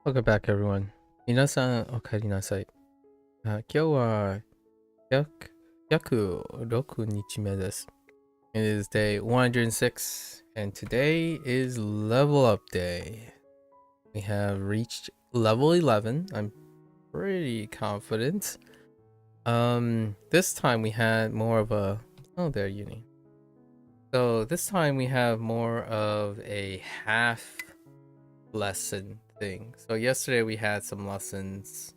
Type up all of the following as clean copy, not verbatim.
Welcome back, everyone. 皆さん、お帰りなさい。今日は約6日目です。It is day 106, and today is level up day. We have reached level 11. I'm pretty confident. This time we had more of a... Oh, there, Uni. So this time we have more of a half lesson thing. So yesterday we had some lessons,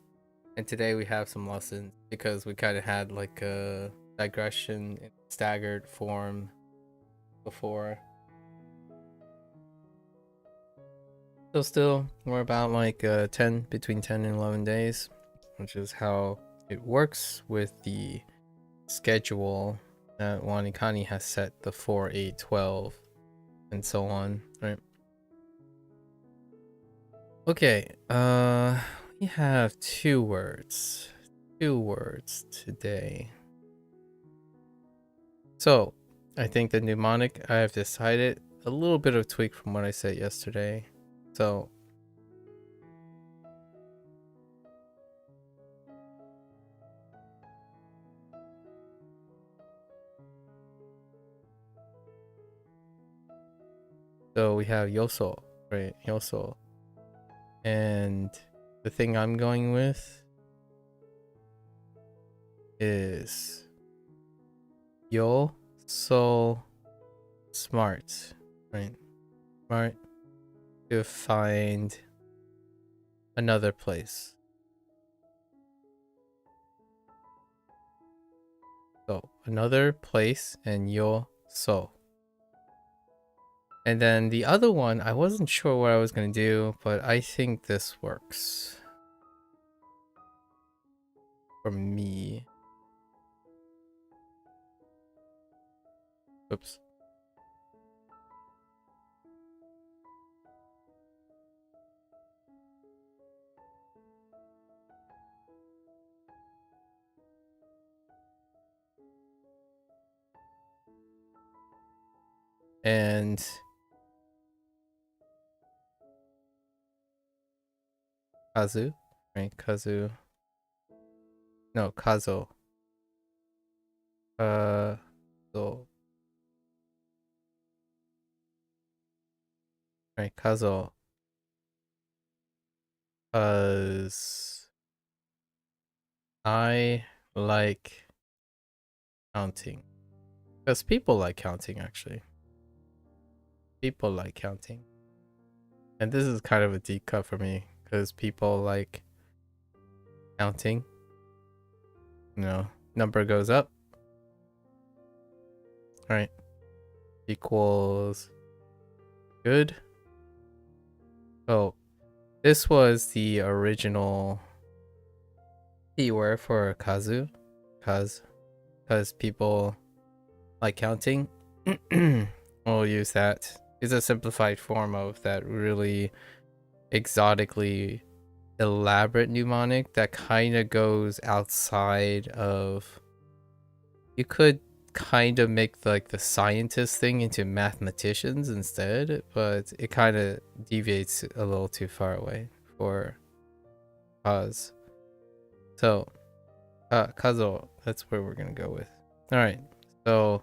and today we have some lessons because we kind of had like a digression in staggered form before. So still, we're about like between 10 and 11 days, which is how it works with the schedule that WaniKani has set, the 4, 8, 12, and so on, right? Okay, we have two words today. So, I think the mnemonic, I have decided a little bit of tweak from what I said yesterday. So, we have yoso, right? Yoso. And the thing I'm going with is yo so smart, right? Smart to find another place. So another place and yo so. And then the other one, I wasn't sure what I was gonna do, but I think this works for me. Oops. And Kazu, right? Kazu. No, Kazo. So, right, Kazo. Cause I like counting. Because people like counting, actually. People like counting. And this is kind of a deep cut for me, because people like counting. You know, number goes up. Right. Equals good. So this was the original keyword for Kazu. Cause people like counting. We'll use that. It's a simplified form of that really exotically elaborate mnemonic that kind of goes outside of... You could kind of make like the scientist thing into mathematicians instead, but it kind of deviates a little too far away for Kaz. So Kazo, that's where we're gonna go with. All right, so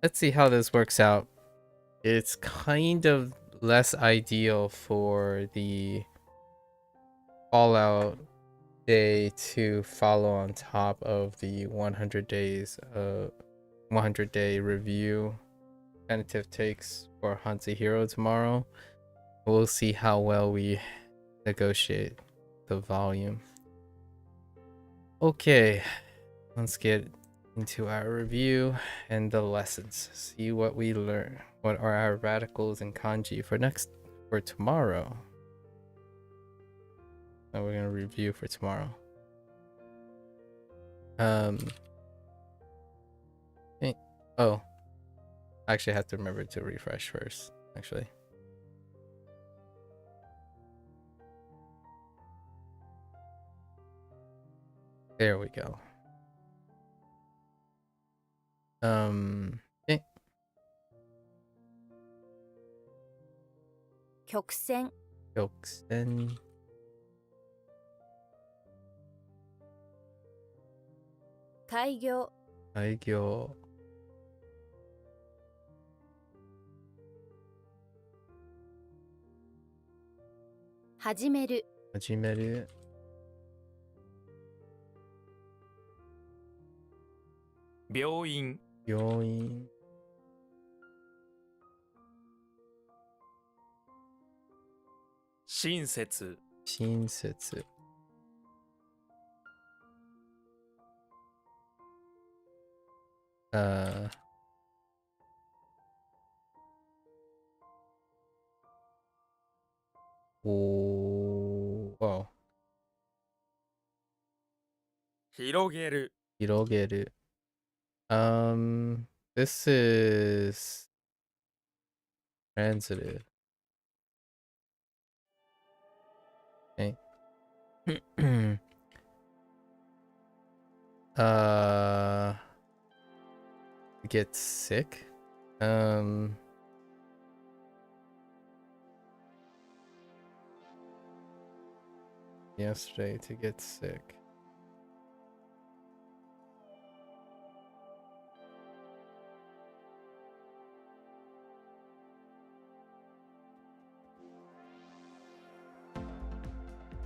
let's see how this works out. It's kind of less ideal for the Fallout day to follow on top of the 100 days 100-day review tentative takes for HanziHero tomorrow. We'll see how well we negotiate the volume. Okay, let's get into our review and the lessons. See what we learn. What are our radicals and kanji for tomorrow? That we're gonna review for tomorrow. Oh, I actually have to remember to refresh first, actually. There we go. Okay. 曲線 曲線開業、開業、始める、始める、病院、病院、親切、親切、oh, 広げる、広げる。This is transitive. Okay. Get sick. Yesterday to get sick.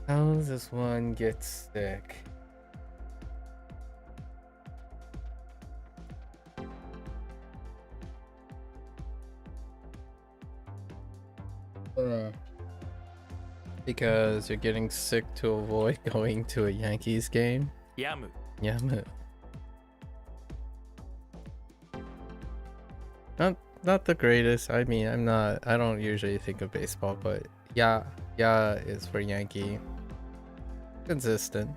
How does this one get sick? Because you're getting sick to avoid going to a Yankees game? 病む、 Yamu. Not the greatest. I mean, I don't usually think of baseball, but yeah is for Yankee. Consistent.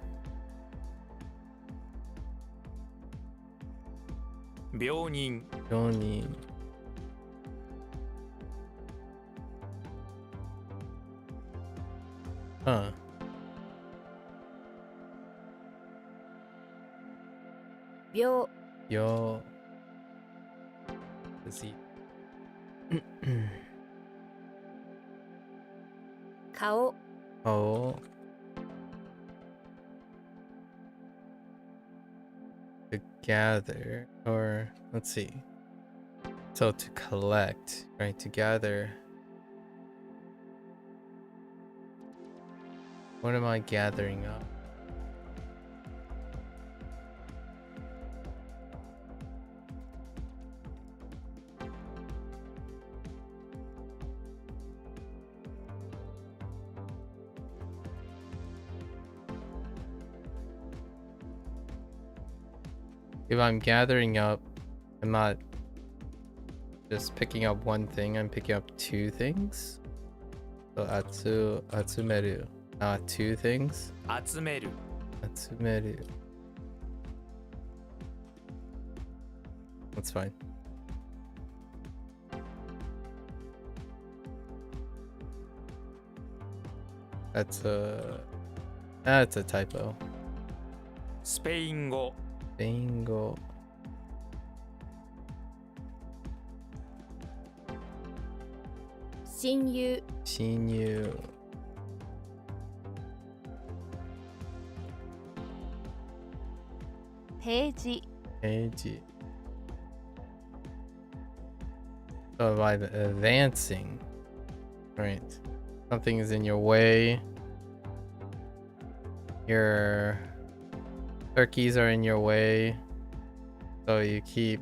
病人、 Yoni. Huh. 病、 Yo. Is he? 顔、 Oh. To gather, or let's see. So to collect, right? To gather. What am I gathering up? If I'm gathering up, I'm not just picking up one thing, I'm picking up two things. So atsumeru. Two things. 集める、 Atsumeru. That's fine. That's a typo. スペイン語、 Bingo. 親友、親友. Peiji. Keiji. So by advancing, right? Something is in your way. Your turkeys are in your way. So you keep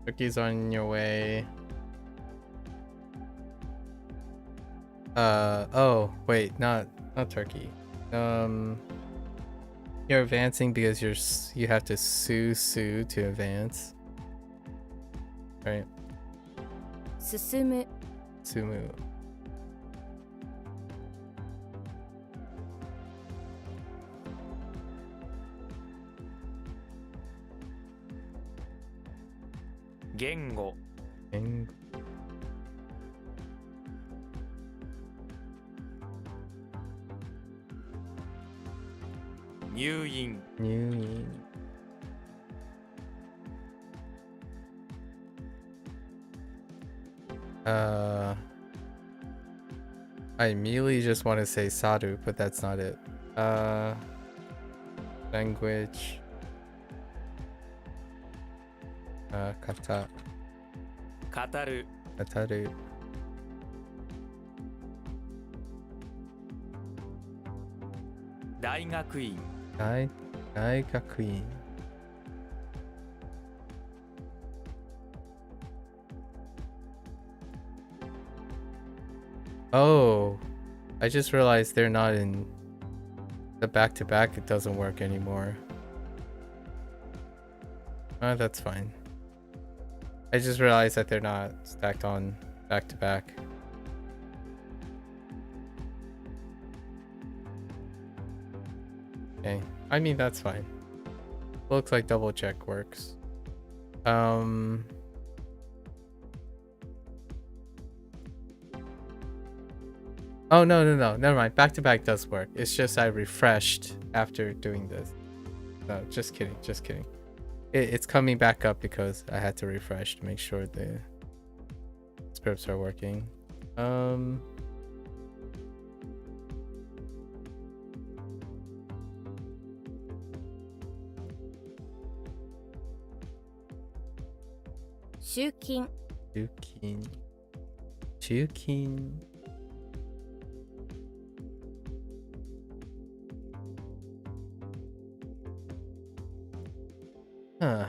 turkeys are in your way. Oh wait, not turkey. You're advancing because you have to sue to advance. Right? 進む、 Sumu. 言語、 And 入院、 new. I immediately just want to say Sadu, but that's not it. Language. Kata. 語る Kataru. 大学院 大学院. Oh, I just realized they're not in the back-to-back. It doesn't work anymore. That's fine. I just realized that they're not stacked on back-to-back. Okay, I mean that's fine. Looks like double check works. Oh, no, never mind. Back to back does work. It's just I refreshed after doing this. No, just kidding. It's coming back up because I had to refresh to make sure the scripts are working. Shukin. Chukin. Huh.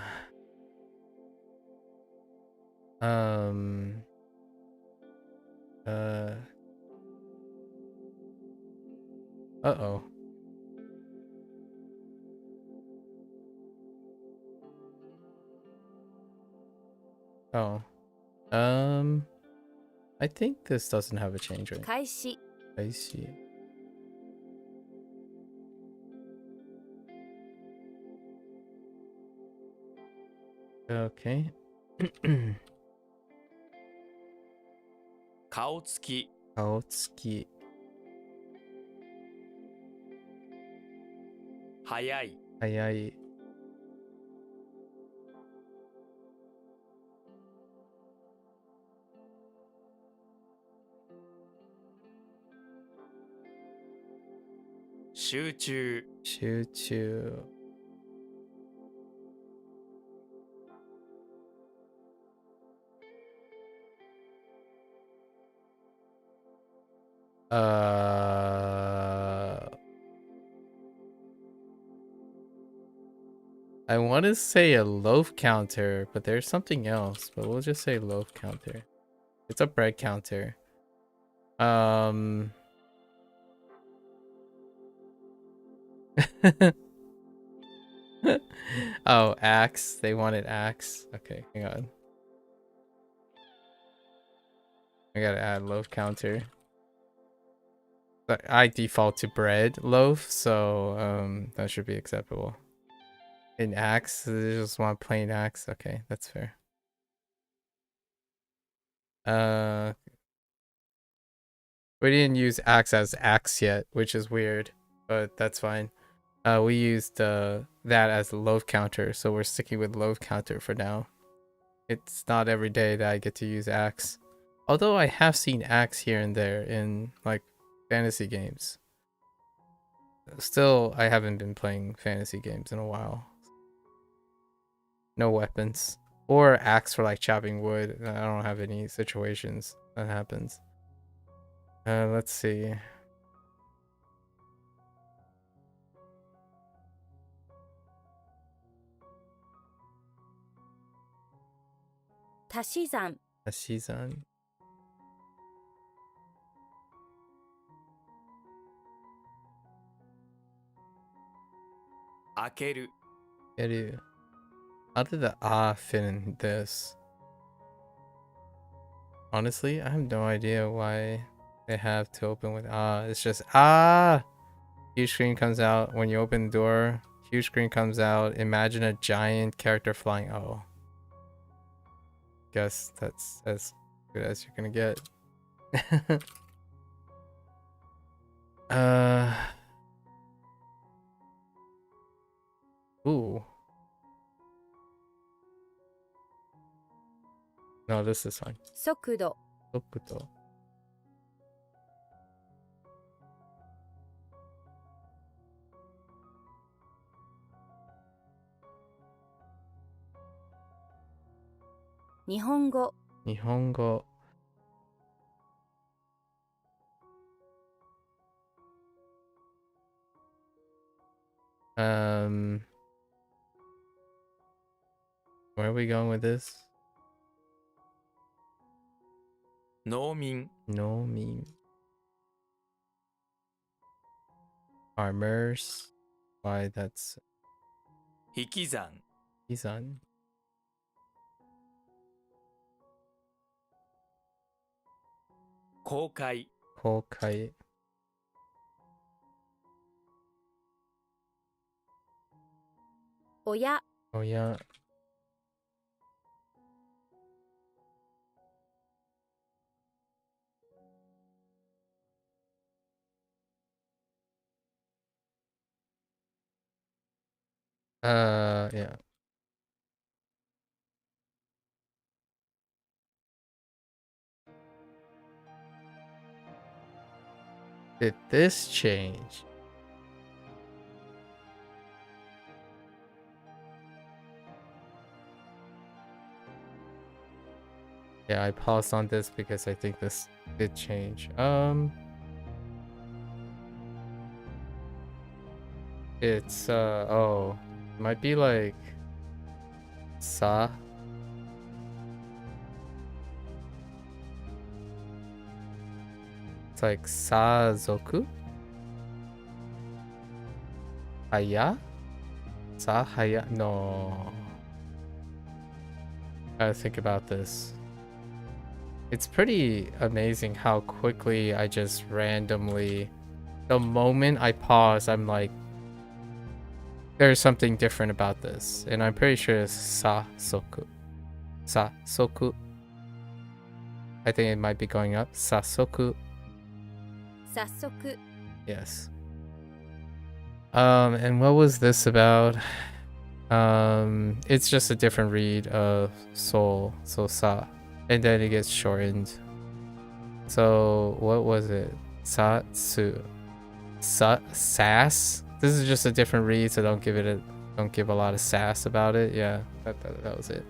Uh-oh. Oh. I think this doesn't have a change rate. Koichi. I see. Okay. 顔つき顔つき。早い早い。集中集中。I want to say a loaf counter, but there's something else. But we'll just say loaf counter. It's a bread counter. Oh, axe. They wanted axe. Okay, hang on. I gotta add loaf counter. But I default to bread loaf, so that should be acceptable. An axe? They just want plain axe. Okay, that's fair. We didn't use axe as axe yet, which is weird, but that's fine. We used that as a loaf counter, so we're sticking with loaf counter for now. It's not every day that I get to use axe. Although I have seen axe here and there in like fantasy games. Still, I haven't been playing fantasy games in a while. No weapons. Or axe for like chopping wood. I don't have any situations that happens. Let's see. Tashizan. Tashizan. 開ける Edu. How did the ah fit in this? Honestly, I have no idea why they have to open with ah. It's just ah. Huge screen comes out when you open the door. Huge screen comes out. Imagine a giant character flying. Oh. Guess that's as good as you're gonna get. Ooh. No, this is fine. 速度 Sokuto. 日本語 Nihongo. Where are we going with this? 農民 No mean. Farmers. Why that's 引き算 Izan. 公開 Kokai. 親 Oh yeah. Yeah. Did this change? Yeah, I paused on this because I think this did change. It's oh, might be like sa. It's like sazoku. Haya? Sahaya? No. I gotta think about this. It's pretty amazing how quickly I just randomly, the moment I pause, I'm like, there's something different about this. And I'm pretty sure it's sasoku. Sasoku. I think it might be going up. Sasoku. 早速 Yes. And what was this about? It's just a different read of soul, so sa, and then it gets shortened. So what was it? Satsu, sass. This is just a different read, so don't give a lot of sass about it. Yeah, that was it.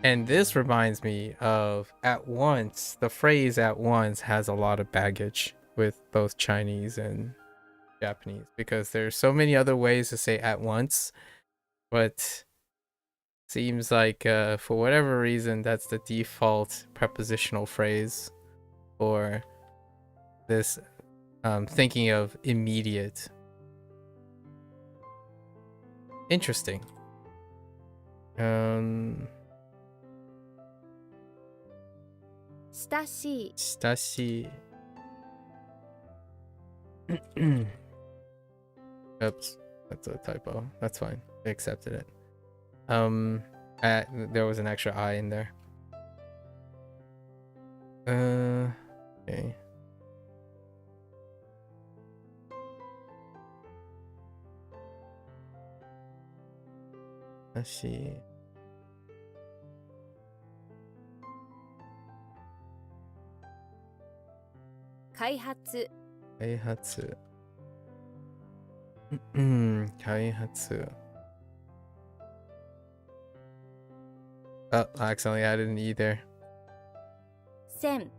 And this reminds me of at once. The phrase at once has a lot of baggage with both Chinese and Japanese because there's so many other ways to say at once, but seems like for whatever reason that's the default prepositional phrase for this thinking of immediate. Interesting. Stashi. Stashi. Oops, that's a typo. That's fine. I accepted it. There was an extra I in there. Okay. Stashi. Kaihatsu. 開発. Kaihatsu. Oh, I accidentally added an E there. 線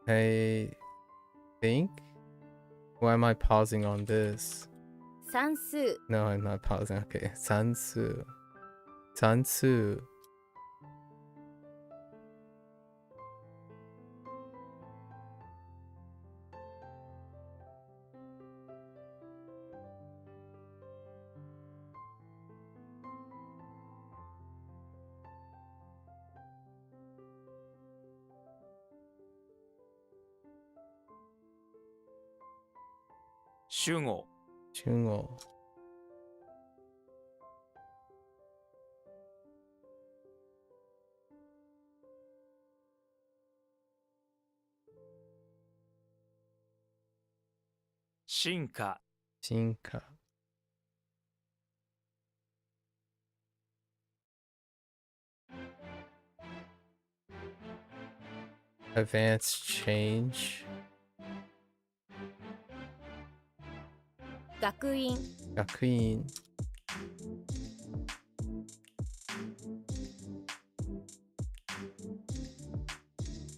I think. Why am I pausing on this? 算数 No, I'm not pausing. Okay, sansu. Sansu. Shugo Chungo. Shinka Shinka. Advance change. 学院 学院。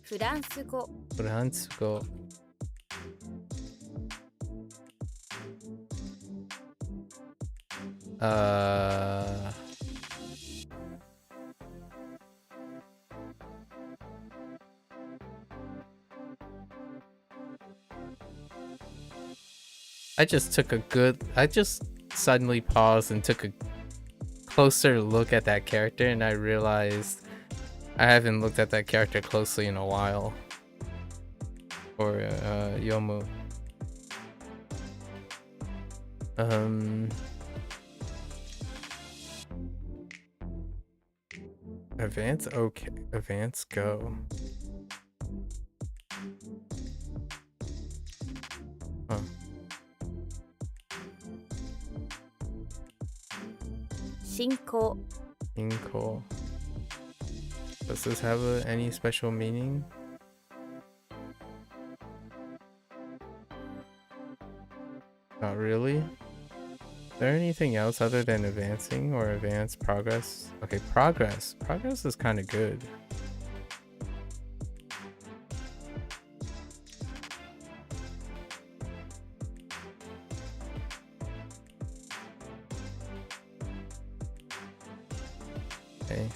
フランス語フランス語。I just suddenly paused and took a closer look at that character, and I realized I haven't looked at that character closely in a while. Or Yomu. Advance, okay. Advance, go. Huh. 進行 Inko. Does this have any special meaning? Not really. Is there anything else other than advancing or advanced progress? Okay, progress. Progress is kind of good. Okay.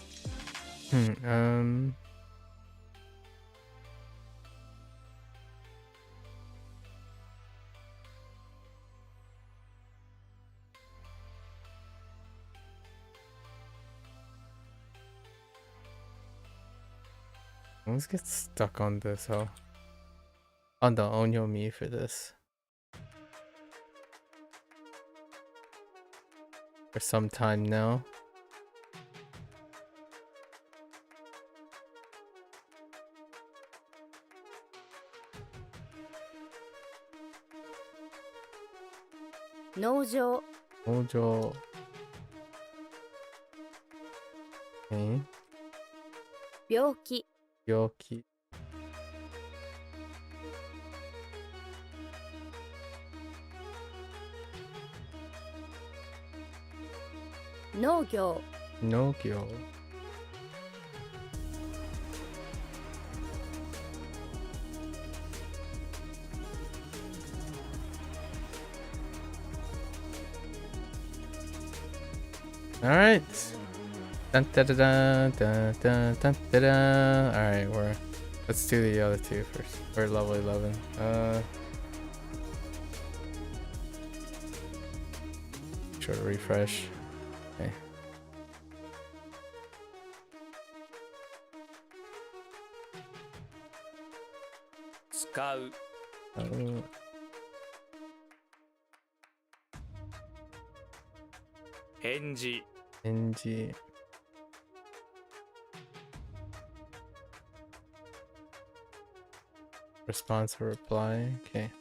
Let's get stuck on this, on the onyomi for this. For some time now. Nojo Mojo. Okay. 病気 Yoki. 農業 Nogyo. Alright. Dun, da, da, da, da, da, dun, da, da. Alright, let's do the other two first. We're level 11. Try to refresh. Okay. Skau. Henji. NG. Response or reply. Okay.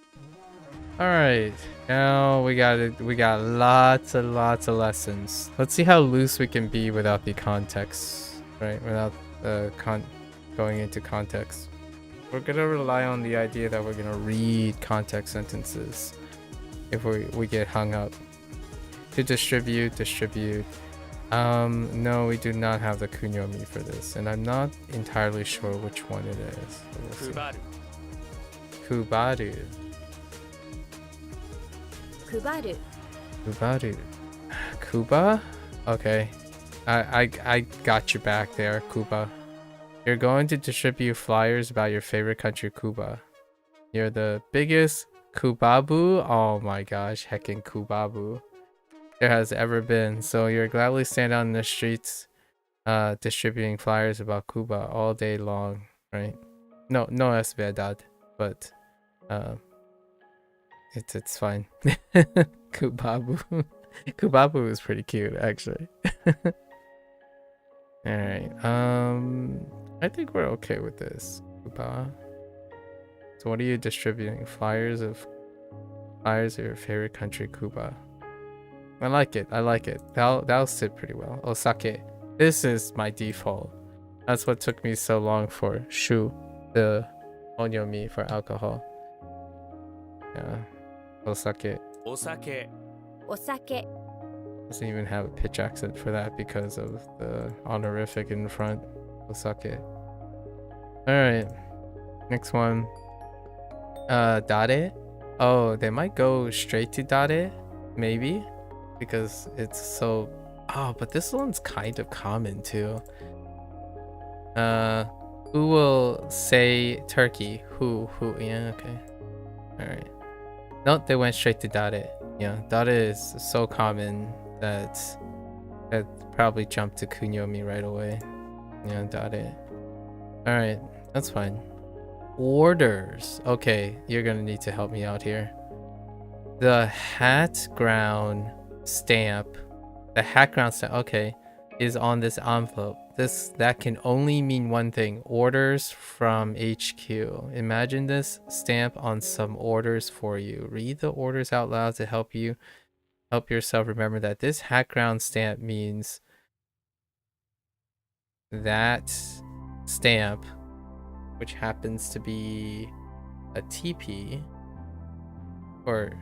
All right. Now we got it. We got lots and lots of lessons. Let's see how loose we can be without the context, right? Without going into context. We're gonna rely on the idea that we're gonna read context sentences if we get hung up. To distribute. No, we do not have the kunyomi for this, and I'm not entirely sure which one it is. We'll see. Kubaru. Kubaru. 配る Kubaru. Kuba? Okay. I got you back there, Kuba. You're going to distribute flyers about your favorite country, Cuba. You're the biggest Kubabu. Oh my gosh, heckin' Kubabu there has ever been. So you're gladly stand out in the streets distributing flyers about Cuba all day long, right? No es verdad, but it's fine. Kubabu. Kubabu is pretty cute, actually. All right. I think we're okay with this. Kuba. So what are you distributing? Flyers of your favorite country, Cuba. I like it. That'll sit pretty well. Osake. This is my default. That's what took me so long for Shu. the onyomi for alcohol. Yeah. Osake. お酒 お酒 Doesn't even have a pitch accent for that because of the honorific in front. Osake. Alright. Next one. Dare? Oh, they might go straight to dare? Maybe? Because it's so... Oh, but this one's kind of common too. Who will say turkey? Who? Yeah, okay. Alright. No, they went straight to dare. Yeah, dare is so common that probably jumped to kunyomi right away. Yeah, dare. Alright, that's fine. Orders. Okay, you're gonna need to help me out here. The hat ground stamp. The hat ground stamp, okay, is on this envelope. That can only mean one thing. Orders from HQ. Imagine this stamp on some orders for you. Read the orders out loud to help yourself remember that this hat ground stamp means that stamp, which happens to be a TP, or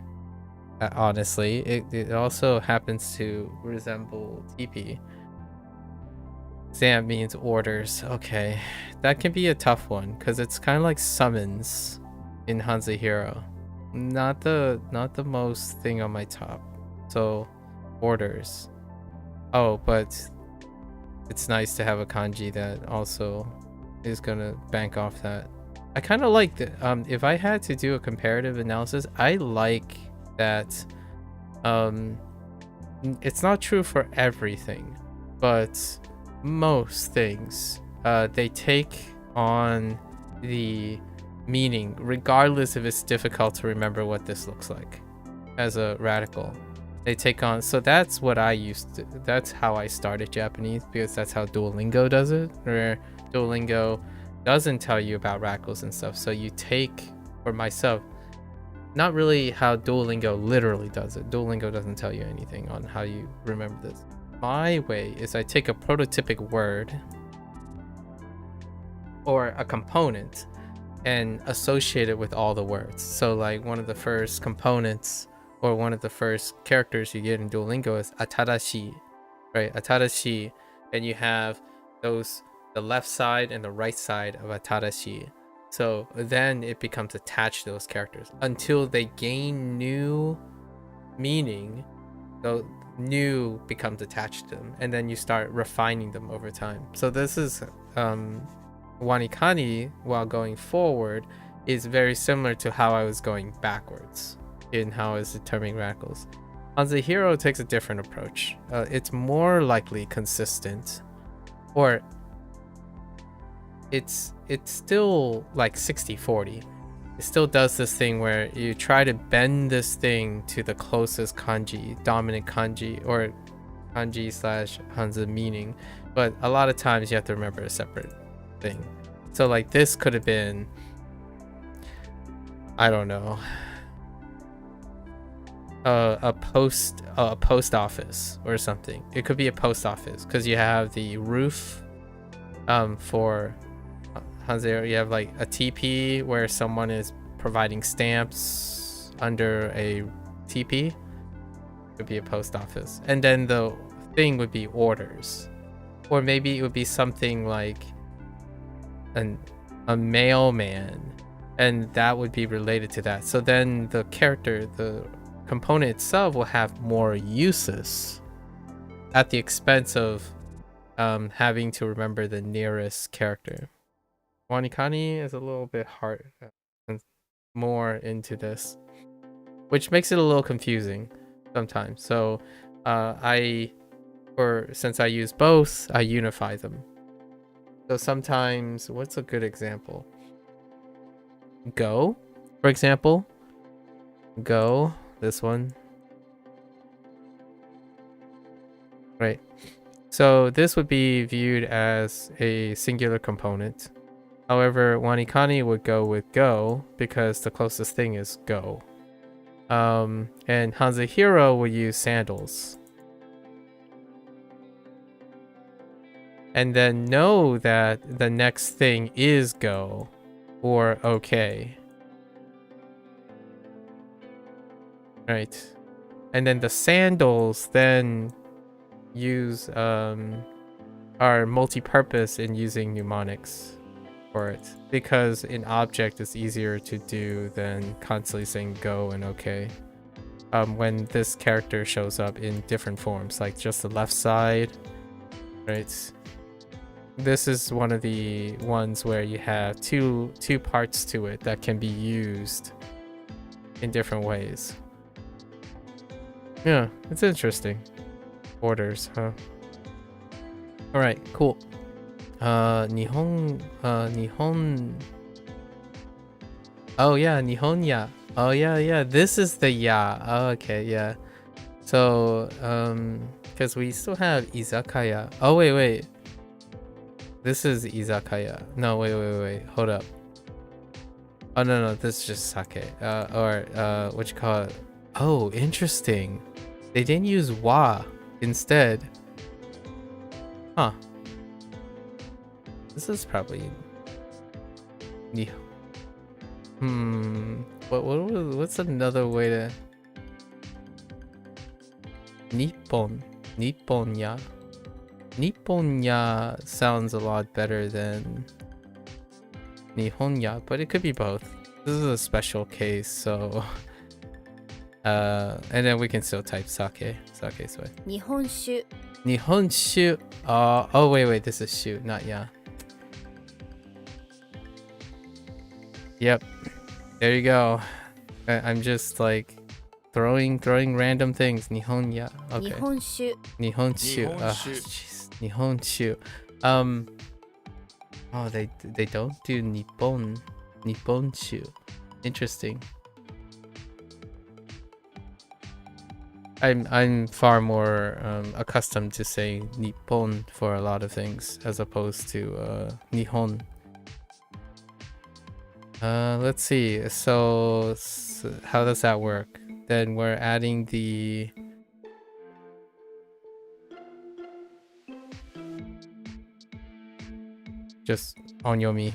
honestly, it also happens to resemble TP. Stamp means orders. Okay, that can be a tough one because it's kind of like summons in HanziHero. Not the most thing on my top. So orders. Oh, but it's nice to have a kanji that also is gonna bank off that. I kind of like the if I had to do a comparative analysis, I like that it's not true for everything, but most things they take on the meaning regardless if it's difficult to remember what this looks like as a radical. They take on, so that's what I used to, that's how I started Japanese, because that's how Duolingo does it, where Duolingo doesn't tell you about radicals and stuff. So you take, for myself, not really how Duolingo literally does it. Duolingo doesn't tell you anything on how you remember this. My way is I take a prototypic word or a component and associate it with all the words. So like one of the first components or one of the first characters you get in Duolingo is atarashi, right? Atarashi, and you have those, the left side and the right side of atarashi. So then it becomes attached to those characters until they gain new meaning. So new becomes attached to them, and then you start refining them over time. So this is WaniKani, while going forward, is very similar to how I was going backwards in how I was determining radicals. HanziHero takes a different approach. It's more likely consistent, or it's still like 60-40. It still does this thing where you try to bend this thing to the closest kanji, dominant kanji, or kanji slash Hanzi meaning, but a lot of times you have to remember a separate thing. So like this could have been, I don't know, a post office or something. It could be a post office because you have the roof for HanziHero. You have like a TP where someone is providing stamps under a TP. It could be a post office, and then the thing would be orders, or maybe it would be something like a mailman, and that would be related to that. So then the character, the component itself, will have more uses at the expense of having to remember the nearest character. WaniKani is a little bit hard and more into this, which makes it a little confusing sometimes. So since I use both, I unify them. So sometimes, what's a good example? Go, for example. Go, this one. Right. So this would be viewed as a singular component. However, WaniKani would go with go because the closest thing is go. And HanziHero will use sandals. And then know that the next thing is go. or okay. Right. And then the sandals then use are multi-purpose in using mnemonics for it, because in object it's easier to do than constantly saying go and okay. When this character shows up in different forms, like just the left side, right? This is one of the ones where you have two parts to it that can be used in different ways. Yeah, it's interesting. Orders, huh? All right, cool. Nihon. Oh yeah, Nihon-ya. Oh yeah. This is the ya. Oh, okay, yeah. So, because we still have izakaya. Oh wait. This is izakaya. No, wait. Hold up. Oh no, this is just sake. Or what you call it? Oh, interesting. They didn't use wa instead. Huh. This is probably what's another way to Nipponya sounds a lot better than Nihonya, but it could be both. This is a special case, so and then we can still type sake way. Nihonshu. Oh wait, this is shu, not ya. Yep, there you go. I'm just like throwing random things. Nihonya. Okay. Nihonshu. Jeez. Nihonshu. Oh, they don't do Nipponshu. Interesting. I'm far more accustomed to saying Nippon for a lot of things as opposed to Nihon. Let's see. So how does that work? Then we're adding the just onyomi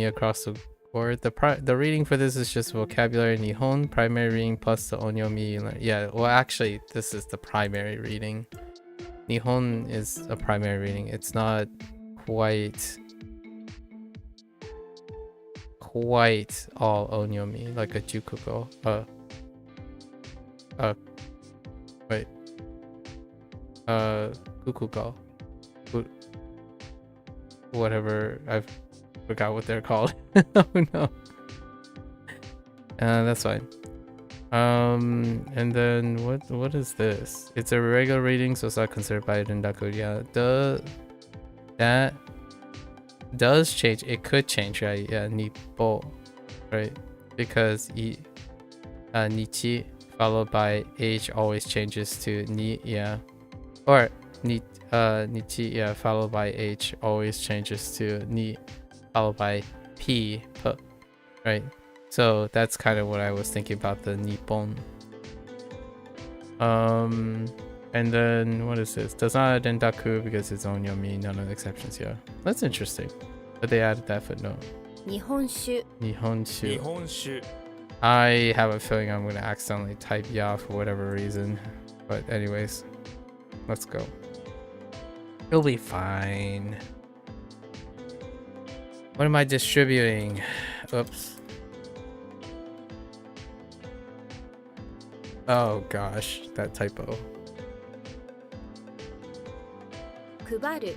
across the board. The reading for this is just vocabulary Nihon, primary reading plus the onyomi. Yeah, well actually this is the primary reading. Nihon is a primary reading. It's not quite all onyomi like a jukugo. Kukugo. Whatever, I forgot what they're called. Oh no. That's fine. And then what is this? It's a regular reading, so it's not considered by Rendaku. Yeah, that does change. It could change, right? Yeah, Nippo, right? Because Nichi followed by H always changes to Ni, yeah. Or Nichi, yeah, followed by H always changes to Ni, followed by P, right? So that's kind of what I was thinking about the Nippon. And then what is this? Does not add Rendaku because it's onyomi, none of the exceptions here. That's interesting. But they added that footnote. Nihonshu. I have a feeling I'm gonna accidentally type ya for whatever reason. But anyways, let's go. It'll be fine. What am I distributing? Oops. Oh gosh, that typo. Kubaru.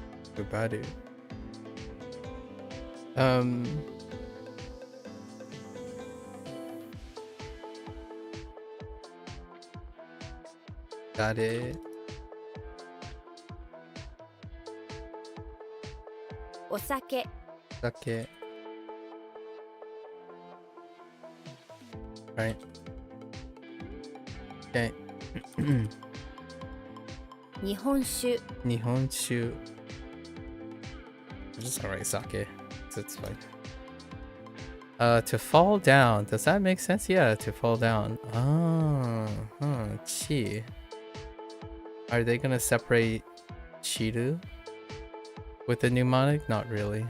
Got it. Osake. Sake. Right. Okay. Nihonshu. I just alright sake. So it's fine. To fall down. Does that make sense? Yeah, to fall down. Chi. Are they gonna separate Chiru with the mnemonic? Not really.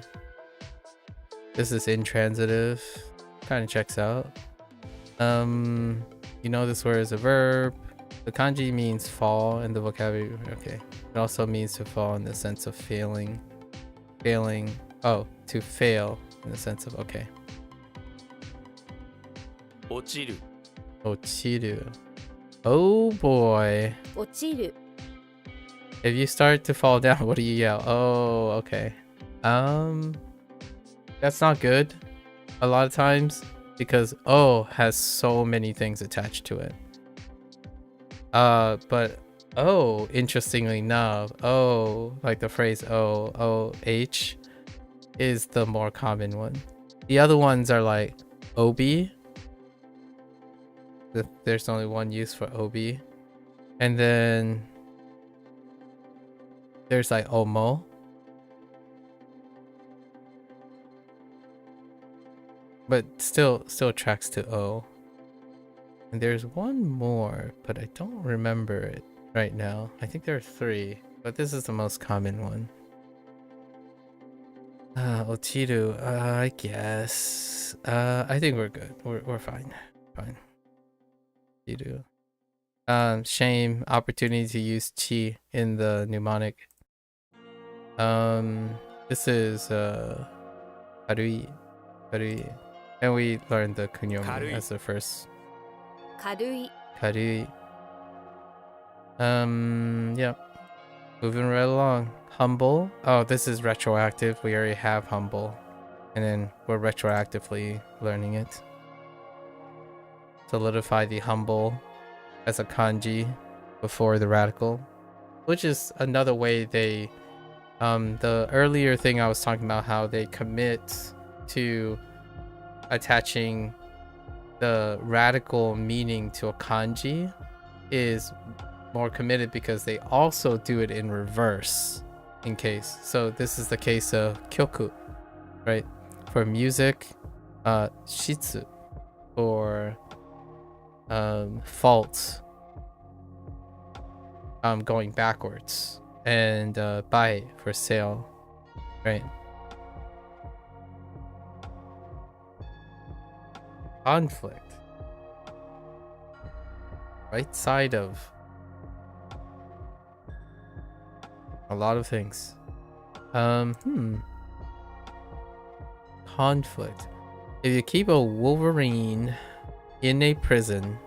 This is intransitive. Kind of checks out. You know this word is a verb. The kanji means fall in the vocabulary. Okay. It also means to fall in the sense of failing. Failing. Oh, to fail in the sense of, okay. 落ちる Ochiru. Oh boy. 落ちる If you start to fall down, what do you yell? Oh, okay. That's not good a lot of times because oh has so many things attached to it. But oh, interestingly enough, oh, like the phrase oh is the more common one. The other ones are like obi. There's only one use for obi. And then there's like omo. But still tracks to o. And there's one more, but I don't remember it right now. I think there are 3, but this is the most common one. Ochiru, I guess. I think we're good. We're fine. Fine. Ochiru. Shame, opportunity to use chi in the mnemonic. This is karui. Karui. And we learned the kunyomi Karui. as the first. 軽い Karui. Yeah. Moving right along. Humble. Oh, this is retroactive. We already have humble. And then we're retroactively learning it. Solidify the humble as a kanji before the radical. Which is another way they... the earlier thing I was talking about, how they commit to attaching the radical meaning to a kanji is more committed because they also do it in reverse in case. So this is the case of kyoku, right? For music, shitsu for fault, going backwards, and bai for sail, right? Conflict. Right side of a lot of things. Conflict. If you keep a Wolverine in a prison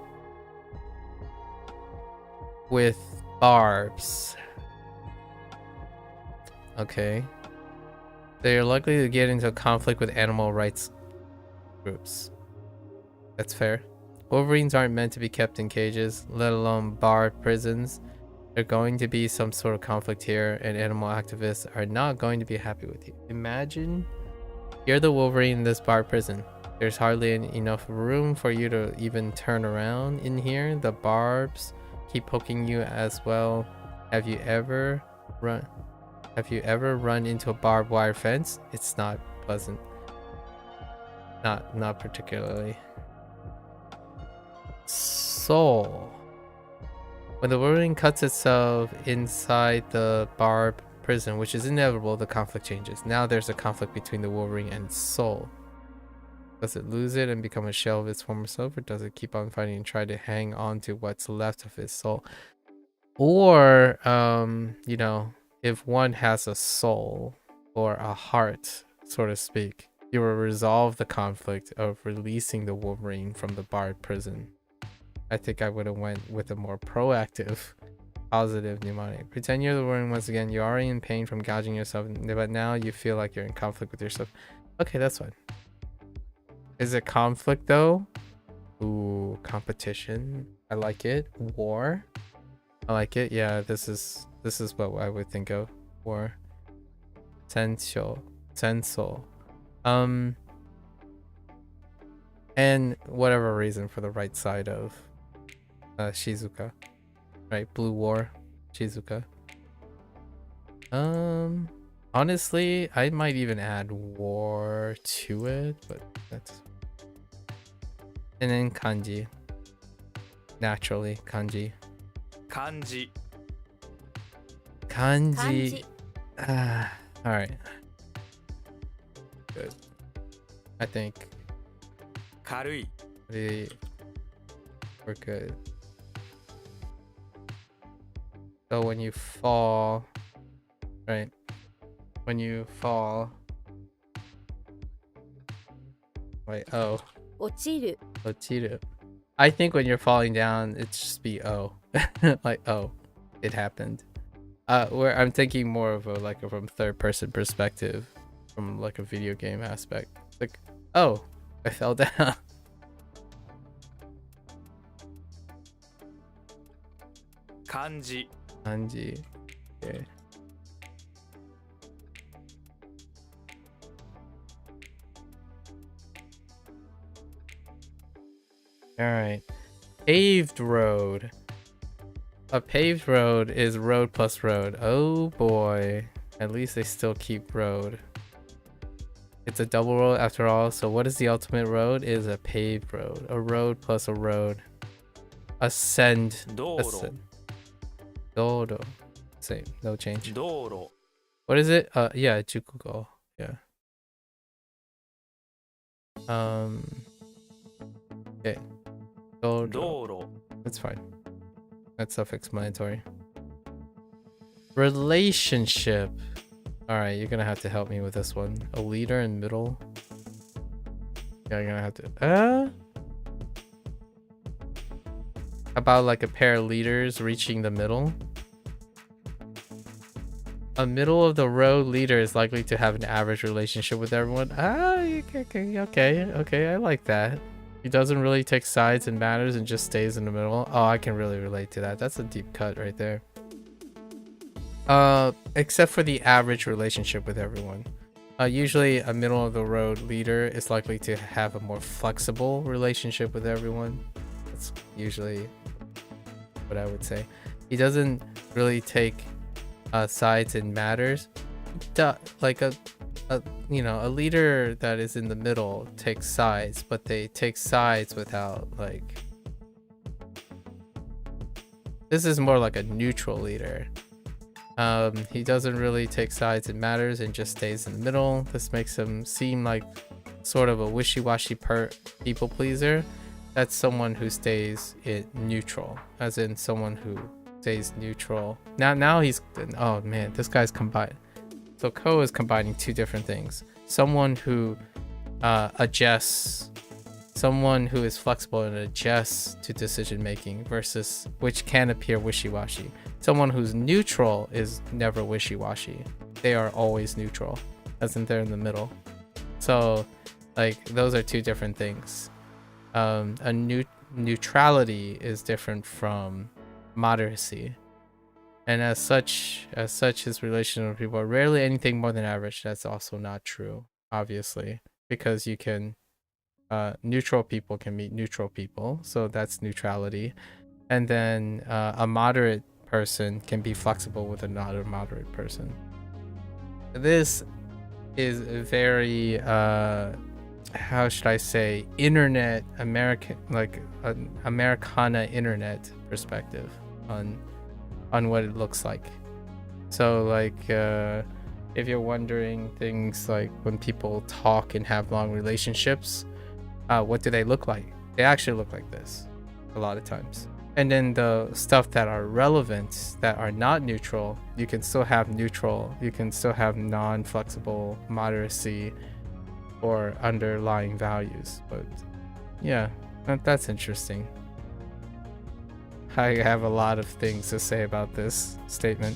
with barbs, okay, they are likely to get into a conflict with animal rights groups. That's fair. Wolverines aren't meant to be kept in cages, let alone barred prisons. There's going to be some sort of conflict here, and animal activists are not going to be happy with you. Imagine you're the Wolverine in this barred prison. There's hardly enough room for you to even turn around in here. The barbs keep poking you as well. Have you ever run into a barbed wire fence? It's not pleasant. Not particularly. Soul. When the Wolverine cuts itself inside the barbed prison, which is inevitable, the conflict changes. Now there's a conflict between the Wolverine and its soul. Does it lose it and become a shell of its former self, or does it keep on fighting and try to hang on to what's left of its soul? Or, you know, if one has a soul or a heart, so to speak, you will resolve the conflict of releasing the Wolverine from the barred prison. I think I would have went with a more proactive, positive mnemonic. Pretend you're the Wolverine once again. You're already in pain from gouging yourself, but now you feel like you're in conflict with yourself. Okay, that's fine. Is it conflict though? Ooh, competition. I like it. War. I like it. Yeah, this is what I would think of. War. Sensho. And whatever reason for the right side of Shizuka. Right, Blue War, Shizuka. Honestly, I might even add war to it, but that's... And then kanji. Naturally, kanji. 漢字 Kanji. 漢字 Alright. Good. I think 軽い we're good. So when you fall, right? When you fall, wait, oh, 落ちる ochiru. I think when you're falling down, it's just be oh, like oh, it happened. Where I'm thinking more of a from third person perspective, from like a video game aspect. Like, oh, I fell down. 漢字 Hanji. Okay. All right. Paved road. A paved road is road plus road. Oh boy. At least they still keep road. It's a double road after all. So what is the ultimate road? It is a paved road. A road plus a road. Ascend. 道路 Ascend. Dodo. Same. No change. 道路 What is it? Yeah, Jukugo. Yeah. Okay. Dodo. 道路 That's fine. That's self-explanatory. Relationship. All right, you're gonna have to help me with this one. A leader in middle. Yeah, you're gonna have to. About like a pair of leaders reaching the middle. A middle of the road leader is likely to have an average relationship with everyone. Okay. I like that. He doesn't really take sides in matters and just stays in the middle. Oh, I can really relate to that. That's a deep cut right there. Except for the average relationship with everyone. Usually a middle of the road leader is likely to have a more flexible relationship with everyone. That's usually what I would say. He doesn't really take sides in matters. Like a leader that is in the middle takes sides, but they take sides without like. This is more like a neutral leader. He doesn't really take sides in matters and just stays in the middle. This makes him seem like sort of a wishy-washy people pleaser. That's someone who stays neutral, as in someone who stays neutral. Now he's, oh man, this guy's combined. So Ko is combining two different things. Someone who adjusts, someone who is flexible and adjusts to decision making versus which can appear wishy-washy. Someone who's neutral is never wishy-washy. They are always neutral, as in they're in the middle. So like those are two different things. Neutrality is different from moderacy. And as such, his relationship with people are rarely anything more than average. That's also not true, obviously, because you can, neutral people can meet neutral people, so that's neutrality. And then a moderate person can be flexible with another moderate person. This is a very, how should I say, internet American, like an Americana internet perspective on what it looks like. So like if you're wondering things like when people talk and have long relationships, what do they look like? They actually look like this a lot of times. And then the stuff that are relevant, that are not neutral, you can still have neutral, you can still have non-flexible moderacy or underlying values. But yeah, that's interesting. I have a lot of things to say about this statement.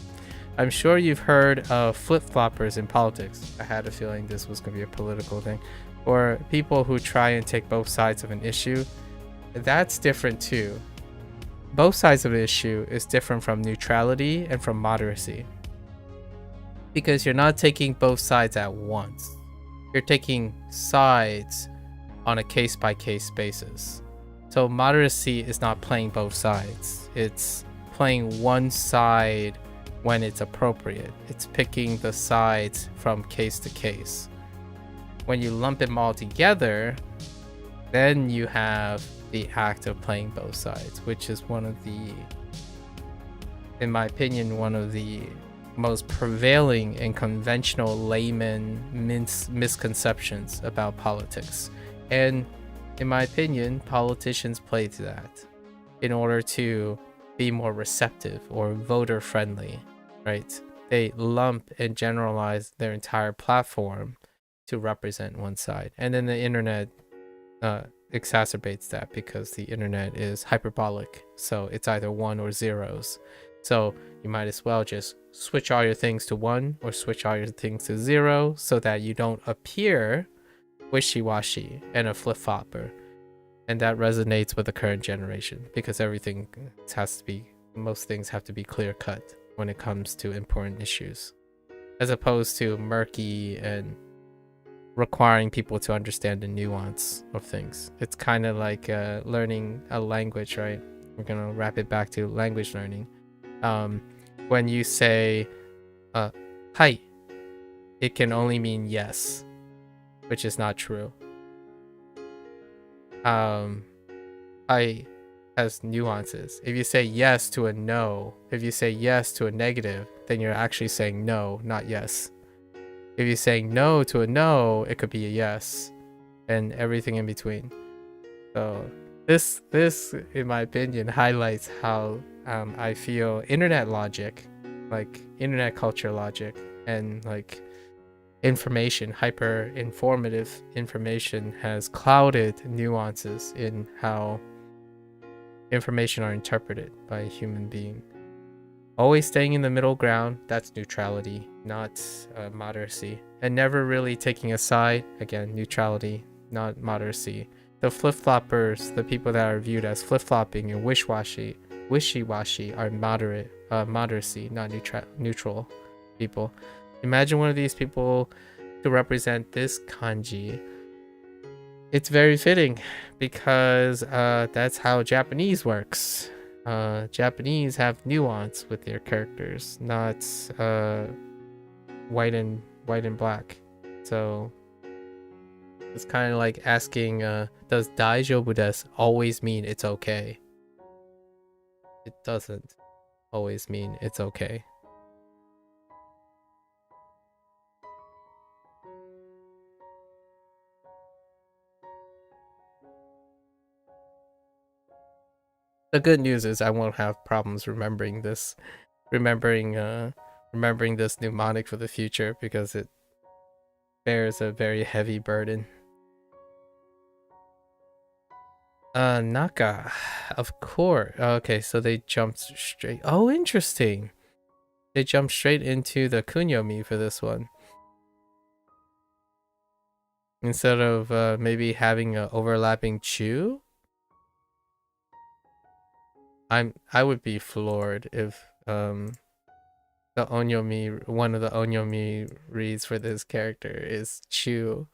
I'm sure you've heard of flip-floppers in politics. I had a feeling this was going to be a political thing. Or people who try and take both sides of an issue. That's different too. Both sides of an issue is different from neutrality and from moderacy. Because you're not taking both sides at once. You're taking sides on a case-by-case basis. So moderacy is not playing both sides. It's playing one side when it's appropriate. It's picking the sides from case to case. When you lump them all together, then you have the act of playing both sides, which is one of the, in my opinion, one of the most prevailing and conventional layman misconceptions about politics. And in my opinion, politicians play to that in order to be more receptive or voter friendly, right? They lump and generalize their entire platform to represent one side. And then the internet exacerbates that because the internet is hyperbolic. So it's either one or zeros. So you might as well just switch all your things to one or switch all your things to zero so that you don't appear wishy-washy and a flip-flopper. And that resonates with the current generation because everything has to be, most things have to be clear-cut when it comes to important issues, as opposed to murky and requiring people to understand the nuance of things. It's kind of like learning a language, right? We're gonna wrap it back to language learning. When you say "hai," it can only mean yes, which is not true. "Hai" has nuances. If you say yes to a no, if you say yes to a negative, then you're actually saying no, not yes. If you're saying no to a no, it could be a yes, and everything in between. So this, in my opinion, highlights how I feel internet logic, like internet culture logic, and like information, hyper informative information, has clouded nuances in how information are interpreted by a human being. Always staying in the middle ground, that's neutrality, not moderacy. And never really taking a side, again, neutrality, not moderacy. The flip-floppers, the people that are viewed as flip-flopping and wishy-washy are moderacy, not neutral people. Imagine one of these people to represent this kanji. It's very fitting because that's how Japanese works. Japanese have nuance with their characters, not white and black. So it's kind of like asking, does daijoubu desu always mean it's okay? It doesn't always mean it's okay. The good news is I won't have problems remembering this mnemonic for the future because it bears a very heavy burden. Naka, of course. Okay, so they jumped straight. Oh, interesting. They jumped straight into the kunyomi for this one. Instead of maybe having an overlapping chu. I would be floored if the onyomi, one of the onyomi reads for this character is chu,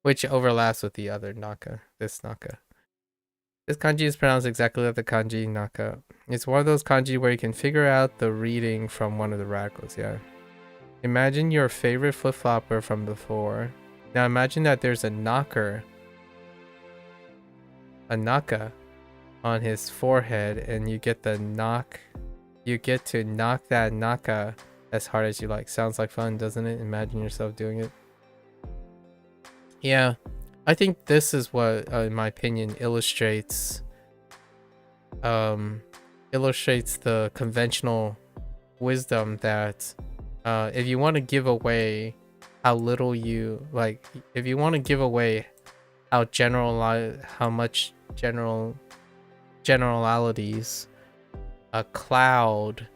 which overlaps with the other naka, this naka. This kanji is pronounced exactly like the kanji naka. It's one of those kanji where you can figure out the reading from one of the radicals, yeah. Imagine your favorite flip-flopper from before. Now imagine that there's a naka on his forehead, and you get to knock that naka as hard as you like. Sounds like fun, doesn't it? Imagine yourself doing it. Yeah, I think this is what, in my opinion, illustrates the conventional wisdom that if you want to give away how little you like, if you want to give away how much generalities cloud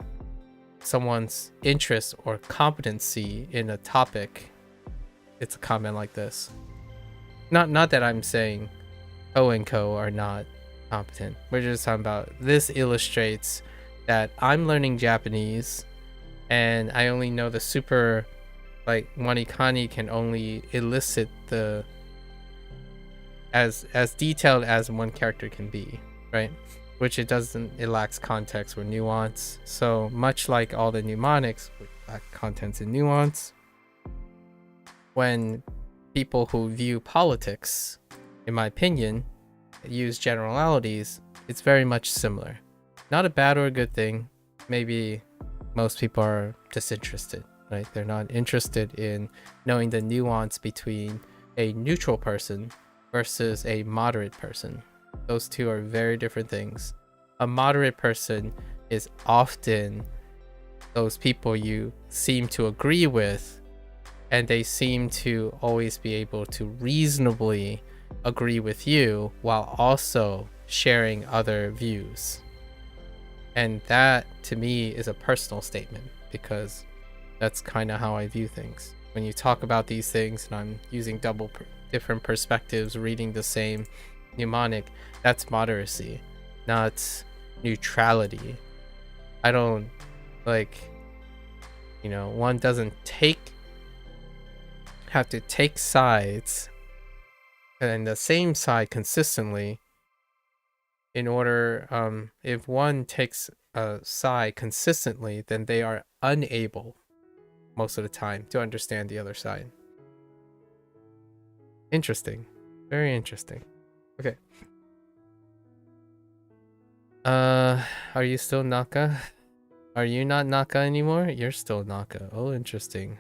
someone's interest or competency in a topic, it's a comment like this. Not that I'm saying O and Co are not competent. We're just talking about this illustrates that I'm learning Japanese and I only know the super, like WaniKani can only elicit the as detailed as one character can be, right? Which it lacks context or nuance. So much like all the mnemonics, which lack context and nuance, when people who view politics, in my opinion, use generalities, it's very much similar. Not a bad or a good thing, maybe most people are disinterested, right? They're not interested in knowing the nuance between a neutral person versus a moderate person. Those two are very different things. A moderate person is often those people you seem to agree with, and they seem to always be able to reasonably agree with you while also sharing other views. And that to me is a personal statement, because that's kind of how I view things. When you talk about these things and I'm using different perspectives, reading the same mnemonic, that's moderacy, not neutrality. I don't one doesn't have to take sides and the same side consistently in order. If one takes a side consistently, then they are unable most of the time to understand the other side. Interesting. Very interesting. Okay. Are you still Naka? Are you not Naka anymore? You're still Naka. Oh, interesting.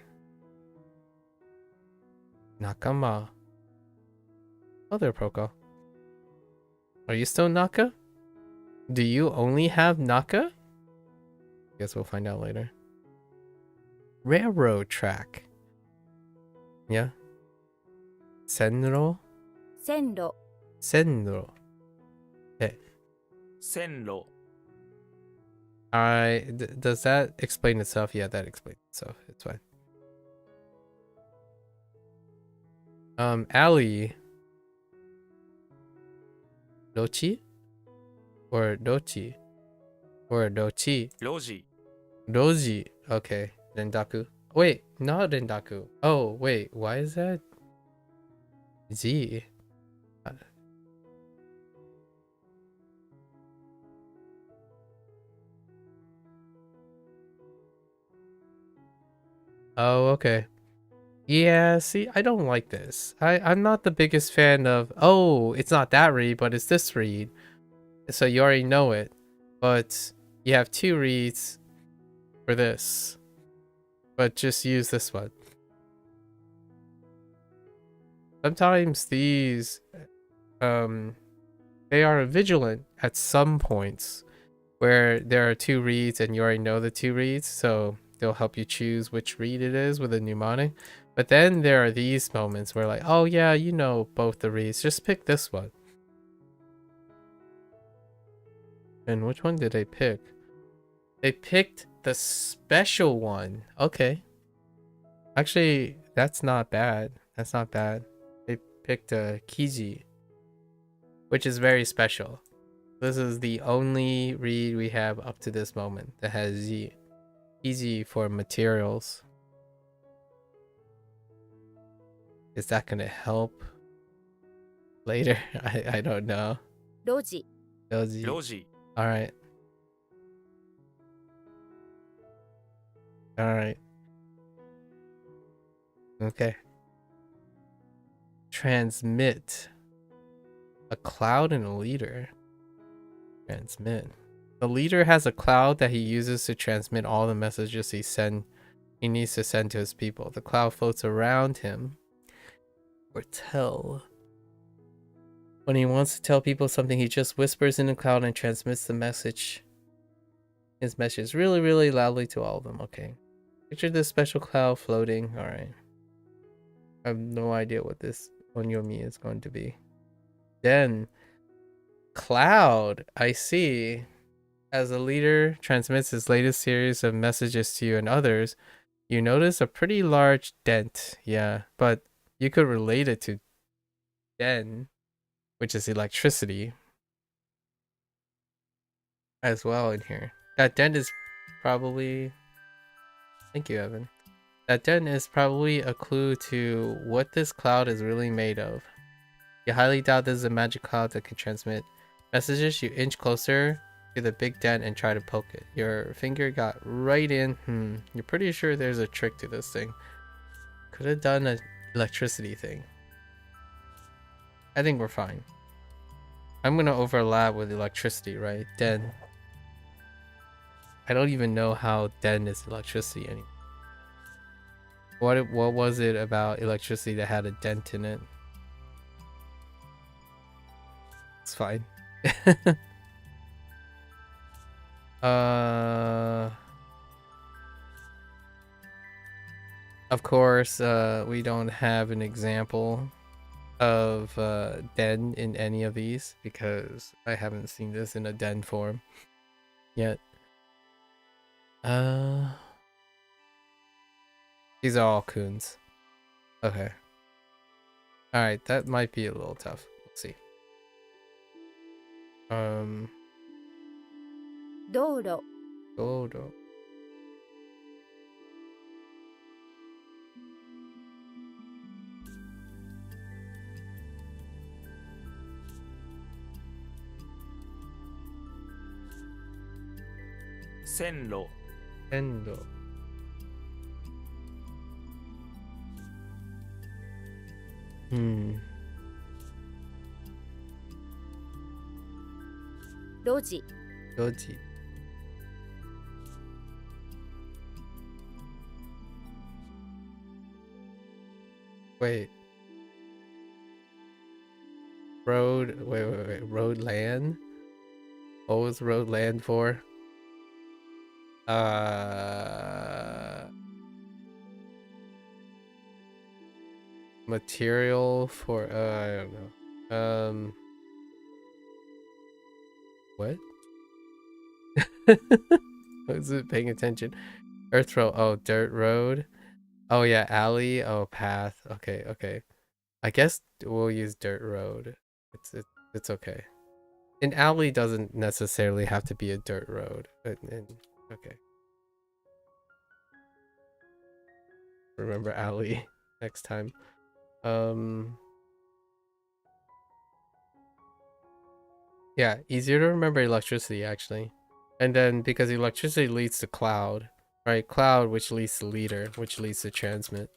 Nakama. Oh, there, Proko. Are you still Naka? Do you only have Naka? Guess we'll find out later. Railroad track. Yeah. Senro? 線路 Senro. Okay. 線路 Does that explain itself? Yeah, that explains itself. It's fine. Ali. Dochi? Or Dochi? Or Dochi? 路地 Doji. Okay. Rendaku. Wait, not Rendaku. Oh, wait. Why is that Z? Oh, okay. Yeah, see, I don't like this. I'm not the biggest fan of, oh, it's not that read, but it's this read. So you already know it. But you have two reads for this. But just use this one. Sometimes these, they are vigilant at some points where there are two reads and you already know the two reads. So they'll help you choose which read it is with a mnemonic. But then there are these moments where like, oh yeah, you know both the reads, just pick this one. And which one did they pick? They picked the special one. Okay. Actually, that's not bad. That's not bad. They picked a Kiji, which is very special. This is the only read we have up to this moment that has Z. Easy for materials. Is that gonna help later? I don't know. 路地 Doji. 路地 Alright. Alright. Okay. Transmit. A cloud and a leader. Transmit. The leader has a cloud that he uses to transmit all the messages he needs to send to his people. The cloud floats around him. Or tell. When he wants to tell people something, he just whispers in the cloud and transmits the message. His message really, really loudly to all of them. Okay. Picture this special cloud floating. Alright. I have no idea what this Onyomi is going to be. Then, cloud. I see. As the leader transmits his latest series of messages to you and others, you notice a pretty large dent. Yeah, but you could relate it to den, which is electricity, as well in here. That dent is probably... Thank you, Evan. That dent is probably a clue to what this cloud is really made of. You highly doubt this is a magic cloud that can transmit messages. You inch closer to the big dent and try to poke it. Your finger got right in. You're pretty sure there's a trick to this thing. Could have done an electricity thing. I think we're fine. I'm gonna overlap with electricity, right? Then I don't even know how den is electricity anymore. What was it about electricity that had a dent in it? It's fine. Of course, we don't have an example of den in any of these because I haven't seen this in a den form yet. These are all coons. Okay. Alright, that might be a little tough. Let's see. 道路 Dodo. 線路 Endo. Hmm. 路地 Doji. Wait. Road. Wait. Road land? What was road land for? Material for I don't know. What? Was it paying attention? Earth road. Oh, dirt road. Oh yeah, alley. Oh, path. Okay. I guess we'll use dirt road. It's okay. An alley doesn't necessarily have to be a dirt road. Okay. Remember alley next time. Yeah, easier to remember electricity actually. And then because electricity leads to cloud, right? Cloud which leads to leader, which leads to transmit.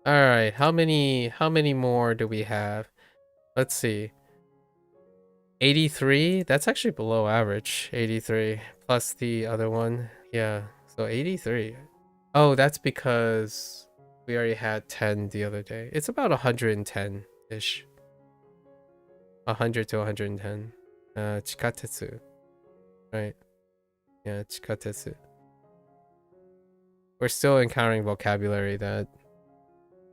Alright, how many more do we have? Let's see. 83? That's actually below average. 83 plus the other one. Yeah, so 83. Oh, that's because we already had 10 the other day. It's about 110-ish. 100 to 110. Chikatetsu. Right. Yeah, chikatetsu. We're still encountering vocabulary that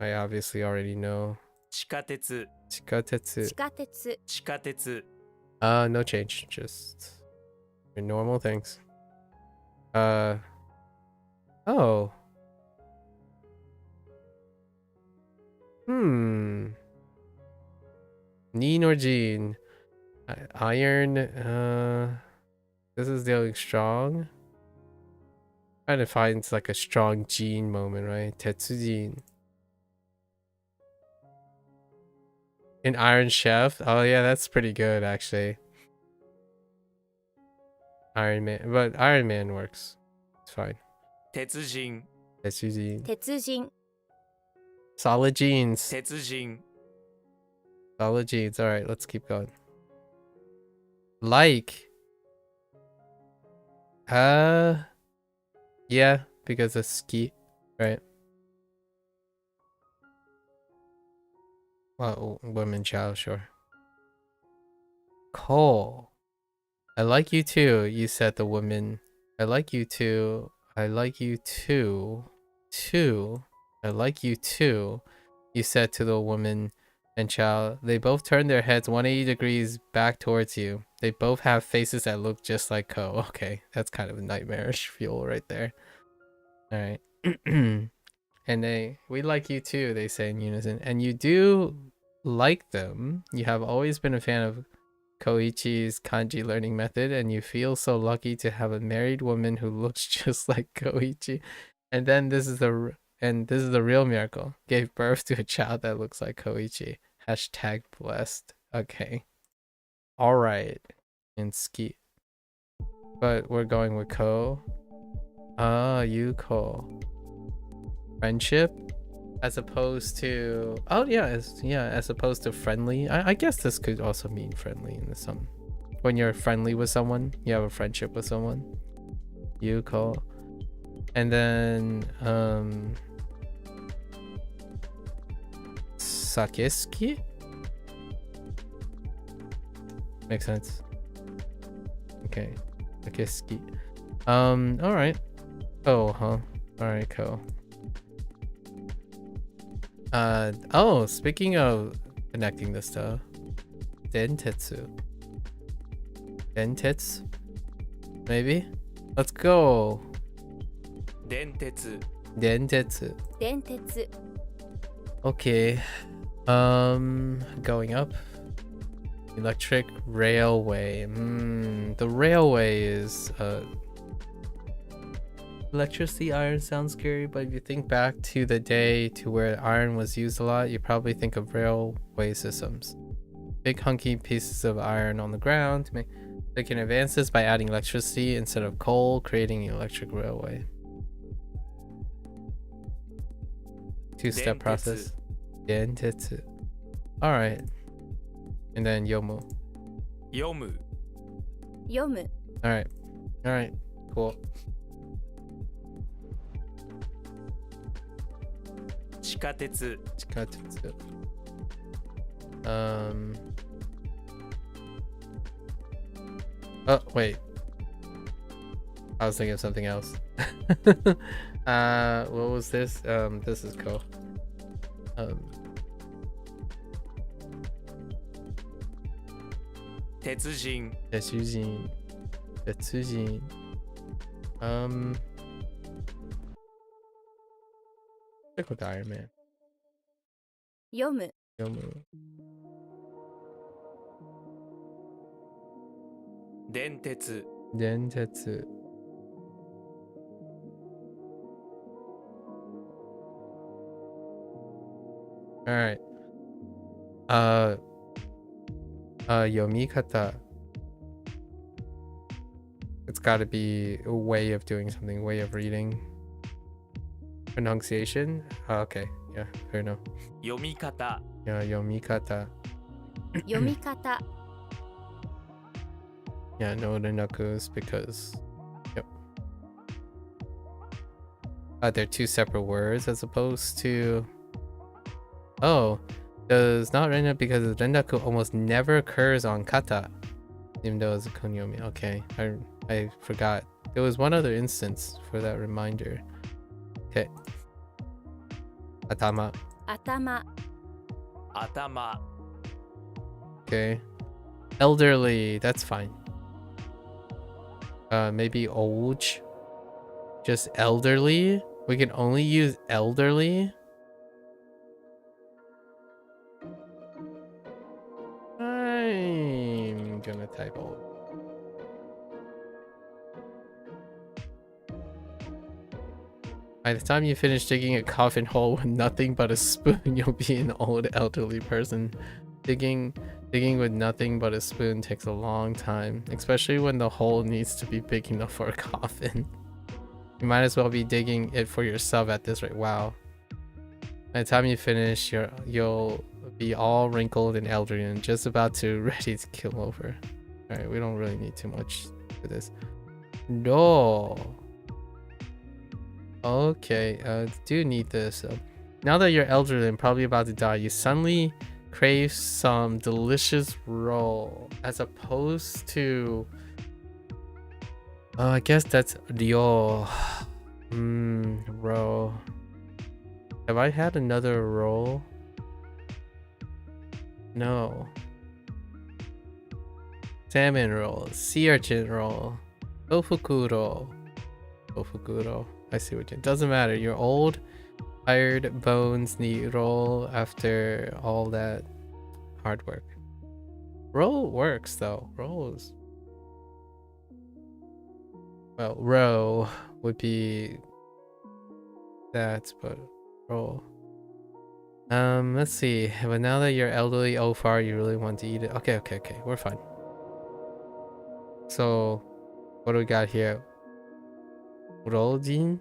I obviously already know. 地下鉄 Chikatetsu. 地下鉄 地下鉄 No change. Just your normal things. Oh. Nin or Jean? Iron. This is dealing strong. Trying to find like a strong Jean moment, right? Tetsujin. An Iron Chef. Oh yeah, that's pretty good actually. Iron Man, but Iron Man works. It's fine. 鉄人 Tetsujin. 鉄人 Solid jeans. 鉄人 Solid jeans. All right, let's keep going. Like. Yeah, because of ski, right? Well, women child, sure. Cole. I like you too, you said the woman. I like you too. I like you too. I like you too, you said to the woman and child. They both turned their heads 180 degrees back towards you. They both have faces that look just like Ko. Okay, that's kind of a nightmarish fuel right there. Alright. And we like you too, they say in unison. And you do like them. You have always been a fan of Koichi's kanji learning method, and you feel so lucky to have a married woman who looks just like Koichi. And then this is the real miracle. Gave birth to a child that looks like Koichi. Hashtag blessed. Okay. Alright. And ski. But we're going with Ko. Yuko. Friendship? As opposed to... Oh, yeah. As opposed to friendly. I guess this could also mean friendly in some when you're friendly with someone, you have a friendship with someone. Yuko. And then Sakesuki? Makes sense. Okay. Sakesuki. Alright. Oh, huh? Alright, cool. Oh, speaking of connecting this stuff. Dentetsu. Dentetsu? Maybe? Let's go. 電鉄 Dentetsu. 電鉄 Okay. Going up. Electric railway. The railway is electricity. Iron sounds scary, but if you think back to the day to where iron was used a lot, you probably think of railway systems. Big hunky pieces of iron on the ground. They can advance this by adding electricity instead of coal, creating an electric railway. Two-step process. Dentetsu. Alright. And then Yomu. 読む 読む Alright. Alright. Cool. 地下鉄 Chikatsu. Oh, wait. I was thinking of something else. What was this? This is cool. 鉄人 Tetsujin. Tetsujin. Stick with Iron Man. 読む Yomu. 電鉄 Dentetsu. Alright. Yomikata. It's gotta be a way of doing something, way of reading. Pronunciation? Oh, okay. Yeah, fair enough. 読み方 Yeah, Yomikata. 読み方 Yeah, no Renakus because yep. They're two separate words as opposed to oh, does not renda because rendaku almost never occurs on kata, even though it's a kunyomi. Okay, I forgot. There was one other instance for that reminder. Okay. Atama. 頭 頭 Okay. Elderly, that's fine. Maybe old. Just elderly. We can only use elderly. I'm gonna type old. By the time you finish digging a coffin hole with nothing but a spoon, you'll be an old elderly person. Digging with nothing but a spoon takes a long time, especially when the hole needs to be big enough for a coffin. You might as well be digging it for yourself at this rate. Wow. By the time you finish, you'll be all wrinkled and elderly and just about to ready to kill over. Alright, we don't really need too much for this. No. Okay, do need this. Now that you're elderly and probably about to die, you suddenly crave some delicious roll as opposed to I guess that's ryo. Roll. Have I had another roll? No. Salmon roll, sea urchin roll, tofugu roll. Tofugu roll. I see what you. Doesn't matter. You're old, tired bones need roll after all that hard work. Roll works though. Rolls. Well, row would be that, but roll. Let's see. But now that you're elderly, oh far, you really want to eat it. Okay, we're fine. So, what do we got here? Rojin?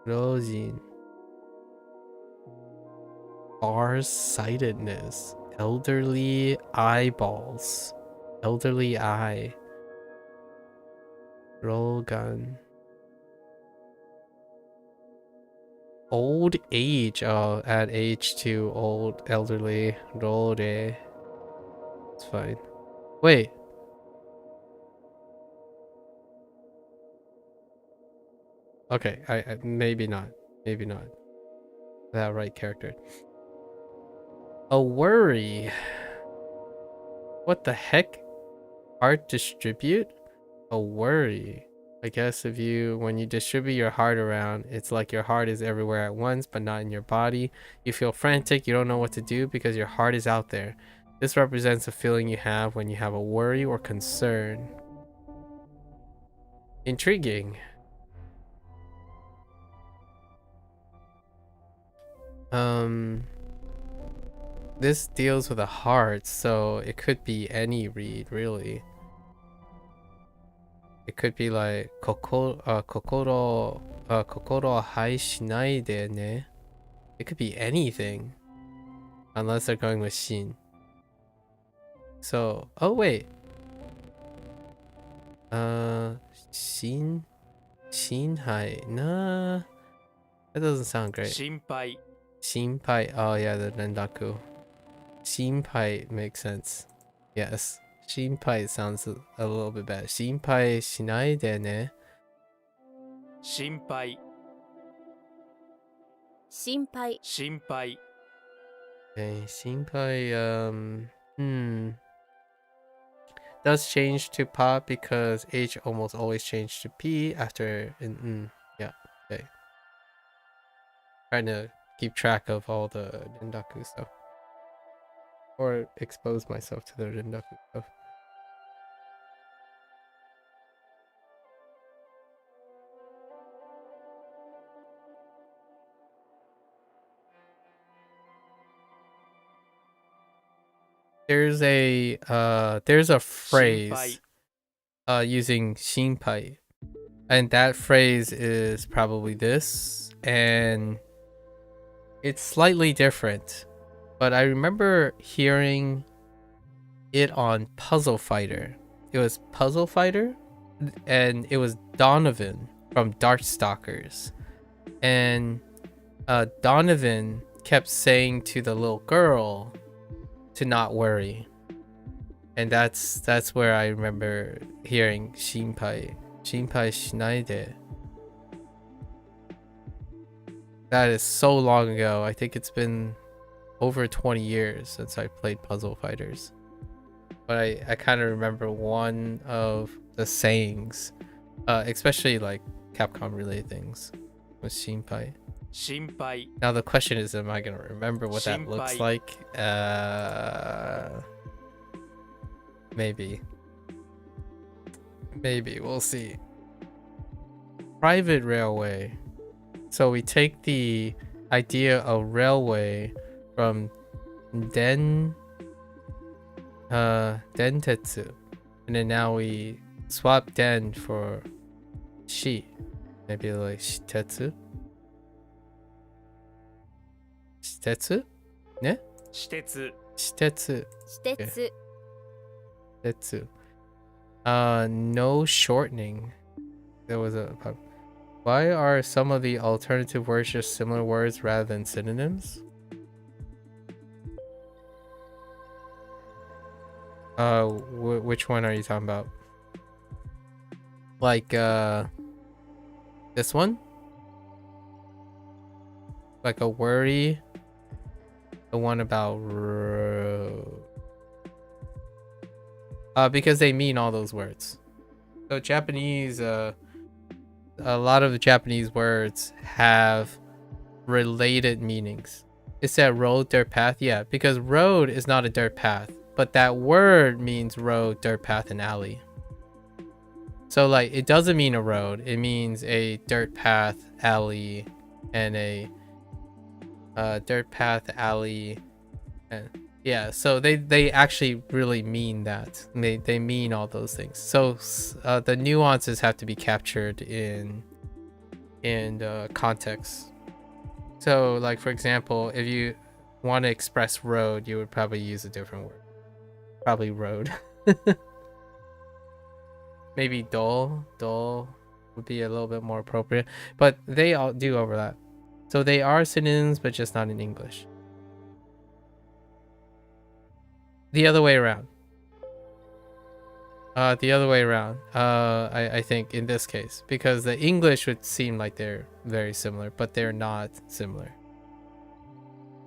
Rojin. Farsightedness. Elderly eyeballs. Elderly eye. Roll gun. Old age. Oh, add age to old, elderly. Rore. It's fine. Wait. Okay, I maybe not. Maybe not. That right character. A worry. What the heck? Heart distribute? A worry. I guess when you distribute your heart around, it's like your heart is everywhere at once, but not in your body. You feel frantic, you don't know what to do because your heart is out there. This represents a feeling you have when you have a worry or concern. Intriguing. This deals with a heart, so it could be any read, really. It could be like kokoro hai shinai de ne. It could be anything, unless they're going with shin. So, oh wait. Shinhai. Nah, that doesn't sound great. 心配 Shinpai. Oh yeah, the rendaku. Shinpai makes sense. Yes. Shinpai sounds a little bit better. Shinpai shinai de ne. 心配 心配 心配 Okay, Shinpai, does change to pa because H almost always changed to P after yeah, okay. Trying to keep track of all the Rendaku stuff. Or expose myself to the Rendaku stuff. There's a phrase using shinpai, and that phrase is probably this, and it's slightly different, but I remember hearing it on Puzzle Fighter. It was Puzzle Fighter, and it was Donovan from Darkstalkers, and Donovan kept saying to the little girl to not worry, and that's where I remember hearing shinpai shinai de. That is so long ago. I think it's been over 20 years since I played Puzzle Fighters, but I kind of remember one of the sayings, especially like Capcom related things, was shinpai. 心配 Now the question is, am I gonna remember what that looks Shinpai. like? Maybe. Maybe, we'll see. Private railway. So we take the idea of railway from dentetsu, and then now we swap den for shi. Maybe like shitetsu. Shitetsu? Ne? 私鉄 Shitetsu. 私鉄 Shitetsu. No shortening. There was a. Why are some of the alternative words just similar words rather than synonyms? Which one are you talking about? Like this one? Like a worry? The one about road. Because they mean all those words. So Japanese, a lot of the Japanese words have related meanings. It said road, dirt path. Yeah, because road is not a dirt path, but that word means road, dirt path, and alley. So like, it doesn't mean a road. It means a dirt path, alley, and a dirt path, alley, and yeah. So they actually really mean that. They mean all those things. So the nuances have to be captured in context. So like, for example, if you want to express road, you would probably use a different word. Probably road. Maybe dull would be a little bit more appropriate, but they all do overlap. So they are synonyms, but just not in English. The other way around. The other way around. I think in this case, because the English would seem like they're very similar, but they're not similar.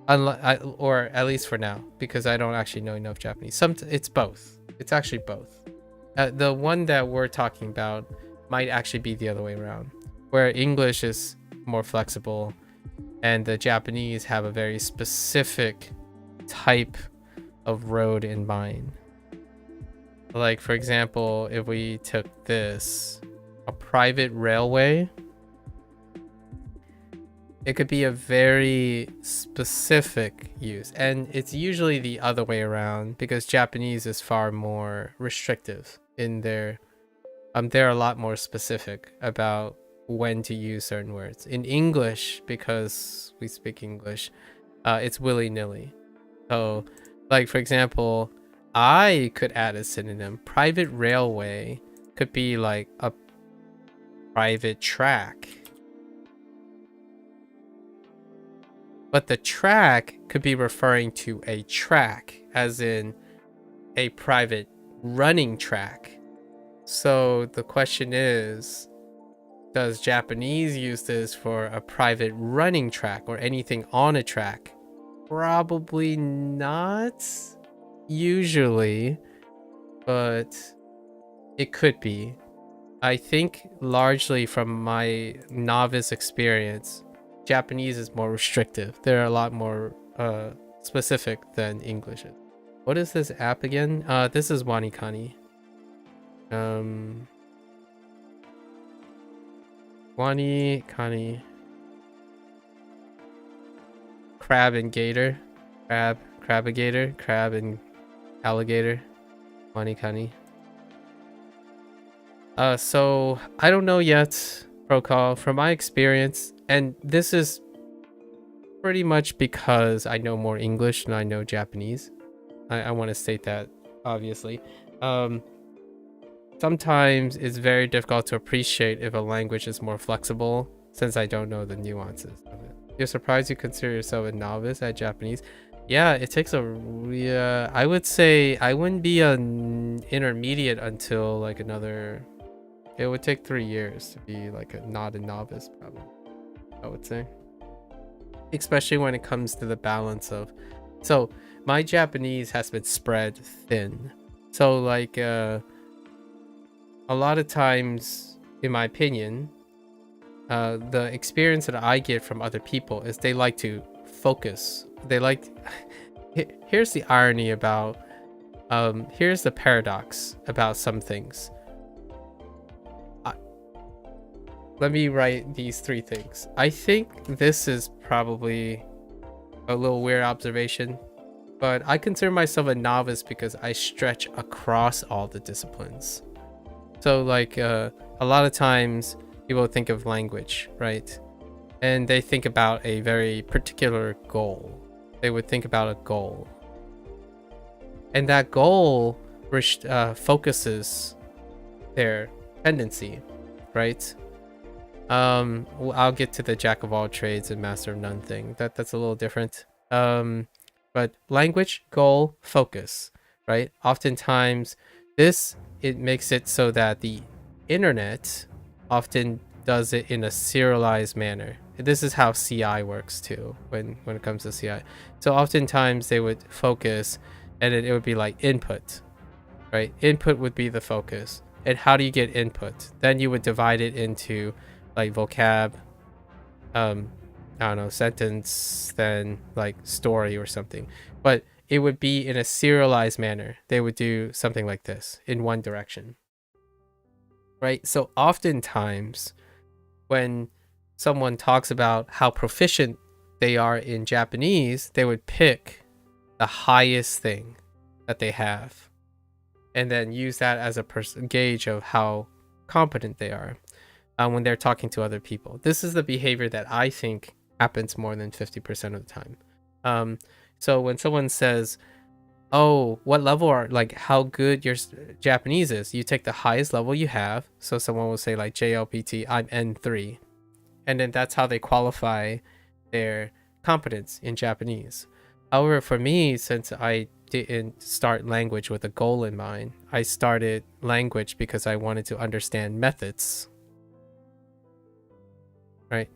Or at least for now, because I don't actually know enough Japanese. It's both. It's actually both. The one that we're talking about might actually be the other way around, where English is more flexible, and the Japanese have a very specific type of road in mind. Like, for example, if we took this, a private railway, it could be a very specific use, and it's usually the other way around because Japanese is far more restrictive in their they're a lot more specific about when to use certain words. In English, because we speak English, it's willy-nilly. So, like, for example, I could add a synonym. Private railway could be like a private track. But the track could be referring to a track, as in a private running track. So the question is, does Japanese use this for a private running track or anything on a track? Probably not. Usually, but it could be. I think largely from my novice experience, Japanese is more restrictive. They're a lot more specific than English is. What is this app again? This is WaniKani. WaniKani. Crab and gator. Crab-a-gator. Crab and alligator. WaniKani. So I don't know yet, Procall. From my experience, and this is pretty much because I know more English than I know Japanese. I want to state that, obviously. Sometimes it's very difficult to appreciate if a language is more flexible, since I don't know the nuances of it. You're surprised you consider yourself a novice at Japanese? Yeah, it takes I would say I wouldn't be an intermediate until like another, it would take 3 years to be like not a novice, probably, I would say. Especially when it comes to the balance of, so my Japanese has been spread thin. So like a lot of times, in my opinion, the experience that I get from other people is they like to focus. They like, here's the irony about, here's the paradox about some things. Let me write these 3 things. I think this is probably a little weird observation, but I consider myself a novice because I stretch across all the disciplines. So like a lot of times people think of language, right? And they think about a very particular goal. They would think about a goal. And that goal focuses their tendency, right? I'll get to the jack of all trades and master of none thing. That's a little different. But language, goal, focus, right? Oftentimes it makes it so that the internet often does it in a serialized manner. This is how CI works too, when it comes to CI. So oftentimes they would focus, and it would be like input, right? Input would be the focus. And how do you get input? Then you would divide it into like vocab, I don't know, sentence, then like story or something. But it would be in a serialized manner. They would do something like this in one direction, right? So oftentimes when someone talks about how proficient they are in Japanese, they would pick the highest thing that they have and then use that as a gauge of how competent they are when they're talking to other people. This is the behavior that I think happens more than 50% of the time. So when someone says, oh, what level are, like, how good your Japanese is. You take the highest level you have. So someone will say like JLPT, I'm N3. And then that's how they qualify their competence in Japanese. However, for me, since I didn't start language with a goal in mind, I started language because I wanted to understand methods. Right?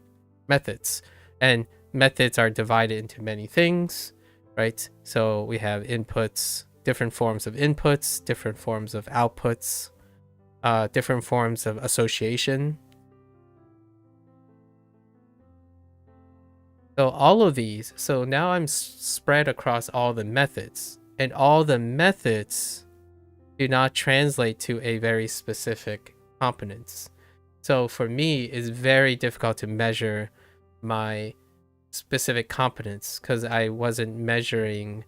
Methods. And methods are divided into many things, right? So we have inputs, different forms of inputs, different forms of outputs, different forms of association. So all of these, so now I'm spread across all the methods, and all the methods do not translate to a very specific competence. So for me, it's very difficult to measure my specific competence because I wasn't measuring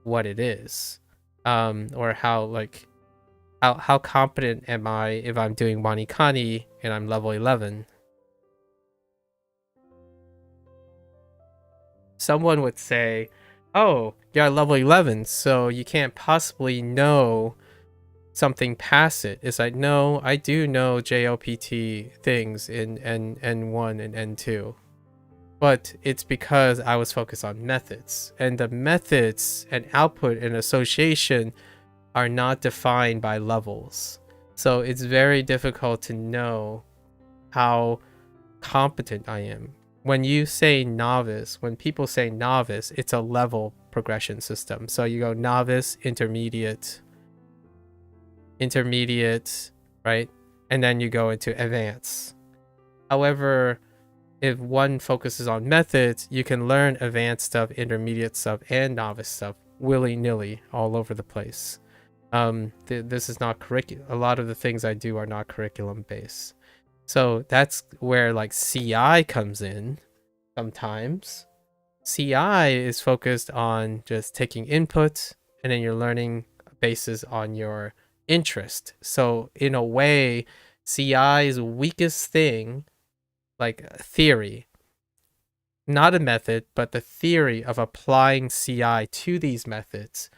what it is, or how competent am I if I'm doing WaniKani and I'm level 11. Someone would say, oh, you're level 11, so you can't possibly know something past it. It's like, no, I do know JLPT things in N1 and N2. But it's because I was focused on methods. And the methods and output and association are not defined by levels. So it's very difficult to know how competent I am. When you say novice, when people say novice, it's a level progression system. So you go novice, intermediate, right? And then you go into advanced. However, if one focuses on methods, you can learn advanced stuff, intermediate stuff, and novice stuff willy-nilly all over the place. This is not curriculum. A lot of the things I do are not curriculum based. So that's where like CI comes in sometimes. CI is focused on just taking input and then you're learning basis on your interest. So in a way, CI's weakest thing, like theory, not a method, but the theory of applying CI to these methods.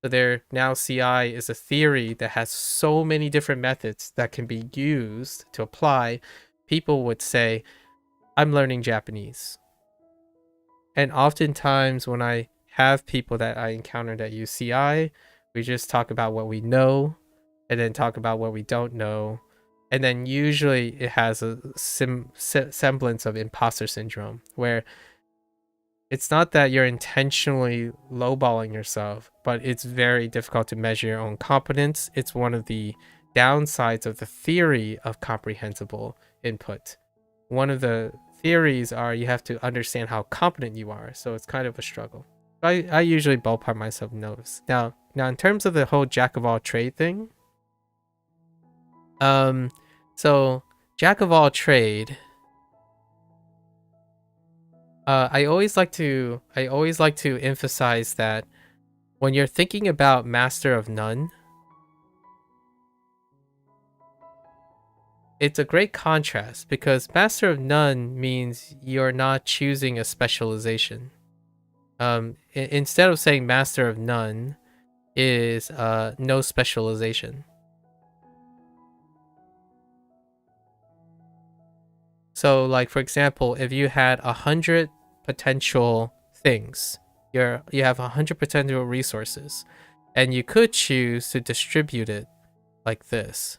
So there now CI is a theory that has so many different methods that can be used to apply. People would say, I'm learning Japanese. And oftentimes when I have people that I encounter that use CI, we just talk about what we know and then talk about what we don't know. And then usually it has a semblance of imposter syndrome where it's not that you're intentionally lowballing yourself, but it's very difficult to measure your own competence. It's one of the downsides of the theory of comprehensible input. One of the theories are you have to understand how competent you are, so it's kind of a struggle. I usually ballpark myself novice. Now in terms of the whole jack of all trade thing, so jack of all trade, I always like to emphasize that when you're thinking about master of none, it's a great contrast because master of none means you're not choosing a specialization. Instead of saying master of none is no specialization. So like for example, if you had 100 potential things, you have 100 potential resources, and you could choose to distribute it like this,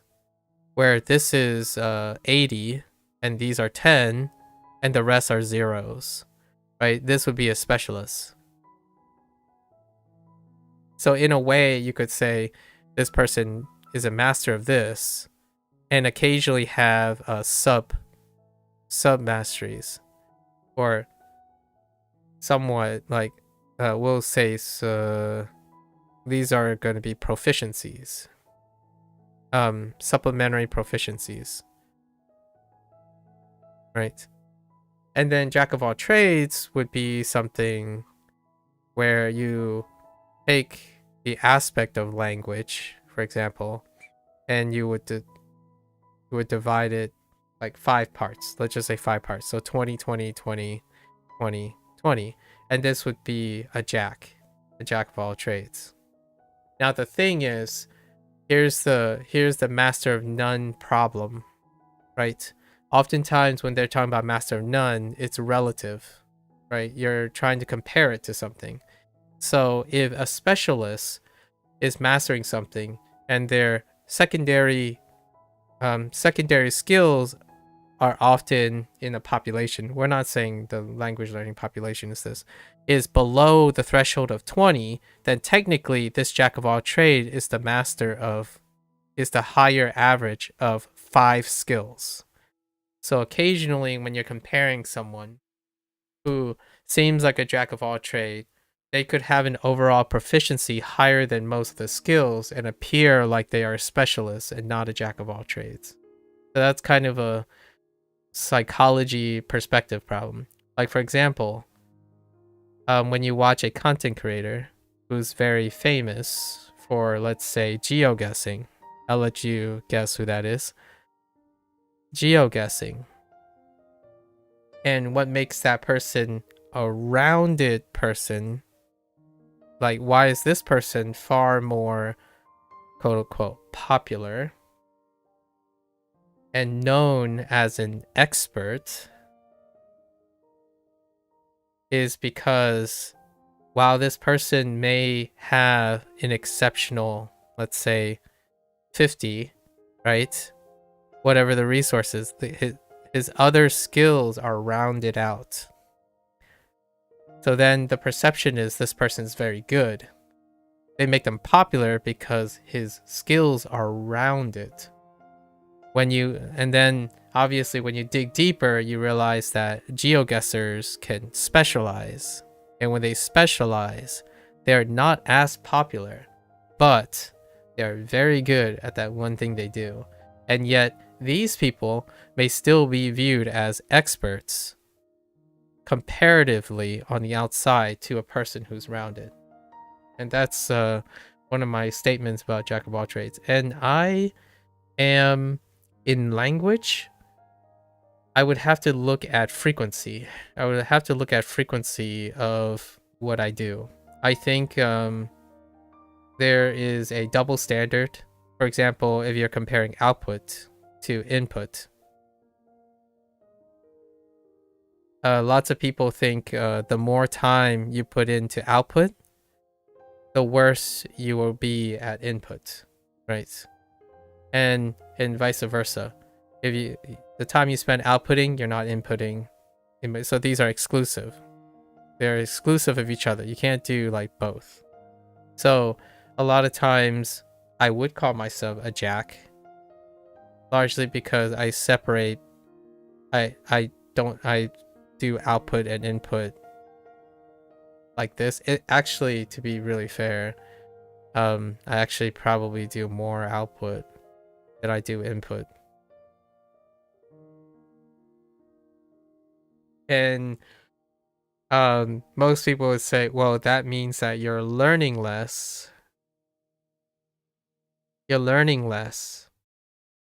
where this is 80 and these are 10 and the rest are zeros, right? This would be a specialist. So in a way you could say this person is a master of this and occasionally have sub masteries, or somewhat like we'll say these are going to be proficiencies, supplementary proficiencies, right? And then jack of all trades would be something where you take the aspect of language, for example, and you would divide it like 5 parts. Let's just say 5 parts. So 20, 20, 20, 20, 20. And this would be a jack of all trades. Now the thing is, here's the master of none problem, right? Oftentimes when they're talking about master of none, it's relative, right? You're trying to compare it to something. So if a specialist is mastering something and their secondary skills are often in a population, we're not saying the language learning population is below the threshold of 20, then technically this jack of all trade is the higher average of 5 skills. So occasionally when you're comparing someone who seems like a jack of all trade, they could have an overall proficiency higher than most of the skills and appear like they are a specialist and not a jack of all trades. So that's kind of a psychology perspective problem. Like, for example, when you watch a content creator who's very famous for, let's say, geoguessing, I'll let you guess who that is. Geoguessing. And what makes that person a rounded person? Like, why is this person far more, quote unquote, popular and known as an expert? Is because while this person may have an exceptional, let's say, 50, right? Whatever the resources, his other skills are rounded out. So then the perception is this person's very good. They make them popular because his skills are rounded. And then obviously when you dig deeper, you realize that geoguessers can specialize. And when they specialize, they're not as popular, but they're very good at that one thing they do. And yet these people may still be viewed as experts comparatively on the outside to a person who's rounded. And that's one of my statements about jack of all trades. And I am, in language, I would have to look at frequency. I would have to look at frequency of what I do. I think there is a double standard. For example, if you're comparing output to input, lots of people think the more time you put into output, the worse you will be at input, right? And vice versa. If the time you spend outputting, you're not inputting. So these are exclusive. They're exclusive of each other. You can't do like both. So a lot of times I would call myself a jack, largely because I separate. I do output and input like this. It actually, to be really fair, I actually probably do more output than I do input. And most people would say, well, that means that you're learning less. You're learning less.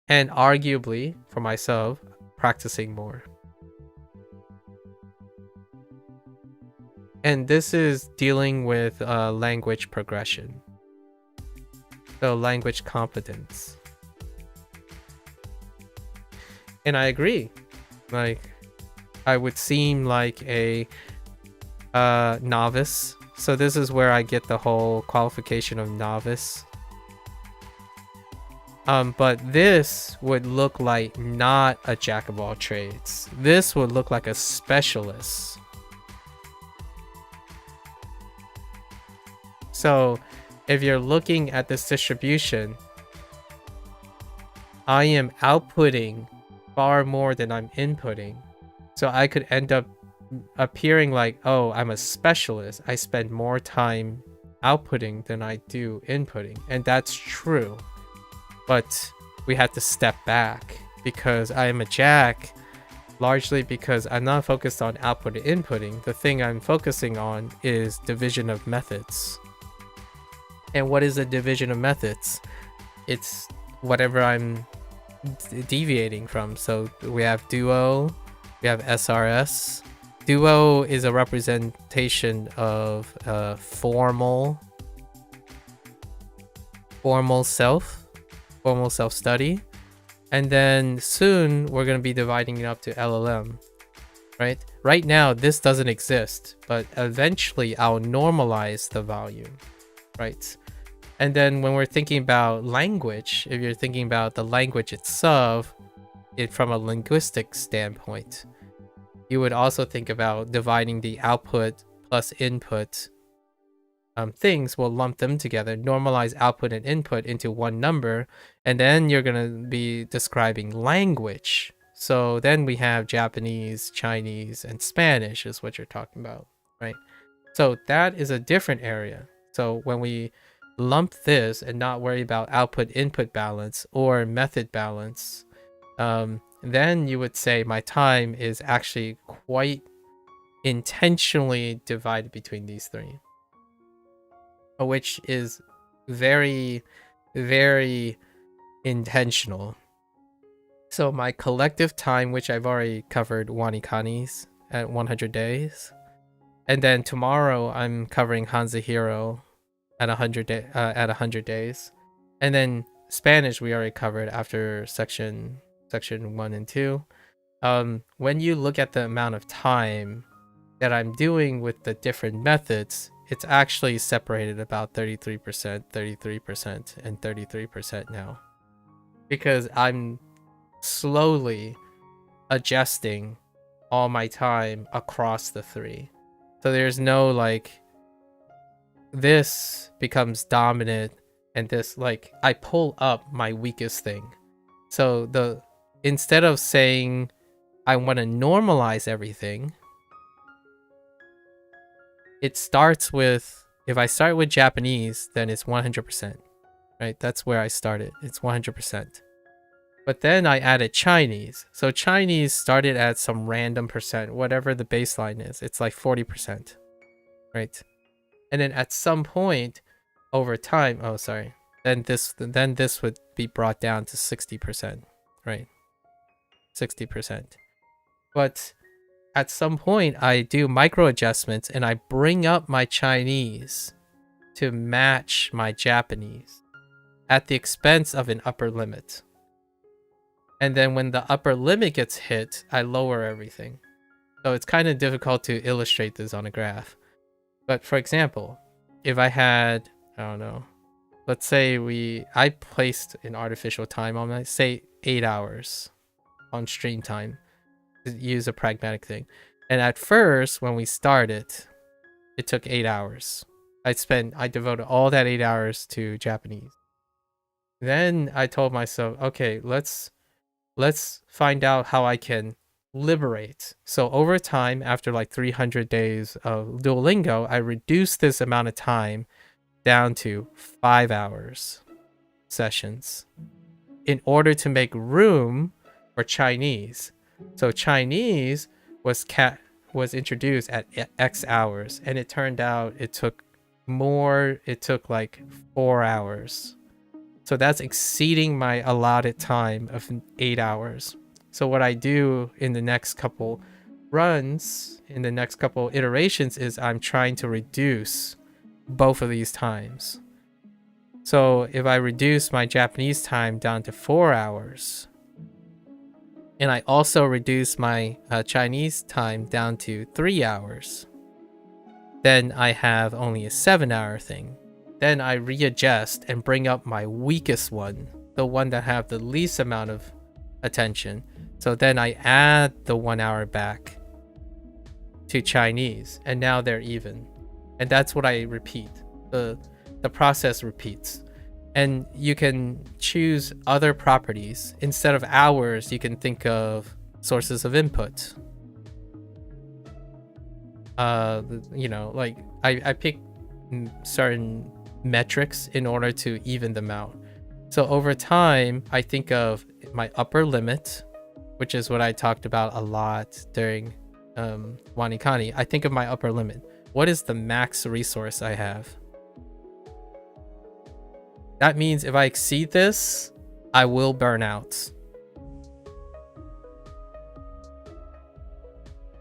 And arguably, for myself, practicing more. And this is dealing with language progression. So language competence. And I agree. Like, I would seem like a novice. So this is where I get the whole qualification of novice. But this would look like not a jack of all trades. This would look like a specialist. So if you're looking at this distribution, I am outputting far more than I'm inputting. So I could end up appearing like, oh, I'm a specialist. I spend more time outputting than I do inputting. And that's true. But we had to step back because I am a jack, largely because I'm not focused on output and inputting. The thing I'm focusing on is division of methods. And what is a division of methods? It's whatever I'm deviating from. So we have duo, we have SRS. Duo is a representation of formal formal self-study. And then soon we're going to be dividing it up to LLM, right? Right now, this doesn't exist, but eventually I'll normalize the volume, right? And then when we're thinking about language, if you're thinking about the language itself, from a linguistic standpoint, you would also think about dividing the output plus input things. Will lump them together, normalize output and input into one number, and then you're going to be describing language. So then we have Japanese, Chinese, and Spanish is what you're talking about, right? So that is a different area. So when we lump this and not worry about output input balance or method balance, then you would say my time is actually quite intentionally divided between these three, which is very, very intentional. So my collective time, which I've already covered WaniKani's at 100 days, and then tomorrow I'm covering HanziHero at 100 days, and then Spanish we already covered after section 1 and 2. When you look at the amount of time that I'm doing with the different methods, it's actually separated about 33%, 33%, and 33% now, because I'm slowly adjusting all my time across the three. So there's no like this becomes dominant and this, like, I pull up my weakest thing. So instead of saying I want to normalize everything, it starts with, if I start with Japanese, then it's 100%, right? That's where I started. It's 100%. But then I added Chinese. So Chinese started at some random percent, whatever the baseline is. It's like 40%, right? And then at some point over time, then this would be brought down to 60%, right? 60%. But at some point I do micro adjustments and I bring up my Chinese to match my Japanese at the expense of an upper limit. And then when the upper limit gets hit, I lower everything. So it's kind of difficult to illustrate this on a graph. But for example, if I had, I don't know, let's say I placed an artificial time on, say 8 hours on stream time, to use a pragmatic thing. And at first, when we started, it took 8 hours. I devoted all that 8 hours to Japanese. Then I told myself, okay, let's find out how I can liberate. So over time, after like 300 days of Duolingo, I reduced this amount of time down to 5 hours sessions in order to make room for Chinese. So Chinese was introduced at X hours, and it turned out it took like 4 hours. So that's exceeding my allotted time of 8 hours. So what I do in the next couple runs, in the next couple iterations, is I'm trying to reduce both of these times. So if I reduce my Japanese time down to 4 hours, and I also reduce my Chinese time down to 3 hours, then I have only a 7-hour thing. Then I readjust and bring up my weakest one, the one that have the least amount of attention. So then I add the 1 hour back to Chinese, and now they're even. And that's what I repeat. The process repeats. And you can choose other properties. Instead of hours, you can think of sources of input. Like I pick certain metrics in order to even them out. So over time, I think of my upper limit, which is what I talked about a lot during WaniKani. I think of my upper limit. What is the max resource I have? That means if I exceed this, I will burn out.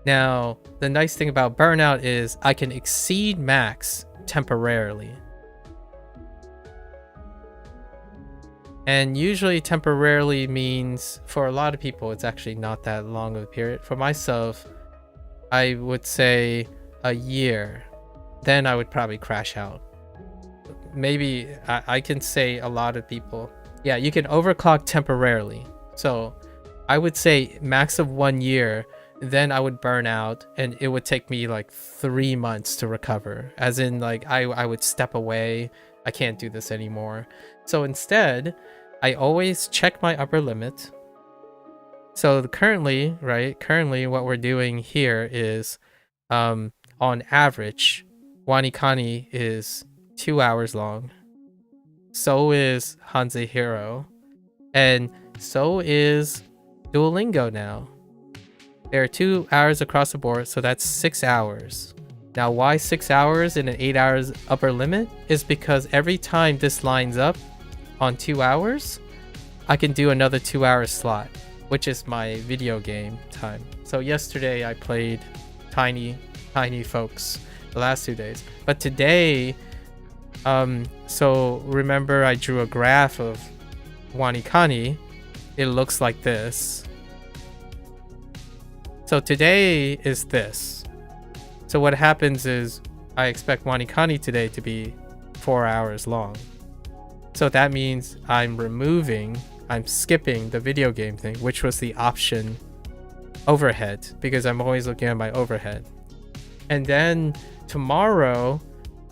Now, the nice thing about burnout is I can exceed max temporarily. And usually temporarily means, for a lot of people, it's actually not that long of a period. For myself, I would say a year. Then I would probably crash out. Maybe I can say a lot of people. Yeah, you can overclock temporarily. So I would say max of 1 year, then I would burn out and it would take me like 3 months to recover. As in, like, I would step away. I can't do this anymore. So instead, I always check my upper limit. So currently, right, what we're doing here is, on average, WaniKani is 2 hours long. So is HanziHero. And so is Duolingo now. There are 2 hours across the board, so that's 6 hours. Now, why 6 hours and an 8 hours upper limit is because every time this lines up on 2 hours, I can do another 2 hour slot, which is my video game time. So yesterday I played Tiny Folks the last 2 days. But today, so remember I drew a graph of WaniKani. It looks like this. So today is this. So what happens is I expect WaniKani today to be 4 hours long. So that means I'm skipping the video game thing, which was the option overhead, because I'm always looking at my overhead. And then tomorrow,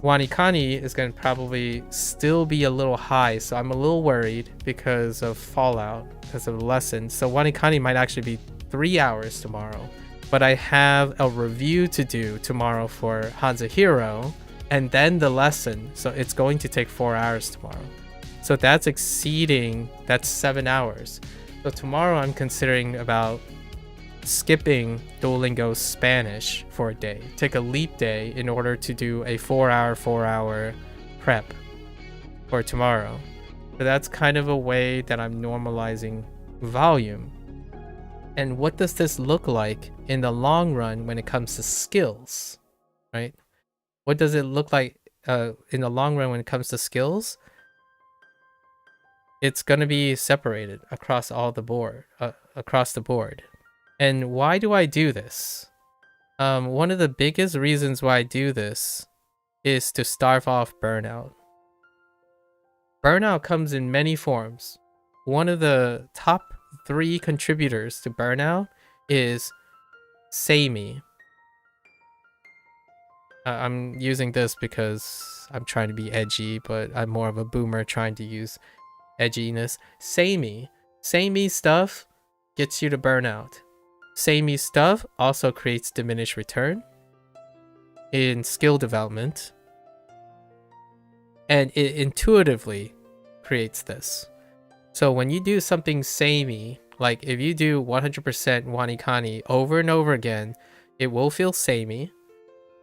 WaniKani is going to probably still be a little high, so I'm a little worried because of fallout, because of the lesson. So WaniKani might actually be 3 hours tomorrow, but I have a review to do tomorrow for HanziHero, and then the lesson, so it's going to take 4 hours tomorrow. So that's 7 hours. So tomorrow I'm considering about skipping Duolingo Spanish for a day. Take a leap day in order to do a 4 hour prep for tomorrow. So that's kind of a way that I'm normalizing volume. And what does this look like in the long run when it comes to skills, right? What does it look like in the long run when it comes to skills? It's going to be separated across the board. And why do I do this? One of the biggest reasons why I do this is to starve off burnout. Burnout comes in many forms. One of the top 3 contributors to burnout is say me. I'm using this because I'm trying to be edgy, but I'm more of a boomer trying to use edginess. Say me stuff gets you to burnout. Say me stuff also creates diminished return in skill development, and it intuitively creates this. So when you do something samey, like if you do 100% WaniKani over and over again, it will feel samey,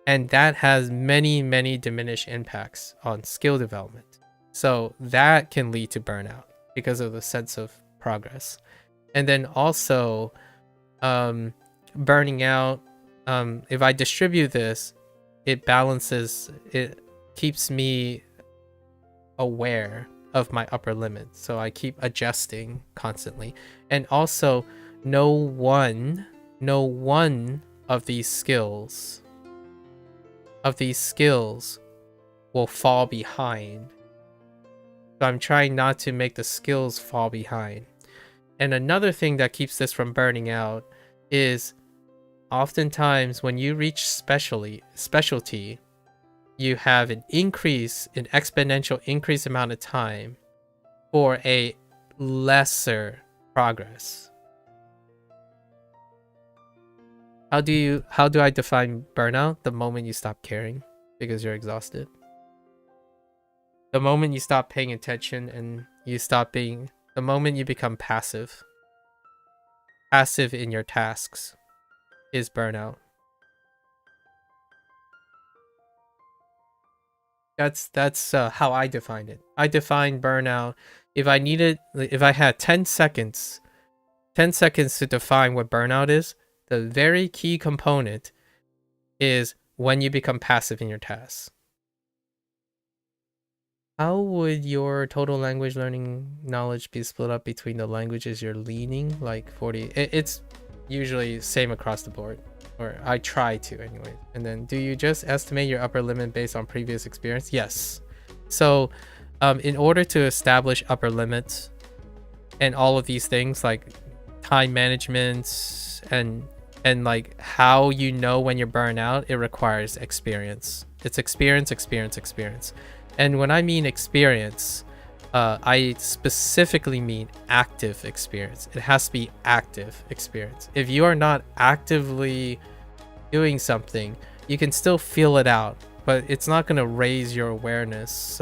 and that has many diminished impacts on skill development. So that can lead to burnout because of the sense of progress. And then also burning out, if I distribute this, it balances, it keeps me aware of my upper limit, so I keep adjusting constantly. And also, no one of these skills will fall behind. So I'm trying not to make the skills fall behind. And another thing that keeps this from burning out is oftentimes when you reach specialty, you have an exponential increase amount of time for a lesser progress. How do I define burnout? The moment you stop caring because you're exhausted. The moment you stop paying attention and the moment you become passive in your tasks is burnout. That's how I define it. I define burnout. If I had 10 seconds to define what burnout is, the very key component is when you become passive in your tasks. How would your total language learning knowledge be split up between the languages you're leaning? Like 40. It's usually same across the board, or I try to anyway. And then, do you just estimate your upper limit based on previous experience? Yes. So, in order to establish upper limits and all of these things like time management and like how you know when you're burnt out, it requires experience. It's experience. And when I mean experience, I specifically mean active experience. It has to be active experience. If you are not actively doing something, you can still feel it out, but it's not going to raise your awareness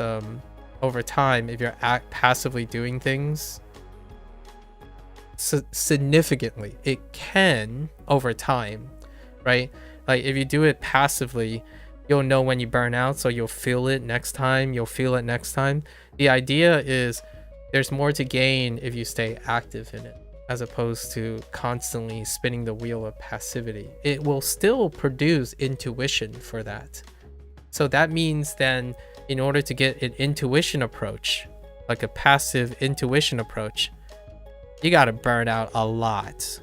over time if you're passively doing things significantly. It can over time, right? Like if you do it passively, you'll know when you burn out, so you'll feel it next time, The idea is there's more to gain if you stay active in it, as opposed to constantly spinning the wheel of passivity. It will still produce intuition for that. So that means then, in order to get an intuition approach, like a passive intuition approach, you gotta burn out a lot.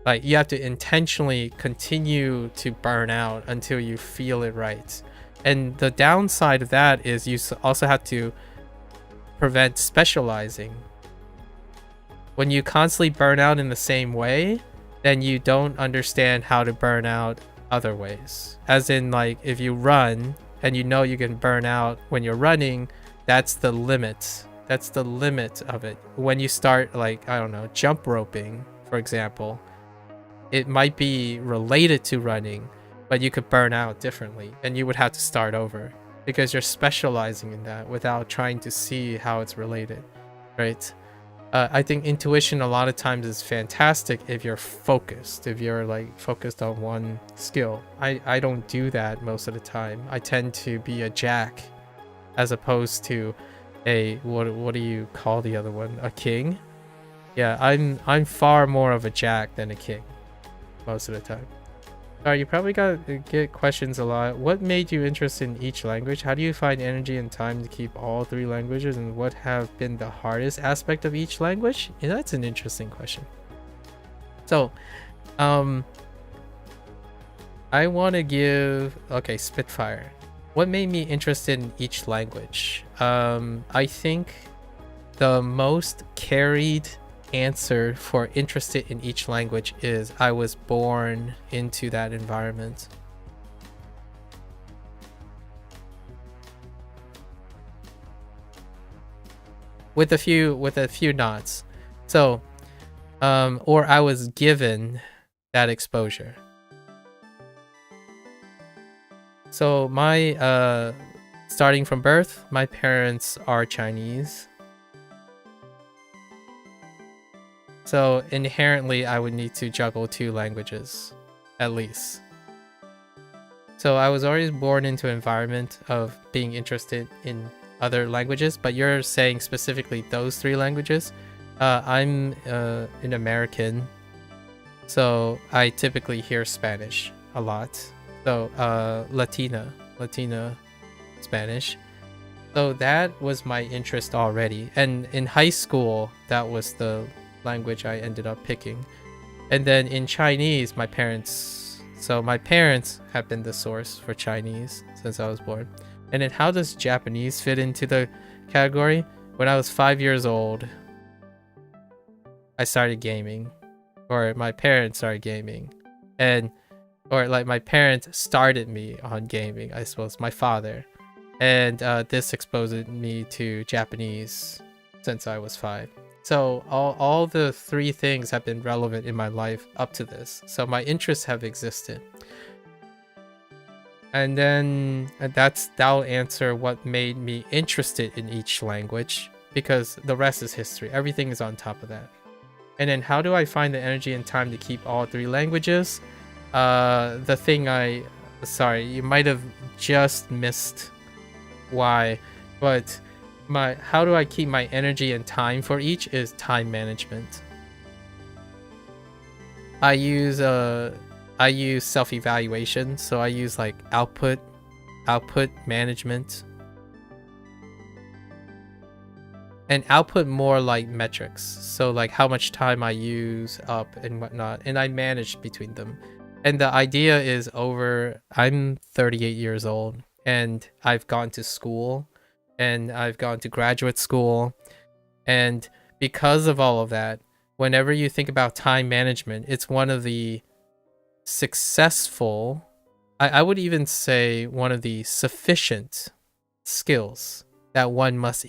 Like you have to intentionally continue to burn out until you feel it right. And the downside of that is you also have to prevent specializing. When you constantly burn out in the same way, then you don't understand how to burn out other ways. As in, like, if you run and you know you can burn out when you're running, that's the limit. That's the limit of it. When you start, like, I don't know, jump roping, for example, it might be related to running, but you could burn out differently and you would have to start over because you're specializing in that without trying to see how it's related, right? I think intuition a lot of times is fantastic if you're focused, if you're like focused on one skill. I don't do that most of the time. I tend to be a jack as opposed to a, what do you call the other one? A king? Yeah, I'm far more of a jack than a king most of the time. Alright, you probably get questions a lot. What made you interested in each language? How do you find energy and time to keep all three languages? And what have been the hardest aspect of each language? Yeah, that's an interesting question. So, I want to give... Okay, Spitfire. What made me interested in each language? I think the most carried answer for interested in each language is I was born into that environment. With a few nods. So or I was given that exposure. So my starting from birth, my parents are Chinese. So inherently, I would need to juggle two languages, at least. So I was always born into an environment of being interested in other languages, but you're saying specifically those three languages. I'm an American, so I typically hear Spanish a lot. So Latina Spanish. So that was my interest already. And in high school, that was the language I ended up picking. And then in Chinese, my parents have been the source for Chinese since I was born. And then how does Japanese fit into the category? When I was 5 years old, I started gaming, or my parents started gaming, or like my parents started me on gaming, I suppose, my father. And this exposed me to Japanese since I was 5. So all the three things have been relevant in my life up to this. So my interests have existed. And then that'll answer what made me interested in each language, because the rest is history. Everything is on top of that. And then how do I find the energy and time to keep all three languages? Sorry, you might have just missed why, but how do I keep my energy and time for each is time management. I use self-evaluation, so I use like output management. and output more like metrics. So like how much time I use up and whatnot, and I manage between them. And the idea is I'm 38 years old, and I've gone to school, and I've gone to graduate school, and because of all of that, whenever you think about time management, it's one of the successful, I would even say one of the sufficient skills that one must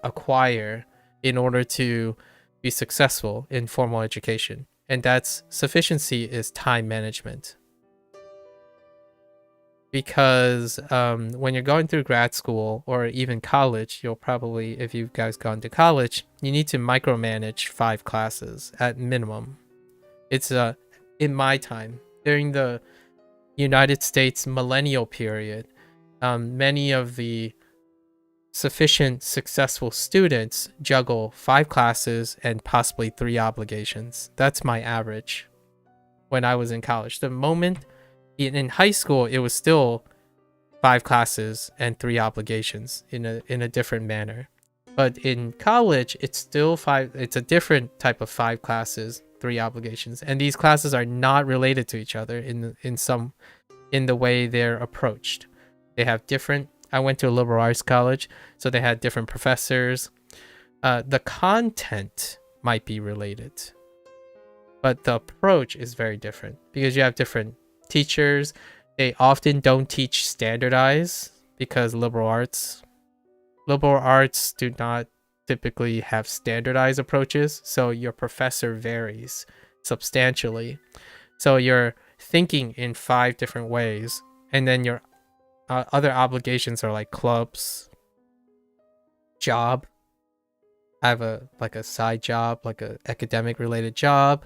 acquire in order to be successful in formal education. And that's sufficiency is time management. Because when you're going through grad school or even college, you'll probably, if you guys gone to college, you need to micromanage 5 classes at minimum. It's in my time, during the United States millennial period, many of the sufficient successful students juggle 5 classes and possibly 3 obligations. That's my average when I was in college. The moment in high school, it was still 5 classes and 3 obligations in a different manner. But in college, it's still 5. It's a different type of 5 classes, 3 obligations, and these classes are not related to each other in the way they're approached. They have different. I went to a liberal arts college, so they had different professors. The content might be related, but the approach is very different because you have different teachers. They often don't teach standardized because liberal arts do not typically have standardized approaches, so your professor varies substantially. So you're thinking in 5 different ways, and then your other obligations are like clubs, job. I have a side job, like a academic related job,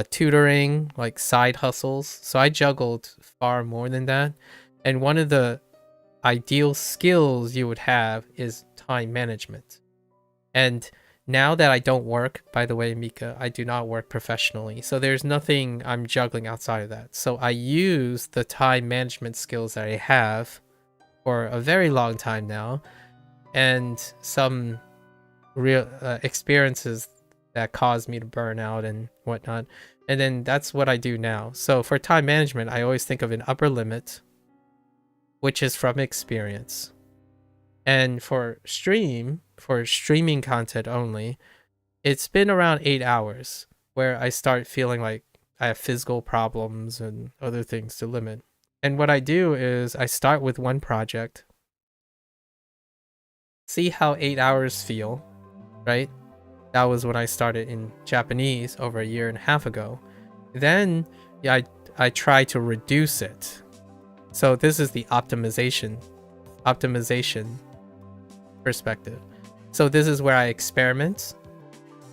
tutoring, like side hustles. So I juggled far more than that. And one of the ideal skills you would have is time management. And now that I don't work, by the way, Mika, I do not work professionally. So there's nothing I'm juggling outside of that. So I use the time management skills that I have for a very long time now, and some real experiences that caused me to burn out and whatnot. And then that's what I do now. So for time management, I always think of an upper limit, which is from experience. And for streaming content only, it's been around 8 hours where I start feeling like I have physical problems and other things to limit. And what I do is I start with one project, see how 8 hours feel, right? That was when I started in Japanese over a year and a half ago. Then I try to reduce it. So this is the optimization perspective. So this is where I experiment.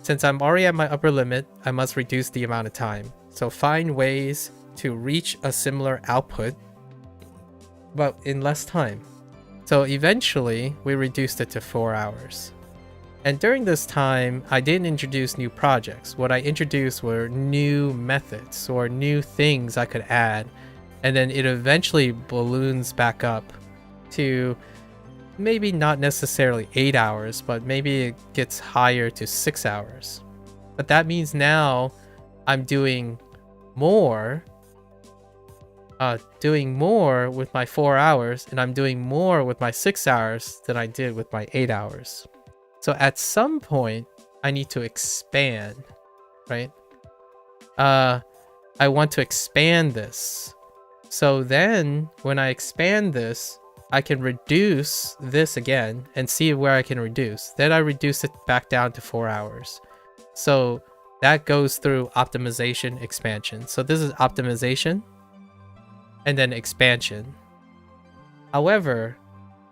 Since I'm already at my upper limit, I must reduce the amount of time. So find ways to reach a similar output, but in less time. So eventually we reduced it to 4 hours. And during this time, I didn't introduce new projects. What I introduced were new methods or new things I could add. And then it eventually balloons back up to maybe not necessarily 8 hours, but maybe it gets higher to 6 hours. But that means now I'm doing more with my 4 hours, and I'm doing more with my 6 hours than I did with my 8 hours. So at some point, I need to expand, right? I want to expand this. So then when I expand this, I can reduce this again and see where I can reduce. Then I reduce it back down to 4 hours. So that goes through optimization, expansion. So this is optimization and then expansion. However,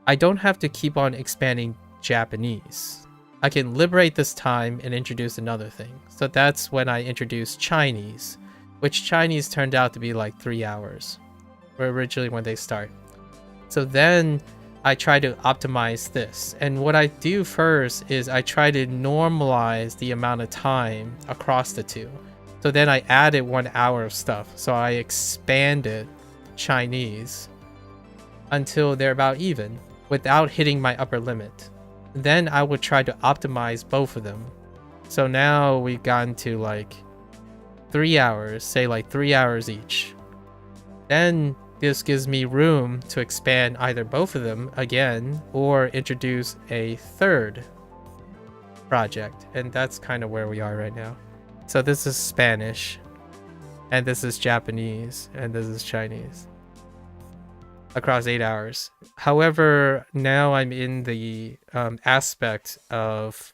I don't have to keep on expanding Japanese. I can liberate this time and introduce another thing. So that's when I introduced Chinese, which Chinese turned out to be like 3 hours, or originally when they start. So then I try to optimize this. And what I do first is I try to normalize the amount of time across the two. So then I added 1 hour of stuff. So I expanded Chinese until they're about even without hitting my upper limit. then I would try to optimize both of them. So now we've gotten to like 3 hours, say like 3 hours each. Then this gives me room to expand either both of them again or introduce a third project. And that's kind of where we are right now. So this is Spanish, and this is Japanese, and this is Chinese across 8 hours. However, now I'm in the aspect of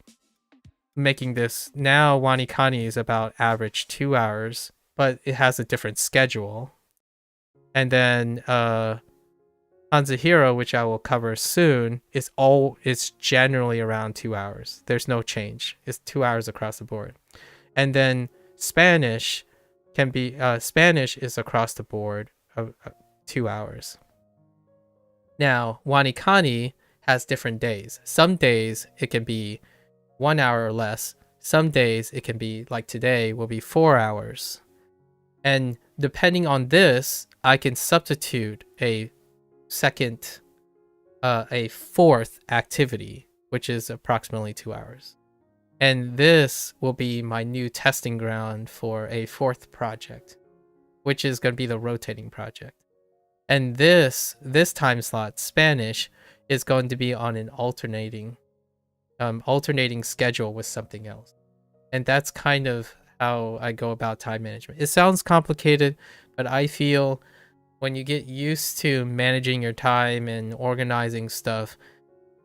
making this. Now WaniKani is about average 2 hours, but it has a different schedule. And then HanziHero, which I will cover soon, it's generally around 2 hours. There's no change. It's 2 hours across the board. And then Spanish is across the board of 2 hours. Now, WaniKani has different days. Some days it can be 1 hour or less. Some days it can be, like today, will be 4 hours. And depending on this, I can substitute a fourth activity, which is approximately 2 hours. And this will be my new testing ground for a fourth project, which is going to be the rotating project. And this time slot, Spanish, is going to be on an alternating schedule with something else. And that's kind of how I go about time management. It sounds complicated, but I feel when you get used to managing your time and organizing stuff,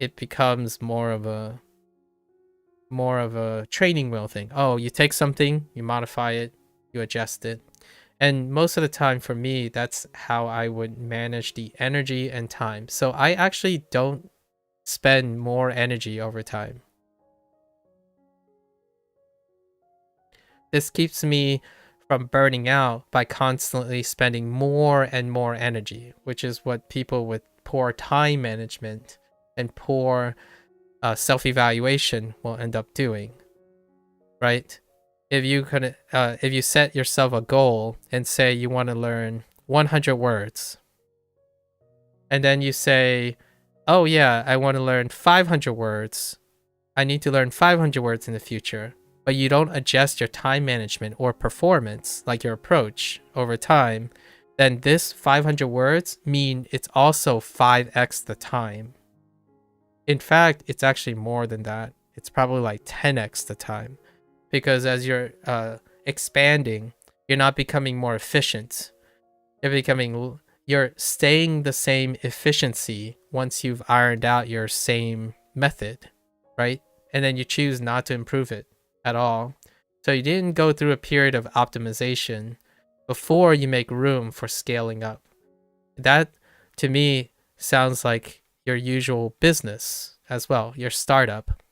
it becomes more of a training wheel thing. Oh, you take something, you modify it, you adjust it. And most of the time for me, that's how I would manage the energy and time. So I actually don't spend more energy over time. This keeps me from burning out by constantly spending more and more energy, which is what people with poor time management and poor self-evaluation will end up doing, right? If you set yourself a goal and say you want to learn 100 words, and then you say, oh yeah, I want to learn 500 words. I need to learn 500 words in the future. But you don't adjust your time management or performance, like your approach over time, then this 500 words mean it's also 5x the time. In fact, it's actually more than that. It's probably like 10x the time. Because as you're expanding, you're not becoming more efficient. You're staying the same efficiency once you've ironed out your same method, right? And then you choose not to improve it at all. So you didn't go through a period of optimization before you make room for scaling up. That, to me, sounds like your usual business as well, your startup.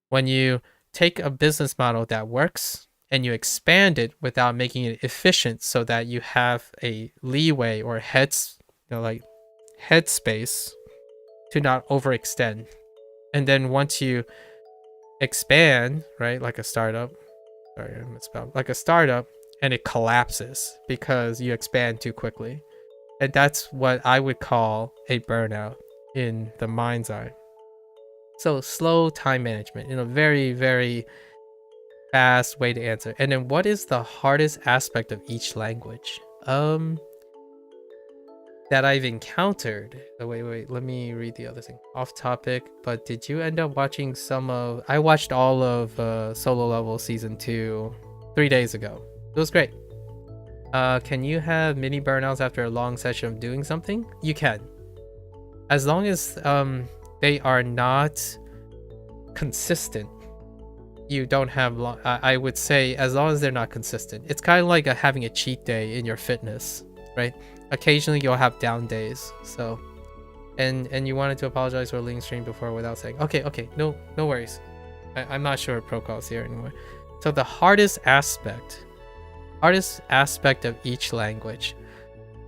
When you take a business model that works and you expand it without making it efficient so that you have a leeway or headspace to not overextend. And then once you expand, right, like a startup, and it collapses because you expand too quickly. And that's what I would call a burnout in the mind's eye. So slow time management in a very, very fast way to answer. And then what is the hardest aspect of each language? That I've encountered. Oh, wait, let me read the other thing. Off topic, but did you end up watching I watched all of Solo Level Season 2 3 days ago. It was great. Can you have mini burnouts after a long session of doing something? You can. As long as they are not consistent. You don't have I would say as long as they're not consistent. It's kind of like having a cheat day in your fitness, right? Occasionally you'll have down days. So and you wanted to apologize for leaving stream before without saying okay, no worries. I'm not sure protocols here anymore. So the hardest aspect of each language.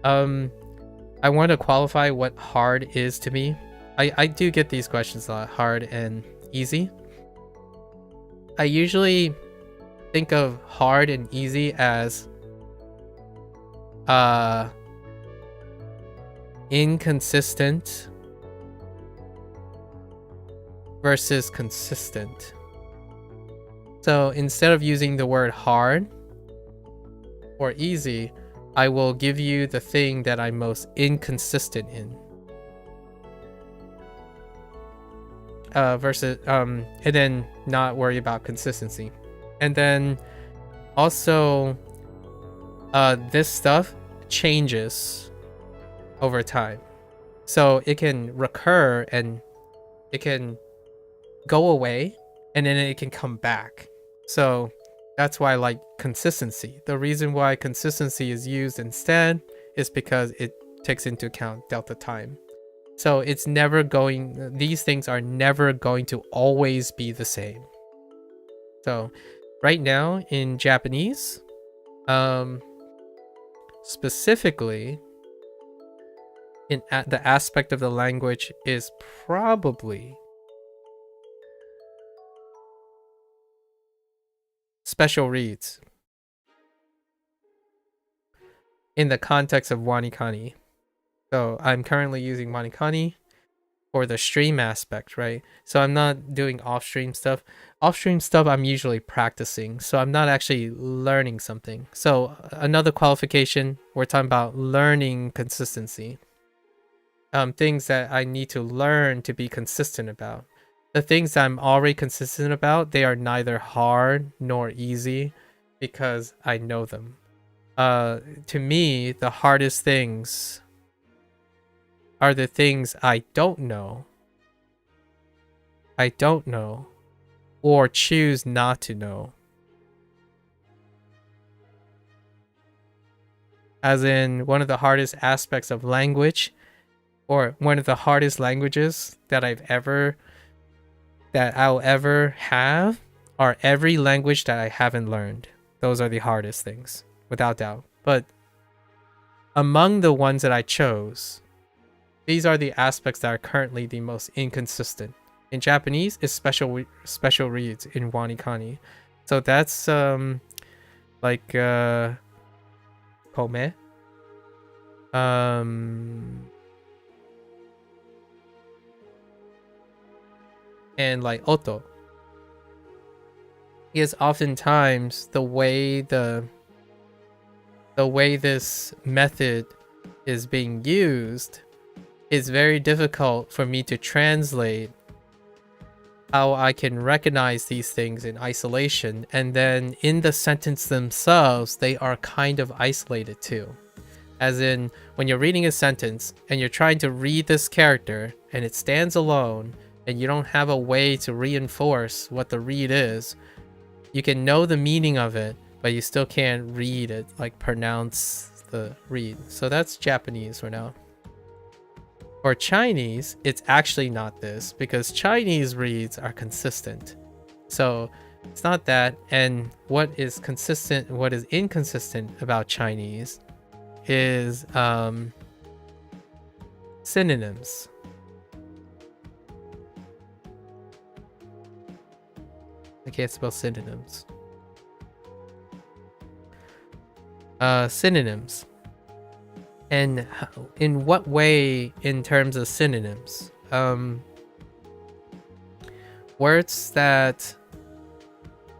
I want to qualify what hard is to me. I do get these questions a lot, hard and easy. I usually think of hard and easy as inconsistent versus consistent. So instead of using the word hard or easy, I will give you the thing that I'm most inconsistent in. Versus and then not worry about consistency. And then also this stuff changes over time. So it can recur and it can go away and then it can come back. So that's why I like consistency. The reason why consistency is used instead is because it takes into account delta time. So it's never going, these things are never going to always be the same. So right now in Japanese, specifically in the aspect of the language is probably special reads in the context of WaniKani. So I'm currently using WaniKani for the stream aspect, right? So I'm not doing off-stream stuff. Off-stream stuff I'm usually practicing, so I'm not actually learning something. So another qualification, we're talking about learning consistency. Things that I need to learn to be consistent about. The things I'm already consistent about, they are neither hard nor easy because I know them. To me, the hardest things are the things I don't know, or choose not to know. As in, one of the hardest aspects of language, or one of the hardest languages that I'll ever have, are every language that I haven't learned. Those are the hardest things, without doubt. But among the ones that I chose, these are the aspects that are currently the most inconsistent. In Japanese, it's special reads in WaniKani. So that's like kome, and like oto. Because oftentimes the way this method is being used, it's very difficult for me to translate how I can recognize these things in isolation, and then in the sentence themselves, they are kind of isolated too. As in, when you're reading a sentence and you're trying to read this character and it stands alone and you don't have a way to reinforce what the read is, you can know the meaning of it, but you still can't read it, like pronounce the read. So that's Japanese for now. For Chinese, it's actually not this, because Chinese reads are consistent. So it's not that. And what is consistent, what is inconsistent about Chinese is synonyms. I can't spell synonyms. Synonyms. And in what way in terms of synonyms? Words that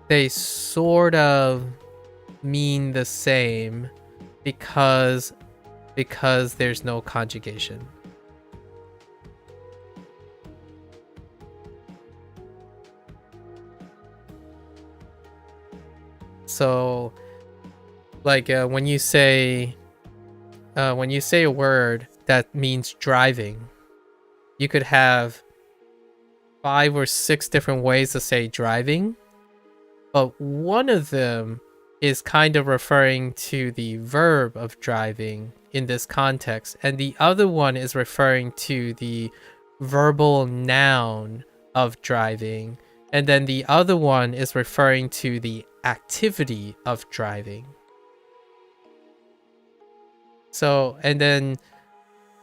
they sort of mean the same because there's no conjugation. So like when you say a word that means driving, you could have 5 or 6 different ways to say driving, but one of them is kind of referring to the verb of driving in this context, and the other one is referring to the verbal noun of driving, and then the other one is referring to the activity of driving. So, and then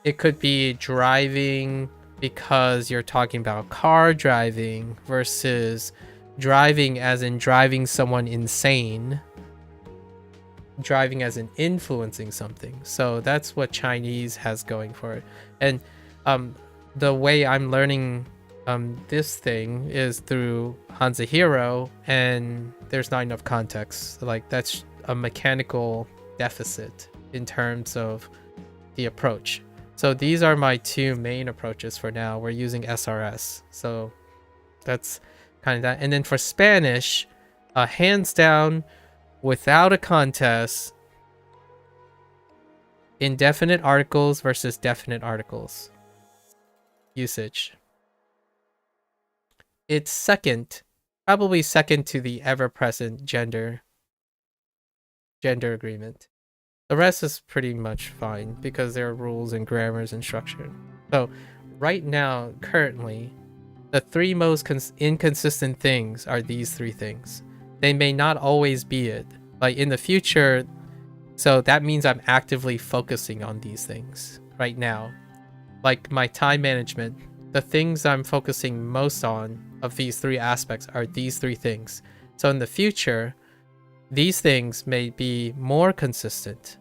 it could be driving because you're talking about car driving versus driving as in driving someone insane, driving as in influencing something. So that's what Chinese has going for it. And the way I'm learning This thing is through HanziHero, and there's not enough context. Like, that's a mechanical deficit in terms of the approach. So these are my two main approaches for now. We're using SRS. So that's kind of that. And then for Spanish, hands down, without a contest, indefinite articles versus definite articles usage. It's second, probably second to the ever-present gender agreement. The rest is pretty much fine because there are rules and grammars and structure. So right now, currently, the three most inconsistent things are these three things. They may not always be it. Like in the future, so that means I'm actively focusing on these things right now. Like my time management, the things I'm focusing most on of these three aspects are these three things. So in the future, these things may be more consistent.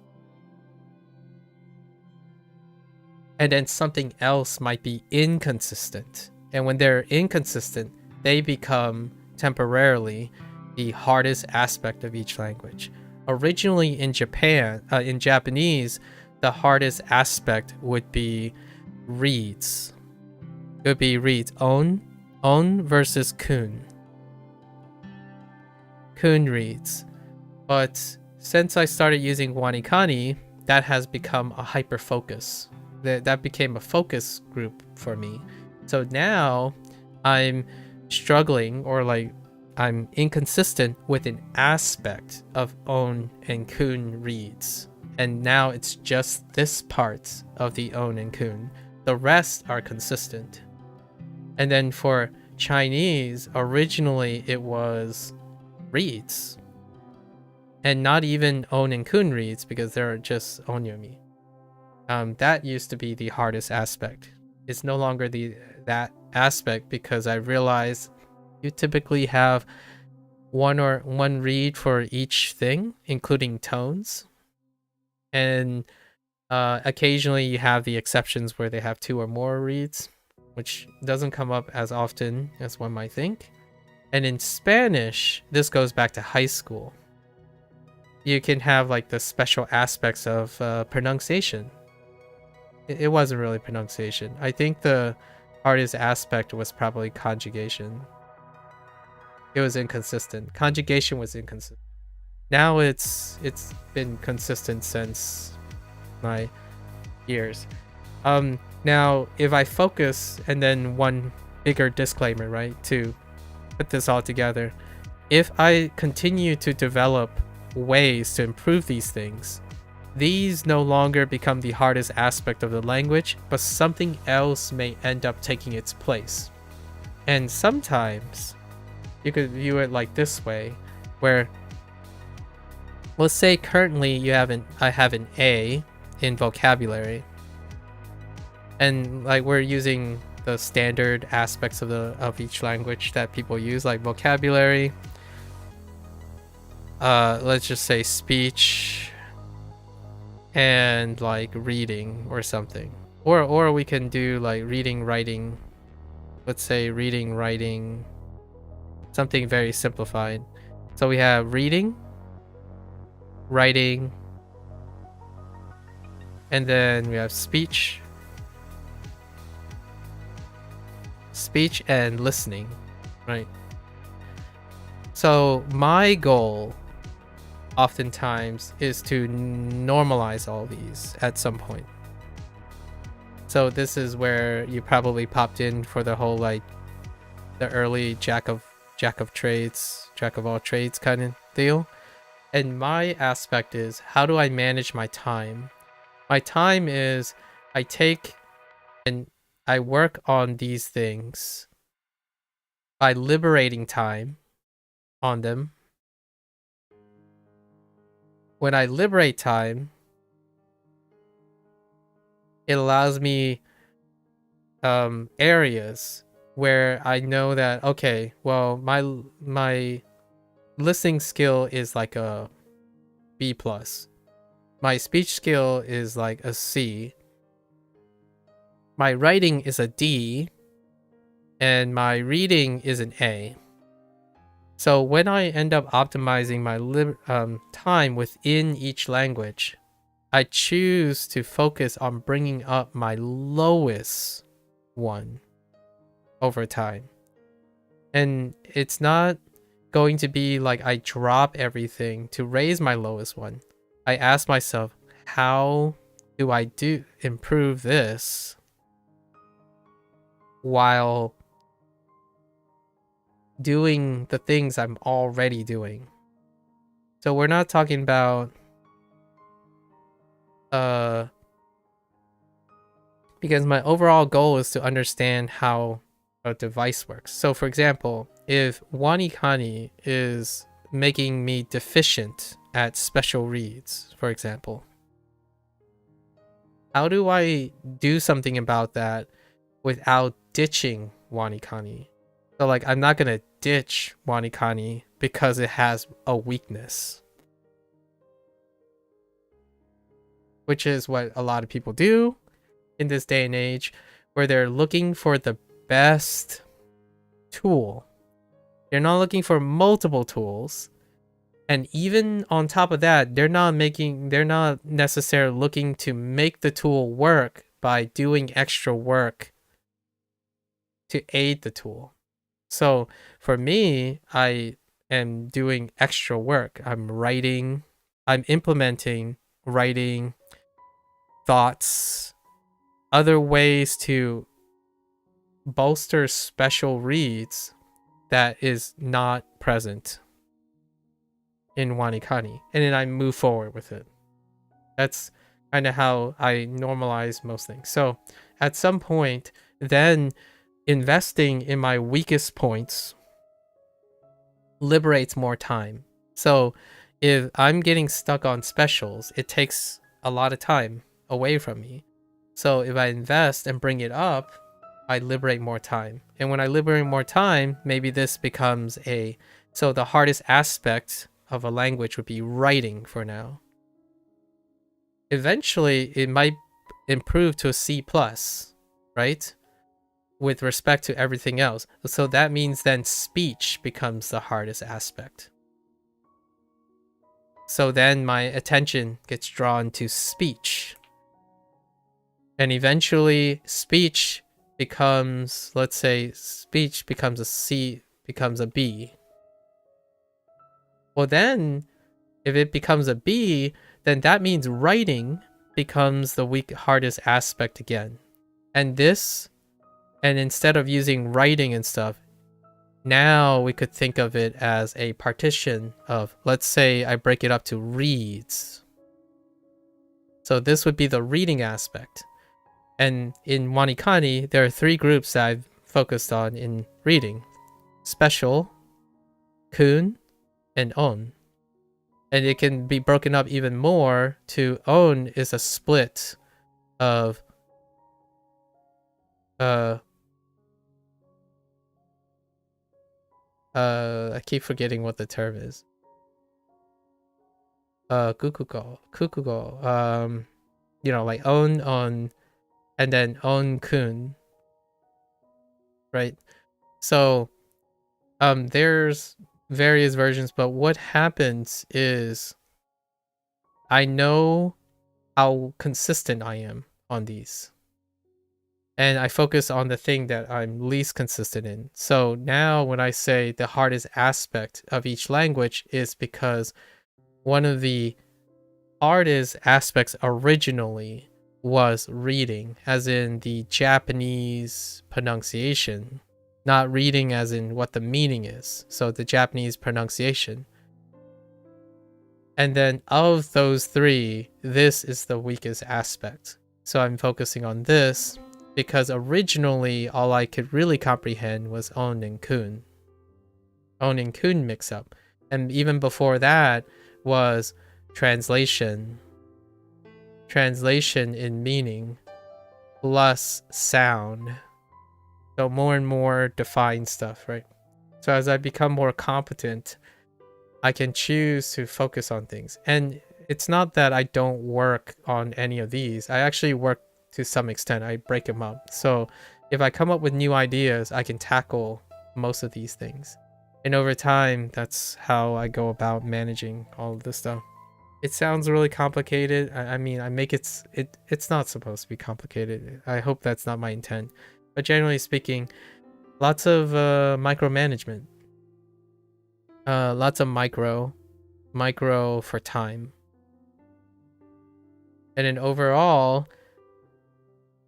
And then something else might be inconsistent. And when they're inconsistent, they become temporarily the hardest aspect of each language. Originally in Japanese, the hardest aspect would be reads. It would be reads. On versus kun. Kun reads. But since I started using WaniKani, that has become a hyper focus. That became a focus group for me. So now I'm struggling, or like I'm inconsistent with an aspect of on and kun reads. And now it's just this part of the on and kun. The rest are consistent. And then for Chinese, originally it was reads. And not even on and kun reads because they're just onyomi. That used to be the hardest aspect. It's no longer that aspect because I realized you typically have one read for each thing, including tones. And occasionally you have the exceptions where they have two or more reads, which doesn't come up as often as one might think. And in Spanish, this goes back to high school. You can have like the special aspects of pronunciation. It wasn't really pronunciation. I think the hardest aspect was probably conjugation. It was inconsistent. Conjugation was inconsistent. Now it's been consistent since my years. Now if I focus, and then one bigger disclaimer, right, to put this all together, if I continue to develop ways to improve these things, these no longer become the hardest aspect of the language, but something else may end up taking its place. And sometimes you could view it like this way, where let's say currently I have an A in vocabulary, and like we're using the standard aspects of each language that people use, like vocabulary, let's just say speech, and like reading or something, or we can do like reading, writing. Let's say reading, writing, something very simplified. So we have reading, writing, and then we have speech and listening, right? So my goal oftentimes is to normalize all these at some point. So this is where you probably popped in for the whole like the early jack of trades, jack of all trades kind of deal. And my aspect is, how do I manage my time? My time is I take and I work on these things by liberating time on them. When I liberate time, it allows me areas where I know that, okay, well, my listening skill is like a B+. My speech skill is like a C. My writing is a D. and my reading is an A. So when I end up optimizing my time within each language, I choose to focus on bringing up my lowest one over time. And it's not going to be like I drop everything to raise my lowest one. I ask myself, how do I improve this while doing the things I'm already doing? So we're not talking about because my overall goal is to understand how a device works. So for example, if WaniKani is making me deficient at special reads, for example, how do I do something about that without ditching WaniKani? So like, I'm not gonna ditch WaniKani because it has a weakness, which is what a lot of people do in this day and age, where they're looking for the best tool. They're not looking for multiple tools. And even on top of that, they're not necessarily looking to make the tool work by doing extra work to aid the tool. So for me, I am doing extra work. I'm implementing writing, thoughts, other ways to bolster special reads that is not present in WaniKani, and then I move forward with it. That's kind of how I normalize most things. So at some point, then investing in my weakest points liberates more time. So if I'm getting stuck on specials, it takes a lot of time away from me. So if I invest and bring it up, I liberate more time. And when I liberate more time, maybe this becomes so the hardest aspect of a language would be writing for now. Eventually, it might improve to a C+, right? With respect to everything else. So that means then speech becomes the hardest aspect. So then my attention gets drawn to speech. And eventually speech becomes, let's say speech becomes a C, becomes a B. Well then, if it becomes a B, then that means writing becomes the hardest aspect again. And instead of using writing and stuff, now we could think of it as a partition of, let's say I break it up to reads. So this would be the reading aspect. And in WaniKani, there are 3 groups that I've focused on in reading: special, kun, and on. And it can be broken up even more to on is a split of I keep forgetting what the term is. Kukugo. Like on, and then on kun. Right? So there's various versions, but what happens is I know how consistent I am on these. And I focus on the thing that I'm least consistent in. So now when I say the hardest aspect of each language is because one of the hardest aspects originally was reading, as in the Japanese pronunciation, not reading as in what the meaning is. So the Japanese pronunciation. And then of those 3, this is the weakest aspect. So I'm focusing on this because originally all I could really comprehend was on and kun. On and kun mix up. And even before that was translation. Translation in meaning plus sound. So more and more defined stuff, right? So as I become more competent, I can choose to focus on things. And it's not that I don't work on any of these. I actually work to some extent. I break them up. So if I come up with new ideas, I can tackle most of these things. And over time, that's how I go about managing all of this stuff. It sounds really complicated. I mean, I make it's not supposed to be complicated. I hope that's not my intent. But generally speaking, lots of micromanagement. Lots of micro for time. And then overall,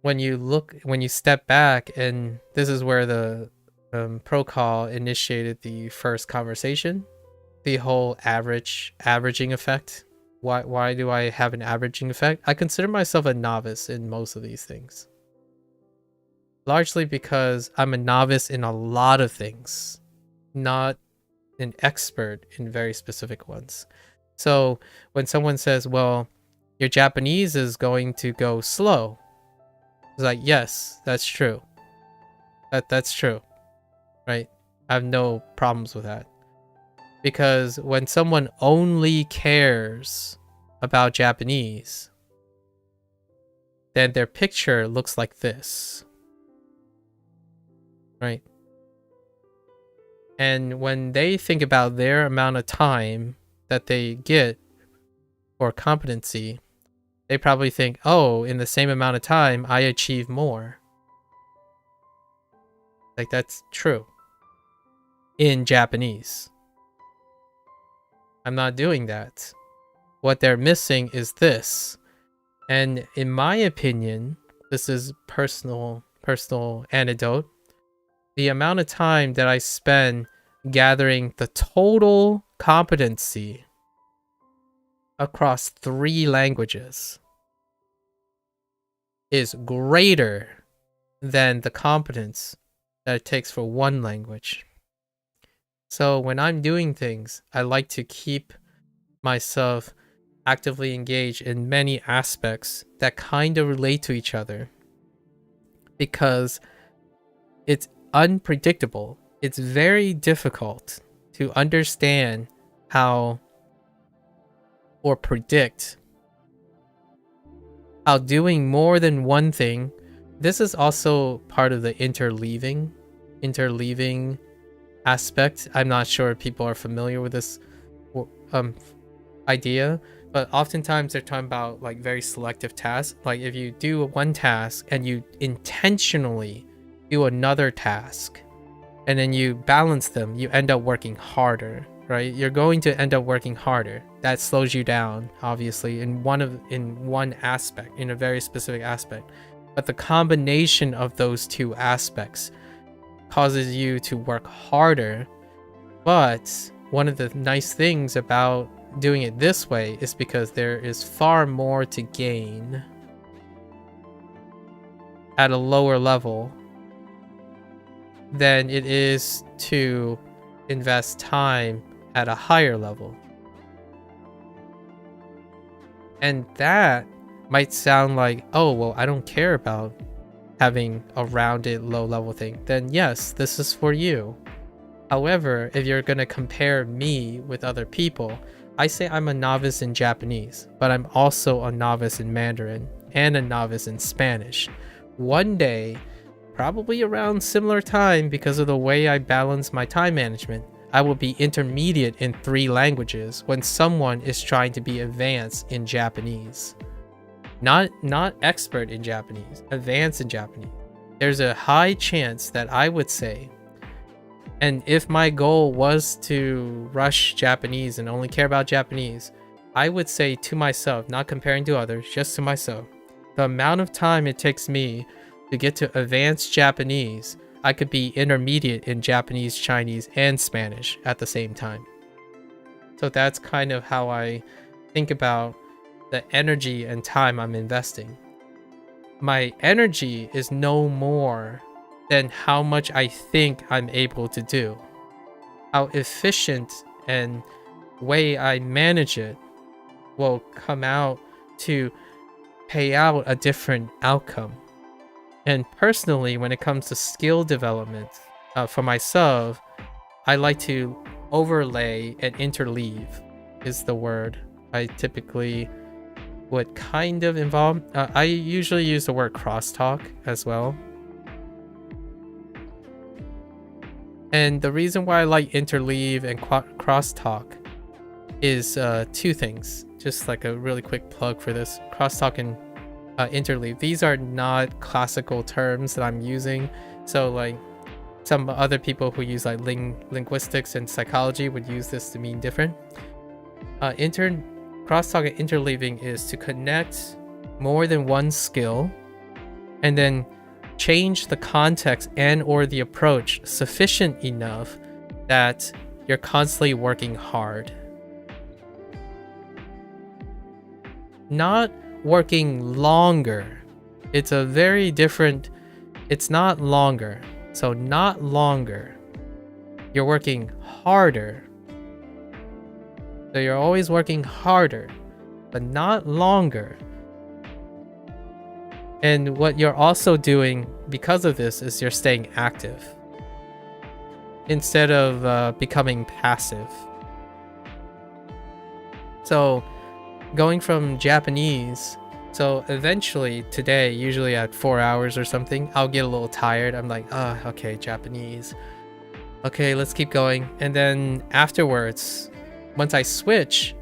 when you step back, and this is where the Procol initiated the first conversation, the whole averaging effect. Why do I have an averaging effect? I consider myself a novice in most of these things. Largely because I'm a novice in a lot of things, not an expert in very specific ones. So when someone says, well, your Japanese is going to go slow, it's like, yes, that's true. That's true, right? I have no problems with that. Because when someone only cares about Japanese, then their picture looks like this, right? And when they think about their amount of time that they get for competency, they probably think, oh, in the same amount of time, I achieve more. Like, that's true. In Japanese. I'm not doing that. What they're missing is this. And in my opinion, this is personal anecdote. The amount of time that I spend gathering the total competency across 3 languages is greater than the competence that it takes for 1 language. So when I'm doing things, I like to keep myself actively engaged in many aspects that kind of relate to each other, because it's unpredictable. It's very difficult to understand how or predict how doing more than one thing. This is also part of the interleaving aspect. I'm not sure if people are familiar with this idea, but oftentimes they're talking about like very selective tasks. Like if you do one task and you intentionally do another task and then you balance them, you end up working harder, right? You're going to end up working harder. That slows you down, obviously, in one aspect, in a very specific aspect. But the combination of those 2 aspects causes you to work harder. But one of the nice things about doing it this way is because there is far more to gain at a lower level than it is to invest time at a higher level. And that might sound like, oh, well, I don't care about having a rounded low level thing. Then yes, this is for you. However, if you're going to compare me with other people, I say I'm a novice in Japanese, but I'm also a novice in Mandarin and a novice in Spanish. One day, probably around similar time because of the way I balance my time management, I will be intermediate in 3 languages when someone is trying to be advanced in Japanese. Not expert in Japanese, advanced in Japanese. There's a high chance that I would say, and if my goal was to rush Japanese and only care about Japanese, I would say to myself, not comparing to others, just to myself, the amount of time it takes me to get to advanced Japanese, I could be intermediate in Japanese, Chinese, and Spanish at the same time. So that's kind of how I think about the energy and time I'm investing. My energy is no more than how much I think I'm able to do. How efficient and way I manage it will come out to pay out a different outcome. And personally, when it comes to skill development, for myself, I like to overlay and interleave is the word I typically would kind of involve. I usually use the word crosstalk as well. And the reason why I like interleave and crosstalk is two things. Just like a really quick plug for this. Crosstalk and interleave. These are not classical terms that I'm using. So like some other people who use like linguistics and psychology would use this to mean different. Crosstalk and interleaving is to connect more than one skill and then change the context and or the approach sufficient enough that you're constantly working hard. Not working longer. It's a very different, it's not longer. So not longer. You're working harder. So you're always working harder, but not longer. And what you're also doing because of this is you're staying active instead of becoming passive. So going from Japanese, so eventually today, usually at 4 hours or something, I'll get a little tired. I'm like, okay, Japanese. Okay, let's keep going. And then afterwards, once I switch,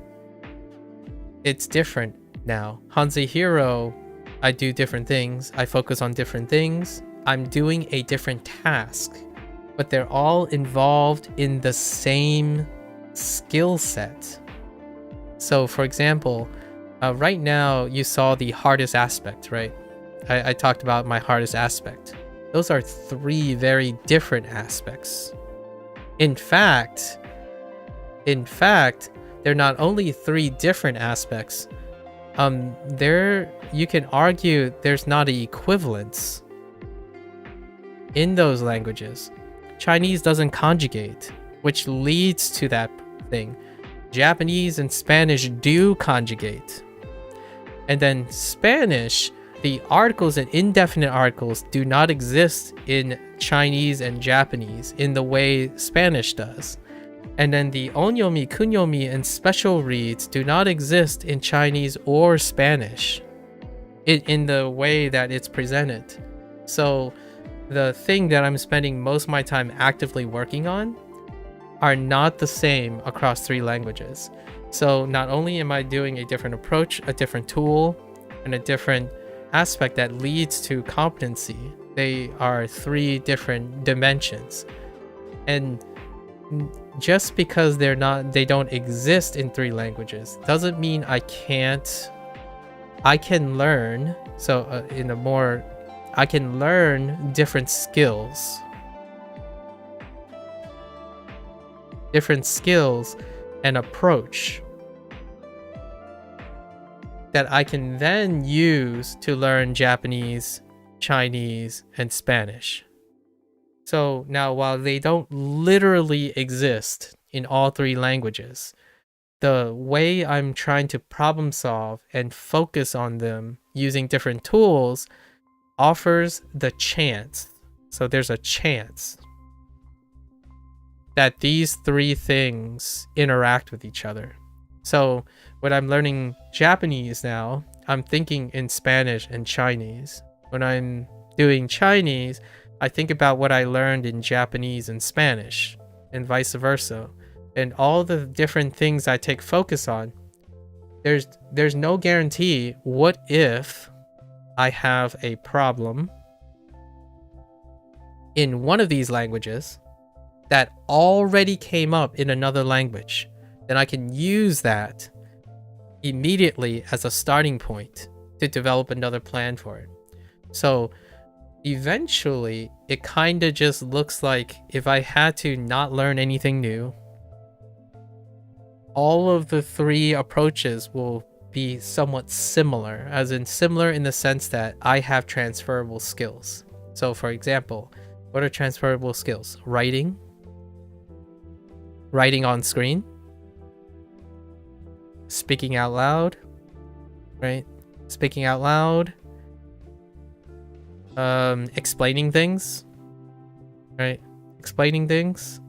it's different now. HanziHero, I do different things. I focus on different things. I'm doing a different task, but they're all involved in the same skill set. So for example, right now you saw the hardest aspect, right? I talked about my hardest aspect. Those are three very different aspects. In fact, they're not only three different aspects, you can argue there's not an equivalence in those languages. Chinese doesn't conjugate, which leads to that thing. Japanese and Spanish do conjugate. And then Spanish, the articles and indefinite articles do not exist in Chinese and Japanese in the way Spanish does. And then the onyomi, kunyomi, and special reads do not exist in Chinese or Spanish in the way that it's presented. So the thing that I'm spending most of my time actively working on are not the same across three languages. So not only am I doing a different approach, a different tool, and a different aspect that leads to competency, they are three different dimensions. And just because they don't exist in three languages doesn't mean I can learn. So I can learn different skills and approach that I can then use to learn Japanese, Chinese, and Spanish. So now, while they don't literally exist in all three languages, the way I'm trying to problem solve and focus on them using different tools offers the chance. So there's a chance that these three things interact with each other. So when I'm learning Japanese now, I'm thinking in Spanish and Chinese. When I'm doing Chinese, I think about what I learned in Japanese and Spanish, and vice versa. And all the different things I take focus on, there's no guarantee. What if I have a problem in one of these languages that already came up in another language? Then I can use that immediately as a starting point to develop another plan for it. So eventually, it kind of just looks like if I had to not learn anything new, all of the three approaches will be somewhat similar, as in similar in the sense that I have transferable skills. So for example, what are transferable skills? Writing on screen, speaking out loud, right? Speaking out loud, explaining things, right? Explaining things.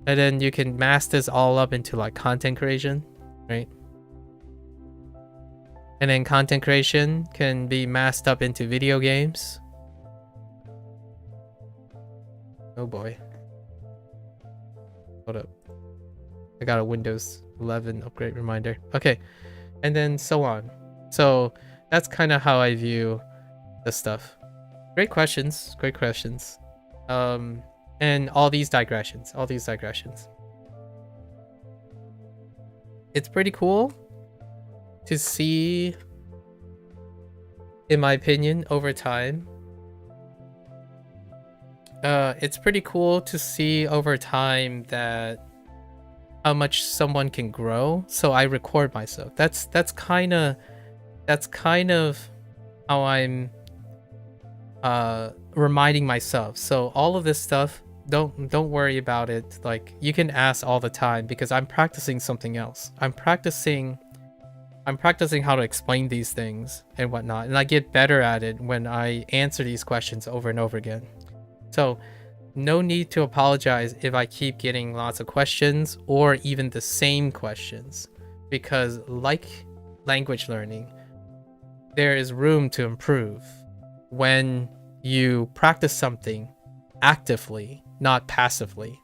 And then you can mass this all up into like content creation, right? And then content creation can be massed up into video games. Oh boy. Hold up. I got a Windows 11 upgrade reminder. Okay. And then so on. So that's kind of how I view this stuff. Great questions. Great questions. And all these digressions. It's pretty cool to see, in my opinion, over time. It's pretty cool to see over time that how much someone can grow. So I record myself. That's kind of how I'm reminding myself. So all of this stuff, don't worry about it. Like, you can ask all the time because I'm practicing something else. I'm practicing how to explain these things and whatnot, and I get better at it when I answer these questions over and over again. So no need to apologize if I keep getting lots of questions or even the same questions, because like language learning, there is room to improve when you practice something actively, not passively.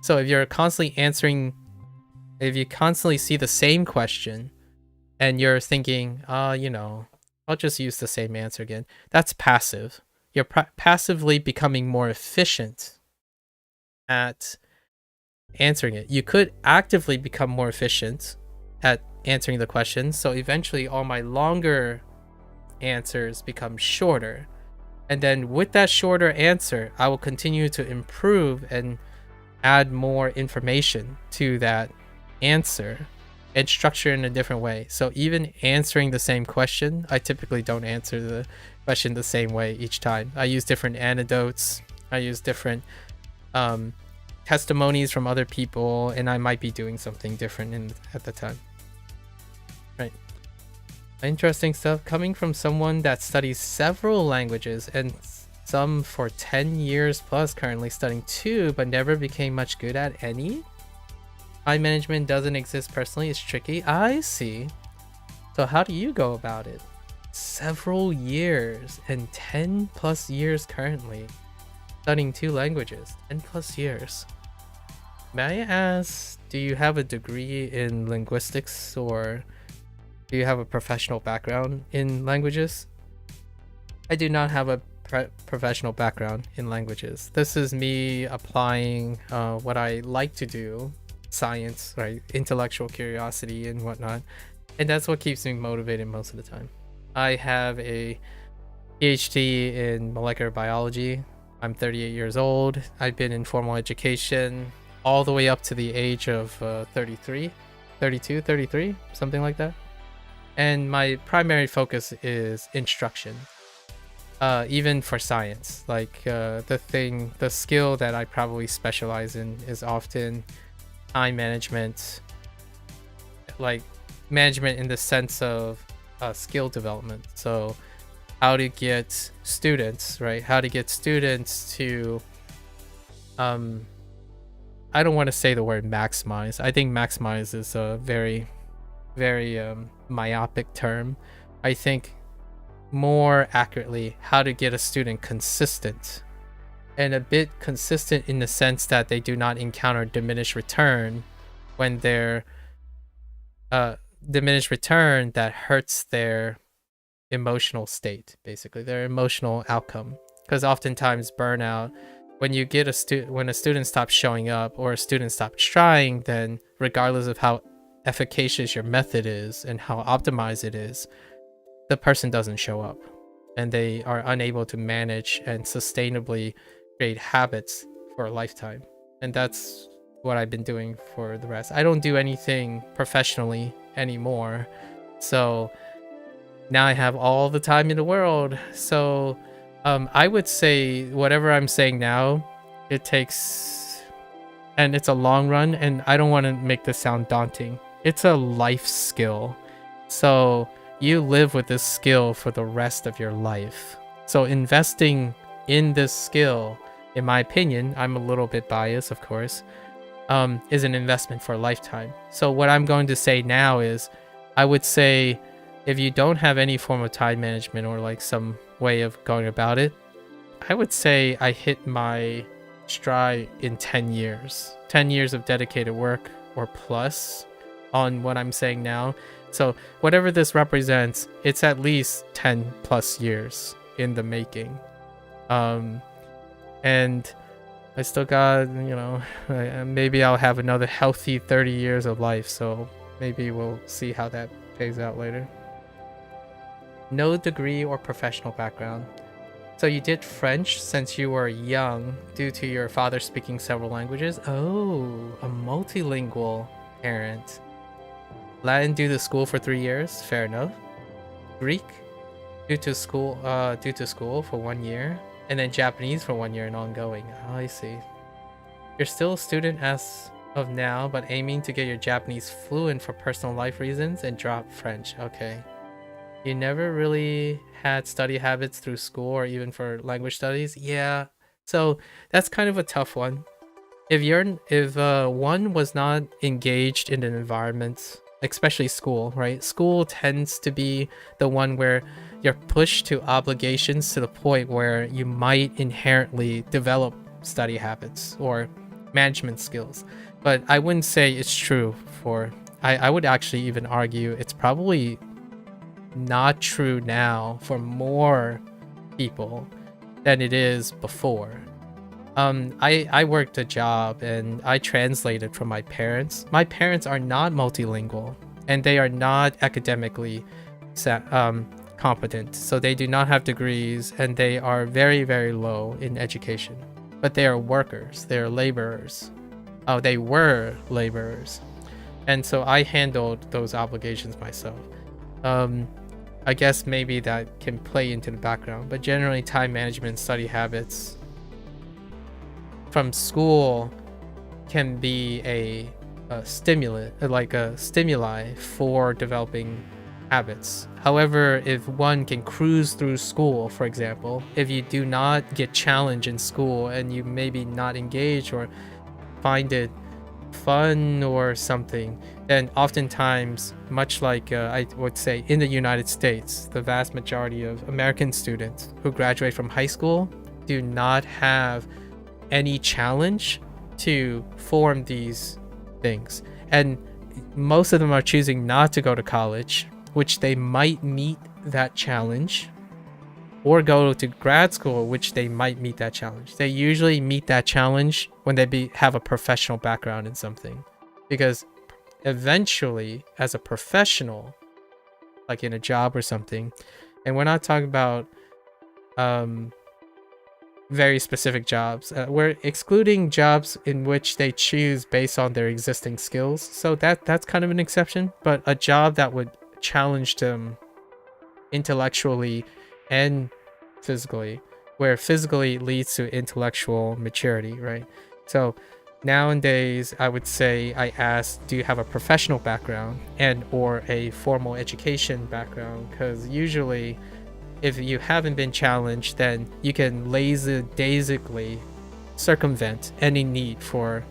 So if you constantly see the same question and you're thinking, I'll just use the same answer again, that's passive. You're passively becoming more efficient at answering it. You could actively become more efficient at answering the question. So eventually all my longer answers become shorter. And then with that shorter answer, I will continue to improve and add more information to that answer and structure in a different way. So even answering the same question, I typically don't answer the question the same way each time. I use different anecdotes. I use different testimonies from other people, and I might be doing something different at the time. Right. Interesting stuff coming from someone that studies several languages and some for 10 years plus, currently studying 2 but never became much good at any. Time management doesn't exist personally. It's tricky. I see. So how do you go about it? Several years and 10 plus years currently studying 2 languages. 10 plus years. May I ask, do you have a degree in linguistics, or do you have a professional background in languages? I do not have a professional background in languages. This is me applying what I like to do, science, right? Intellectual curiosity and whatnot. And that's what keeps me motivated most of the time. I have a PhD in molecular biology. I'm 38 years old. I've been in formal education all the way up to the age of 33, something like that. And my primary focus is instruction, even for science. Like the skill that I probably specialize in is often time management, like management in the sense of skill development. So how to get students, right? How to get students to, I don't want to say the word maximize. I think maximize is a very myopic term. I think more accurately, how to get a student consistent, and a bit consistent in the sense that they do not encounter diminished return when they're diminished return that hurts their emotional state, basically their emotional outcome. Because oftentimes burnout, when you get when a student stops showing up or a student stops trying, then regardless of how efficacious your method is and how optimized it is, the person doesn't show up and they are unable to manage and sustainably create habits for a lifetime. And that's what I've been doing for the rest. I don't do anything professionally anymore, so now I have all the time in the world. So I would say whatever I'm saying now, it takes, and it's a long run, and I don't want to make this sound daunting. It's a life skill. So you live with this skill for the rest of your life. So investing in this skill, in my opinion, I'm a little bit biased, of course, is an investment for a lifetime. So what I'm going to say now is, I would say if you don't have any form of time management or like some way of going about it, I would say I hit my stride in 10 years. 10 years of dedicated work or plus on what I'm saying now. So whatever this represents, it's at least 10 plus years in the making. And I still got, maybe I'll have another healthy 30 years of life. So maybe we'll see how that pays out later. No degree or professional background. So you did French since you were young due to your father speaking several languages? Oh, a multilingual parent. Latin due to school for 3 years? Fair enough. Greek due to school for 1 year. And then Japanese for 1 year and ongoing. Oh, I see. You're still a student as of now, but aiming to get your Japanese fluent for personal life reasons and drop French. Okay. You never really had study habits through school or even for language studies? Yeah. So that's kind of a tough one. If one was not engaged in an environment, especially school, right? School tends to be the one where you're pushed to obligations to the point where you might inherently develop study habits or management skills. But I wouldn't say it's true for, I would actually even argue it's probably not true now for more people than it is before. I worked a job and I translated from my parents. My parents are not multilingual and they are not academically competent. So they do not have degrees and they are very, very low in education. But they are workers, they are laborers. Oh, they were laborers. And so I handled those obligations myself. I guess maybe that can play into the background, but generally time management, study habits from school can be a stimulant, like a stimuli for developing habits. However, if one can cruise through school, for example, if you do not get challenged in school and you maybe not engage or find it fun or something, then oftentimes, much like I would say in the United States, the vast majority of American students who graduate from high school do not have any challenge to form these things. And most of them are choosing not to go to college, which they might meet that challenge, or go to grad school, which they might meet that challenge. They usually meet that challenge when they have a professional background in something, because eventually as a professional, like in a job or something, and we're not talking about very specific jobs, we're excluding jobs in which they choose based on their existing skills, so that's kind of an exception. But a job that would challenge them intellectually and physically, where physically leads to intellectual maturity, right? So nowadays I would say I ask, do you have a professional background and or a formal education background? Because usually if you haven't been challenged, then you can lackadaisically circumvent any need for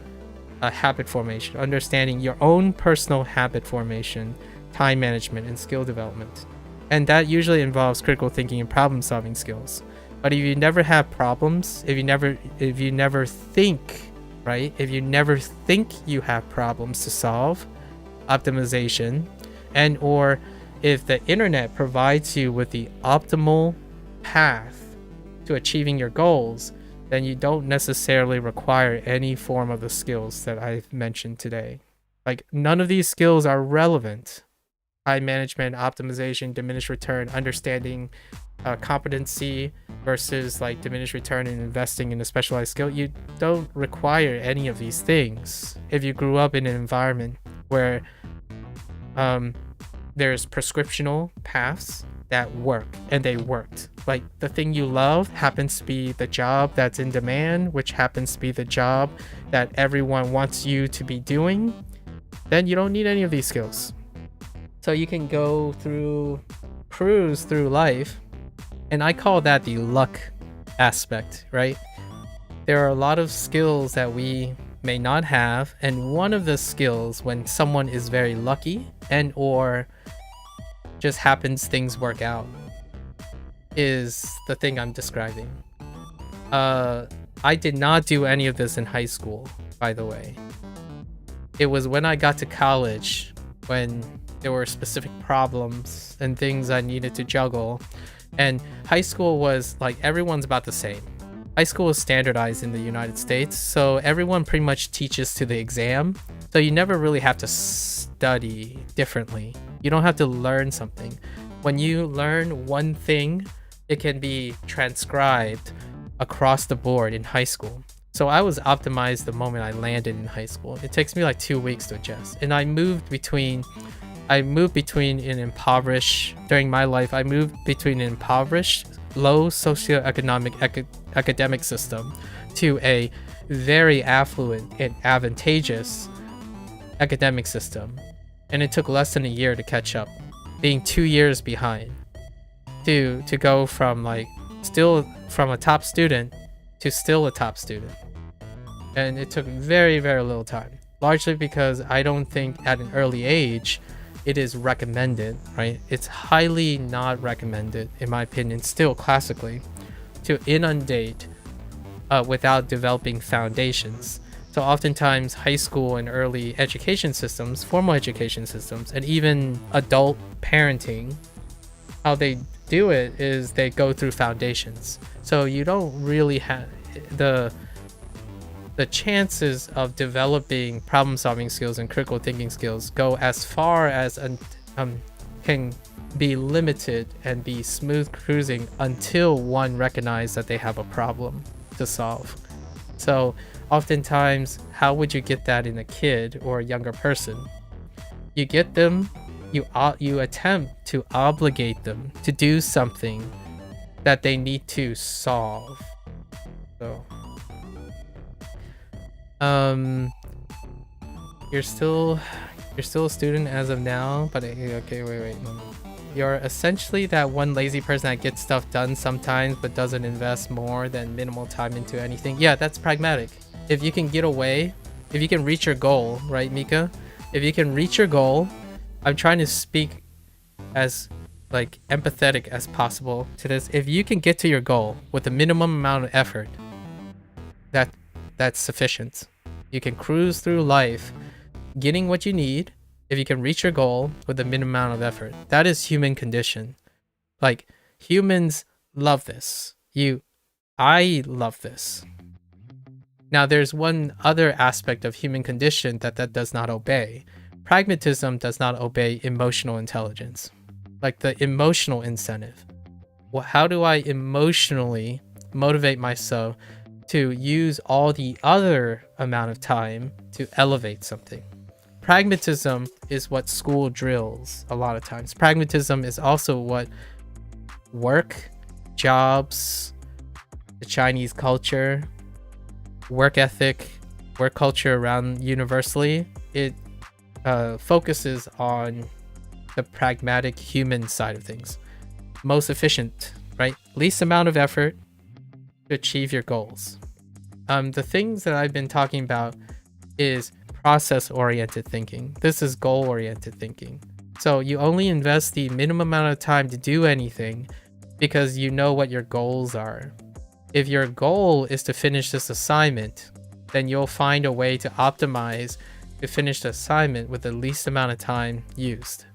a habit formation, understanding your own personal habit formation, time management, and skill development. And that usually involves critical thinking and problem solving skills. But if you never have problems, if you never think, right? If you never think you have problems to solve, optimization, and or if the internet provides you with the optimal path to achieving your goals, then you don't necessarily require any form of the skills that I've mentioned today. Like, none of these skills are relevant. Time management, optimization, diminished return, understanding competency versus like diminished return and investing in a specialized skill. You don't require any of these things if you grew up in an environment where there's prescriptional paths that work, and they worked. Like, the thing you love happens to be the job that's in demand, which happens to be the job that everyone wants you to be doing, then you don't need any of these skills. So you can cruise through life, and I call that the luck aspect, right? There are a lot of skills that we may not have, and one of the skills, when someone is very lucky and or just happens things work out, is the thing I'm describing. I did not do any of this in high school, by the way. It was when I got to college, when there were specific problems and things I needed to juggle. And high school was like, everyone's about the same. High school is standardized in the United States, so everyone pretty much teaches to the exam. So you never really have to study differently. You don't have to learn something. When you learn one thing, it can be transcribed across the board in high school. So I was optimized the moment I landed in high school. It takes me like 2 weeks to adjust. And I moved between an impoverished, during my life, I moved between an impoverished, low socioeconomic academic system to a very affluent and advantageous academic system. And it took less than a year to catch up, being 2 years behind, to go from like still from a top student to still a top student. And it took very, very little time, largely because I don't think at an early age it is recommended, right? It's highly not recommended, in my opinion, still classically, to inundate without developing foundations. So oftentimes high school and early education systems, formal education systems, and even adult parenting, how they do it is they go through foundations. So you don't really have the chances of developing problem-solving skills and critical thinking skills go as far as can be limited and be smooth cruising until one recognizes that they have a problem to solve. So oftentimes, how would you get that in a kid or a younger person? You get them, you attempt to obligate them to do something that they need to solve. So you're still a student as of now, but okay, wait. No. You're essentially that one lazy person that gets stuff done sometimes but doesn't invest more than minimal time into anything. Yeah, that's pragmatic. If you can get away, if you can reach your goal, right, Mika? If you can reach your goal, I'm trying to speak as like empathetic as possible to this. If you can get to your goal with the minimum amount of effort, that's sufficient. You can cruise through life getting what you need if you can reach your goal with a minimum amount of effort. That is human condition. Like, humans love this. I love this. Now, there's one other aspect of human condition that does not obey. Pragmatism does not obey emotional intelligence. Like the emotional incentive. Well, how do I emotionally motivate myself to use all the other amount of time to elevate something? Pragmatism is what school drills a lot of times. Pragmatism is also what work, jobs, the Chinese culture, work ethic, work culture around universally, it focuses on the pragmatic human side of things. Most efficient, right? Least amount of effort to achieve your goals. The things that I've been talking about is process-oriented thinking. This is goal-oriented thinking. So you only invest the minimum amount of time to do anything because you know what your goals are. If your goal is to finish this assignment, then you'll find a way to optimize to finish the assignment with the least amount of time used.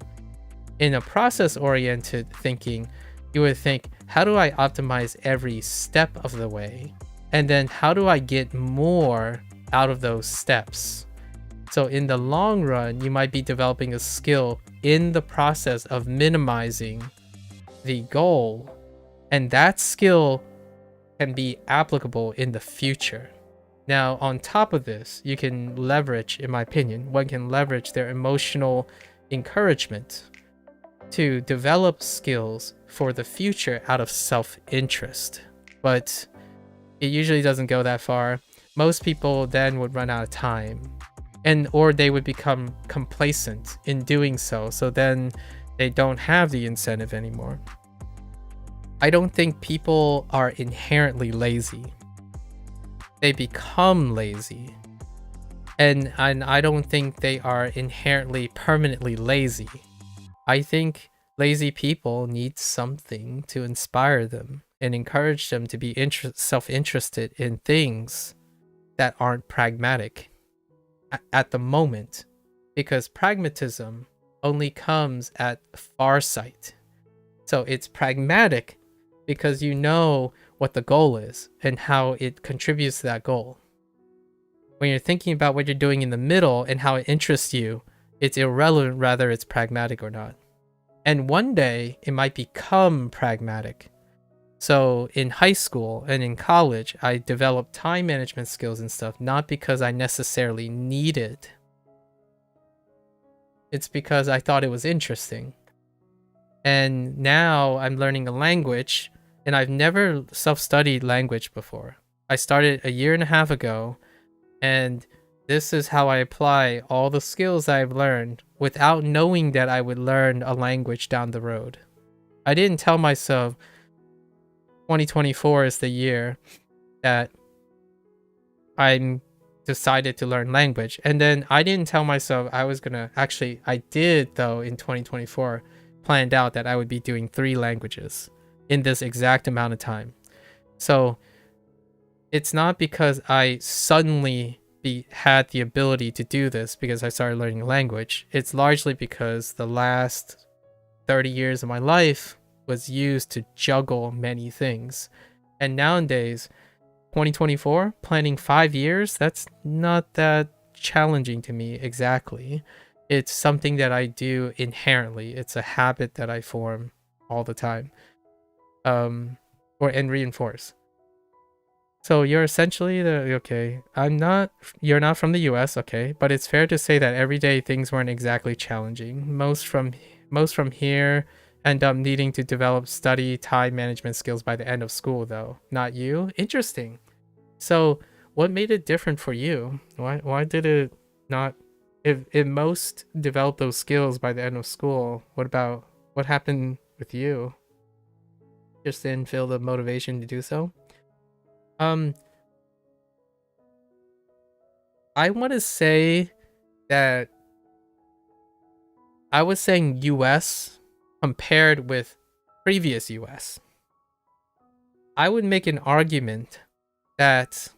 In a process-oriented thinking, you would think, how do I optimize every step of the way? And then how do I get more out of those steps? So in the long run, you might be developing a skill in the process of minimizing the goal. And that skill can be applicable in the future. Now, on top of this, you can leverage, in my opinion, one can leverage their emotional encouragement to develop skills for the future out of self-interest. But it usually doesn't go that far. Most people then would run out of time, or they would become complacent in doing so. So then they don't have the incentive anymore. I don't think people are inherently lazy. They become lazy. And I don't think they are inherently permanently lazy. I think lazy people need something to inspire them. and encourage them to be self-interested in things that aren't pragmatic at the moment, because pragmatism only comes at far sight. So it's pragmatic because you know what the goal is and how it contributes to that goal. When you're thinking about what you're doing in the middle and how it interests you, it's irrelevant whether it's pragmatic or not. And one day it might become pragmatic. So in high school and in college, I developed time management skills and stuff, not because I necessarily needed. It's because I thought it was interesting. And now I'm learning a language, and I've never self-studied language before. I started a year and a half ago, and this is how I apply all the skills I've learned without knowing that I would learn a language down the road. I didn't tell myself 2024 is the year that I'm decided to learn language. And then I didn't tell myself I was gonna, actually I did though in 2024, planned out that I would be doing 3 languages in this exact amount of time. So it's not because I suddenly had the ability to do this because I started learning language. It's largely because the last 30 years of my life was used to juggle many things. And nowadays, 2024, planning 5 years, that's not that challenging to me exactly. It's something that I do inherently. It's a habit that I form all the time. And reinforce. So you're essentially you're not from the US, okay, but it's fair to say that everyday things weren't exactly challenging. Most from here end up needing to develop study time management skills by the end of school though. Not you? Interesting. So what made it different for you? Why did it not, if most develop those skills by the end of school, what happened with you? Just didn't feel the motivation to do so? I want to say that I was saying US compared with previous US. I would make an argument that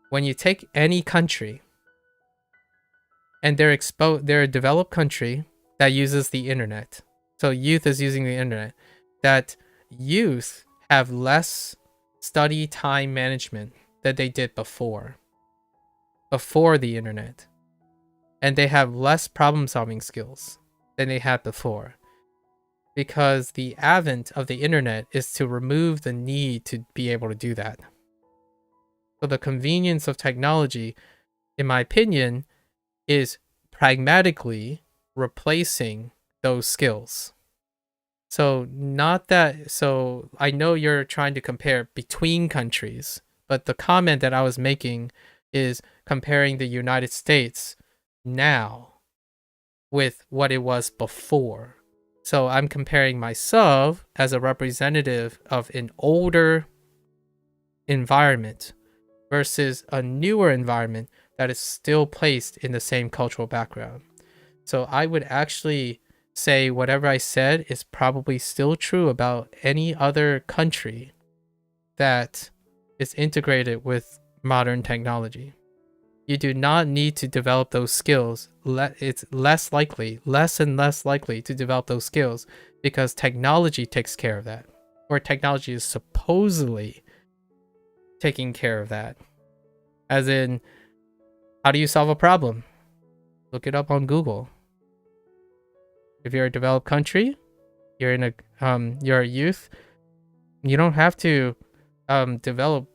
when you take any country and they're a developed country that uses the internet, so youth is using the internet, that youth have less study time management that they did before the internet, and they have less problem solving skills than they had before, because the advent of the internet is to remove the need to be able to do that. So the convenience of technology, in my opinion, is pragmatically replacing those skills. So I know you're trying to compare between countries, but the comment that I was making is comparing the United States now with what it was before. So I'm comparing myself as a representative of an older environment versus a newer environment that is still placed in the same cultural background. So I would actually say whatever I said is probably still true about any other country that is integrated with modern technology. You do not need to develop those skills. It's less and less likely to develop those skills because technology takes care of that, or technology is supposedly taking care of that. As in, how do you solve a problem? Look it up on Google. If you're a developed country, you're a youth, you don't have to develop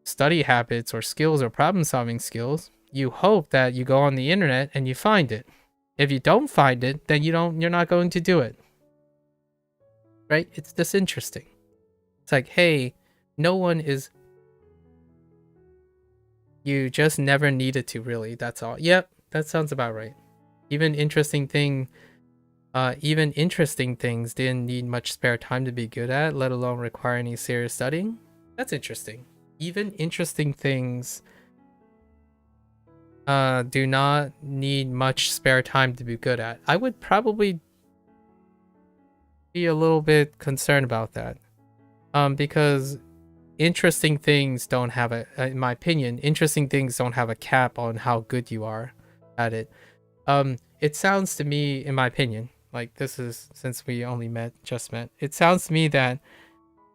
study habits or skills or problem solving skills. You hope that you go on the internet and you find it. If you don't find it, then you're not going to do it. Right? It's just interesting. It's like, hey, you just never needed to, really. That's all. Yep, that sounds about right. Even interesting things didn't need much spare time to be good at, let alone require any serious studying. That's interesting. Even interesting things do not need much spare time to be good at. I would probably be a little bit concerned about that. Because interesting things don't have in my opinion, interesting things don't have a cap on how good you are at it. It sounds to me, in my opinion, like this is since we only just met, it sounds to me that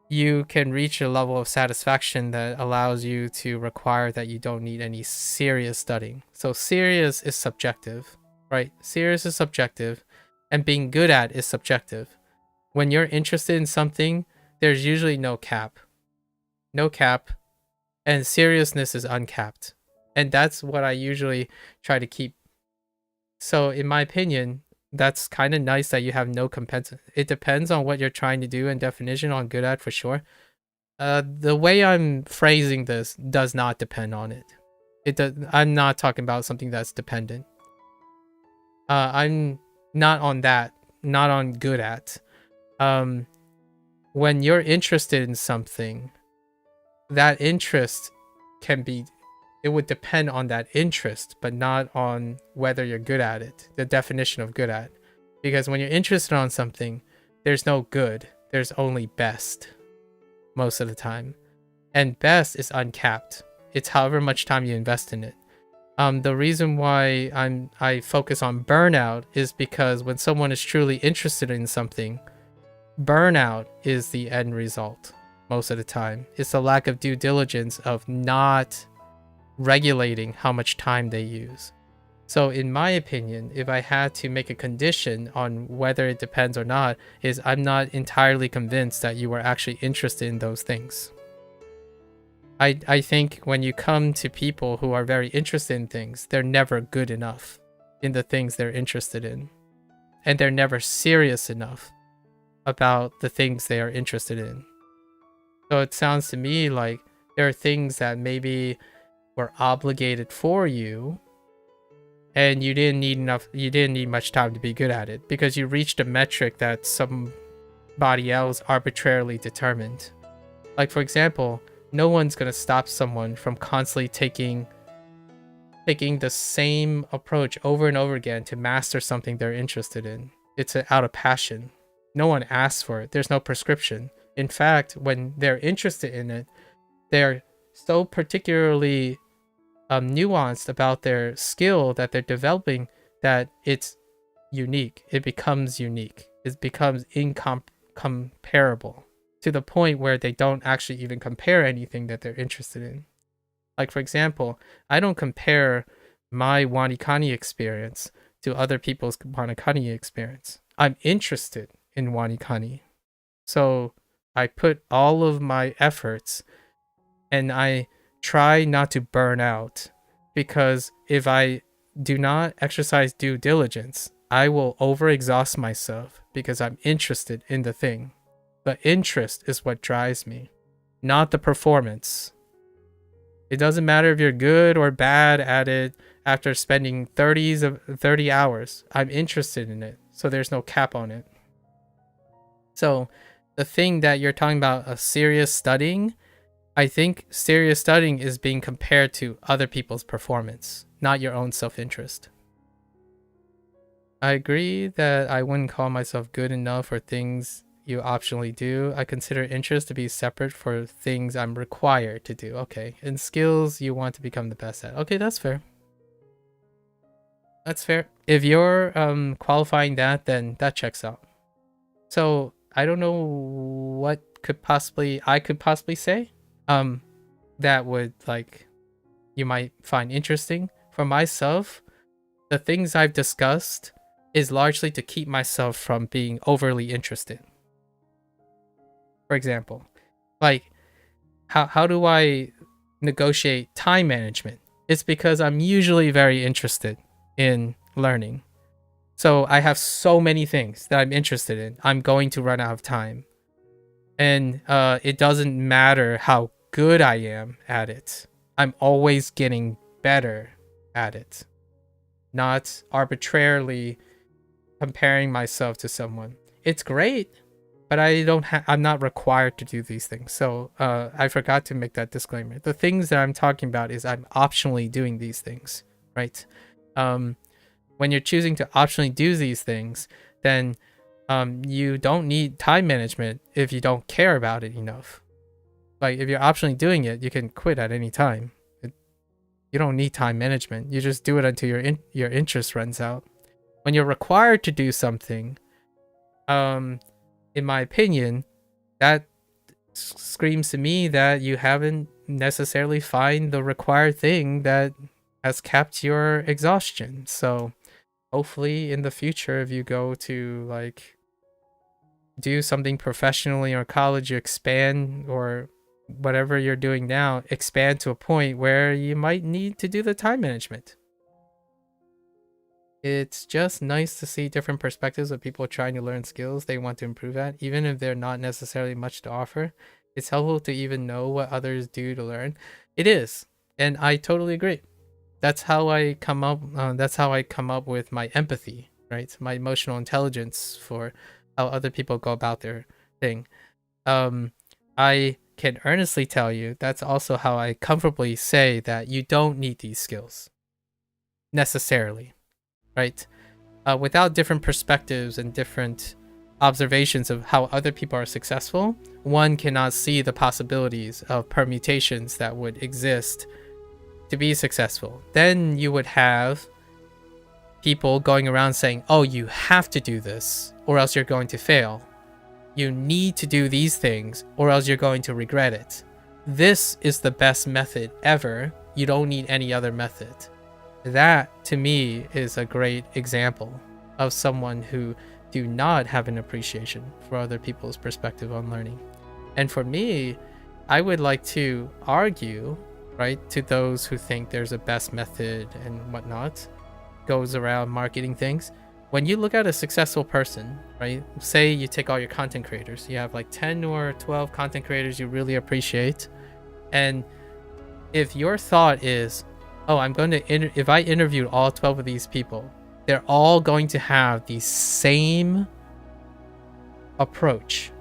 you can reach a level of satisfaction that allows you to require that you don't need any serious studying. So serious is subjective, right? Serious is subjective, and being good at is subjective. When you're interested in something, there's usually no cap. No cap, and seriousness is uncapped. And that's what I usually try to keep. So in my opinion, that's kind of nice that you have no compensation. It depends on what you're trying to do and definition on good at for sure. The way I'm phrasing this does not depend on it. I'm not talking about something that's dependent. I'm not on that, not on good at. When you're interested in something, that interest it would depend on that interest, but not on whether you're good at it, the definition of good at. Because when you're interested on something, there's no good, there's only best most of the time. And best is uncapped. It's however much time you invest in it. The reason why I focus on burnout is because when someone is truly interested in something, burnout is the end result most of the time. It's the lack of due diligence of not regulating how much time they use. So in my opinion, if I had to make a condition on whether it depends or not, is I'm not entirely convinced that you were actually interested in those things. I think when you come to people who are very interested in things, they're never good enough in the things they're interested in. And they're never serious enough about the things they are interested in. So it sounds to me like there are things that maybe were obligated for you and you didn't need much time to be good at it because you reached a metric that somebody else arbitrarily determined. Like for example, no one's going to stop someone from constantly taking the same approach over and over again to master something they're interested in. It's out of passion. No one asks for it. There's no prescription. In fact, when they're interested in it, they're so particularly nuanced about their skill that they're developing that it's unique. It becomes unique. It becomes incomparable to the point where they don't actually even compare anything that they're interested in. Like for example, I don't compare my WaniKani experience to other people's WaniKani experience. I'm interested in WaniKani. So I put all of my efforts and I try not to burn out, because if I do not exercise due diligence, I will overexhaust myself because I'm interested in the thing. The interest is what drives me, not the performance. It doesn't matter if you're good or bad at it after spending 30 hours. I'm interested in it, so there's no cap on it. So the thing that you're talking about, a serious studying, I think serious studying is being compared to other people's performance, not your own self-interest. I agree that I wouldn't call myself good enough for things you optionally do. I consider interest to be separate for things I'm required to do. Okay, and skills you want to become the best at. Okay, that's fair. That's fair. If you're qualifying that, then that checks out. So I don't know what I could possibly say that would you might find interesting. For myself, the things I've discussed is largely to keep myself from being overly interested. For example, how do I negotiate time management? It's because I'm usually very interested in learning. So I have so many things that I'm interested in. I'm going to run out of time. And it doesn't matter how good I am at it. I'm always getting better at it. Not arbitrarily comparing myself to someone. It's great, but I'm not required to do these things. So I forgot to make that disclaimer. The things that I'm talking about is I'm optionally doing these things, right? When you're choosing to optionally do these things, then You don't need time management if you don't care about it enough. Like if you're optionally doing it, you can quit at any time. You don't need time management. You just do it until your interest runs out. When you're required to do something, in my opinion, that screams to me that you haven't necessarily find the required thing that has capped your exhaustion. So hopefully in the future, if you go to like do something professionally or college, you expand, or whatever you're doing now, expand to a point where you might need to do the time management. It's just nice to see different perspectives of people trying to learn skills they want to improve at, even if they're not necessarily much to offer. It's helpful to even know what others do to learn. It is, and I totally agree. That's how I come up. That's how I come up with my empathy, right? My emotional intelligence for how other people go about their thing. I can earnestly tell you that's also how I comfortably say that you don't need these skills necessarily, right? Without different perspectives and different observations of how other people are successful, one cannot see the possibilities of permutations that would exist to be successful. Then you would have people going around saying, oh, you have to do this or else you're going to fail. You need to do these things or else you're going to regret it. This is the best method ever. You don't need any other method. That, to me, is a great example of someone who do not have an appreciation for other people's perspective on learning. And for me, I would like to argue, right, to those who think there's a best method and whatnot, goes around marketing things. When you look at a successful person, right, say you take all your content creators, you have like 10 or 12 content creators you really appreciate, and if your thought is, oh, I'm going to, if I interviewed all 12 of these people, they're all going to have the same approach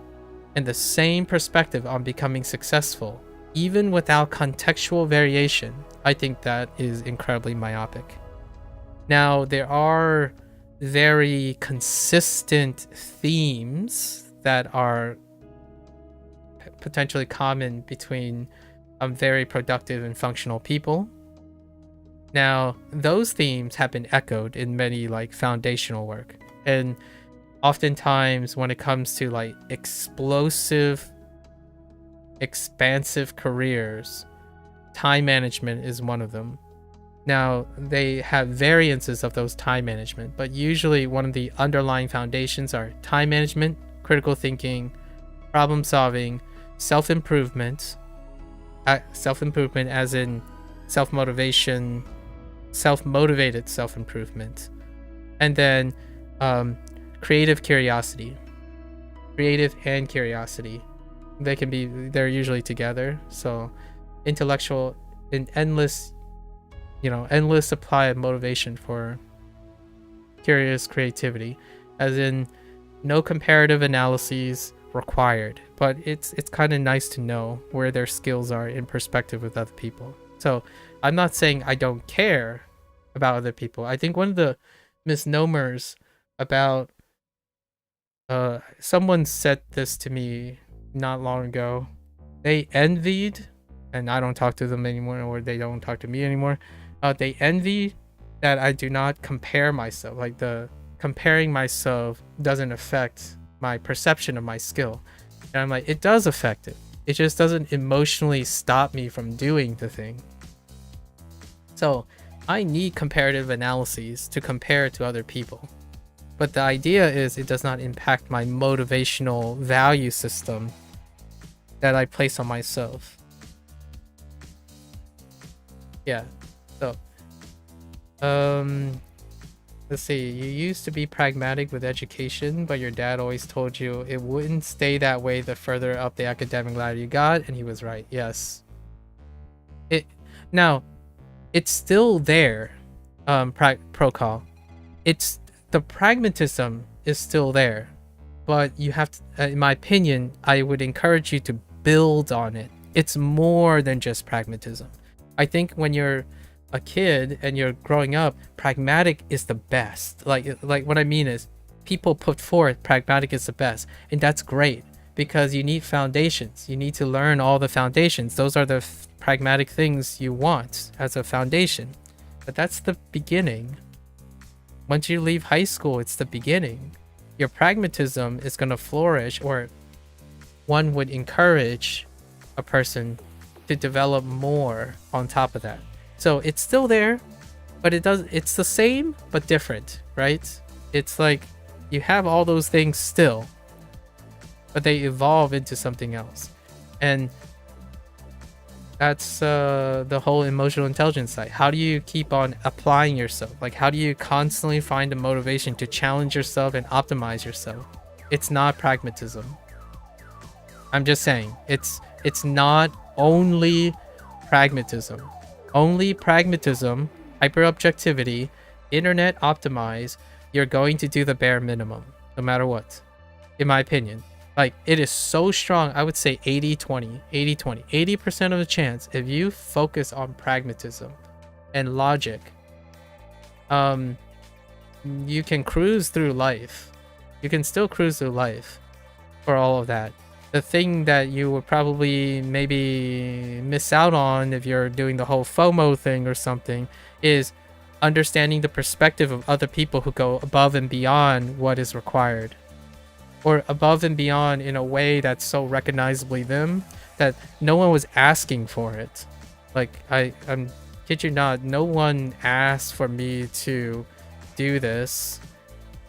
and the same perspective on becoming successful, even without contextual variation, I think that is incredibly myopic. Now, there are very consistent themes that are potentially common between very productive and functional people. Now, those themes have been echoed in many like foundational work, and oftentimes when it comes to like explosive, expansive careers, time management is one of them. Now, they have variances of those time management, but usually one of the underlying foundations are time management, critical thinking, problem solving, self-improvement as in self-motivation, self-motivated self-improvement, and then creative curiosity. Creative and curiosity, they're usually together. So intellectual, an endless supply of motivation for curious creativity, as in no comparative analyses required, but it's kind of nice to know where their skills are in perspective with other people. So I'm not saying I don't care about other people. I think one of the misnomers about someone said this to me not long ago. They envied, and I don't talk to them anymore, or they don't talk to me anymore. They envy that I do not compare myself. Like the comparing myself doesn't affect my perception of my skill. And I'm like, it does affect it. It just doesn't emotionally stop me from doing the thing. So I need comparative analyses to compare to other people. But the idea is it does not impact my motivational value system that I place on myself. Yeah. So, let's see. You used to be pragmatic with education, but your dad always told you it wouldn't stay that way the further up the academic ladder you got, and he was right. Yes. Now, it's still there. Procol. It's the pragmatism is still there, but you have to, in my opinion, I would encourage you to build on it. It's more than just pragmatism. I think when you're a kid and you're growing up, pragmatic is the best. Like what I mean is, people put forth pragmatic is the best, and that's great because you need foundations. You need to learn all the foundations. Those are the pragmatic things you want as a foundation, but that's the beginning. Once you leave high school, it's the beginning. Your pragmatism is going to flourish, or one would encourage a person to develop more on top of that. So it's still there, but it's the same but different, right? It's like you have all those things still, but they evolve into something else. And that's the whole emotional intelligence side. How do you keep on applying yourself? Like, how do you constantly find a motivation to challenge yourself and optimize yourself? It's not pragmatism. I'm just saying, it's not only pragmatism. Only pragmatism, hyper-objectivity, internet optimize, you're going to do the bare minimum, no matter what, in my opinion. Like, it is so strong. I would say 80-20, 80-20. 80% of the chance, if you focus on pragmatism and logic, you can cruise through life. You can still cruise through life for all of that. The thing that you would probably maybe miss out on if you're doing the whole FOMO thing or something is understanding the perspective of other people who go above and beyond what is required, or above and beyond in a way that's so recognizably them that no one was asking for it. Like, I'm kid you not, no one asked for me to do this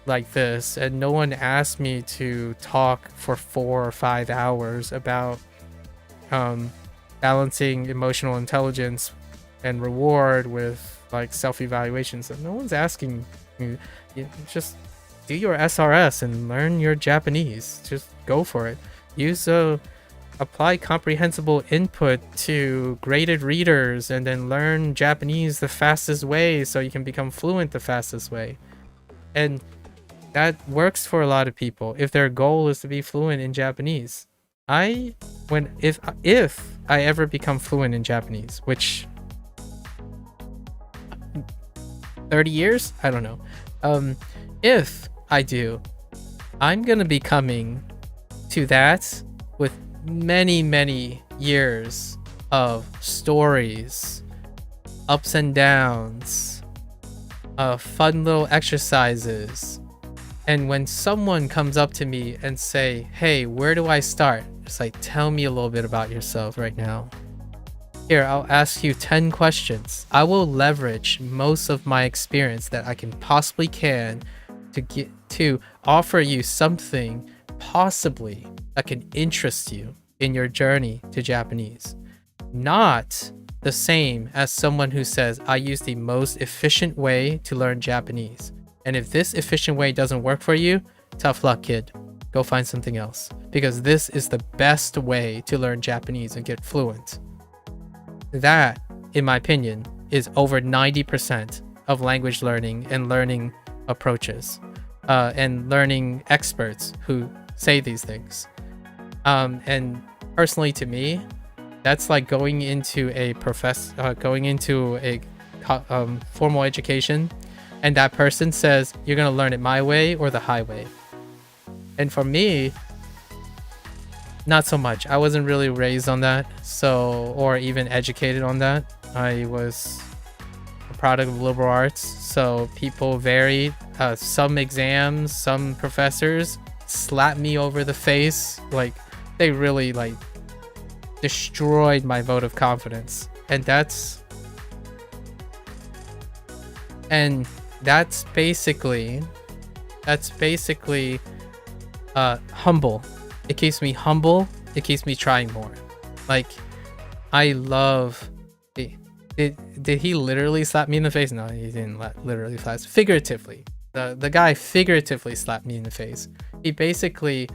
like this, and no one asked me to talk for 4 or 5 hours about balancing emotional intelligence and reward with like self-evaluations. And no one's asking you. You just do your SRS and learn your Japanese. Just go for it. Use apply comprehensible input to graded readers, and then learn Japanese the fastest way so you can become fluent the fastest way. And that works for a lot of people if their goal is to be fluent in Japanese. If I ever become fluent in Japanese, which 30 years? I don't know. If I do, I'm gonna be coming to that with many years of stories, ups and downs, fun little exercises. And when someone comes up to me and say, hey, where do I start? It's like, tell me a little bit about yourself right now. Here, I'll ask you 10 questions. I will leverage most of my experience that I can possibly can to offer you something possibly that can interest you in your journey to Japanese. Not the same as someone who says, I use the most efficient way to learn Japanese. And if this efficient way doesn't work for you, tough luck, kid. Go find something else. Because this is the best way to learn Japanese and get fluent. That, in my opinion, is over 90% of language learning and learning approaches. And learning experts who say these things. And personally to me, that's like going into a formal education, and that person says, you're going to learn it my way or the highway. And for me, not so much. I wasn't really raised on that, or even educated on that. I was a product of liberal arts, so people varied. Some exams, some professors slapped me over the face. Like, they really like destroyed my vote of confidence. And that's basically humble. It keeps me humble. It keeps me trying more. Like, I love did he literally slap me in the face? No, he didn't literally slap. Figuratively, the guy figuratively slapped me in the face. He basically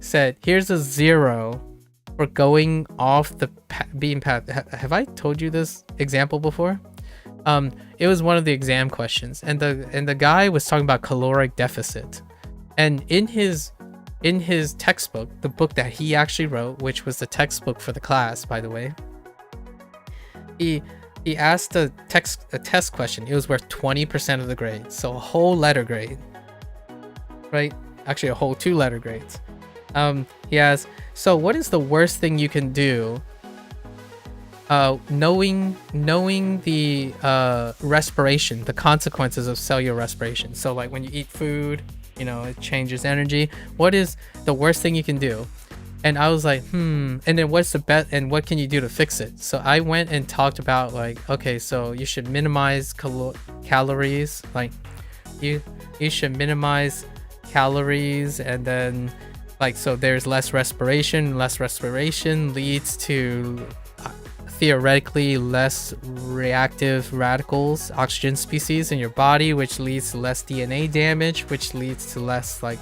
said, here's a 0 for going off the beaten path. Have I told you this example before? It was one of the exam questions, and the guy was talking about caloric deficit, and in his textbook, the book that he actually wrote, which was the textbook for the class, by the way, he he asked a test question. It was worth 20% of the grade, so a whole letter grade, right? Actually, a whole 2 letter grades. He asked, so what is the worst thing you can do? Knowing the respiration, the consequences of cellular respiration. So like when you eat food, you know, it changes energy. What is the worst thing you can do? And I was like, and then what's the best, and what can you do to fix it? So I went and talked about like, okay, so you should minimize calories. Like you should minimize calories, and then like, so there's less respiration leads to theoretically less reactive radicals, oxygen species in your body, which leads to less DNA damage, which leads to less like,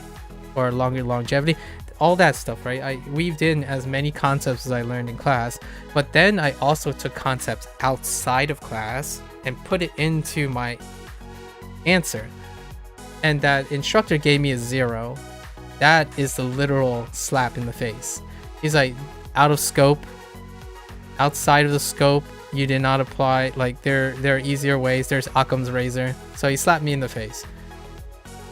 or longer longevity, all that stuff, right? I weaved in as many concepts as I learned in class, but then I also took concepts outside of class and put it into my answer, and that instructor gave me a 0. That is the literal slap in the face. He's like, out of scope, outside of the scope, you did not apply, like there are easier ways, there's Occam's razor. So he slapped me in the face.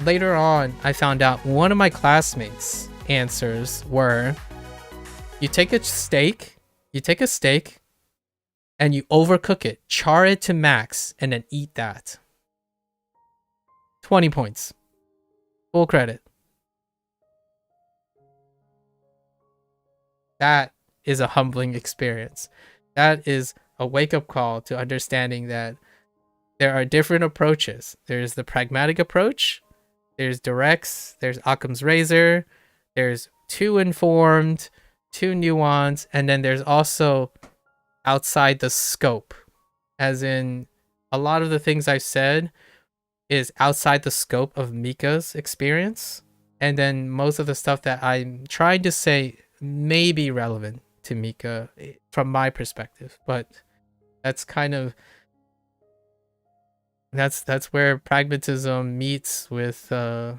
Later on, I found out one of my classmates' answers were, you take a steak and you overcook it, char it to max, and then eat that. 20 points. Full credit. That is a humbling experience. That is a wake-up call to understanding that there are different approaches. There's the pragmatic approach, there's directs, there's Occam's razor, there's too informed, too nuanced, and then there's also outside the scope. As in, a lot of the things I've said is outside the scope of Mika's experience, and then most of the stuff that I'm trying to say may be relevant to Mika from my perspective, but that's kind of that's where pragmatism meets with I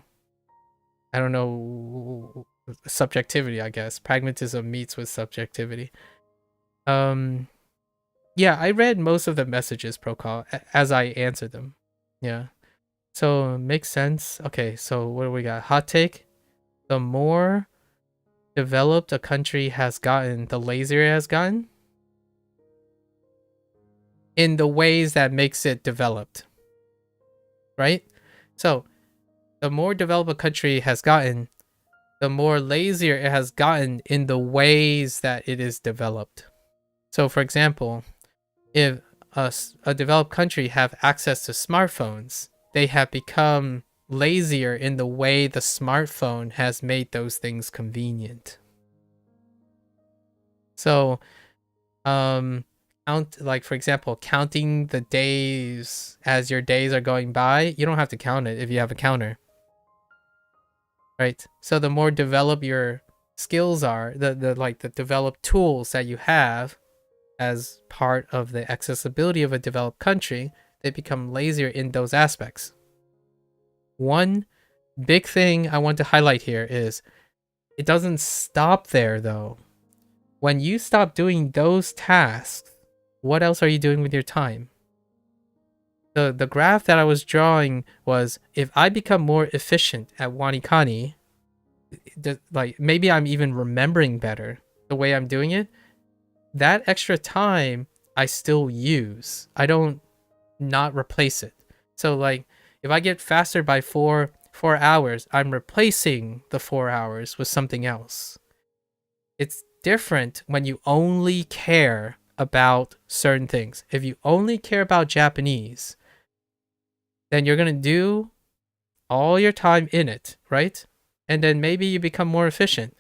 don't know, subjectivity, I guess. Pragmatism meets with subjectivity. Yeah, I read most of the messages pro call as I answered them. Yeah. So makes sense. Okay, so what do we got? Hot take. The more developed a country has gotten, the lazier it has gotten in the ways that makes it developed, right? So the more developed a country has gotten, the more lazier it has gotten in the ways that it is developed. So for example, if a developed country have access to smartphones, they have become lazier in the way the smartphone has made those things convenient. So like for example, counting the days as your days are going by, you don't have to count it if you have a counter, right? So the more developed your skills are, the developed tools that you have as part of the accessibility of a developed country, they become lazier in those aspects. One big thing I want to highlight here is it doesn't stop there though. When you stop doing those tasks, what else are you doing with your time? The graph that I was drawing was, if I become more efficient at WaniKani, like maybe I'm even remembering better the way I'm doing it, that extra time I still use. I don't not replace it. So like if I get faster by 4 hours, I'm replacing the 4 hours with something else. It's different when you only care about certain things. If you only care about Japanese, then you're going to do all your time in it, right? And then maybe you become more efficient.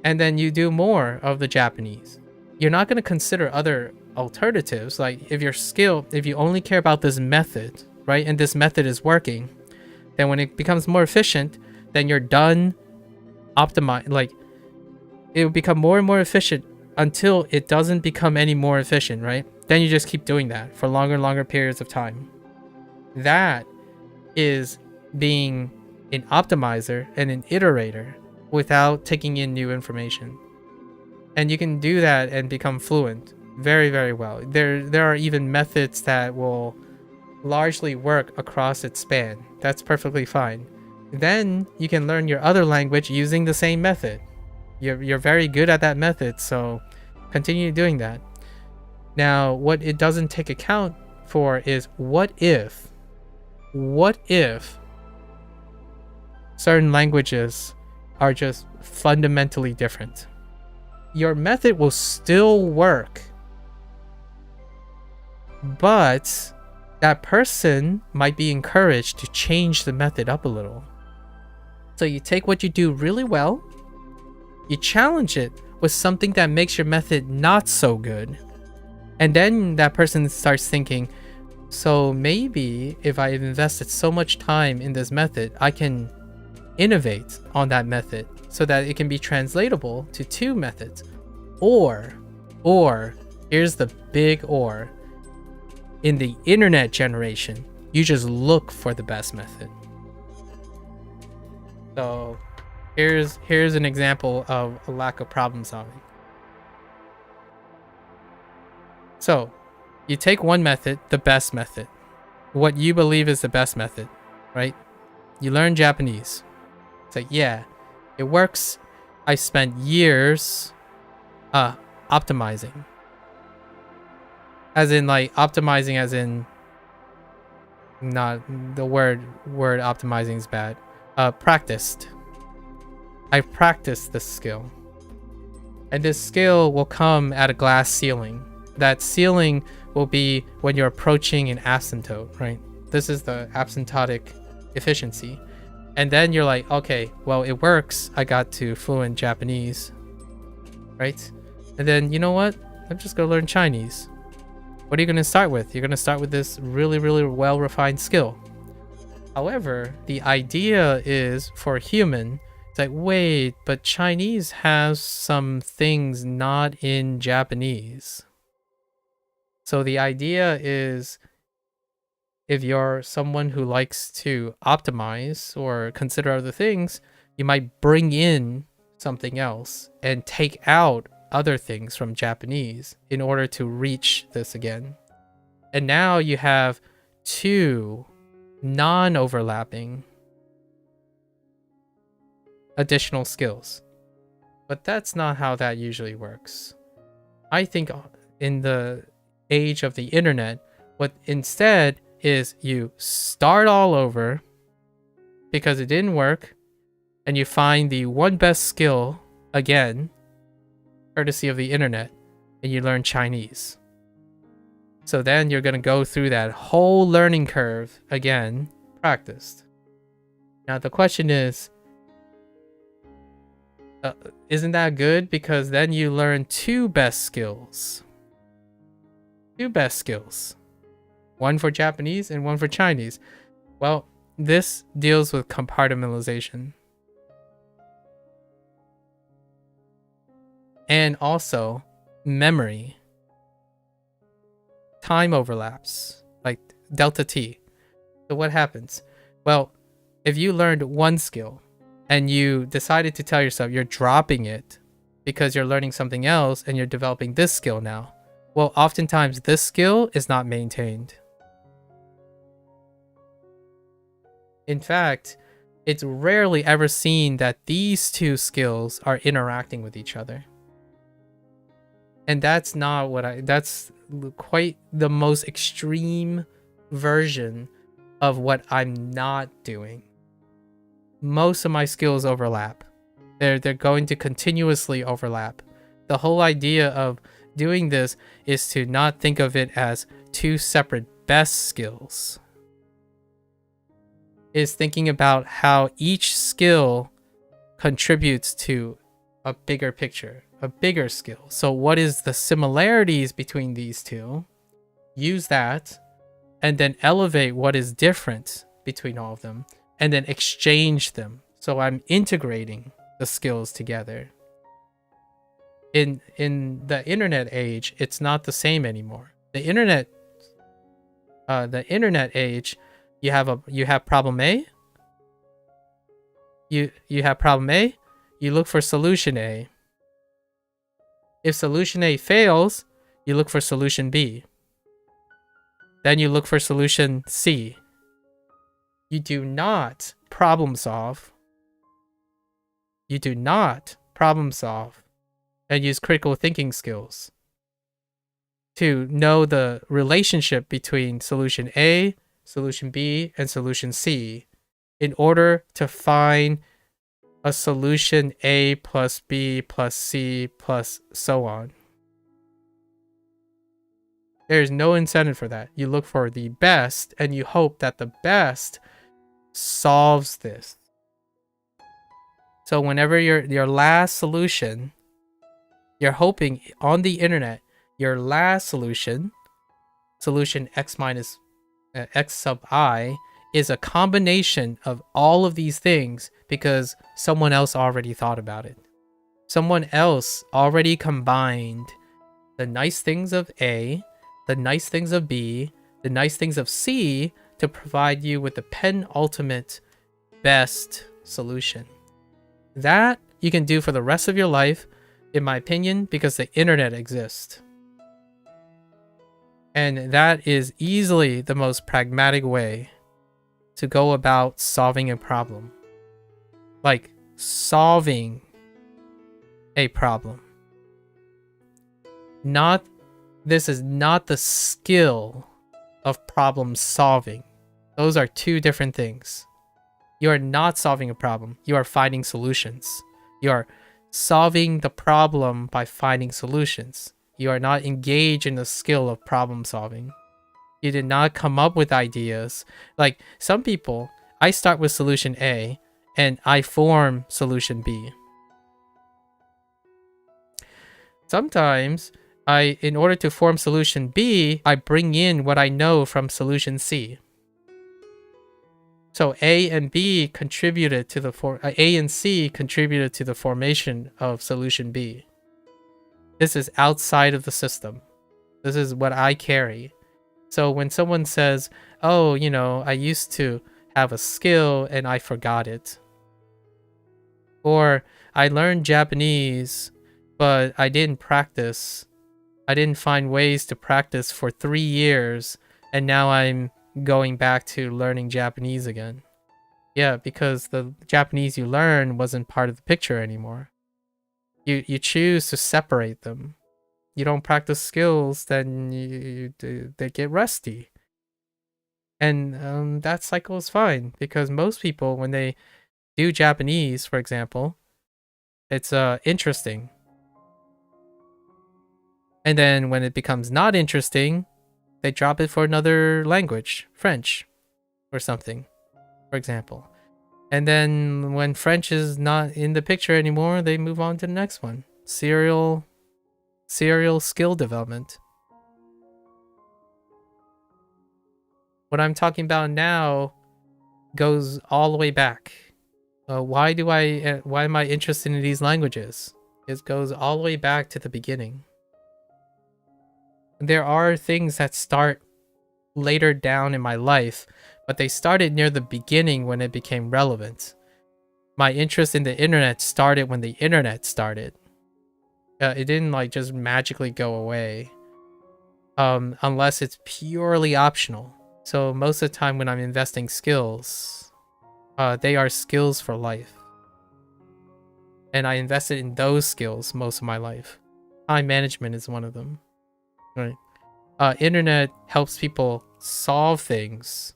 And then you do more of the Japanese. You're not going to consider other alternatives. Like if you only care about this method, right? And this method is working, then when it becomes more efficient, then you're done optimize. Like it will become more and more efficient until it doesn't become any more efficient, right? Then you just keep doing that for longer and longer periods of time. That is being an optimizer and an iterator without taking in new information. And you can do that and become fluent very, very well. There are even methods that will largely work across its span. That's perfectly fine. Then you can learn your other language using the same method. You're very good at that method, so continue doing that. Now, what it doesn't take account for is what if certain languages are just fundamentally different. Your method will still work, but that person might be encouraged to change the method up a little. So you take what you do really well, you challenge it with something that makes your method not so good, and then that person starts thinking, so maybe if I invested so much time in this method, I can innovate on that method so that it can be translatable to 2 methods. Or, here's the big or. In the internet generation, you just look for the best method. So here's an example of a lack of problem solving. So you take one method, the best method, what you believe is the best method, right? You learn Japanese. It's like, yeah, it works. I spent years optimizing. As in, like, optimizing as in, not the word optimizing is bad. Practiced. I practiced this skill. And this skill will come at a glass ceiling. That ceiling will be when you're approaching an asymptote, right? This is the asymptotic efficiency. And then you're like, okay, well, it works. I got to fluent Japanese, right? And then, you know what? I'm just going to learn Chinese. What are you going to start with? You're going to start with this really, really well-refined skill. However, the idea is for a human, it's like, wait, but Chinese has some things not in Japanese. So the idea is, if you're someone who likes to optimize or consider other things, you might bring in something else and take out other things from Japanese in order to reach this again. And now you have 2 non-overlapping additional skills. But that's not how that usually works. I think in the age of the internet, what instead is you start all over because it didn't work, and you find the one best skill again, courtesy of the internet, and you learn Chinese. So then you're going to go through that whole learning curve again, practiced. Now the question is, isn't that good? Because then you learn 2 best skills. 2 best skills. One for Japanese and one for Chinese. Well, this deals with compartmentalization. And also memory. Time overlaps, like delta T. So what happens? Well, if you learned one skill and you decided to tell yourself you're dropping it because you're learning something else and you're developing this skill now, well, oftentimes this skill is not maintained. In fact, it's rarely ever seen that these 2 skills are interacting with each other. And that's not what that's quite the most extreme version of what I'm not doing. Most of my skills overlap. They're going to continuously overlap. The whole idea of doing this is to not think of it as 2 separate best skills. Is thinking about how each skill contributes to a bigger picture, a bigger skill. So what is the similarities between these 2? Use that, and then elevate what is different between all of them, and then exchange them. So I'm integrating the skills together. In the internet age, it's not the same anymore. The internet age, you have problem A. You have problem A, you look for solution A. If solution A fails, you look for solution B. Then you look for solution C. You do not problem solve. You do not problem solve and use critical thinking skills to know the relationship between solution A, solution B, and solution C in order to find a solution A plus B plus C plus so on. There's no incentive for that. You look for the best and you hope that the best solves this. So whenever your last solution, you're hoping on the internet, your last solution x minus x sub I, is a combination of all of these things because someone else already thought about it. Someone else already combined the nice things of A, the nice things of B, the nice things of C to provide you with the penultimate best solution. That you can do for the rest of your life, in my opinion, because the internet exists. And that is easily the most pragmatic way to go about solving a problem. Like, solving a problem. This is not the skill of problem solving. Those are two different things. You are not solving a problem. You are finding solutions. You are solving the problem by finding solutions. You are not engaged in the skill of problem solving. You did not come up with ideas. Like some people, I start with solution A and I form solution B. Sometimes in order to form solution B, I bring in what I know from solution C. So A and B contributed to A and C contributed to the formation of solution B. This is outside of the system. This is what I carry. So when someone says, "Oh, I used to have a skill and I forgot it," or "I learned Japanese, but I didn't practice. I didn't find ways to practice for 3 years, and now I'm going back to learning Japanese again." Yeah, because the Japanese you learn wasn't part of the picture anymore. You choose to separate them. You don't practice skills, then they get rusty. And that cycle is fine, because most people, when they do Japanese, for example, it's interesting. And then when it becomes not interesting, they drop it for another language, French or something, for example. And then when French is not in the picture anymore, they move on to the next one. Serial skill development. What I'm talking about now goes all the way back. Why am I interested in these languages? It goes all the way back to the beginning. There are things that start later down in my life, but they started near the beginning when it became relevant. My interest in the internet started when the internet started. It didn't just magically go away, unless it's purely optional. So most of the time when I'm investing skills, they are skills for life. And I invested in those skills most of my life. Time management is one of them. Right. Internet helps people solve things,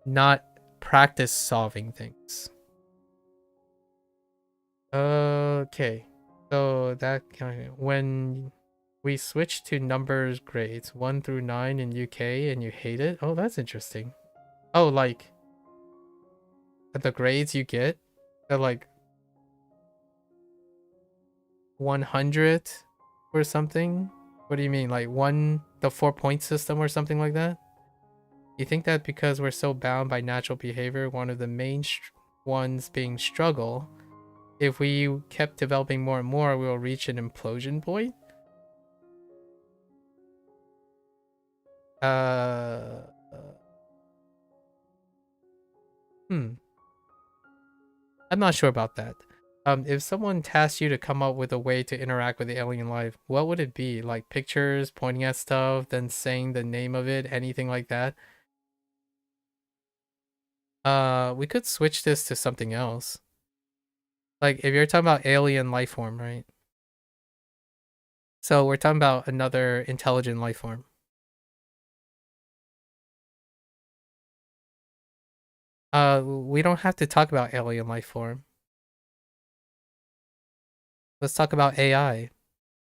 not practice solving things. Okay. So that when we switch to numbers grades 1 through 9 in UK and you hate it? Oh, that's interesting. Oh, like the grades you get are like 100 or something? What do you mean? Like the 4-point system or something like that? You think that because we're so bound by natural behavior, one of the main ones being struggle, if we kept developing more and more, we will reach an implosion point? I'm not sure about that. If someone tasked you to come up with a way to interact with the alien life, what would it be? Like pictures, pointing at stuff, then saying the name of it, anything like that? We could switch this to something else. Like if you're talking about alien life form, right? So we're talking about another intelligent life form. We don't have to talk about alien life form. Let's talk about AI.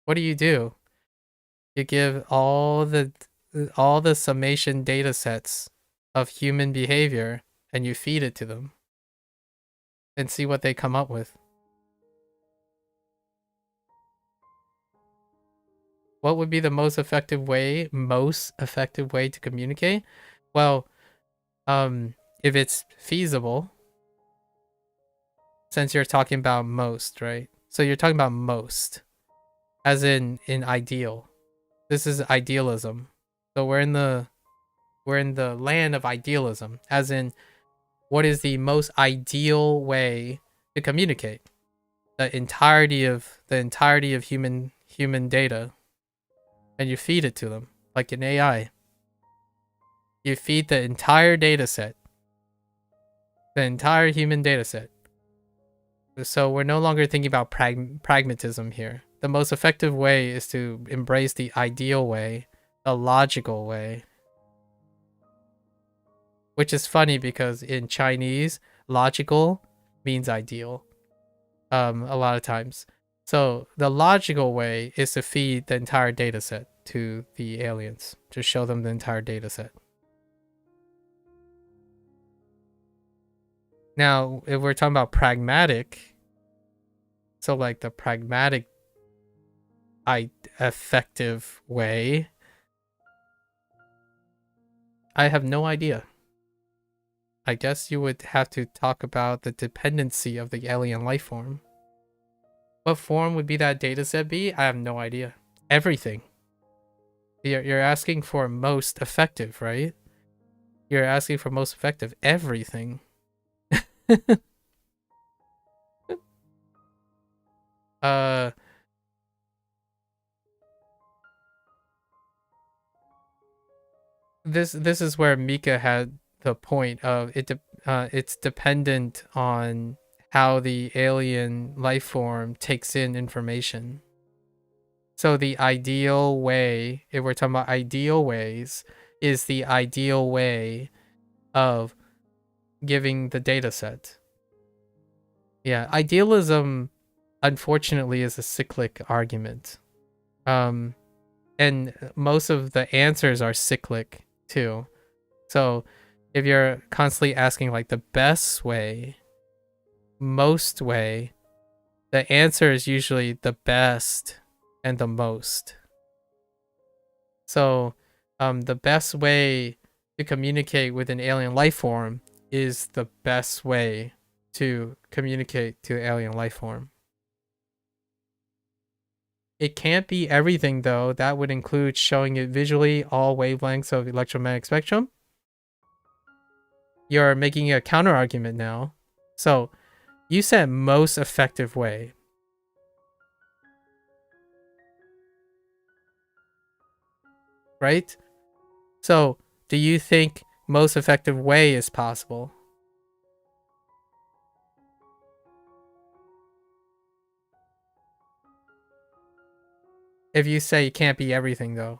What do? You give all the summation data sets of human behavior and you feed it to them and see what they come up with. What would be the most effective way to communicate? Well, if it's feasible, since you're talking about most, right? So you're talking about most, as in ideal. This is idealism. So we're in the land of idealism, as in what is the most ideal way to communicate the entirety of human data, and you feed it to them like an AI. You feed the entire data set, the entire human data set. So we're no longer thinking about pragmatism here. The most effective way is to embrace the ideal way, the logical way. Which is funny because in Chinese, logical means ideal. A lot of times. So the logical way is to feed the entire data set to the aliens, to show them the entire data set. Now, if we're talking about pragmatic, so like the pragmatic effective way, I have no idea. I guess you would have to talk about the dependency of the alien life form. What form would be that data set be? I have no idea. Everything. You're asking for most effective, right? You're asking for most effective. Everything. This is where Mika had the point of it's dependent on how the alien life form takes in information. So the ideal way, if we're talking about ideal ways, is the ideal way of giving the data set. Yeah, idealism, unfortunately, is a cyclic argument. And most of the answers are cyclic too. So if you're constantly asking like the best way, most way, the answer is usually the best and the most. So the best way to communicate with an alien life form is the best way to communicate to alien life form. It can't be everything though. That would include showing it visually all wavelengths of electromagnetic spectrum. You're making a counter argument now. So you said most effective way. Right? So do you think most effective way is possible? If you say it can't be everything though.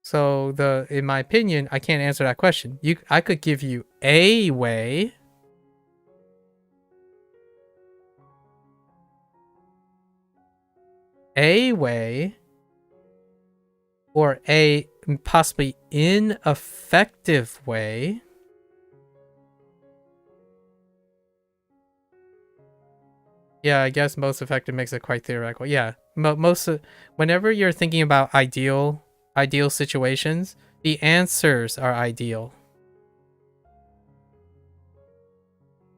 So in my opinion, I can't answer that question. I could give you a way. A way. Or a possibly ineffective way. Yeah, I guess most effective makes it quite theoretical. Yeah, whenever you're thinking about ideal situations, the answers are ideal.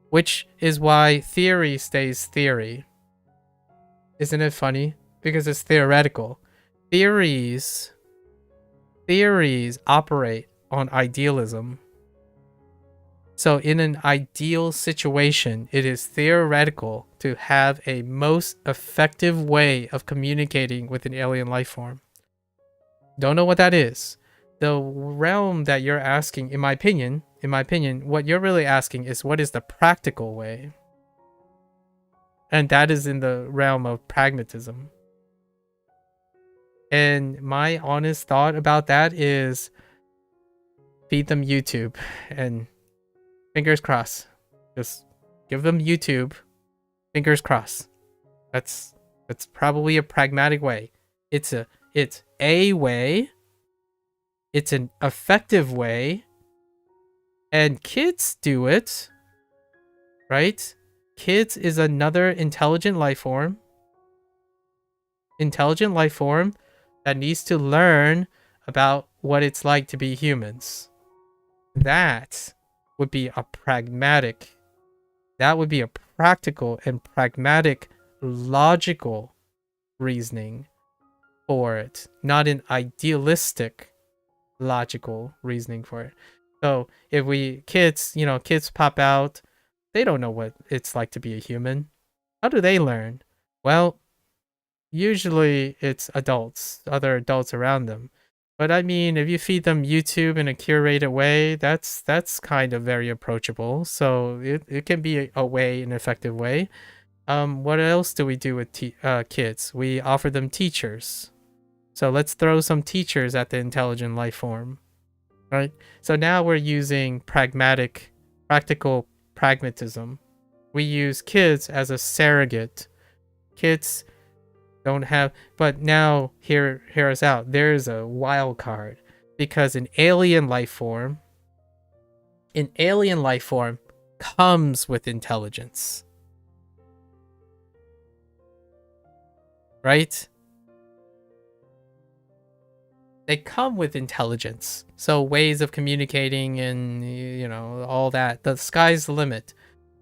Which is why theory stays theory. Isn't it funny? Because it's theoretical. Theories operate on idealism. So in an ideal situation, it is theoretical to have a most effective way of communicating with an alien life form. Don't know what that is. The realm that you're asking, in my opinion, what you're really asking is what is the practical way? And that is in the realm of pragmatism. And my honest thought about that is feed them YouTube and fingers crossed. Just give them YouTube. Fingers crossed. That's probably a pragmatic way. It's a way. It's an effective way. And kids do it. Right? Kids is another intelligent life form. Intelligent life form that needs to learn about what it's like to be humans. That would be a pragmatic, that would be a practical and pragmatic, logical reasoning for it, not an idealistic, logical reasoning for it. So if kids pop out, they don't know what it's like to be a human. How do they learn? Well, usually it's adults, other adults around them. But I mean, if you feed them YouTube in a curated way, that's kind of very approachable. So it can be a way, an effective way. What else do we do with kids? We offer them teachers. So let's throw some teachers at the intelligent life form, right? So now we're using practical pragmatism. We use kids as a surrogate. Kids don't have, but now hear us out. There's a wild card because an alien life form comes with intelligence, right? They come with intelligence, so ways of communicating and all that. The sky's the limit.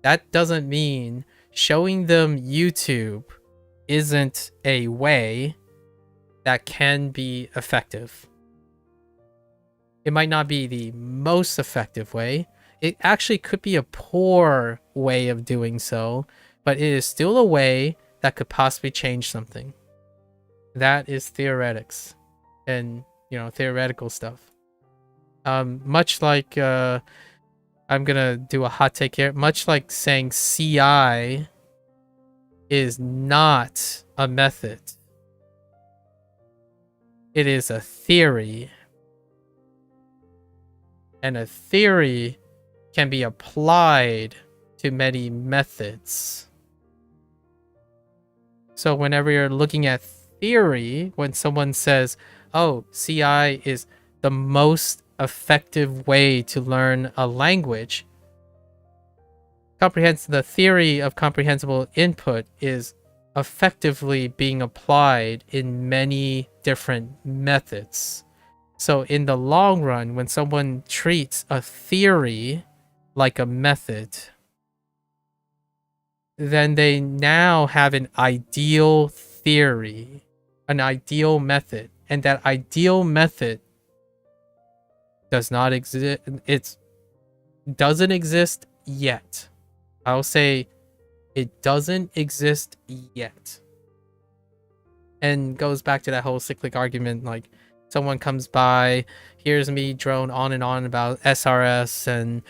That doesn't mean showing them YouTube isn't a way that can be effective. It might not be the most effective way. It actually could be a poor way of doing so, but it is still a way that could possibly change something. That is theoretics and theoretical stuff. Much like I'm gonna do a hot take here, much like saying CI is not a method. It is a theory. And a theory can be applied to many methods. So whenever you're looking at theory, when someone says, oh, CI is the most effective way to learn a language, the theory of comprehensible input is effectively being applied in many different methods. So in the long run, when someone treats a theory like a method, then they now have an ideal theory, an ideal method, and that ideal method does not exist. It doesn't exist yet. I'll say it doesn't exist yet. And goes back to that whole cyclic argument, like someone comes by, hears me drone on and on about SRS and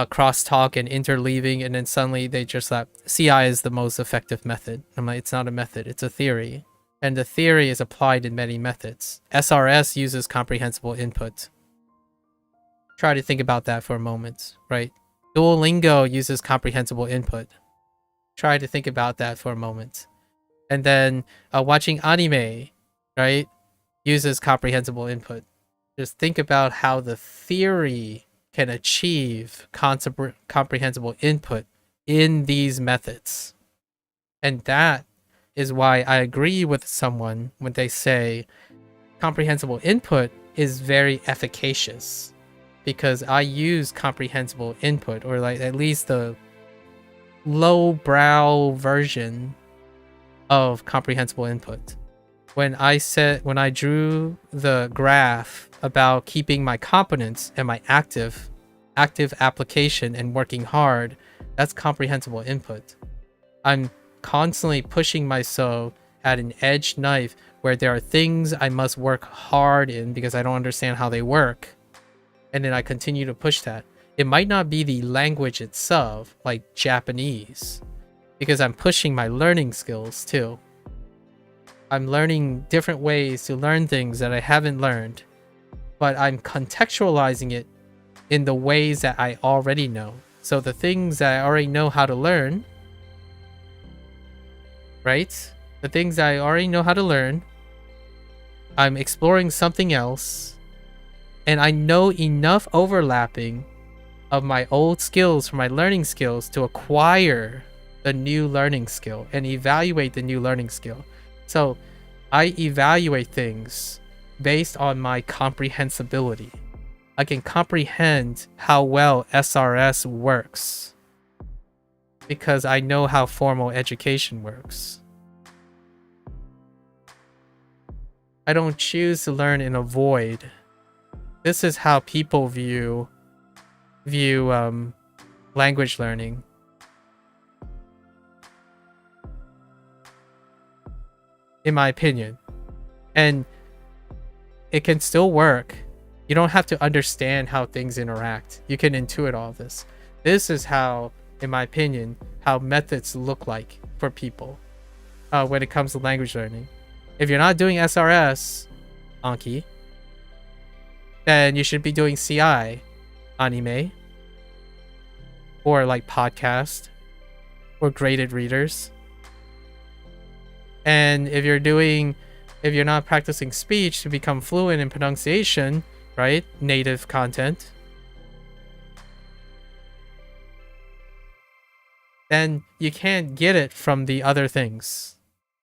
crosstalk and interleaving, and then suddenly they just like, CI is the most effective method. I'm like, it's not a method, it's a theory. And the theory is applied in many methods. SRS uses comprehensible input. Try to think about that for a moment, right? Duolingo uses comprehensible input. Try to think about that for a moment. And then watching anime, right, uses comprehensible input. Just think about how the theory can achieve comprehensible input in these methods. And that is why I agree with someone when they say comprehensible input is very efficacious. Because I use comprehensible input, or like at least the lowbrow version of comprehensible input. When I drew the graph about keeping my competence and my active active application and working hard, that's comprehensible input. I'm constantly pushing myself at an edge knife where there are things I must work hard in because I don't understand how they work. And then I continue to push that. It might not be the language itself, like Japanese, because I'm pushing my learning skills too. I'm learning different ways to learn things that I haven't learned, but I'm contextualizing it in the ways that I already know. So the things that I already know how to learn, right? The things that I already know how to learn, I'm exploring something else, and I know enough overlapping of my old skills from my learning skills to acquire the new learning skill and evaluate the new learning skill. So I evaluate things based on my comprehensibility. I can comprehend how well SRS works because I know how formal education works. I don't choose to learn in a void. This is how people view language learning. In my opinion. And it can still work. You don't have to understand how things interact. You can intuit all of this. This is how, in my opinion, how methods look like for people when it comes to language learning. If you're not doing SRS, Anki, then you should be doing CI, anime, or like podcast, or graded readers. And if you're not practicing speech to become fluent in pronunciation, right? Native content, then you can't get it from the other things.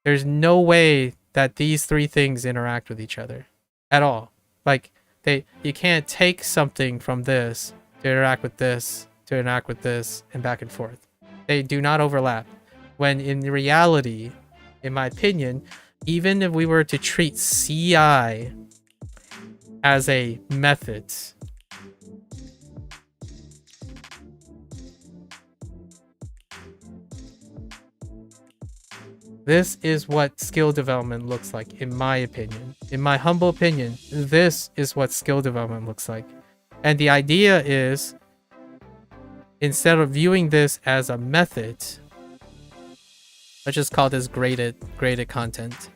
There's no way that these three things interact with each other at all. Like you can't take something from this to interact with this, to interact with this, and back and forth. They do not overlap. When in reality, in my opinion, even if we were to treat CI as a method, this is what skill development looks like, in my opinion. In my humble opinion, this is what skill development looks like. And the idea is, instead of viewing this as a method, let's just call this graded content,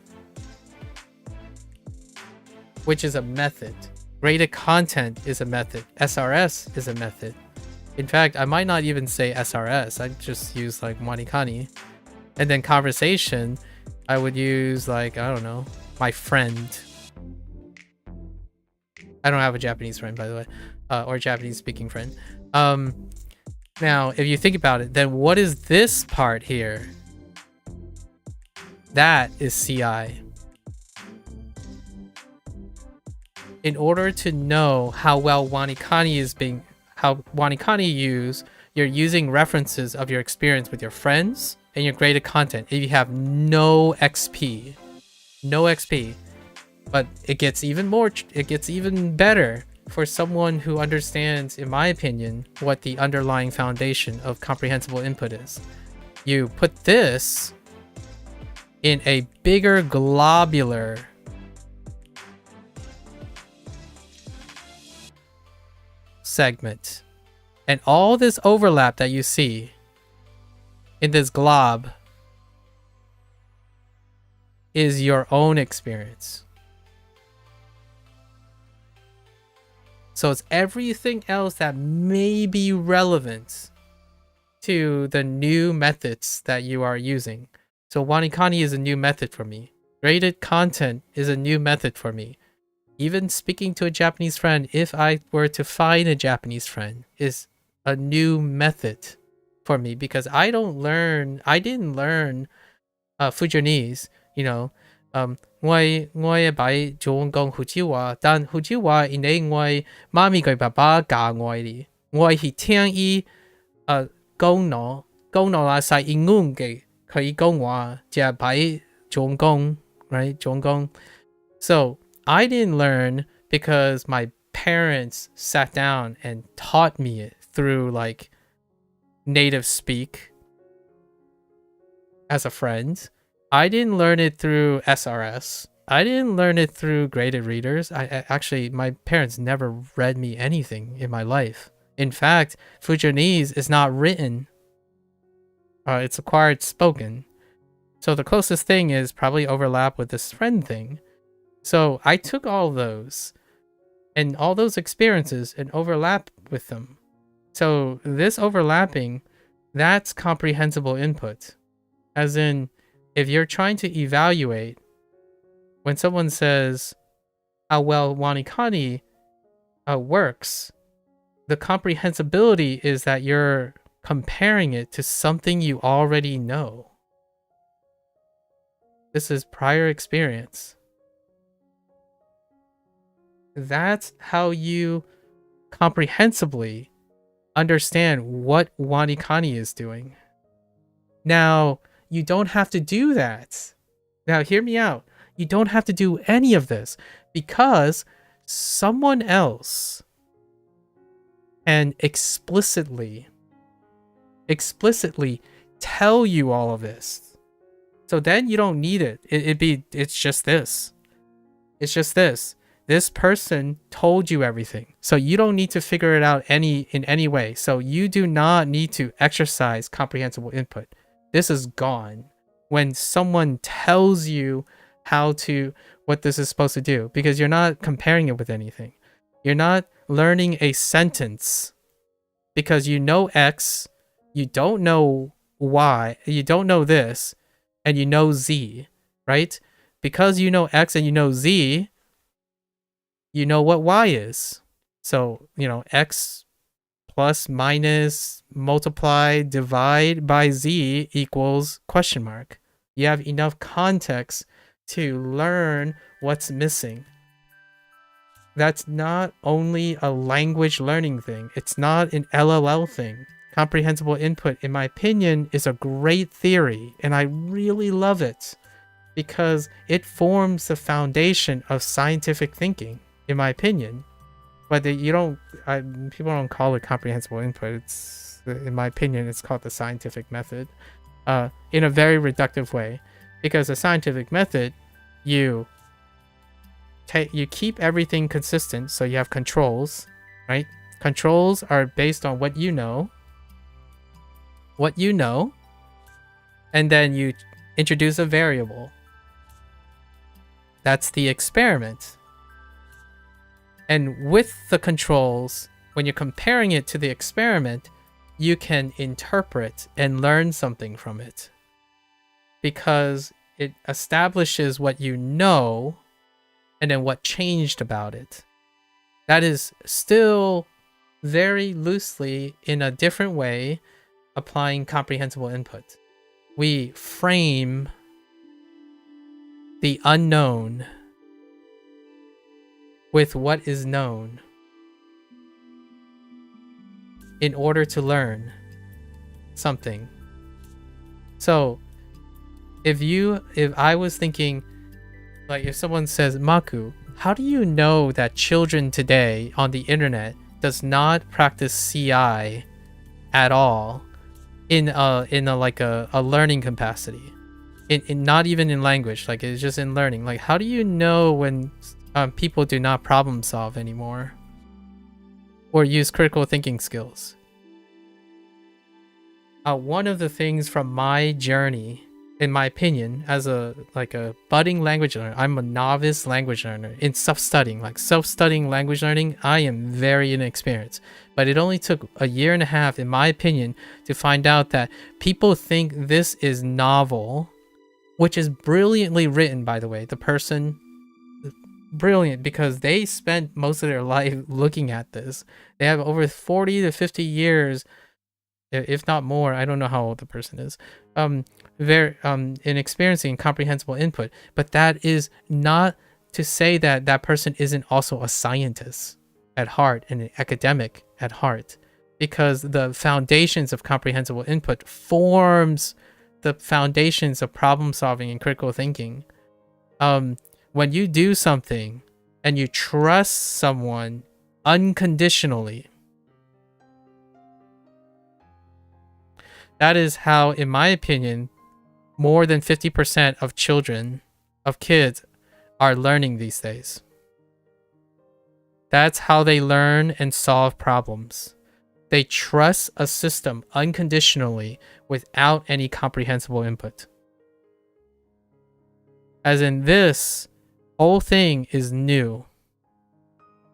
which is a method. Graded content is a method. SRS is a method. In fact, I might not even say SRS. I'd just use like WaniKani. And then conversation, I would use like, I don't know, my friend. I don't have a Japanese friend, by the way, or Japanese speaking friend. Now, if you think about it, then what is this part here? That is CI. In order to know how well WaniKani is being, how WaniKani you're using references of your experience with your friends and your graded content. If you have no XP, but it gets even better for someone who understands, in my opinion, what the underlying foundation of comprehensible input is. You put this in a bigger globular segment, and all this overlap that you see in this glob is your own experience. So it's everything else that may be relevant to the new methods that you are using. So WaniKani is a new method for me. Graded content is a new method for me. Even speaking to a Japanese friend, if I were to find a Japanese friend, is a new method for me, because I didn't learn Fujianese, you know. 我嘅擺做講胡椒話，但胡椒話因為我媽咪佢爸爸教我哋，我係聽伊講啦晒英文嘅，佢講話就擺做講 right 做講。So I didn't learn because my parents sat down and taught me it through like native speak as a friend. I didn't learn it through SRS. I didn't learn it through graded readers. I actually, my parents never read me anything in my life. In fact, Fujianese is not written. It's acquired spoken. So the closest thing is probably overlap with this friend thing. So I took all those and all those experiences and overlap with them. So this overlapping, that's comprehensible input. As in, if you're trying to evaluate, when someone says how well WaniKani works, the comprehensibility is that you're comparing it to something you already know. This is prior experience. That's how you comprehensively understand what WaniKani is doing. Now, you don't have to do that. Now, hear me out. You don't have to do any of this because someone else can explicitly tell you all of this. So then you don't need it. It's just this. It's just this. This person told you everything. So you don't need to figure it out in any way. So you do not need to exercise comprehensible input. This is gone when someone tells you what this is supposed to do, because you're not comparing it with anything. You're not learning a sentence because you know X, you don't know Y, you don't know this, and you know Z, right? Because you know X and you know Z, you know what Y is. So, X plus minus multiply divide by Z equals question mark. You have enough context to learn what's missing. That's not only a language learning thing. It's not an LLL thing. Comprehensible input, in my opinion, is a great theory, and I really love it because it forms the foundation of scientific thinking, in my opinion. But people don't call it comprehensible input. It's, in my opinion, it's called the scientific method, in a very reductive way. Because the scientific method, you keep everything consistent, so you have controls, right? Controls are based on what you know, and then you introduce a variable. That's the experiment. And with the controls, when you're comparing it to the experiment, you can interpret and learn something from it. Because it establishes what you know and then what changed about it. That is still very loosely, in a different way, applying comprehensible input. We frame the unknown with what is known in order to learn something. So if I was thinking, like, if someone says, Maku, how do you know that children today on the internet does not practice CI at all in a learning capacity, in not even in language, like it's just in learning? Like, how do you know when people do not problem solve anymore or use critical thinking skills? One of the things from my journey, in my opinion, as a budding language learner, I'm a novice language learner in self-studying. Like self-studying language learning, I am very inexperienced. But it only took a year and a half, in my opinion, to find out that people think this is novel, which is brilliantly written, by the way. The person, brilliant, because they spent most of their life looking at this. They have over 40 to 50 years, if not more. I don't know how old the person is. In experiencing comprehensible input, but that is not to say that that person isn't also a scientist at heart and an academic at heart, because the foundations of comprehensible input forms the foundations of problem solving and critical thinking. When you do something and you trust someone unconditionally. That is how, in my opinion, more than 50% of kids, are learning these days. That's how they learn and solve problems. They trust a system unconditionally without any comprehensible input. As in, this whole thing is new.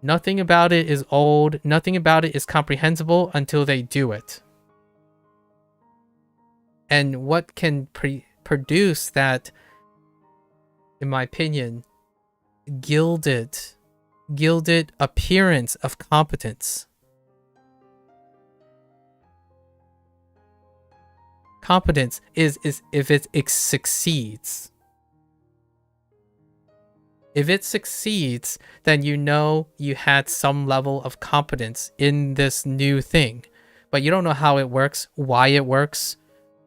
Nothing about it is old. Nothing about it is comprehensible until they do it. And what can produce that, in my opinion, gilded appearance of competence? Competence is if it succeeds. If it succeeds, then you know you had some level of competence in this new thing. But you don't know how it works, why it works,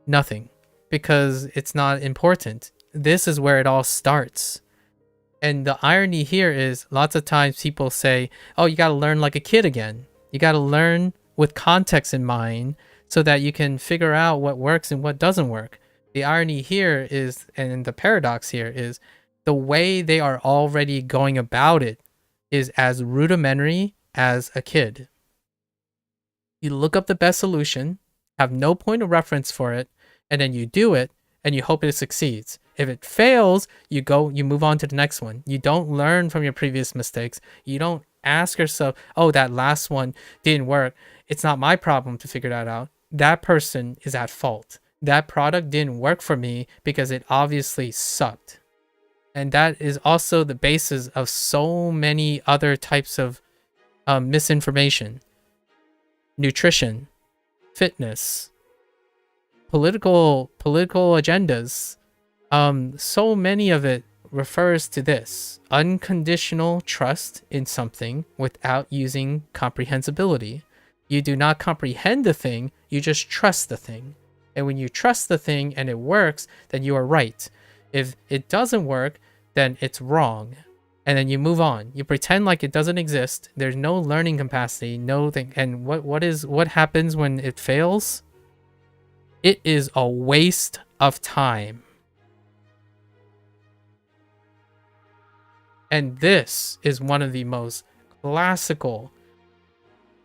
nothing. Because it's not important. This is where it all starts. And the irony here is, lots of times people say, oh, you got to learn like a kid again. You got to learn with context in mind so that you can figure out what works and what doesn't work. The irony here is, and the paradox here is, the way they are already going about it is as rudimentary as a kid. You look up the best solution, have no point of reference for it, and then you do it, and you hope it succeeds. If it fails, you move on to the next one. You don't learn from your previous mistakes. You don't ask yourself, oh, that last one didn't work. It's not my problem to figure that out. That person is at fault. That product didn't work for me because it obviously sucked. And that is also the basis of so many other types of misinformation. Nutrition, fitness, political agendas. So many of it refers to this unconditional trust in something without using comprehensibility. You do not comprehend the thing, you just trust the thing. And when you trust the thing and it works, then you are right. If it doesn't work, then it's wrong. And then you move on. You pretend like it doesn't exist. There's no learning capacity, no thing. And what happens when it fails? It is a waste of time. And this is one of the most classical,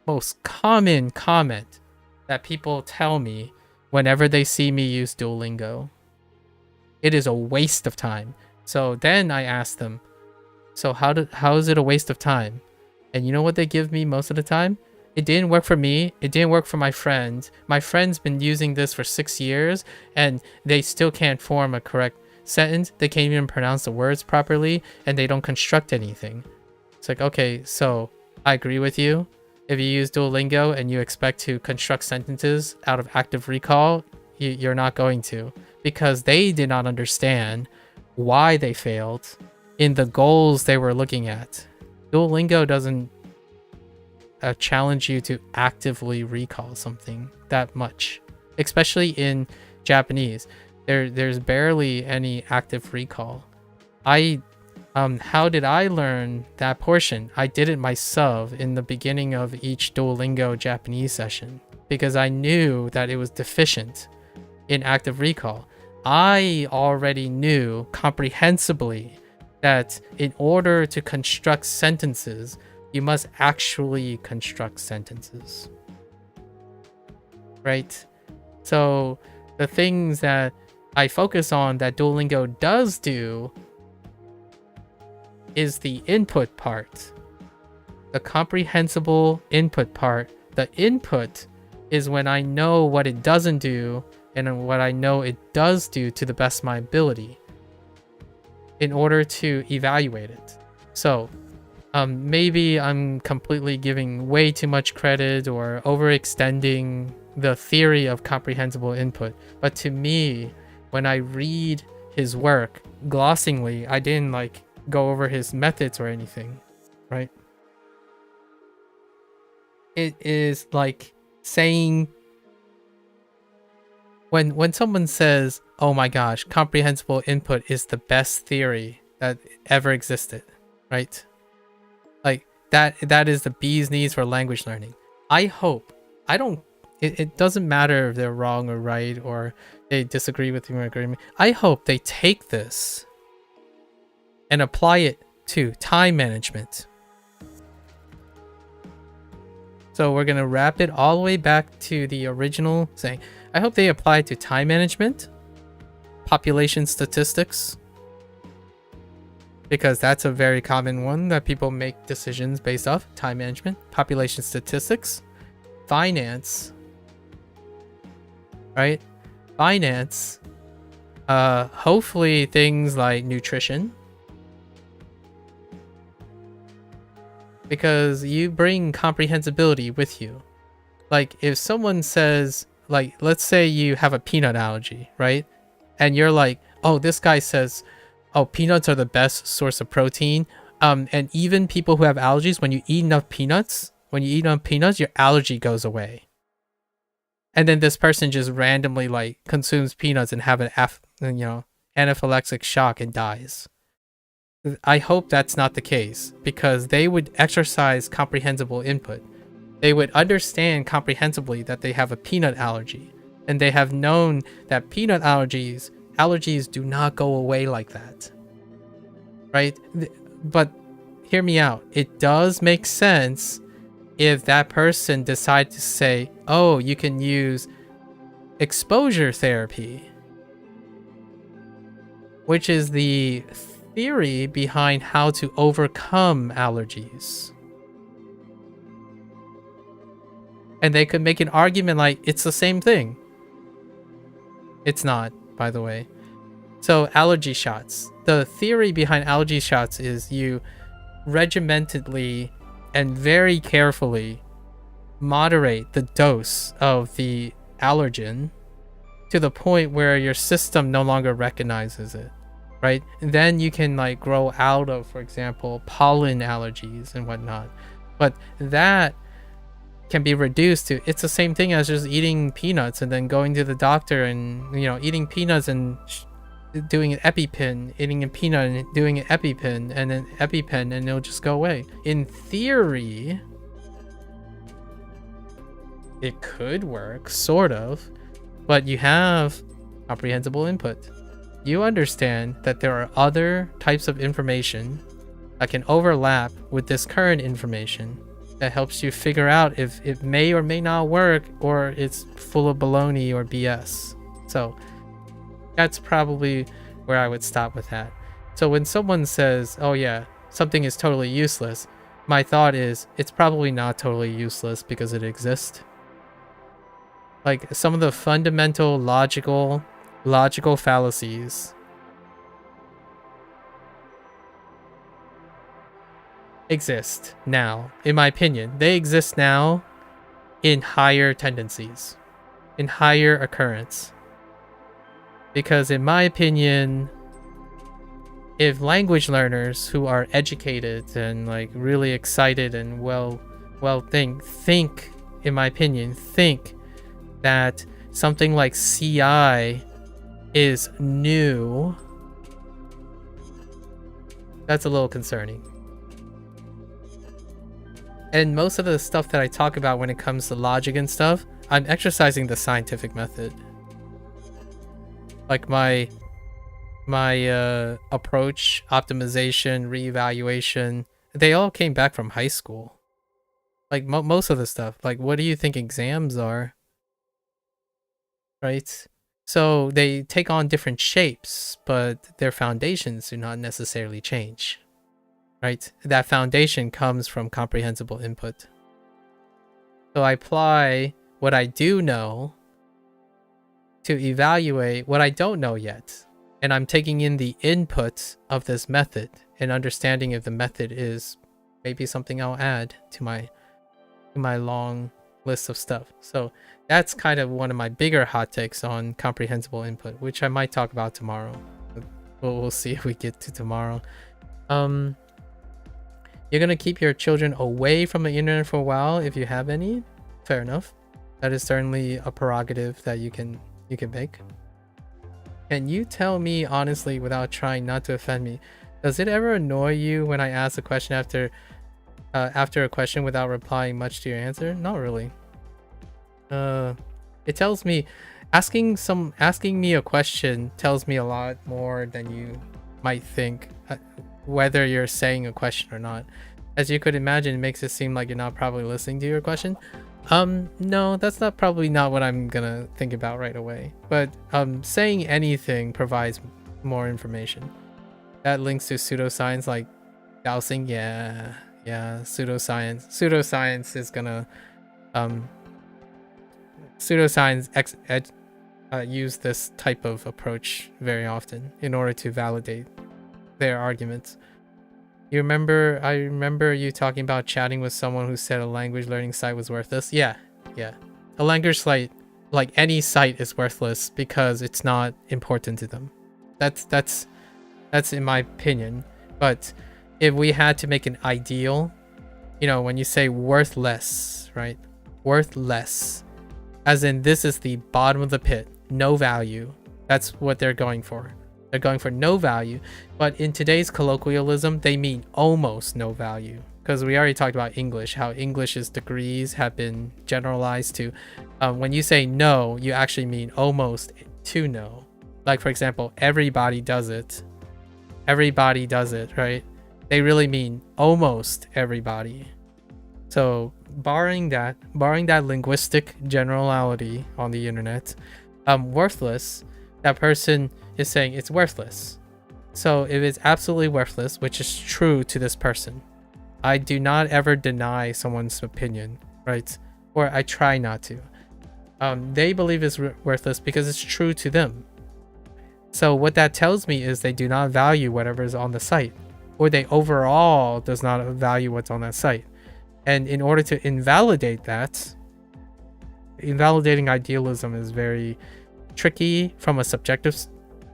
most common comment that people tell me whenever they see me use Duolingo. It is a waste of time. So then I ask them, so how is it a waste of time? And you know what they give me most of the time? It didn't work for me. It didn't work for my friend. My friend's been using this for 6 years and they still can't form a correct sentence. They can't even pronounce the words properly and they don't construct anything. It's like, okay, so I agree with you. If you use Duolingo and you expect to construct sentences out of active recall, you're not going to, because they did not understand why they failed in the goals they were looking at. Duolingo doesn't challenge you to actively recall something that much, especially in Japanese. There's barely any active recall. How did I learn that portion? I did it myself in the beginning of each Duolingo Japanese session because I knew that it was deficient in active recall. I already knew comprehensively that in order to construct sentences, you must actually construct sentences. Right? So the things that I focus on that Duolingo does do is the input part, the comprehensible input part. The input is when I know what it doesn't do and what I know it does do to the best of my ability in order to evaluate it. So maybe I'm completely giving way too much credit or overextending the theory of comprehensible input, but to me, when I read his work glossingly, I didn't like go over his methods or anything, right? It is like saying when someone says, oh my gosh, comprehensible input is the best theory that ever existed, right? Like that is the bee's knees for language learning. I hope. It doesn't matter if they're wrong or right, or they disagree with you or agree with me. I hope they take this and apply it to time management. So we're gonna wrap it all the way back to the original saying. I hope they apply it to time management, population statistics, because that's a very common one that people make decisions based off. Time management, population statistics, finance, right? Finance, hopefully things like nutrition, because you bring comprehensibility with you. Like if someone says, like, let's say you have a peanut allergy, right? And you're like, oh, this guy says, oh, peanuts are the best source of protein. And even people who have allergies, when you eat enough peanuts, your allergy goes away. And then this person just randomly like consumes peanuts and have an anaphylactic shock and dies. I hope that's not the case, because they would exercise comprehensible input. They would understand comprehensively that they have a peanut allergy, and they have known that peanut allergies do not go away like that, right? But hear me out. It does make sense if that person decides to say, oh, you can use exposure therapy, which is the theory behind how to overcome allergies. And they could make an argument like it's the same thing. It's not, by the way. So allergy shots. The theory behind allergy shots is you regimentedly and very carefully moderate the dose of the allergen to the point where your system no longer recognizes it, right? And then you can like grow out of, for example, pollen allergies and whatnot. But that can be reduced to, it's the same thing as just eating peanuts and then going to the doctor and, eating peanuts and doing an EpiPen, eating a peanut and doing an EpiPen and an EpiPen, and it'll just go away. In theory, it could work, sort of, but you have comprehensible input. You understand that there are other types of information that can overlap with this current information that helps you figure out if it may or may not work, or it's full of baloney or BS. So that's probably where I would stop with that. So when someone says, oh yeah, something is totally useless, my thought is it's probably not totally useless because it exists. Like some of the fundamental logical fallacies exist now. In my opinion, they exist now in higher tendencies, in higher occurrence. Because in my opinion, if language learners who are educated and like really excited and think, in my opinion, think that something like CI is new, that's a little concerning. And most of the stuff that I talk about when it comes to logic and stuff, I'm exercising the scientific method. Like my approach, optimization, reevaluation, they all came back from high school. Like most of the stuff. Like, what do you think exams are? Right? So they take on different shapes, but their foundations do not necessarily change. Right? That foundation comes from comprehensible input. So I apply what I do know to evaluate what I don't know yet. And I'm taking in the input of this method and understanding if the method is maybe something I'll add to my long list of stuff. So that's kind of one of my bigger hot takes on comprehensible input, which I might talk about tomorrow. We'll see if we get to tomorrow. You're gonna keep your children away from the internet for a while if you have any. Fair enough. That is certainly a prerogative that you can make. Can you tell me honestly, without trying not to offend me, does it ever annoy you when I ask a question after after a question without replying much to your answer? Not really. It tells me asking me a question tells me a lot more than you might think, whether you're saying a question or not. As you could imagine, it makes it seem like you're not probably listening to your question. No, that's probably not what I'm gonna think about right away. But saying anything provides more information. That links to pseudoscience like dowsing. Yeah, pseudoscience. Pseudoscience is gonna use this type of approach very often in order to validate their arguments. I remember you talking about chatting with someone who said a language learning site was worthless. Yeah. A language site, like any site, is worthless because it's not important to them. That's in my opinion. But if we had to make an ideal, when you say worthless, right? Worthless. As in, this is the bottom of the pit, no value. That's what they're going for. They're going for no value. But in today's colloquialism, they mean almost no value. Because we already talked about English, how English's degrees have been generalized to, when you say no, you actually mean almost to no. Like, for example, everybody does it. Everybody does it, right? They really mean almost everybody. So barring that linguistic generality on the internet, worthless, that person is saying it's worthless. So if it's absolutely worthless, which is true to this person, I do not ever deny someone's opinion, right? Or I try not to. They believe it's worthless because it's true to them. So what that tells me is they do not value whatever is on the site, or they overall does not value what's on that site. And in order to invalidate that, invalidating idealism is very tricky from a subjective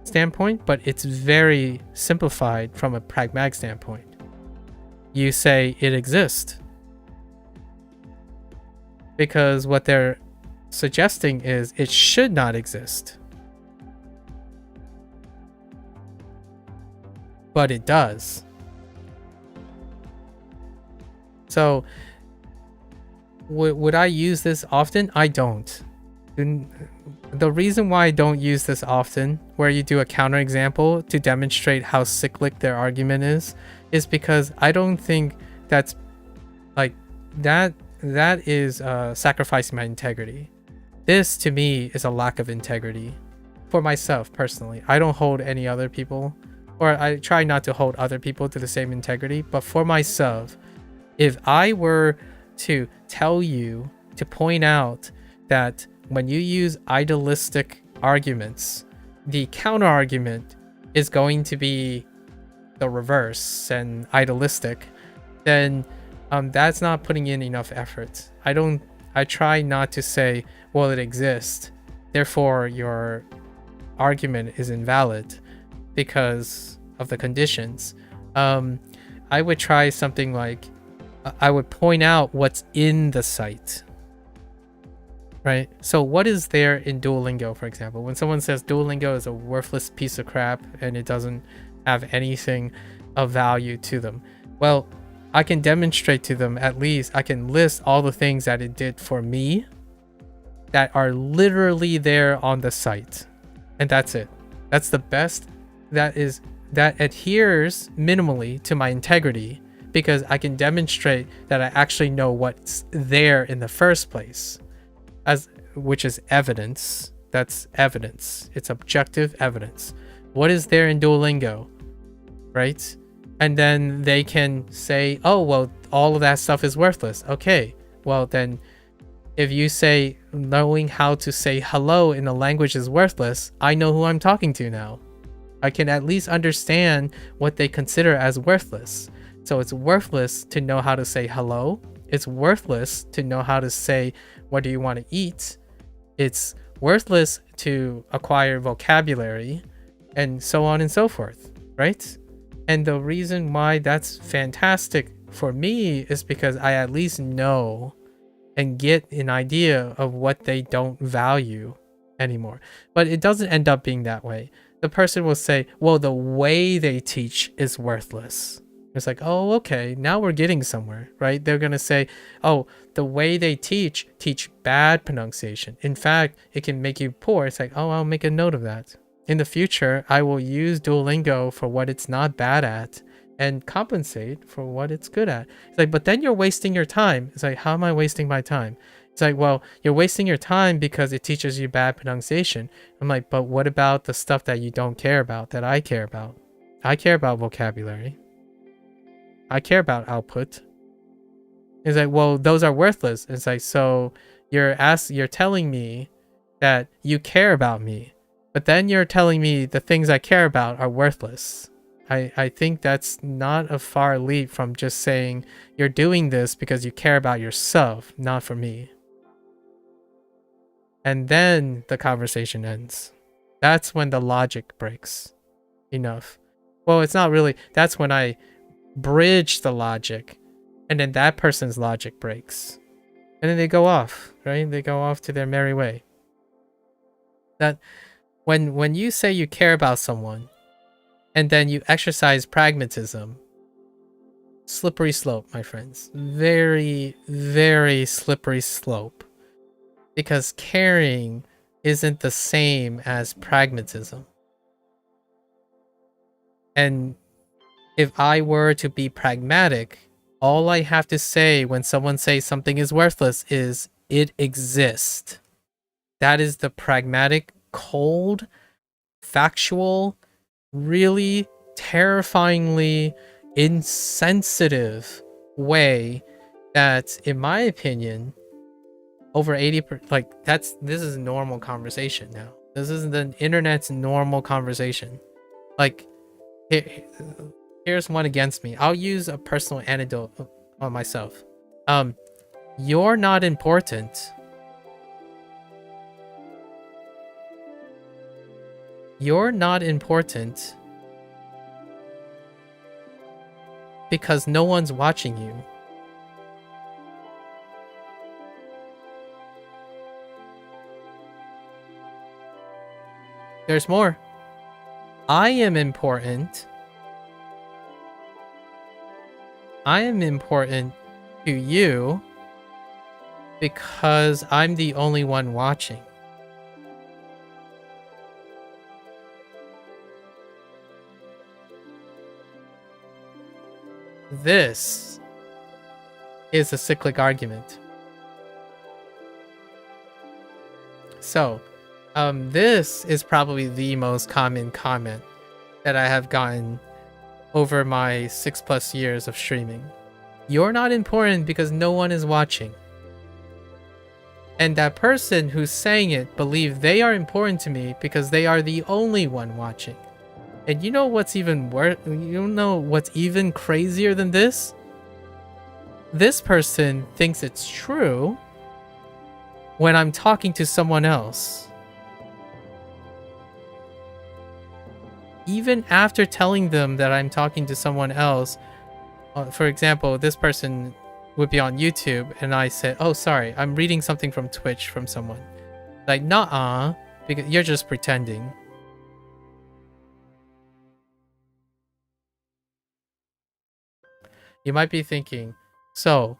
standpoint, but it's very simplified from a pragmatic standpoint. You say it exists because what they're suggesting is it should not exist, but it does. So would I use this often? I don't. The reason why I don't use this often, where you do a counterexample to demonstrate how cyclic their argument is because I don't think that's like that is sacrificing my integrity. This to me is a lack of integrity for myself personally. I don't hold any other people, or I try not to hold other people to the same integrity, but for myself, if I were to tell you, to point out that when you use idealistic arguments, the counter argument is going to be the reverse and idealistic, then that's not putting in enough effort. I try not to say, well, it exists, therefore your argument is invalid because of the conditions. I would try something like, I would point out what's in the site, right? So what is there in Duolingo, for example? When someone says Duolingo is a worthless piece of crap and it doesn't have anything of value to them, well, I can demonstrate to them, at least I can list all the things that it did for me that are literally there on the site, and that's it. That's the best. That adheres minimally to my integrity, because I can demonstrate that I actually know what's there in the first place, which is evidence. That's evidence. It's objective evidence. What is there in Duolingo, right? And then they can say, oh, well, all of that stuff is worthless. Okay, well then, if you say knowing how to say hello in a language is worthless, I know who I'm talking to now. I can at least understand what they consider as worthless. So it's worthless to know how to say hello. It's worthless to know how to say, what do you want to eat? It's worthless to acquire vocabulary, and so on and so forth, right? And the reason why that's fantastic for me is because I at least know and get an idea of what they don't value anymore. But it doesn't end up being that way. The person will say, well, the way they teach is worthless. It's like, oh, okay, now we're getting somewhere, right? They're gonna say, oh, the way they teach bad pronunciation. In fact, it can make you poor. It's like, oh, I'll make a note of that. In the future, I will use Duolingo for what it's not bad at and compensate for what it's good at. It's like, but then you're wasting your time. It's like, how am I wasting my time? It's like, well, you're wasting your time because it teaches you bad pronunciation. I'm like, but what about the stuff that you don't care about, that I care about? I care about vocabulary. I care about output. It's like, well, those are worthless. It's like, so you're telling me that you care about me, but then you're telling me the things I care about are worthless. I think that's not a far leap from just saying you're doing this because you care about yourself, not for me. And then the conversation ends. That's when the logic breaks. Enough. Well, it's not really. That's when I bridge the logic, and then that person's logic breaks. And then they go off, right? They go off to their merry way. That when you say you care about someone, and then you exercise pragmatism, slippery slope, my friends. Very, very slippery slope. Because caring isn't the same as pragmatism. And if I were to be pragmatic, all I have to say when someone says something is worthless is it exists. That is the pragmatic, cold, factual, really terrifyingly insensitive way that, in my opinion, over 80%, like this is normal conversation now. This is the internet's normal conversation. Like, here's one against me. I'll use a personal anecdote on myself. You're not important. You're not important because no one's watching you. There's more. I am important. I am important to you because I'm the only one watching. This is a cyclic argument. So, this is probably the most common comment that I have gotten over my 6+ years of streaming. You're not important because no one is watching. And that person who's saying it believe they are important to me because they are the only one watching. And you know what's even worse? You know what's even crazier than this? This person thinks it's true when I'm talking to someone else. Even after telling them that I'm talking to someone else, for example, this person would be on YouTube and I said, oh, sorry, I'm reading something from Twitch from someone. Like, nah, because you're just pretending. You might be thinking, so,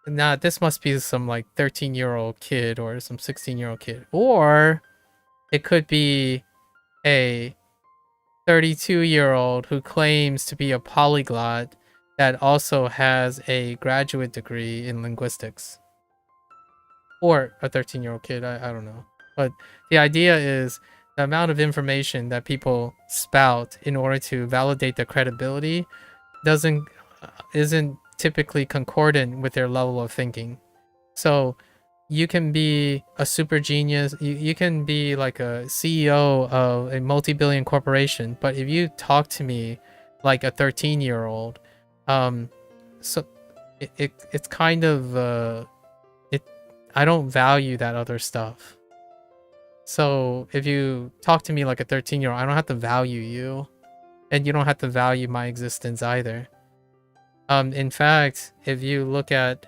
nah, this must be some like 13-year-old kid or some 16-year-old kid. Or it could be a 32-year-old who claims to be a polyglot that also has a graduate degree in linguistics. Or a 13-year-old kid, I don't know. But the idea is the amount of information that people spout in order to validate their credibility isn't typically concordant with their level of thinking. So you can be a super genius, you can be like a CEO of a multi-billion corporation, but if you talk to me like a 13-year-old, so it's kind of I don't value that other stuff. So if you talk to me like a 13-year-old, I don't have to value you, and you don't have to value my existence either. In fact, if you look at,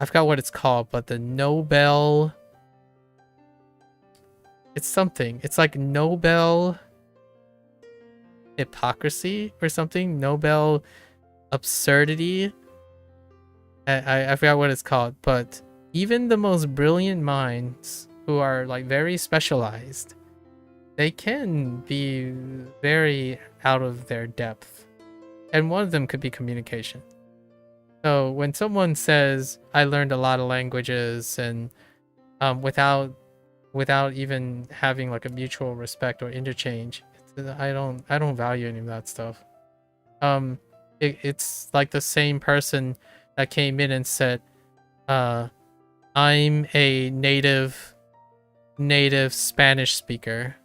I forgot what it's called, but the Nobel, it's something. It's like Nobel hypocrisy or something. Nobel absurdity. I forgot what it's called, but even the most brilliant minds who are like very specialized, they can be very out of their depth. And one of them could be communication. So when someone says, I learned a lot of languages and without even having like a mutual respect or interchange, I don't value any of that stuff. It's like the same person that came in and said, I'm a native Spanish speaker.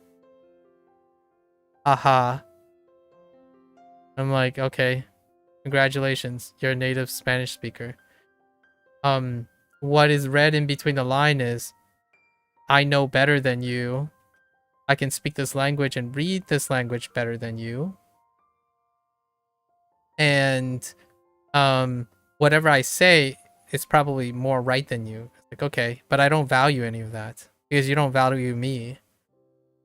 Aha. I'm like, okay, congratulations, you're a native Spanish speaker. What is read in between the line is, I know better than you. I can speak this language and read this language better than you. And whatever I say is probably more right than you. Like, okay, but I don't value any of that because you don't value me.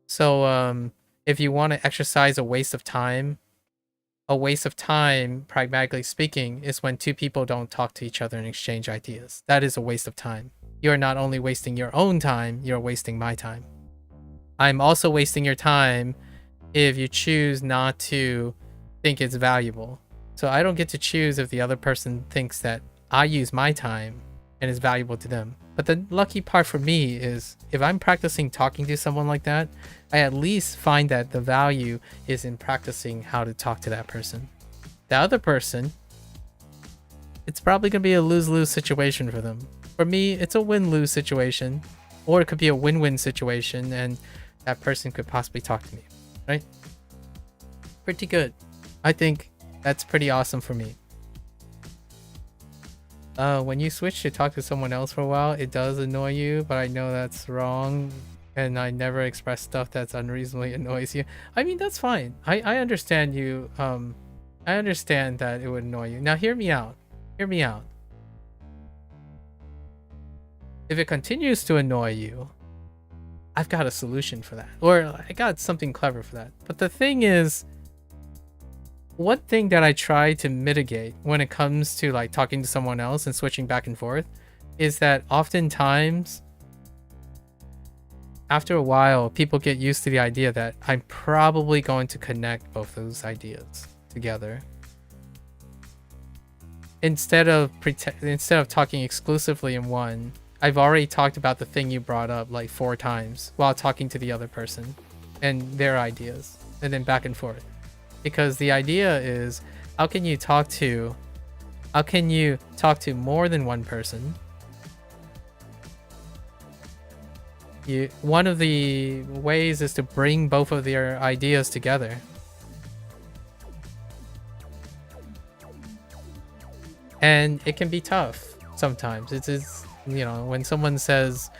So if you want to exercise a waste of time, pragmatically speaking, is when two people don't talk to each other and exchange ideas. That is a waste of time. You're not only wasting your own time, you're wasting my time. I'm also wasting your time if you choose not to think it's valuable. So I don't get to choose if the other person thinks that I use my time and is valuable to them. But the lucky part for me is if I'm practicing talking to someone like that, I at least find that the value is in practicing how to talk to that person. The other person, it's probably going to be a lose-lose situation for them. For me, it's a win-lose situation, or it could be a win-win situation and that person could possibly talk to me, right? Pretty good. I think that's pretty awesome for me. When you switch to talk to someone else for a while, it does annoy you, but I know that's wrong, and I never express stuff that's unreasonably annoys you. I mean, that's fine. I understand you. I understand that it would annoy you. Now, hear me out. Hear me out. If it continues to annoy you, I've got a solution for that. Or I got something clever for that. But the thing is, one thing that I try to mitigate when it comes to like talking to someone else and switching back and forth is that oftentimes after a while people get used to the idea that I'm probably going to connect both those ideas together. Instead of talking exclusively in one, I've already talked about the thing you brought up like 4 times while talking to the other person and their ideas, and then back and forth. Because the idea is, how can you talk to more than one person? One of the ways is to bring both of their ideas together. And it can be tough sometimes. It's you know, when someone says,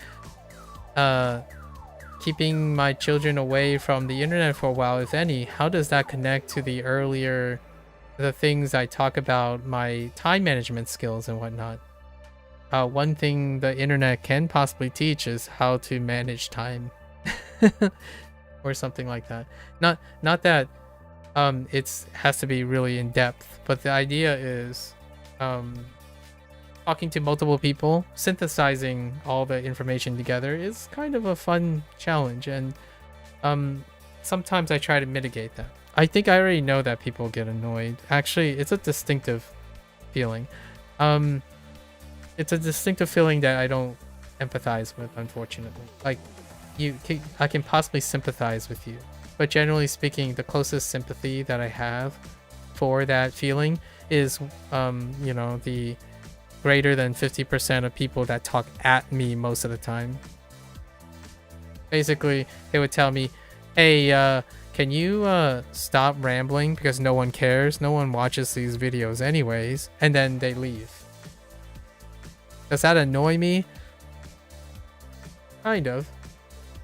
keeping my children away from the internet for a while, if any, how does that connect to the things I talk about, my time management skills and whatnot? One thing the internet can possibly teach is how to manage time. Or something like that. Not that it has to be really in depth, but the idea is talking to multiple people, synthesizing all the information together is kind of a fun challenge, and sometimes I try to mitigate that. I think I already know that people get annoyed. Actually, it's a distinctive feeling. It's a distinctive feeling that I don't empathize with, unfortunately. Like, I can possibly sympathize with you, but generally speaking, the closest sympathy that I have for that feeling is, you know, the greater than 50% of people that talk at me most of the time. Basically, they would tell me, hey, can you stop rambling because no one cares, no one watches these videos anyways, and then they leave. Does that annoy me? Kind of.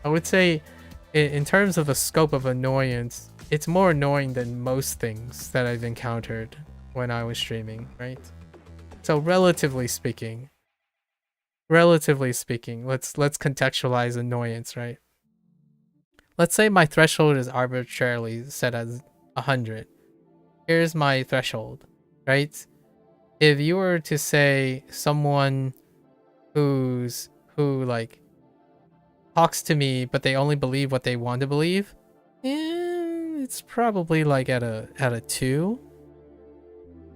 I would say in terms of the scope of annoyance, it's more annoying than most things that I've encountered when I was streaming, right? So relatively speaking, let's contextualize annoyance, right? Let's say my threshold is arbitrarily set as 100. Here's my threshold, right? If you were to say someone who like talks to me but they only believe what they want to believe, it's probably like at a 2.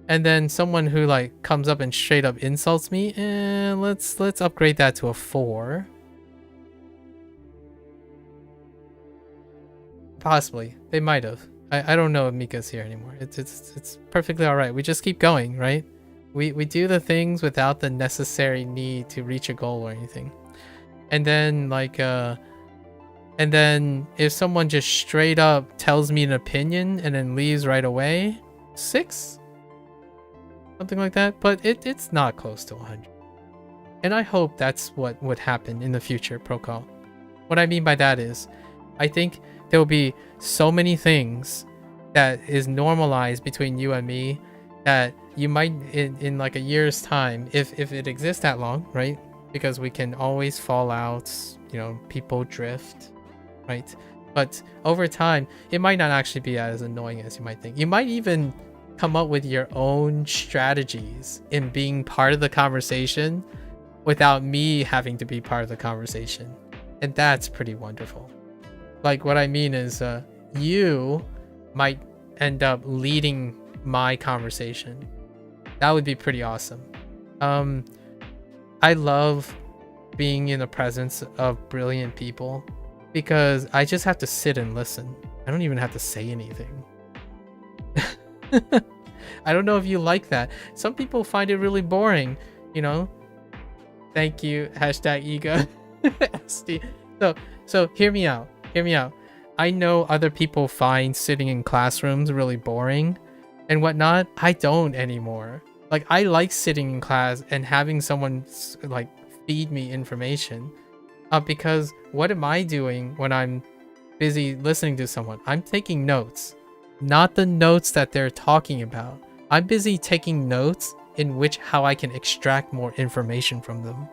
And then someone who like comes up and straight up insults me, let's upgrade that to a 4. Possibly. They might have. I don't know if Mika's here anymore. It's perfectly alright. We just keep going, right? We do the things without the necessary need to reach a goal or anything. And then like and then if someone just straight up tells me an opinion and then leaves right away, 6? Something like that. But it's not close to 100. And I hope that's what would happen in the future, Procol. What I mean by that is, I think there will be so many things that is normalized between you and me that you might in like a year's time, if it exists that long, right? Because we can always fall out, you know, people drift, right? But over time, it might not actually be as annoying as you might think. You might even come up with your own strategies in being part of the conversation without me having to be part of the conversation. And that's pretty wonderful. Like what I mean is you might end up leading my conversation. That would be pretty awesome. I love being in the presence of brilliant people because I just have to sit and listen. I don't even have to say anything. I don't know if you like that. Some people find it really boring, you know. Thank you, #ego. So hear me out. I know other people find sitting in classrooms really boring and whatnot. I don't anymore. Like, I like sitting in class and having someone like feed me information, because what am I doing when I'm busy listening to someone? I'm taking notes, not the notes that they're talking about. I'm busy taking notes in which how I can extract more information from them.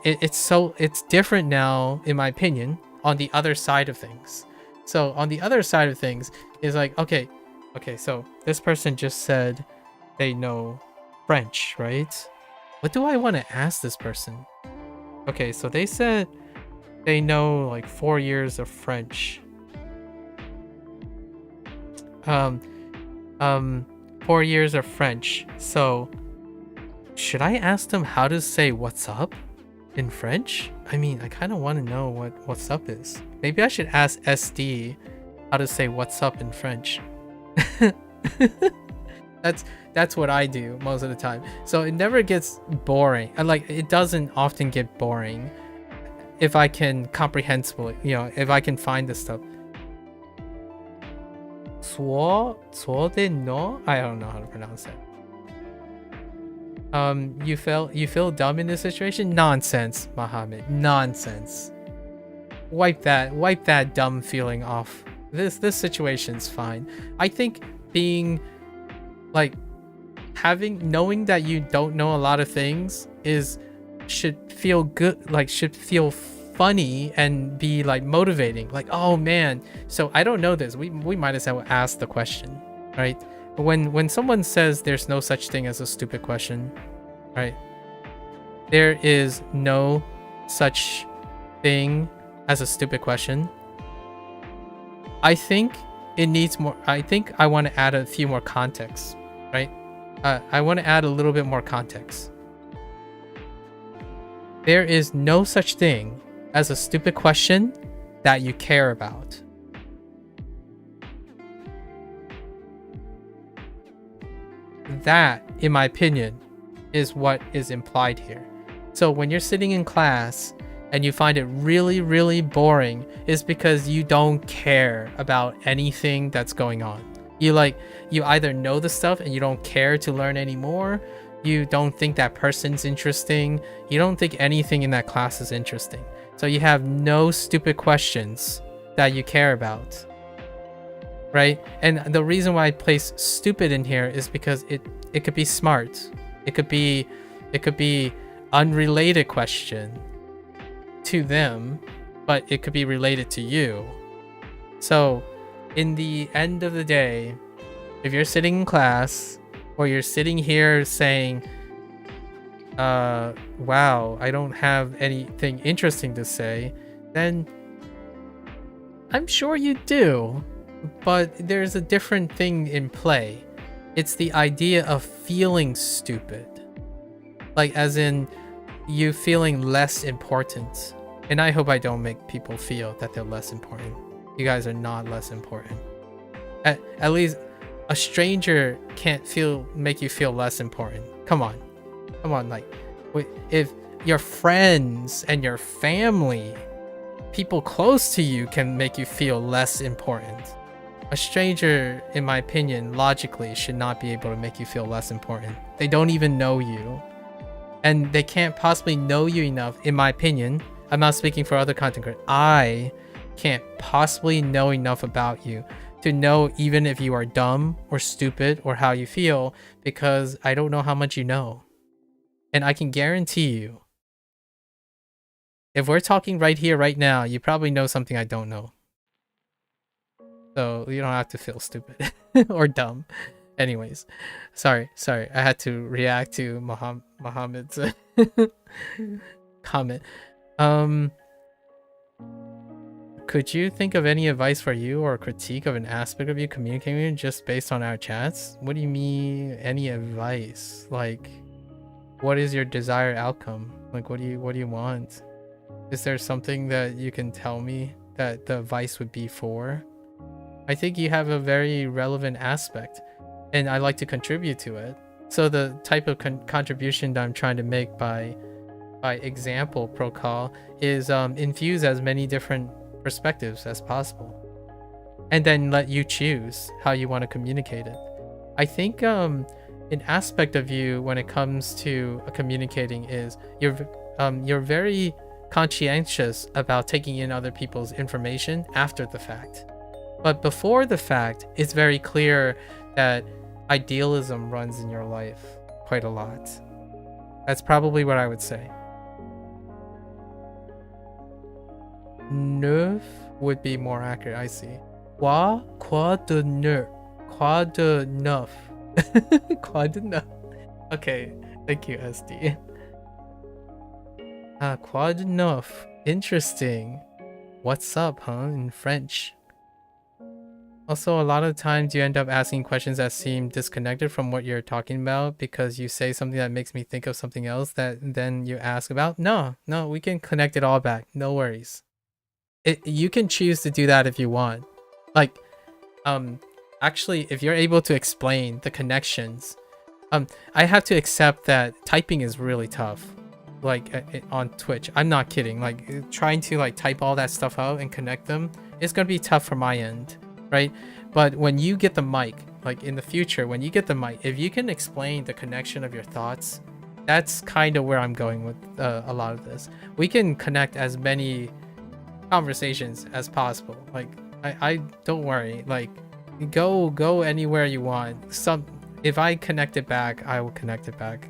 It's different now, in my opinion, on the other side of things. So on the other side of things is like, okay, so this person just said they know French, right? What do I want to ask this person? Okay, so they said they know like 4 years of French. 4 years of French. So should I ask them how to say what's up in French? I mean, I kind of want to know what what's up is. Maybe I should ask SD how to say what's up in French. That's what I do most of the time. So it never gets boring. It doesn't often get boring if I can comprehensively, if I can find this stuff. No? I don't know how to pronounce it. You feel dumb in this situation? Nonsense, Mohammed. Nonsense. Wipe that dumb feeling off. This situation's fine. I think being like knowing that you don't know a lot of things should feel good, like should feel funny and be like motivating. Like, oh man, so I don't know this. We might as well ask the question, right? But when someone says there's no such thing as a stupid question, right? There is no such thing as a stupid question. I think it needs more. I think I want to add a few more contexts, right? I want to add a little bit more context. There is no such thing as a stupid question that you care about. That, in my opinion, is what is implied here. So when you're sitting in class and you find it really, really boring, is because you don't care about anything that's going on. You either know the stuff and you don't care to learn anymore. You don't think that person's interesting. You don't think anything in that class is interesting. So you have no stupid questions that you care about, right? And the reason why I place stupid in here is because it could be smart. It could be unrelated question to them, but it could be related to you. So in the end of the day, if you're sitting in class or you're sitting here saying, wow, I don't have anything interesting to say, then I'm sure you do. But there's a different thing in play. It's the idea of feeling stupid. Like, as in, you feeling less important. And I hope I don't make people feel that they're less important. You guys are not less important. At least a stranger can't make you feel less important. Come on, like, if your friends and your family, people close to you, can make you feel less important, a stranger, in my opinion, logically should not be able to make you feel less important. They don't even know you, and they can't possibly know you enough, in my opinion. I'm not speaking for other content creators. I can't possibly know enough about you to know even if you are dumb or stupid or how you feel, because I don't know how much you know. And I can guarantee you, if we're talking right here, right now, you probably know something I don't know. So you don't have to feel stupid or dumb. Anyways, sorry. I had to react to Muhammad's comment. Could you think of any advice for you or critique of an aspect of you communicating just based on our chats? What do you mean, any advice? Like, what is your desired outcome? Like, what do you want? Is there something that you can tell me that the advice would be for? I think you have a very relevant aspect, and I like to contribute to it. So the type of contribution that I'm trying to make by example protocol is infuse as many different perspectives as possible, and then let you choose how you want to communicate it. I think an aspect of you when it comes to communicating is you're very conscientious about taking in other people's information after the fact. But before the fact, it's very clear that idealism runs in your life quite a lot. That's probably what I would say. Neuf would be more accurate, I see. Quoi de neuf? Quoi de neuf? Quoi de neuf? Okay, thank you, SD. Quoi de neuf? Interesting. What's up, huh? In French. Also, a lot of times you end up asking questions that seem disconnected from what you're talking about because you say something that makes me think of something else that then you ask about. No, we can connect it all back. No worries. You can choose to do that if you want. Like, actually, if you're able to explain the connections, I have to accept that typing is really tough. Like, on Twitch, I'm not kidding. Like, trying to like type all that stuff out and connect them, it's gonna be tough from my end. Right? But when you get the mic, like in the future, when you get the mic, if you can explain the connection of your thoughts, that's kind of where I'm going with a lot of this. We can connect as many conversations as possible. Like, I don't worry. Like, go anywhere you want. If I connect it back, I will connect it back.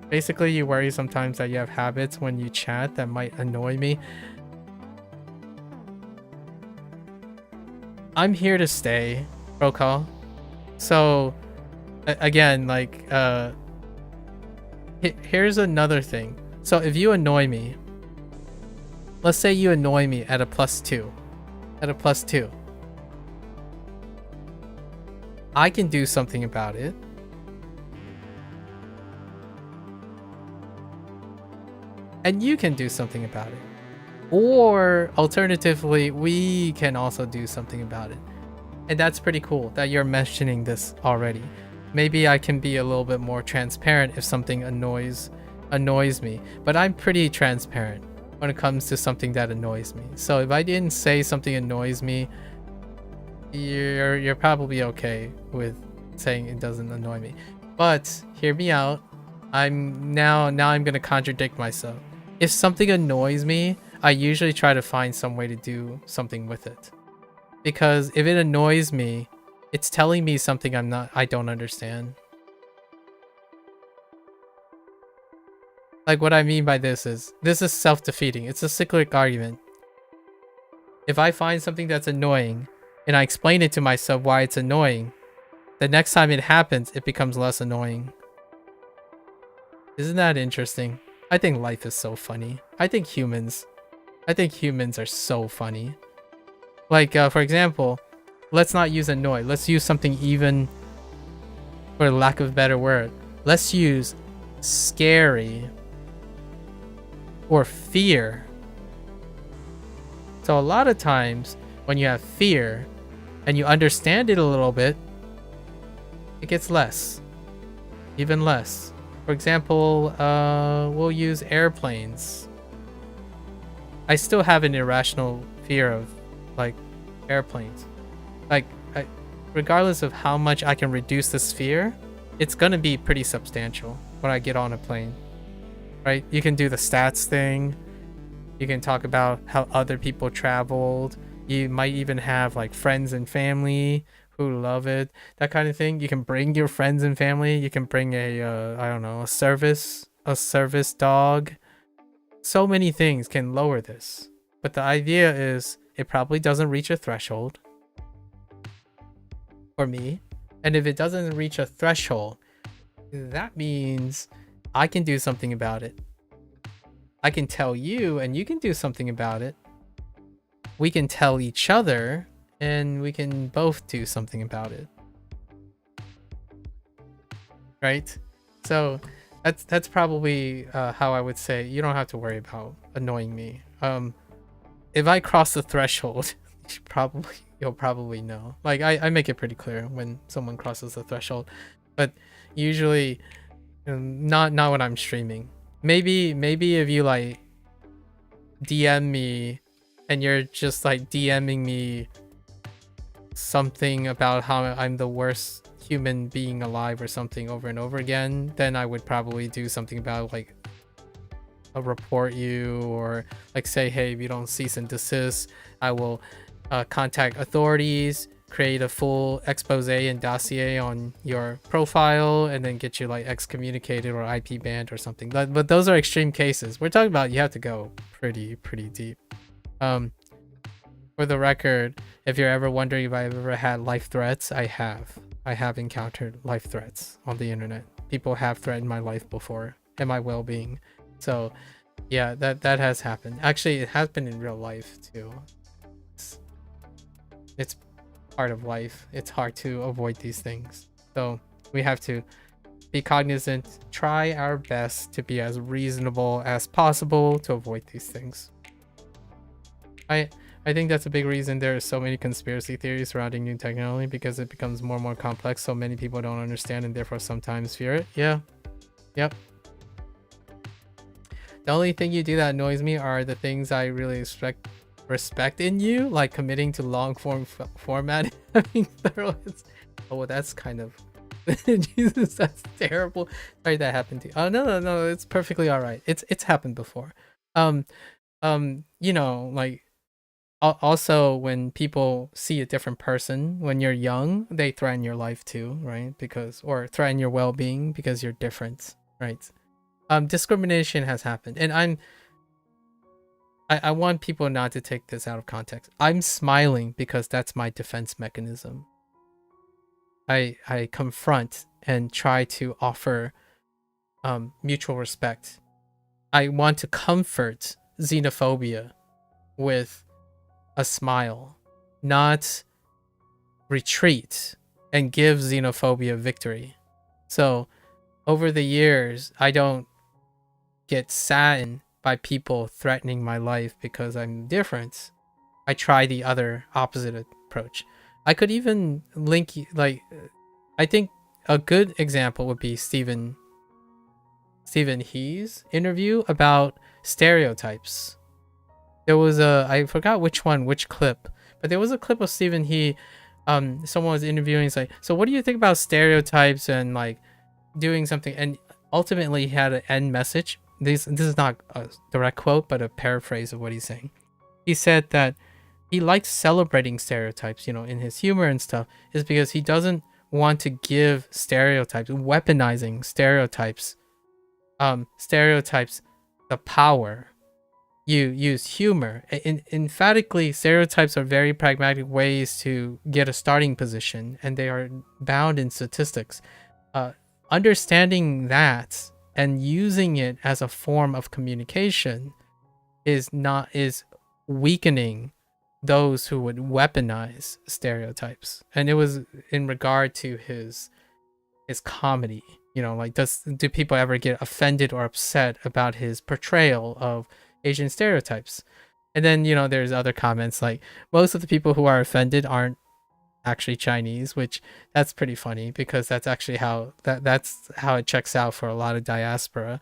Basically, you worry sometimes that you have habits when you chat that might annoy me. I'm here to stay, Protocol. So, again, like, here's another thing. So if you annoy me, let's say you annoy me at a +2. At a +2. I can do something about it. And you can do something about it. Or alternatively, we can also do something about it. And that's pretty cool that you're mentioning this already. Maybe I can be a little bit more transparent if something annoys me. But I'm pretty transparent when it comes to something that annoys me. So if I didn't say something annoys me, you're probably okay with saying it doesn't annoy me. But hear me out. I'm gonna contradict myself. If something annoys me, I usually try to find some way to do something with it. Because if it annoys me, it's telling me something I don't understand. Like, what I mean by this is self-defeating. It's a cyclic argument. If I find something that's annoying and I explain it to myself why it's annoying, the next time it happens, it becomes less annoying. Isn't that interesting? I think life is so funny. I think humans are so funny. Like, for example, let's not use annoy. Let's use something even, for lack of a better word. Let's use scary or fear. So a lot of times when you have fear and you understand it a little bit, it gets less, even less. For example, we'll use airplanes. I still have an irrational fear of like airplanes. Like, regardless of how much I can reduce this fear, it's gonna be pretty substantial when I get on a plane, right? You can do the stats thing. You can talk about how other people traveled. You might even have like friends and family who love it, that kind of thing. You can bring your friends and family. You can bring a I don't know, a service dog. So many things can lower this, but the idea is it probably doesn't reach a threshold for me. And if it doesn't reach a threshold, that means I can do something about it. I can tell you and you can do something about it. We can tell each other and we can both do something about it. Right? So that's probably how I would say you don't have to worry about annoying me. If I cross the threshold, you'll probably know. Like I make it pretty clear when someone crosses the threshold, but usually not when I'm streaming. Maybe if you like DM me and you're just like DMing me something about how I'm the worst human being alive or something over and over again, then I would probably do something about like report you, or like say, hey, if you don't cease and desist, I will contact authorities, create a full expose and dossier on your profile, and then get you like excommunicated or IP banned or something. But those are extreme cases. We're talking about you have to go pretty deep. For the record, if you're ever wondering if I've ever had life threats, I have encountered life threats on the internet. People have threatened my life before and my well-being. So yeah, that has happened. Actually, it has been in real life too. It's part of life. It's hard to avoid these things. So we have to be cognizant, try our best to be as reasonable as possible to avoid these things. I think that's a big reason there are so many conspiracy theories surrounding new technology, because it becomes more and more complex, so many people don't understand and therefore sometimes fear it. Yeah. Yep. The only thing you do that annoys me are the things I really respect in you, like committing to long form format. Having thorough. Oh, well, that's kind of Jesus, that's terrible. Sorry that happened to you. Oh no, it's perfectly all right. It's happened before. You know, like also when people see a different person when you're young, they threaten your life too, right? Or threaten your well-being because you're different, right? Discrimination has happened, and I want people not to take this out of context. I'm smiling because that's my defense mechanism. I confront and try to offer mutual respect. I want to comfort xenophobia with a smile, not retreat and give xenophobia victory. So over the years, I don't get saddened by people threatening my life because I'm different. I try the other opposite approach. I could even link, like, I think a good example would be Stephen He's interview about stereotypes. There was I forgot which clip, but there was a clip of Stephen He. Someone was interviewing. He's like, so what do you think about stereotypes and like doing something? And ultimately, he had an end message. This is not a direct quote, but a paraphrase of what he's saying. He said that he likes celebrating stereotypes, you know, in his humor and stuff, is because he doesn't want to give stereotypes, weaponizing stereotypes, the power you use humor. Emphatically, stereotypes are very pragmatic ways to get a starting position, and they are bound in statistics. Understanding that and using it as a form of communication is weakening those who would weaponize stereotypes. And it was in regard to his comedy. You know, like, do people ever get offended or upset about his portrayal of Asian stereotypes? And then, you know, there's other comments like, most of the people who are offended aren't actually Chinese, which that's pretty funny, because that's actually how that's how it checks out for a lot of diaspora.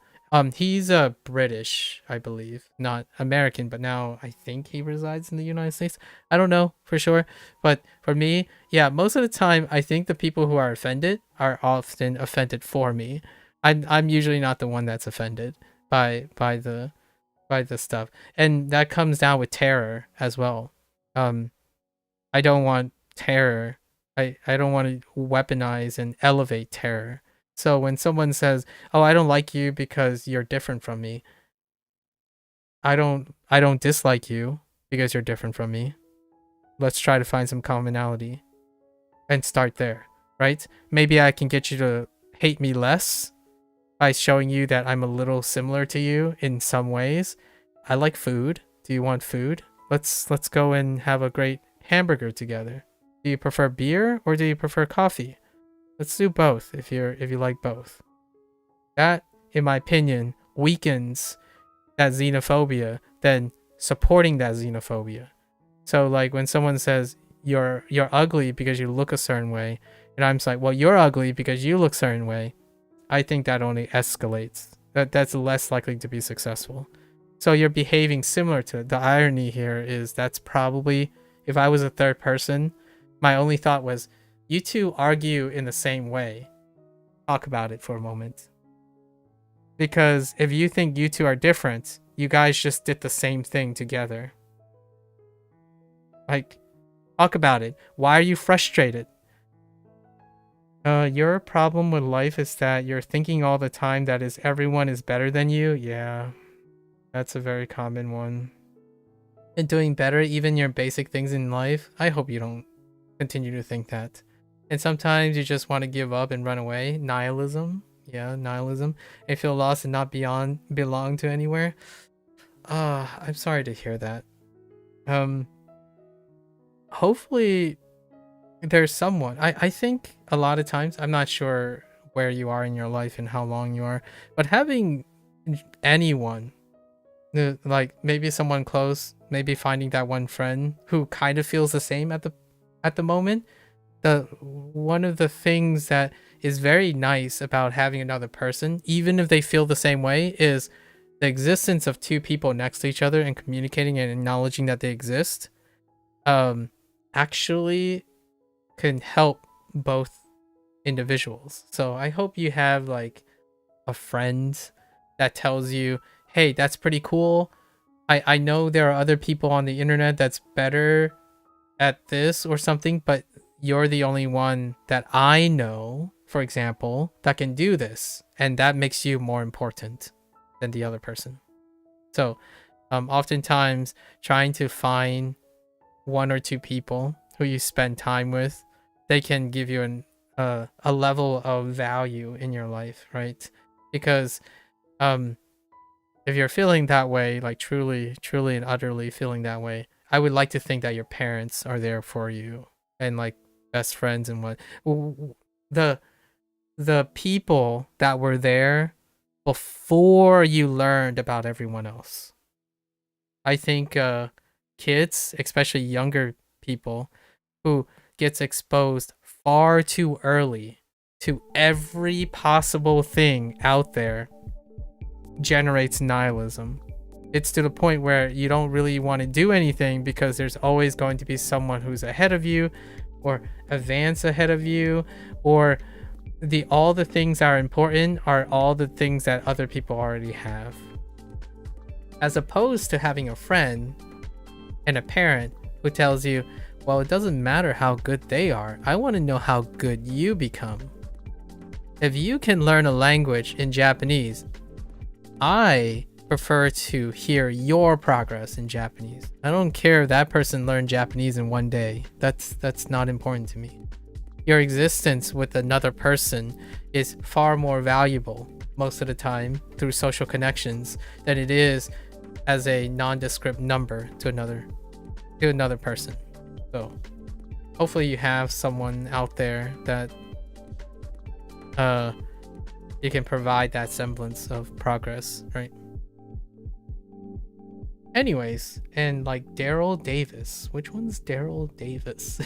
He's British, I believe, not American, but now I think he resides in the United States. I don't know for sure, but for me, yeah, most of the time I think the people who are offended are often offended for me. I'm usually not the one that's offended by the stuff, and that comes down with terror as well. I don't want terror. I don't want to weaponize and elevate terror. So when someone says, "Oh, I don't like you because you're different from me," I don't dislike you because you're different from me. Let's try to find some commonality and start there, right? Maybe I can get you to hate me less by showing you that I'm a little similar to you in some ways. I like food. Do you want food? Let's go and have a great hamburger together. Do you prefer beer or do you prefer coffee? Let's do both if you like both. That, in my opinion, weakens that xenophobia than supporting that xenophobia. So like when someone says you're ugly because you look a certain way, and I'm just like, well, you're ugly because you look a certain way, I think that only escalates. That's less likely to be successful. So you're behaving similar to it. The irony here is that's probably, if I was a third person, my only thought was, you two argue in the same way. Talk about it for a moment. Because if you think you two are different, you guys just did the same thing together. Like, talk about it. Why are you frustrated? Your problem with life is that you're thinking all the time that everyone is better than you. Yeah, that's a very common one. And doing better even your basic things in life, I hope you don't continue to think that. And sometimes you just want to give up and run away. Nihilism. Yeah, nihilism. And feel lost and not belong to anywhere. I'm sorry to hear that. Hopefully there's someone. I think a lot of times, I'm not sure where you are in your life and how long you are, but having anyone, like maybe someone close, maybe finding that one friend who kind of feels the same at the moment. One of the things that is very nice about having another person, even if they feel the same way, is the existence of two people next to each other and communicating and acknowledging that they exist actually can help both individuals. So I hope you have like a friend that tells you, hey, that's pretty cool. I know there are other people on the internet that's better at this or something, but you're the only one that I know, for example, that can do this, and that makes you more important than the other person. So oftentimes trying to find one or two people who you spend time with, they can give you a level of value in your life, right? Because if you're feeling that way, like truly and utterly feeling that way, I would like to think that your parents are there for you, and like best friends and what the people that were there before you learned about everyone else. I think kids, especially younger people who gets exposed far too early to every possible thing out there, generates nihilism. It's to the point where you don't really want to do anything because there's always going to be someone who's ahead of you or advance ahead of you, or all the things that are important are all the things that other people already have. As opposed to having a friend and a parent who tells you, well, it doesn't matter how good they are. I want to know how good you become. If you can learn a language in Japanese, I prefer to hear your progress in Japanese. I don't care if that person learned Japanese in one day. That's not important to me. Your existence with another person is far more valuable most of the time through social connections than it is as a nondescript number to another person. So hopefully you have someone out there that you can provide that semblance of progress, right? Anyways, and like Daryl Davis. Which one's Daryl Davis?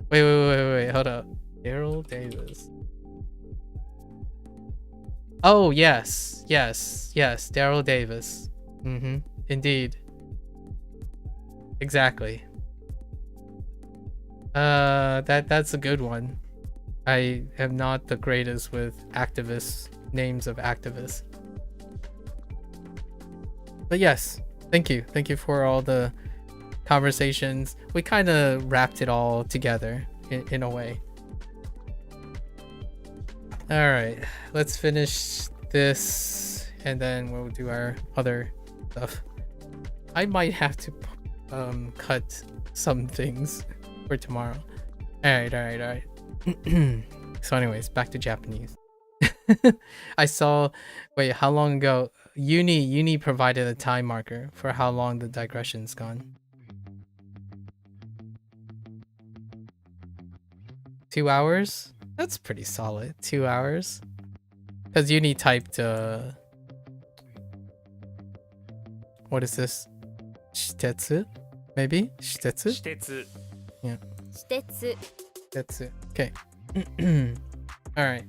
Wait, hold up. Daryl Davis. Oh, yes, Daryl Davis. Indeed. Exactly. That's a good one. I am not the greatest with names of activists. But yes, thank you for all the conversations. We kind of wrapped it all together in a way. All right, let's finish this and then we'll do our other stuff. I might have to cut some things for tomorrow. All right. So anyways, back to Japanese. I saw, wait, how long ago? Uni provided a time marker for how long the digression's gone. 2 hours? That's pretty solid. 2 hours. Because Uni typed, what is this? Shitetsu? Maybe? Shitetsu? 私鉄 Yeah. 私鉄 That's it. Okay. Alright.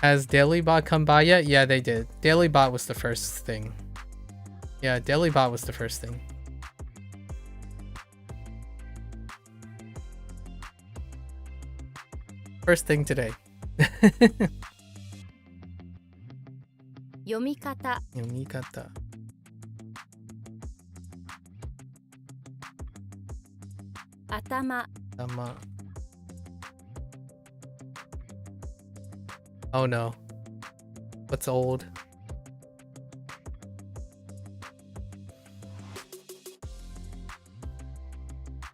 Has DailyBot come by yet? Yeah, they did. DailyBot was the first thing. Yeah, DailyBot was the first thing. First thing today. 読み方 Yomikata. 頭 Tama. Oh no. What's old?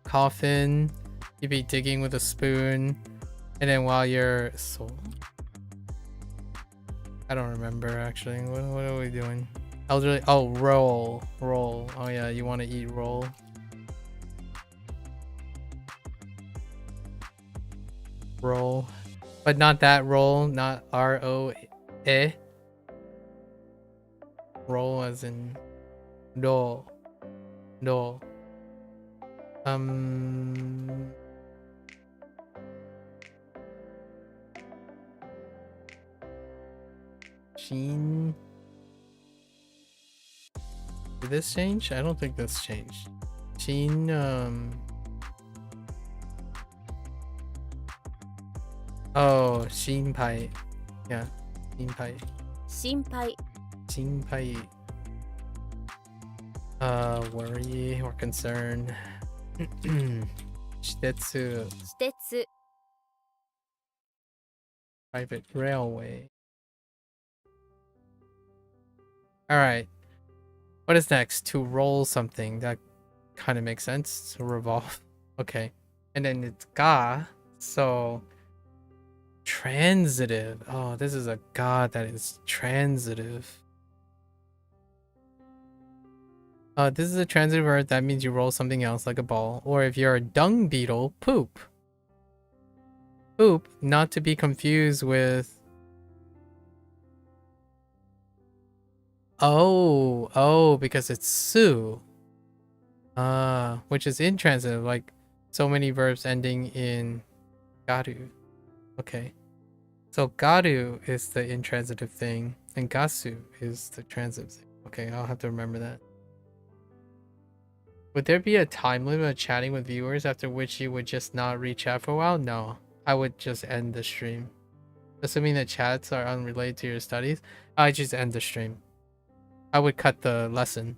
Coffin. You'd be digging with a spoon. And then while you're I don't remember actually. What are we doing? Elderly. Oh, roll. Oh yeah, you want to eat roll. Roll. But not that roll, not R-O-E. Roll as in do. Sheen. Did this change? I don't think this changed. Sheen, oh, Shinpai. Yeah, Shinpai. 心配 Shinpai. Worry or concern. Shitetsu. 私鉄 Private railway. Alright. What is next? To roll something. That kind of makes sense. To revolve. Okay. And then it's ga. So transitive. Oh, this is a ga that is transitive. This is a transitive verb. That means you roll something else like a ball. Or if you're a dung beetle, poop. Poop, not to be confused with... Oh, because it's su. Which is intransitive, like so many verbs ending in garu. Okay. So garu is the intransitive thing, and gasu is the transitive thing. Okay, I'll have to remember that. Would there be a time limit of chatting with viewers after which you would just not re-chat for a while? No, I would just end the stream. Assuming the chats are unrelated to your studies, I just end the stream. I would cut the lesson.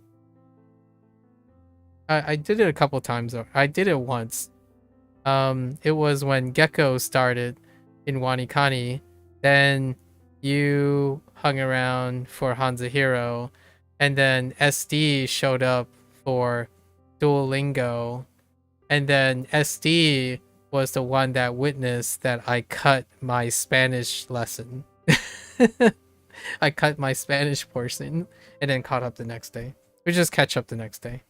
I did it a couple times. I did it once. It was when Gecko started in WaniKani. Then you hung around for HanziHero, and then SD showed up for Duolingo, and then SD was the one that witnessed that I cut my Spanish lesson. I cut my Spanish portion and then caught up the next day. We just catch up the next day.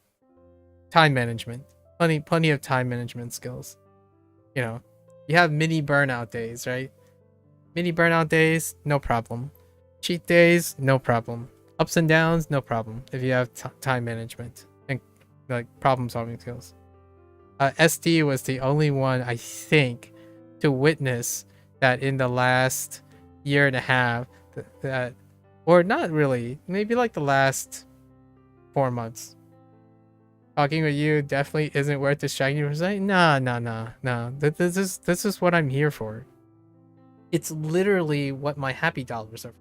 Time management. Plenty of time management skills. You know, you have mini burnout days, right? Mini burnout days, no problem. Cheat days, no problem. Ups and downs, no problem. If you have time management and like problem solving skills. SD was the only one, I think, to witness that in the last year and a half, that, or not really, maybe like the last 4 months. Talking with you definitely isn't worth distracting you. Nah. This is what I'm here for. It's literally what my happy dollars are.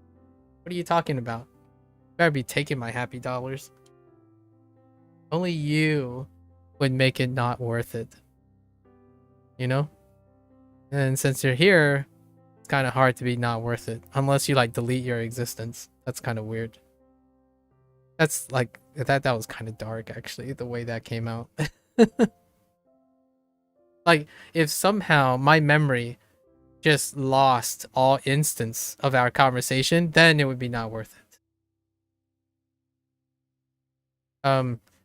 What are you talking about? You better be taking my happy dollars. Only you would make it not worth it. You know? And since you're here, it's kind of hard to be not worth it. Unless you like delete your existence. That's kind of weird. That's like, that was kind of dark actually, the way that came out. Like, if somehow my memory just lost all instance of our conversation, then it would be not worth it.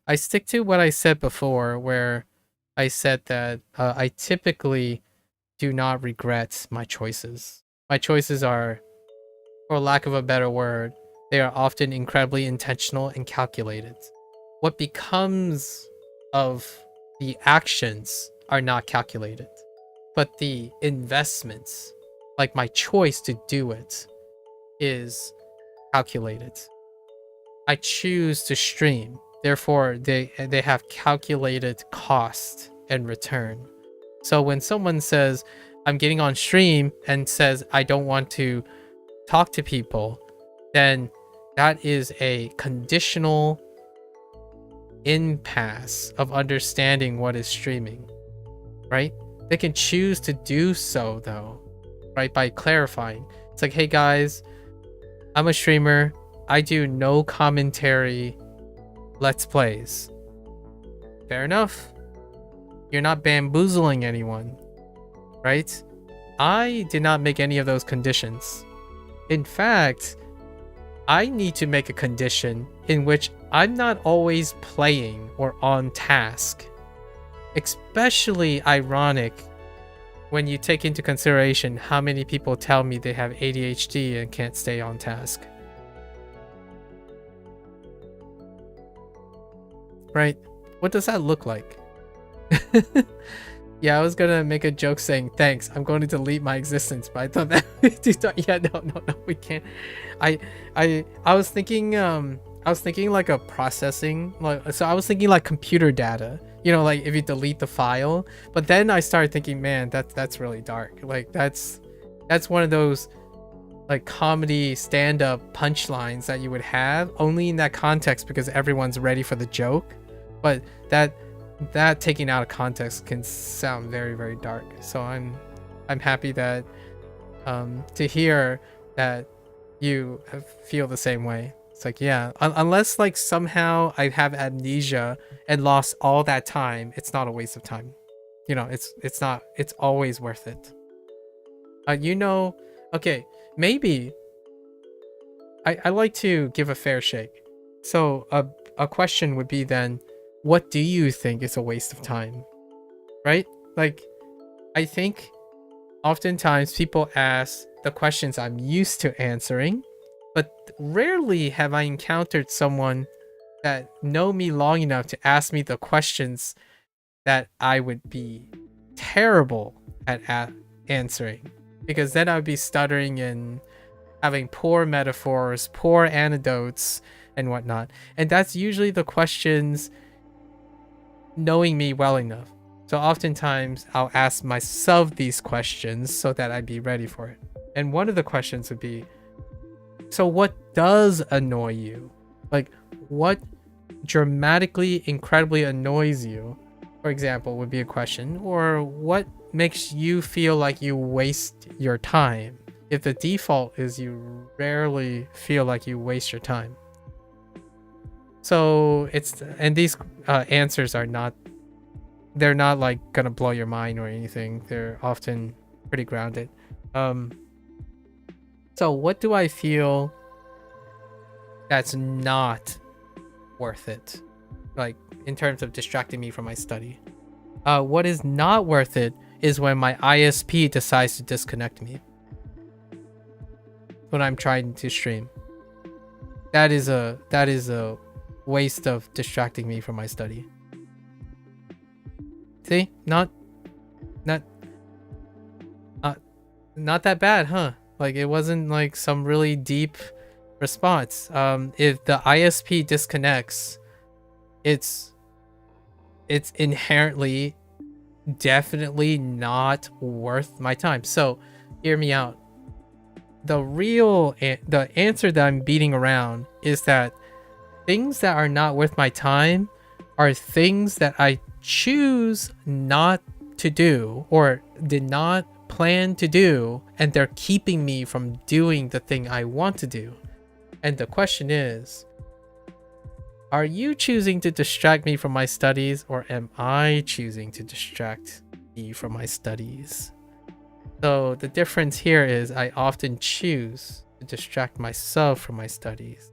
I stick to what I said before, where I said that I typically do not regret my choices. My choices are, for lack of a better word, they are often incredibly intentional and calculated. What becomes of the actions are not calculated, but the investments, like my choice to do it, is calculated. I choose to stream, therefore they have calculated cost and return. So when someone says, I'm getting on stream, and says, I don't want to talk to people, then that is a conditional impasse of understanding what is streaming, right? They can choose to do so though, right? By clarifying. It's like, hey guys, I'm a streamer. I do no commentary let's plays. Fair enough. You're not bamboozling anyone, right? I did not make any of those conditions. In fact, I need to make a condition in which I'm not always playing or on task. Especially ironic when you take into consideration how many people tell me they have ADHD and can't stay on task. Right? What does that look like? Yeah, I was gonna make a joke saying thanks, I'm going to delete my existence, but I thought that yeah, no, we can't. I was thinking like a processing, like, so I was thinking like computer data, you know, like if you delete the file. But then I started thinking, man, that's really dark. Like that's one of those like comedy stand-up punchlines that you would have only in that context because everyone's ready for the joke. But that taking out of context can sound very, very dark. So I'm happy that to hear that you feel the same way. It's like, yeah, unless like somehow I have amnesia and lost all that time, it's not a waste of time. You know, it's always worth it. You know, okay, maybe I like to give a fair shake. So a question would be then, what do you think is a waste of time? Right? Like, I think oftentimes people ask the questions I'm used to answering, but rarely have I encountered someone that know me long enough to ask me the questions that I would be terrible at answering, because then I would be stuttering and having poor metaphors, poor anecdotes, and whatnot. And that's usually the questions knowing me well enough. So oftentimes I'll ask myself these questions so that I'd be ready for it. And one of the questions would be, so what does annoy you? Like, what dramatically, incredibly annoys you, for example, would be a question. Or what makes you feel like you waste your time? If the default is you rarely feel like you waste your time. So these answers are not, they're not like gonna blow your mind or anything. They're often pretty grounded. So what do I feel that's not worth it? Like in terms of distracting me from my study. What is not worth it is when my ISP decides to disconnect me when I'm trying to stream. That is a waste of distracting me from my study. See, not that bad, huh? Like it wasn't like some really deep response. If the ISP disconnects, it's inherently definitely not worth my time. So hear me out. The answer that I'm beating around is that things that are not worth my time are things that I choose not to do or did not plan to do, and they're keeping me from doing the thing I want to do. And the question is, are you choosing to distract me from my studies, or am I choosing to distract me from my studies? So the difference here is I often choose to distract myself from my studies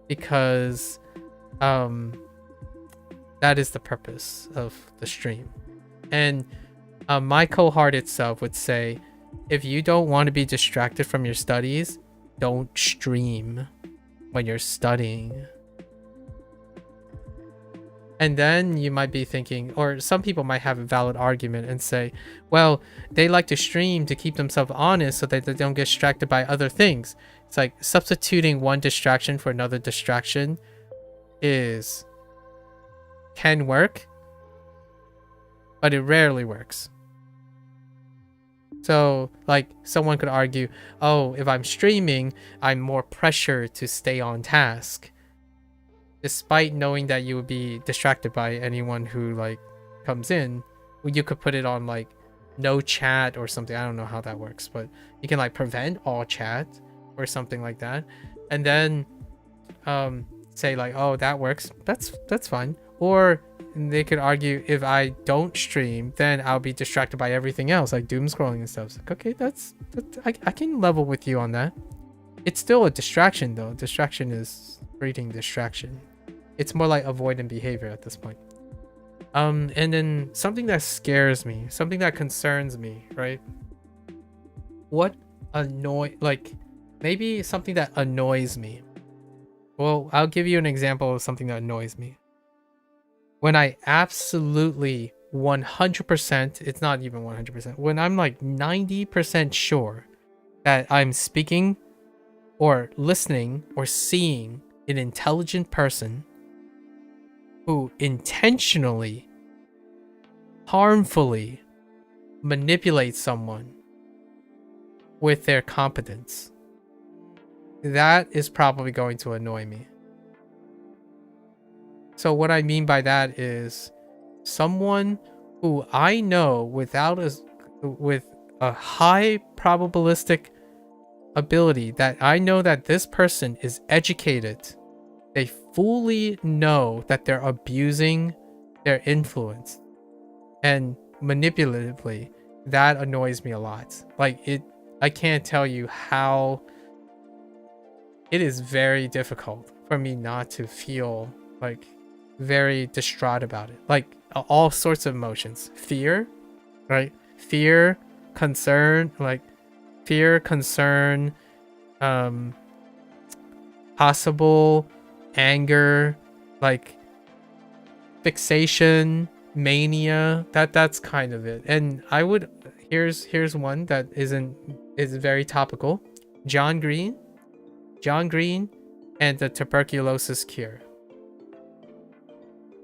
because that is the purpose of the stream. And my cold-hearted self would say, if you don't want to be distracted from your studies, don't stream when you're studying. And then you might be thinking, or some people might have a valid argument and say, well, they like to stream to keep themselves honest so that they don't get distracted by other things. It's like substituting one distraction for another distraction can work, but it rarely works. So like someone could argue, oh, if I'm streaming, I'm more pressured to stay on task, despite knowing that you would be distracted by anyone who like comes in. You could put it on like no chat or something. I don't know how that works, but you can like prevent all chat or something like that, and then say like, oh, that works, that's fine. Or they could argue, if I don't stream, then I'll be distracted by everything else, like doom scrolling and stuff. It's like, okay, that's I can level with you on that. It's still a distraction though. Distraction is breeding distraction. It's more like avoidant behavior at this point. And then something that scares me, something that concerns me, right? Maybe something that annoys me. Well, I'll give you an example of something that annoys me. When I absolutely 100%, it's not even 100%, when I'm like 90% sure that I'm speaking or listening or seeing an intelligent person who intentionally, harmfully manipulates someone with their competence, that is probably going to annoy me. So what I mean by that is someone who I know with a high probabilistic ability, that I know that this person is educated. They fully know that they're abusing their influence and manipulatively. That annoys me a lot. Like I can't tell you how it is very difficult for me not to feel like very distraught about it. Like all sorts of emotions. Fear, right? Fear, concern, possible anger, like fixation, mania. That's kind of it. And I would here's one that is very topical. John Green and the tuberculosis cure.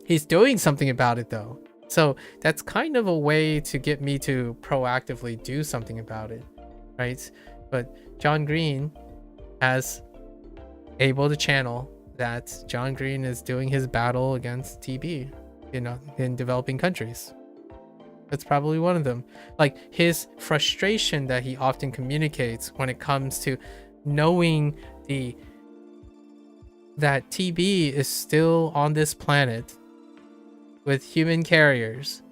He's doing something about it though. So that's kind of a way to get me to proactively do something about it, right? But John Green has able to channel that John Green is doing his battle against TB, in developing countries. That's probably one of them. Like his frustration that he often communicates when it comes to knowing that TB is still on this planet with human carriers,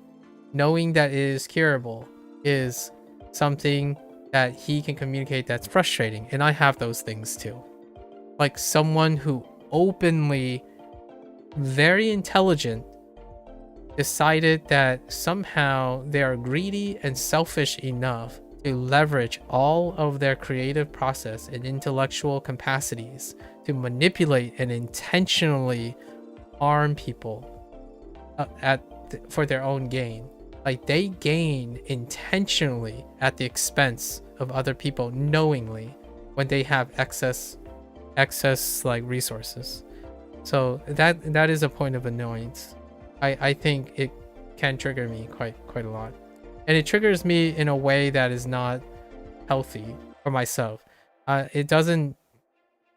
knowing that it is curable is something that he can communicate that's frustrating. And I have those things too. Like someone who openly, very intelligent, decided that somehow they are greedy and selfish enough to leverage all of their creative process and intellectual capacities to manipulate and intentionally harm people for their own gain. Like they gain intentionally at the expense of other people knowingly when they have excess like resources. So that is a point of annoyance. I think it can trigger me quite a lot, and it triggers me in a way that is not healthy for myself. It doesn't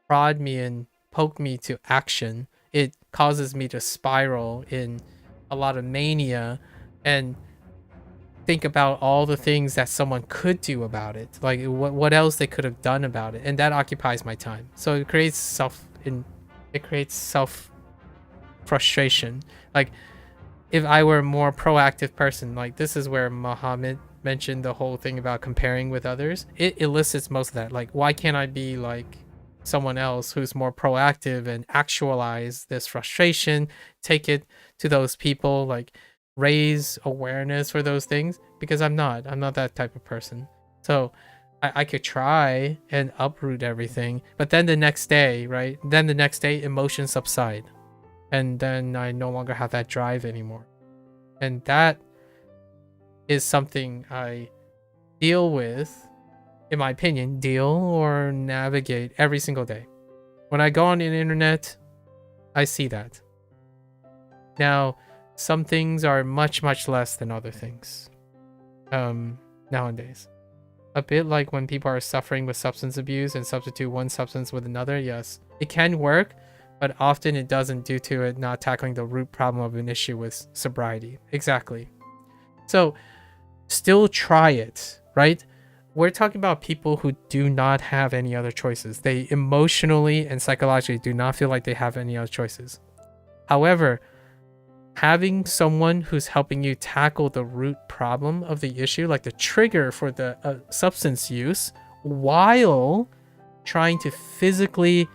prod me and poke me to action. It causes me to spiral in a lot of mania and think about all the things that someone could do about it, like what else they could have done about it, and that occupies my time. So it creates self frustration. Like if I were a more proactive person, like this is where Muhammad mentioned the whole thing about comparing with others. It elicits most of that. Like, why can't I be like someone else who's more proactive and actualize this frustration, take it to those people, like raise awareness for those things? Because I'm not that type of person. So I could try and uproot everything, but then the next day, right? Then the next day emotions subside. And then I no longer have that drive anymore. And that is something I deal with, in my opinion, or navigate every single day. When I go on the internet, I see that. Now, some things are much less than other things. Nowadays. A bit like when people are suffering with substance abuse and substitute one substance with another, yes. It can work, but often it doesn't due to it not tackling the root problem of an issue with sobriety. Exactly. So still try it, right? We're talking about people who do not have any other choices. They emotionally and psychologically do not feel like they have any other choices. However, having someone who's helping you tackle the root problem of the issue, like the trigger for the substance use, while trying to physically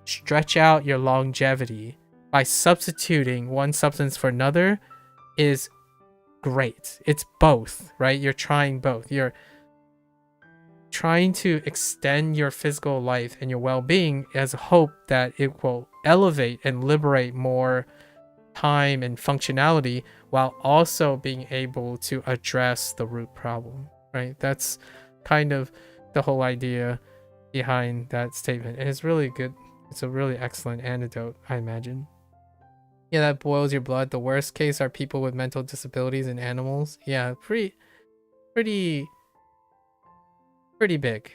stretch out your longevity by substituting one substance for another, is great. It's both, right? You're trying both. You're trying to extend your physical life and your well-being as hope that it will elevate and liberate more time and functionality, while also being able to address the root problem, right? That's kind of the whole idea behind that statement, and it's really good. It's a really excellent antidote, I imagine. Yeah, that boils your blood. The worst case are people with mental disabilities and animals. Yeah, pretty big.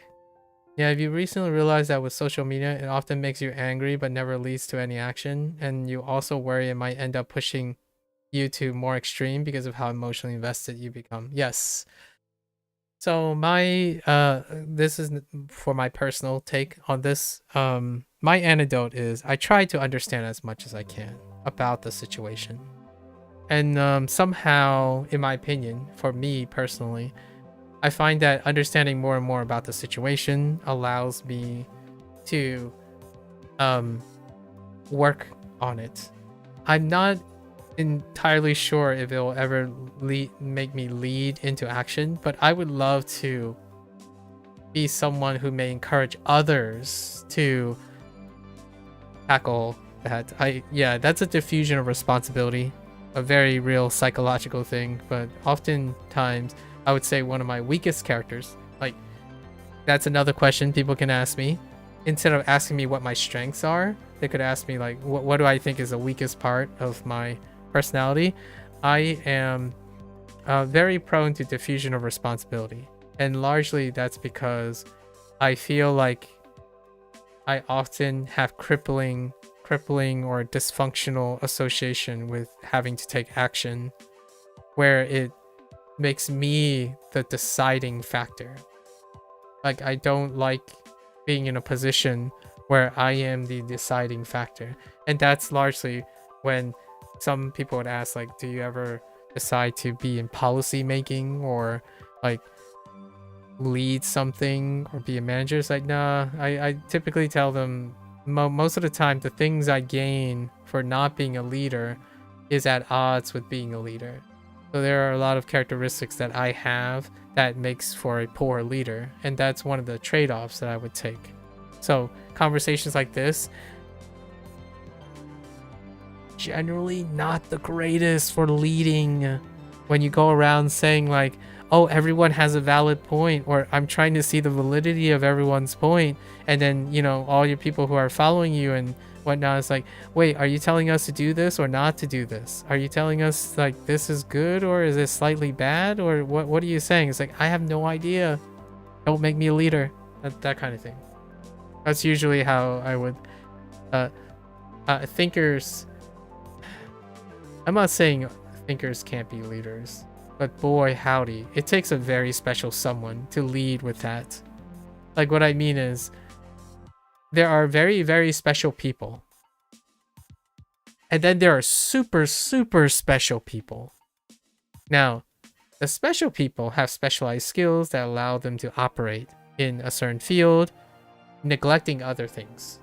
Yeah, if you recently realized that with social media, it often makes you angry but never leads to any action, and you also worry it might end up pushing you to more extreme because of how emotionally invested you become. Yes. So my this is for my personal take on this. My antidote is I try to understand as much as I can about the situation, and somehow, in my opinion, for me personally, I find that understanding more and more about the situation allows me to work on it. I'm not entirely sure if it will ever make me lead into action, but I would love to be someone who may encourage others to tackle that. That's a diffusion of responsibility, a very real psychological thing, but oftentimes I would say one of my weakest characters. Like, that's another question people can ask me. Instead of asking me what my strengths are, they could ask me like, what do I think is the weakest part of my personality? I am very prone to diffusion of responsibility, and largely that's because I feel like I often have crippling or dysfunctional association with having to take action, where it makes me the deciding factor. Like, I don't like being in a position where I am the deciding factor. And that's largely when some people would ask, like, do you ever decide to be in policy making or like lead something or be a manager? It's like, nah, I typically tell them most of the time the things I gain for not being a leader is at odds with being a leader. So there are a lot of characteristics that I have that makes for a poor leader, and that's one of the trade-offs that I would take. So conversations like this, generally not the greatest for leading. When you go around saying like, oh, everyone has a valid point, or I'm trying to see the validity of everyone's point, and then, you know, all your people who are following you and whatnot is like, wait, are you telling us to do this or not to do this? Are you telling us like this is good or is it slightly bad, or what are you saying? It's like, I have no idea. Don't make me a leader. That kind of thing. That's usually how I would thinkers. I'm not saying thinkers can't be leaders, but boy howdy, it takes a very special someone to lead with that. Like, what I mean is, there are very, very special people. And then there are super, super special people. Now, the special people have specialized skills that allow them to operate in a certain field, neglecting other things.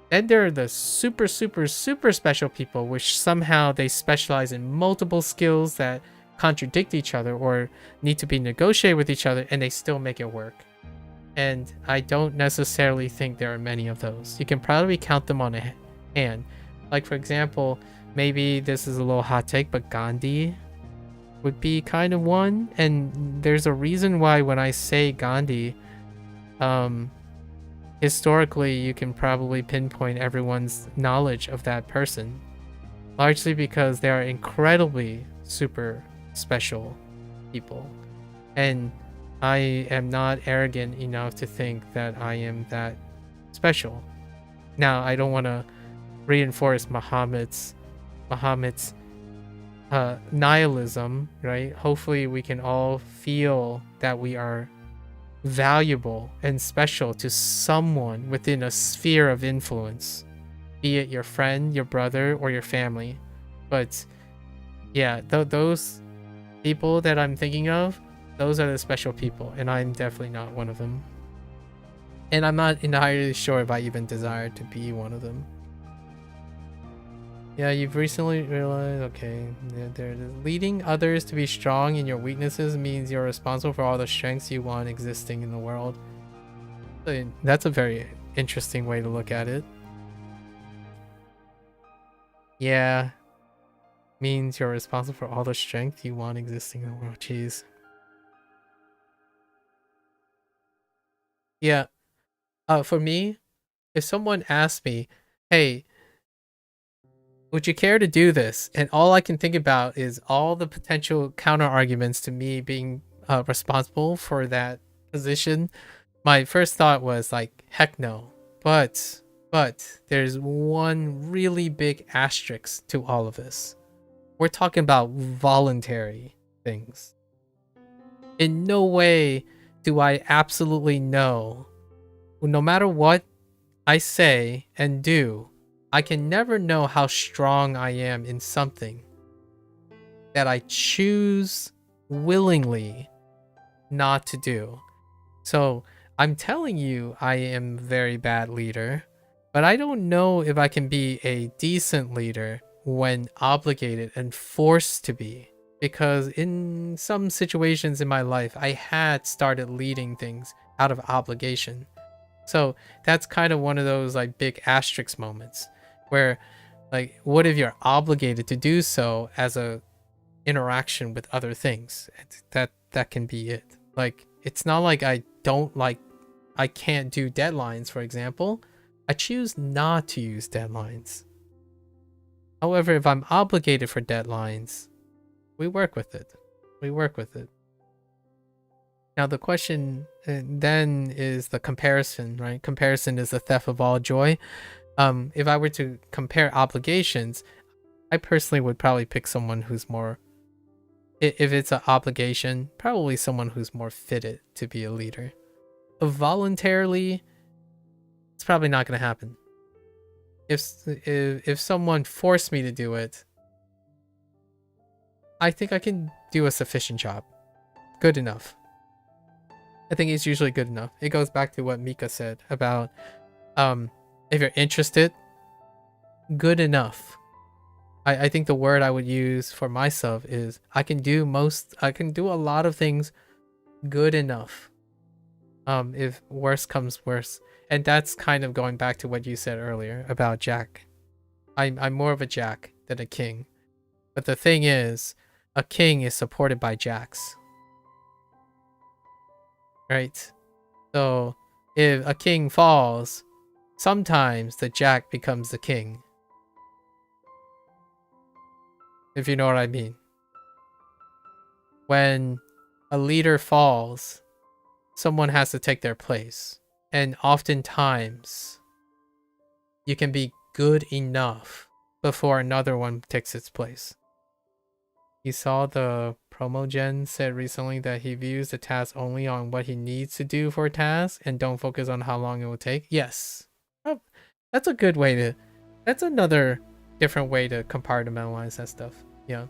Then there are the super, super, super special people, which somehow they specialize in multiple skills that contradict each other or need to be negotiated with each other, and they still make it work. And I don't necessarily think there are many of those. You can probably count them on a hand. Like, for example, maybe this is a little hot take, but Gandhi would be kind of one. And there's a reason why when I say Gandhi, historically, you can probably pinpoint everyone's knowledge of that person. Largely because they are incredibly super special people. And I am not arrogant enough to think that I am that special. Now, I don't want to reinforce Muhammad's nihilism, right? Hopefully we can all feel that we are valuable and special to someone within a sphere of influence, be it your friend, your brother, or your family. But yeah, those people that I'm thinking of, those are the special people, and I'm definitely not one of them. And I'm not entirely sure if I even desire to be one of them. Yeah, you've recently realized, okay, there it is. Leading others to be strong in your weaknesses means you're responsible for all the strengths you want existing in the world. That's a very interesting way to look at it. Yeah, means you're responsible for all the strength you want existing in the world. Jeez. Yeah. For me, if someone asked me, hey, would you care to do this? And all I can think about is all the potential counter arguments to me being responsible for that position. My first thought was like, heck no. But there's one really big asterisk to all of this. We're talking about voluntary things. In no way do I absolutely know, no matter what I say and do, I can never know how strong I am in something that I choose willingly not to do. So I'm telling you I am a very bad leader, but I don't know if I can be a decent leader when obligated and forced to be. Because in some situations in my life, I had started leading things out of obligation. So that's kind of one of those like big asterisk moments where, like, what if you're obligated to do so as a interaction with other things? That can be it. Like, it's not like I can't do deadlines, for example. I choose not to use deadlines. However, if I'm obligated for deadlines, we work with it. Now the question then is the comparison, right? Comparison is the theft of all joy. If I were to compare obligations, I personally would probably pick someone who's more If it's an obligation, probably someone who's more fitted to be a leader. Voluntarily, it's probably not going to happen. If someone forced me to do it, I think I can do a sufficient job. Good enough. I think it's usually good enough. It goes back to what Mika said about if you're interested, good enough. I think the word I would use for myself is I can do a lot of things good enough. If worse comes worse. And that's kind of going back to what you said earlier about Jack. I'm more of a Jack than a king. But the thing is, a king is supported by Jacks. Right? So if a king falls, sometimes the Jack becomes the king. If you know what I mean. When a leader falls, someone has to take their place. And oftentimes, you can be good enough before another one takes its place. You saw the promo Jen said recently that he views the task only on what he needs to do for a task and don't focus on how long it will take. Yes. Oh, that's a good way to... That's another different way to compartmentalize that stuff. Yeah.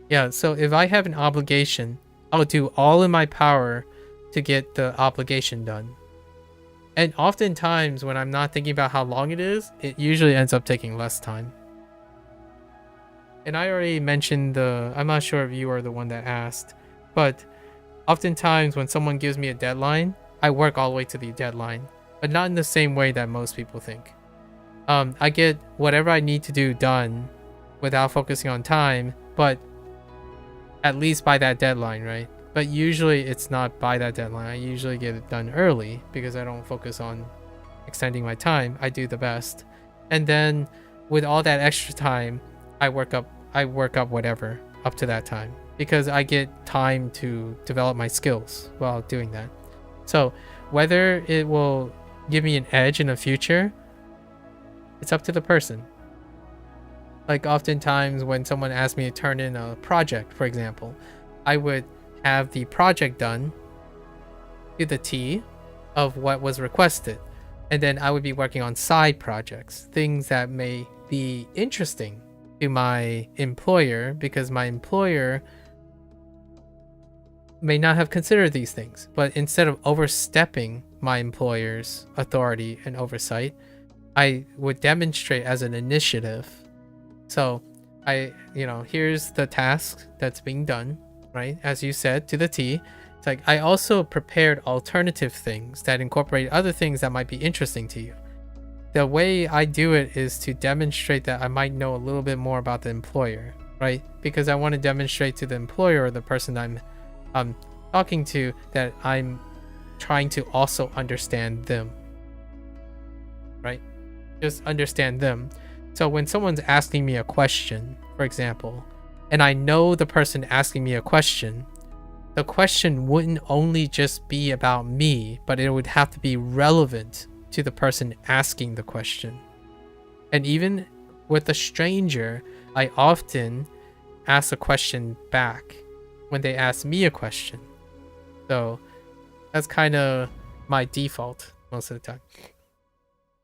Yeah, so if I have an obligation, I'll do all in my power to get the obligation done. And oftentimes when I'm not thinking about how long it is, it usually ends up taking less time. And I already mentioned I'm not sure if you are the one that asked, but oftentimes when someone gives me a deadline, I work all the way to the deadline, but not in the same way that most people think. I get whatever I need to do done without focusing on time, but at least by that deadline, right? But usually it's not by that deadline. I usually get it done early because I don't focus on extending my time. I do the best. And then with all that extra time, I work up whatever up to that time because I get time to develop my skills while doing that. So whether it will give me an edge in the future, it's up to the person. Like oftentimes when someone asks me to turn in a project, for example, I would have the project done to the T of what was requested. And then I would be working on side projects, things that may be interesting to my employer because my employer may not have considered these things. But instead of overstepping my employer's authority and oversight, I would demonstrate as an initiative. So here's the task that's being done, right? As you said, to the T. It's like I also prepared alternative things that incorporate other things that might be interesting to you. The way I do it is to demonstrate that I might know a little bit more about the employer, right? Because I want to demonstrate to the employer or the person I'm talking to that I'm trying to also understand them, right? Just understand them. So when someone's asking me a question, for example, and I know the person asking me a question, the question wouldn't only just be about me, but it would have to be relevant to the person asking the question. And even with a stranger, I often ask a question back when they ask me a question. So that's kind of my default most of the time.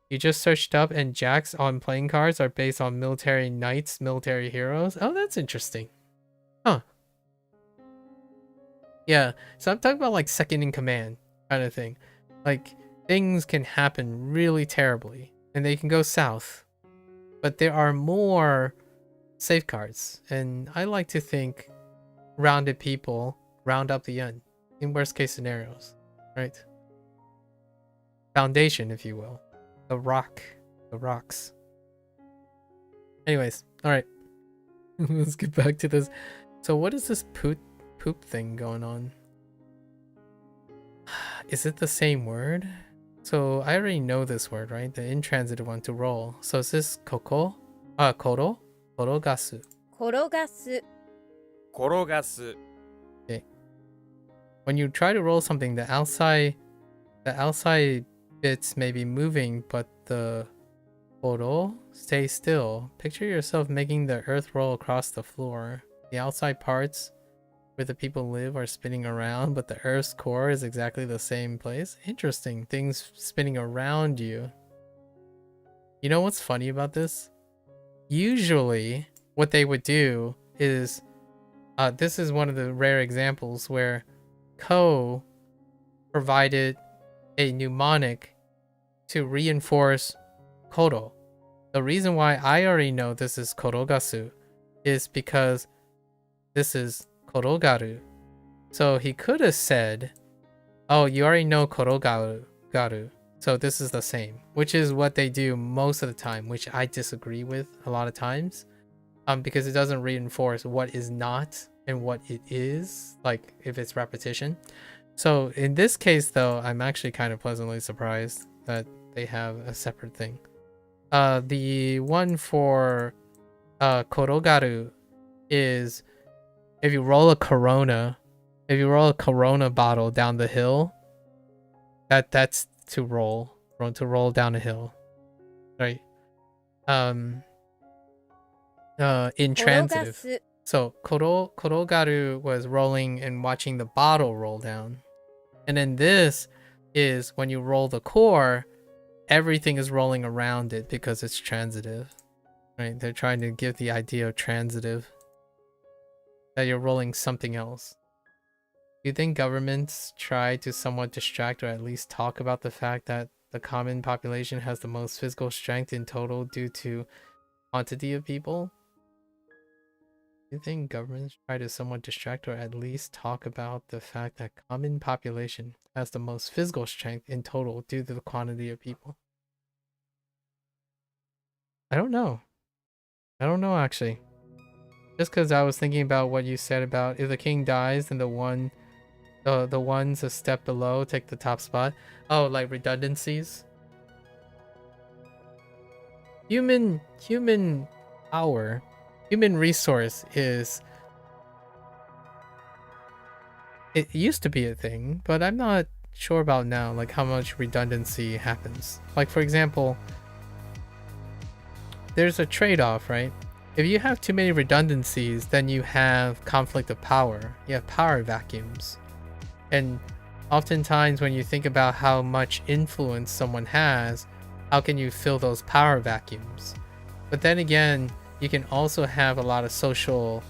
You just searched up and jacks on playing cards are based on military knights, military heroes. Oh, that's interesting. Huh. Yeah, so I'm talking about like second in command kind of thing. Like things can happen really terribly and they can go south. But there are more safeguards. And I like to think rounded people round up the end in worst case scenarios, right? Foundation, if you will. The rocks. Anyways, all right. Let's get back to this. So what is this poop thing going on? Is it the same word? So I already know this word, right? The intransitive one, to roll. So is this koro? Korogasu. 転がす転がす Okay. When you try to roll something, the outside bits may be moving, but the koro stays still. Picture yourself making the earth roll across the floor. The outside parts where the people live are spinning around, but the Earth's core is exactly the same place. Interesting. Things spinning around you. You know what's funny about this? Usually, what they would do is, this is one of the rare examples where Ko provided a mnemonic to reinforce Koro. The reason why I already know this is Korogasu is because this is Korogaru. So he could have said, oh, you already know Korogaru, so this is the same, which is what they do most of the time, which I disagree with a lot of times, because it doesn't reinforce what is not and what it is, like if it's repetition. So in this case, though, I'm actually kind of pleasantly surprised that they have a separate thing. The one for Korogaru is if you roll a Corona bottle down the hill, that's to roll down a hill, right? Intransitive. 転がす So Korogaru was rolling and watching the bottle roll down. And then this is when you roll the core, everything is rolling around it because it's transitive. Right? They're trying to give the idea of transitive. That you're rolling something else. Do you think governments try to somewhat distract or at least talk about the fact that the common population has the most physical strength in total due to quantity of people? Do you think governments try to somewhat distract or at least talk about the fact that common population has the most physical strength in total due to the quantity of people? I don't know. I don't know actually. Just because I was thinking about what you said about if the king dies, then the ones a step below take the top spot. Oh, like redundancies. Human power, human resource is. It used to be a thing, but I'm not sure about now. Like how much redundancy happens. Like for example, there's a trade-off, right? If you have too many redundancies, then you have conflict of power. You have power vacuums. And oftentimes when you think about how much influence someone has, how can you fill those power vacuums? But then again, you can also have a lot of social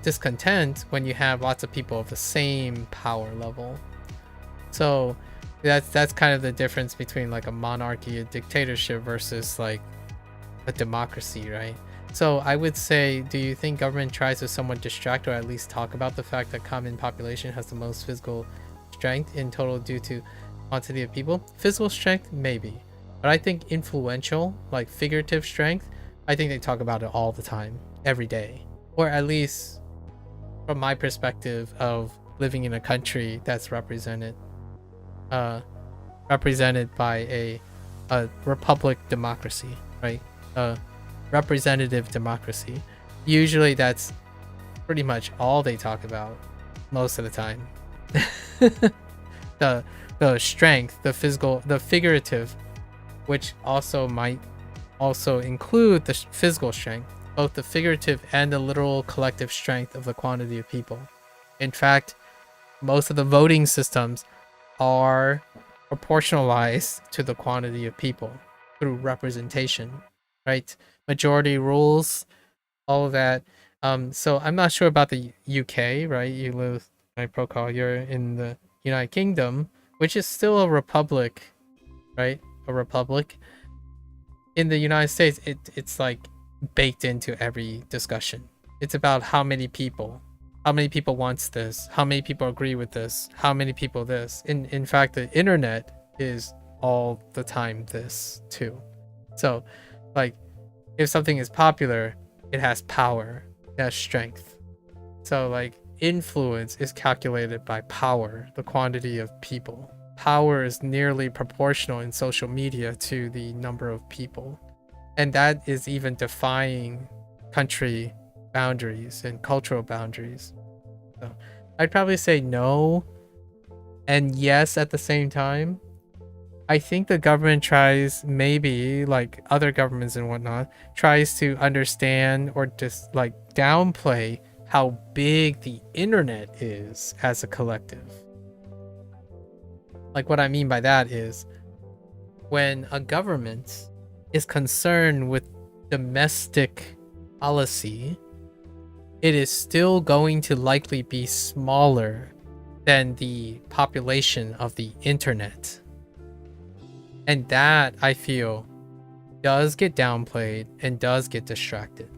discontent when you have lots of people of the same power level. So that's kind of the difference between like a monarchy, a dictatorship versus like a democracy, right? So I would say, do you think government tries to somewhat distract or at least talk about the fact that common population has the most physical strength in total due to quantity of people? Physical strength, maybe. But I think influential, like figurative strength, I think they talk about it all the time, every day. Or at least from my perspective of living in a country that's represented by a republic democracy, right? Representative democracy. Usually that's pretty much all they talk about most of the time. the strength, the physical, the figurative, which also might also include the physical strength, both the figurative and the literal collective strength of the quantity of people. In fact, most of the voting systems are proportionalized to the quantity of people through representation, right? Majority rules, all of that. So I'm not sure about the UK, right? You live, right, Prokal, you're in the United Kingdom, which is still a republic, right? A republic. In the United States, it's like baked into every discussion. It's about how many people wants this, how many people agree with this, how many people this. In fact, the internet is all the time this too. So like if something is popular, it has power, it has strength. So like influence is calculated by power, the quantity of people. Power is nearly proportional in social media to the number of people. And that is even defying country boundaries and cultural boundaries. So I'd probably say no and yes at the same time. I think the government tries, maybe like other governments and whatnot, tries to understand or just like downplay how big the internet is as a collective. Like, what I mean by that is when a government is concerned with domestic policy, it is still going to likely be smaller than the population of the internet. And that, I feel, does get downplayed and does get distracted.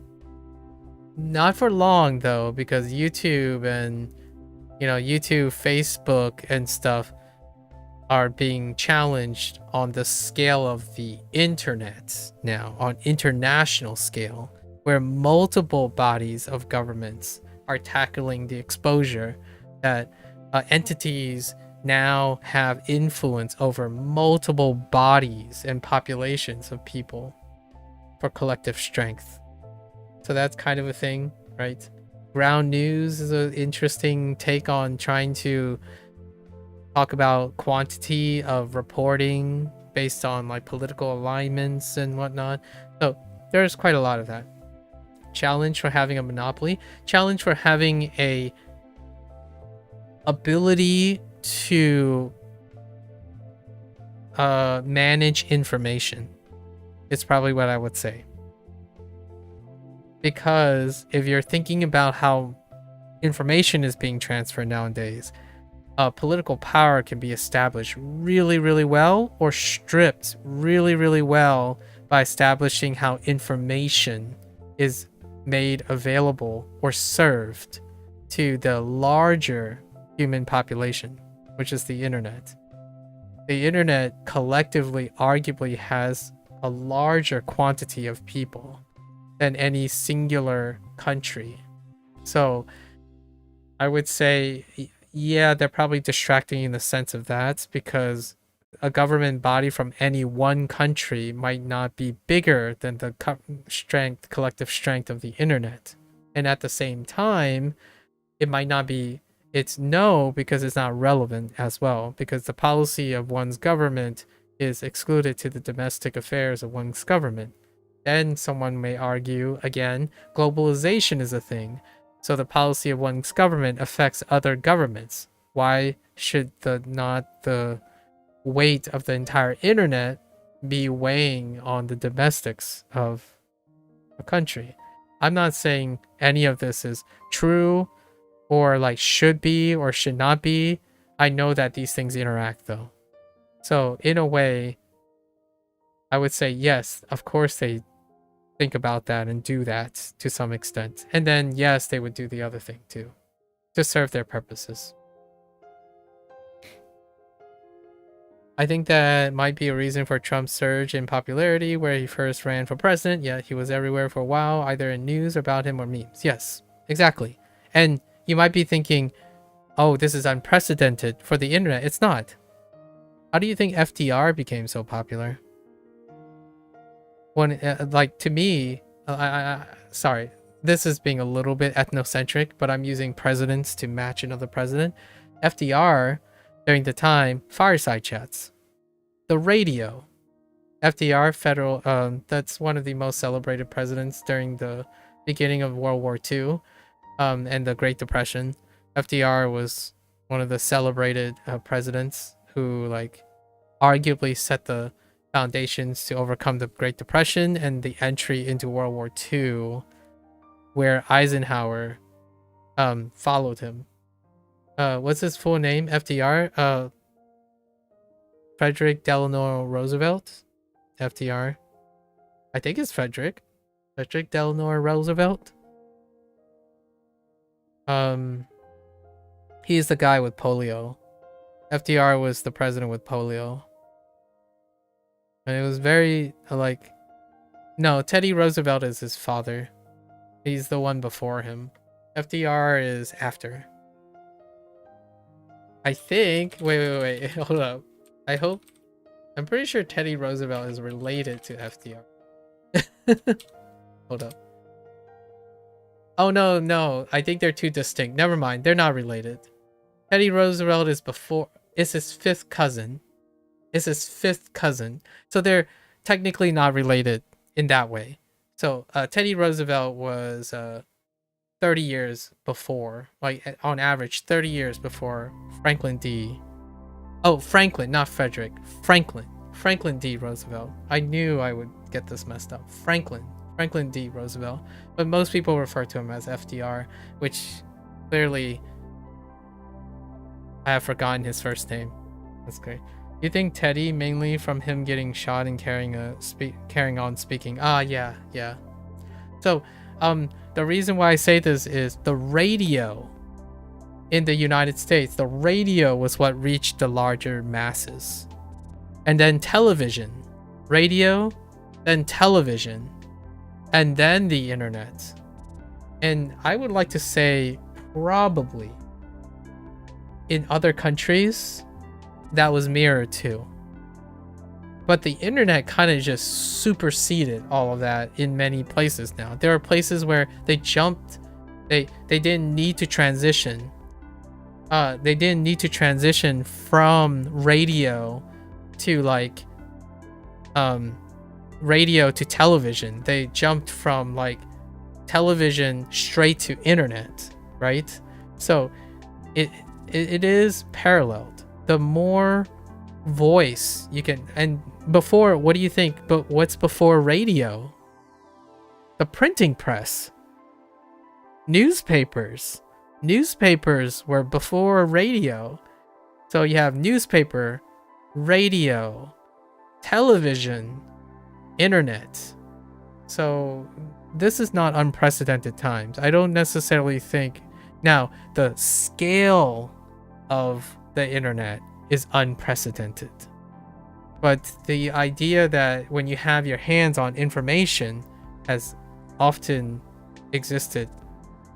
Not for long, though, because YouTube and, YouTube, Facebook, and stuff are being challenged on the scale of the internet now, on international scale, where multiple bodies of governments are tackling the exposure that entities now have influence over multiple bodies and populations of people for collective strength. So that's kind of a thing, right? Ground news is an interesting take on trying to talk about quantity of reporting based on like political alignments and whatnot. So there's quite a lot of that. Challenge for having a monopoly. Challenge for having a ability to manage information. It's probably what I would say. Because if you're thinking about how information is being transferred nowadays, political power can be established really, really well or stripped really, really well by establishing how information is made available or served to the larger human population, which is the internet. The internet collectively arguably has a larger quantity of people than any singular country. So I would say, yeah, they're probably distracting in the sense of that, because a government body from any one country might not be bigger than the collective strength of the internet. And at the same time, it might not be, it's no, because it's not relevant as well, because the policy of one's government is excluded to the domestic affairs of one's government. Then someone may argue, again, globalization is a thing. So the policy of one's government affects other governments. Why should not the weight of the entire internet be weighing on the domestics of a country? I'm not saying any of this is true or like should be or should not be. I know that these things interact though. So in a way, I would say yes, of course they think about that and do that to some extent. And then yes, they would do the other thing too, to serve their purposes. I think that might be a reason for Trump's surge in popularity where he first ran for president. Yeah, he was everywhere for a while, either in news about him or memes. Yes, exactly. And you might be thinking, oh, this is unprecedented for the internet. It's not. How do you think FDR became so popular? When, like, to me, sorry, this is being a little bit ethnocentric, but I'm using presidents to match another president. FDR, during the time, fireside chats, the radio. FDR, federal, that's one of the most celebrated presidents during the beginning of World War II, and the Great Depression. FDR was one of the celebrated presidents who, like, arguably set the foundations to overcome the Great Depression and the entry into World War II, where Eisenhower followed him. What's his full name? FDR? Frederick Delano Roosevelt? FDR? I think it's Frederick Delano Roosevelt. He's the guy with polio. FDR was the president with polio. And it was very, like... No, Teddy Roosevelt is his father. He's the one before him. FDR is after. I think... Wait. Hold up. I'm pretty sure Teddy Roosevelt is related to FDR. Hold up. Oh, no. I think they're two distinct. Never mind. They're not related. Teddy Roosevelt is his fifth cousin. is his fifth cousin. So they're technically not related in that way. So Teddy Roosevelt was 30 years before, like on average, 30 years before Franklin D. Oh, Franklin, not Frederick. Franklin. Franklin D. Roosevelt. I knew I would get this messed up. Franklin D. Roosevelt. But most people refer to him as FDR, which clearly I have forgotten his first name. That's great. You think Teddy, mainly from him getting shot and carrying on speaking? Ah, yeah. So, the reason why I say this is the radio in the United States, the radio was what reached the larger masses. And then television, radio, then television, and then the internet. And I would like to say probably in other countries that was mirrored too. But the internet kind of just superseded all of that in many places now. There are places where they jumped, they didn't need to transition. They didn't need to transition from radio to like radio to television. They jumped from like television straight to internet, right? So it is paralleled. The more voice you can, and before, what do you think? But what's before radio? The printing press. Newspapers were before radio. So you have newspaper, radio, television, internet. So this is not unprecedented times. I don't necessarily think now the scale of the internet is unprecedented, but the idea that when you have your hands on information has often existed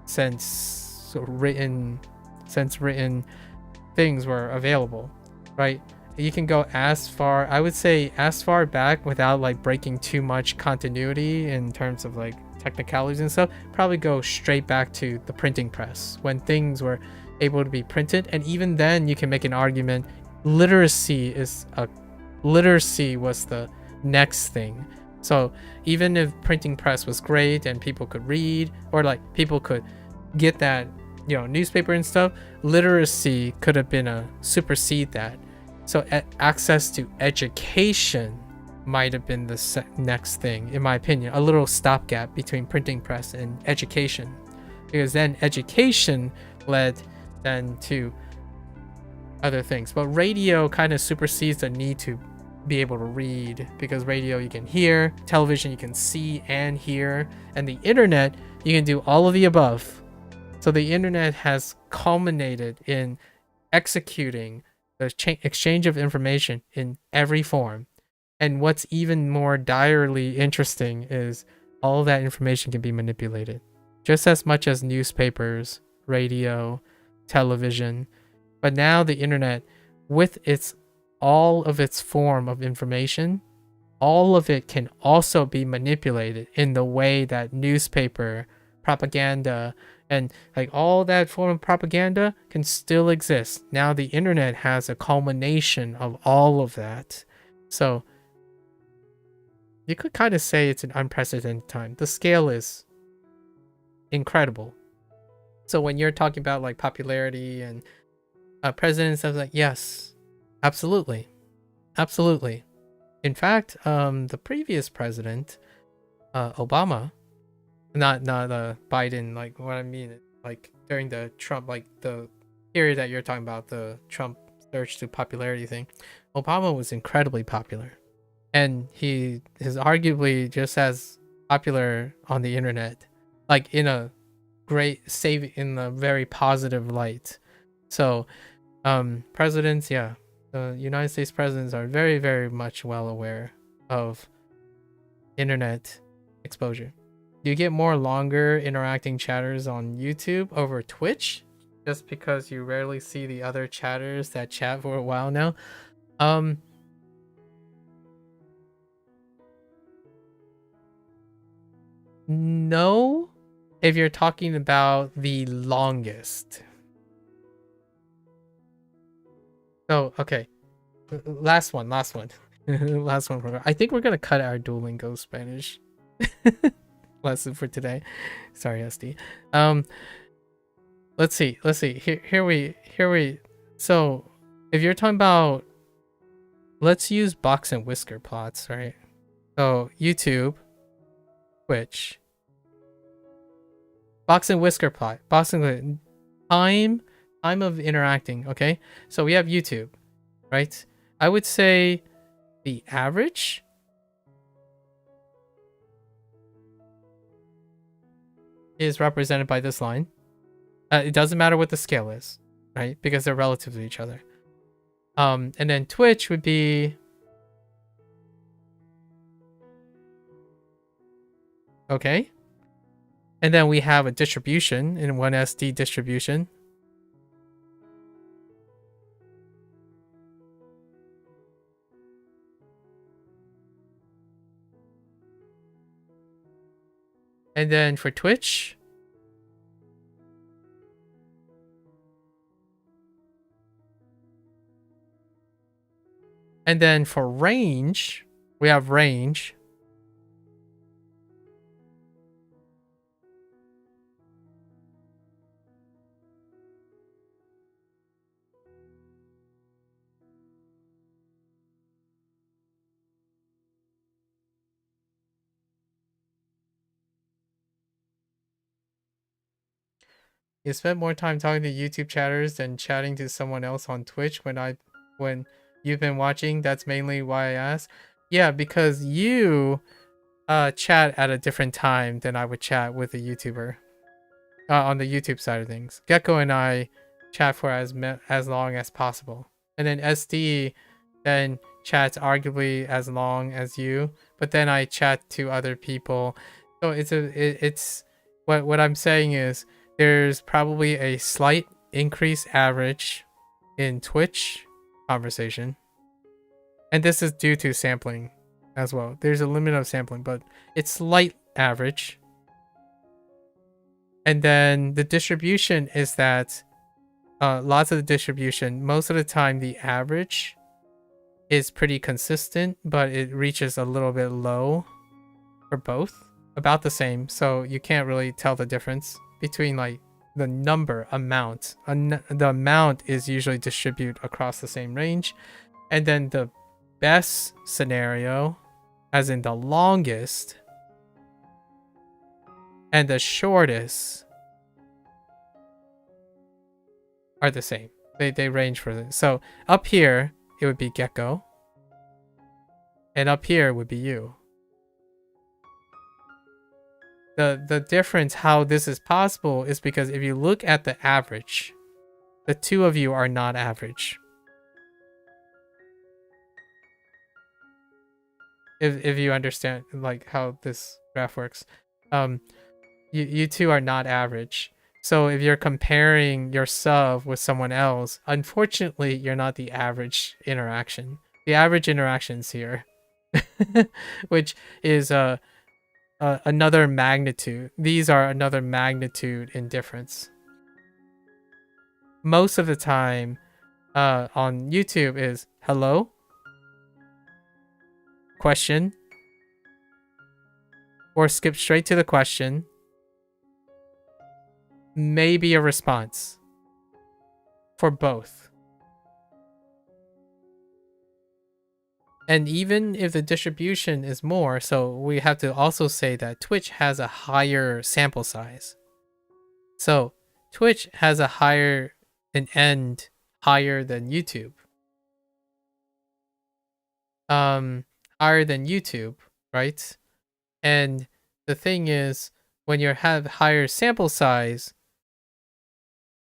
since written things were available, right? You can go as far, I would say as far back without like breaking too much continuity in terms of like technicalities and stuff, probably go straight back to the printing press when things were able to be printed. And even then you can make an argument literacy was the next thing. So even if printing press was great and people could read, or like people could get that, newspaper and stuff, literacy could have been supersede that. So access to education might have been the next thing, in my opinion, a little stopgap between printing press and education, because then education led then to other things. But radio kind of supersedes the need to be able to read, because radio you can hear, television you can see and hear, and the internet you can do all of the above. So the internet has culminated in executing the exchange of information in every form. And what's even more direly interesting is all that information can be manipulated just as much as newspapers, radio, television. But now the internet, with all of its form of information, all of it can also be manipulated in the way that newspaper, propaganda, and like all that form of propaganda can still exist. Now the internet has a culmination of all of that. So you could kind of say it's an unprecedented time. The scale is incredible. So when you're talking about like popularity and presidents, I was like, yes, absolutely. In fact, the previous president, Obama, not Biden, like what I mean, like during the Trump, like the period that you're talking about, the Trump surge to popularity thing, Obama was incredibly popular, and he is arguably just as popular on the internet, like in a very positive light. So presidents, yeah, the United States presidents are very, very much well aware of internet exposure. Do you get more longer interacting chatters on YouTube over Twitch just because you rarely see the other chatters that chat for a while now? No, if you're talking about the longest. So, okay. Last one. Last one. I think we're gonna cut our Duolingo Spanish lesson for today. Sorry, SD. Let's see. Here we. So, if you're talking about, let's use box and whisker plots, right? So YouTube, Twitch, box and whisker plot, time of interacting. Okay, so we have YouTube, right? I would say the average is represented by this line. It doesn't matter what the scale is, right? Because they're relative to each other. And then Twitch would be, okay. And then we have a distribution in 1SD distribution. And then for Twitch, and then for range, we have range. You spend more time talking to YouTube chatters than chatting to someone else on Twitch when you've been watching. That's mainly why I asked. Yeah, because you chat at a different time than I would chat with a YouTuber on the YouTube side of things. Gecko and I chat for as long as possible, and then SD then chats arguably as long as you, but then I chat to other people. So it's what I'm saying is, there's probably a slight increase average in Twitch conversation. And this is due to sampling as well. There's a limit of sampling, but it's slight average. And then the distribution is that lots of the distribution, most of the time the average is pretty consistent, but it reaches a little bit low for both. About the same. So you can't really tell the difference between like the amount. The amount is usually distributed across the same range. And then the best scenario, as in the longest, and the shortest are the same. They range for this. So up here, it would be Gecko. And up here would be you. The difference how this is possible is because if you look at the average, the two of you are not average. If you understand like how this graph works, you two are not average. So if you're comparing yourself with someone else, unfortunately you're not the average interaction. The average interaction's here, which is another magnitude. These are another magnitude in difference. Most of the time on YouTube is hello, question, or skip straight to the question, maybe a response for both. And even if the distribution is more, so we have to also say that Twitch has a higher sample size. So Twitch has an end higher than YouTube. Higher than YouTube, right? And the thing is, when you have higher sample size,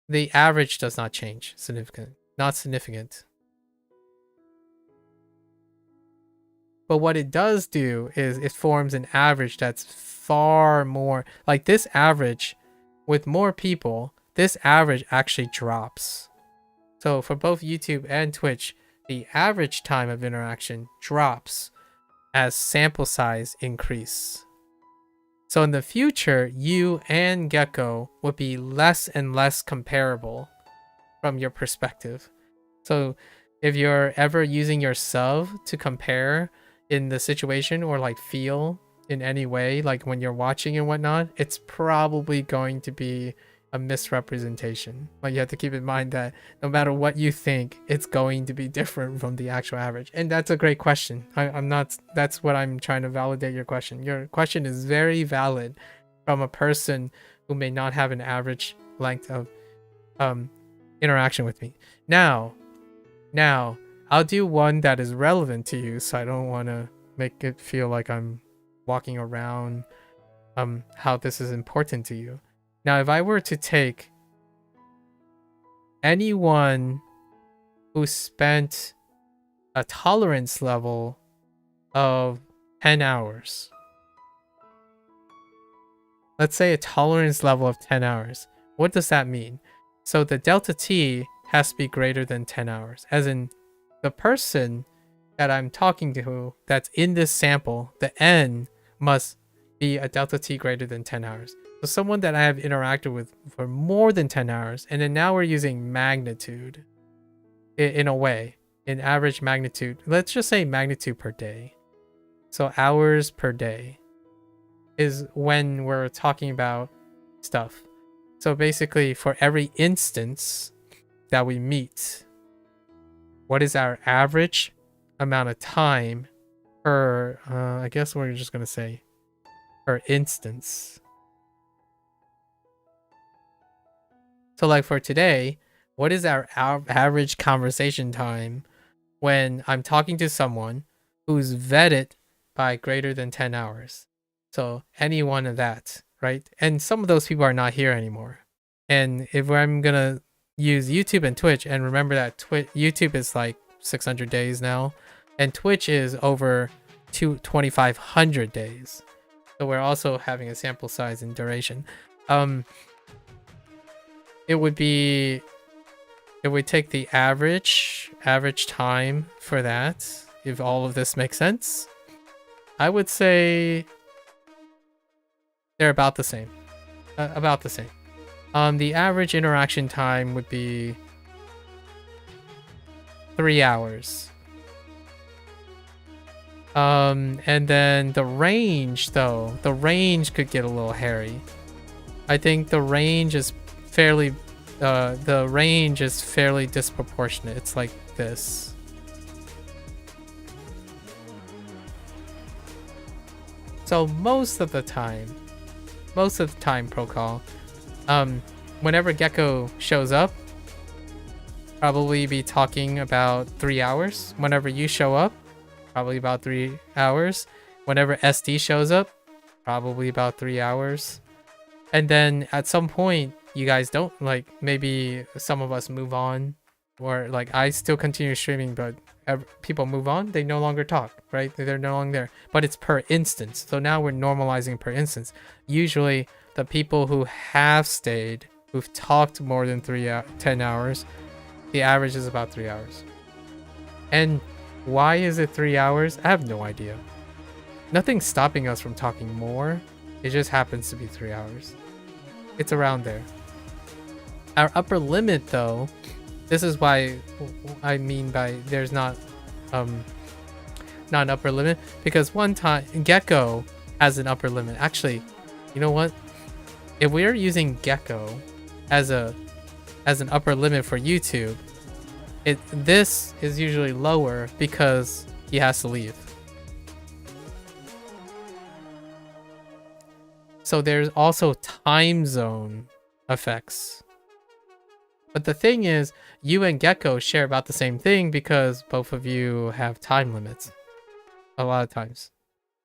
the average does not change not significant. But what it does do is it forms an average that's far more, like this average with more people, this average actually drops. So for both YouTube and Twitch, the average time of interaction drops as sample size increase. So in the future, you and Gecko would be less and less comparable from your perspective. So if you're ever using your sub to compare in the situation or like feel in any way, like when you're watching and whatnot, it's probably going to be a misrepresentation. Like you have to keep in mind that no matter what you think, it's going to be different from the actual average. And that's a great question. I'm not, that's what I'm trying to validate your question. Your question is very valid from a person who may not have an average length of interaction with me. Now, I'll do one that is relevant to you, so I don't want to make it feel like I'm walking around how this is important to you. Now, if I were to take anyone who spent a tolerance level of 10 hours, let's say a tolerance level of 10 hours, what does that mean? So the delta t has to be greater than 10 hours, as in the person that I'm talking to that's in this sample, the n must be a delta t greater than 10 hours. So someone that I have interacted with for more than 10 hours, and then now we're using magnitude in a way, in average magnitude. Let's just say magnitude per day. So hours per day is when we're talking about stuff. So basically for every instance that we meet, what is our average amount of time per, I guess we're just going to say per instance. So like for today, what is our average conversation time when I'm talking to someone who's vetted by greater than 10 hours? So any one of that, right? And some of those people are not here anymore. And if I'm going to use YouTube and Twitch, and remember that YouTube is like 600 days now, and Twitch is over 2,500 days. So we're also having a sample size and duration. It would take the average time for that, if all of this makes sense. I would say they're about the same. The average interaction time would be 3 hours. And then the range, though, the range could get a little hairy. I think the range is fairly disproportionate. It's like this. So most of the time, Procall, whenever Gecko shows up, probably be talking about 3 hours. Whenever you show up, probably about 3 hours. Whenever SD shows up, probably about 3 hours. And then at some point, you guys don't, like, maybe some of us move on, or like I still continue streaming, but people move on, they no longer talk, right? They're no longer there, but it's per instance. So now we're normalizing per instance. Usually the people who have stayed, who've talked more than 10 hours, the average is about 3 hours. And why is it 3 hours? I have no idea. Nothing's stopping us from talking more. It just happens to be 3 hours. It's around there. Our upper limit, though, this is why I mean by there's not an upper limit, because one time Gecko has an upper limit. Actually, you know what? If we're using Gecko as an upper limit for YouTube, this is usually lower because he has to leave. So there's also time zone effects. But the thing is, you and Gecko share about the same thing because both of you have time limits a lot of times.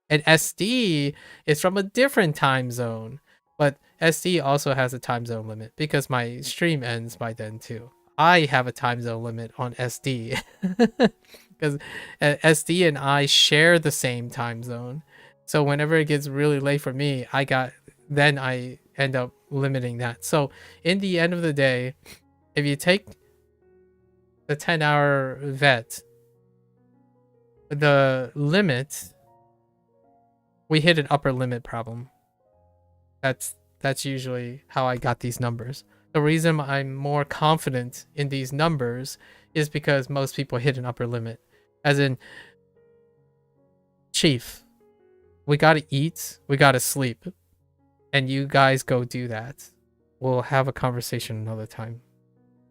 And SD is from a different time zone, but SD also has a time zone limit because my stream ends by then too. I have a time zone limit on SD because SD and I share the same time zone. So whenever it gets really late for me, then I end up limiting that. So in the end of the day, if you take the 10-hour vet, the limit, we hit an upper limit problem. That's usually how I got these numbers. The reason I'm more confident in these numbers is because most people hit an upper limit. As in, Chief, we gotta eat, we gotta sleep, and you guys go do that. We'll have a conversation another time.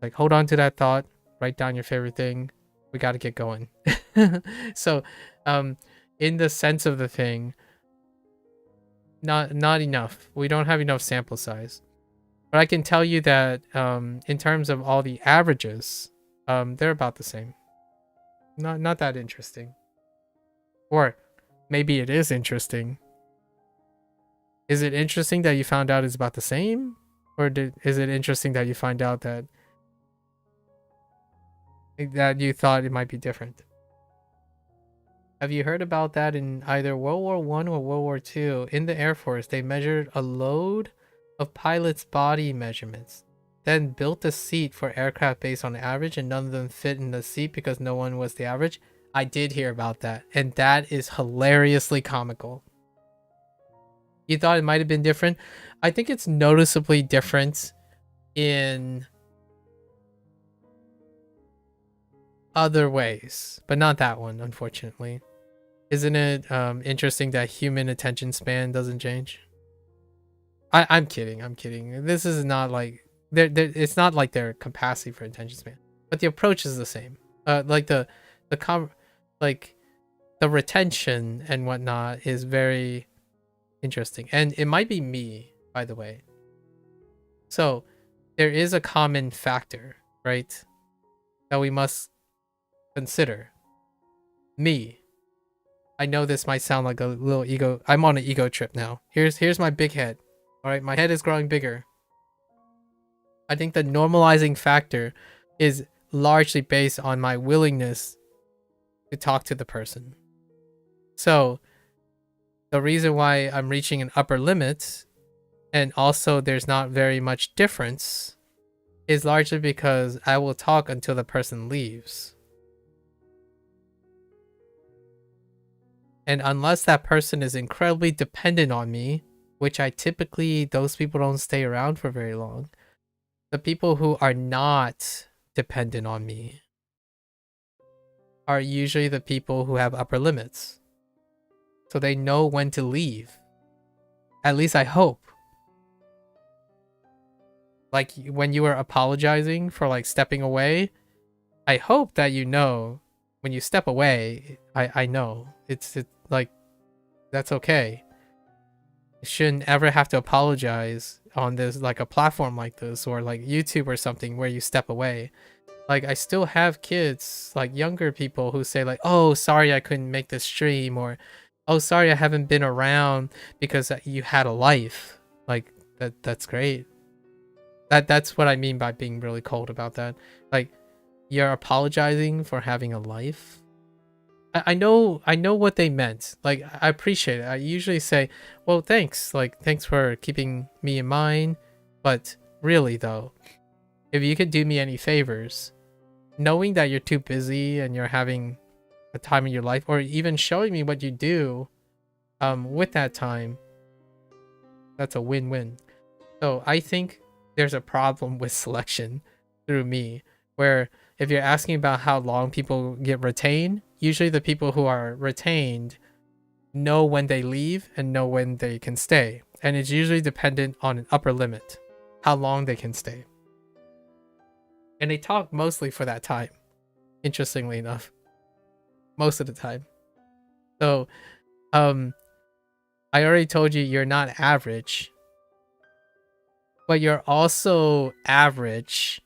Like, hold on to that thought, write down your favorite thing. We gotta get going. So, in the sense of the thing, not enough. We don't have enough sample size. But I can tell you that in terms of all the averages, they're about the same. Not that interesting. Or maybe it is interesting. Is it interesting that you found out it's about the same? Or is it interesting that you find out that you thought it might be different? Have you heard about that in either World War I or World War II? In the Air Force, they measured a load of pilots' body measurements, then built a seat for aircraft based on average, and none of them fit in the seat because no one was the average. I did hear about that, and that is hilariously comical. You thought it might have been different? I think it's noticeably different in other ways, but not that one, unfortunately. Isn't it interesting that human attention span doesn't change? I'm kidding. This is not like it's not like their capacity for attention span, but the approach is the same. Like the retention and whatnot is very interesting, and it might be me, by the way. So there is a common factor, right, that we must consider. Me. I know this might sound like a little ego. I'm on an ego trip now. Here's my big head. All right, my head is growing bigger. I think the normalizing factor is largely based on my willingness to talk to the person. So the reason why I'm reaching an upper limit, and also there's not very much difference, is largely because I will talk until the person leaves. And unless that person is incredibly dependent on me, which those people don't stay around for very long. The people who are not dependent on me are usually the people who have upper limits. So they know when to leave. At least I hope. Like when you were apologizing for like stepping away, I hope that you know when you step away, I know. It's like, that's okay. You shouldn't ever have to apologize on this, like a platform like this, or like YouTube or something where you step away. Like I still have kids, like younger people who say like, oh, sorry I couldn't make this stream, or oh, sorry I haven't been around because you had a life. Like that's great. That's what I mean by being really cold about that. Like, you're apologizing for having a life. I know what they meant. Like, I appreciate it. I usually say, well, thanks. Like, thanks for keeping me in mind. But really though, if you could do me any favors, knowing that you're too busy and you're having a time in your life, or even showing me what you do with that time, that's a win-win. So I think there's a problem with selection through me, where if you're asking about how long people get retained, usually the people who are retained know when they leave and know when they can stay. And it's usually dependent on an upper limit, how long they can stay. And they talk mostly for that time, interestingly enough. Most of the time. So, I already told you you're not average, but you're also average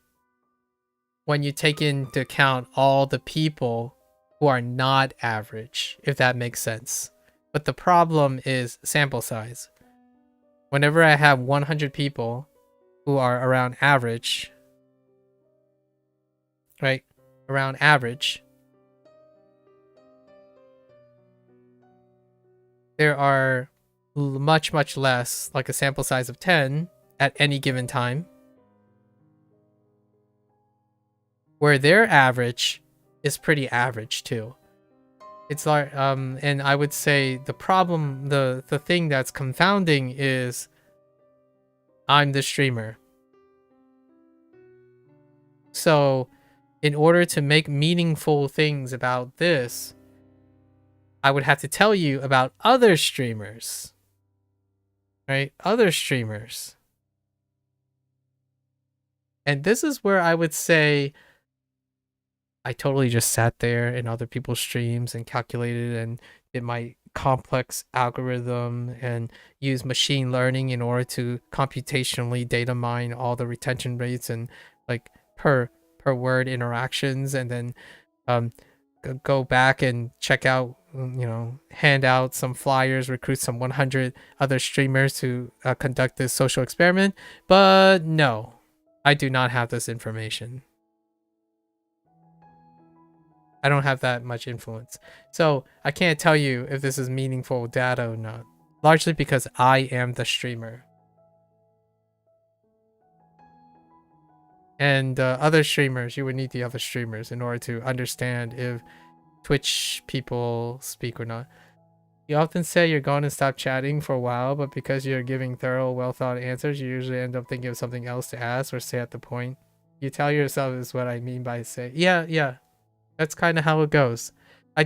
when you take into account all the people who are not average, if that makes sense. But the problem is sample size. Whenever I have 100 people who are around average, right? Around average, there are much less, like a sample size of 10 at any given time, where their average is pretty average too. It's like and I would say the problem, the thing that's confounding is I'm the streamer. So in order to make meaningful things about this, I would have to tell you about other streamers. Right? Other streamers. And this is where I would say I totally just sat there in other people's streams and calculated and did my complex algorithm and used machine learning in order to computationally data mine all the retention rates and like per word interactions, and then go back and check out, hand out some flyers, recruit some 100 other streamers to conduct this social experiment. But no, I do not have this information. I don't have that much influence. So I can't tell you if this is meaningful data or not, largely because I am the streamer. And other streamers, you would need the other streamers in order to understand if Twitch people speak or not. You often say you're going to stop chatting for a while, but because you're giving thorough, well-thought answers, you usually end up thinking of something else to ask or say at the point. You tell yourself is what I mean by say. Yeah. That's kind of how it goes. I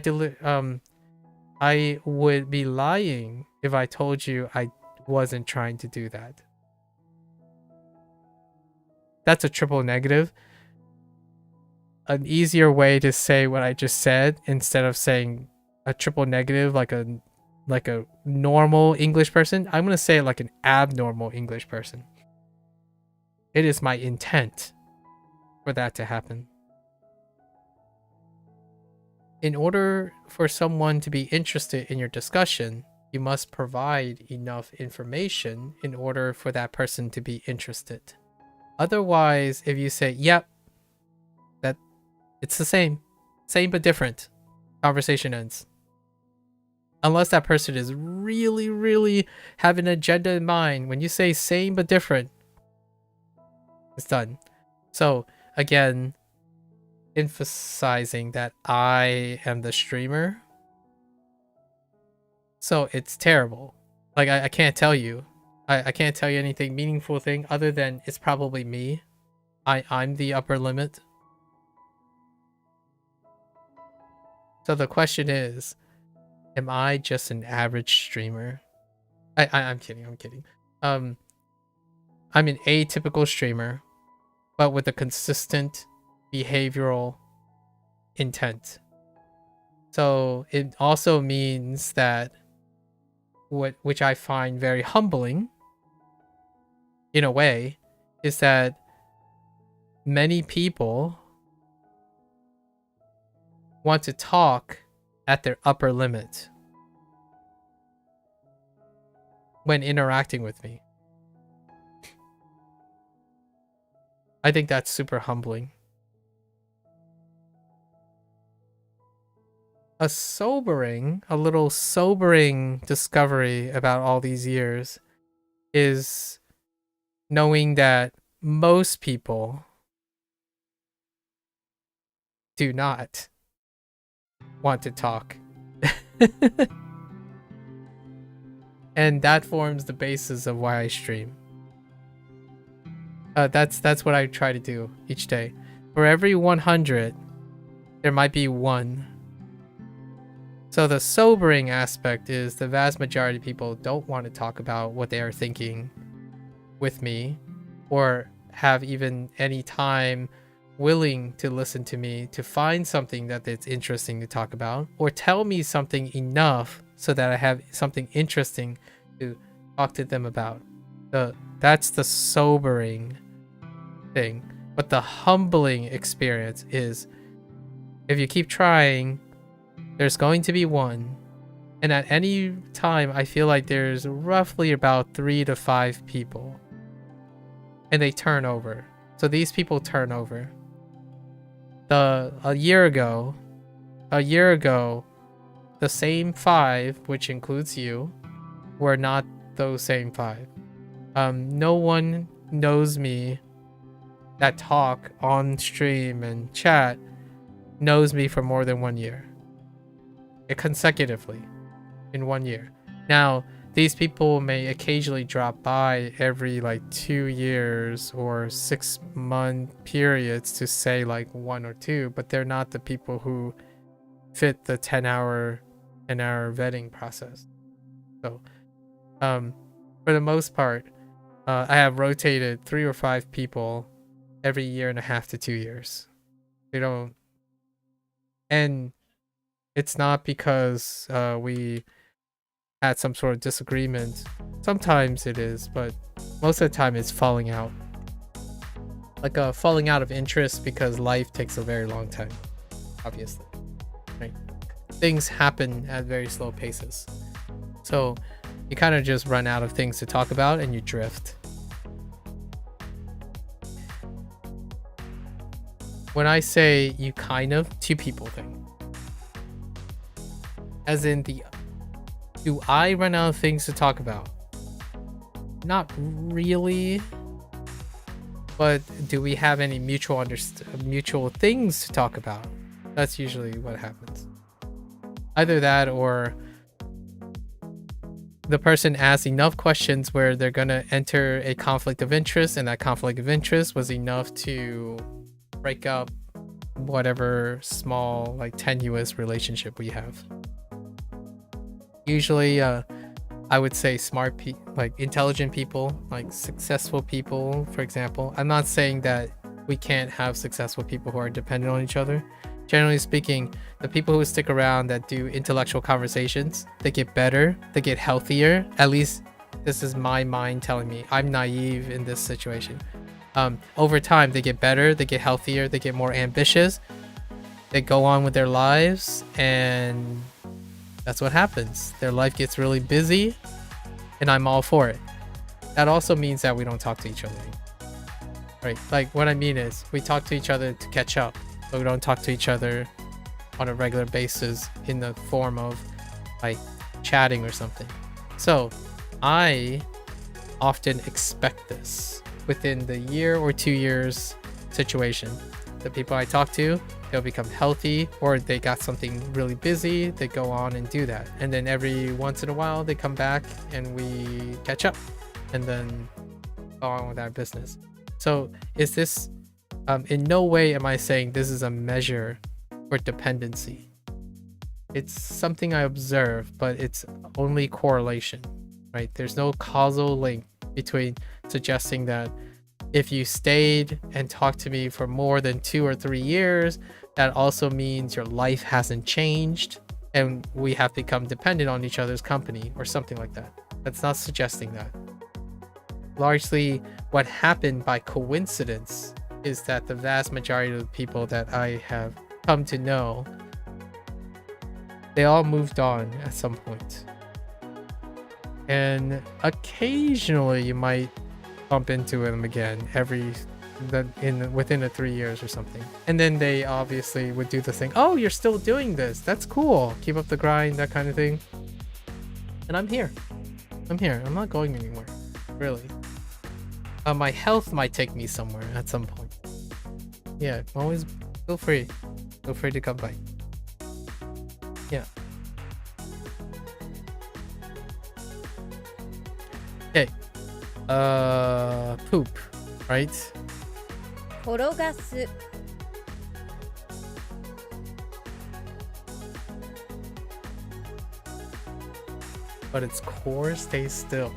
would be lying if I told you I wasn't trying to do that. That's a triple negative. An easier way to say what I just said instead of saying a triple negative like a normal English person, I'm going to say it like an abnormal English person. It is my intent for that to happen. In order for someone to be interested in your discussion, you must provide enough information in order for that person to be interested. Otherwise, if you say, yep, that it's the same but different, conversation ends. Unless that person is really, really have an agenda in mind. When you say same but different, it's done. So again, emphasizing that I am the streamer. So it's terrible. Like I can't tell you. I can't tell you anything meaningful thing other than it's probably me. I'm the upper limit. So the question is, am I just an average streamer? I'm kidding. I'm an atypical streamer, but with a consistent behavioral intent. So it also means that which I find very humbling in a way is that many people want to talk at their upper limit when interacting with me. I think that's super humbling. A little sobering discovery about all these years is knowing that most people do not want to talk. And that forms the basis of why I stream. That's what I try to do each day. For every 100, there might be one. So the sobering aspect is the vast majority of people don't want to talk about what they are thinking with me, or have even any time willing to listen to me to find something that it's interesting to talk about, or tell me something enough so that I have something interesting to talk to them about. That's the sobering thing. But the humbling experience is, if you keep trying, there's going to be one. And at any time, I feel like there's roughly about 3 to 5 people. And they turn over. So these people turn over. A year ago, the same 5, which includes you, were not those same 5. No one knows me that talk on stream and chat knows me for more than 1 year. Consecutively in 1 year. Now, these people may occasionally drop by every like 2 years or 6-month periods to say like 1 or 2, but they're not the people who fit the 10-hour vetting process. So for the most part, I have rotated 3 or 5 people every 1.5 to 2 years. They don't, and it's not because we had some sort of disagreement. Sometimes it is, but most of the time it's falling out. Like a falling out of interest because life takes a very long time, obviously. Right? Things happen at very slow paces. So you kind of just run out of things to talk about and you drift. When I say you kind of, 2 people thing. As in do I run out of things to talk about? Not really. But do we have any mutual things to talk about? That's usually what happens. Either that or the person asks enough questions where they're going to enter a conflict of interest, and that conflict of interest was enough to break up whatever small, like tenuous relationship we have. Usually, I would say smart people, like intelligent people, like successful people, for example. I'm not saying that we can't have successful people who are dependent on each other. Generally speaking, the people who stick around that do intellectual conversations, they get better, they get healthier. At least this is my mind telling me. I'm naive in this situation. Over time, they get better, they get healthier, they get more ambitious, they go on with their lives, and that's what happens. Their life gets really busy, and I'm all for it. That also means that we don't talk to each other. Right? Like, what I mean is, we talk to each other to catch up, but we don't talk to each other on a regular basis in the form of, like, chatting or something. So, I often expect this within the 1 or 2 years situation. The people I talk to, they'll become healthy, or they got something really busy, they go on and do that, and then every once in a while they come back and we catch up and then go on with our business. So is this in no way am I saying this is a measure for dependency. It's something I observe, but it's only correlation, right? There's no causal link between suggesting that if you stayed and talked to me for more than 2 or 3 years, that also means your life hasn't changed and we have become dependent on each other's company or something like that. That's not suggesting that. Largely, what happened by coincidence is that the vast majority of the people that I have come to know, they all moved on at some point. And occasionally you might bump into them again within the 3 years or something, and then they obviously would do the thing, oh, you're still doing this, that's cool, keep up the grind, that kind of thing. And I'm here, I'm not going anywhere, really. My health might take me somewhere at some point. Yeah, always feel free to come by. Yeah. Okay. Poop, right? 転がす But its core stays still.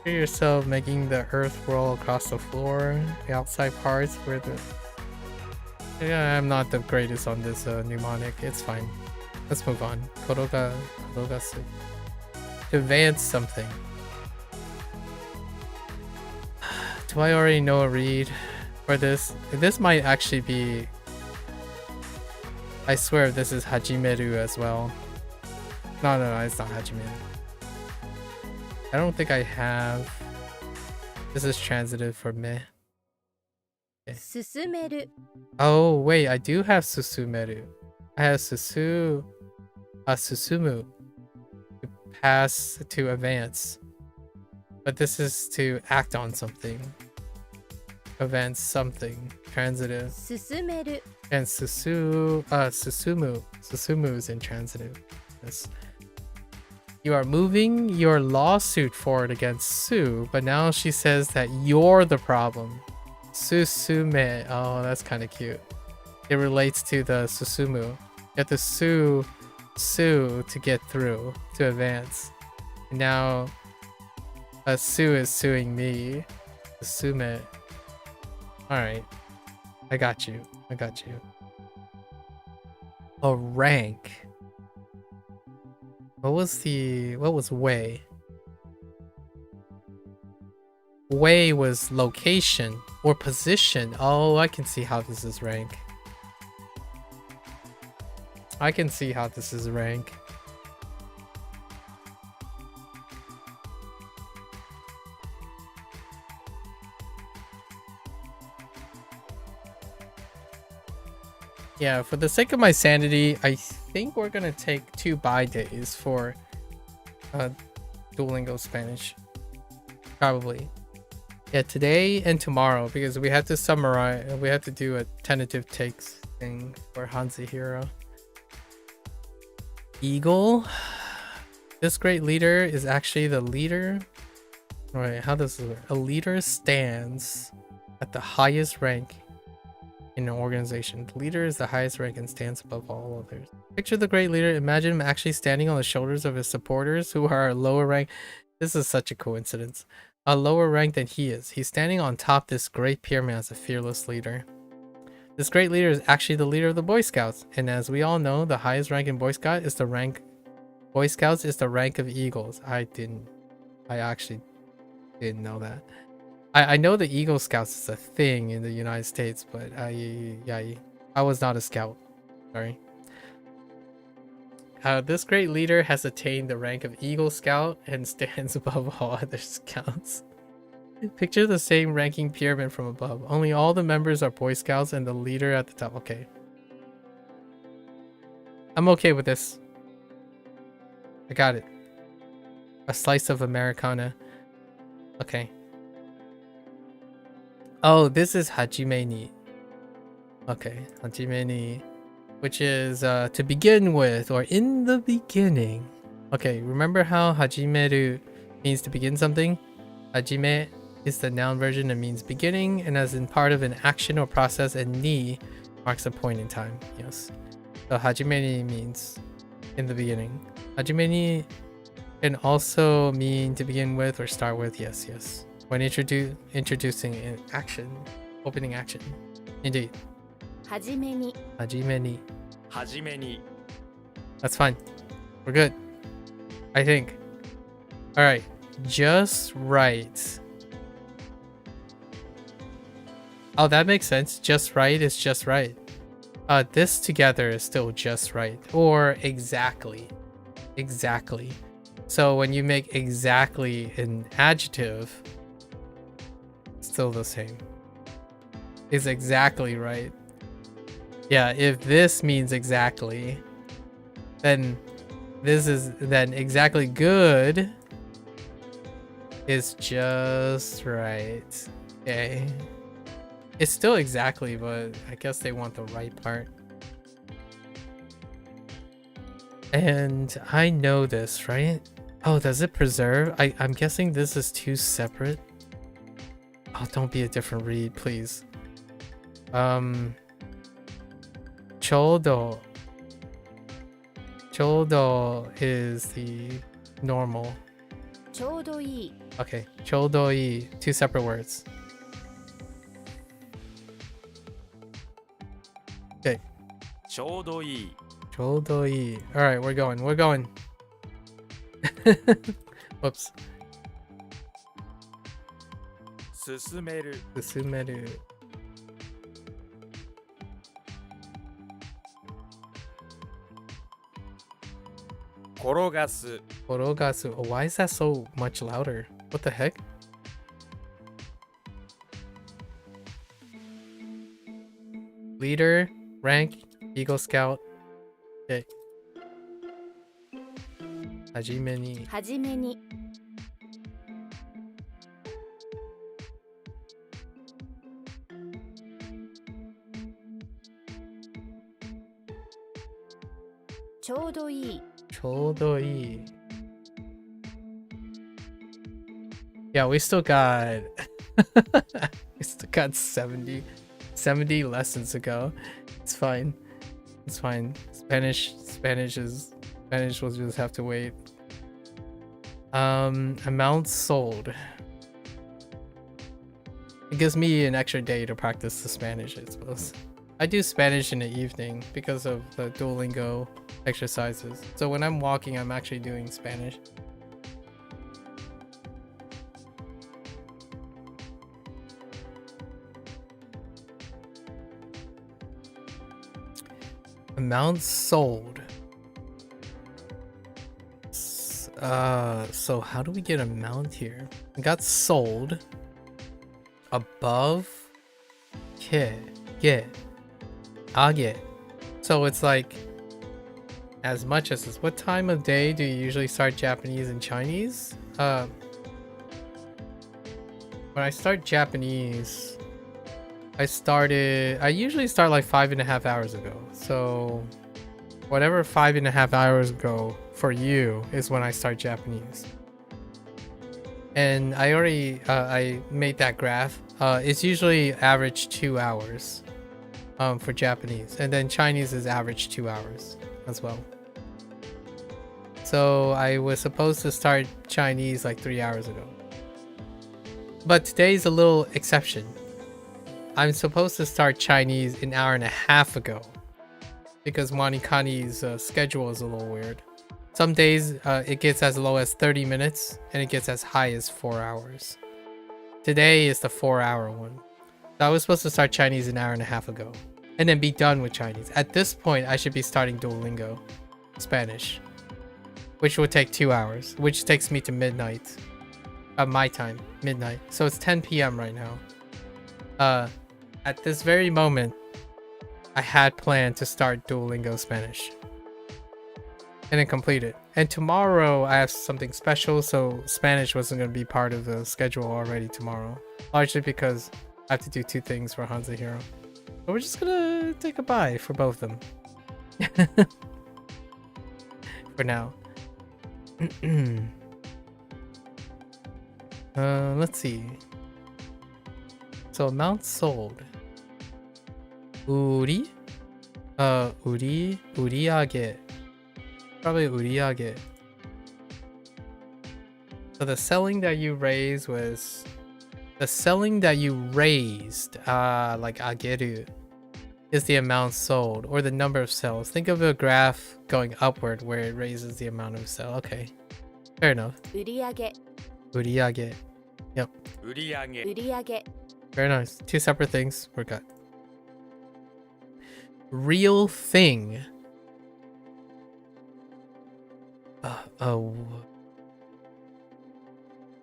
Picture yourself making the earth roll across the floor, the outside parts where the... Yeah, I'm not the greatest on this mnemonic, it's fine. Let's move on. Korogasu. To advance something. Do I already know a read for this? This might actually be... I swear this is Hajimeru as well. No, it's not Hajimeru. I don't think I have... This is transitive for me. Okay. 進める Oh, wait, I do have Susumeru. I have Susumu. To pass, to advance. But this is to act on something. Advance something. Transitive. 進める And Susumu is intransitive. Yes. You are moving your lawsuit forward against Sue, but now she says that you're the problem. Susume. Oh, that's kind of cute. It relates to the Susumu. You have to sue to get through, to advance. And now Sue is suing me. Susume. Alright. I got you. I got you. A rank. What was Wei? Wei was location or position. Oh, I can see how this is rank. I can see how this is rank. Yeah, for the sake of my sanity, I think we're gonna take 2 bye days for Duolingo Spanish. Probably. Yeah, today and tomorrow, because we have to summarize, we have to do a tentative takes thing for HanziHero. Eagle. This great leader is actually the leader. Alright, how does this work? A leader stands at the highest rank in an organization. The leader is the highest rank and stands above all others. Picture the great leader. Imagine him actually standing on the shoulders of his supporters who are lower rank. This is such a coincidence. A lower rank than he is. He's standing on top this great pyramid as a fearless leader. This great leader is actually the leader of the Boy Scouts. And as we all know, the highest rank in Boy Scouts is the rank of Eagles. I actually didn't know that. I know the Eagle Scouts is a thing in the United States, but I was not a scout. Sorry. This great leader has attained the rank of Eagle Scout and stands above all other scouts. Picture the same ranking pyramid from above. Only all the members are Boy Scouts and the leader at the top. Okay. I'm okay with this. I got it. A slice of Americana. Okay. Oh, this is Hajime ni. Okay, Hajime ni, which is to begin with, or in the beginning. Okay, remember how Hajimeru means to begin something? Hajime is the noun version and means beginning, and as in part of an action or process, and ni marks a point in time. Yes. So Hajime ni means in the beginning. Hajime ni can also mean to begin with or start with. Yes, yes. When introducing an action, opening action. Indeed. はじめに Hajime ni. はじめに That's fine. We're good. I think. Alright. Just right. Oh, that makes sense. Just right is just right. This together is still just right. Or exactly. Exactly. So when you make exactly an adjective, still the same. Is exactly right. Yeah, if this means exactly, then exactly good is just right. Okay. It's still exactly, but I guess they want the right part. And I know this, right? Oh, does it preserve? I'm guessing this is 2 separate. Oh, don't be a different read, please. Chodo. Chodo is the normal. ちょうどいい Okay, chodoi, 2 separate words. Okay, ちょうどいい chodoi. All right, we're going. We're going. Whoops. 進める Susumeru. 転がす Korogasu. Oh, why is that so much louder? What the heck? Leader, rank, Eagle Scout. Okay. Hajime ni. はじめにちょうどいい Chodoi. Yeah, we still got we still got 70 lessons to go. It's fine. It's fine. Spanish will just have to wait. Amount sold. It gives me an extra day to practice the Spanish, I suppose. I do Spanish in the evening because of the Duolingo exercises. So when I'm walking, I'm actually doing Spanish. Amount sold. So how do we get amount here? I got sold above get age. So it's like as much as this. What time of day do you usually start Japanese and Chinese? When I start Japanese, I usually start like 5.5 hours ago. So whatever 5.5 hours ago for you is when I start Japanese. And I already I made that graph. It's usually average 2 hours for Japanese, and then Chinese is average 2 hours as well. So I was supposed to start Chinese like 3 hours ago, but today's a little exception. I'm supposed to start Chinese an hour and a half ago because WaniKani's schedule is a little weird. Some days it gets as low as 30 minutes and it gets as high as 4 hours. Today is the 4-hour one. So I was supposed to start Chinese an hour and a half ago and then be done with Chinese. At this point, I should be starting Duolingo Spanish, which would take 2 hours, which takes me to midnight. My time, midnight. So it's 10 p.m. right now. At this very moment, I had planned to start Duolingo Spanish and then complete it. And tomorrow I have something special, so Spanish wasn't going to be part of the schedule already tomorrow. Largely because I have to do 2 things for HanziHero. But we're just going to take a bye for both of them. For now. Let's see. So amount sold. Uri? Uriage. Probably uriage. So the selling that you raised was... The selling that you raised, like ageru, is the amount sold, or the number of sales. Think of a graph going upward where it raises the amount of sale. Okay. Fair enough. 売上 Uriage. Yep. 売上 売上 Very nice. 2 separate things. We're good. Real thing. A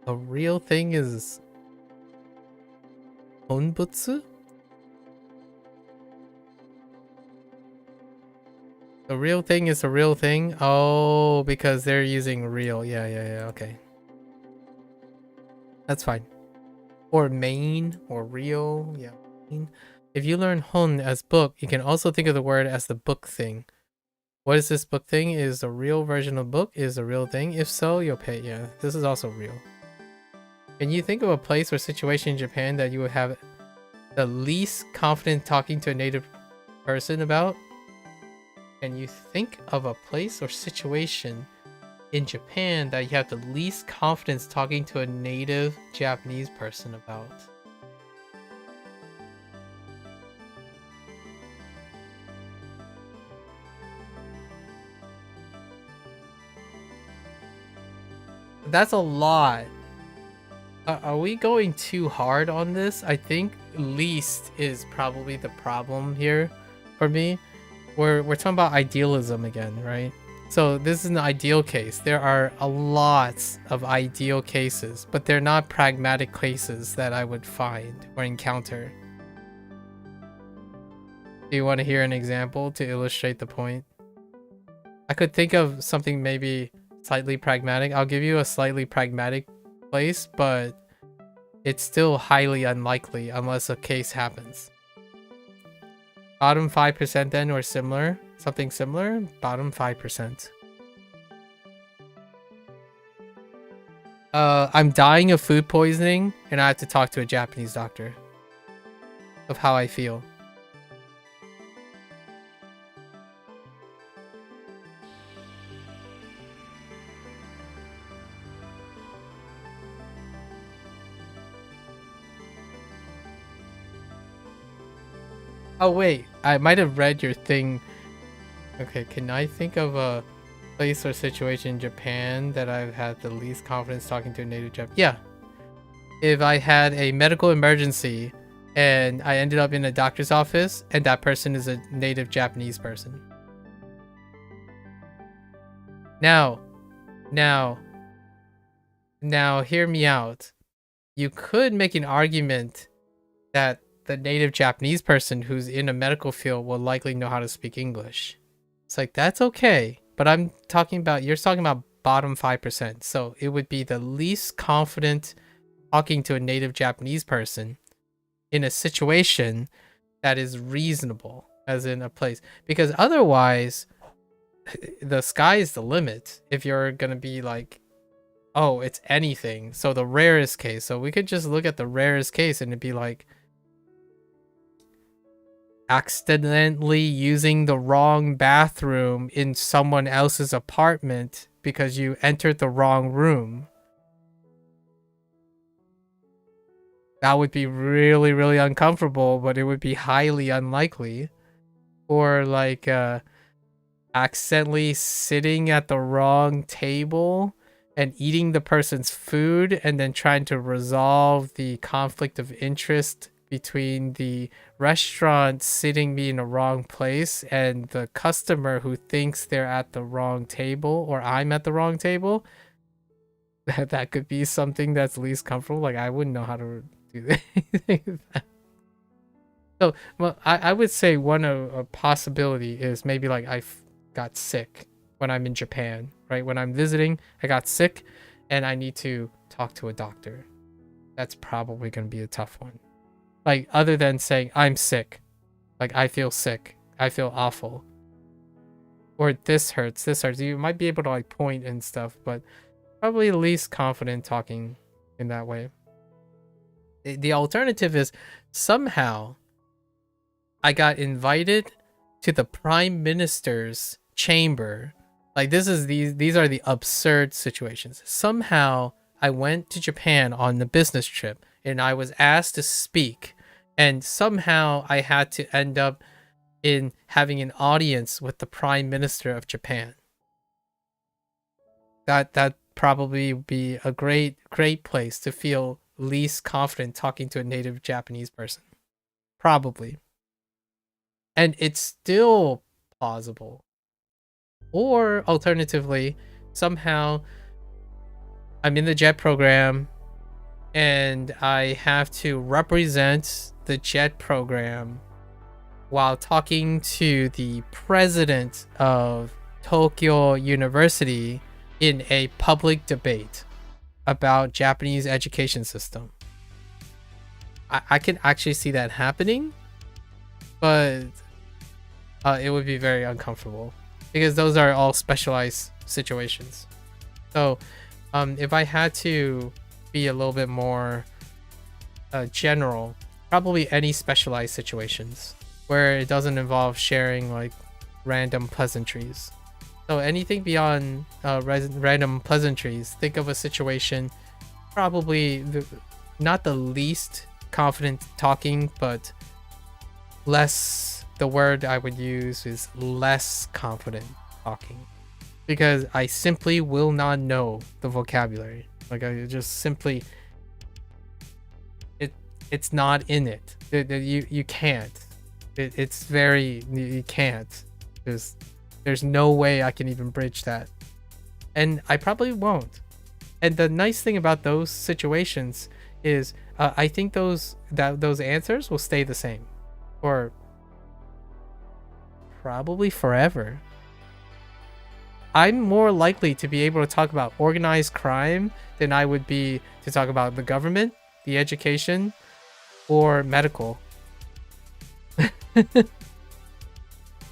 real thing is honbutsu? The real thing is a real thing? Oh, because they're using real. Yeah, okay. That's fine. Or main, or real. Yeah. Main. If you learn hon as book, you can also think of the word as the book thing. What is this book thing? Is the real version of book? Is the real thing? If so, you'll pay. Yeah, this is also real. Can you think of a place or situation in Japan that you would have the least confident talking to a native person about? Can you think of a place or situation in Japan that you have the least confidence talking to a native Japanese person about? That's a lot. Are we going too hard on this? I think least is probably the problem here for me. We're talking about idealism again, right? So this is an ideal case. There are a lot of ideal cases, but they're not pragmatic cases that I would find or encounter. Do you want to hear an example to illustrate the point? I could think of something maybe slightly pragmatic. I'll give you a slightly pragmatic place, but it's still highly unlikely unless a case happens. Bottom 5% then, or similar, something similar. Bottom 5%. I'm dying of food poisoning, and I have to talk to a Japanese doctor of how I feel. Oh wait, I might have read your thing. Okay, can I think of a place or situation in Japan that I've had the least confidence talking to a native Japanese? Yeah. If I had a medical emergency and I ended up in a doctor's office and that person is a native Japanese person. Now, hear me out. You could make an argument that the native Japanese person who's in a medical field will likely know how to speak English. It's like, that's okay. But I'm talking about, you're talking about bottom 5%. So it would be the least confident talking to a native Japanese person in a situation that is reasonable, as in a place. Because otherwise, the sky is the limit if you're going to be like, oh, it's anything. So the rarest case. So we could just look at the rarest case and it'd be like, accidentally using the wrong bathroom in someone else's apartment because you entered the wrong room. That would be really, really uncomfortable, but it would be highly unlikely. Or like accidentally sitting at the wrong table and eating the person's food and then trying to resolve the conflict of interest between the restaurant sitting me in the wrong place and the customer who thinks they're at the wrong table or I'm at the wrong table. That could be something that's least comfortable. Like, I wouldn't know how to do anything. So, well, I would say a possibility is maybe like I got sick when I'm in Japan, right? When I'm visiting, I got sick and I need to talk to a doctor. That's probably going to be a tough one. Like, other than saying, I'm sick. Like, I feel sick. I feel awful. Or this hurts. You might be able to, like, point and stuff, but probably least confident talking in that way. The alternative is somehow I got invited to the Prime Minister's chamber. Like, these are the absurd situations. Somehow I went to Japan on the business trip and I was asked to speak. And somehow I had to end up in having an audience with the Prime Minister of Japan. That probably be a great place to feel least confident talking to a native Japanese person. Probably. And it's still plausible. Or alternatively, somehow I'm in the JET program and I have to represent the JET program while talking to the president of Tokyo University in a public debate about Japanese education system. I can actually see that happening, but it would be very uncomfortable because those are all specialized situations. So if I had to be a little bit more general, probably any specialized situations where it doesn't involve sharing like random pleasantries. So anything beyond random pleasantries, think of a situation, probably not the least confident talking, but less, the word I would use is less confident talking. Because I simply will not know the vocabulary. Like, I just simply, it's not in it. You can't. It's very, you can't. There's no way I can even bridge that. And I probably won't. And the nice thing about those situations is I think those answers will stay the same. Or probably forever. I'm more likely to be able to talk about organized crime than I would be to talk about the government, the education, or medical.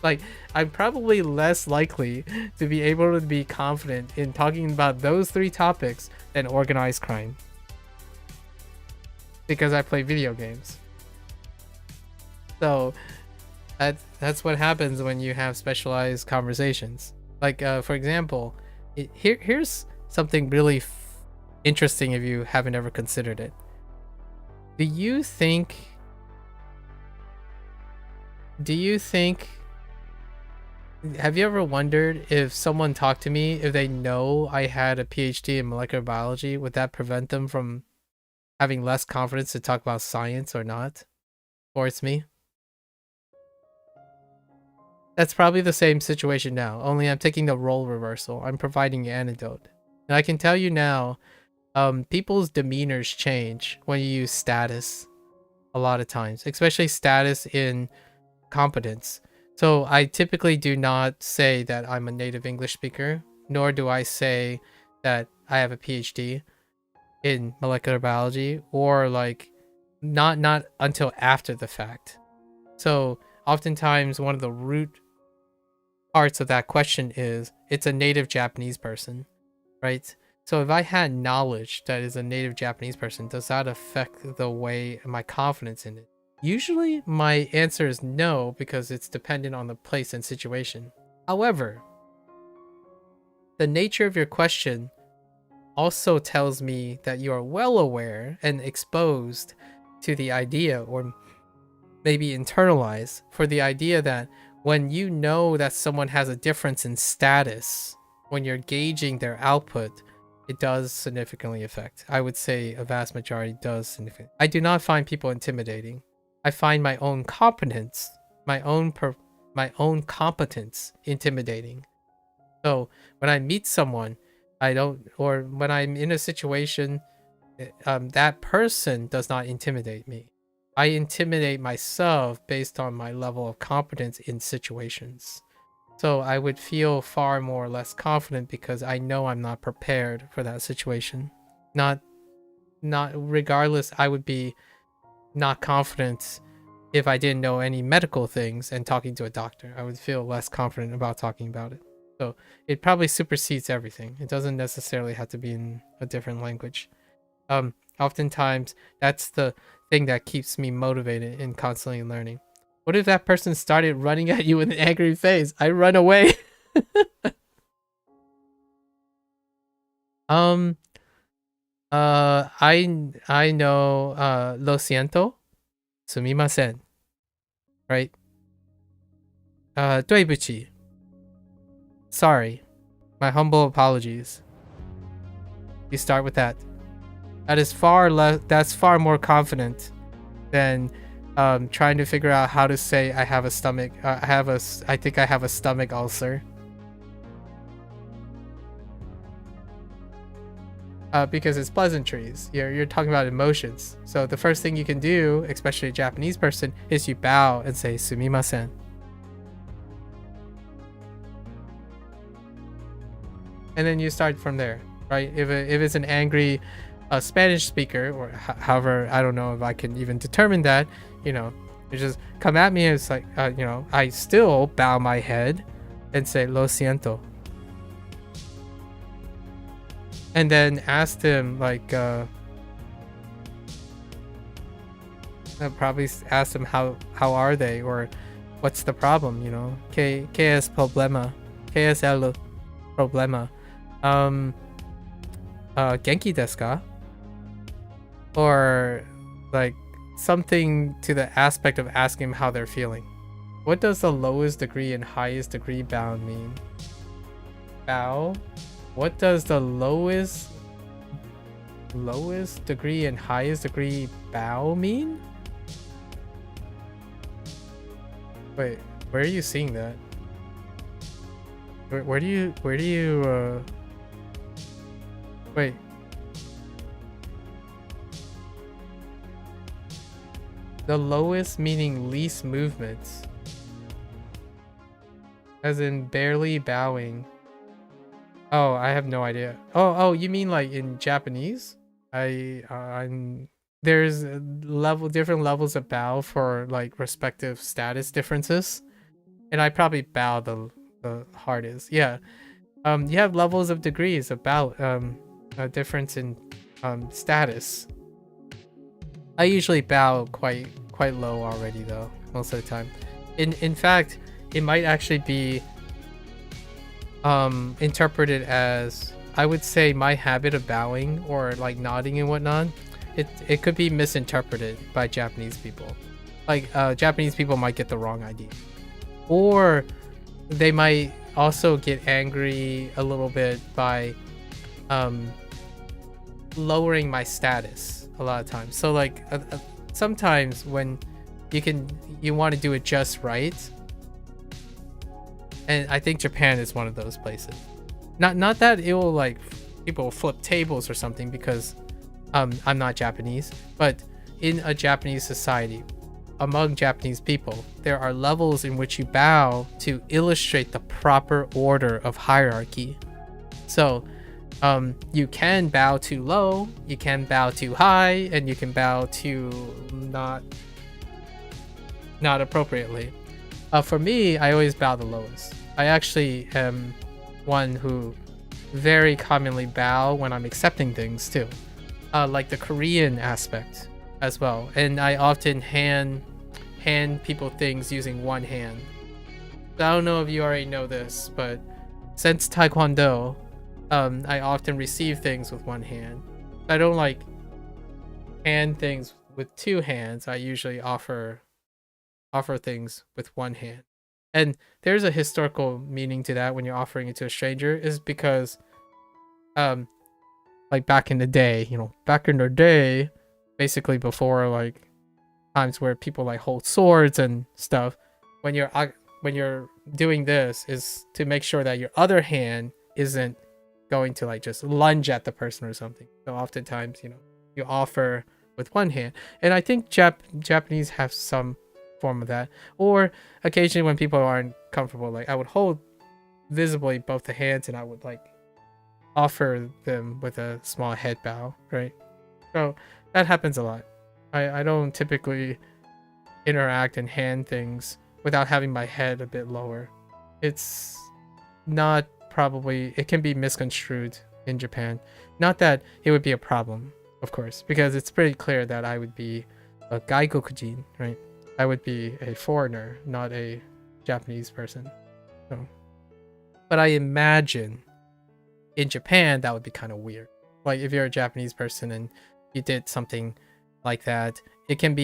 Like, I'm probably less likely to be able to be confident in talking about those 3 topics than organized crime. Because I play video games. So that's what happens when you have specialized conversations. Like, for example, here's something really interesting if you haven't ever considered it. Do you think have you ever wondered if someone talked to me, if they know I had a PhD in molecular biology, would that prevent them from having less confidence to talk about science or not? Or it's me? That's probably the same situation now, only I'm taking the role reversal. I'm providing an antidote. And I can tell you now, people's demeanors change when you use status a lot of times, especially status in competence. So I typically do not say that I'm a native English speaker, nor do I say that I have a PhD in molecular biology, or like not until after the fact. So oftentimes one of the root parts of that question is it's a native Japanese person, right? So if I had knowledge that is a native Japanese person, does that affect the way my confidence in it? Usually my answer is no, because it's dependent on the place and situation. However, the nature of your question also tells me that you are well aware and exposed to the idea, or maybe internalized for the idea, that when you know that someone has a difference in status, when you're gauging their output, it does significantly affect. I would say a vast majority does significantly. I do not find people intimidating. I find my own competence, my own competence intimidating. So when I meet someone, or when I'm in a situation, that person does not intimidate me. I intimidate myself based on my level of competence in situations. So I would feel far more or less confident because I know I'm not prepared for that situation. Not regardless, I would be not confident if I didn't know any medical things and talking to a doctor. I would feel less confident about talking about it. So it probably supersedes everything. It doesn't necessarily have to be in a different language. Oftentimes that's the thing that keeps me motivated in constantly learning. What if that person started running at you with an angry face? I run away. I know lo siento, sumimasen, right? 对不起, sorry, my humble apologies. You start with that. That's far more confident than trying to figure out how to say I have a stomach. I think I have a stomach ulcer. Because it's pleasantries. You're talking about emotions. So the first thing you can do, especially a Japanese person, is you bow and say sumimasen. And then you start from there, right? If it's an angry Spanish speaker, or however, I don't know if I can even determine that, you just come at me and it's like, I still bow my head and say lo siento. And then ask them, like, I'll probably ask them how are they, or what's the problem, ¿Qué es problema? ¿Qué es el problema? Genki desu ka? Or like something to the aspect of asking them how they're feeling. What does the lowest degree and highest degree bow mean? Bow? What does the lowest degree and highest degree bow mean? Wait, where are you seeing that? Where do you wait. The lowest meaning least movements. As in barely bowing. Oh, I have no idea. Oh, you mean like in Japanese? There's different levels of bow for like respective status differences. and I probably bow the hardest. Yeah. You have levels of degrees about a difference in status. I usually bow quite low already though, most of the time. In fact, it might actually be interpreted as, I would say, my habit of bowing or like nodding and whatnot. It could be misinterpreted by Japanese people. Like Japanese people might get the wrong idea, or they might also get angry a little bit by lowering my status a lot of times. So like sometimes when you want to do it just right, and I think Japan is one of those places. Not that it will like people will flip tables or something, because I'm not Japanese, but in a Japanese society, among Japanese people, there are levels in which you bow to illustrate the proper order of hierarchy. So you can bow too low, you can bow too high, and you can bow too not appropriately. For me, I always bow the lowest. I actually am one who very commonly bow when I'm accepting things too, like the Korean aspect as well. And I often hand people things using one hand. I don't know if you already know this, but since Taekwondo, I often receive things with one hand. I don't like hand things with two hands. I usually offer things with one hand. And there's a historical meaning to that when you're offering it to a stranger, is because like back in the day, basically before like times where people like hold swords and stuff, when you're doing this is to make sure that your other hand isn't going to like just lunge at the person or something. So oftentimes, you offer with one hand. And I think Japanese have some form of that. Or occasionally when people aren't comfortable, like I would hold visibly both the hands and I would like offer them with a small head bow, right? So that happens a lot. I don't typically interact and hand things without having my head a bit lower. It's not probably, it can be misconstrued in Japan. Not that it would be a problem, of course, because it's pretty clear that I would be a gaikokujin, right? I would be a foreigner, not a Japanese person. So, but I imagine in Japan that would be kind of weird. Like if you're a Japanese person and you did something like that, it can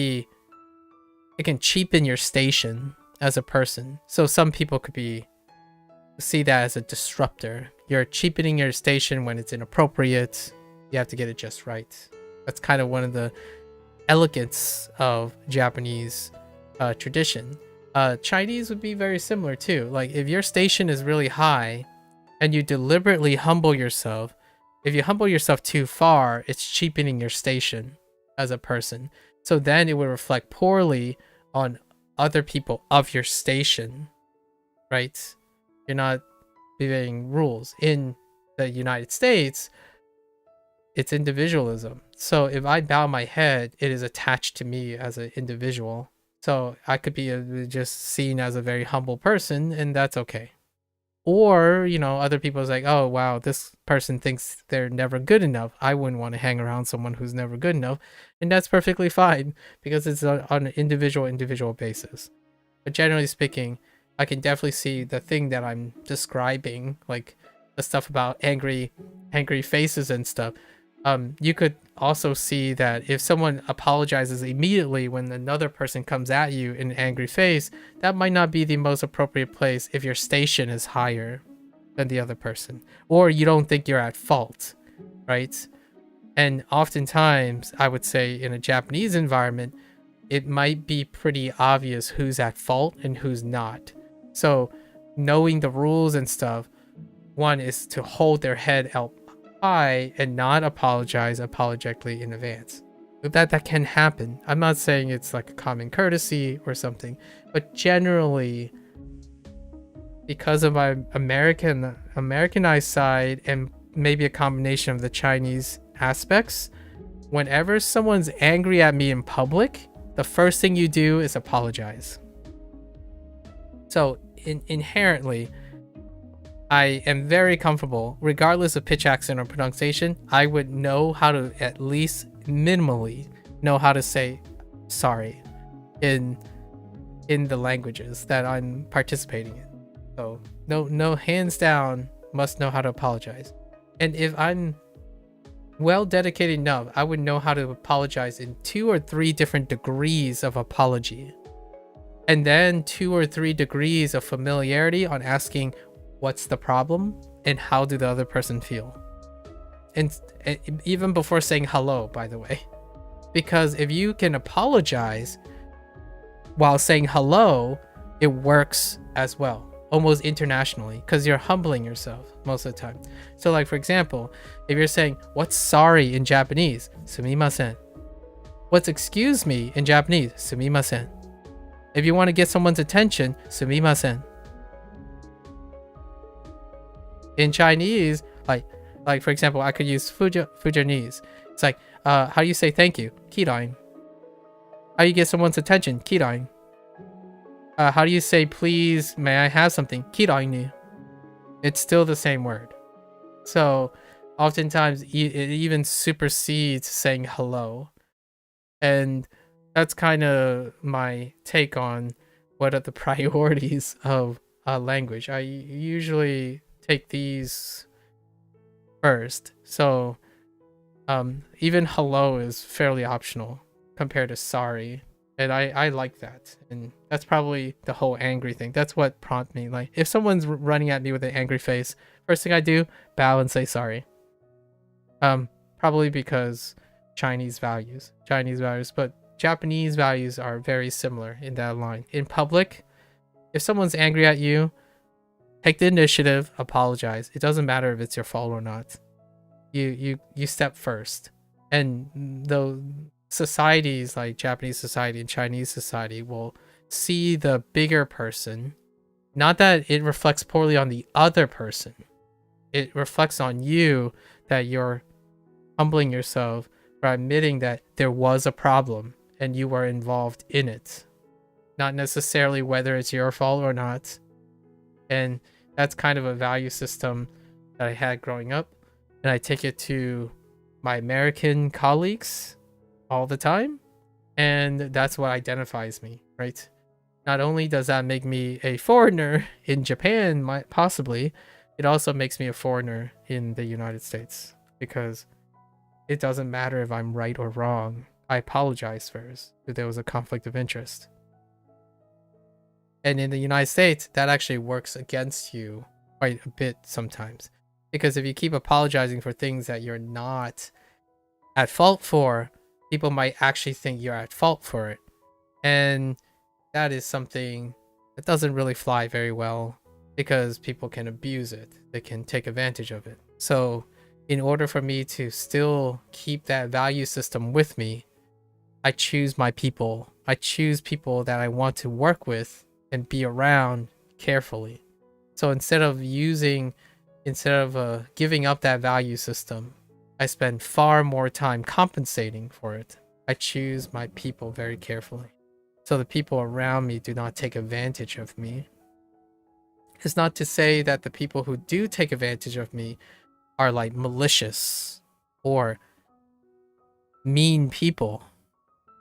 cheapen your station as a person. So some people could see that as a disruptor. You're cheapening your station when it's inappropriate. You have to get it just right. That's kind of one of the elegance of Japanese tradition. Chinese would be very similar too. Like if your station is really high and you deliberately humble yourself, if you humble yourself too far, it's cheapening your station as a person. So then it would reflect poorly on other people of your station, right? You're not obeying rules. In the United States, it's individualism. So if I bow my head, it is attached to me as an individual. So I could be just seen as a very humble person, and that's okay. Or, other people's like, oh, wow, this person thinks they're never good enough. I wouldn't want to hang around someone who's never good enough. And that's perfectly fine because it's on an individual basis. But generally speaking, I can definitely see the thing that I'm describing, like the stuff about angry faces and stuff. You could also see that if someone apologizes immediately when another person comes at you in an angry face, that might not be the most appropriate place if your station is higher than the other person, or you don't think you're at fault, right? And oftentimes, I would say in a Japanese environment, it might be pretty obvious who's at fault and who's not. So knowing the rules and stuff, one is to hold their head out high and not apologize apologetically in advance. That can happen. I'm not saying it's like a common courtesy or something, but generally, because of my Americanized side and maybe a combination of the Chinese aspects, whenever someone's angry at me in public, the first thing you do is apologize. So inherently, I am very comfortable, regardless of pitch, accent, or pronunciation. I would know how to at least minimally know how to say sorry in the languages that I'm participating in. So no, hands down, must know how to apologize. And if I'm well dedicated enough, I would know how to apologize in 2 or 3 different degrees of apology, and then 2 or 3 degrees of familiarity on asking what's the problem and how do the other person feel, and even before saying hello, by the way, because if you can apologize while saying hello, it works as well, almost internationally, because you're humbling yourself most of the time. So like, for example, if you're saying what's sorry in Japanese, sumimasen. What's excuse me in Japanese, sumimasen. If you want to get someone's attention, sumimasen. In Chinese, like for example, I could use Fujianese. It's like, how do you say thank you? Kirang. How do you get someone's attention? Kirang. How do you say please, may I have something? Kirang ni. It's still the same word. So oftentimes it even supersedes saying hello. And that's kind of my take on what are the priorities of language. I usually take these first. So even hello is fairly optional compared to sorry. And I like that. And that's probably the whole angry thing. That's what prompted me. Like, if someone's running at me with an angry face, first thing I do, bow and say sorry. Probably because Chinese values, but Japanese values are very similar in that line. In public, if someone's angry at you, take the initiative, apologize. It doesn't matter if it's your fault or not. You step first. And though societies like Japanese society and Chinese society will see the bigger person, not that it reflects poorly on the other person. It reflects on you that you're humbling yourself by admitting that there was a problem and you were involved in it. Not necessarily whether it's your fault or not. And that's kind of a value system that I had growing up. And I take it to my American colleagues all the time. And that's what identifies me, right? Not only does that make me a foreigner in Japan, possibly, it also makes me a foreigner in the United States. Because it doesn't matter if I'm right or wrong. I apologize first if there was a conflict of interest. And in the United States, that actually works against you quite a bit sometimes. Because if you keep apologizing for things that you're not at fault for, people might actually think you're at fault for it. And that is something that doesn't really fly very well because people can abuse it. They can take advantage of it. So in order for me to still keep that value system with me, I choose my people. I choose people that I want to work with and be around carefully. So instead of giving up that value system, I spend far more time compensating for it. I choose my people very carefully. So the people around me do not take advantage of me. It's not to say that the people who do take advantage of me are like malicious or mean people.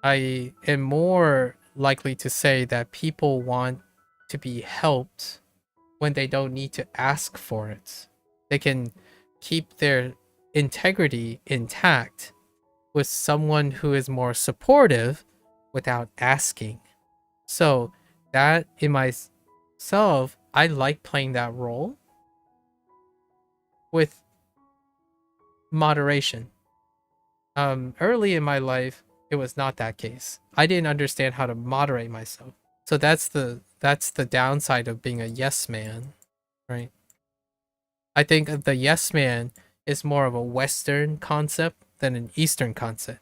I am more likely to say that people want to be helped when they don't need to ask for it. They can keep their integrity intact with someone who is more supportive without asking. So that in myself, I like playing that role with moderation. Early in my life, it was not that case. I didn't understand how to moderate myself. So that's the downside of being a yes man, right? I think the yes man is more of a Western concept than an Eastern concept.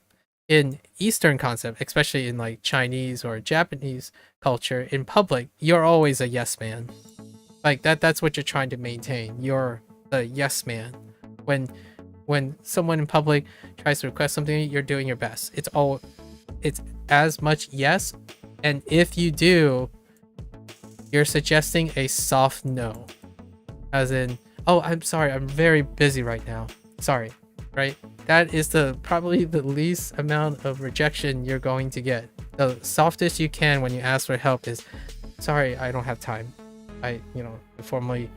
In Eastern concept, especially in like Chinese or Japanese culture, in public, you're always a yes man. Like that's what you're trying to maintain. You're the yes man. When someone in public tries to request something, you're doing your best. It's as much yes, and if you do, You're suggesting a soft no. As in, oh, I'm sorry, I'm very busy right now. Sorry, right? That is probably the least amount of rejection you're going to get. The softest you can when you ask for help is, sorry, I don't have time. Formally,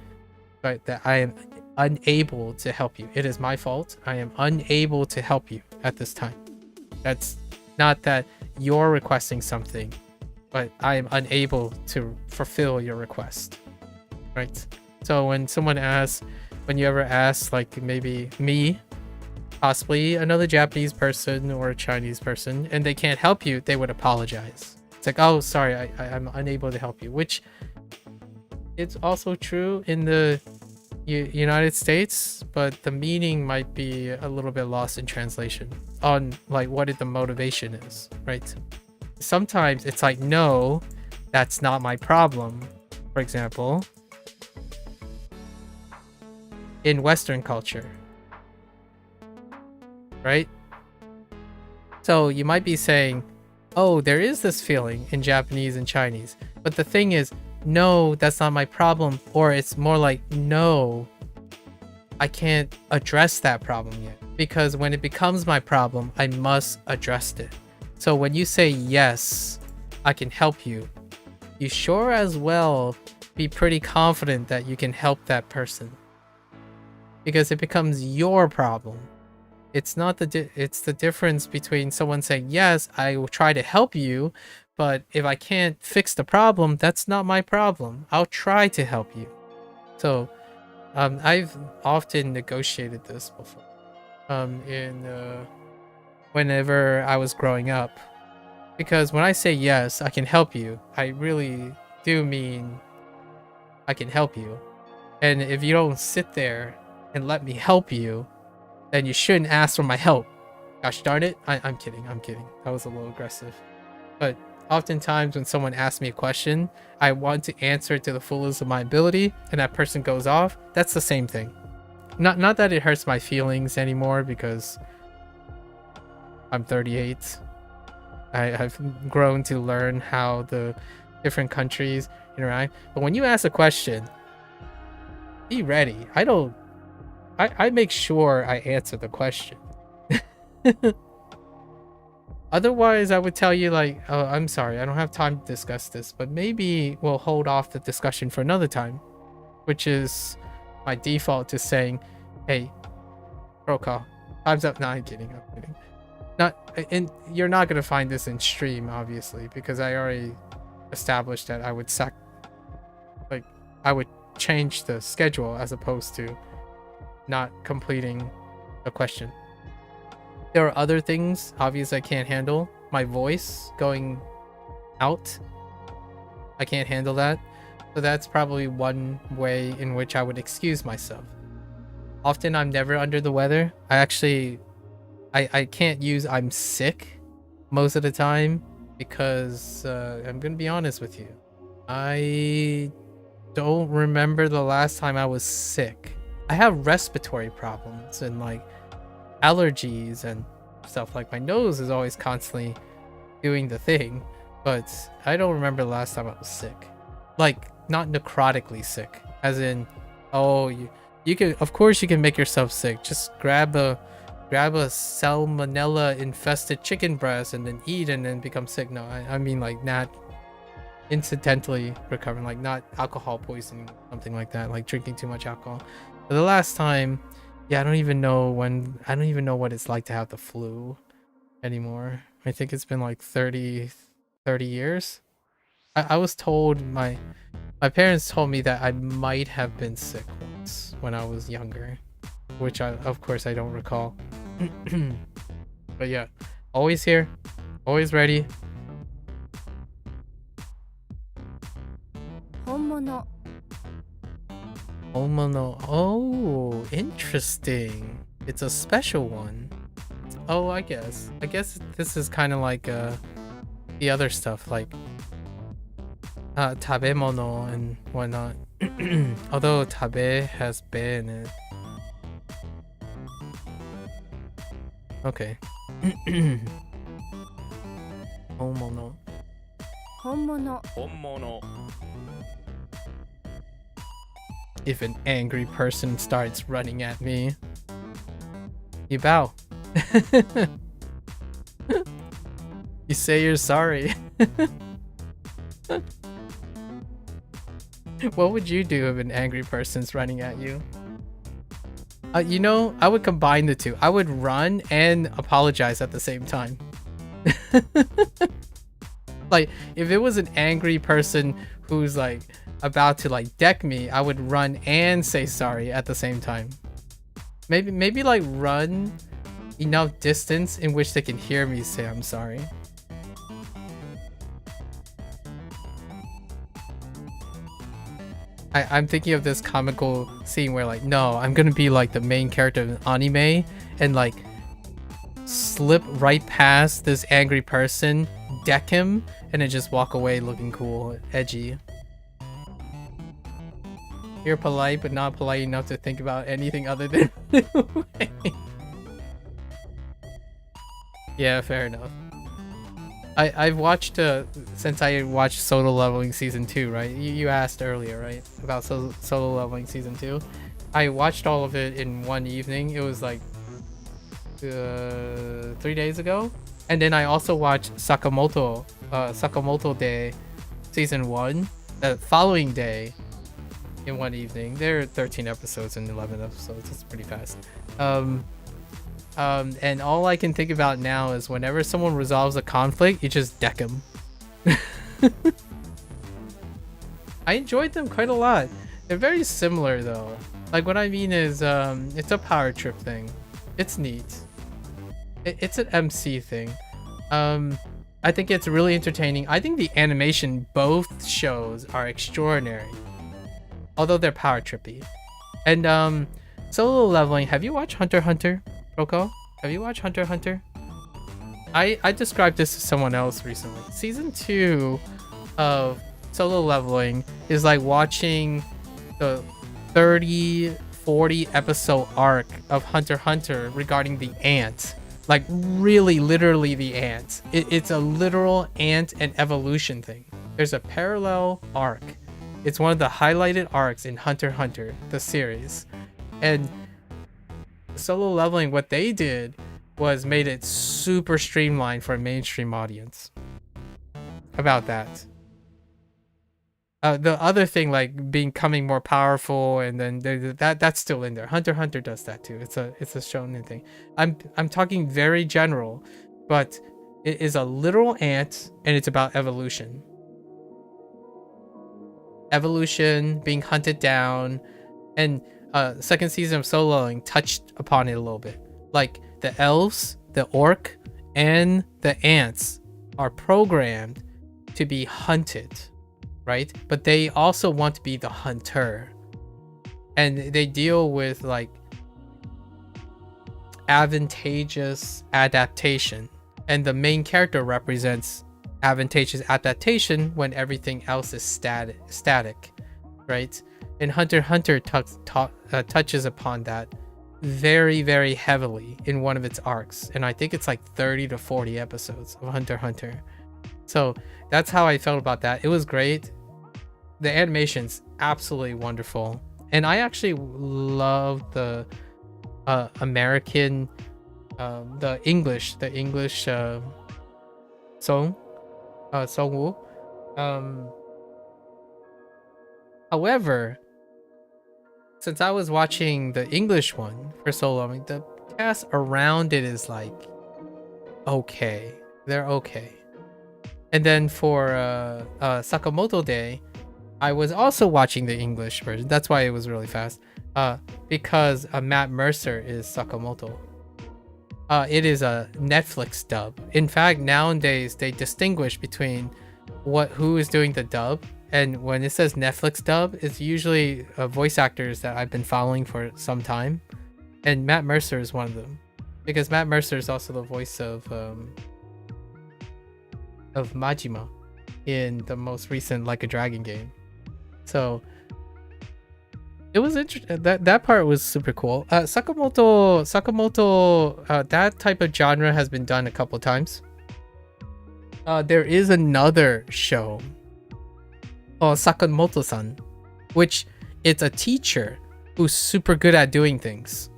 right, that I am unable to help you. It is my fault. I am unable to help you at this time. That's not that you're requesting something, but I am unable to fulfill your request, right? So when you ever ask, like maybe me, possibly another Japanese person or a Chinese person, and they can't help you, they would apologize. It's like, oh, sorry, I'm unable to help you, which it's also true in the United States, but the meaning might be a little bit lost in translation on like what the motivation is, right? Sometimes it's like, no, that's not my problem. For example, in Western culture, right? So you might be saying, oh, there is this feeling in Japanese and Chinese, but the thing is, no, that's not my problem. Or it's more like, no, I can't address that problem yet, because when it becomes my problem, I must address it. So when you say, yes, I can help you, you sure as well be pretty confident that you can help that person, because it becomes your problem. It's not it's the difference between someone saying, yes, I will try to help you, but if I can't fix the problem, that's not my problem. I'll try to help you. So I've often negotiated this before. Whenever I was growing up, because when I say yes, I can help you, I really do mean I can help you. And if you don't sit there and let me help you, then you shouldn't ask for my help. Gosh darn it. I'm kidding. That was a little aggressive. But oftentimes when someone asks me a question, I want to answer it to the fullest of my ability, and that person goes off. That's the same thing. Not that it hurts my feelings anymore, because I'm 38. I've grown to learn how the different countries interact. But when you ask a question, be ready. I make sure I answer the question. Otherwise, I would tell you like, oh, I'm sorry, I don't have time to discuss this, but maybe we'll hold off the discussion for another time, which is my default to saying, hey, roll call, time's up. No, I'm kidding. And you're not going to find this in stream, obviously, because I already established that I would change the schedule as opposed to not completing a question. There are other things, obviously, I can't handle. My voice going out, I can't handle that. So that's probably one way in which I would excuse myself. Often I'm never under the weather. I can't use I'm sick most of the time, because I'm gonna be honest with you, I don't remember the last time I was sick. I have respiratory problems and like allergies and stuff. Like my nose is always constantly doing the thing, but I don't remember the last time I was sick. Like not necrotically sick, as in, oh, you can, of course you can make yourself sick. Just grab a salmonella infested chicken breast and then eat and then become sick. No, I mean like not incidentally recovering, like not alcohol poisoning, something like that, like drinking too much alcohol. But the last time, yeah, I don't even know what it's like to have the flu anymore. I think it's been like 30 years. I was told, my parents told me that I might have been sick once when I was younger, which of course I don't recall. But yeah, always here, always ready. 本物 Omono. Oh, interesting. It's a special one. Oh, I guess this is kind of like the other stuff, like tabemono and whatnot. Although tabe has be in it. Okay. Omono. 本物 本物 If an angry person starts running at me, you bow. You say you're sorry. What would you do if an angry person's running at you? You know, I would combine the two. I would run and apologize at the same time. Like, if it was an angry person who's like about to like deck me, I would run and say sorry at the same time. Maybe like run enough distance in which they can hear me say I'm sorry. I'm thinking of this comical scene where like, no, I'm gonna be like the main character of an anime and like slip right past this angry person, deck him, and then just walk away looking cool, edgy. You're polite, but not polite enough to think about anything other than Yeah, fair enough. I've watched since I watched Solo Leveling season 2, right? You asked earlier, right, about Solo Leveling season 2. I watched all of it in one evening. It was like 3 days ago, and then I also watched Sakamoto Day season 1 the following day in one evening. There are 13 episodes and 11 episodes. It's pretty fast. And all I can think about now is whenever someone resolves a conflict, you just deck them. I enjoyed them quite a lot. They're very similar though. Like what I mean is, it's a power trip thing. It's neat. It's an MC thing. I think it's really entertaining. I think the animation, both shows are extraordinary. Although they're power trippy. And Solo Leveling, have you watched Hunter x Hunter? Roko, have you watched Hunter x Hunter? I described this to someone else recently. Season 2 of Solo Leveling is like watching the 30-40 episode arc of Hunter x Hunter regarding the ant. Like really literally the ant. It's a literal ant and evolution thing. There's a parallel arc. It's one of the highlighted arcs in Hunter x Hunter, the series. And Solo Leveling, what they did was made it super streamlined for a mainstream audience. About that. The other thing, like becoming more powerful, and then that's still in there. Hunter x Hunter does that too. It's a shonen thing. I'm talking very general, but it is a literal ant, and it's about evolution. Evolution, being hunted down, and second season of Soloing touched upon it a little bit. Like the elves, the orc, and the ants are programmed to be hunted, right? But they also want to be the hunter. And they deal with like advantageous adaptation. And the main character represents advantageous adaptation when everything else is static, right? And Hunter x Hunter touches upon that very, very heavily in one of its arcs. And I think it's like 30 to 40 episodes of Hunter x Hunter. So that's how I felt about that. It was great. The animation's absolutely wonderful. And I actually love the American, the English song, Songwoo. However, since I was watching the English one for so long, the cast around it is like okay. They're okay. And then for Sakamoto Day, I was also watching the English version. That's why it was really fast. Because Matt Mercer is Sakamoto. It is a Netflix dub. In fact, nowadays they distinguish between who is doing the dub, and when it says Netflix dub, it's usually voice actors that I've been following for some time, and Matt Mercer is one of them, because Matt Mercer is also the voice of Majima in the most recent Like a Dragon game. So it was interesting. That part was super cool. Sakamoto, that type of genre has been done a couple times. there is another show called Sakamoto-san, which it's a teacher who's super good at doing things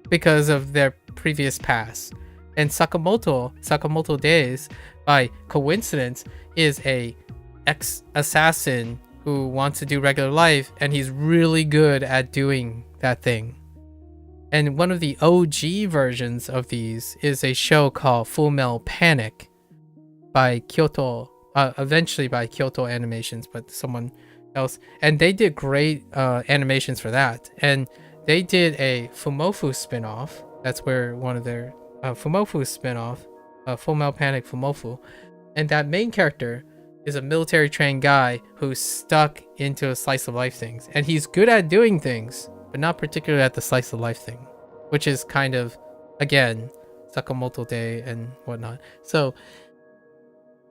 because of their previous past. And Sakamoto Days, by coincidence, is a ex-assassin who wants to do regular life, and he's really good at doing that thing. And one of the OG versions of these is a show called Full Metal Panic by Kyoto, eventually by Kyoto Animations, but someone else. And they did great animations for that. And they did a Fumofu spin-off. That's where one of their Fumofu spin-off, Full Metal Panic Fumofu. And that main character is a military trained guy who's stuck into a slice of life things. And he's good at doing things, but not particularly at the slice of life thing, which is kind of, again, Sakamoto Day and whatnot. So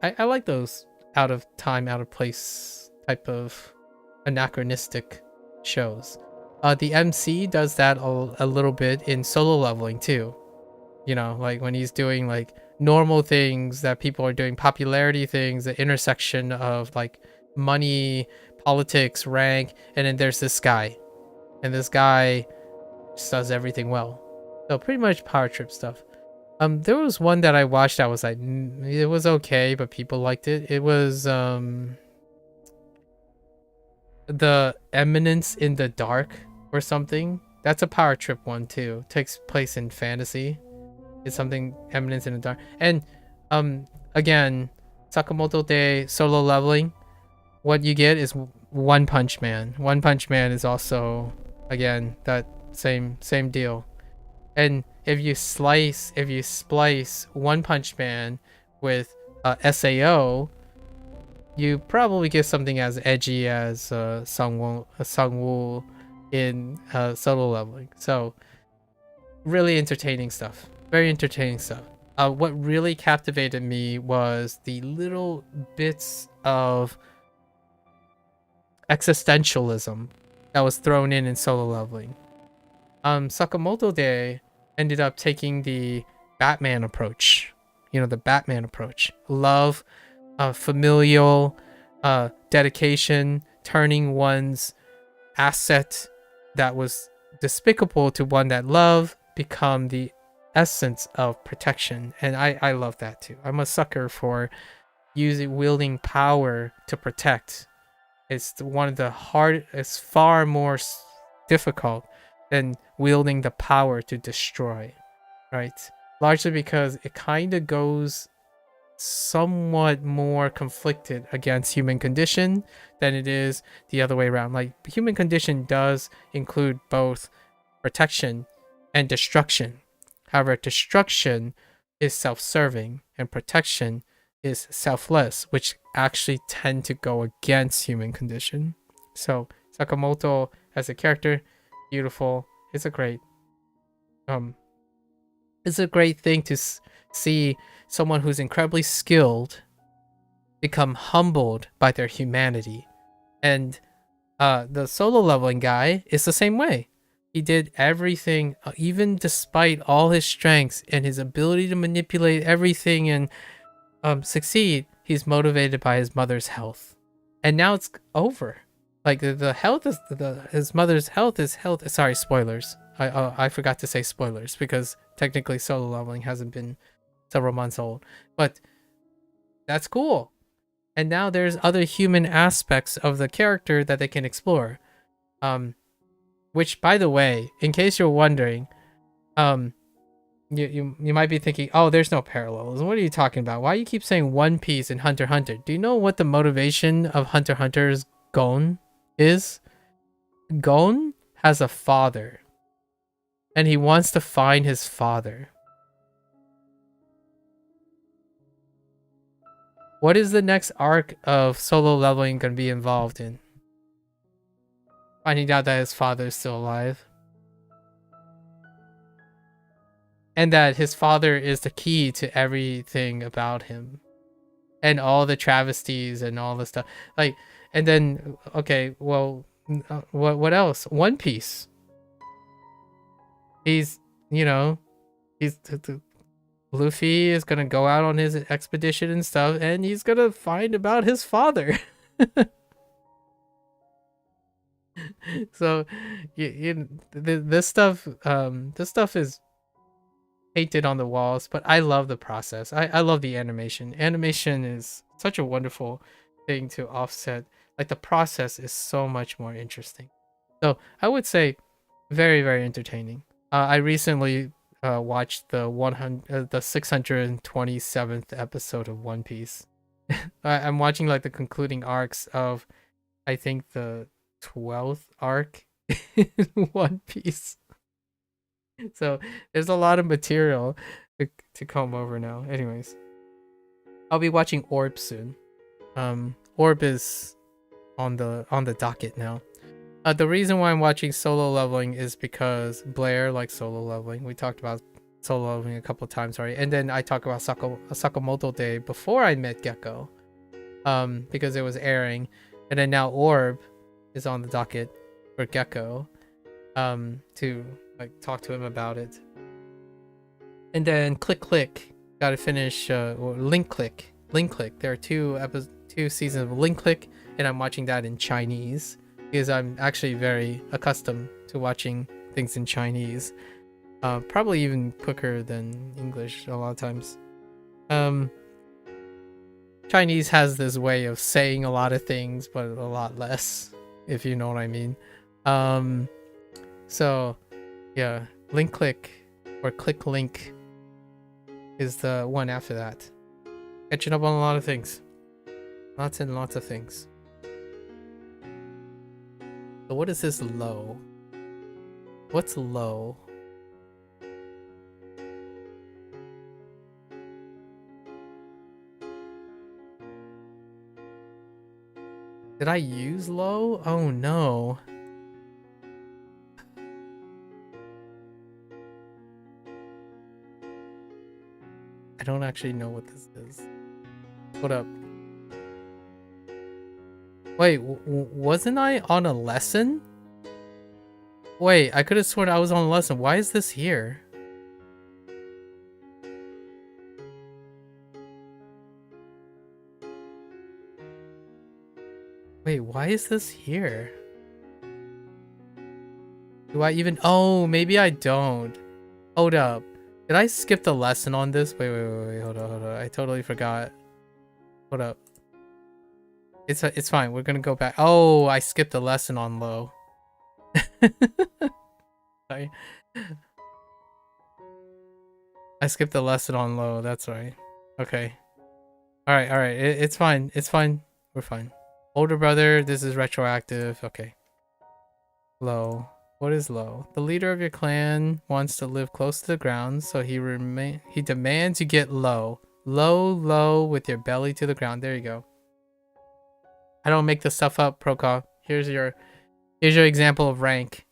I like those out of time, out of place type of anachronistic shows. The MC does that a little bit in Solo Leveling too. You know, like when he's doing like normal things that people are doing, popularity things, the intersection of like money, politics, rank, and then there's this guy. And this guy just does everything well. So pretty much power trip stuff. There was one that I watched that was like, it was okay, but people liked it. It was The Eminence in the Dark or something. That's a power trip one too. Takes place in fantasy. It's something Eminence in the Dark. And again, Sakamoto Day Solo Leveling. What you get is One Punch Man. One Punch Man is also, again, that same deal. And if you splice One Punch Man with SAO, you probably get something as edgy as Sungwoo in Solo Leveling. So really entertaining stuff. Very entertaining stuff. What really captivated me was the little bits of existentialism that was thrown in Solo Leveling. Sakamoto Day ended up taking the Batman approach. You know, the Batman approach. Love, familial, dedication, turning one's asset that was despicable to one that love become the essence of protection. And I love that too. I'm a sucker for wielding power to protect. It's one of the it's far more difficult than wielding the power to destroy, right? Largely because it kind of goes somewhat more conflicted against human condition than it is the other way around. Like, human condition does include both protection and destruction. However, destruction is self-serving and protection is selfless, which actually tend to go against human condition. So Sakamoto as a character, beautiful. It's a great thing to see someone who's incredibly skilled become humbled by their humanity. And the Solo Leveling guy is the same way. He did everything, even despite all his strengths and his ability to manipulate everything and succeed. He's motivated by his mother's health, and now it's over. Like the health is his mother's health is health. Sorry, spoilers. I forgot to say spoilers because technically Solo Leveling hasn't been several months old, but that's cool. And now there's other human aspects of the character that they can explore. Which, by the way, in case you're wondering, you might be thinking, oh, there's no parallels. What are you talking about? Why you keep saying One Piece and Hunter x Hunter? Do you know what the motivation of Hunter x Hunter's Gon is? Gon has a father, and he wants to find his father. What is the next arc of Solo Leveling going to be involved in? Finding out that his father is still alive. And that his father is the key to everything about him. And all the travesties and all the stuff. Like, and then, okay, well, what else? One Piece. He's, you know, he's Luffy is gonna go out on his expedition and stuff, and he's gonna find about his father. So, this stuff is painted on the walls, but I love the process. I love the animation. Animation is such a wonderful thing to offset. Like, the process is so much more interesting. So I would say very, very entertaining. I recently watched the 627th episode of One Piece. I'm watching like the concluding arcs of, I think, the 12th arc in One Piece. So there's a lot of material to comb over now. Anyways, I'll be watching Orb soon. Orb is on the docket now. The reason why I'm watching Solo Leveling is because Blair likes Solo Leveling. We talked about Solo Leveling a couple of times already, and then I talked about Sakamoto Day before I met Gecko, because it was airing, and then now Orb is on the docket for Gecko, to like talk to him about it. And then Click, gotta finish Link Click. There are two seasons of Link Click, and I'm watching that in Chinese because I'm actually very accustomed to watching things in Chinese. Probably even quicker than English a lot of times. Chinese has this way of saying a lot of things, but a lot less, if you know what I mean. So yeah, Link Click or Click Link is the one after that. Catching up on a lot of things. Lots and lots of things. So what is this low? What's low? Did I use low? Oh no. I don't actually know what this is. What up? Wait, wasn't I on a lesson? Wait, I could have sworn I was on a lesson. Why is this here? Wait, why is this here? Do I even... Oh, maybe I don't. Hold up. Did I skip the lesson on this? Wait, hold on. I totally forgot. Hold up. It's fine. We're gonna go back. Oh, I skipped the lesson on low. Sorry. I skipped the lesson on low. That's right. Okay. All right. It's fine. It's fine. We're fine. Older brother, this is retroactive. Okay. Low. What is low? The leader of your clan wants to live close to the ground, so he demands you get low. Low with your belly to the ground. There you go. I don't make this stuff up, Prokop. Here's your example of rank.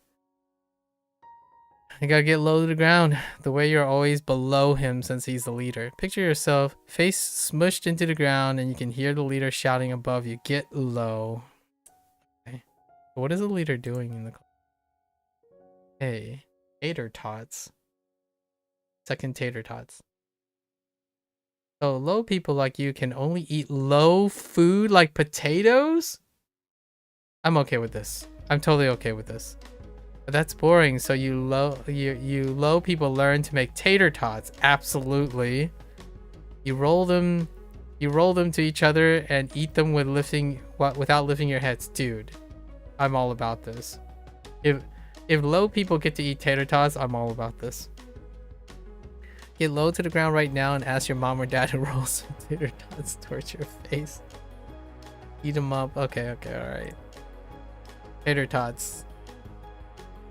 You gotta get low to the ground, the way you're always below him since he's the leader. Picture yourself, face smushed into the ground, and you can hear the leader shouting above you, get low. Okay. What is the leader doing in the... Hey, tater tots. Second tater tots. So low people like you can only eat low food like potatoes? I'm okay with this. I'm totally okay with this. But that's boring. So you low people learn to make tater tots. Absolutely. You roll them to each other and eat them without lifting your heads. Dude, I'm all about this. If low people get to eat tater tots, I'm all about this. Get low to the ground right now and ask your mom or dad to roll some tater tots towards your face. Eat them up. Okay, alright. Tater tots.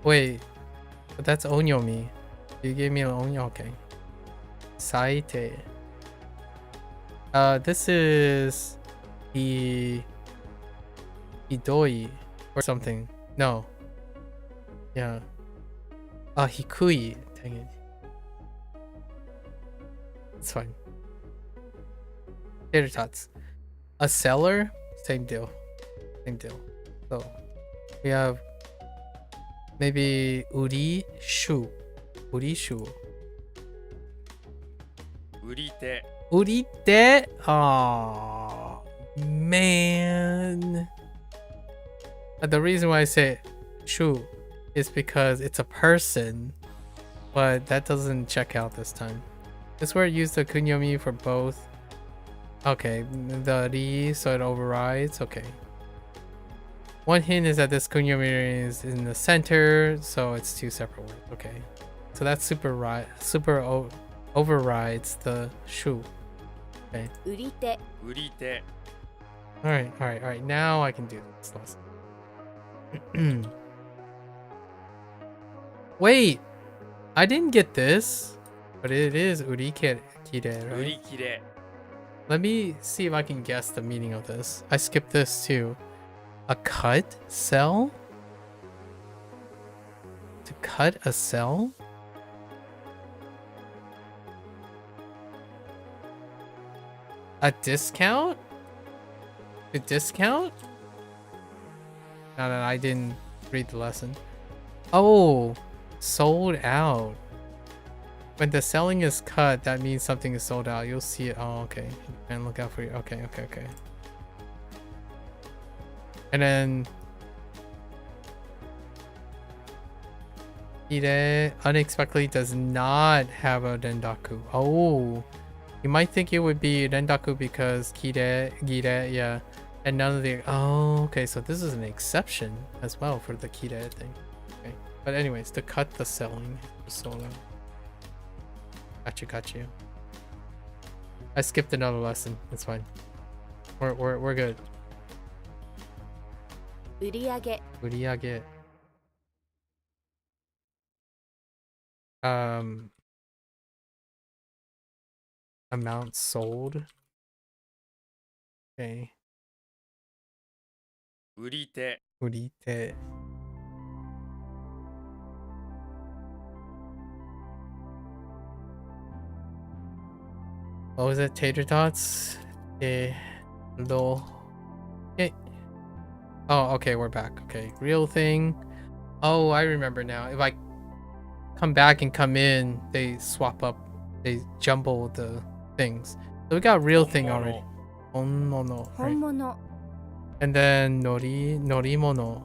Wait, but that's onyomi. You gave me an onyo. Okay. Saite. This is Hidoi or something. No. Yeah. Hikui. Dang it. It's fine. Tater tots. A seller? Same deal. So we have maybe Urishu. 売り手 Urite? Oh man. The reason why I say shu is because it's a person, but that doesn't check out this time. This word used the kunyomi for both. Okay, the ri, so it overrides. Okay. One hint is that this kunyomi is in the center, so it's two separate words. Okay. So that overrides the shu. Okay. 売り手 売り手 Alright. Now I can do this lesson. Wait! I didn't get this, but it is urikire, 売 right? り切れ Let me see if I can guess the meaning of this. I skipped this too. A cut? Sell? To cut a sell? A discount? A discount? No, I didn't read the lesson. Oh, sold out. When the selling is cut, that means something is sold out. You'll see it. Oh, okay. And look out for you. Okay. And then Ire unexpectedly does not have a rendaku. Oh, you might think it would be rendaku because kire, gire, yeah, and none of the. Oh, okay. So this is an exception as well for the kire thing. Okay, but anyways, to cut the selling solo. Got you. I skipped another lesson. It's fine. We're good. 売り上げ Uriage. Amount sold. Okay. 売り手 Urite. What was it? Tater tots? Lo. Okay. Oh, okay, we're back. Okay, real thing. Oh, I remember now. If I come back and come in, they swap up. They jumble the things. So we got real thing already. Onmono. 本 Right? 物 And then norimono.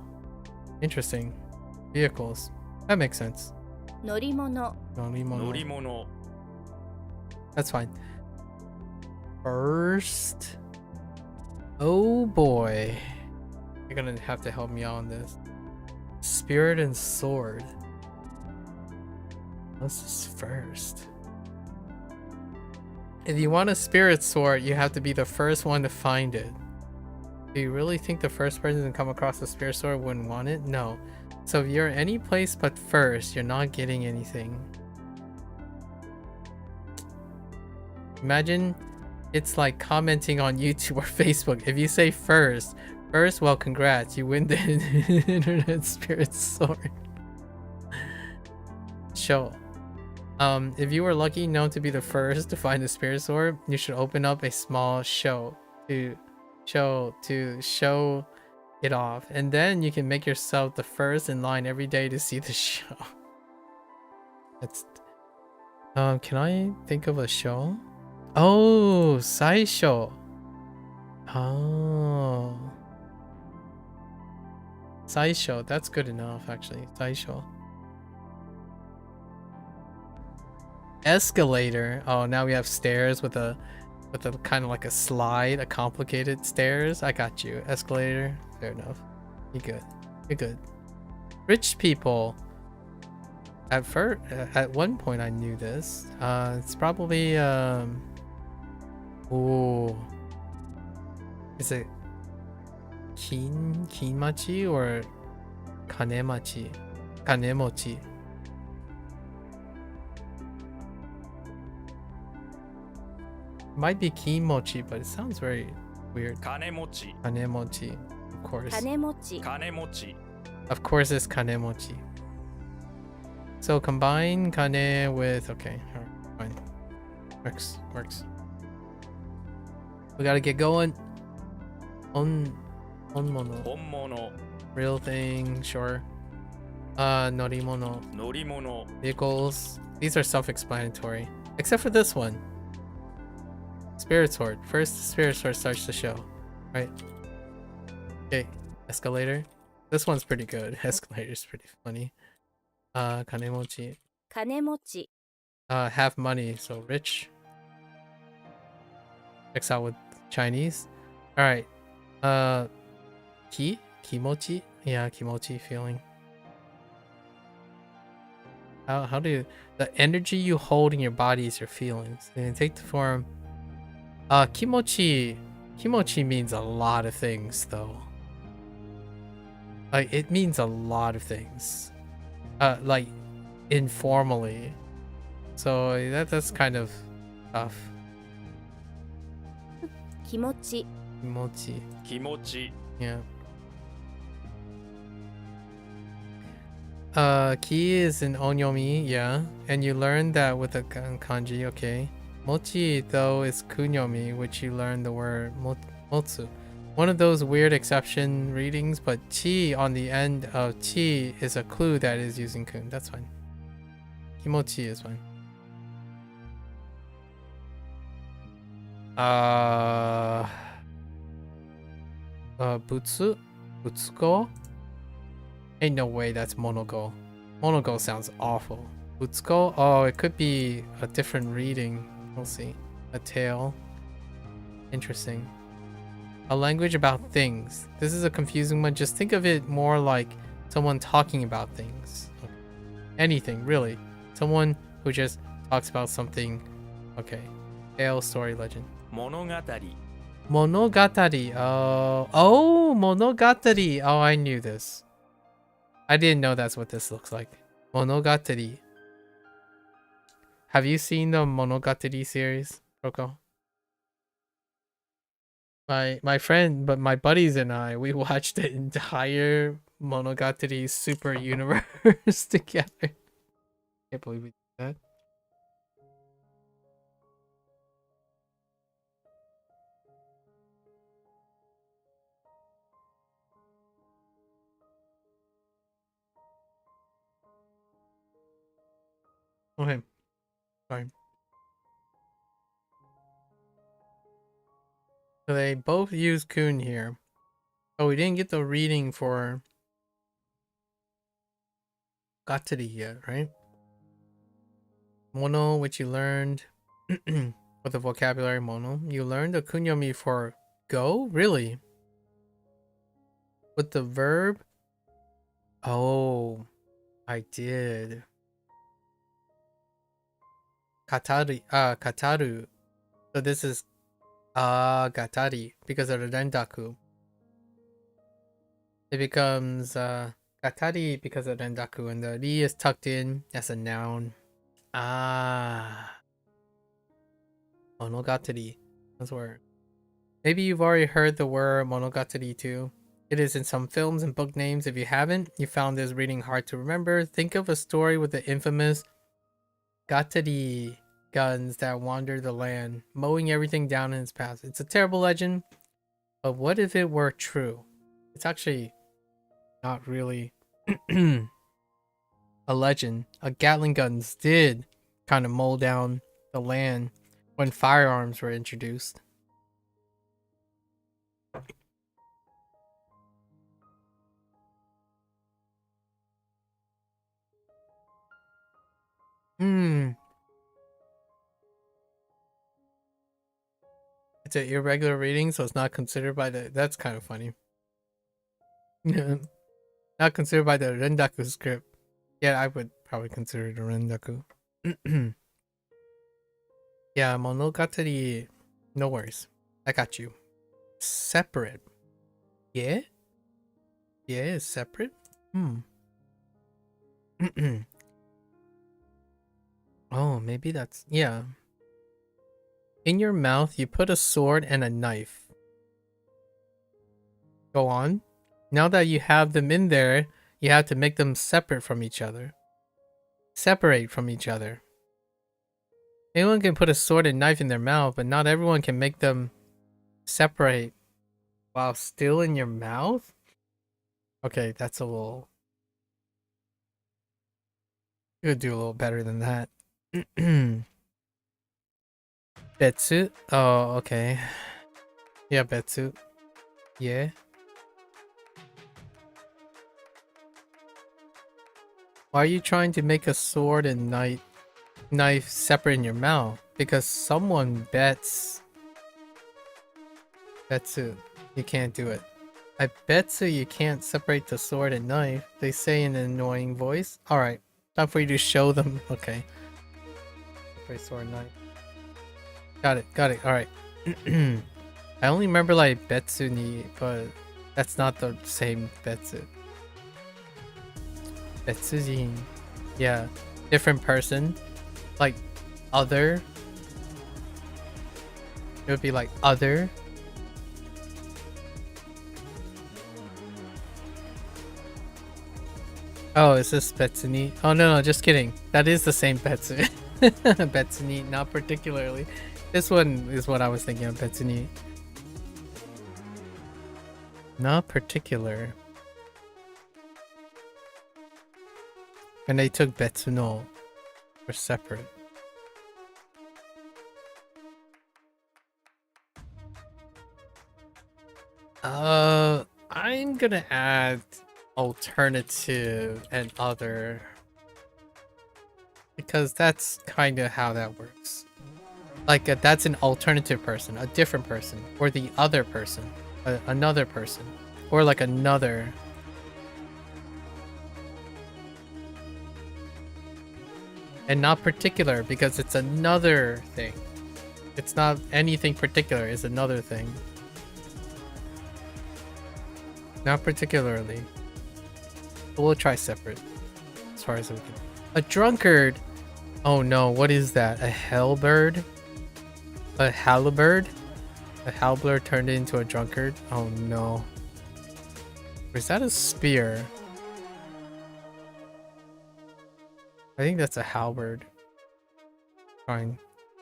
Interesting. Vehicles. That makes sense. 乗り物 乗 Norimono. り物 That's fine. First. Oh boy. You're gonna have to help me out on this. Spirit and sword. What's this first? If you want a spirit sword, you have to be the first one to find it. Do you really think the first person to come across a spirit sword wouldn't want it? No. So if you're any place but first, you're not getting anything. Imagine it's like commenting on YouTube or Facebook. If you say first, well, congrats, you win the internet spirit sword. Show. If you were lucky known to be the first to find the spirit sword, you should open up a small show to show it off, and then you can make yourself the first in line every day to see the show. That's can I think of a show? Oh, Saisho. Oh. Saisho, that's good enough actually. Saisho. Escalator. Oh, now we have stairs with a kind of like a slide, a complicated stairs. I got you. Escalator. Fair enough. You're good. You're good. Rich people. At one point I knew this. It's probably ooh. Is it Kinmachi or Kanemachi? Kanemochi. Might be Kimochi, but it sounds very weird. 金持ち Kanemochi, of course. 金持ち 金持ち Of course, it's Kanemochi. So combine Kane with okay, alright, fine. Works. We gotta get going. Onmono. 本物 Real thing, sure. Norimono. 乗り物 Vehicles. These are self-explanatory. Except for this one. Spirit sword. First, the spirit sword starts the show. Right? Okay. Escalator. This one's pretty good. Escalator's pretty funny. Kanemochi. 金持ち Have money, so rich. Checks out with Chinese. Alright. Kimochi? Yeah, kimochi feeling. How do you... The energy you hold in your body is your feelings. And take the form... Kimochi... Kimochi means a lot of things, though. Like, it means a lot of things. Like, informally. So, that's kind of tough. 気持ち Kimochi. 気持ち Yeah. Ki is an onyomi, yeah. And you learn that with a kanji, okay. Mochi, though, is kunyomi, which you learn the word motsu. One of those weird exception readings, but chi on the end of chi is a clue that is using kun. That's fine. Kimochi is fine. Butsu? Butsuko? Ain't no way that's Monogo. Monogo sounds awful. Butsuko? Oh, it could be a different reading. We'll see. A tale. Interesting. A language about things. This is a confusing one. Just think of it more like someone talking about things. Okay. Anything, really. Someone who just talks about something. Okay. Tale, story, legend. 物語 Monogatari. Oh, Monogatari. Oh, I knew this. I didn't know that's what this looks like. Monogatari. Have you seen the Monogatari series, Roko? My friend, but my buddies and I, we watched the entire Monogatari Super Universe together. Can't believe we did that. Okay, sorry. So they both use kun here. Oh, we didn't get the reading for Gatari yet, right? Mono, which you learned with the vocabulary mono. You learned the kunyomi for go? Really? With the verb? Oh, I did. Kataru. So this is gatari because of the rendaku. It becomes gatari because of rendaku, and the ri is tucked in as a noun. Monogatari. That's word. Maybe you've already heard the word monogatari too. It is in some films and book names. If you haven't, you found this reading hard to remember. Think of a story with the infamous gatari guns that wander the land, mowing everything down in its path. It's a terrible legend, but what if it were true? It's actually not really a legend. Gatling guns did kind of mow down the land when firearms were introduced. It's an irregular reading, so it's not considered by the... That's kind of funny. Not considered by the Rendaku script. Yeah, I would probably consider it a Rendaku. Yeah, Monogatari. No worries. I got you. Separate. Yeah? Yeah, it's separate? Oh, maybe that's... Yeah. In your mouth, you put a sword and a knife. Go on. Now that you have them in there, you have to make them separate from each other. Separate from each other. Anyone can put a sword and knife in their mouth, but not everyone can make them separate while still in your mouth? Okay, that's a little... You could do a little better than that. Betsu? Oh, okay. Yeah, Betsu. Yeah. Why are you trying to make a sword and knife separate in your mouth? Because someone bets Betsu, you can't do it. I betsu you can't separate the sword and knife, they say in an annoying voice. Alright, time for you to show them. Okay. Separate sword and knife. Got it, alright. I only remember like betsu ni, but that's not the same betsu. Betsujin. Yeah. Different person. Like other. It would be like other. Oh, is this Betsuni? Oh no, just kidding. That is the same Betsu. Betsuni, not particularly. This one is what I was thinking of, Betsuni. Not particular. And they took Betsuno for separate. I'm gonna add alternative and other because that's kind of how that works. Like that's an alternative person, a different person, or the other person, another person, or like another. And not particular because it's another thing. It's not anything particular, it's another thing. Not particularly. But we'll try separate. As far as we can. A drunkard. Oh no, what is that? A hellbird? A halberd? A halberd turned into a drunkard? Oh no. Or is that a spear? I think that's a halberd. Fine.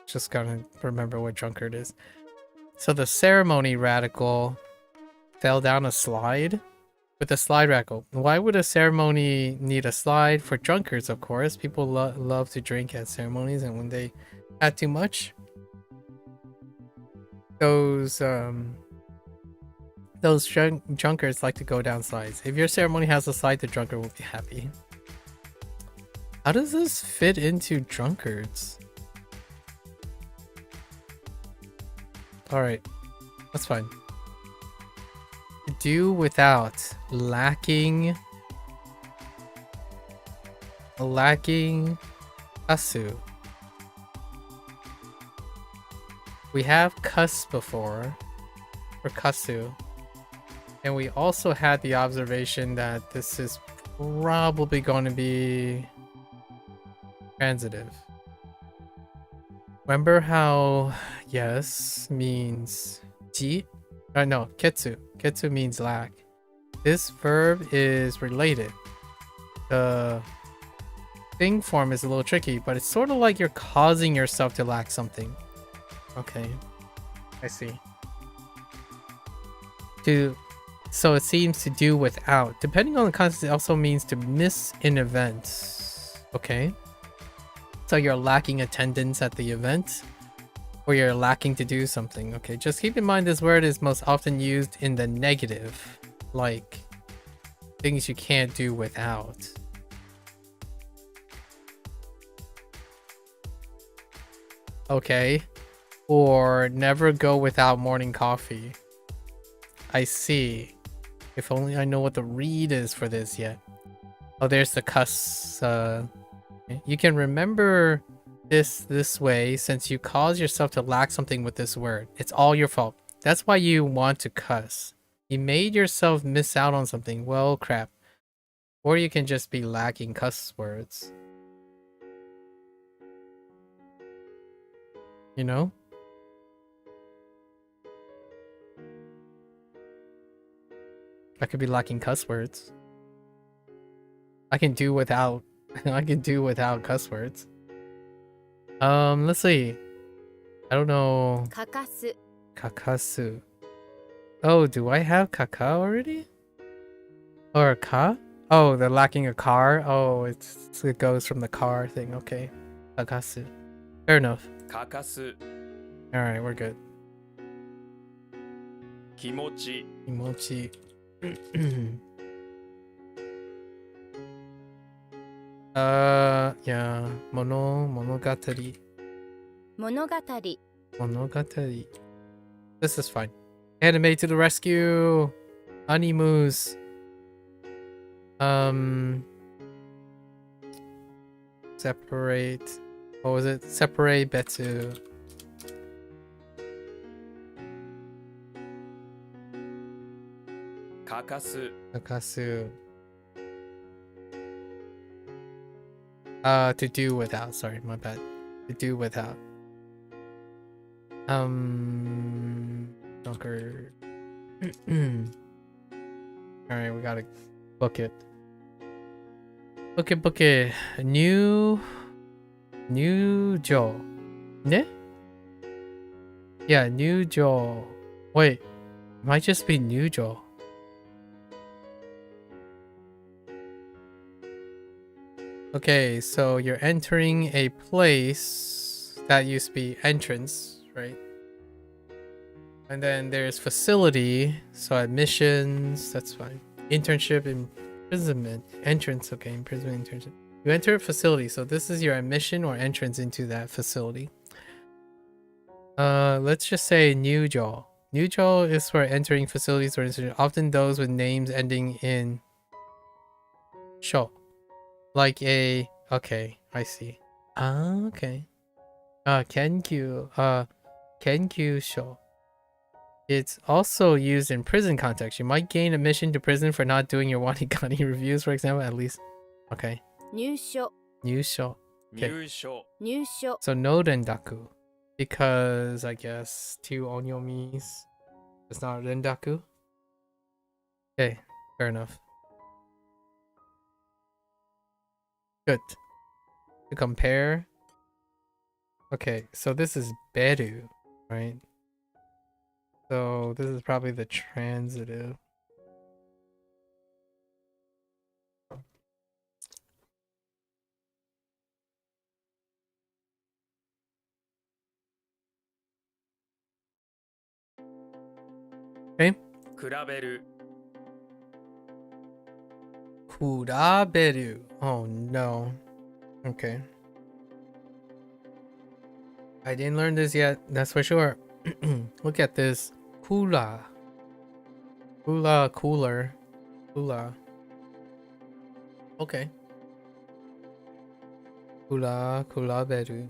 Just gotta remember what drunkard is. So the ceremony radical fell down a slide with a slide radical. Why would a ceremony need a slide? For drunkards, of course. People love to drink at ceremonies, and when they had too much, those drunkards like to go down slides. If your ceremony has a slide, the drunkard will be happy. How does this fit into drunkards? Alright, that's fine. Do without lacking kasu. We have kus before for kasu, and we also had the observation that this is probably going to be transitive. Remember how yes means ji? No, ketsu. Ketsu means lack. This verb is related. The thing form is a little tricky, but it's sort of like you're causing yourself to lack something. Okay, I see. So it seems to do without. Depending on the context, it also means to miss an event. Okay. So you're lacking attendance at the event, or you're lacking to do something. Okay, just keep in mind this word is most often used in the negative, like things you can't do without. Okay, or never go without morning coffee. I see. If only I know what the read is for this yet. Oh, there's the cuss. You can remember this way since you cause yourself to lack something with this word. It's all your fault. That's why you want to cuss. You made yourself miss out on something. Well, crap. Or you can just be lacking cuss words. You know? I could be lacking cuss words. I can do without I can do without cuss words. Let's see. I don't know. かかす Kakasu. Oh, do I have kaka already? Or ka? Oh, they're lacking a car? Oh, it goes from the car thing. Okay. Kakasu. Fair enough. かかす All right, we're good. 気持ち Kimochi. Yeah. Monogatari. 物語 Monogatari. This is fine. Anime to the rescue. Animus. Separate. What was it? Separate Betsu. Kakasu Akasu. To do without. Sorry, my bad. To do without. Dunker. Alright, we gotta book it. Book it. New Joe. Ne? Yeah, New Joe. Wait, it might just be New Joe. Okay, so you're entering a place that used to be entrance, right? And then there's facility, so admissions, that's fine. Internship, imprisonment, entrance, okay, imprisonment, internship. You enter a facility, so this is your admission or entrance into that facility. Let's just say Nyujo. Nyujo is for entering facilities or institutions, often those with names ending in sho. Like a, okay, I see. Ah, okay. Kenkyu, Kenkyu sho. It's also used in prison context. You might gain admission to prison for not doing your WaniKani reviews, for example, at least. Okay. 入所 Nyusho. Okay. 入所入所 So no rendaku. Because I guess 2 onyomis is not rendaku. Okay, fair enough. Good. To compare. Okay, so this is beru, right? So this is probably the transitive. Okay. 比べる Kuraberu. Oh no. Okay. I didn't learn this yet, that's for sure. Look at this. Kula. Kula, cooler. Kula. Okay. Kulaberu.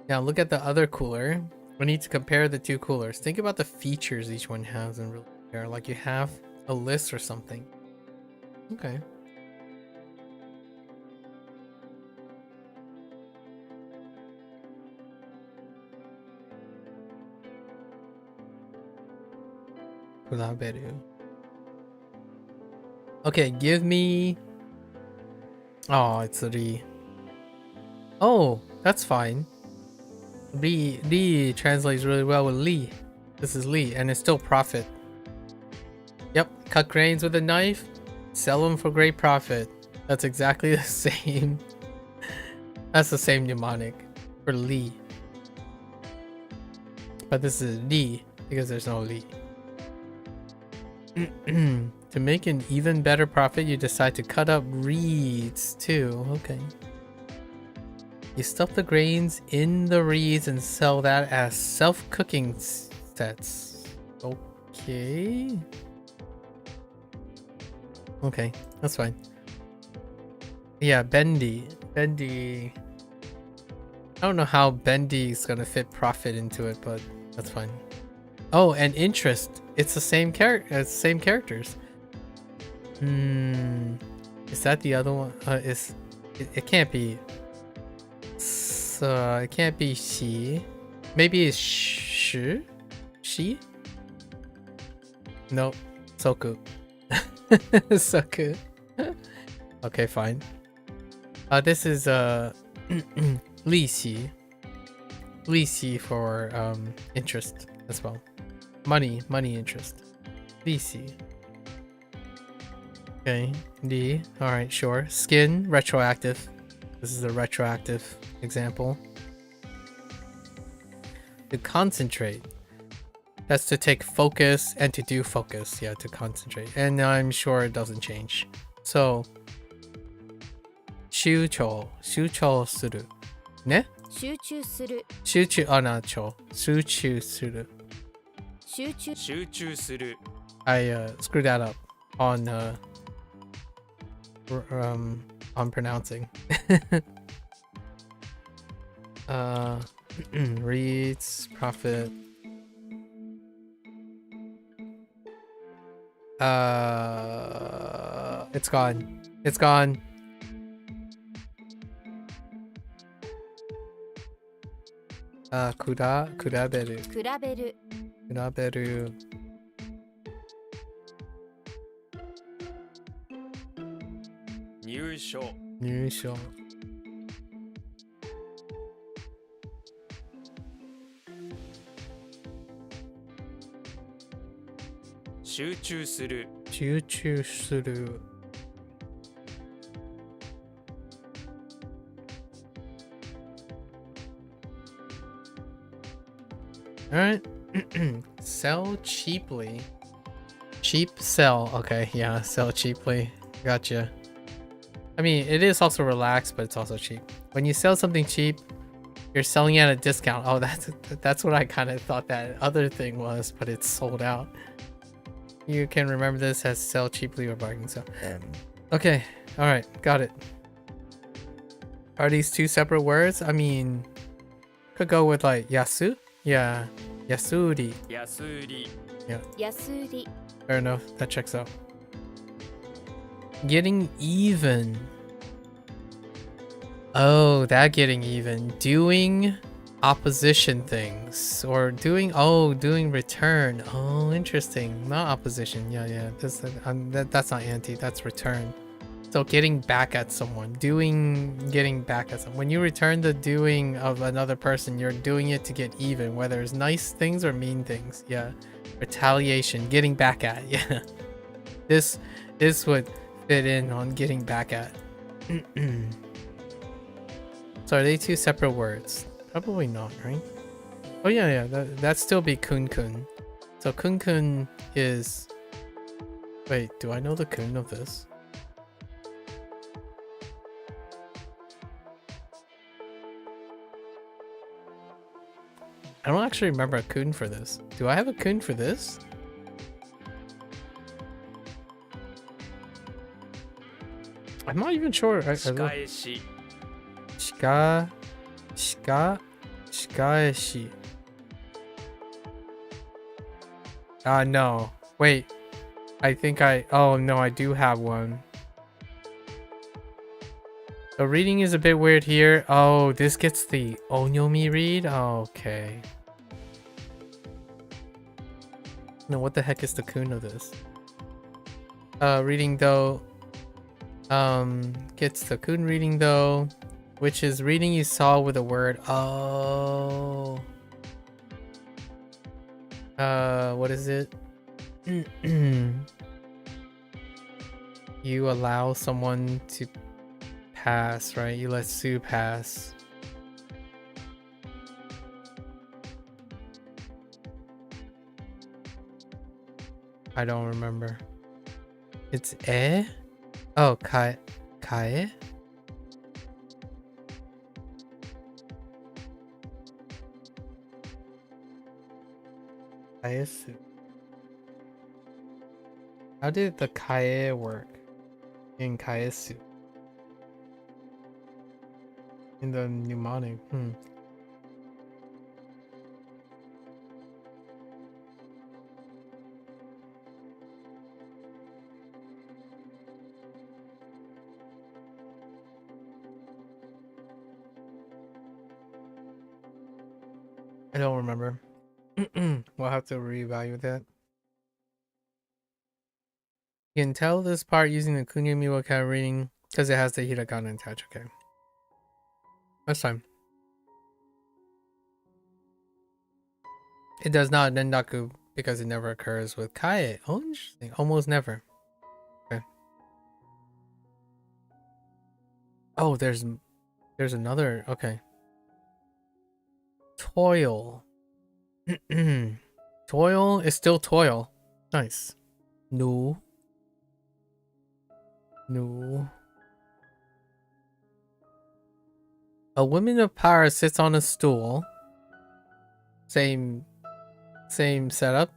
Now look at the other cooler. We need to compare the two coolers. Think about the features each one has and really compare. Like you have a list or something. Okay. Kulaberu. Okay, give me. Oh, it's Ri. Oh, that's fine. Li translates really well with Li. This is Li, and it's still profit. Yep, cut grains with a knife, sell them for great profit. That's exactly the same. That's the same mnemonic for Li. But this is Li because there's no Li. To make an even better profit, you decide to cut up reeds too. Okay. You stuff the grains in the reeds and sell that as self-cooking sets. Okay. Okay, that's fine. Yeah, Bendy. Bendy. I don't know how Bendy is gonna fit profit into it, but that's fine. Oh, and interest. It's the same same characters. Is that the other one? It can't be. So it can't be she. Maybe it's shi. She. Nope. Soku. Soku. Okay, fine. This is Lisi. Lisi for interest as well. Money interest. Lisi. Okay, D. Alright, sure. Skin, retroactive. This is a retroactive example. To concentrate. That's to take focus and to do focus. Yeah, to concentrate. And I'm sure it doesn't change. So, 集中する. ね?集中する not 集中する. 集中集中する I screwed that up on pronouncing. Reads profit. It's gone. It's gone. Kuraberu. 比べる Kuraberu. 入所入所.「集中する」集中する. Alright. Sell cheaply. Cheap sell. Okay, yeah, sell cheaply. Gotcha. I mean, it is also relaxed, but it's also cheap. When you sell something cheap, you're selling at a discount. Oh, that's what I kind of thought that other thing was, but it's sold out. You can remember this as sell cheaply or bargain sell. Okay, alright, got it. Are these two separate words? I mean, could go with like yasu? Yeah, yasuri. 安売り 安売り Fair enough, that checks out. Getting even. Oh, that getting even. Doing opposition things. Or doing return. Oh, interesting. Not opposition. Yeah. That's not anti, that's return. So getting back at someone. Getting back at someone. When you return the doing of another person, you're doing it to get even. Whether it's nice things or mean things. Yeah. Retaliation. Getting back at. Yeah. This would fit in on getting back at. So are they two separate words? Probably not, right? Oh yeah, that'd still be kun. So kun is... Wait, do I know the kun of this? I don't actually remember a kun for this. Do I have a kun for this? I'm not even sure. 仕返し仕返し. No. Wait. Oh no, I do have one. The reading is a bit weird here. Oh, this gets the onyomi read? Oh, okay. No, what the heck is the kun of this? Reading though. Gets the kun reading though. Which is reading you saw with a word. Oh. What is it? You allow someone to pass, right? You let Sue pass. I don't remember. It's eh? Oh, kae? Kaesu. How did the kae work in kaesu? In the mnemonic. I don't remember. We'll have to reevaluate that. You can tell this part using the kunyami wakara reading because it has the hiragana attached. Okay. That's fine. It does not nendaku because it never occurs with kae. Oh, interesting. Almost never. Okay. Oh, there's another. Okay. Toil. Toil is still toil. Nice. No. No. A woman of power sits on a stool. Same setup.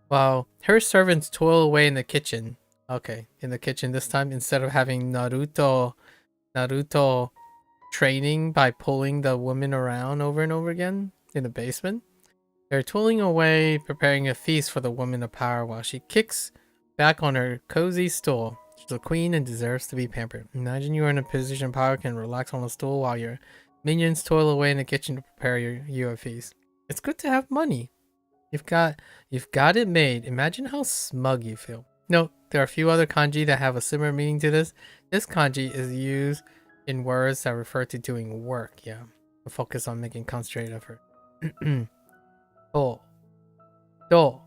While her servants toil away in the kitchen. Okay, in the kitchen this time instead of having Naruto training by pulling the woman around over and over again in the basement. They're toiling away, preparing a feast for the woman of power while she kicks back on her cozy stool. She's a queen and deserves to be pampered. Imagine you are in a position of power, can relax on a stool while your minions toil away in the kitchen to prepare you a feast. It's good to have money. You've got it made. Imagine how smug you feel. Note, there are a few other kanji that have a similar meaning to this. This kanji is used in words that refer to doing work. Yeah, the focus on making concentrated effort. Oh. Do.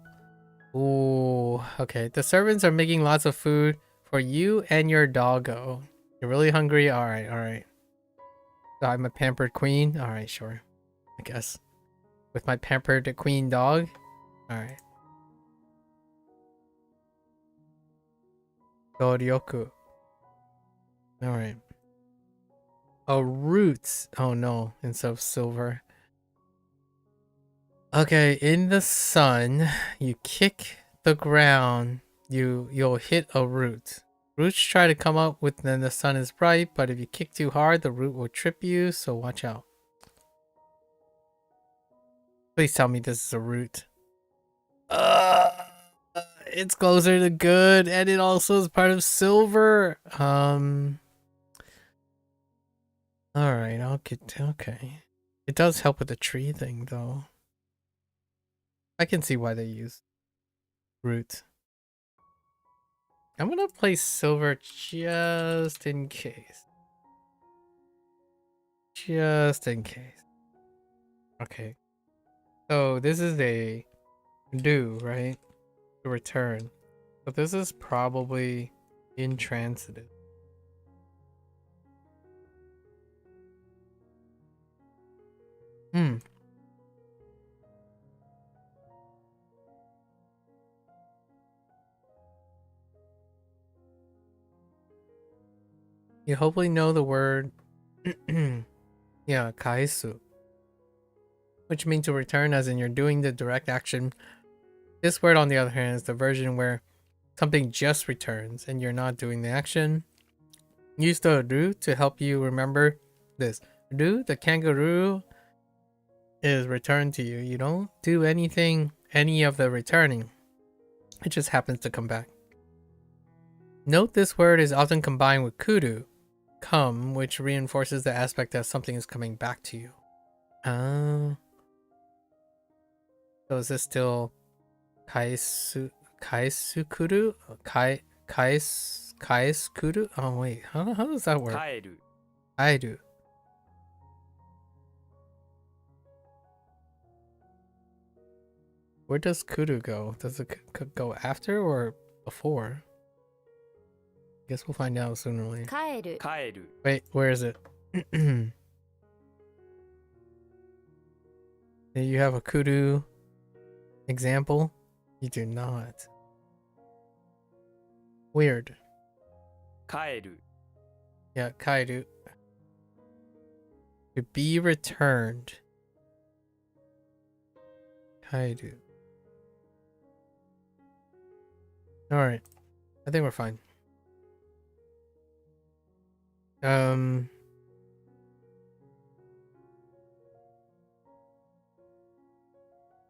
Ooh, okay. The servants are making lots of food for you and your doggo. You're really hungry? Alright. So I'm a pampered queen? Alright, sure. I guess. With my pampered queen dog? Alright. Doryoku. Alright. Oh, roots. Oh no, instead of silver. Okay, in the sun, you kick the ground, you'll hit a root. Roots try to come up when the sun is bright, but if you kick too hard, the root will trip you, so watch out. Please tell me this is a root. It's closer to good, and it also is part of silver. Alright, okay. It does help with the tree thing, though. I can see why they use root. I'm gonna place silver just in case. Just in case. Okay. So this is a do, right? To return. So this is probably intransitive. You hopefully know the word yeah, kaisu. Which means to return as in you're doing the direct action. This word on the other hand is the version where something just returns and you're not doing the action. Use the do to help you remember this. Do, the kangaroo is returned to you. You don't do any of the returning. It just happens to come back. Note this word is often combined with kudu, come, which reinforces the aspect that something is coming back to you. So is this still kaisukuru? Kaisukuru? Oh wait, how does that work? I do. Where does kudu go? Does it go after or before? Guess we'll find out sooner or later. Wait, where is it? Do you have a kudu example? You do not. Weird. Yeah, kairu. To be returned. Kairu. Alright. I think we're fine.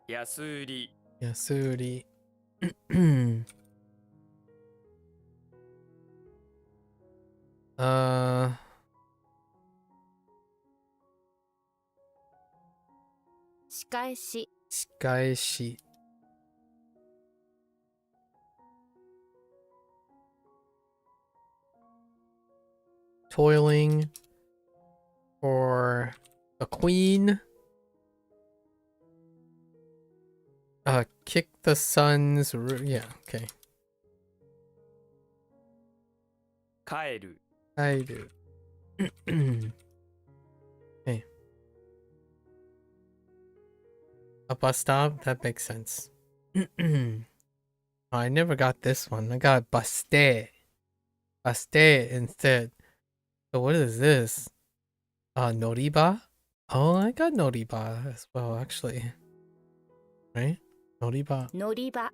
Yasuri. Yasuri. Shikaeshi. Shikaeshi. Toiling for a queen. Kick the sun's yeah, okay. Kaeru. I do. Hey. A bus stop? That makes sense. I never got this one. I got baste. Baste instead. So what is this? Noriba? Oh, I got Noriba as well, actually. Right? Noriba. 乗り場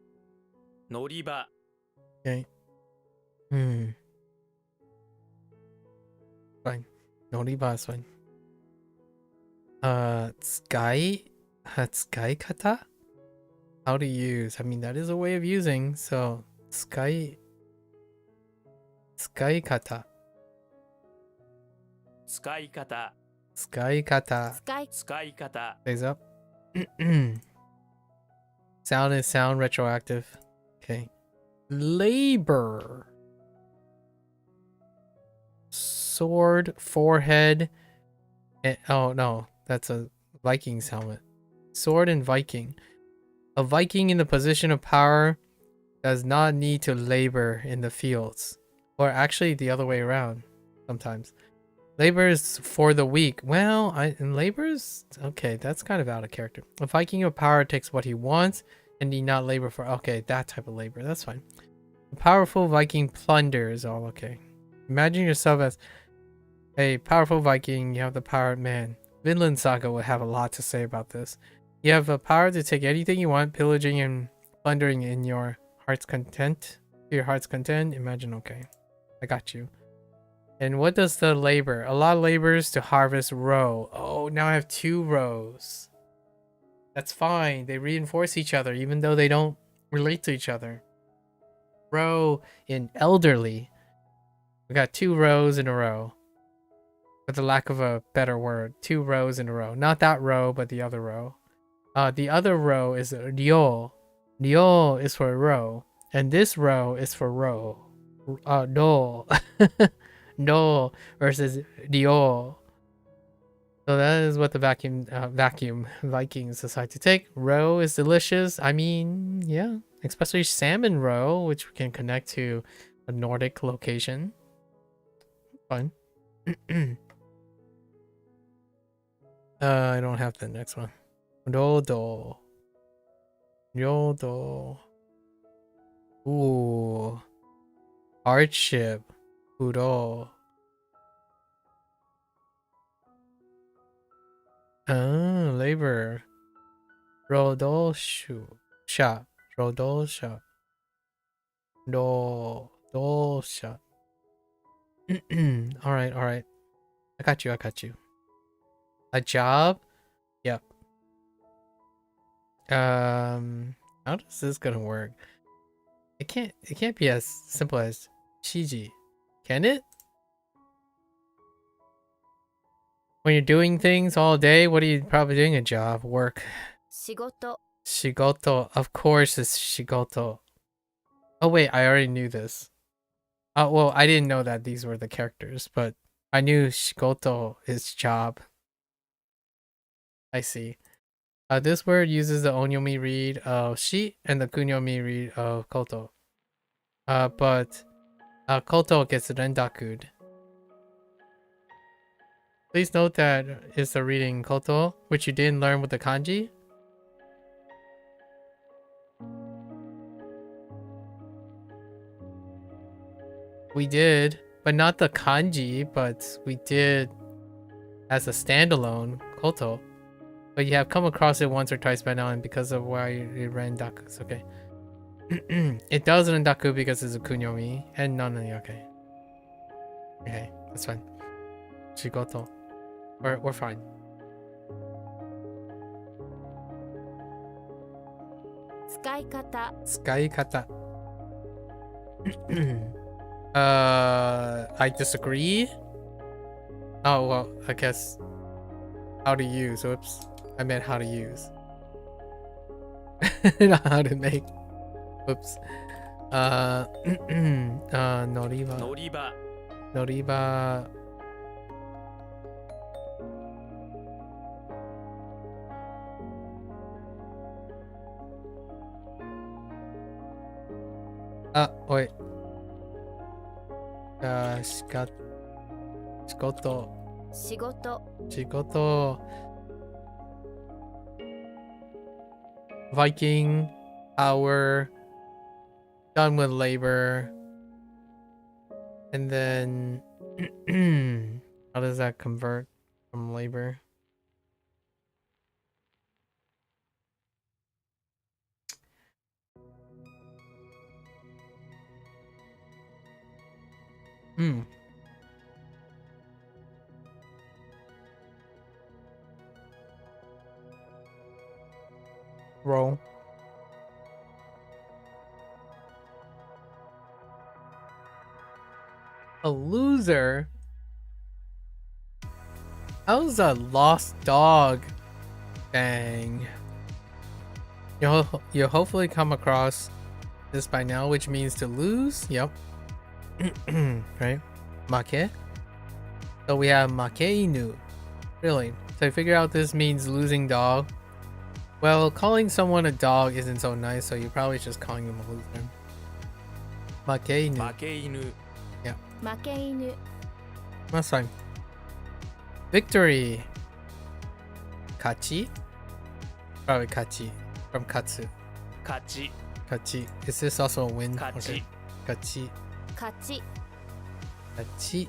乗り場 Okay. Fine. Noriba is fine. Sky kata? How to use? I mean, that is a way of using. So, sky kata. 使い方 Sky kata. 使い 使い方 Stays up. Sound is sound retroactive. Okay. Labor. Sword, forehead. Oh no, that's a Viking's helmet. Sword and Viking. A Viking in the position of power does not need to labor in the fields. Or actually the other way around sometimes. Labor is for the weak. Well, labor is... Okay, that's kind of out of character. A Viking of power takes what he wants and need not labor for... Okay, that type of labor. That's fine. A powerful Viking plunders. All okay. Imagine yourself as a powerful Viking. You have the power... Man, Vinland Saga would have a lot to say about this. You have the power to take anything you want, pillaging and plundering in your heart's content. To your heart's content. Imagine, okay. I got you. And what does the labor? A lot of labors to harvest row. Oh, now I have 2 rows. That's fine. They reinforce each other even though they don't relate to each other. Row in elderly. We got 2 rows in a row. For the lack of a better word. 2 rows in a row. Not that row, but the other row. The other row is ryo. Ryo is for row. And this row is for row. No. No versus ryo. So that is what the vacuum Vikings decide to take. Roe is delicious. I mean, yeah, especially salmon roe, which we can connect to a Nordic location. Fun. I don't have the next one. Rodo. Yodo. Ooh. Hardship. Uro. Labor. Rodoshu. Sha. Rodosha. Do. Dosha. Alright, alright. I got you, I got you. A job? Yep. How does this gonna work? It can't be as simple as Shiji. Can it? When you're doing things all day, what are you probably doing? A job, work. 仕事 Shigoto, of course it's shigoto. Oh wait, I already knew this. Oh well, I didn't know that these were the characters, but I knew shigoto is job. I see. This word uses the onyomi read of shi and the kunyomi read of koto. But koto gets rendaku'd. Please note that is the reading koto, which you didn't learn with the kanji. We did, but not the kanji, but we did as a standalone koto. But you have come across it once or twice by now, and because of why it rendaku, it's okay. It does rendaku because it's a kunyomi, and none. Okay. Okay, that's fine. Shigoto. We're fine. 使い方 Tsukaikata. I disagree. Oh, well, I guess how to use. Oops. I meant how to use. Not how to make. Oops. Noriba. 乗り場 Noriba. Wait. Shigoto. 仕事 Shigoto. Viking, power, done with labor. And then how does that convert from labor? Roll. A loser? How's a lost dog? Dang. You'll hopefully come across this by now, which means to lose. Yep. Right? Make. So we have Makeinu. Really? So I figure out this means losing dog. Well, calling someone a dog isn't so nice, so you're probably just calling them a loser. Makeinu. 負け犬 Yeah. 負け犬 Last time. Victory. Kachi? Probably Kachi. From Katsu. 勝ち Kachi. Is this also a win? 勝ち Kachi. 勝ち Kachi.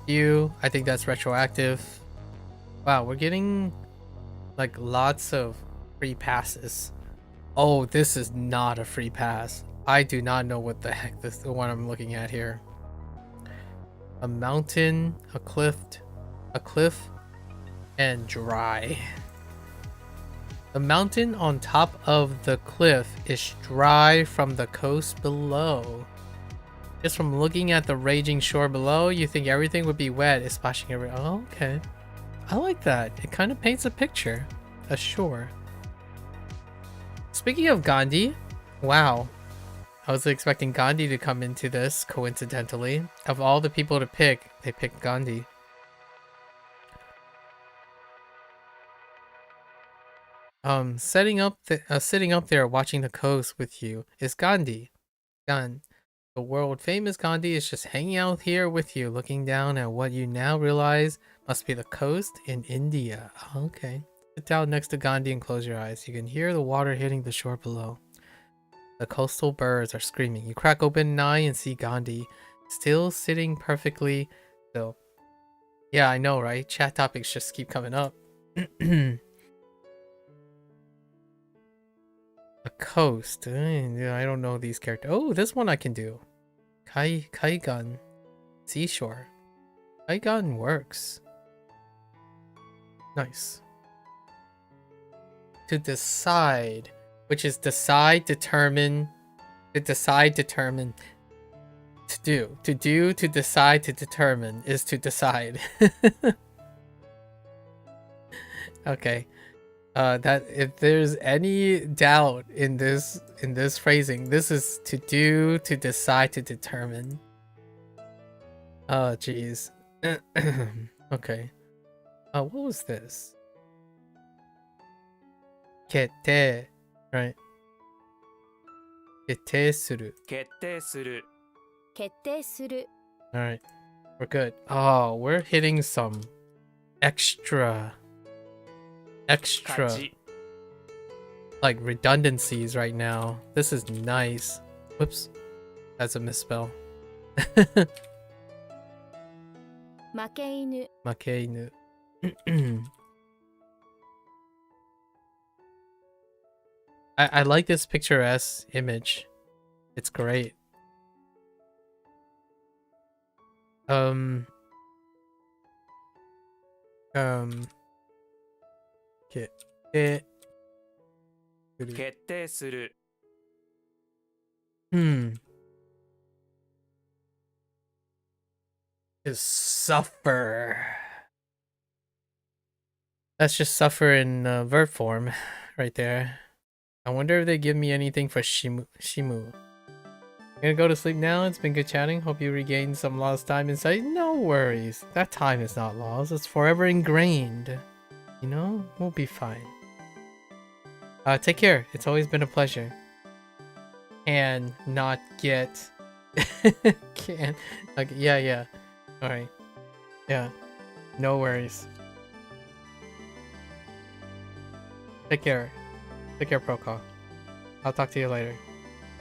You. I think that's retroactive. Wow, we're getting like lots of free passes. Oh, this is not a free pass. I do not know what the heck this is the one I'm looking at here. A mountain, a cliff, and dry. The mountain on top of the cliff is dry from the coast below. Just from looking at the raging shore below, you think everything would be wet. It's splashing everywhere. Oh, okay. I like that. It kind of paints a picture. A shore. Speaking of Gandhi, wow. I was expecting Gandhi to come into this, coincidentally. Of all the people to pick, they picked Gandhi. Sitting up there watching the coast with you is Gandhi. Gan. The world famous Gandhi is just hanging out here with you, looking down at what you now realize must be the coast in India. Okay. Sit down next to Gandhi and close your eyes. You can hear the water hitting the shore below. The coastal birds are screaming. You crack open an eye and see Gandhi, still sitting perfectly still. Yeah, I know, right? Chat topics just keep coming up. A coast. I don't know these characters. Oh, this one I can do. Kaigan. Seashore. Kaigan works. Nice. To decide, which is decide, determine, to decide, determine, to do. To do, to decide, to determine is to decide. Okay. That if there's any doubt in this phrasing, this is to do, to decide, to determine. Oh jeez. Okay. What was this? Kete, right? Kete suru. 決定する 決定する All right, we're good. Oh, we're hitting some extra 勝ち like redundancies right now. This is nice. Whoops, that's a misspell. 負け犬 Makeinu. I like this picturesque image. It's great. Get it. 決定する Is suffer. That's just suffer in verb form right there. I wonder if they give me anything for Shimu. I'm gonna go to sleep now. It's been good chatting. Hope you regained some lost time insight. No worries. That time is not lost. It's forever ingrained. You know? We'll be fine. Take care. It's always been a pleasure. And not get... Can... Like, yeah. Alright. Yeah. No worries. Take care. Take care, Procol. I'll talk to you later.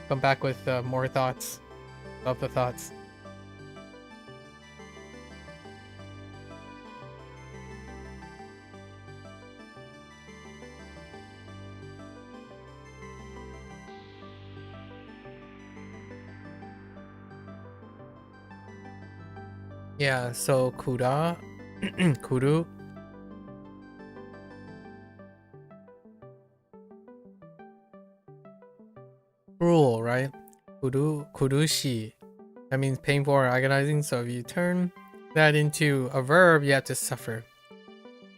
Come back with more thoughts. Love the thoughts. Yeah, so Kura, Kuru. Cruel, right? Kurushi. That means painful or agonizing. So if you turn that into a verb, you have to suffer.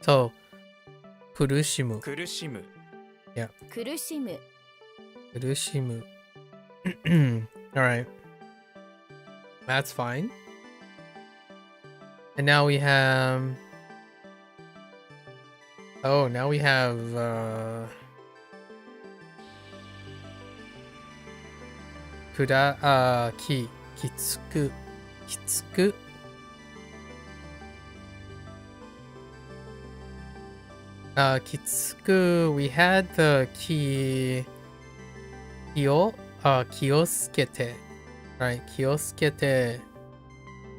So, kurushimu. 苦しむ 苦しむ Kurushimu. Alright. That's fine. And now we have... Oh, now we have... Kitsuku. Kitsuku. Kitsuku, we had the Kiyoskete. Right, Kiyoskete.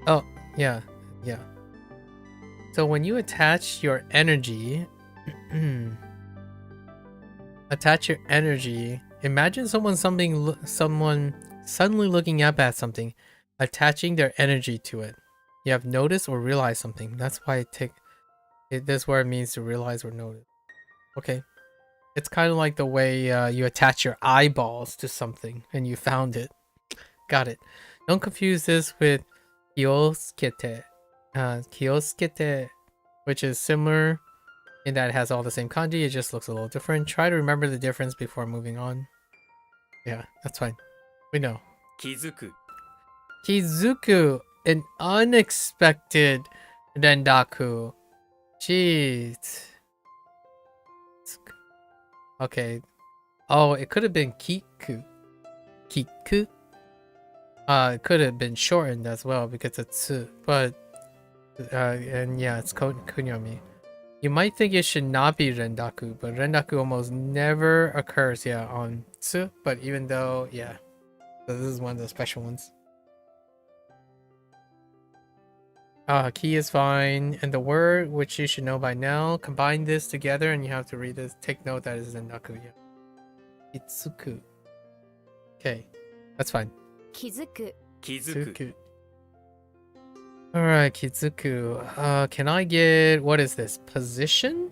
Oh, yeah, yeah. So when you attach your energy, imagine someone suddenly looking up at something, attaching their energy to it. You have noticed or realized something. That's why this word means to realize or notice. Okay. It's kind of like the way you attach your eyeballs to something and you found it. Got it. Don't confuse this with Kiyoskete. Kiyoskete, which is similar in that it has all the same kanji, it just looks a little different. Try to remember the difference before moving on. Yeah, that's fine. We know. 気づく Kizuku, an unexpected rendaku. Jeez. Okay. Oh, it could have been Kiku. Kiku. It could have been shortened as well because it's tsu, but and yeah, it's kunyomi. You might think it should not be rendaku, but rendaku almost never occurs, yeah, on tsu. But even though, yeah, so this is one of the special ones. Key is fine, and the word which you should know by now. Combine this together, and you have to read this. Take note that is rendaku, yeah. Itsuku. Okay, that's fine. 気づく 気づく Kizuku. Alright, Kizuku. Can I get, what is this? Position?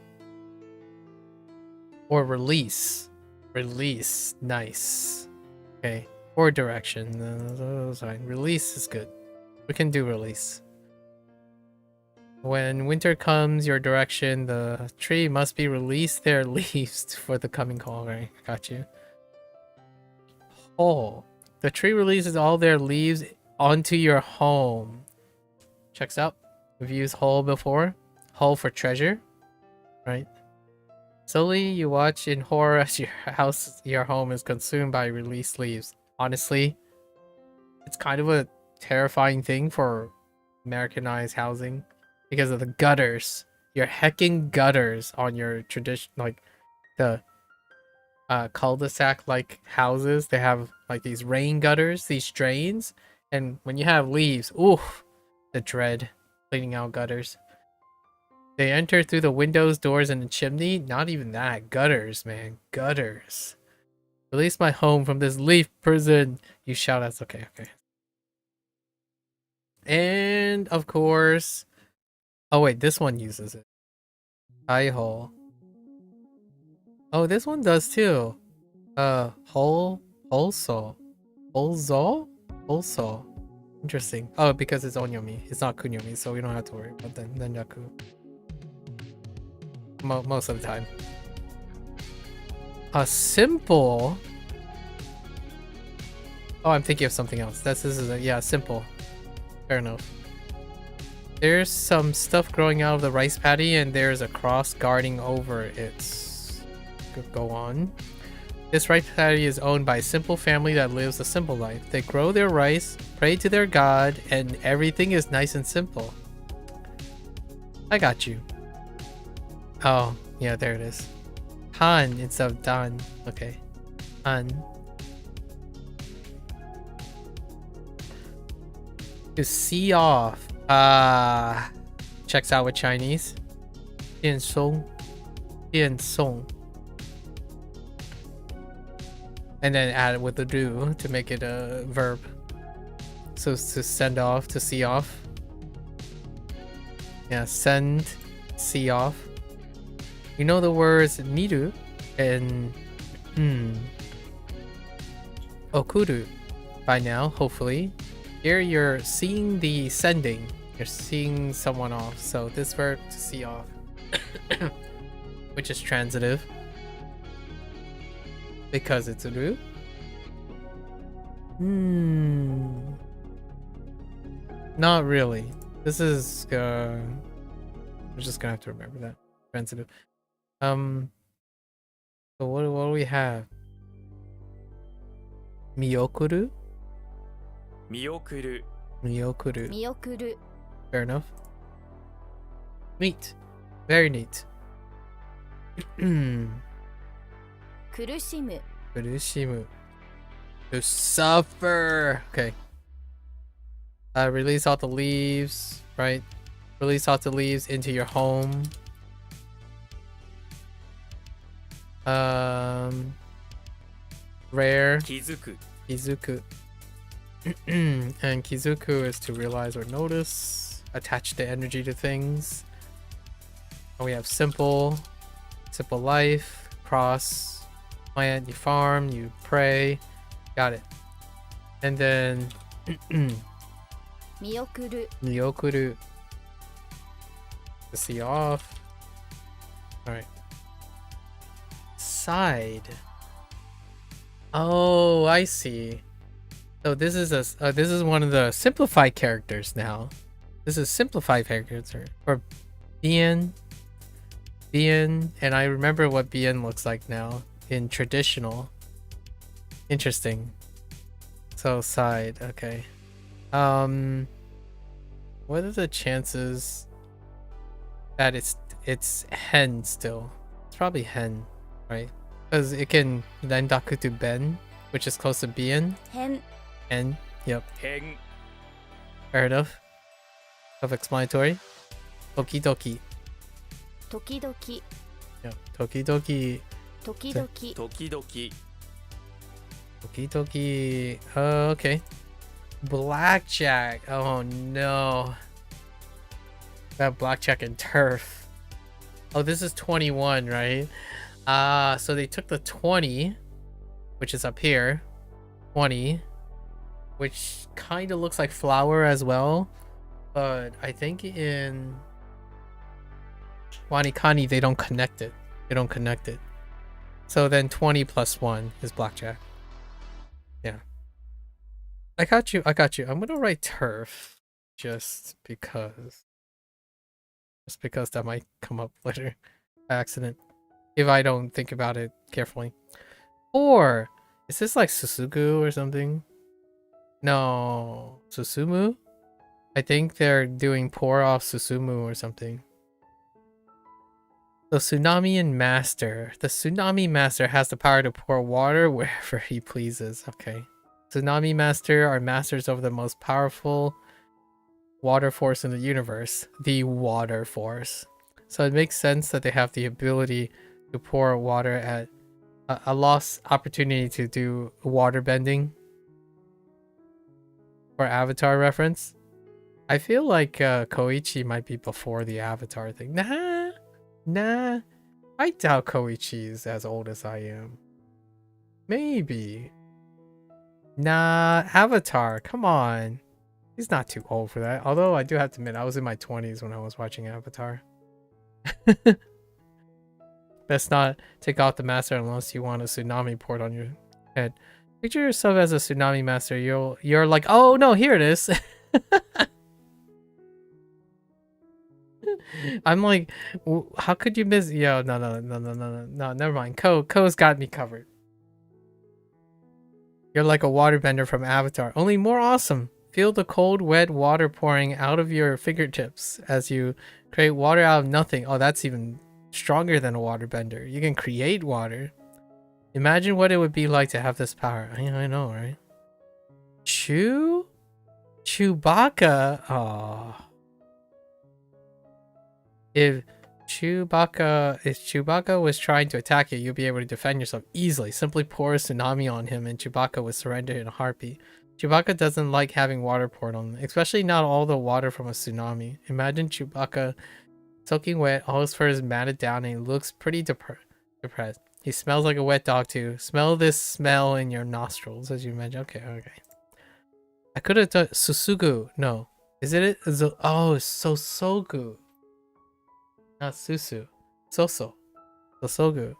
Or release? Release. Nice. Okay. Or direction. That's fine. Release is good. We can do release. When winter comes your direction, the tree must be released their leaves for the coming call. Right, got you. Oh. The tree releases all their leaves onto your home. Checks out. We've used hole before. Hole for treasure. Right? Slowly you watch in horror as your home is consumed by released leaves. Honestly, it's kind of a terrifying thing for Americanized housing because of the gutters. Your hecking gutters on your tradition, like the cul-de-sac like houses. They have like these rain gutters, these drains, and when you have leaves, oof, the dread cleaning out gutters. They enter through the windows, doors, and the chimney. Not even that. Gutters, man. Gutters. Release my home from this leaf prison. You shout out. Okay, okay. And of course, oh wait, this one uses it. Hole. Oh, this one does too. Also. Interesting. Oh, because it's onyomi. It's not kunyomi, so we don't have to worry about that. Nendaku. Most of the time. Simple. Oh, I'm thinking of something else. This is yeah, simple. Fair enough. There's some stuff growing out of the rice paddy, and there's a cross guarding over it. Go on. This rice paddy is owned by a simple family that lives a simple life. They grow their rice, pray to their god, and everything is nice and simple. I got you. Oh, yeah, there it is. Han instead of Dan. Okay. Han. To see off. Checks out with Chinese. Dian Song. Dian Song. And then add it with the do to make it a verb. So it's to send off, to see off. Yeah, send, see off. You know the words miru and okuru by now, hopefully. Here you're seeing the sending. You're seeing someone off. So this verb to see off, which is transitive because it's a ru. Not really. This is I'm just gonna have to remember that. Transitive. So what do we have? Miyokuru? Miyokuru. Miyokuru. 見送る Fair enough. Neat. Very neat. 苦しむ Kurushimu. To suffer. Okay. Release all the leaves, right? Release all the leaves into your home. Rare. 気づく Kizuku. And Kizuku is to realize or notice. Attach the energy to things. And we have simple. Simple life. Cross. Plant. You farm. You pray. Got it. And then 見送る Myokuru. To see off. Alright. Side. Oh, I see. So this is this is one of the simplified characters now. This is simplified character or Bien. Bien, and I remember what Bien looks like now in traditional. Interesting. So side, okay. What are the chances that it's hen still? It's probably hen, right? Because it can rendaku to ben, which is close to bien. 変 Hen, yep, 変 fair enough. Self-explanatory. Toki doki. 時々 Yep, toki doki. 時々時々 Toki doki. Okay. Blackjack. Oh no. That blackjack and turf. Oh, this is 21, right? So they took the 20, which is up here. 20, which kind of looks like flour as well. But I think in WaniKani they don't connect it. They don't connect it. So then 20 plus 1 is blackjack. Yeah. I got you. I got you. I'm gonna write turf just because. Just because that might come up later by accident. If I don't think about it carefully. Or is this like Susugu or something? No. Susumu? I think they're doing pour off Susumu or something. The Tsunami and Master. The Tsunami Master has the power to pour water wherever he pleases. Okay. Tsunami Master are masters of the most powerful water force in the universe. The water force. So it makes sense that they have the ability to pour water at a lost opportunity to do water bending. For Avatar reference. I feel like Koichi might be before the Avatar thing. Nah. I doubt Koichi is as old as I am. Maybe. Nah, Avatar, come on. He's not too old for that. Although I do have to admit, I was in my 20s when I was watching Avatar. Best not take out the master unless you want a tsunami poured on your head. Picture yourself as a tsunami master. You're like, oh no, here it is. I'm like, how could you miss? Yo, no, never mind. Ko's got me covered. You're like a waterbender from Avatar, only more awesome. Feel the cold, wet water pouring out of your fingertips as you create water out of nothing. Oh, that's even stronger than a waterbender. You can create water. Imagine what it would be like to have this power. I know, right? Chewbacca. Oh. If Chewbacca was trying to attack you, you'll be able to defend yourself easily. Simply pour a tsunami on him and Chewbacca would surrender in a heartbeat. Chewbacca doesn't like having water poured on him, especially not all the water from a tsunami. Imagine Chewbacca soaking wet, all his fur is matted down, and he looks pretty depressed. He smells like a wet dog too. Smell this smell in your nostrils, as you mentioned. Okay. I could have done Susugu. No. Is it? Oh, it's Sosogu. Not Susu. Sosogu.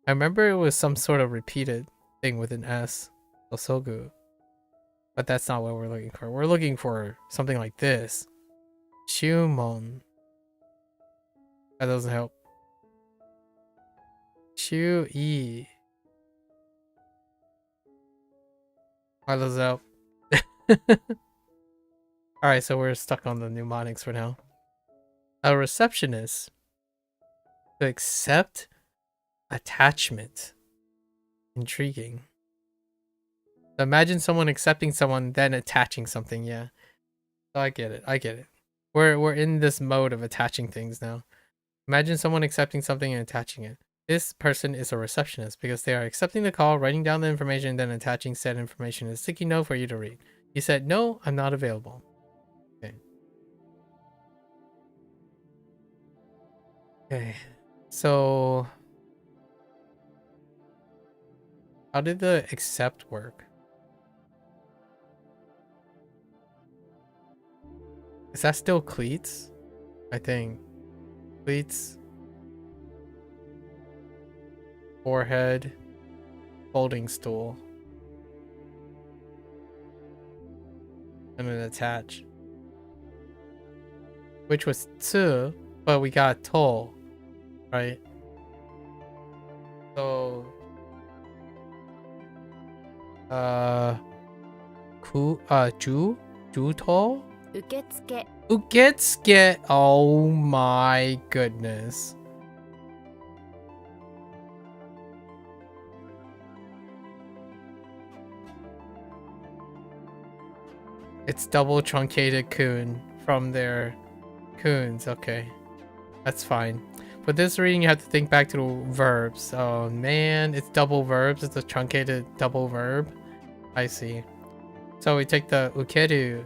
I remember it was some sort of repeated thing with an S. Sosogu. But that's not what we're looking for. We're looking for something like this. Shumon. That doesn't help. Shu-i. That doesn't help. Alright, so we're stuck on the mnemonics for now. A receptionist. To accept attachment. Intriguing. So imagine someone accepting someone, then attaching something. Yeah. So I get it. We're in this mode of attaching things now. Imagine someone accepting something and attaching it. This person is a receptionist because they are accepting the call, writing down the information, then attaching said information in a sticky note for you to read. You said, "No, I'm not available." Okay. So how did the accept work? Is that still cleats? I think. Cleats. Forehead. Folding stool. And then attach. Which was tsu, but we got to, right? So Juto? 受付 Uketsuke. Oh my goodness. It's double truncated kun from their kuns. Okay, that's fine. For this reading, you have to think back to the verbs. Oh man, it's double verbs. It's a truncated double verb. I see. So we take the ukeru.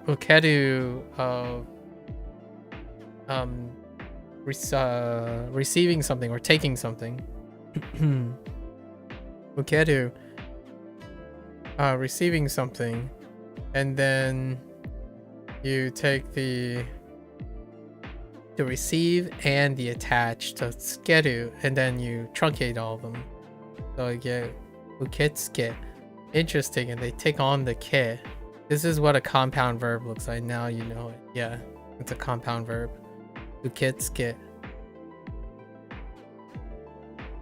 Ukeru of receiving something or taking something. Ukeru. Receiving something, and then you take the receive and the attach to skeru, and then you truncate all of them. So you get uketsuke. Interesting, and they take on the ke. This is what a compound verb looks like. Now you know it. Yeah, it's a compound verb. Uketsuke.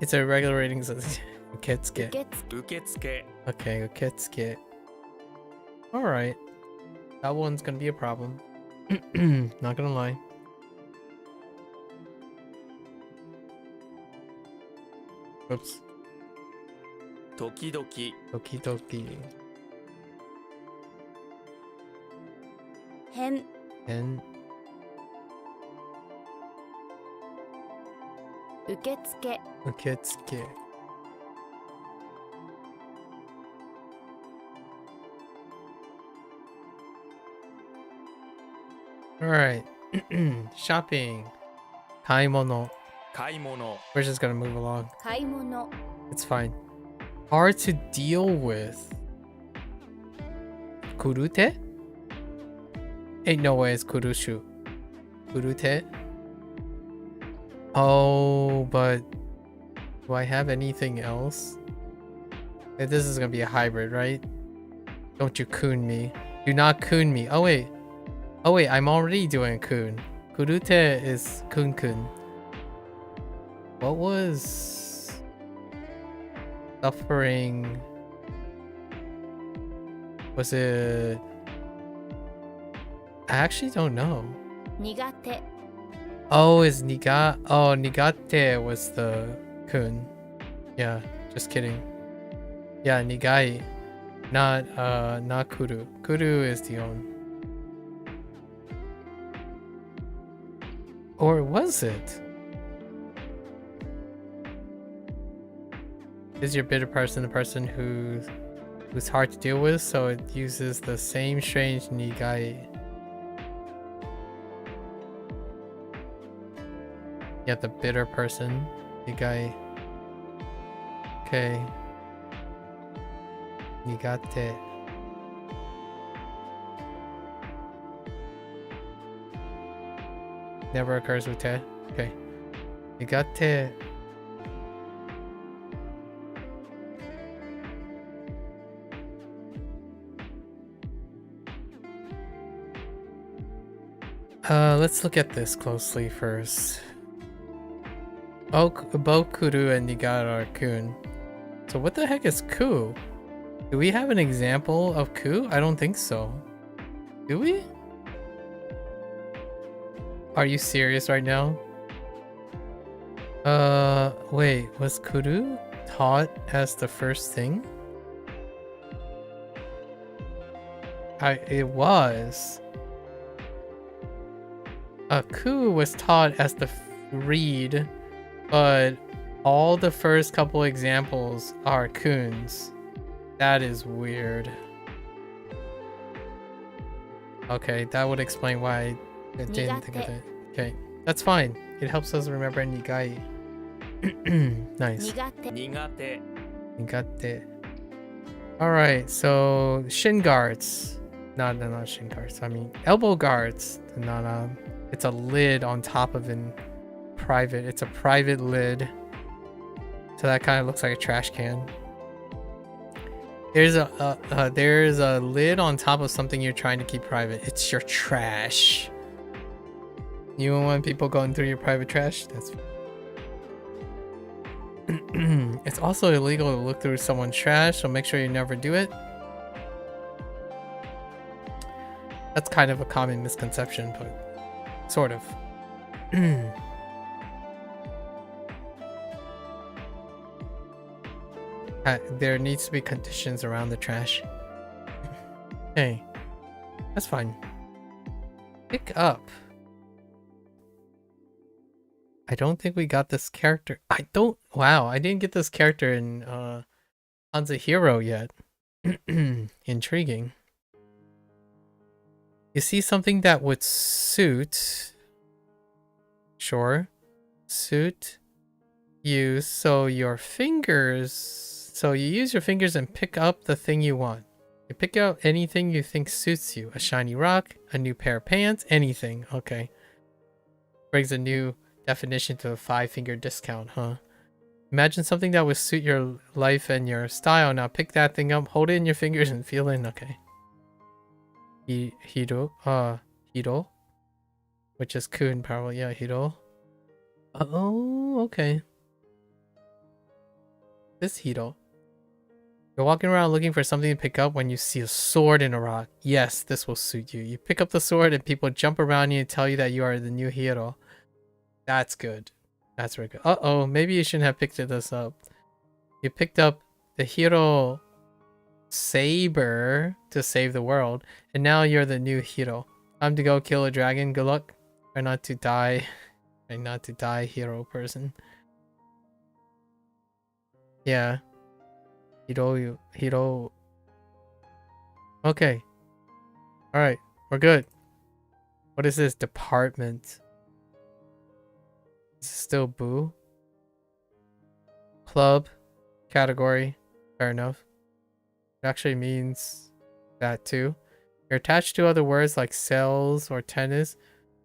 It's a regular rating. Uketsuke. 受付 Okay, uketsuke. Alright. That one's gonna be a problem. Not gonna lie. Oops. 時々 Okidoki. 変 And 受付 uketsuke. Alright. Shopping. Kaimono. 買い物 We're just gonna move along. 買い物 It's fine. Hard to deal with. Kurute? Ain't no way it's kurushu. Kurute? Oh, but do I have anything else? This is gonna be a hybrid, right? Don't you kun me. Do not kun me. Oh wait, I'm already doing kun. Kurute is kun. What was suffering? Was it? I actually don't know. 苦手 Oh, is Nigate was the kun. Yeah, just kidding. Yeah, Nigai. Not Kuru. Kuru is the on. Or was it? Is your bitter person the person who's hard to deal with, so it uses the same strange Nigai. Yeah, the bitter person. Nigai. Okay. Nigate. Never occurs with te. Okay. Nigate. Let's look at this closely first. Both Kuru and Nigara are kun. So what the heck is ku? Do we have an example of ku? I don't think so. Do we? Are you serious right now? Wait, was Kuru taught as the first thing? It was. Ku was taught as the read, but all the first couple examples are kuns. That is weird. Okay, that would explain why I didn't think of it. Okay, that's fine. It helps us remember Nigai. Nice. 苦手 Nigate. Alright, so shin guards. Not shin guards. I mean elbow guards. It's a lid on top of an private. It's a private lid. So that kind of looks like a trash can. There's a lid on top of something you're trying to keep private. It's your trash. You don't want people going through your private trash? That's it's also illegal to look through someone's trash, so make sure you never do it. That's kind of a common misconception, but sort of. There needs to be conditions around the trash. Hey, that's fine. Pick up. I don't think we got this character. Wow, I didn't get this character in HanziHero yet. Intriguing. You see something that would suit. Sure. Suit you. So your fingers. So you use your fingers and pick up the thing you want. You pick out anything you think suits you. A shiny rock, a new pair of pants, anything. Okay. Brings a new definition to a 5-finger discount, huh? Imagine something that would suit your life and your style. Now pick that thing up, hold it in your fingers and feel in. Okay. Hiro. Which is kun probably. Yeah, Hiro. Oh, okay. This Hiro. You're walking around looking for something to pick up when you see a sword in a rock. Yes, this will suit you. You pick up the sword and people jump around you and tell you that you are the new hero. That's good. That's very good. Uh-oh, maybe you shouldn't have picked this up. You picked up the hero saber to save the world, and now you're the new hero. Time to go kill a dragon. Good luck. Try not to die. Try not to die, hero person. Yeah. Hiro. Okay. Alright, we're good. What is this? Department. Is it still boo? Club. Category. Fair enough. It actually means that too. You're attached to other words like cells or tennis.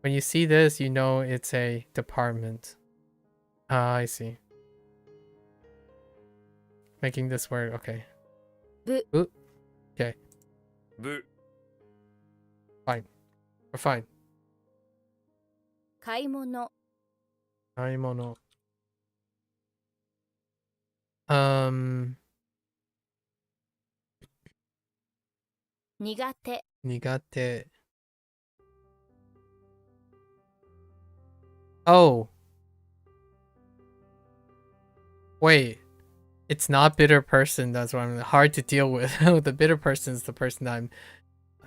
When you see this, you know it's a department. Ah, I see. Making this word, okay. Boo. Okay. Boo. Fine. We're fine. 買い物 Aimono. Nigate Nigate. Oh. Wait. It's not bitter person. That's what I'm hard to deal with. The bitter person is the person that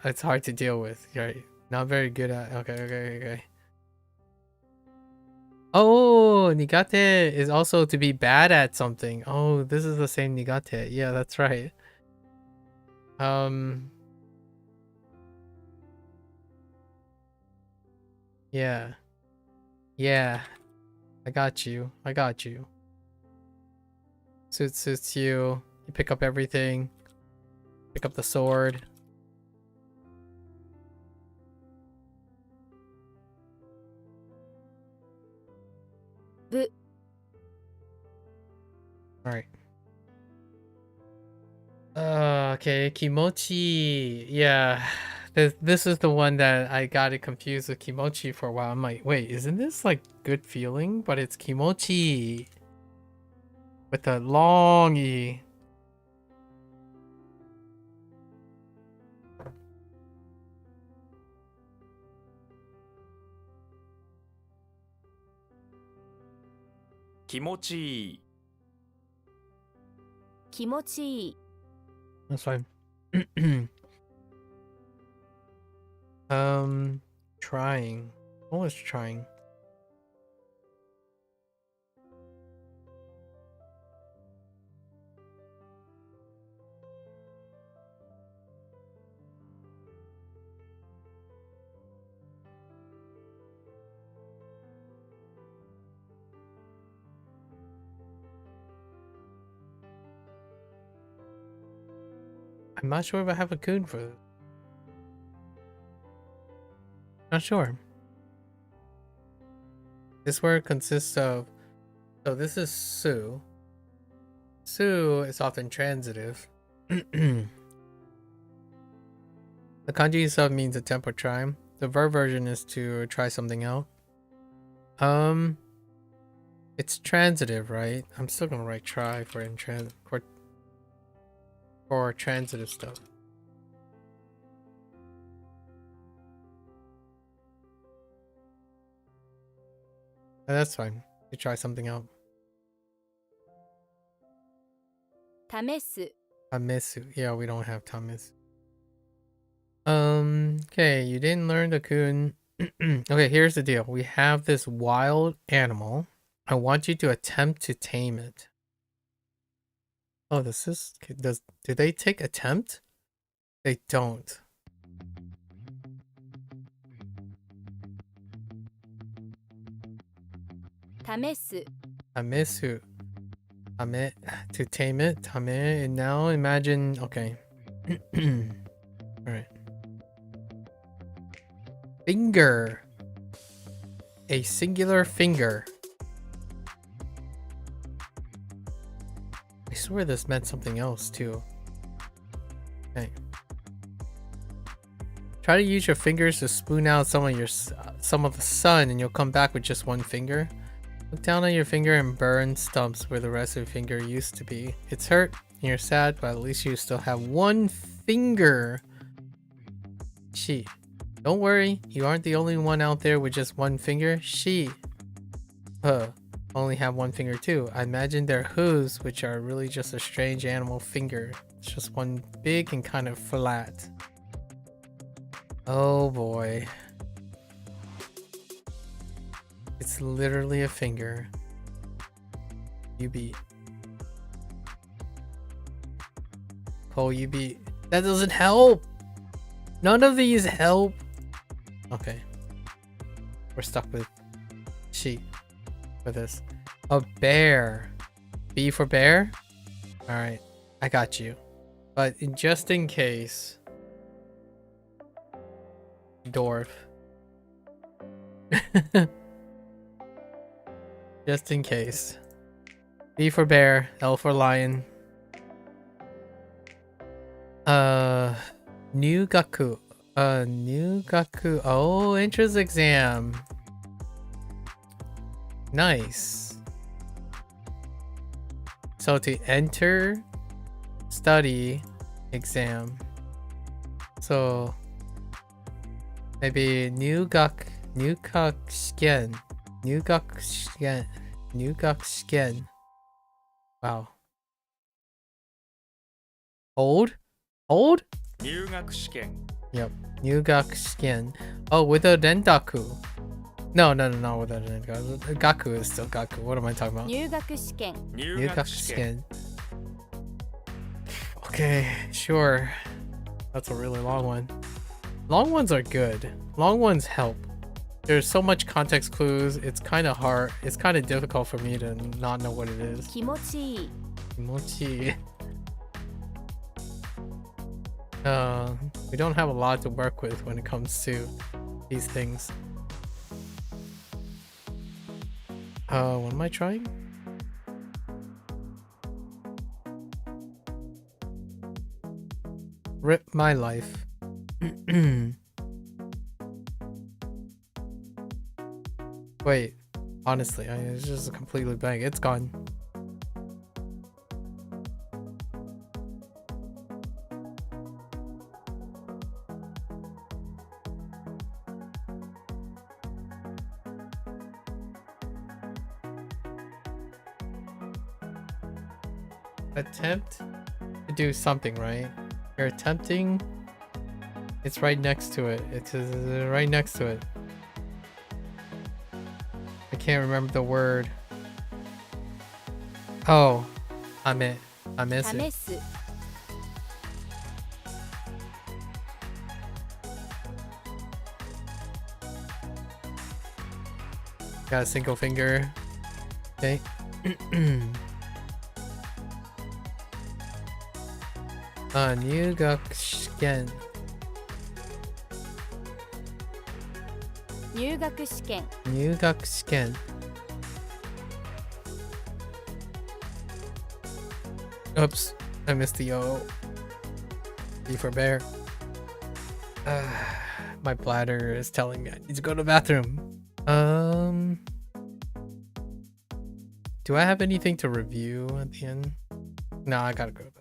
it's hard to deal with. Right. Not very good at. Okay. Oh, nigate is also to be bad at something. Oh, this is the same nigate. Yeah, that's right. Yeah. Yeah. I got you. Suits you. You pick up everything. Pick up the sword. Alright. Okay, kimochi. Yeah. This is the one that I got it confused with kimochi for a while. I'm like, wait, isn't this like good feeling? But it's kimochi. With a long E. Kimochi. 気持ちいい That's fine. Trying. What was trying? I'm not sure if I have a coon for this. Not sure. This word consists of... So this is su. Su is often transitive. The kanji sub means attempt or try. The verb version is to try something out. It's transitive, right? I'm still gonna write try for for transitive stuff. That's fine. You try something out. 試す Tamesu. Yeah, we don't have tamesu. Okay, you didn't learn the kun. Okay, here's the deal. We have this wild animal. I want you to attempt to tame it. Oh, this is... Do they take attempt? They don't. Tamesu. Tamesu. Tame. To tame it. Tame. And now imagine... Okay. Alright. Finger. A singular finger. I swear this meant something else too. Okay. Try to use your fingers to spoon out some of the sun, and you'll come back with just one finger. Look down on your finger and burn stumps where the rest of your finger used to be. It's hurt and you're sad, but at least you still have one finger. She. Don't worry, you aren't the only one out there with just one finger. She. Only have one finger too. I imagine they're whose, which are really just a strange animal finger. It's just one big and kind of flat. Oh boy. It's literally a finger. You beat. Cole, you beat. That doesn't help! None of these help! Okay. We're stuck with she for this. A bear. B for bear? Alright. I got you. But just in case. Dwarf. Just in case. B for bear, L for lion. Nyugaku. Nyugaku. Oh, entrance exam. Nice. So to enter, study, exam. So maybe nyugak shigen. Nyugak Skin. Wow. Hold? 入学試験 Yep. Nyugak Skin. Oh, with a Rendaku. No, with a Rendaku. Gaku is still Gaku. What am I talking about? 入学試験 入 Nyugak 学試験 Skin. Okay, sure. That's a really long one. Long ones are good. Long ones help. There's so much context clues. It's kind of hard. It's kind of difficult for me to not know what it is. 気持ちいい Kimochi. We don't have a lot to work with when it comes to these things. What am I trying? Rip my life. Wait, honestly, it's just completely blank. It's gone. Attempt to do something, right? You're attempting. It's right next to it. It's right next to it. I can't remember the word. Oh, I miss it. 試す Got a single finger. Okay. Nyugak Shiken. 入学試験 Nyugak Shiken. Oops, I missed the O. B for bear. My bladder is telling me I need to go to the bathroom. Do I have anything to review at the end? No, I gotta go to bed.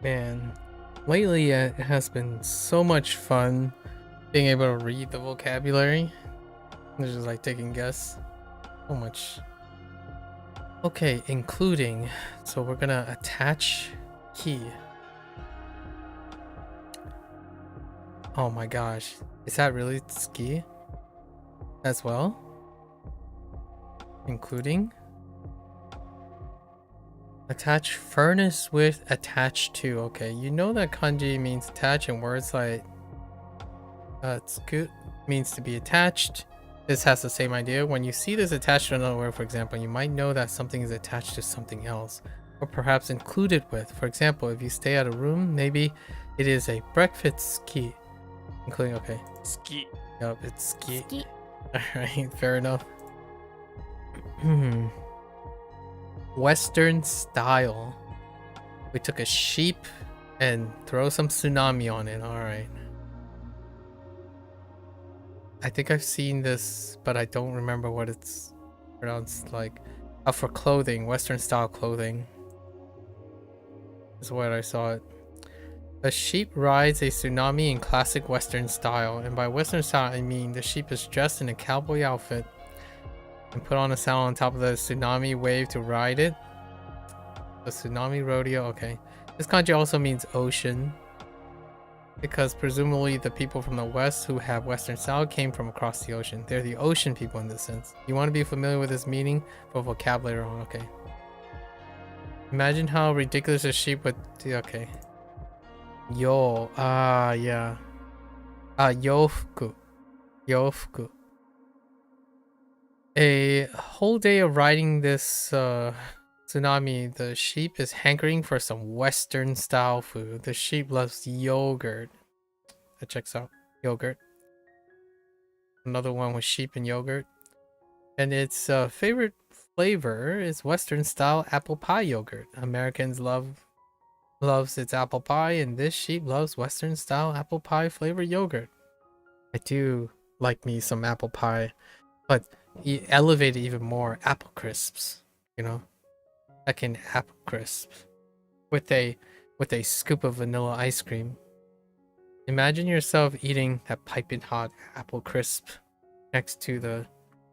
Man, lately it has been so much fun being able to read the vocabulary. It's just like taking guess. So much Okay, including. So we're gonna attach key. Oh my gosh. Is that really ski as well? Including? Attach furnace with attached to. Okay, you know that kanji means attach in words like tsuku means to be attached. This has the same idea. When you see this attached to another word, for example, you might know that something is attached to something else, or perhaps included with. For example, if you stay at a room, maybe it is a breakfast ski, including. Okay, 好き yup, it's ski. 好き All right, fair enough. Western style. We took a sheep and throw some tsunami on it. All right. I think I've seen this, but I don't remember what it's pronounced like. For clothing, Western style clothing is what I saw it. A sheep rides a tsunami in classic Western style, and by Western style I mean the sheep is dressed in a cowboy outfit and put on a saddle on top of the tsunami wave to ride it. The tsunami rodeo. Okay, this kanji also means ocean, because presumably the people from the west who have Western style came from across the ocean. They're the ocean people in this sense. You want to be familiar with this meaning for vocabulary. Okay. Imagine how ridiculous a sheep would. Okay. Yo. Yeah. Yofuku. Yofuku. A whole day of riding this tsunami, the sheep is hankering for some Western style food. The sheep loves yogurt. That checks out. Yogurt. Another one with sheep and yogurt. And its favorite flavor is Western style apple pie yogurt. Americans loves its apple pie, and this sheep loves Western style apple pie flavored yogurt. I do like me some apple pie, but elevate it even more, apple crisps, you know, like an apple crisp with a scoop of vanilla ice cream. Imagine yourself eating that piping hot apple crisp next to the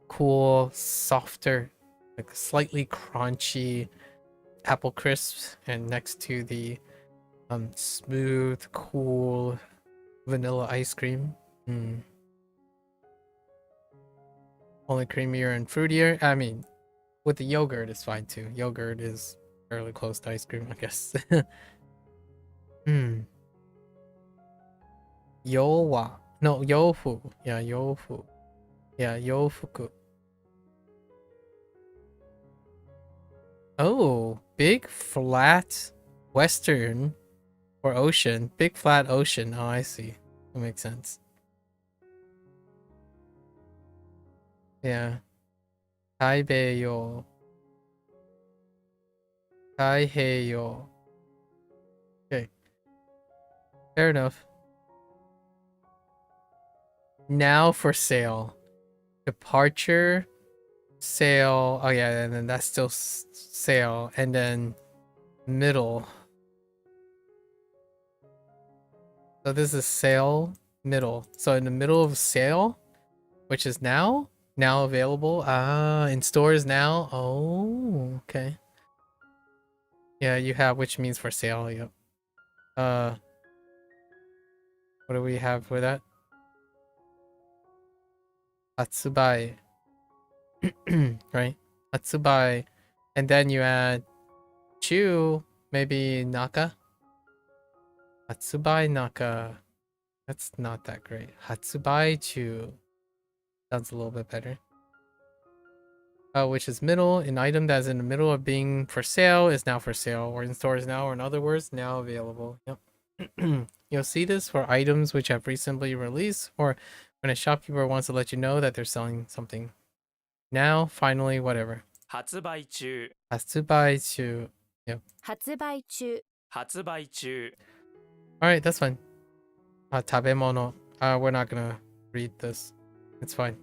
cool, softer, like slightly crunchy apple crisps, and next to the smooth, cool vanilla ice cream. Only creamier and fruitier. I mean, with the yogurt, it's fine too. Yogurt is fairly close to ice cream, I guess. Yowa. No, yofu. Yeah, yofu. Yeah, yofuku. Oh, big flat western or ocean. Big flat ocean. Oh, I see. That makes sense. Yeah. Taibeyo. Taiheyo. Okay. Fair enough. Now for sale. Departure. Sale. Oh yeah, and then that's still sale. And then middle. So this is sale middle. So in the middle of sale, which is now available. In stores now. Oh, okay. Yeah, you have, which means for sale. Yep. What do we have for that? Atsubai. Right? Atsubai. And then you add chu, maybe naka. Atsubai naka. That's not that great. Hatsubai chu. Sounds a little bit better. Which is middle. An item that is in the middle of being for sale is now for sale, or in stores now, or in other words, now available. Yep. You'll see this for items which have recently released, or when a shopkeeper wants to let you know that they're selling something. Now, finally, whatever. 発売中 Hatsubai chu. Yep. 発売中発売中 Alright, that's fine. Tabemono. We're not gonna read this. It's fine.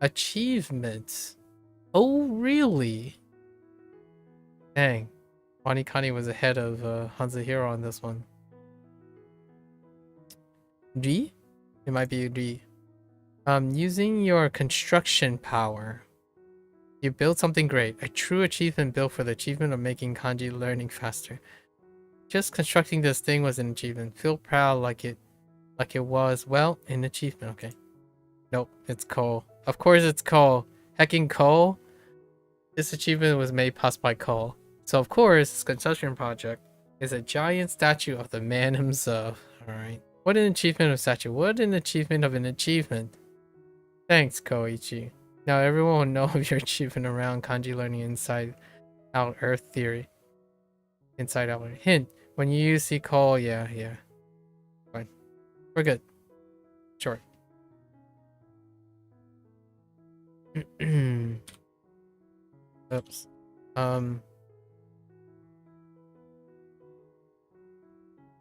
Achievements. Oh, really? Dang. WaniKani was ahead of HanziHero on this one. Ri? It might be Ri. Using your construction power. You built something great. A true achievement built for the achievement of making kanji learning faster. Just constructing this thing was an achievement. Feel proud like it was, well, an achievement. Okay. Nope, it's coal. Of course it's coal. Hecking coal. This achievement was made possible by coal. So of course, this construction project is a giant statue of the man himself. Alright. What an achievement of statue. What an achievement of an achievement. Thanks, Koichi. Now everyone will know of your achievement around kanji learning inside out Earth theory. Inside out. Hint. When you see coal, yeah. Fine. We're good. Sure. Oops.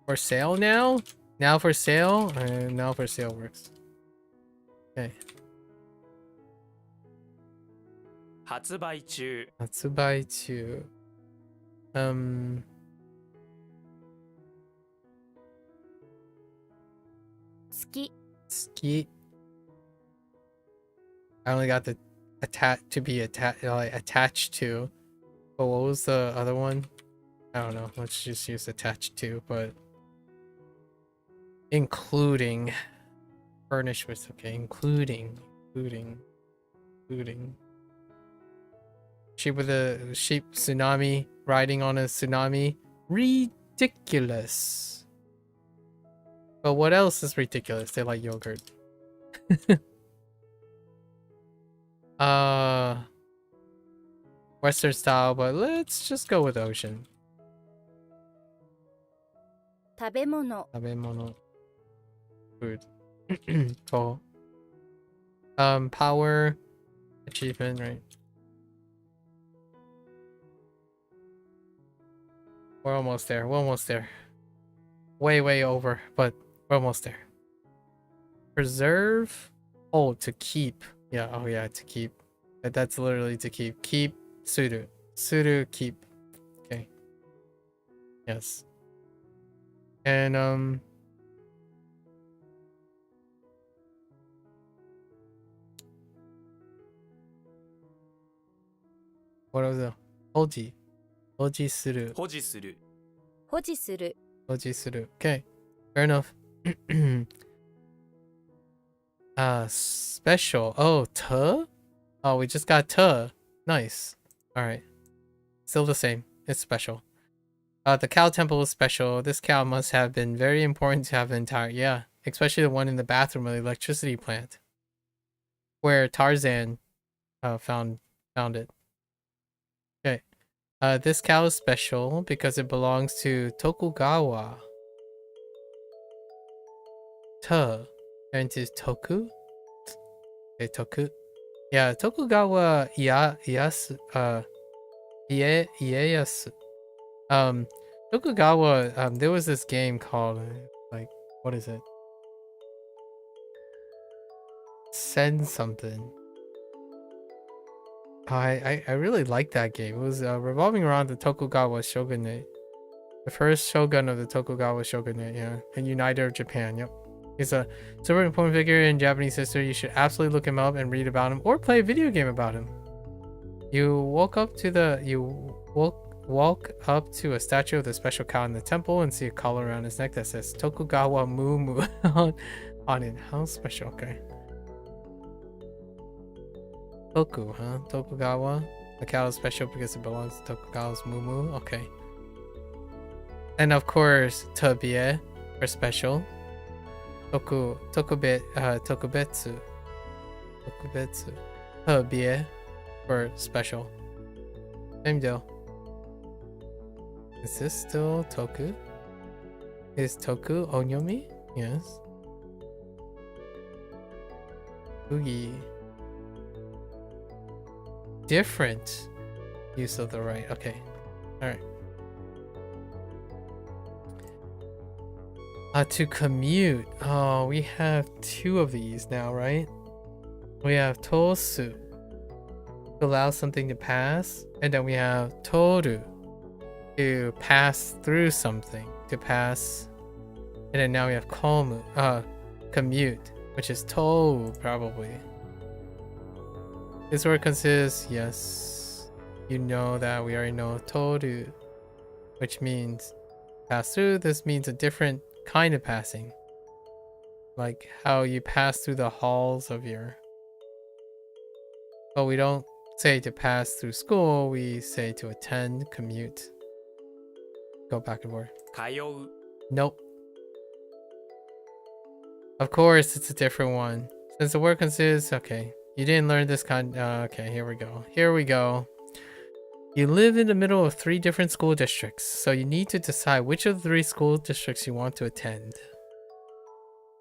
For sale now? Now for sale? Now for sale works. Okay. 発売中。発売中。好き Ski. I only got the attached to. But what was the other one? I don't know. Let's just use attached to, but including furnished with including. Sheep with a sheep tsunami riding on a tsunami. Ridiculous. But what else is ridiculous? They like yogurt. Western style, but let's just go with ocean. 食べ物 Tabemono. Food. Cool. Power. Achievement, right? We're almost there. Way over, but we're almost there. Preserve. Oh, to keep. Yeah, oh yeah, to keep. That's literally to keep. Keep. Suru. Suru, keep. Okay. Yes. And, what was it? Oji. Oji suru. 保持する。保持する Oji suru. Okay. Fair enough. Special. Oh, te? Oh, we just got te. Nice. Alright. Still the same. It's special. The cow temple is special. This cow must have been very important to have an entire... Yeah. Especially the one in the bathroom of the electricity plant. Where Tarzan found it. Okay. This cow is special because it belongs to Tokugawa. And to Toku? Okay, Toku. Yeah, Tokugawa Ieyasu. Tokugawa, there was this game called, like, what is it? Send something. I really liked that game. It was revolving around the Tokugawa shogunate. The first shogun of the Tokugawa shogunate, yeah. And uniter of Japan, yep. He's a super important figure in Japanese history. You should absolutely look him up and read about him or play a video game about him. You walk up to a statue of the special cow in the temple and see a collar around his neck that says Tokugawa Moo on it. How special, okay. Toku, huh? Tokugawa. The cow is special because it belongs to Tokugawa's Moo. Okay. And of course, Tobie for special. Tokubetsu. Tobie for special. Same deal. Is this still Toku? Is Toku Onyomi? Yes. Oogie. Different use of the right. Okay. Alright. To commute. Oh, we have two of these now, right? We have tosu to allow something to pass, and then we have toru to pass through something, to pass, and then now we have commute, which is to probably. This word consists, yes, you know that we already know toru, which means pass through. This means a different kind of passing. Like how you pass through the halls of your... But we don't say to pass through school, we say to attend, commute. Go back and forth. 通う Nope. Of course, it's a different one. Since the word consists, okay. You didn't learn this kind. Okay, here we go. Here we go. You live in the middle of 3 different school districts, so you need to decide which of the 3 school districts you want to attend.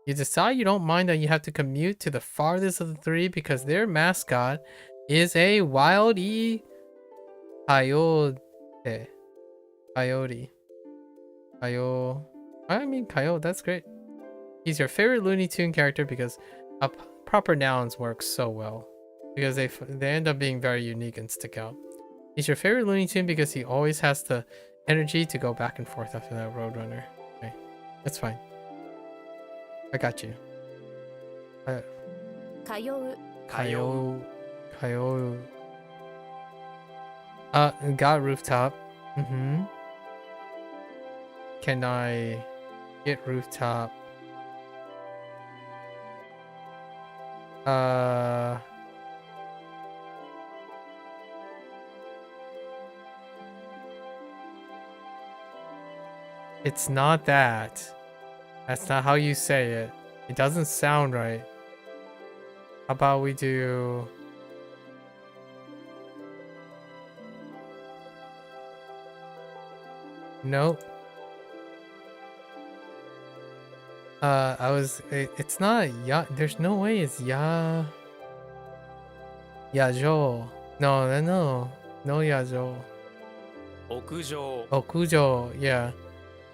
You decide you don't mind that you have to commute to the farthest of the 3 because their mascot is a wild coyote. Coyote. Coyote, that's great. He's your favorite Looney Tune character because proper nouns work so well. Because they end up being very unique and stick out. He's your favorite Looney Tune because he always has the energy to go back and forth after that Roadrunner. Okay, that's fine. I got you. 通う Coyote. Got rooftop. Can I get rooftop? It's not that. That's not how you say it. It doesn't sound right. How about we do... Nope. It's not ya. There's no way it's ya. Yajo. No yajo. 屋上 Okujo, yeah.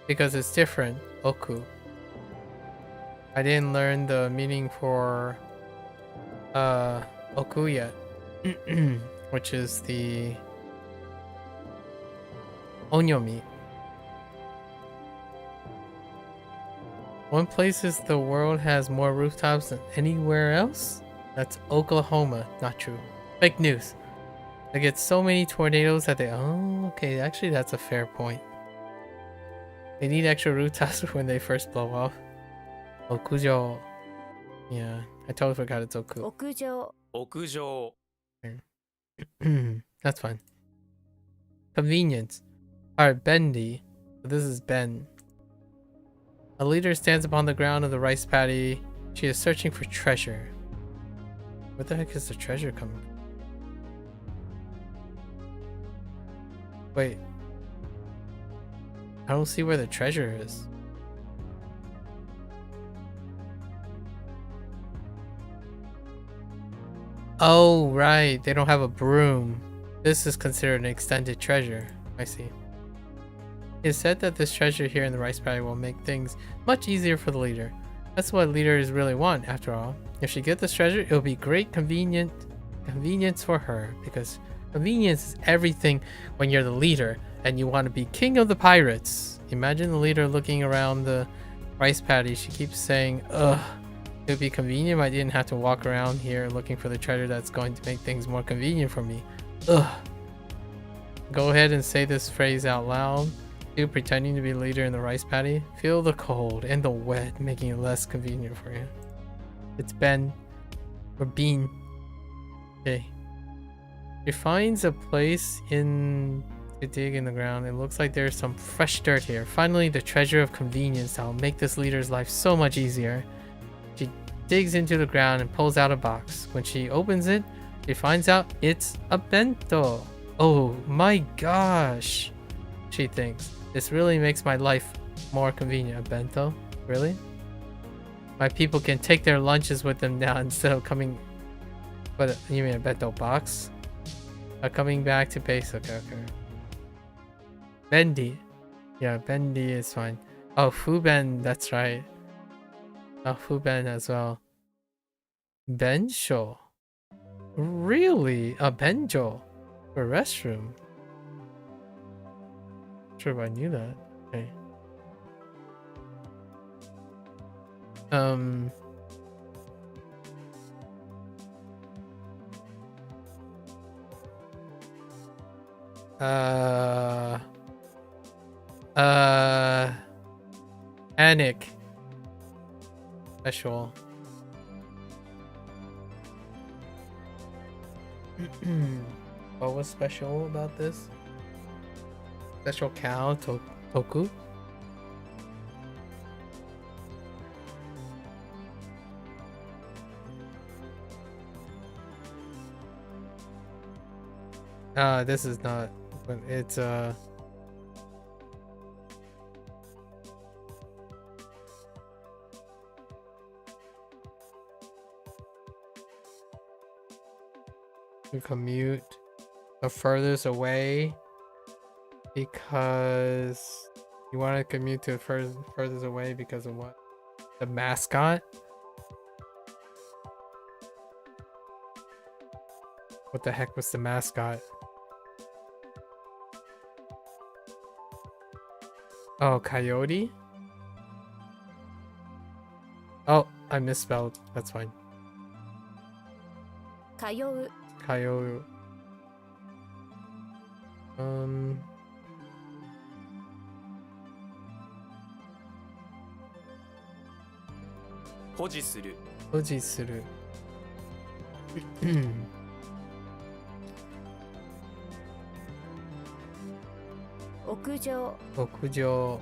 Because it's different. Oku. I didn't learn the meaning for oku yet. Which is the onyomi. One place is the world has more rooftops than anywhere else? That's Oklahoma. Not true. Fake news. They get so many tornadoes that they... Oh, okay. Actually, that's a fair point. They need extra rooftops when they first blow off. Okujo. Yeah, I totally forgot it's Oku. 屋上 屋上 That's fine. Convenience. Alright, Bendy. So this is Ben. A leader stands upon the ground of the rice paddy. She is searching for treasure. Where the heck is the treasure coming from? Wait. I don't see where the treasure is. Oh, right. They don't have a broom. This is considered an extended treasure. I see. It is said that this treasure here in the rice paddy will make things much easier for the leader. That's what leaders really want, after all. If she gets this treasure, it'll be great convenience for her, because convenience is everything when you're the leader and you want to be king of the pirates. Imagine the leader looking around the rice paddy. She keeps saying, ugh, it would be convenient if I didn't have to walk around here looking for the treasure that's going to make things more convenient for me. Ugh. Go ahead and say this phrase out loud. You pretending to be leader in the rice paddy. Feel the cold and the wet, making it less convenient for you. It's Ben. Or Bean. Okay. She finds a place to dig in the ground. It looks like there's some fresh dirt here. Finally, the treasure of convenience that will make this leader's life so much easier. She digs into the ground and pulls out a box. When she opens it, she finds out it's a bento. Oh my gosh, she thinks. This really makes my life more convenient. A bento? Really? My people can take their lunches with them now instead of coming... What, you mean a bento box? Coming back to base. Okay. Bendy. Yeah, Bendy is fine. Oh, Fuben, that's right. Oh, Fuben as well. Bensho. Really? A benjo? A restroom? Not sure if I knew that. Okay. Uh. Panic. Special. What was special about this? Special cow toku? This is not, but it's to commute the furthest away because you want to commute to furthest away because of what? The mascot? What the heck was the mascot? Oh, coyote? Oh, I misspelled. That's fine. 通う Coyote. 保持する。保持する。屋上 屋上。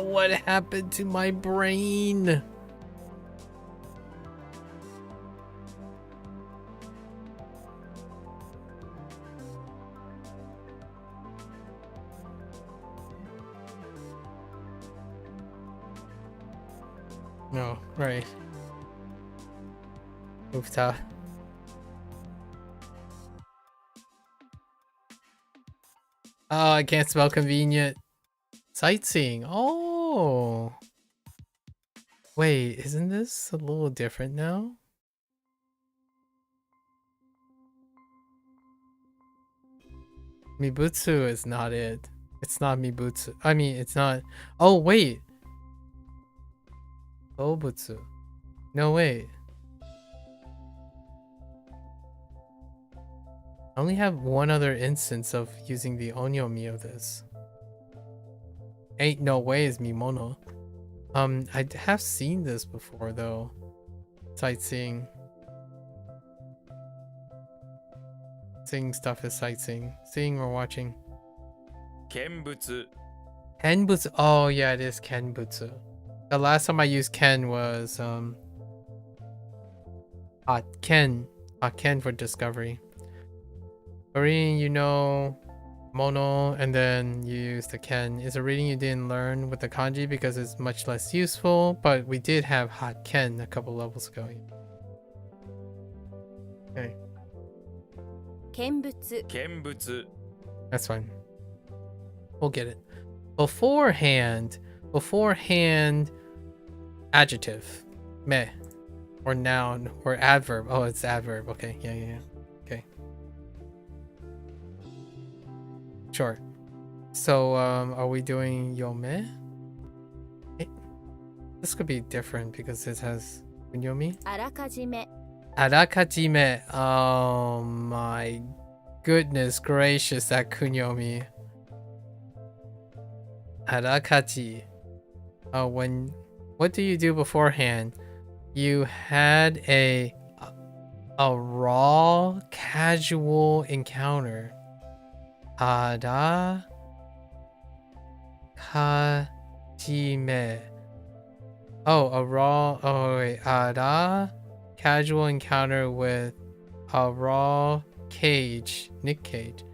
What happened to my brain? No, right. Oofta. Oh, I can't spell convenient. Sightseeing. Oh. Wait, isn't this a little different now? Mibutsu is not it. It's not Mibutsu. I mean, it's not. Oh, wait. Obutsu. No, wait. I only have one other instance of using the onyomi of this. Ain't no way is Mimono. I have seen this before though. Sightseeing. Seeing stuff is sightseeing. Seeing or watching. 見物。 Kenbutsu. Oh yeah, it is Kenbutsu. The last time I used Ken was Ken. Ken for discovery. A reading you know mono and then you use the Ken is a reading you didn't learn with the kanji because it's much less useful, but we did have hot Ken a couple levels ago. Okay. 見物 見物。 That's fine. We'll get it. Beforehand, adjective. Me. Or noun. Or adverb. Oh, it's adverb. Okay. Yeah. Okay. Sure. So, are we doing yome? This could be different because it has kunyomi. あらかじめ Arakajime. Oh my goodness gracious, that kunyomi. Arakaji. Oh, what do you do beforehand? You had a raw casual encounter. Arakajime. Ara casual encounter with a raw cage. Nick Cage.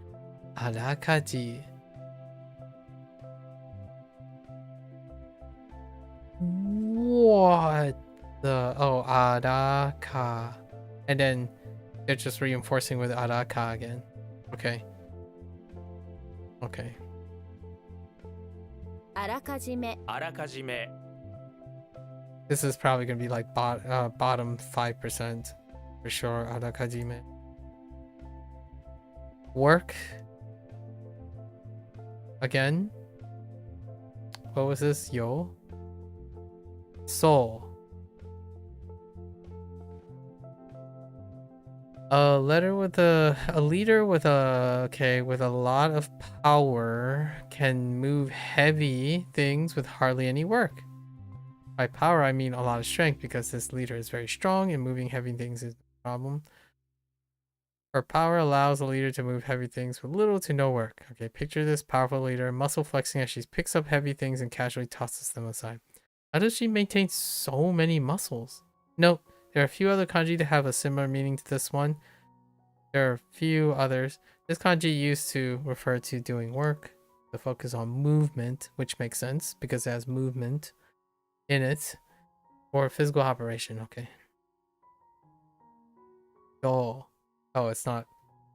Arakaji. What the? Oh, Araka. And then they're just reinforcing with Araka again. Okay. あらかじめあらかじめ。 This is probably gonna be like bottom 5% for sure. Arakajime. Work. Again. What was this? Yo. Soul. A leader with a lot of power can move heavy things with hardly any work. By power, I mean a lot of strength because this leader is very strong and moving heavy things is a problem. Her power allows a leader to move heavy things with little to no work. Okay, picture this powerful leader muscle flexing as she picks up heavy things and casually tosses them aside. How does she maintain so many muscles? Note, there are a few other kanji that have a similar meaning to this one. There are a few others. This kanji used to refer to doing work. The focus on movement, which makes sense because it has movement in it. Or physical operation, okay. Do. Oh, it's not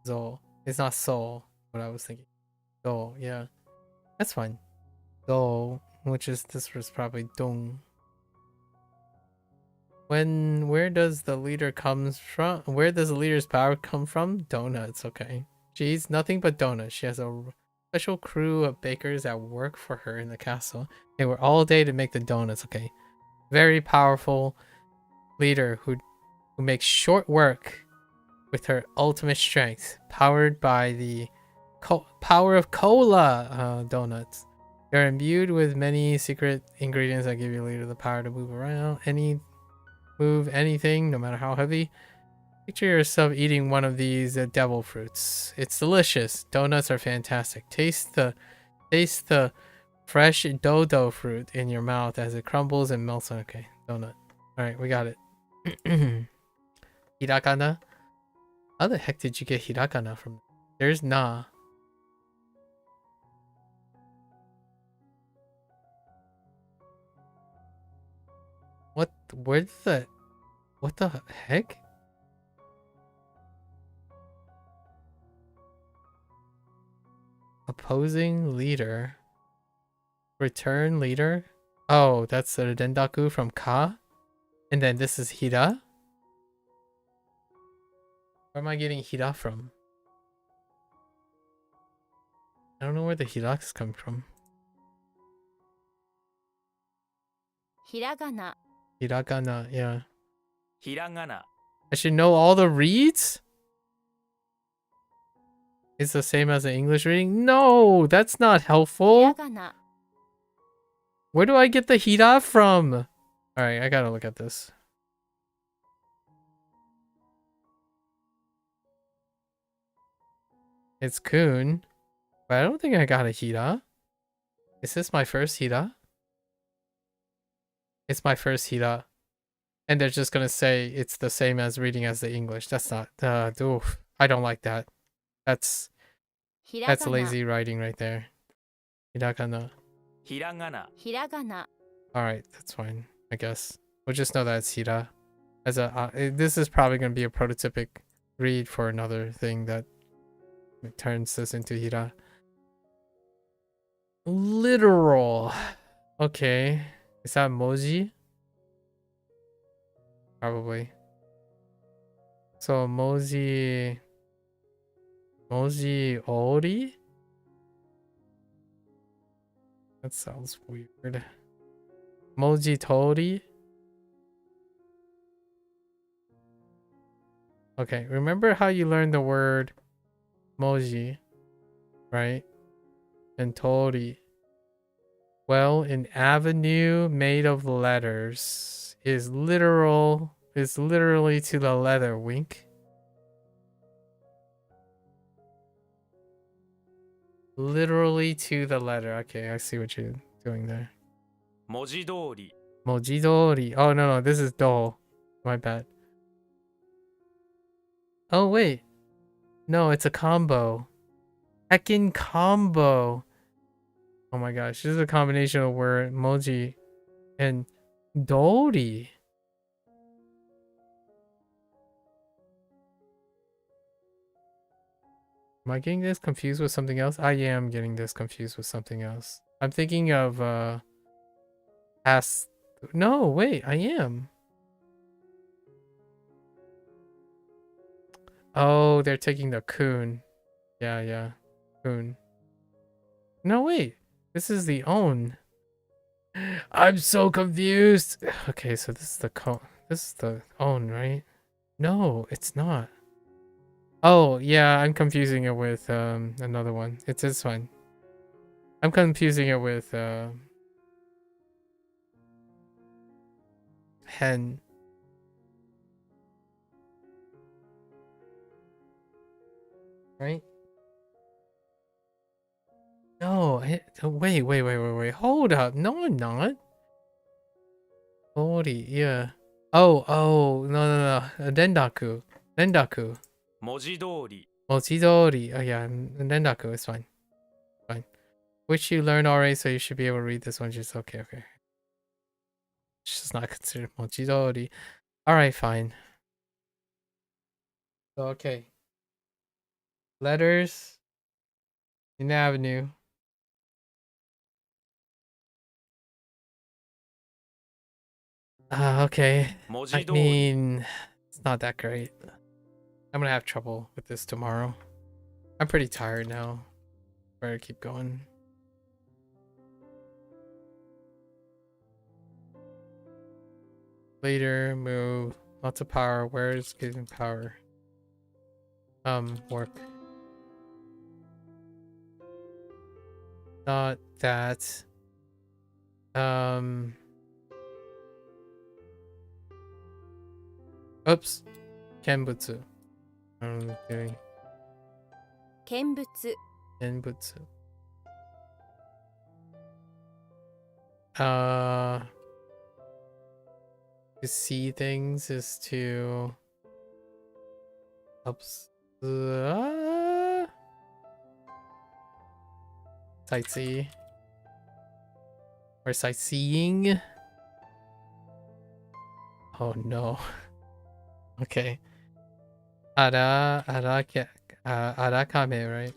Zo. It's not Soul, what I was thinking. Do, yeah. That's fine. Do, which is, this was probably Dong. Where does the leader comes from? Where does the leader's power come from? Donuts, okay. She's nothing but donuts. She has a special crew of bakers that work for her in the castle. They work all day to make the donuts, okay. Very powerful leader who makes short work with her ultimate strength, powered by the power of cola donuts. They're imbued with many secret ingredients that give your leader the power to move around, move anything, no matter how heavy. Picture yourself eating one of these devil fruits. It's delicious. Donuts are fantastic. Taste the fresh dodo fruit in your mouth as it crumbles and melts. Okay, donut. All right, we got it. Hirakana. How the heck did you get hirakana from? There's na. What? Where's the? What the heck? Opposing leader. Return leader. Oh, that's the Dendaku from Ka. And then this is Hira. Where am I getting Hira from? I don't know where the Hira's coming from. Hiragana. Hiragana, yeah. Hiragana. I should know all the reads? It's the same as the English reading? No, that's not helpful. Hiragana. Where do I get the Hira from? Alright, I gotta look at this. It's Kun. But I don't think I got a Hira. Is this my first Hira? It's my first Hira. And they're just gonna say it's the same as reading as the English. That's not oof, I don't like that. That's lazy writing right there. Hiragana. Hiragana. Hiragana. Alright, that's fine, I guess. We'll just know that it's Hira. As a this is probably gonna be a prototypic read for another thing that turns this into Hira. Literal. Okay. Is that Moji? Probably. So Moji Ori? That sounds weird. Moji Tori? Okay, remember how you learned the word Moji, right? And Tori. Well, an avenue made of letters is literally to the letter, wink. Literally to the letter. Okay, I see what you're doing there. 文字通り Mojidori. Oh, no, this is Do. My bad. Oh, wait. No, it's a combo. Heckin' combo. Oh my gosh, this is a combination of word Moji and Dori. Am I getting this confused with something else? I am getting this confused with something else. I'm thinking of past. No, wait, I am. Oh, they're taking the kun. Yeah, kun. No, wait. This is the own. I'm so confused. Okay, so this is the this is the own, right? No, it's not. Oh, yeah, I'm confusing it with another one. It's this one. I'm confusing it with hen. Right? No, wait. Hold up. No, I'm not. Hori, yeah. No. Dendaku. Dendaku. 文字通り Mochidori. Oh, yeah, Dendaku is fine. Fine. Which you learned already, so you should be able to read this one. Just okay. It's just not considered Mochidori. Alright, fine. So, okay. Letters in the avenue. Okay. 文 I 字通り mean, it's not that great. I'm gonna have trouble with this tomorrow. I'm pretty tired now. Better keep going. Later, move. Lots of power. Where is giving power? Work. Not that. Oops. Kenbutsu. I'm doing 見物 Kenbutsu. To see things is to sightsee or sightseeing. Oh no. Okay. Arakame, right?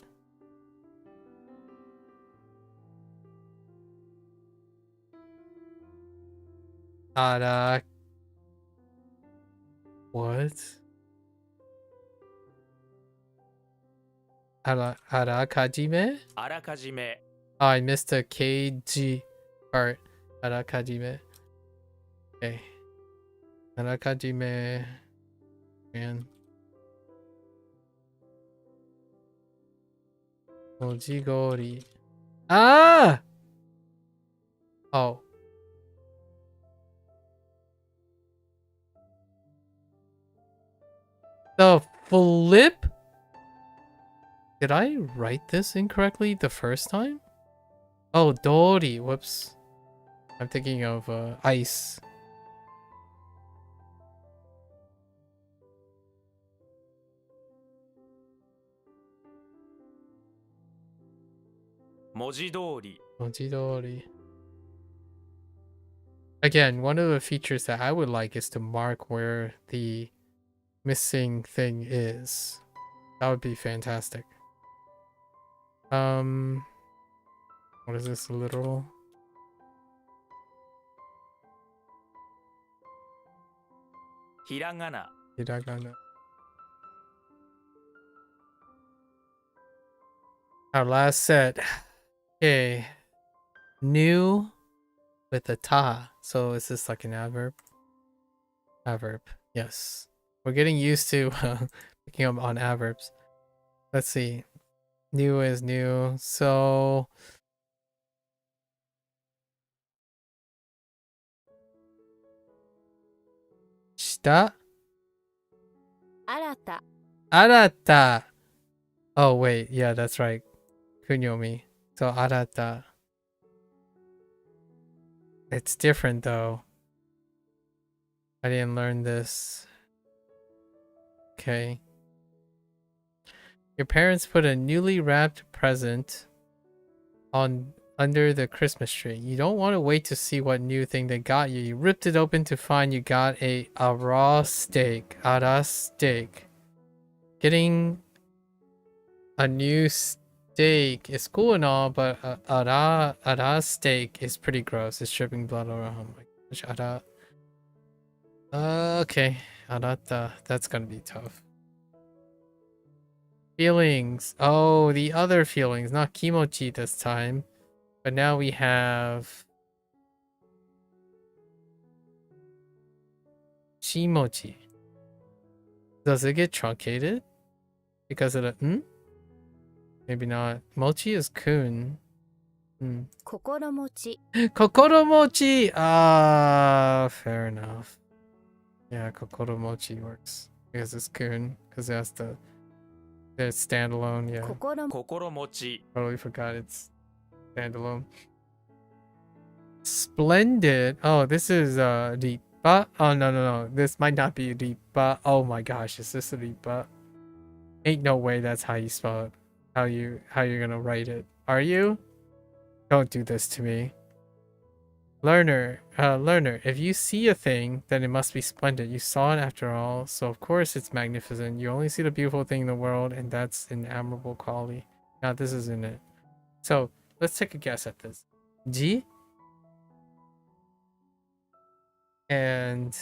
What? Arakajime? あらかじめ Oh, I missed the KG part. Arakajime. Okay. Arakajime. Man. Ojigori. Ah! Oh. The flip? Did I write this incorrectly the first time? Oh, Dori. Whoops. I'm thinking of ice. Mojidori. Mojidori. Again, one of the features that I would like is to mark where the missing thing is. That would be fantastic. What is this, literal? Hiragana. Hiragana. Our last set. Okay. New with a ta. So is this like an adverb? Adverb. Yes. We're getting used to picking up on adverbs. Let's see. New is new. So shita. 新た Arata. Oh wait, yeah, that's right. Kunyomi. So arata. It's different though. I didn't learn this. Okay. Your parents put a newly wrapped present on under the Christmas tree. You don't want to wait to see what new thing they got you. You ripped it open to find you got a raw steak. Ara steak. Getting a new steak is cool and all, but ara steak is pretty gross. It's dripping blood all around. Oh my gosh, ara. Okay, arata. That's gonna be tough. Feelings. Oh, the other feelings, not kimochi this time. But now we have Shimochi. Does it get truncated? Because of the Maybe not. Mochi is kun. 心持ち Kokoromochi! Ah, fair enough. Yeah, Kokoromochi works. Because it's kun. Because that's it's standalone, yeah. 心心持ち Totally forgot it's standalone. Splendid. Oh, this is Ripa. Oh no. This might not be Ripa. Oh my gosh, is this Ripa? Ain't no way that's how you spell it. How you're gonna write it. Are you? Don't do this to me. Learner, if you see a thing, then it must be splendid. You saw it after all, so of course it's magnificent. You only see the beautiful thing in the world, and that's an admirable quality. Now this isn't it. So let's take a guess at this. Ji and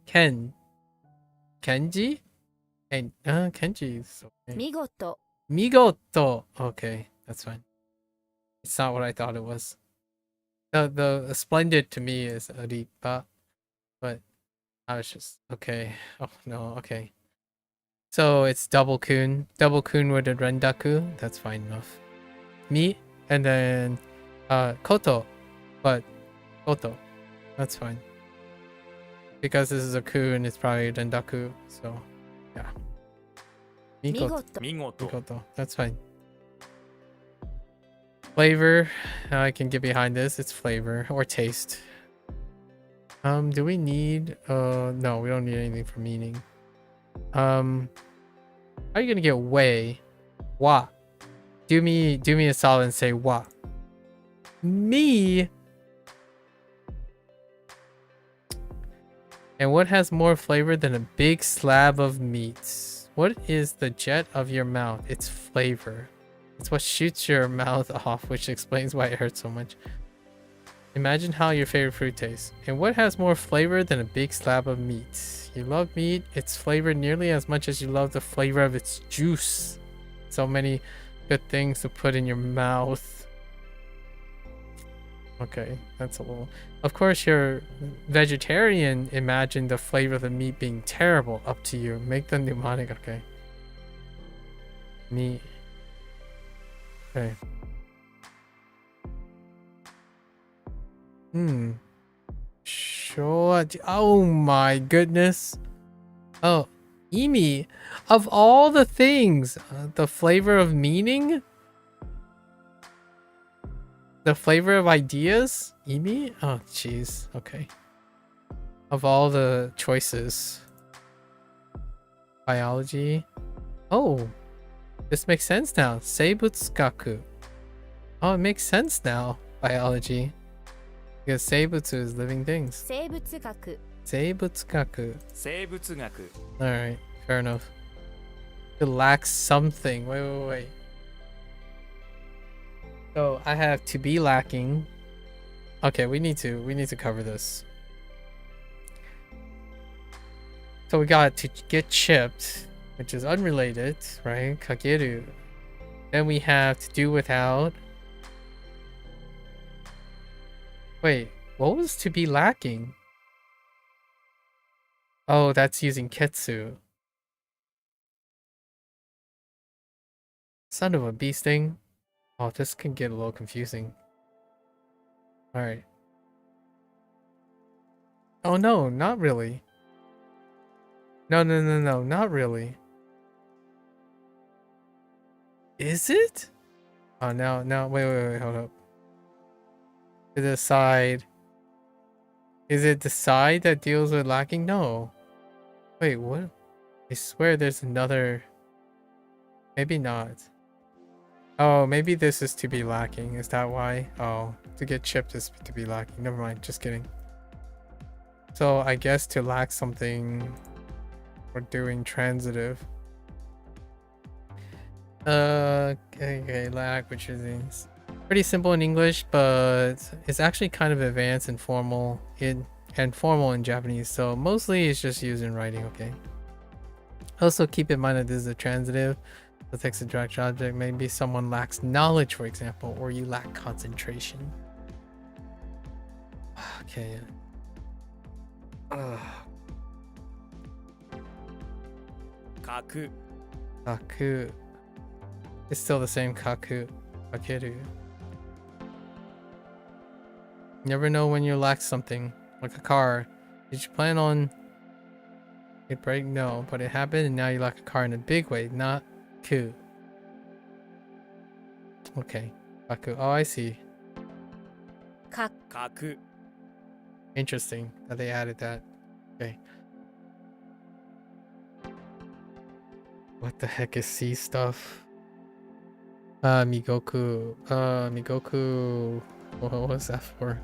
Kenji and Kenji is okay. 見事 Migoto. Okay, that's fine. It's not what I thought it was. The splendid to me is Ripa, but I was just okay. Oh no, okay. So it's double kun with a rendaku. That's fine enough. Mi and then koto, but koto. That's fine. Because this is a kun, it's probably a rendaku. So yeah. 見 Mikoto. 事 見事 Mikoto. That's fine. Flavor. I can get behind this. It's flavor or taste. Do we need no, we don't need anything for meaning. How are you gonna get way? Wa. Do me a solid and say wa. Me. And what has more flavor than a big slab of meat? What is the jet of your mouth? It's flavor. It's what shoots your mouth off, which explains why it hurts so much. Imagine how your favorite fruit tastes. And what has more flavor than a big slab of meat? You love meat, its flavor nearly as much as you love the flavor of its juice. So many good things to put in your mouth. Okay, that's a little... Of course, you're vegetarian. Imagine the flavor of the meat being terrible. Up to you. Make the mnemonic, okay. Meat. Okay. Sure. Oh my goodness. Oh, Imi. Of all the things, the flavor of meaning? The flavor of ideas? Imi? Oh, jeez. Okay. Of all the choices. Biology. Oh. This makes sense now. Seibutsukaku. Oh, it makes sense now. Biology. Because seibutsu is living things. 生物学 Seibutsukaku. 生物学 Alright, fair enough. It lacks something. Wait. So I have to be lacking. Okay, we need to cover this. So we got to get chipped, which is unrelated, right? Kageru. Then we have to do without. Wait, what was to be lacking? Oh, that's using ketsu. Son of a bee sting. Oh, this can get a little confusing. Alright. Oh no, not really. No, not really. Is it? Oh, now, wait, hold up. To the side. Is it the side that deals with lacking? No. Wait, what? I swear there's another... Maybe not. Oh, maybe this is to be lacking. Is that why? Oh, to get chipped is to be lacking. Never mind, just kidding. So I guess to lack something, we're doing transitive. Okay, lack, which is pretty simple in English, but it's actually kind of advanced and formal in Japanese. So mostly it's just used in writing. Okay. Also keep in mind that this is a transitive. The text of direct object. Maybe someone lacks knowledge, for example, or you lack concentration. Okay. Ugh. 角 Kaku. It's still the same kaku. Kakeru. You never know when you lack something, like a car. Did you plan on it break? No, but it happened and now you lack a car in a big way, not ku. Okay. Kaku. Oh, I see. か 角 Interesting that they added that. Okay. What the heck is C stuff? Migoku. Migoku. What was that for?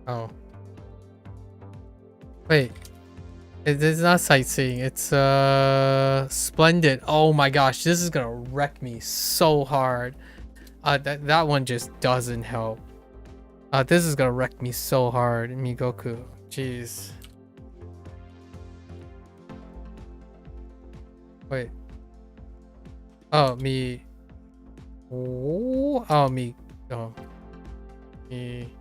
Oh. Wait. It is not sightseeing. It's splendid. Oh my gosh, this is gonna wreck me so hard. That one just doesn't help. This is gonna wreck me so hard. Migoku. Jeez. Wait. Oh, me. Oh, me. Oh. Me.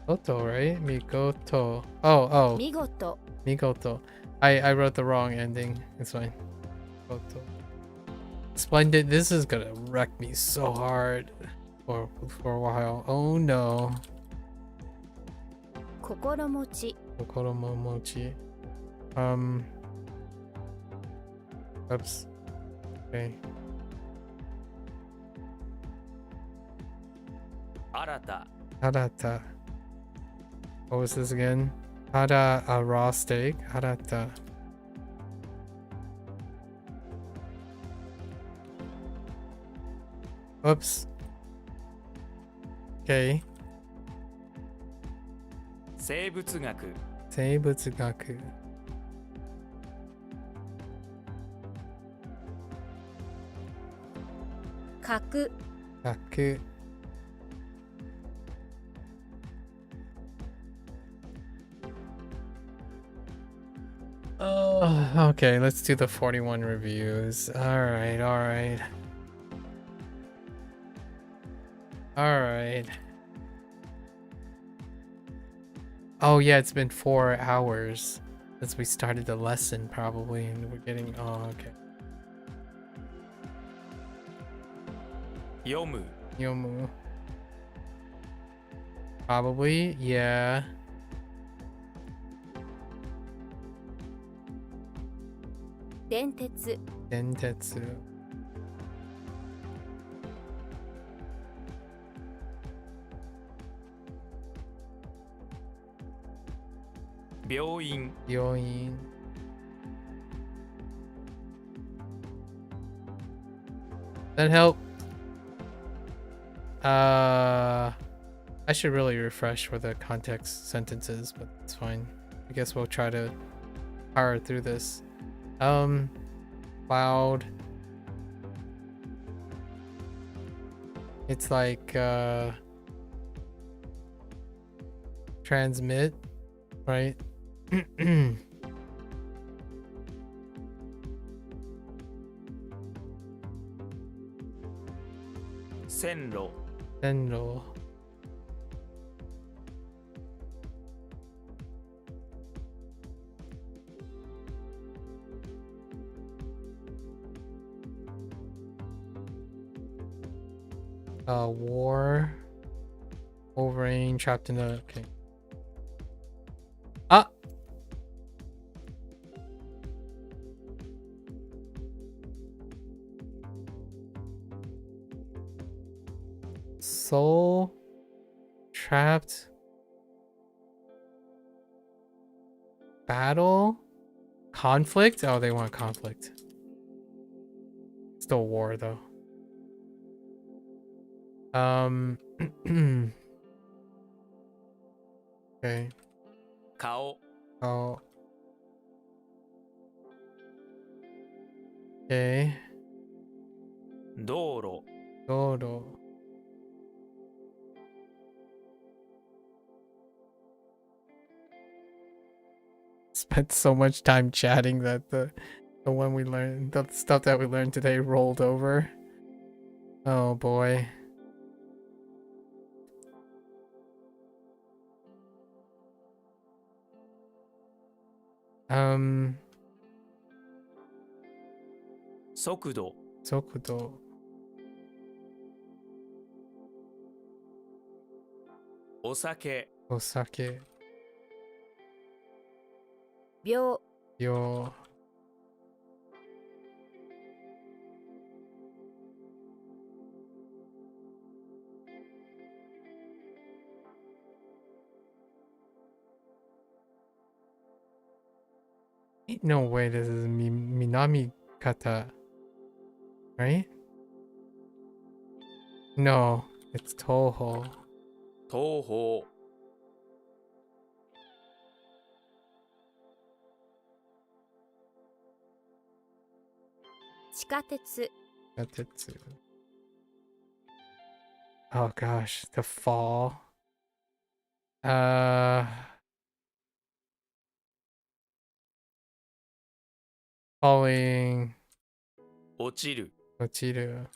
Goto, right? Migoto. Oh. 見事 Migoto. I wrote the wrong ending. It's fine. Goto. Splendid. This is gonna wreck me so hard for a while. Oh no. 心持ち Kokoro momochi. Oops. Okay. 新た Harata. What was this again? Hara, a raw steak. Harata. Oops. Okay. 生物学 Seibutsugaku. Kaku. Kaku. Oh, okay, let's do the 41 reviews. Alright. Oh yeah, it's been 4 hours since we started the lesson probably, and we're getting, oh okay. 読む Yomu. Probably, yeah. Dentetsu. Dentetsu. Byoin Yoin. That help? I should really refresh for the context sentences, but it's fine. I guess we'll try to power through this. Cloud. It's like transmit, right? 線路 Sendo. War. Wolverine trapped in the, okay. Ah! Soul trapped. Battle? Conflict? Oh, they want conflict. Still war though. Okay. 顔 Oh. Okay. 道路 Doro. Spent so much time chatting that the one we learned, the stuff that we learned today rolled over. Oh boy.速度 Sokudo. お酒 Osake. 秒 Yo. Ain't no way this is Minami Kata. Right? No, it's Toho. 東方 地下鉄 Gatetsu. Oh gosh, the fall. Falling. 落ちる Ochiru.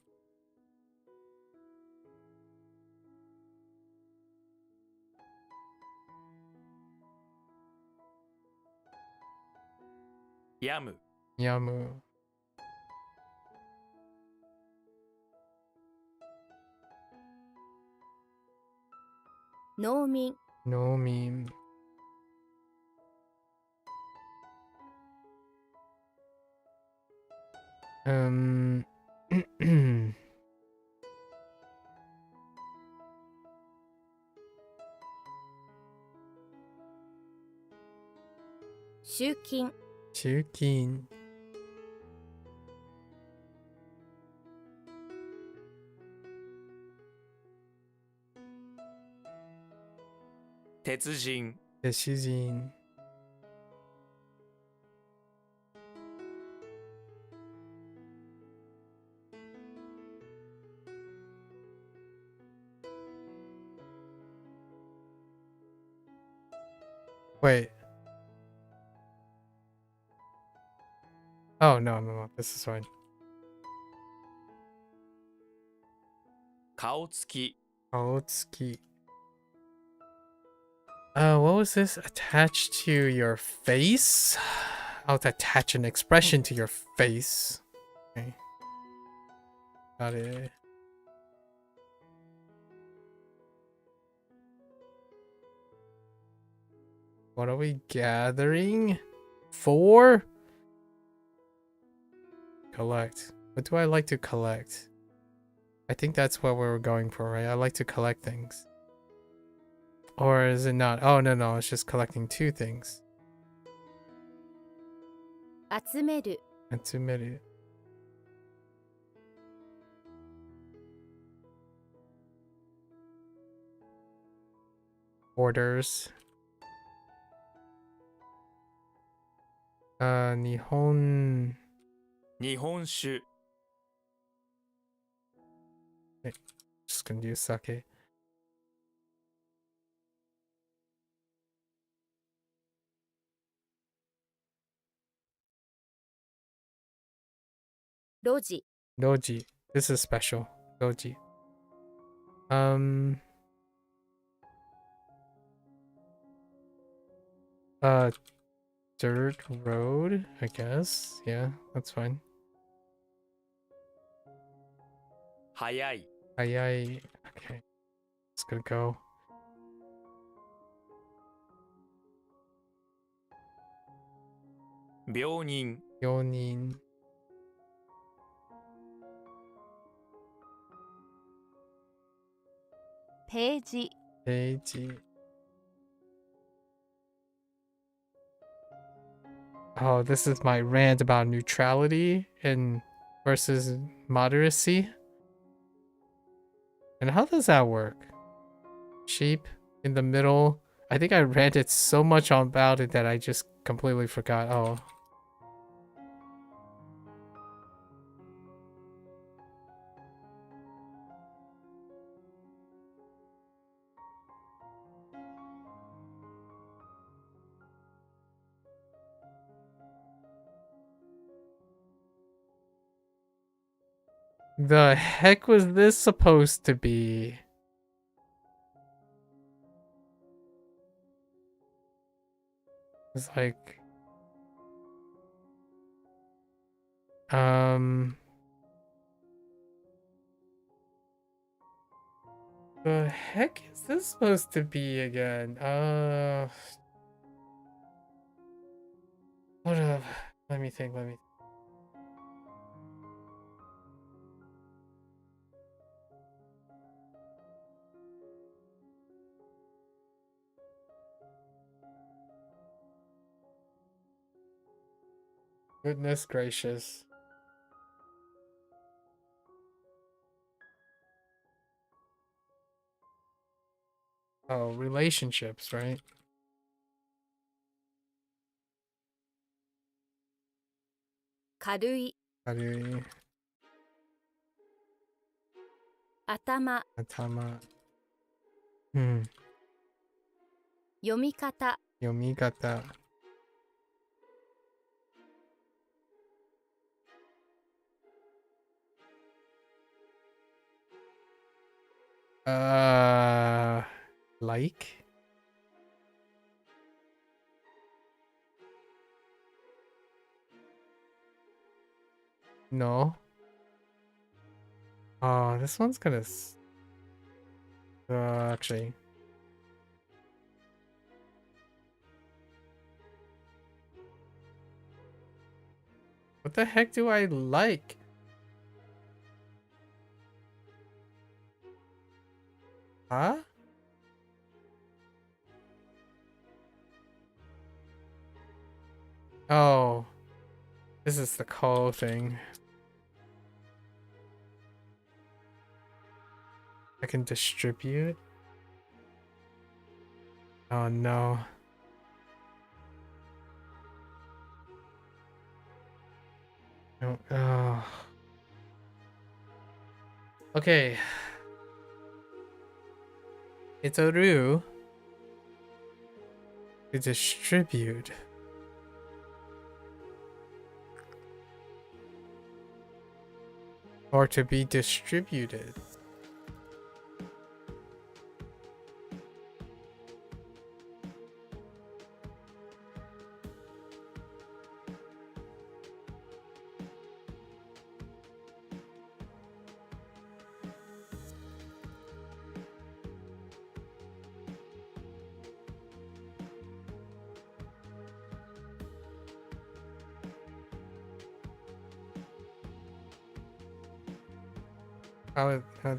病む Yamu. 農民 Nomin. 集金 Chukin. 鉄人 Teshijin. Wait. Oh, no. This is fine. 顔つき Kaotsuki. What was this? Attached to your face? I'll attach an expression to your face. Okay. Got it. What are we gathering? 4? Collect. What do I like to collect? I think that's what we were going for, right? I like to collect things. Or is it not? Oh, no. It's just collecting 2 things. 集める Atsumeru. Orders. Nihon. 日本酒 Just gonna do sake. 路地 Doji. This is special. Doji. Dirt road, I guess. Yeah, that's fine. 早い Ayai. Okay. Just gonna go. 病人 Yonin. ページ Eiji. Oh, this is my rant about neutrality and versus moderacy. And how does that work? Sheep in the middle. I think I ranted so much about it that I just completely forgot. Oh. The heck was this supposed to be? It's like, the heck is this supposed to be again? Hold up. Let me think. Goodness gracious. Oh, relationships, right? 軽い Ari, 頭 Atama. 読み方 Yomigata. Like? No. Oh, this one's gonna. Actually. What the heck do I like? Huh? Oh. This is the call thing. I can distribute. Oh no. No. Oh. Okay. It's a rue to distribute. Or to be distributed.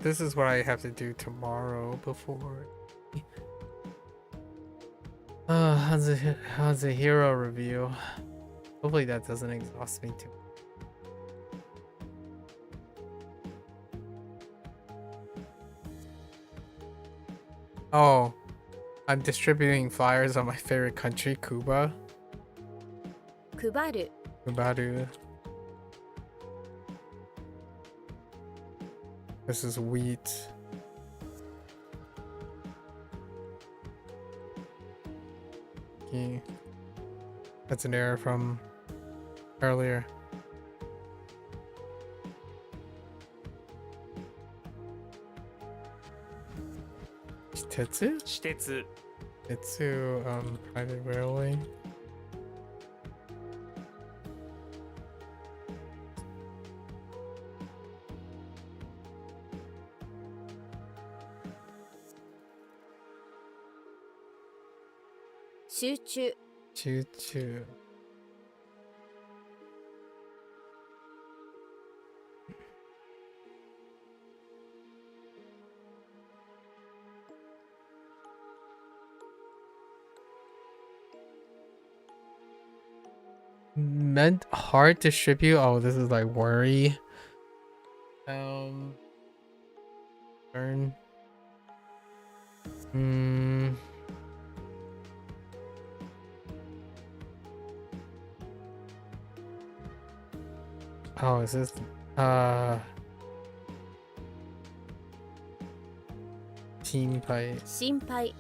This is what I have to do tomorrow before. HanziHero review. Hopefully that doesn't exhaust me too. Oh, I'm distributing flyers on my favorite country, Cuba. 配る Kubaru. This is wheat. Okay. That's an error from earlier. Tetsu? 私鉄 Tetsu, private railway. Choo-choo Choo choo. Meant hard distribute. Oh, this is like worry. Turn. Oh, is this team pie? 心配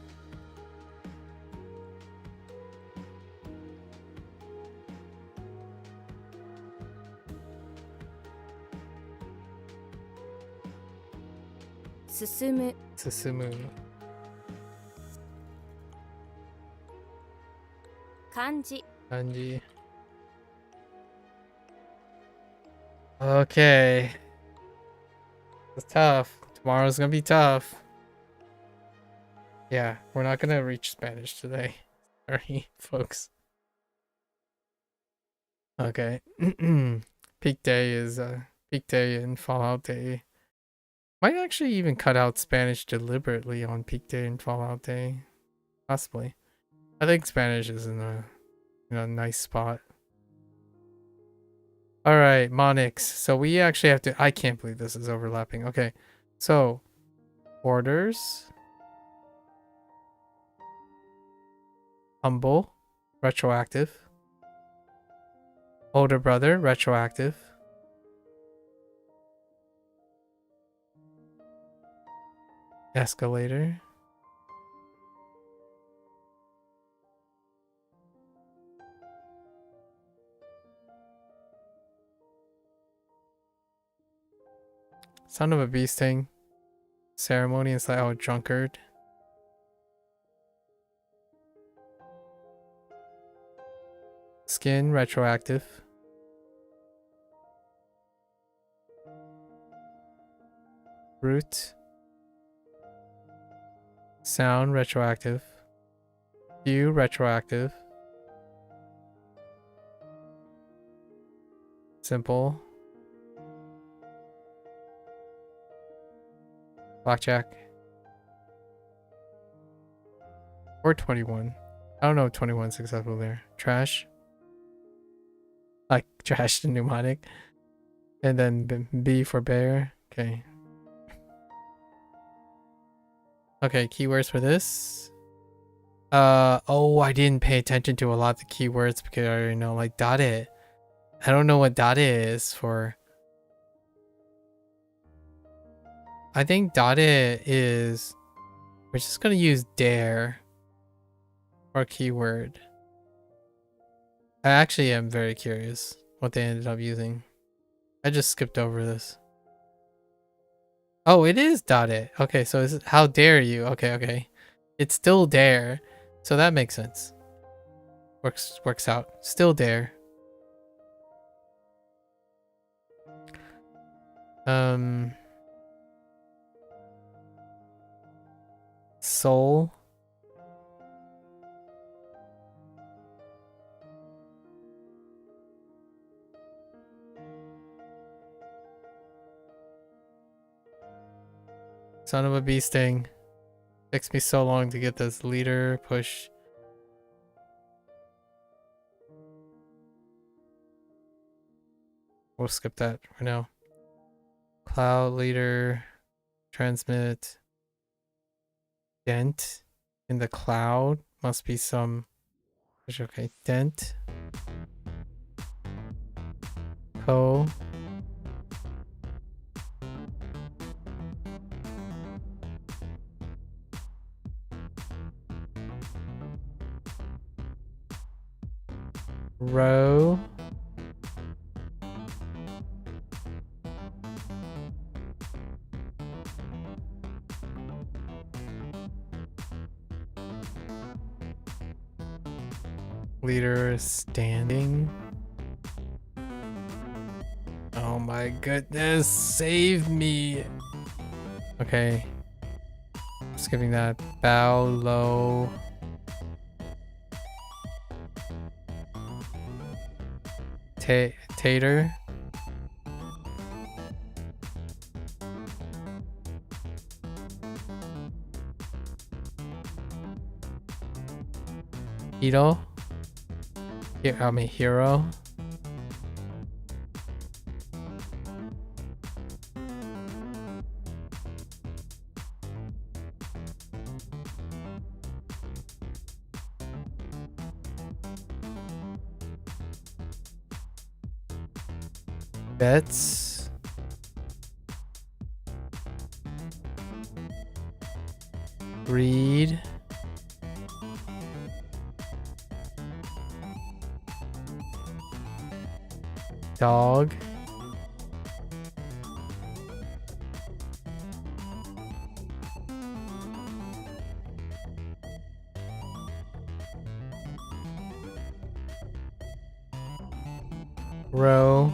進む Susumu. 漢字 Kanji. Okay. It's tough. Tomorrow's gonna be tough. Yeah, we're not gonna reach Spanish today. Sorry, folks. Okay. Peak day is peak day and Fallout Day. Might actually even cut out Spanish deliberately on peak day and Fallout Day. Possibly. I think Spanish is in a nice spot. Alright, Monix. So we actually have to I can't believe this is overlapping. Okay. So orders. Humble. Retroactive. Older brother, retroactive. Escalator. Son of a bee sting. Ceremony is like, oh, drunkard. Skin, retroactive. Root. Sound, retroactive. Hue, retroactive. Simple. Blackjack. Or 21. I don't know if 21 is successful there. Trash. Like trash the mnemonic. And then B for bear. Okay. Okay, keywords for this. Oh, I didn't pay attention to a lot of the keywords because I already know, like date. I don't know what date is for. I think date is, we're just gonna use dare for keyword. I actually am very curious what they ended up using. I just skipped over this. Oh, it is date. Okay, so is it, how dare you? Okay. It's still dare. So that makes sense. Works out. Still dare. Soul. Son of a bee sting. Takes me so long to get this leader push. We'll skip that right now. Cloud leader. Transmit. Dent in the cloud. Must be some. Okay. Dent. Co. Row. Leader standing. Oh my goodness, save me. Okay. Skipping that. Bow low. Tater. Hito. I mean hero. Bets. Read. Dog. Row.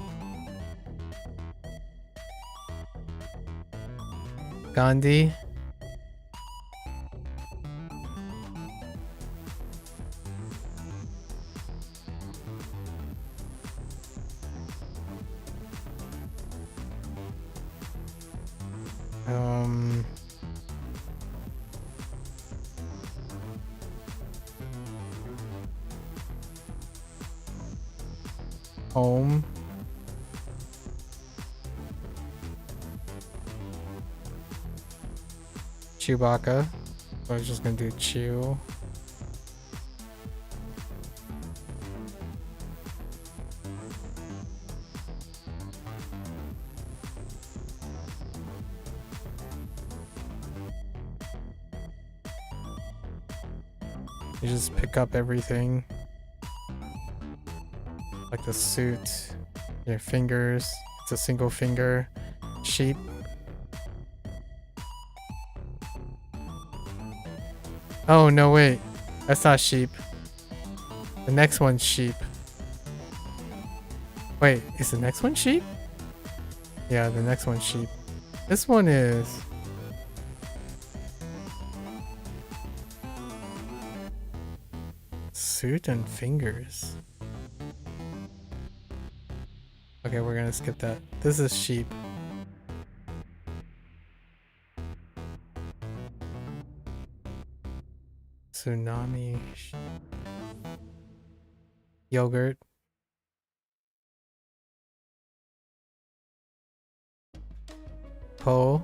Gandhi. Home. Chewbacca. So I was just gonna do chew. You just pick up everything. Like the suit. Your fingers. It's a single finger. Sheep. Oh, no, wait. That's not sheep. The next one's sheep. Wait, is the next one sheep? Yeah, the next one's sheep. This one is... suit and fingers. Okay, we're gonna skip that. This is sheep. Tsunami. Yogurt. Po.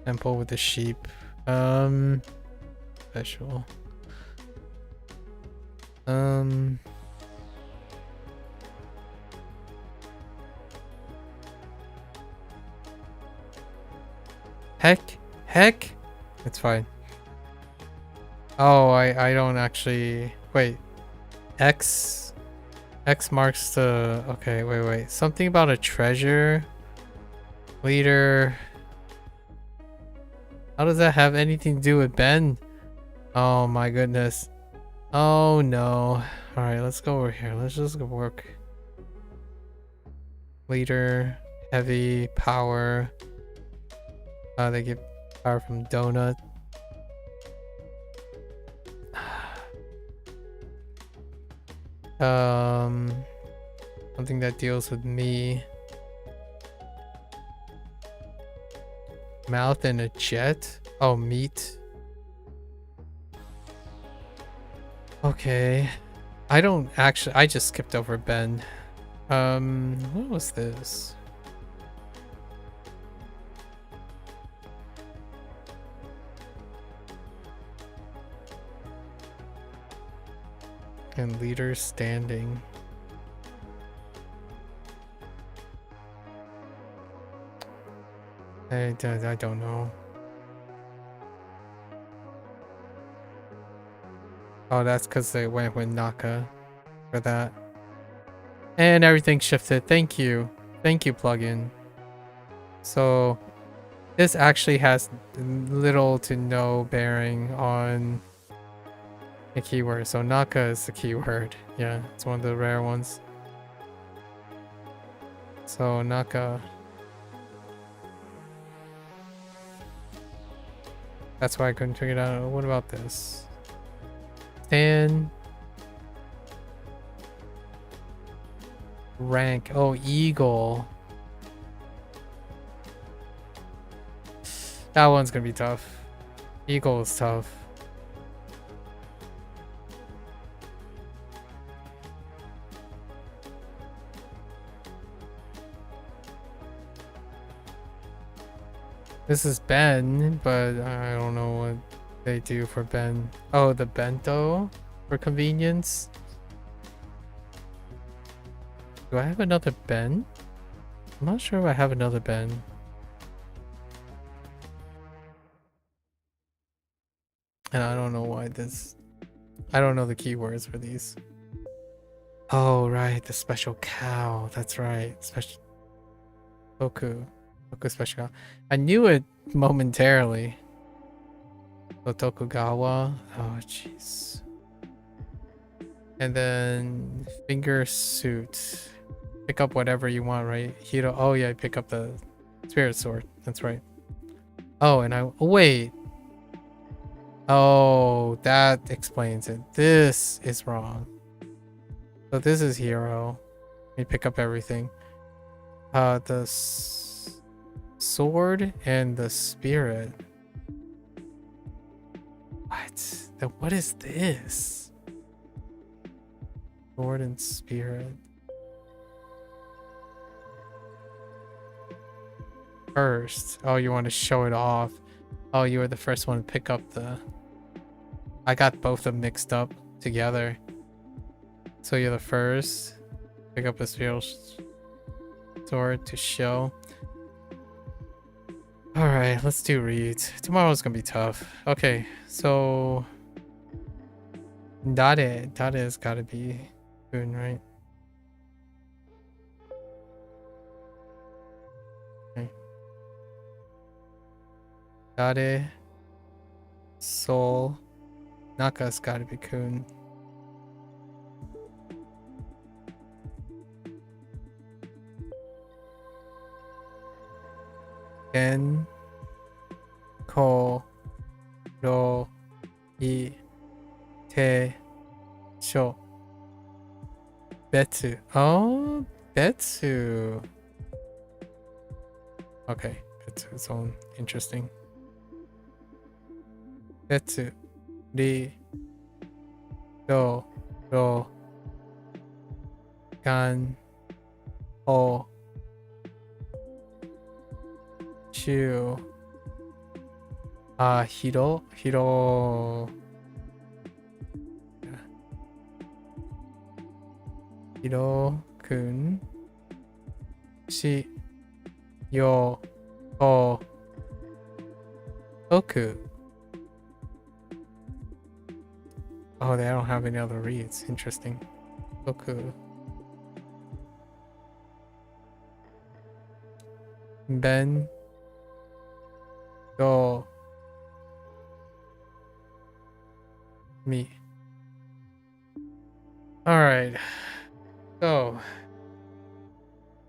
Temple with the sheep. Special. Heck? It's fine. Oh, I don't actually... Wait. X marks the... Okay, wait. Something about a treasure. Leader. How does that have anything to do with Ben? Oh my goodness. Oh no. Alright, let's go over here. Let's just go work. Leader. Heavy. Power. They get power from donut. Something that deals with me. Mouth and a jet. Oh, meat. Okay. I don't actually... I just skipped over Ben. What was this? And leader standing. I don't know. Oh, that's because they went with Naka for that. And everything shifted. Thank you. Thank you, plugin. So this actually has little to no bearing on the keyword. So Naka is the keyword. Yeah, it's one of the rare ones. So Naka. That's why I couldn't figure it out. What about this? Stand. Rank. Oh, eagle. That one's gonna be tough. Eagle is tough. This is Ben, but I don't know what they do for Ben. Oh, the bento for convenience. Do I have another Ben? I'm not sure if I have another Ben. And I don't know why this... I don't know the keywords for these. Oh, right. The special cow. That's right. Special... Toku special. I knew it momentarily. So Tokugawa. Oh jeez. And then finger suit. Pick up whatever you want, right? Hiro. Oh yeah, pick up the spirit sword. That's right. Oh, and wait. Oh, that explains it. This is wrong. So this is hero. We pick up everything. The sword and the spirit. What? What is this? Sword and spirit. First. Oh, you want to show it off. Oh, you were the first one to pick up the... I got both of them mixed up together. So you're the first. Pick up the spirit sword to show. Alright, let's do reads. Tomorrow's gonna be tough. Okay, so... Dare's gotta be good, right? Okay. Dare, soul, Naka's gotta be kun. En, ko, ro, I, te, sho. Betsu. Oh, Betsu. Okay, Betsu's own. Interesting. Betsu, ri, do, ro, gan, o, chu, hiro, hiro kun, shi, yo, o, toku. Oh, they don't have any other reads. Interesting. Toku. Ben, do, mi. All right. So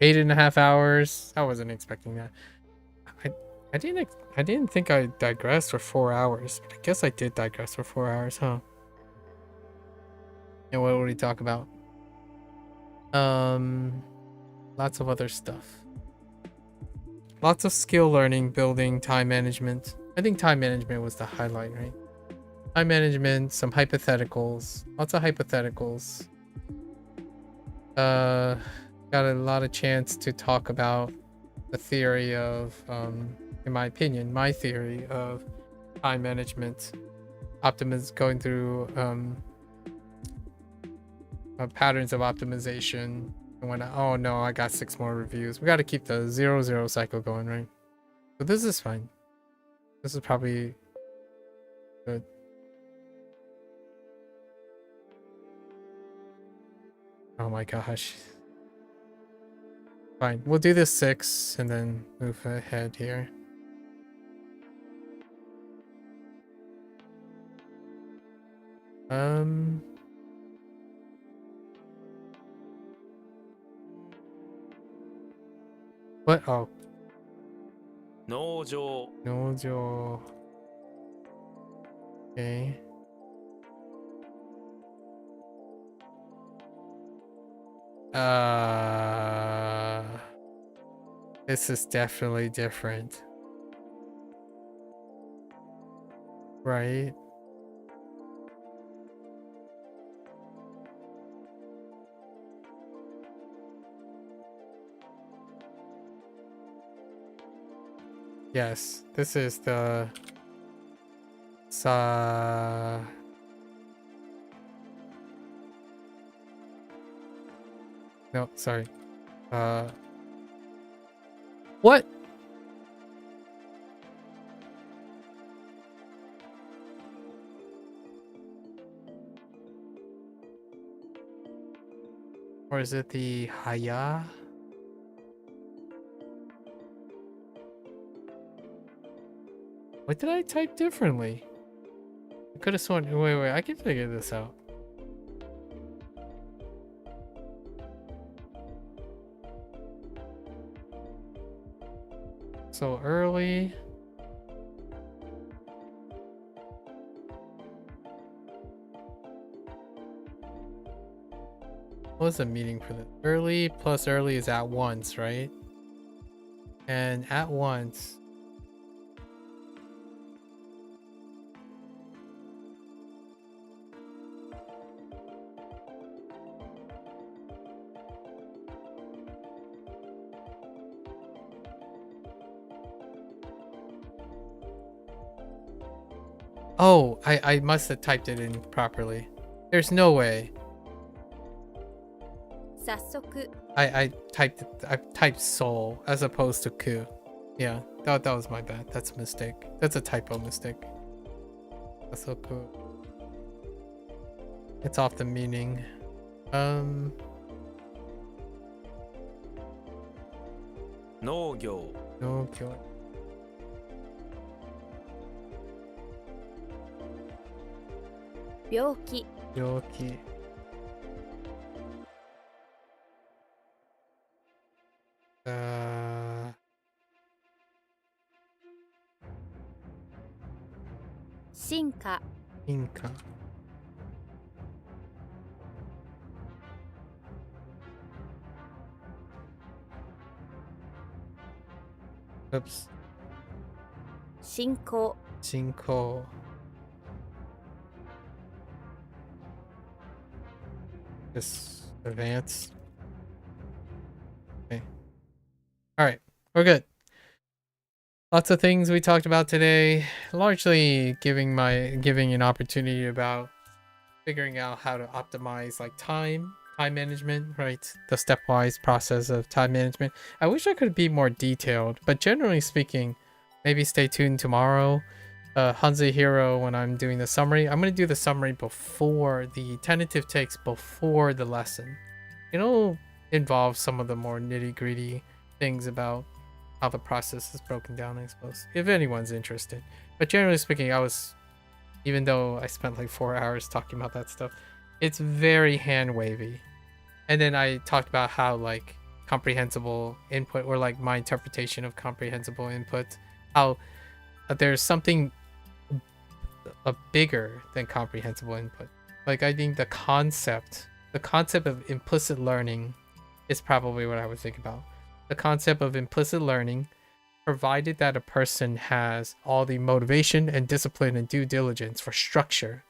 8.5 hours. I wasn't expecting that. I didn't think I digressed for 4 hours, but I guess I did digress for 4 hours, huh? And what would we talk about? Lots of other stuff. Lots of skill learning, building, time management. I think time management was the highlight, right? Time management, some hypotheticals, lots of hypotheticals. Got a lot of chance to talk about the theory of, in my opinion, my theory of time management, going through patterns of optimization. And when oh no, I got 6 more reviews. We got to keep the 0-0 cycle going, right? But this is fine. This is probably good. Oh my gosh. Fine, we'll do this 6 and then move ahead here. What? Oh. 農場 Nojo. Okay. This is definitely different. Right? Yes, this is the no, sorry. What? Or is it the Haya? What did I type differently? I could have sworn. Wait, I can figure this out. So early. What's the meaning for this? Early plus early is at once, right? And at once. Oh, I must have typed it in properly. There's no way. 早速 I typed soul as opposed to ku. Yeah, that was my bad. That's a mistake. That's a typo mistake. That's so cool. It's off the meaning. No 業 No kill. 病気 Yoki. 進化 Inca. Oops. 進行 Cinco. Just advance. Okay. All right, we're good. Lots of things we talked about today, largely giving an opportunity about figuring out how to optimize like time management, right? The stepwise process of time management. I wish I could be more detailed, but generally speaking, maybe stay tuned tomorrow. HanziHero, when I'm doing the summary, I'm going to do the summary before the tentative takes before the lesson. It'll involve some of the more nitty-gritty things about how the process is broken down, I suppose, if anyone's interested. But generally speaking, even though I spent like 4 hours talking about that stuff, it's very hand wavy. And then I talked about how like comprehensible input, or like my interpretation of comprehensible input, how there's something bigger than comprehensible input. Like I think the concept of implicit learning is probably what I would think about. The concept of implicit learning, provided that a person has all the motivation and discipline and due diligence for structure,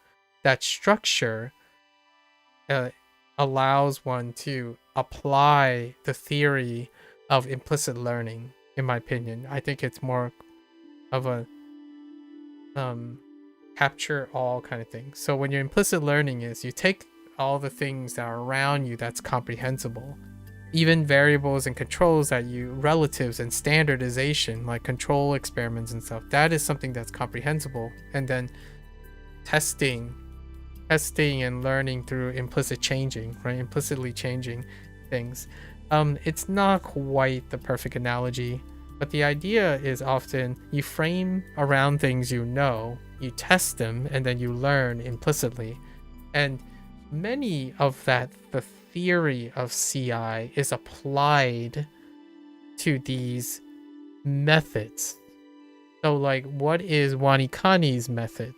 that structure allows one to apply the theory of implicit learning, in my opinion. I think it's more of a capture all kind of thing. So when your implicit learning is, you take all the things that are around you that's comprehensible, even variables and controls relatives and standardization, like control experiments and stuff, that is something that's comprehensible. And then testing and learning through implicit changing, right? Implicitly changing things. It's not quite the perfect analogy, but the idea is often you frame around things you know, you test them, and then you learn implicitly. And many of that, the theory of CI is applied to these methods. So like, what is WaniKani's method?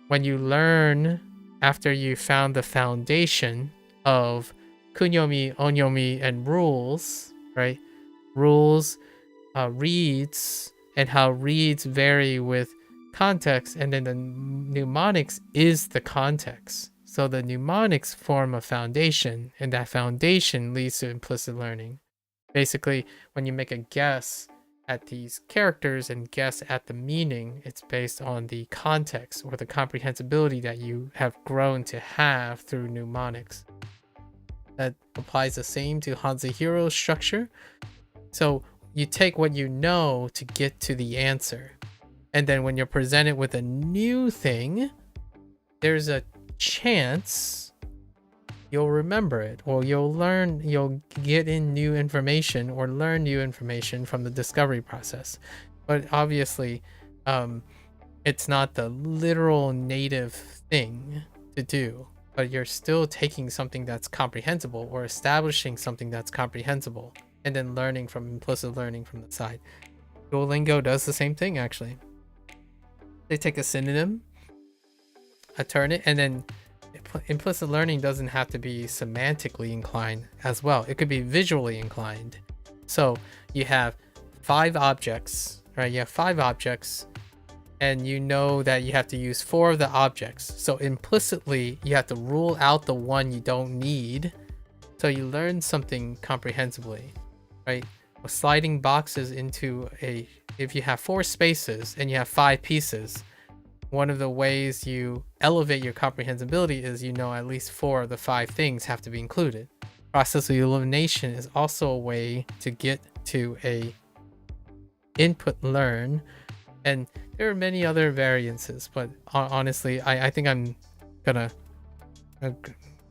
When you learn after you found the foundation of kunyomi, onyomi, and rules, right? Rules, reads, and how reads vary with context, and then the mnemonics is the context. So the mnemonics form a foundation, and that foundation leads to implicit learning. Basically, when you make a guess at these characters and guess at the meaning, it's based on the context or the comprehensibility that you have grown to have through mnemonics. That applies the same to HanziHero's structure. So you take what you know to get to the answer. And then when you're presented with a new thing, there's a chance you'll remember it, or you'll get in new information or learn new information from the discovery process. But obviously, It's not the literal native thing to do, but you're still taking something that's comprehensible or establishing something that's comprehensible and then learning from implicit learning from the side. Duolingo does the same thing, actually. They take a synonym, turn it, and then implicit learning doesn't have to be semantically inclined as well. It could be visually inclined. So you have 5 objects, right? You have 5 objects, and you know that you have to use 4 of the objects. So implicitly, you have to rule out the one you don't need. So you learn something comprehensively, right? Sliding boxes into if you have 4 spaces and you have 5 pieces, one of the ways you elevate your comprehensibility is you know at least 4 of the 5 things have to be included. Process of elimination is also a way to get to a input learn, and there are many other variances, but honestly, I think I'm gonna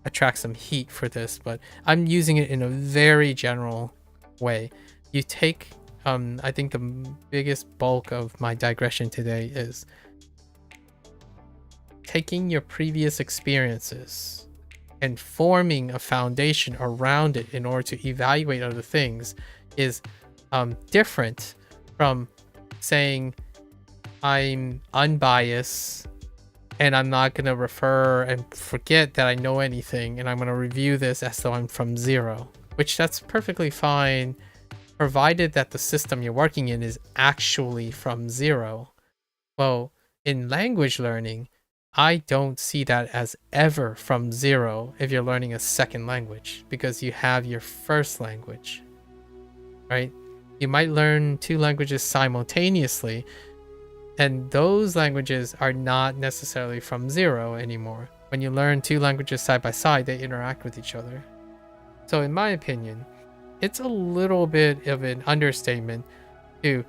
attract some heat for this, but I'm using it in a very general way. You take, I think the biggest bulk of my digression today is taking your previous experiences and forming a foundation around it in order to evaluate other things is different from saying I'm unbiased and I'm not going to refer and forget that I know anything, and I'm going to review this as though I'm from zero, which that's perfectly fine provided that the system you're working in is actually from zero. Well, in language learning, I don't see that as ever from zero if you're learning a second language, because you have your first language, right? You might learn 2 languages simultaneously, and those languages are not necessarily from zero anymore. When you learn 2 languages side by side, they interact with each other. So in my opinion, it's a little bit of an understatement to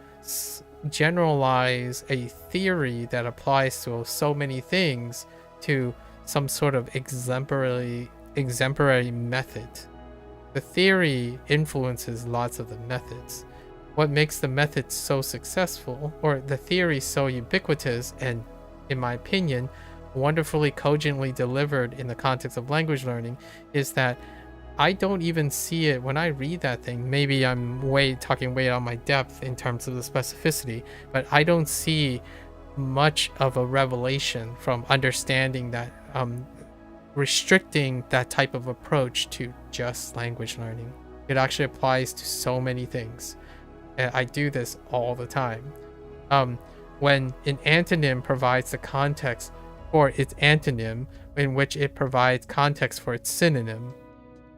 generalize a theory that applies to so many things to some sort of exemplary method. The theory influences lots of the methods. What makes the method so successful, or the theory so ubiquitous and, in my opinion, wonderfully cogently delivered in the context of language learning, is that I don't even see it when I read that thing. Maybe I'm talking way out my depth in terms of the specificity, but I don't see much of a revelation from understanding that, restricting that type of approach to just language learning. It actually applies to so many things. And I do this all the time. When an antonym provides the context for its antonym, in which it provides context for its synonym,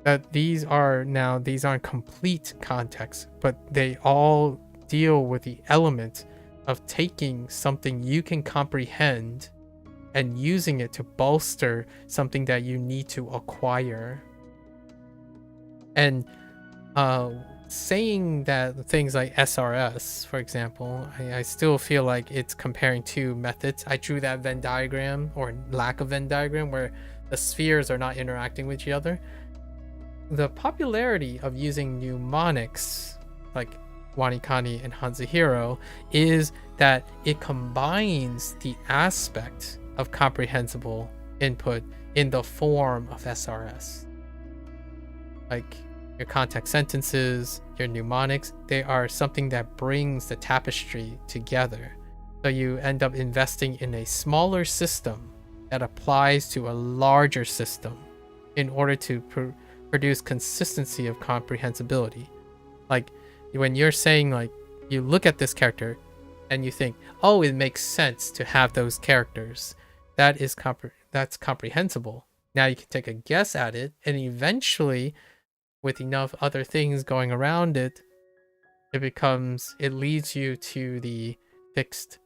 that these aren't complete contexts, but they all deal with the element of taking something you can comprehend and using it to bolster something that you need to acquire. And saying that things like SRS, for example, I still feel like it's comparing 2 methods. I drew that Venn diagram, or lack of Venn diagram, where the spheres are not interacting with each other. The popularity of using mnemonics like WaniKani and HanziHero is that it combines the aspect of comprehensible input in the form of SRS. Like your context sentences, your mnemonics, they are something that brings the tapestry together. So you end up investing in a smaller system that applies to a larger system in order to produce consistency of comprehensibility. Like when you're saying, like, you look at this character and you think, oh, it makes sense to have those characters. That's comprehensible. Now you can take a guess at it, and eventually, with enough other things going around it, it leads you to the fixed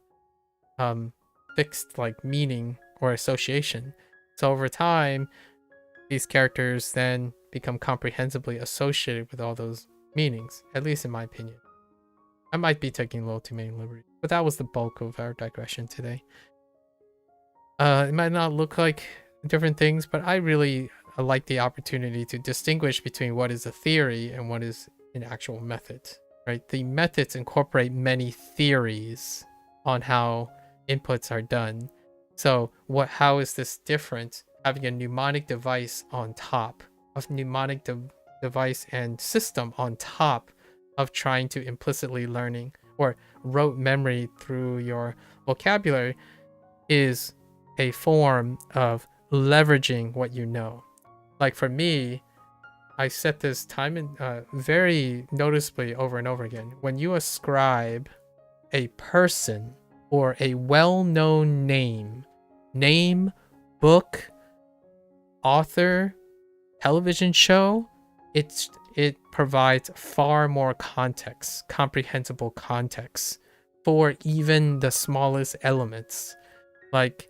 like meaning or association. So over time, these characters then become comprehensively associated with all those meanings, at least in my opinion. I might be taking a little too many liberties, but that was the bulk of our digression today. It might not look like different things, but I really like the opportunity to distinguish between what is a theory and what is an actual method, right? The methods incorporate many theories on how inputs are done. So how is this different? Having a mnemonic device on top of mnemonic device and system on top of trying to implicitly learning or rote memory through your vocabulary is a form of leveraging what you know. Like for me, I set this time and very noticeably over and over again. When you ascribe a person or a well-known name, book, author, television show, it provides far more context, comprehensible context for even the smallest elements. Like,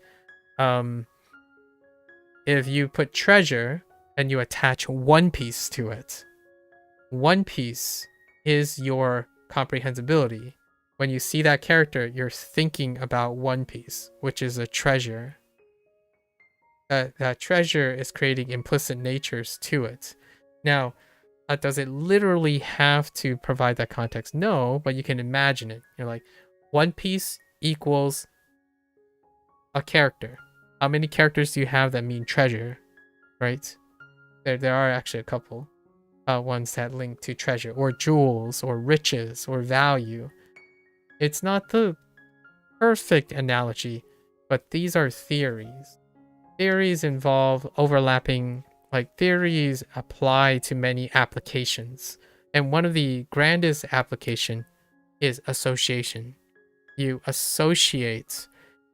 if you put treasure and you attach One Piece to it, One Piece is your comprehensibility. When you see that character, you're thinking about One Piece, which is a treasure. That treasure is creating implicit natures to it. Now, does it literally have to provide that context? No, but you can imagine it. You're like, One Piece equals a character. How many characters do you have that mean treasure, right? There are actually a couple ones that link to treasure, or jewels, or riches, or value. It's not the perfect analogy, but these are theories. Theories involve overlapping, like theories apply to many applications. And one of the grandest application is association. You associate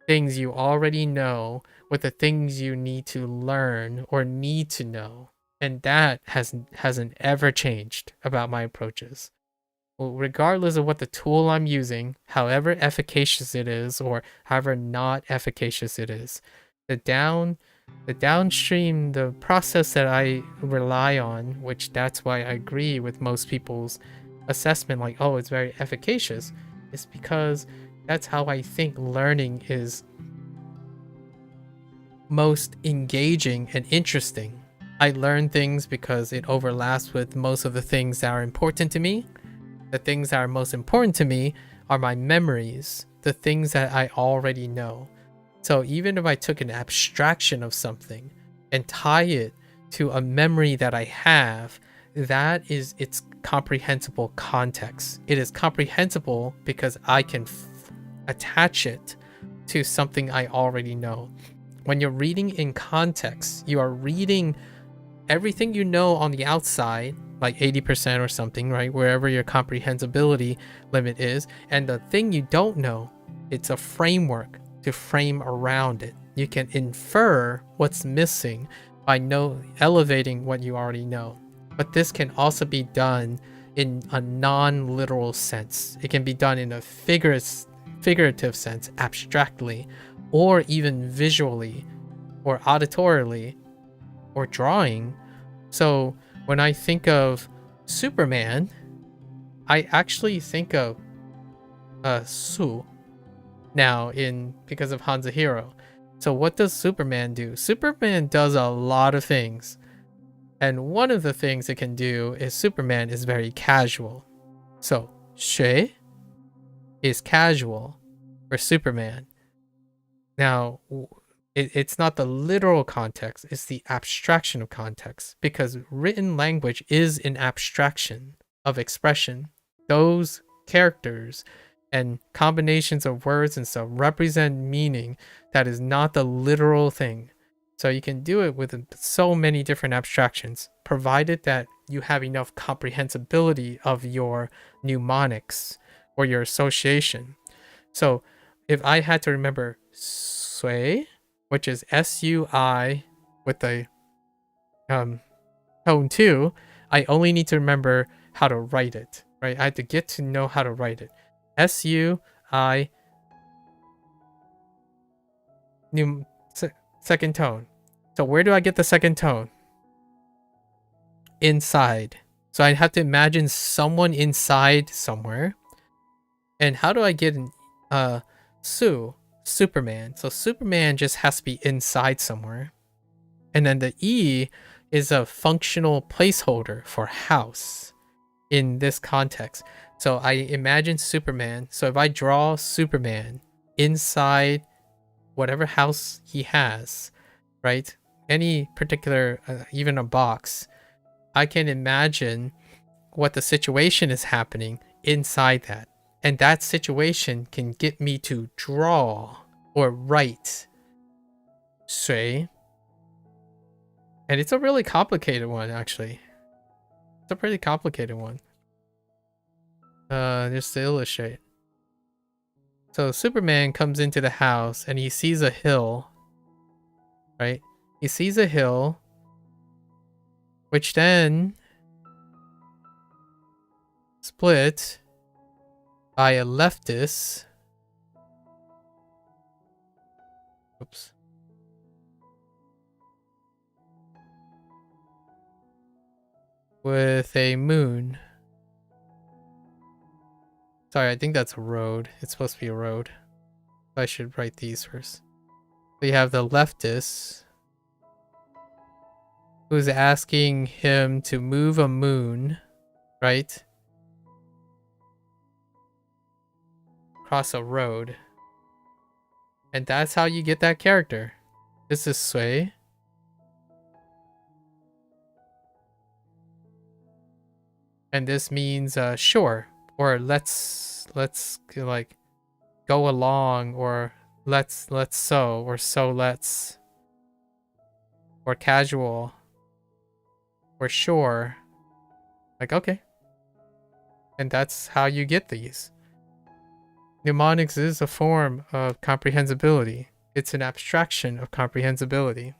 things you already know with the things you need to learn or need to know. And that hasn't ever changed about my approaches. Well, regardless of what the tool I'm using, however efficacious it is or however not efficacious it is, the downstream, the process that I rely on, which that's why I agree with most people's assessment, like, oh, it's very efficacious, is because that's how I think learning is most engaging and interesting. I learn things because it overlaps with most of the things that are important to me. The things that are most important to me are my memories, the things that I already know. So even if I took an abstraction of something and tie it to a memory that I have, that is its comprehensible context. It is comprehensible because I can attach it to something I already know. When you're reading in context, you are reading everything you know on the outside, like 80% or something, right? Wherever your comprehensibility limit is. And the thing you don't know, it's a framework to frame around it. You can infer what's missing by elevating what you already know. But this can also be done in a non-literal sense. It can be done in a figurative sense, abstractly, or even visually, or auditorily, or drawing. So when I think of Superman, I actually think of Su now because of HanziHero. So what does Superman do? Superman does a lot of things. And one of the things it can do is Superman is very casual. So Shui is casual for Superman. Now, it's not the literal context, it's the abstraction of context, because written language is an abstraction of expression. Those characters and combinations of words and stuff represent meaning that is not the literal thing. So you can do it with so many different abstractions, provided that you have enough comprehensibility of your mnemonics or your association. So if I had to remember Sui, which is S-U-I with the tone 2, I only need to remember how to write it, right? I have to get to know how to write it. S-U-I, second tone. So where do I get the second tone? Inside. So I have to imagine someone inside somewhere. And how do I get Superman? So Superman just has to be inside somewhere. And then the E is a functional placeholder for house in this context. So I imagine Superman. So if I draw Superman inside whatever house he has, right? Any particular, even a box, I can imagine what the situation is happening inside that. And that situation can get me to draw or write 水. And it's a really complicated one, actually. It's a pretty complicated one. Just to illustrate. So Superman comes into the house and he sees a hill, right? He sees a hill, which then split by a leftist. Oops. With a moon. Sorry, I think that's a road. It's supposed to be a road. I should write these first. So you have the leftist who's asking him to move a moon, right? Across a road. And that's how you get that character. This is Sui. And this means sure, or let's like go along, or let's so, or so let's, or casual, or sure. Like, okay. And that's how you get these. Mnemonics is a form of comprehensibility. It's an abstraction of comprehensibility.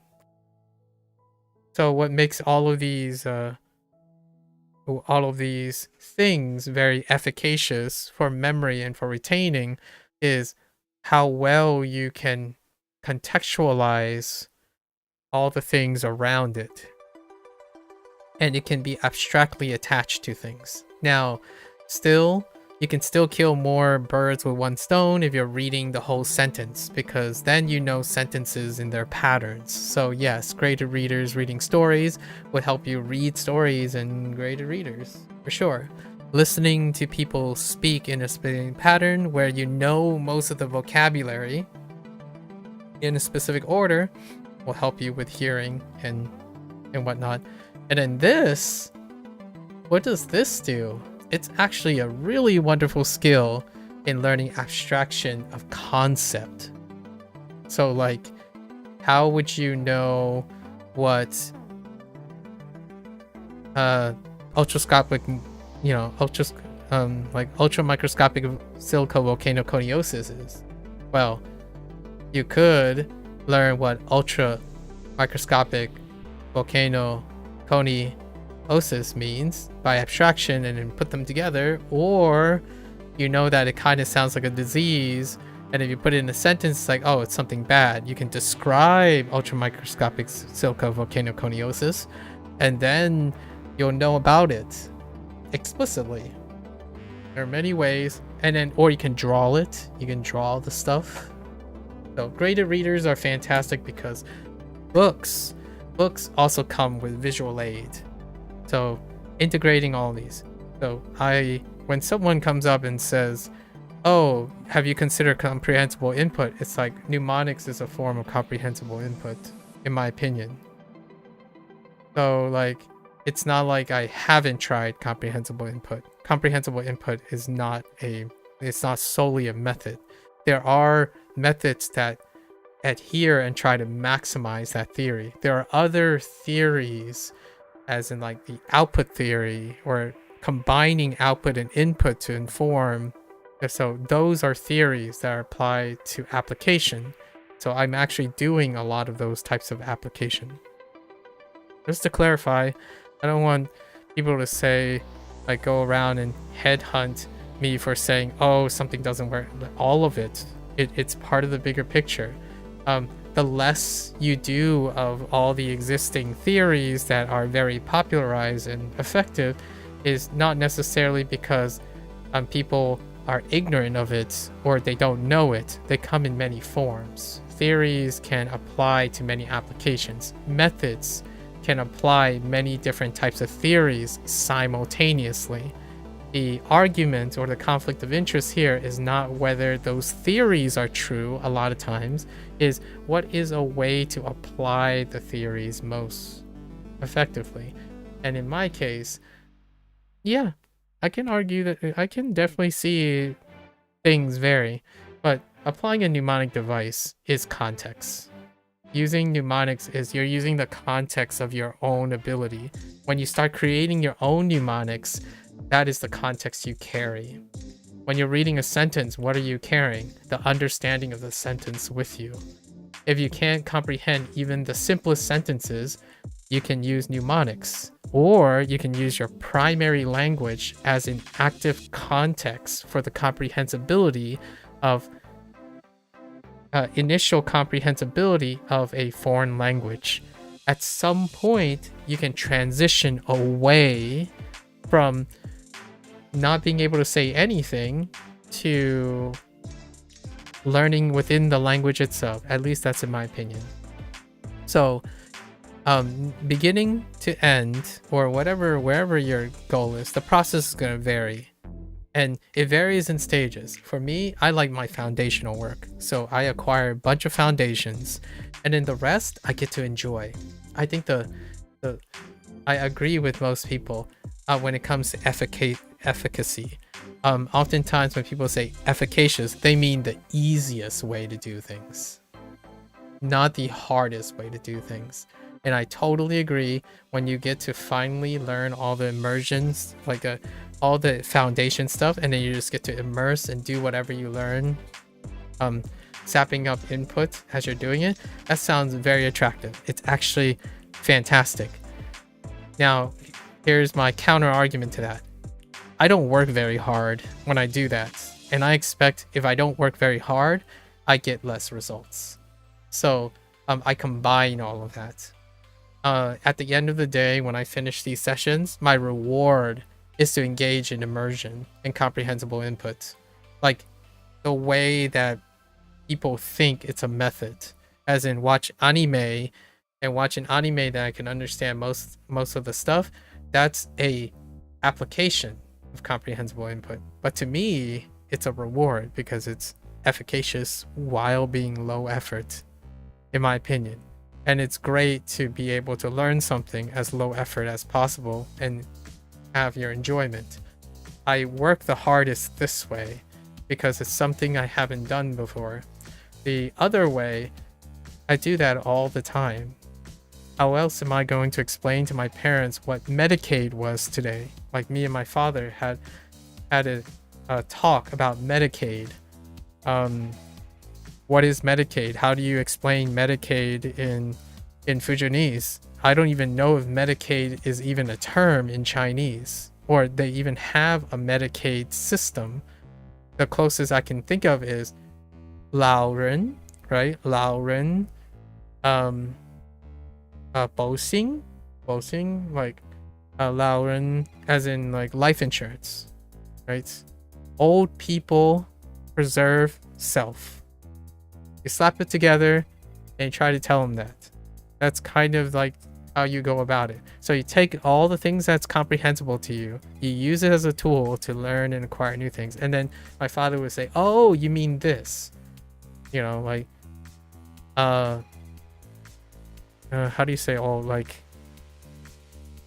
So what makes all of these things very efficacious for memory and for retaining is how well you can contextualize all the things around it. And it can be abstractly attached to things. Now, still, you can still kill more birds with one stone if you're reading the whole sentence, because then you know sentences in their patterns. So yes, graded readers reading stories would help you read stories and graded readers, for sure. Listening to people speak in a specific pattern where you know most of the vocabulary in a specific order will help you with hearing and whatnot. And then this, what does this do? It's actually a really wonderful skill in learning abstraction of concept. So like, how would you know what ultrascopic, like ultra microscopic silica volcanoconiosis is? Well, you could learn what ultra microscopic volcanoconiosis means by abstraction and then put them together, or you know that it kind of sounds like a disease, and if you put it in a sentence, it's like, oh, it's something bad. You can describe ultramicroscopic silica volcanoconiosis, and then you'll know about it explicitly. There are many ways, and then, or you can draw it. You can draw the stuff. So graded readers are fantastic because books also come with visual aid. So integrating all these. So when someone comes up and says, oh, have you considered comprehensible input? It's like mnemonics is a form of comprehensible input, in my opinion. So like, it's not like I haven't tried comprehensible input. Comprehensible input is it's not solely a method. There are methods that adhere and try to maximize that theory. There are other theories, as in like the output theory, or combining output and input to inform. So those are theories that are applied to application. So I'm actually doing a lot of those types of application. Just to clarify, I don't want people to say, like, go around and headhunt me for saying, oh, something doesn't work. All of it's part of the bigger picture. The less you do of all the existing theories that are very popularized and effective is not necessarily because people are ignorant of it or they don't know it. They come in many forms. Theories can apply to many applications. Methods can apply many different types of theories simultaneously. The argument or the conflict of interest here is not whether those theories are true a lot of times, is what is a way to apply the theories most effectively. And in my case, yeah, I can argue that I can definitely see things vary, but applying a mnemonic device is context. Using mnemonics is you're using the context of your own ability. When you start creating your own mnemonics, that is the context you carry. When you're reading a sentence, what are you carrying? The understanding of the sentence with you. If you can't comprehend even the simplest sentences, you can use mnemonics, or you can use your primary language as an active context for the comprehensibility of initial comprehensibility of a foreign language. At some point, you can transition away from not being able to say anything to learning within the language itself. At least that's in my opinion. So beginning to end, or wherever your goal is, the process is going to vary, and it varies in stages. For me, I like my foundational work, so I acquire a bunch of foundations, and then the rest I get to enjoy. I think I agree with most people when it comes to efficacy. Oftentimes when people say efficacious, they mean the easiest way to do things, not the hardest way to do things. And I totally agree. When you get to finally learn all the immersions, like all the foundation stuff, and then you just get to immerse and do whatever you learn, sapping up input as you're doing it, that sounds very attractive. It's actually fantastic. Now, here's my counter argument to that. I don't work very hard when I do that, and I expect if I don't work very hard, I get less results. So I combine all of that. At the end of the day, when I finish these sessions, my reward is to engage in immersion and comprehensible input. Like the way that people think it's a method, as in watch anime and watch an anime that I can understand most of the stuff. That's a application of comprehensible input. But to me, it's a reward because it's efficacious while being low effort, in my opinion. And it's great to be able to learn something as low effort as possible and have your enjoyment. I work the hardest this way because it's something I haven't done before. The other way, I do that all the time. How else am I going to explain to my parents what Medicaid was today? Like me and my father had a talk about Medicaid. What is Medicaid? How do you explain Medicaid in Fujianese? I don't even know if Medicaid is even a term in Chinese, or they even have a Medicaid system. The closest I can think of is 老人, right? 老人, 保险, like 老人 as in like life insurance, right? Old people preserve self. You slap it together and you try to tell them that. That's kind of like how you go about it. So you take all the things that's comprehensible to you, you use it as a tool to learn and acquire new things. And then my father would say, oh, you mean this? You know, like, how do you say, oh, like,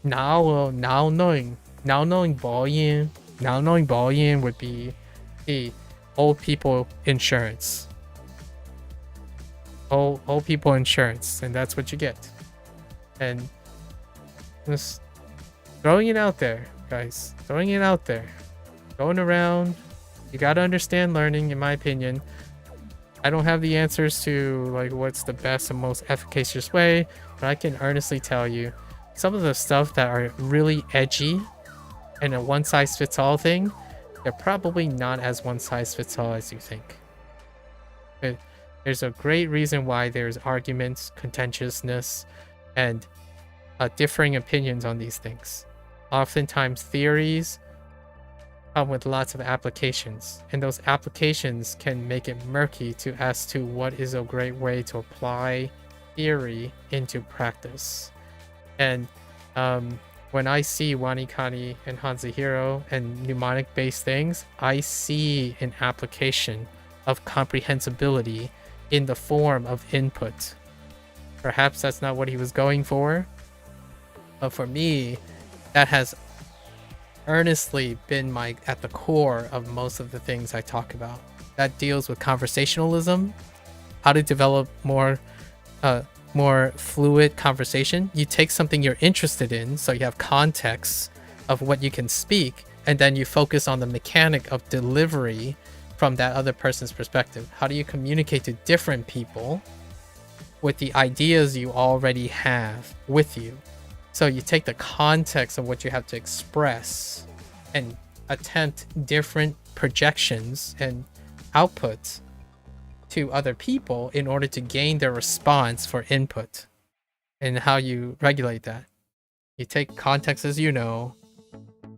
now knowing volume would be the old people insurance. Old people insurance, and that's what you get. And just throwing it out there, guys. Throwing it out there. Going around. You gotta understand learning, in my opinion. I don't have the answers to like what's the best and most efficacious way, but I can earnestly tell you some of the stuff that are really edgy and a one-size-fits-all thing, they're probably not as one-size-fits-all as you think. There's a great reason why there's arguments, contentiousness, and differing opinions on these things. Oftentimes theories come with lots of applications, and those applications can make it murky as to what is a great way to apply theory into practice. And when I see WaniKani and HanziHero and mnemonic-based things, I see an application of comprehensibility in the form of input. Perhaps that's not what he was going for, but for me, that has earnestly been at the core of most of the things I talk about. That deals with conversationalism, how to develop more fluid conversation. You take something you're interested in, so you have context of what you can speak, and then you focus on the mechanic of delivery from that other person's perspective. How do you communicate to different people with the ideas you already have with you? So you take the context of what you have to express and attempt different projections and outputs to other people in order to gain their response for input. And how you regulate that. You take context as you know,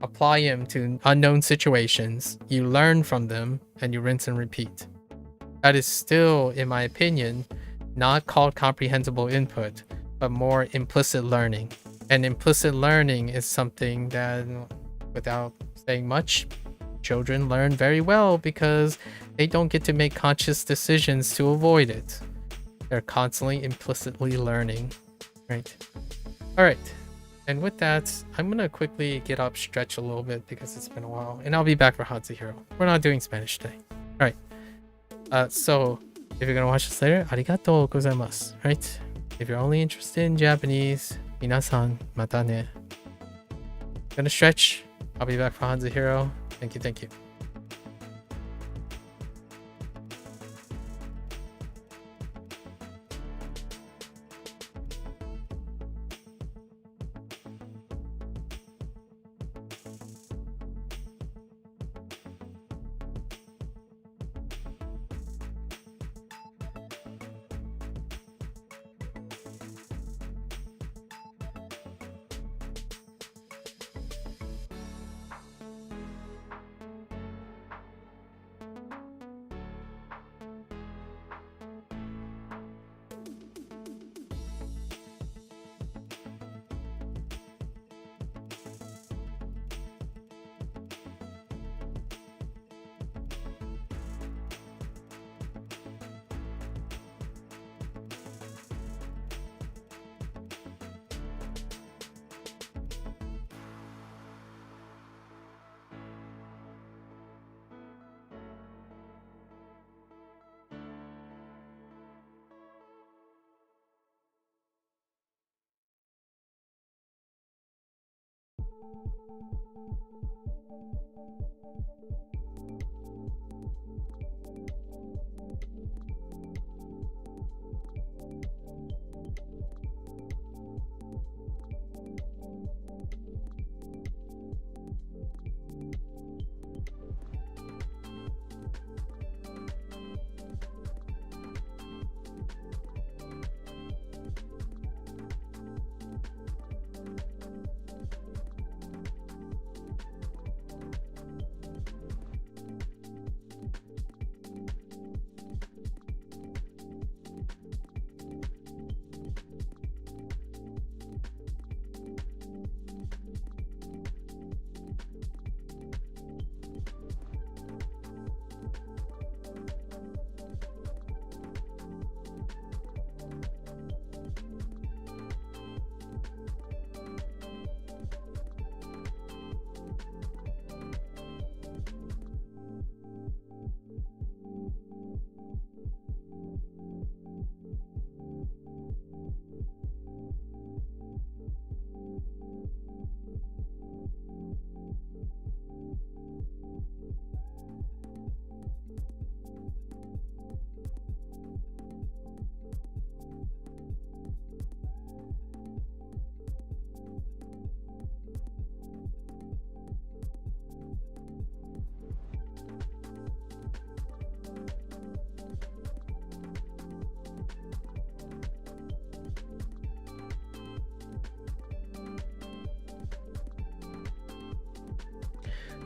apply them to unknown situations, you learn from them, and you rinse and repeat. That is still, in my opinion, not called comprehensible input, but more implicit learning. And implicit learning is something that, without saying much, children learn very well because they don't get to make conscious decisions to avoid it. They're constantly implicitly learning, right? All right. And with that, I'm going to quickly get up, stretch a little bit because it's been a while, and I'll be back for HanziHero. We're not doing Spanish today. All right. So if you're going to watch this later, arigatou gozaimasu, right? If you're only interested in Japanese, minasan, mata ne. Gonna stretch. I'll be back for HanziHero. Thank you, thank you.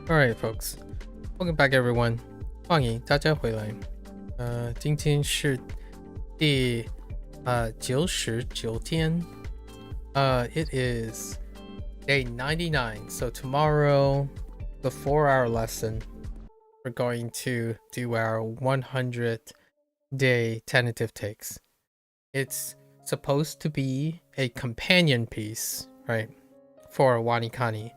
Alright, folks. Welcome back, everyone. Hoang 大家回来。今天是第99天。It is Day 99. So tomorrow, the 4-hour lesson, we're going to do our 100-day tentative takes. It's supposed to be a companion piece, right, for WaniKani.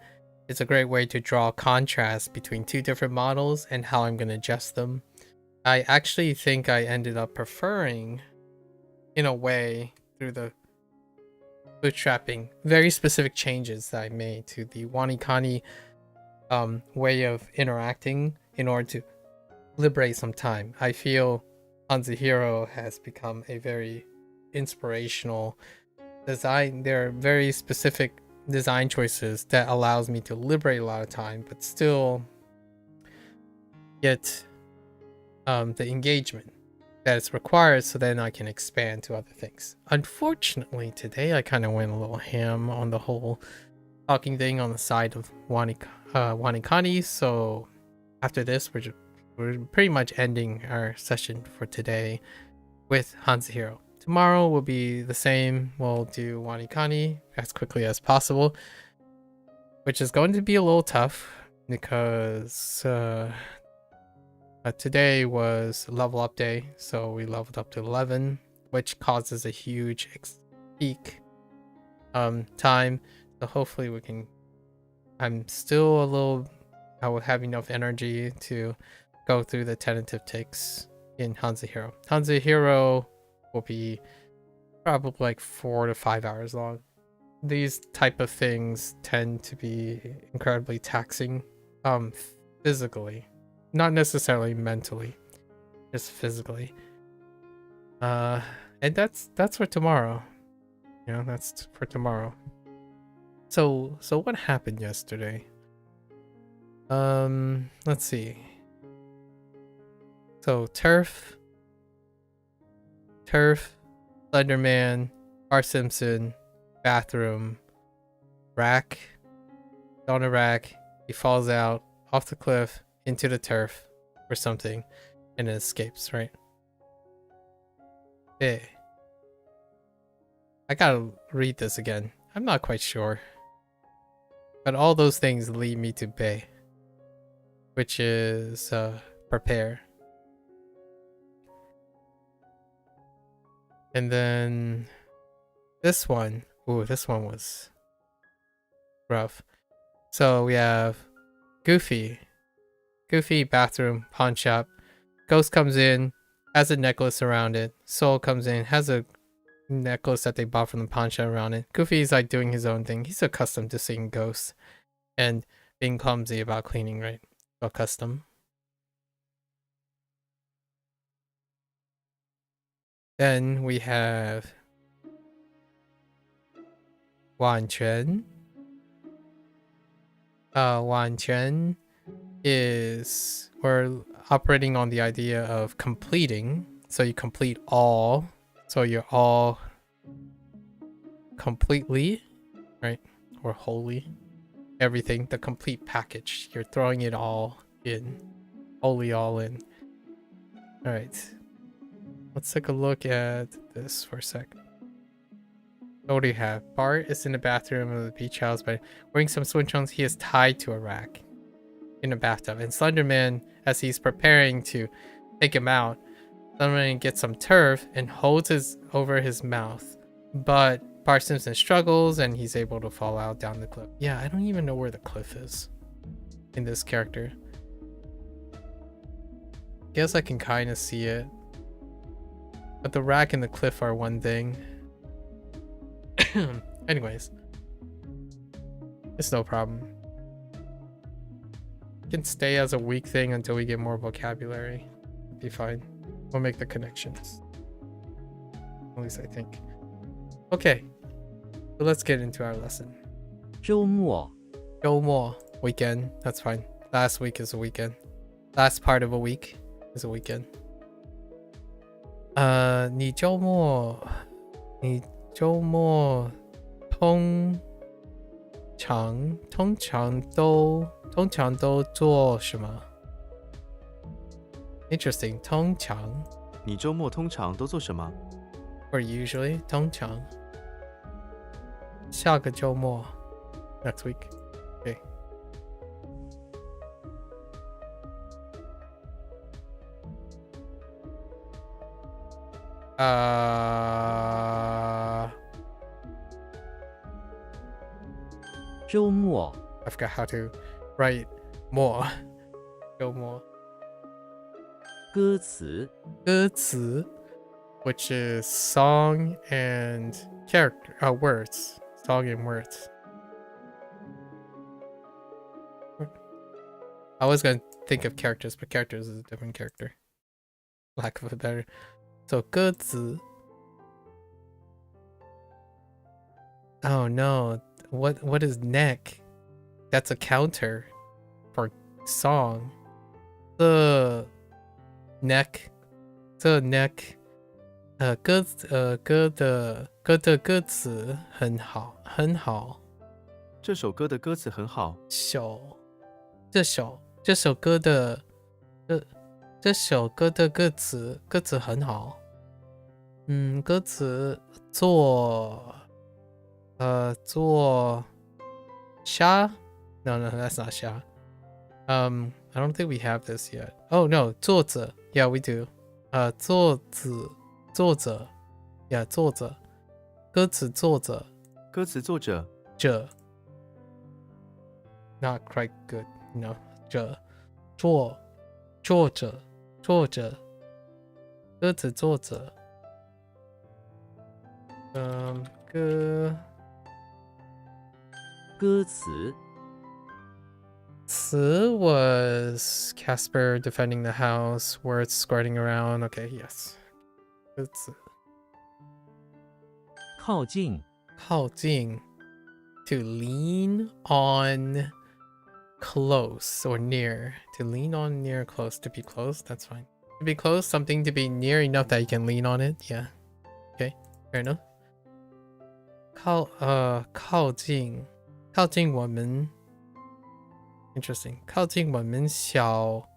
It's a great way to draw contrast between two different models and how I'm going to adjust them. I actually think I ended up preferring, in a way, through the bootstrapping, very specific changes that I made to the WaniKani way of interacting in order to liberate some time. I feel HanziHero has become a very inspirational design. There are very specific design choices that allows me to liberate a lot of time, but still get the engagement that is required, so then I can expand to other things. Unfortunately, today I kind of went a little ham on the whole talking thing on the side of WaniKani, so after this we're pretty much ending our session for today with HanziHero. Tomorrow will be the same. We'll do WaniKani as quickly as possible, which is going to be a little tough because today was level up day, so we leveled up to 11, which causes a huge peak time. So hopefully we can. I'm still a little. I will have enough energy to go through the tentative takes in HanziHero. HanziHero will be probably like 4 to 5 hours long. These type of things tend to be incredibly taxing, physically, not necessarily mentally, just physically. And that's for tomorrow. You know, that's for tomorrow. So what happened yesterday? Let's see. So Turf, Slenderman, Bart Simpson, bathroom, rack, on a rack, he falls out off the cliff into the turf or something and it escapes, right? Hey. I gotta read this again. I'm not quite sure. But all those things lead me to Bay, which is prepare. And then this one, ooh, this one was rough. So we have Goofy, bathroom, pawn shop. Ghost comes in, has a necklace around it. Soul comes in, has a necklace that they bought from the pawn shop around it. Goofy's like doing his own thing. He's accustomed to seeing ghosts and being clumsy about cleaning, right? So custom. Then we have Wanquan. Wanquan is, we're operating on the idea of completing. So you complete all. So you're all completely, right? Or wholly. Everything, the complete package. You're throwing it all in. Wholly all in. Alright. Let's take a look at this for a sec. What do you have? Bart is in the bathroom of the beach house, but wearing some swim trunks. He is tied to a rack in a bathtub. And Slenderman, as he's preparing to take him out, Slenderman gets some turf and holds his over his mouth. But Bart Simpson struggles and he's able to fall out down the cliff. Yeah, I don't even know where the cliff is in this character. Guess I can kind of see it. But the rack and the cliff are one thing. Anyways. It's no problem. It can stay as a weak thing until we get more vocabulary. Be fine. We'll make the connections. At least I think. Okay. So let's get into our lesson. 周末 Weekend. That's fine. Last week is a weekend. Last part of a week is a weekend. 你周末通常都做什么 Interesting. 通常你周末通常都做什么 or usually 通常下个周末 next week. Okay.周末 I forgot how to write more. Go more. 歌词 歌词 which is song and character words. Song and words. I was gonna think of characters, but characters is a different character. Lack of a better. So 歌词. Oh no. What is neck? That's a counter for song. The neck 歌的歌词很好很好。这首歌的歌词很好。这首歌的歌词很好。歌词做虾 No, that's not 虾。I don't think we have this yet. Oh no, 作者 Yeah, we do. 作者 Yeah, 作者歌词作者者 Not quite good, you know. 作者歌词作者歌词 词 was Casper defending the house, words squirting around. Okay, yes. 歌词靠近 to lean on, close or near. To lean on, near, close. To be close, that's fine. To be close, something to be near enough that you can lean on it. Yeah. Okay, fair enough. 靠近我们 Interesting. 靠近我们小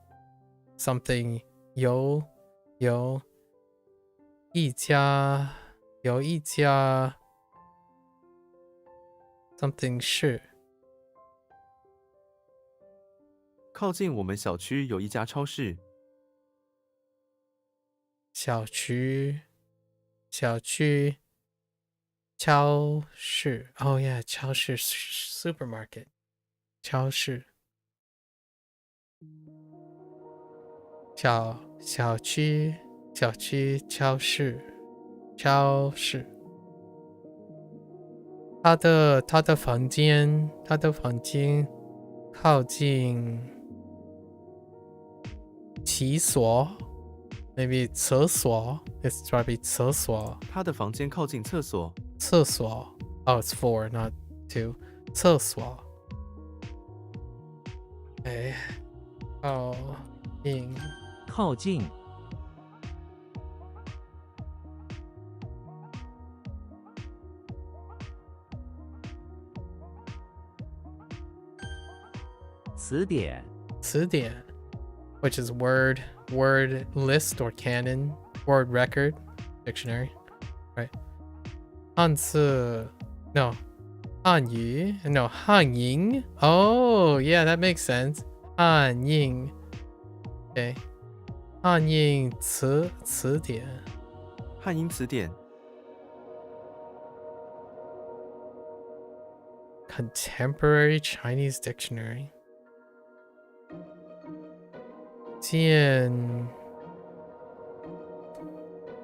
something 有一家 something 是靠近我们小区有一家超市。小区超市 Oh yeah, 超市 supermarket 超市小区超市他的房间靠近厕所 Maybe 厕所 It's probably 厕所他的房间靠近厕所。Oh, it's 4, not 2. 厕所 Okay. 靠近词典 which is word list or canon, word record, dictionary, right? 汉字 no 汉语 no 汉音 Oh yeah, that makes sense. 汉音 Okay. 汉音词典 汉音词典 Contemporary Chinese dictionary. 见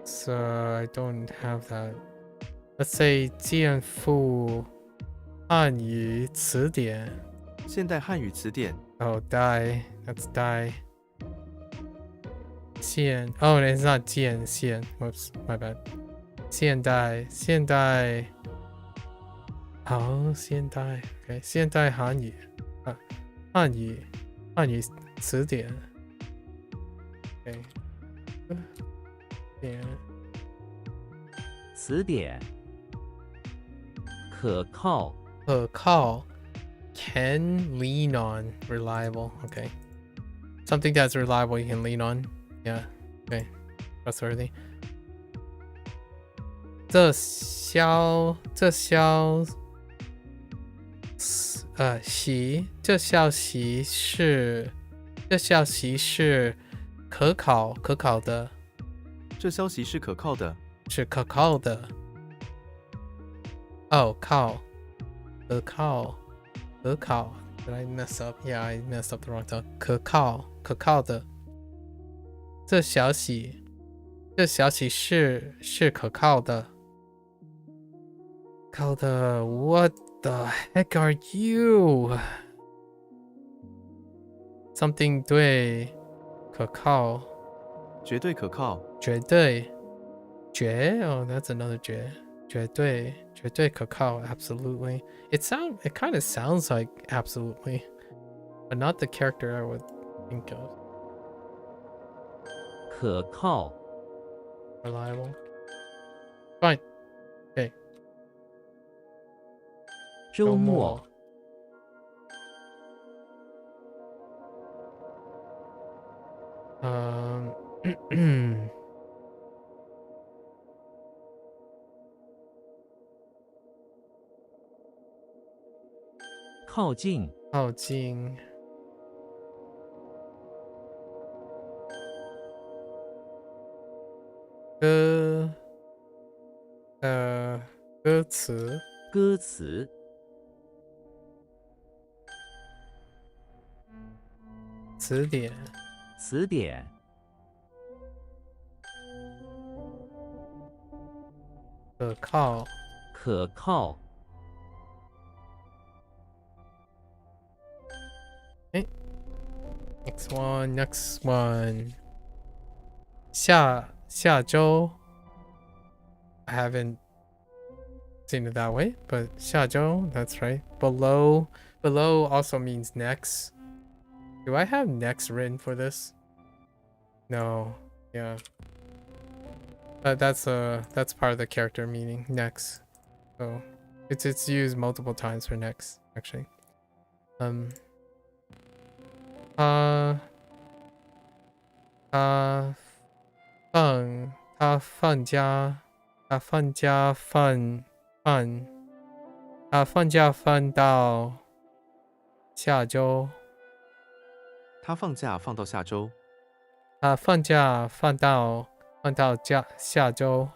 So I don't have that. Let's say 见复汉语词典现代汉语词典 Oh, die. That's die. 现 Oh, it's not 见 现 Whoops, my bad. 现代 Oh, 现代 Okay, 现代汉语汉语词典 Okay. 词典可靠 can lean on reliable Okay. Something that's reliable you can lean on Yeah. Okay. Trustworthy. 这销席，这消息是可考的，这消息是可靠的。是可靠的。哦，靠，可靠。Did I mess up? Yeah, I messed up the wrong tongue. 可靠的。这消息是可靠的。靠的 ，What the heck are you? Something 对，可靠，绝对可靠。绝对，Oh, that's another 绝对可靠 ，absolutely. It kind of sounds like absolutely, but not the character I would think of. 可靠， Reliable. Fine. Okay. 周末，靠近，靠近。歌词，歌词，词典，词典，可靠，可靠， Next one. 下周 I haven't seen it that way, but 下周 that's right. Below also means next. Do I have next written for this? No. Yeah. But that's part of the character meaning, next. So it's used multiple times for next, actually. 他放假放到下周。他放假放到下周。放假放到下周。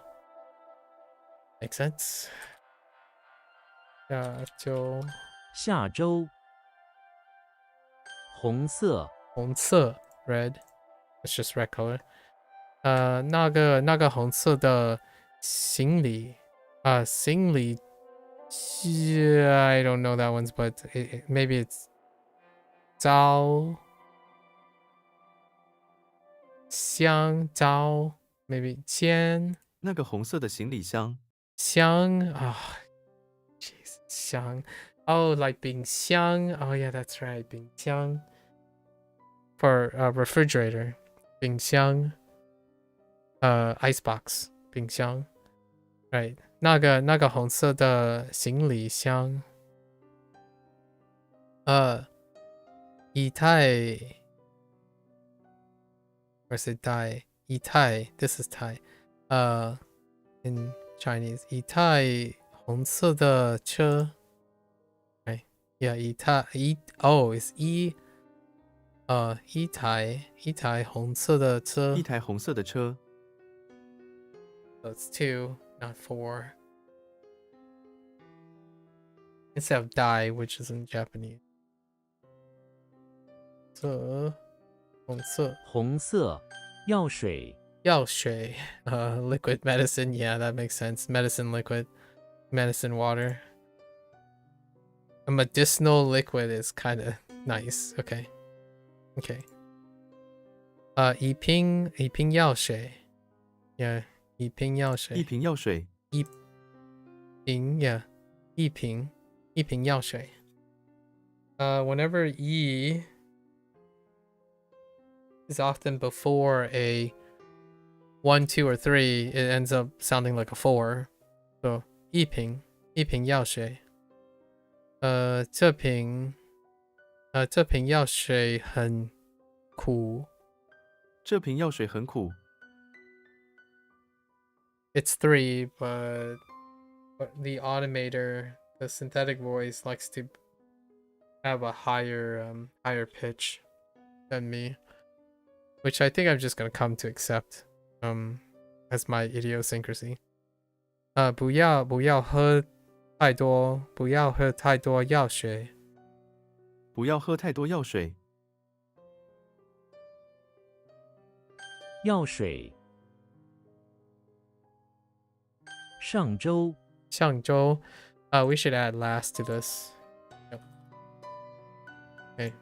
Make sense? 下周，红色，红色 red. It's just red color. 那个红色的行李I don't know that one's, but maybe it's 招 maybe 肩那个红色的行李箱。箱jeez 箱 oh like 冰箱 oh yeah that's right 冰箱 for refrigerator 冰箱icebox 冰箱 right 那个红色的行李箱以太 or is it Thai? 以太 this is Thai. In Chinese. 以太红色的车 right yeah 以太it's 一台红色的车一台红色的车。So it's 2 not 4 instead of die, which is in Japanese. 红色，药水，药水 liquid medicine. Yeah, that makes sense. Medicine liquid. Medicine water. A medicinal liquid is kind of nice. Okay. 一瓶药水 Yeah, 一瓶药水一瓶药水。yeah, 一瓶药水 whenever E is often before a 1, 2, or 3, it ends up sounding like a 4. So 一瓶药水这瓶药水很苦。这瓶药水很苦。It's 3, but the automator, the synthetic voice, likes to have a higher pitch than me, which I think I'm just gonna come to accept as my idiosyncrasy. 不要喝太多，不要喝太多药水。不要喝太多药水。药水。上周。上周 we should add last to this. Yep. Okay.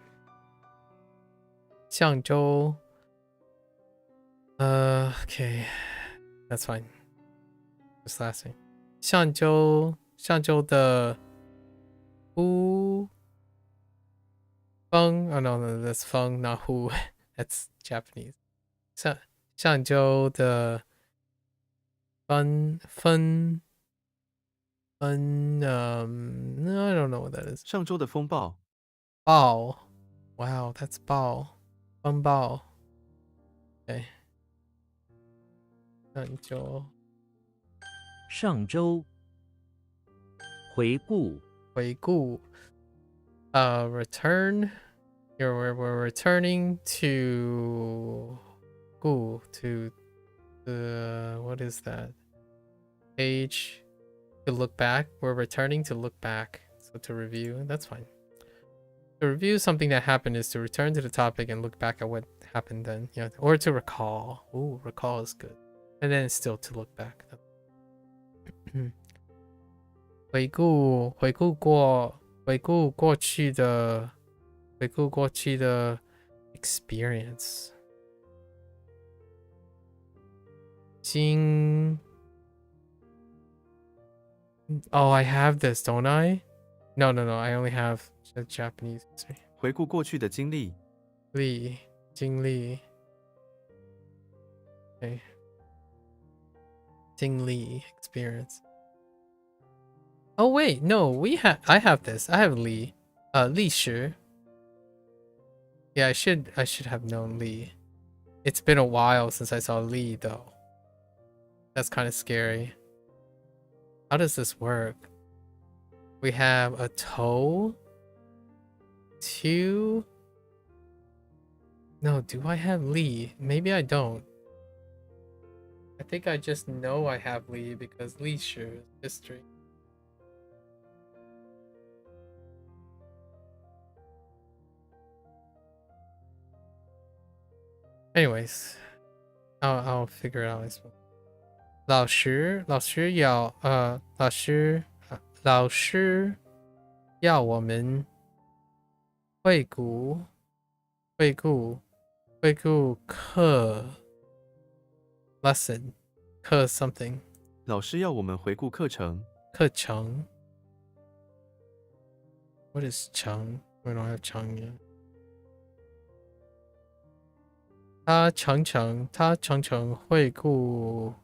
上周 okay. That's fine. Just last thing. 上周的风 oh no, that's 风 not who. That's Japanese. 上周的分 I don't know what that is. 上周的风暴。暴 wow, that's 暴风暴 okay. 上周回顾 return. We're returning to to the what is that page to look back. We're returning to look back, so to review. That's fine. To review something that happened is to return to the topic and look back at what happened then, yeah, or to recall. Ooh, recall is good. And then it's still to look back. 回顾过去的 experience. 经 Oh, I have this, don't I? No, I only have the Japanese. 回顾过去的经历。经历 Okay. 经历 experience. Oh wait, no, I have this. I have Li. 历史. Yeah, I should have known Li. It's been a while since I saw Li though. That's kind of scary. How does this work? We have a toe. 2. No, do I have Li? Maybe I don't. I think I just know I have Li because Li shares history. Anyways, I'll figure it out. I suppose. 老师要我们回顾课 lesson 课 something 老师要我们回顾课程。课程 What is 程? We don't have 程 yet. 他常常回顾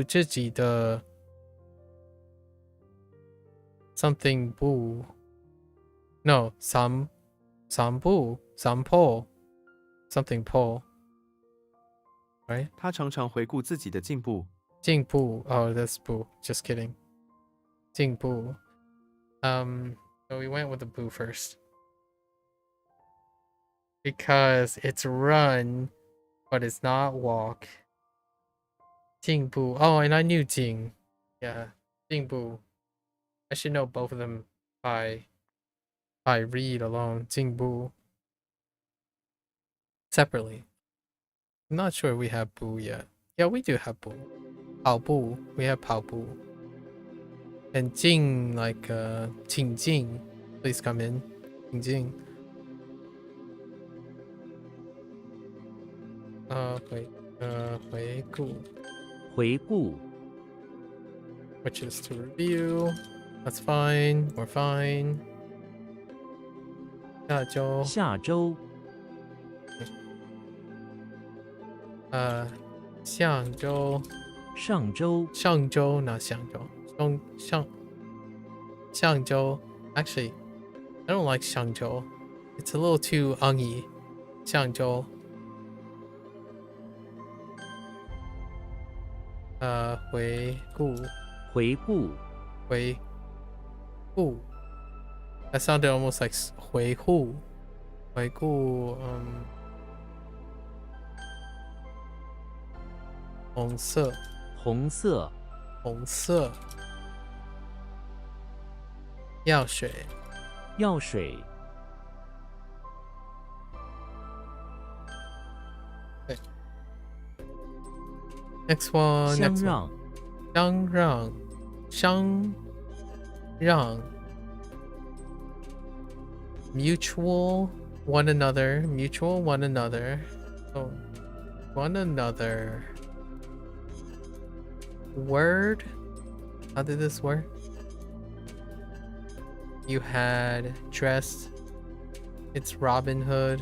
自己的 something 部 No, 散步 something 步 right? 他常常回顾自己的进步。进步 Oh, that's 步 Just kidding. 进步 So we went with the boo first. Because it's run, but it's not walk. 进步 Oh, and I knew 进 Yeah, 进步 I should know both of them by read alone. 进步 separately. I'm not sure we have 步 yet. Yeah, we do have 步. 跑步 We have 跑步. And 进 like 请进 Please come in. 请进回顾 which is to review. That's fine. We're fine. 下周上周not 上周 Actually, I don't like 上周. It's a little too ungy. 上周回顾 That sounded almost like 回顾。回顾，红色，红色，红色。药水，药水， Next one. 相 Next one. 让，相让，相让。Mutual one another. Mutual one another. Oh, one another. Word. How did this work? You had dressed. It's Robin Hood.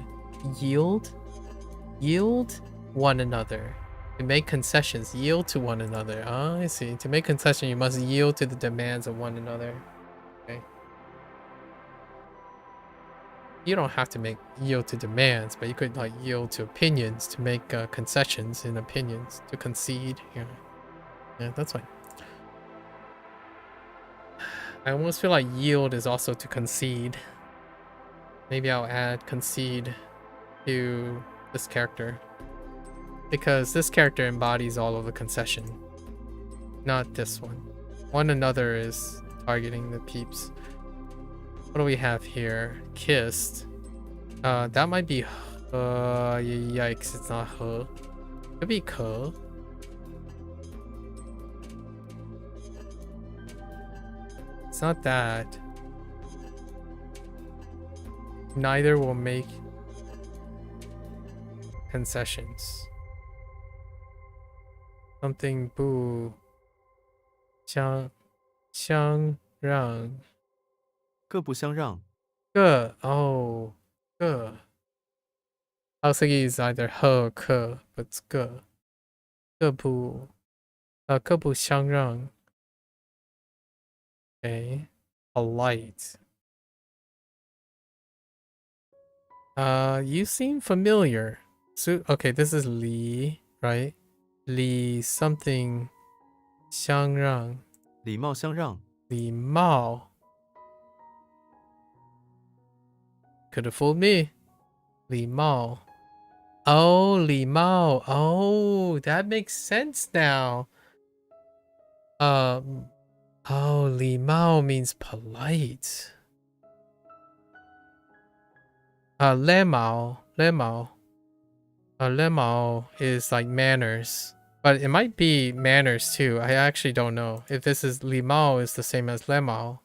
Yield. Yield one another. To make concessions, yield to one another. Ah, I see. To make concession, you must yield to the demands of one another. Okay. You don't have to make yield to demands, but you could like yield to opinions to make concessions in opinions to concede. Yeah, that's fine. I almost feel like yield is also to concede. Maybe I'll add concede to this character. Because this character embodies all of the concession. Not this one. One another is targeting the peeps. What do we have here? Kissed. That might be yikes, it's not her. Could be ke. It's not that. Neither will make concessions. Something boo. 相让。各不相让。Oh, 各. I was thinking it's either 和 ke, but it's 各不相让. Okay. Polite. You seem familiar. So, okay, this is Li, right? Li something 相让。礼貌相让。礼貌。Could have fooled me. 礼貌。Oh, 礼貌. Oh, that makes sense now. Oh, 礼貌 means polite. 礼貌. 礼貌 is like manners. But it might be manners too. I actually don't know. If this is 礼貌 is the same as 礼貌.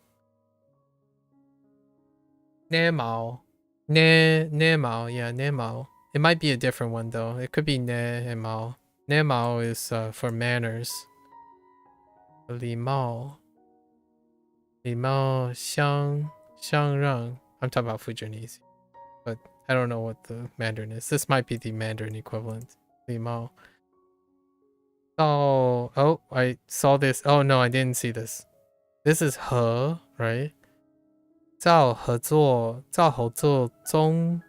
礼貌. Ne mao, yeah, ne mao. It might be a different one though. It could be ne mao. Ne mao is for manners. Li mao. Li mao xiang rang. I'm talking about Fujianese, but I don't know what the Mandarin is. This might be the Mandarin equivalent. Li mao. Oh, I saw this. Oh no, I didn't see this. This is he, right? 照合作中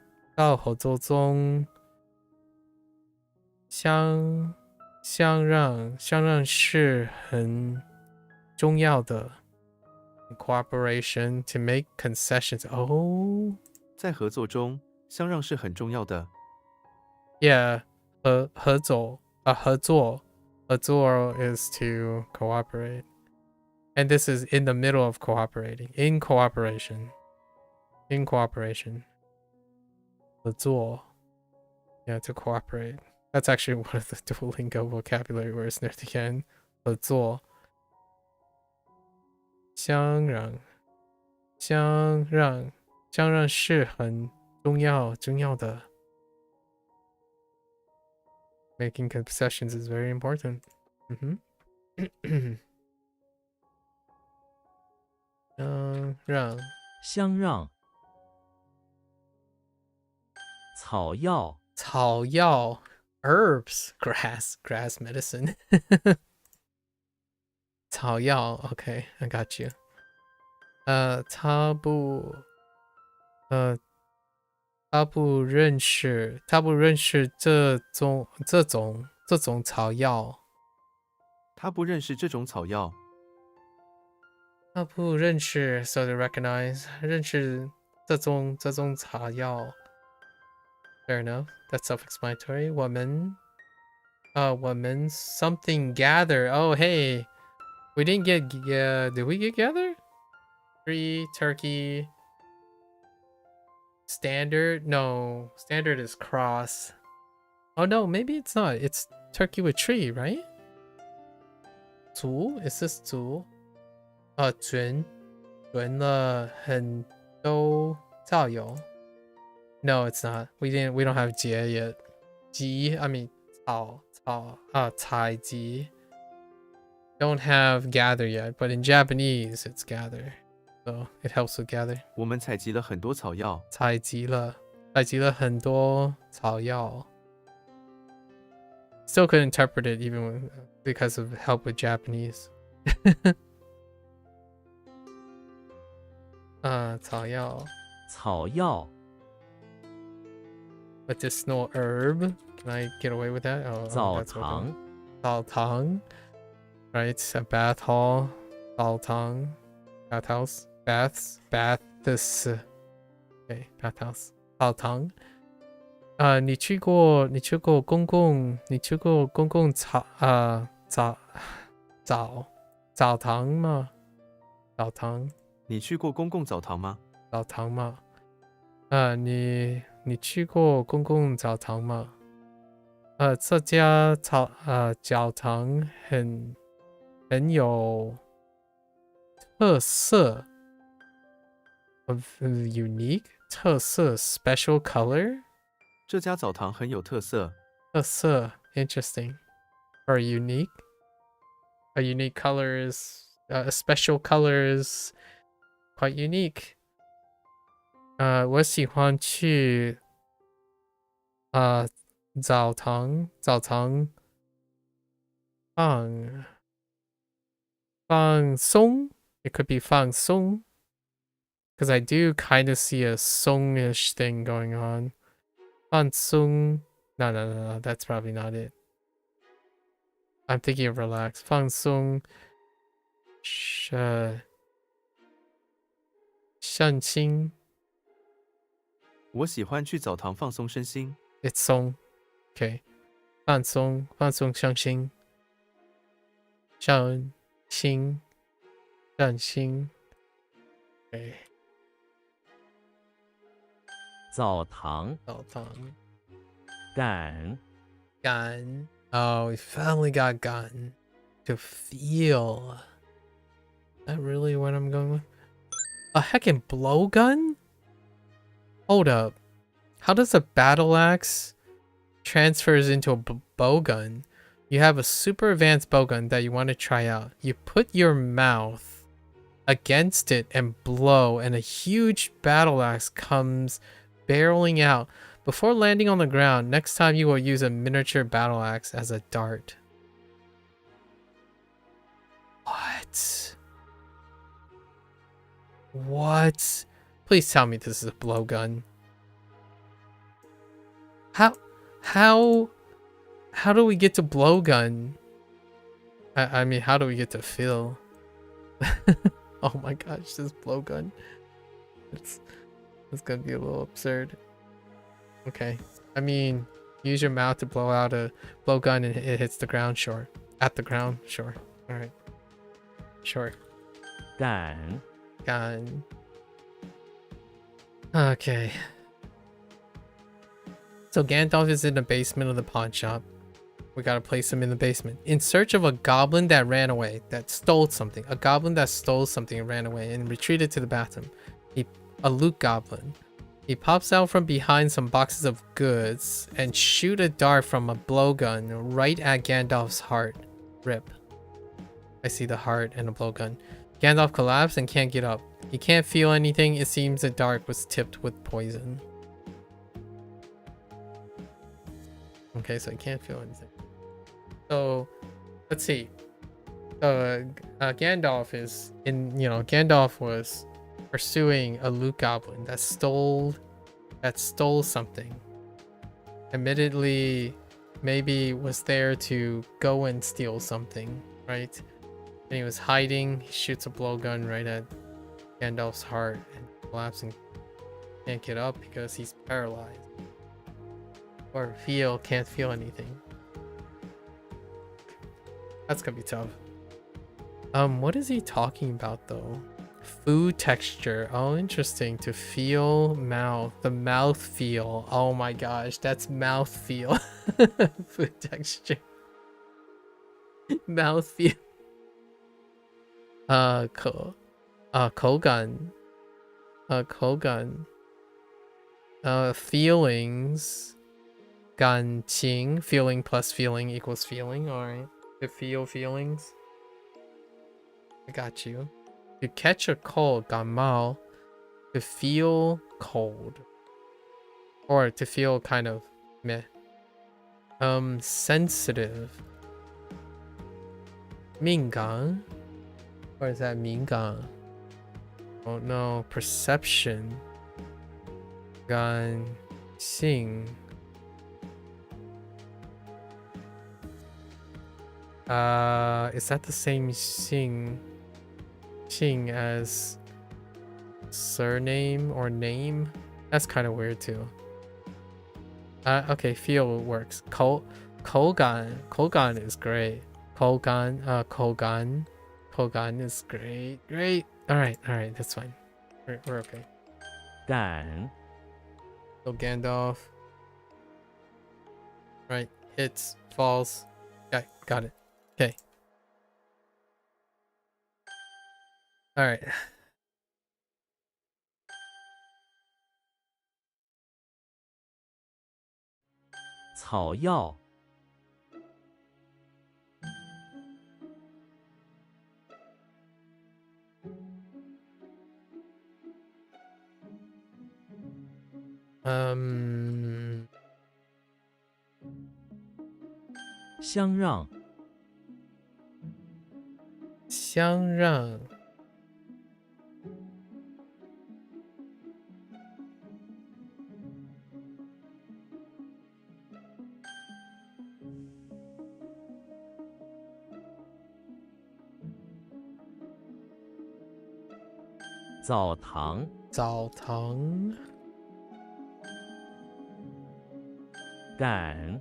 相让是很重要的 cooperation to make concessions. Oh, 在合作中，相让是很重要的。yeah, 合作 is to cooperate. And this is in the middle of cooperating. In cooperation. 合作. Yeah, to cooperate. That's actually one of the Duolingo vocabulary words near the end. 合作. 相让是很重要的. Making concessions is very important. Mm-hmm. 相让，草药，草药 herbs, grass medicine. 草药 okay, I got you. 他不认识这种草药。他不认识这种草药。啊不认识 so to recognize 认识这种草药 fair enough that's self-explanatory 我们 something gather oh hey we didn't get did we get gather tree turkey standard no standard is cross oh no maybe it's not it's turkey with tree right 族 is this 族囤了很多草油 no it's not we don't have 节 yet 集 I mean 采集 don't have gather yet but in Japanese it's gather so it helps with gather 我们采集了很多草药。采集了很多草药 still could interpret it even because of help with Japanese 草药草药 medicinal herb can I get away with that 澡 that's what 堂 澡堂 right a bath hall 澡堂 bathhouse baths okay bathhouse 澡堂你去过公共澡堂吗澡堂你去过公共澡堂吗？澡堂吗你去过公共澡堂吗这家教堂很有特色 of unique 特色 special color 这家澡堂很有特色。特色 interesting or unique a unique color is a special color is quite unique 我喜欢去澡堂放松 it could be 放松 because I do kind of see a songish thing going on 放松 no that's probably not it I'm thinking of relax 放松身心我喜欢去澡堂放松身心。 it's 松 okay 放松身心okay 澡堂澡堂感 gun oh we finally got gun to feel is that really what I'm going with a heckin' blowgun hold up how does a battle axe transfers into a bowgun you have a super advanced bowgun that you want to try out you put your mouth against it and blow and a huge battle axe comes barreling out before landing on the ground next time you will use a miniature battle axe as a dart what please tell me this is a blowgun how do we get to blowgun I mean how do we get to fill oh my gosh this blowgun it's gonna be a little absurd okay I mean use your mouth to blow out a blowgun and it hits the ground sure at the ground sure all right sure 感 gun okay so Gandalf is in the basement of the pawn shop we gotta place him in the basement in search of a goblin that ran away that stole something a goblin that stole something and ran away and retreated to the bathroom a loot goblin he pops out from behind some boxes of goods and shoot a dart from a blowgun right at Gandalf's heart rip I see the heart and a blowgun Gandalf collapsed and can't get up he can't feel anything it seems the dart was tipped with poison okay so he can't feel anything so let's see Gandalf is in Gandalf was pursuing a loot goblin that stole something admittedly maybe was there to go and steal something right And he was hiding. He shoots a blowgun right at Gandalf's heart and collapsing. Can't get up because he's paralyzed. Or can't feel anything. That's gonna be tough. What is he talking about though? Food texture. Oh, interesting. To feel mouth. The mouth feel. Oh my gosh, that's mouth feel. Food texture. Mouth feel. Kogan. Kogan. Feelings. Ganqing. Feeling plus feeling equals feeling. Alright. To feel feelings. I got you. To catch a cold, 感冒. To feel cold. Or to feel kind of meh. Sensitive. 敏感. Or is that 敏感? Oh no. Perception. 感性. Is that the same xing as surname or name? That's kind of weird too. Okay, feel works. Kogan is great. Kogan is great. Great. All right, that's fine. We're okay. 敢 So Gandalf. Right, hits, falls. Okay, got it. Okay. All right. 草药 相让 相让 澡堂 澡堂 敢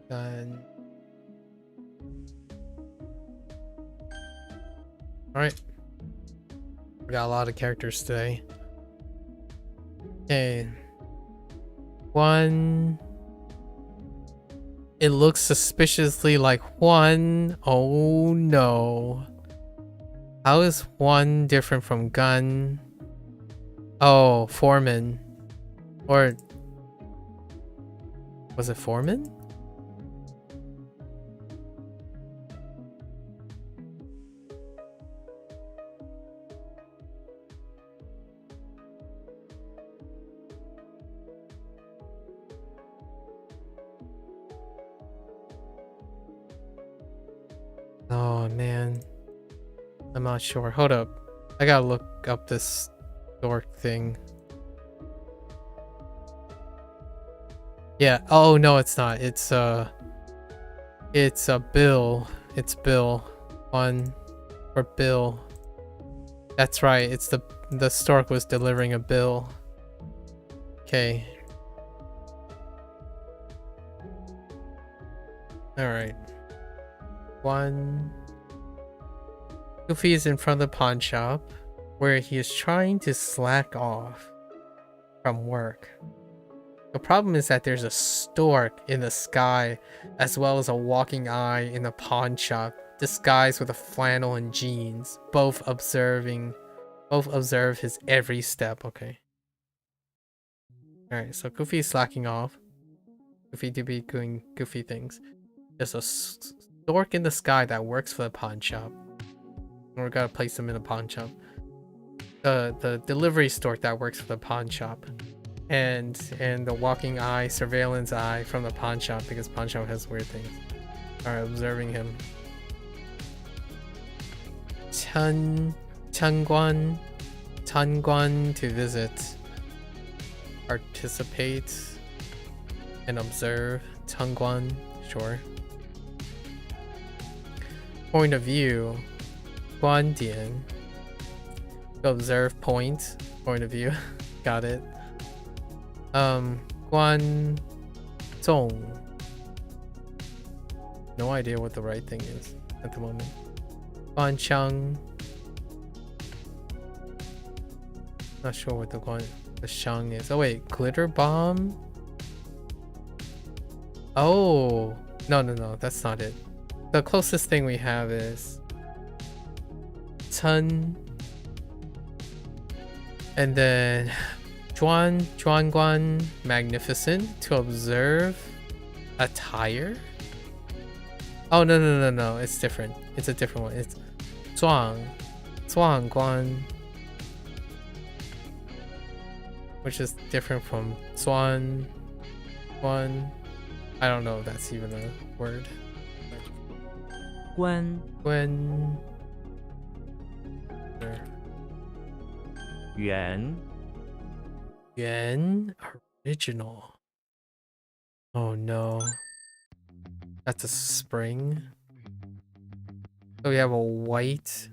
Alright. We got a lot of characters today. Okay. One. It looks suspiciously like one. Oh no. How is one different from gun? Oh, foreman. Or was it foreman? Oh man, I'm not sure. Hold up, I gotta look up this dork thing. Yeah. Oh no, it's not. It's a Bill. It's Bill. One for Bill. That's right. It's the stork was delivering a bill. Okay. All right. One. Goofy is in front of the pawn shop where he is trying to slack off from work. The problem is that there's a stork in the sky as well as a walking eye in the pawn shop disguised with a flannel and jeans, both observe his every step. Okay. Alright, so Goofy is slacking off. Goofy to be doing goofy things. There's a stork in the sky that works for the pawn shop. We're gonna place him in a pawn shop. The delivery stork that works for the pawn shop. And the walking eye, surveillance eye from the pawn shop, because pawn shop has weird things, are observing him. Changguan to visit, participate, and observe. Changguan, sure. Point of view. 观点. Observe point of view. Got it. 观众. No idea what the right thing is at the moment. 观枪. Not sure what the shang is. Oh wait, glitter bomb? Oh, no, that's not it. The closest thing we have is Chun, and then Juan Guan, magnificent, to observe attire. Oh no, it's different. It's a different one. It's Zhuang Guan, which is different from Zuan Guan. I don't know if that's even a word. 观 When 园 Yuan original. Oh no. That's a spring. So we have a white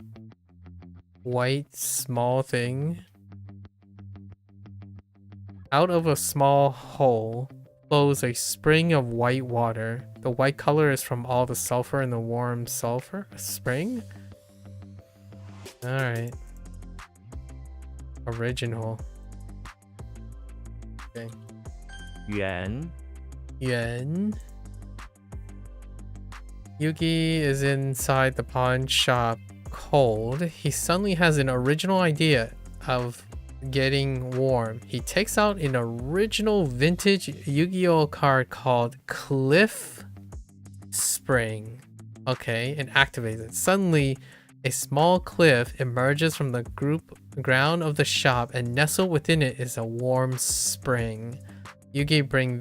small thing. Out of a small hole flows a spring of white water. The white color is from all the sulfur in the warm sulfur spring. Alright. Original. Okay. 园 Yuan. Yugi is inside the pawn shop cold. He suddenly has an original idea of getting warm. He takes out an original vintage Yu-Gi-Oh card called Cliff Spring. Okay, and activates it. Suddenly, a small cliff emerges from the ground of the shop, and nestled within it is a warm spring. Yugi being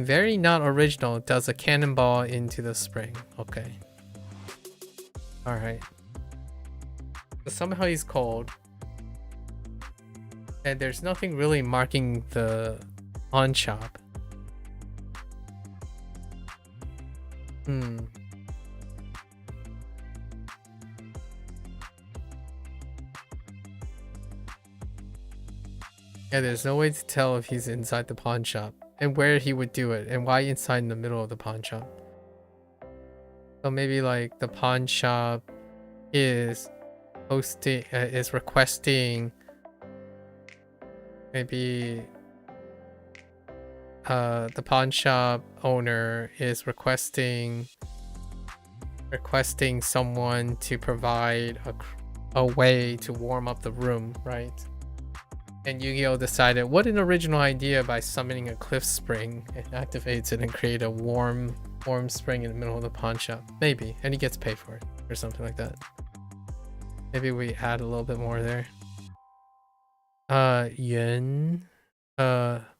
very not original, does a cannonball into the spring. Okay. Alright. So somehow he's cold. And there's nothing really marking the pawn shop. Yeah, there's no way to tell if he's inside the pawn shop and where he would do it and why inside in the middle of the pawn shop. So maybe like the pawn shop is requesting maybe the pawn shop owner is requesting someone to provide a way to warm up the room, right? And Yu-Gi-Oh decided, what an original idea, by summoning a cliff spring. It activates it and create a warm spring in the middle of the pawn shop. Maybe. And he gets paid for it or something like that. Maybe we add a little bit more there. Yuan. Huan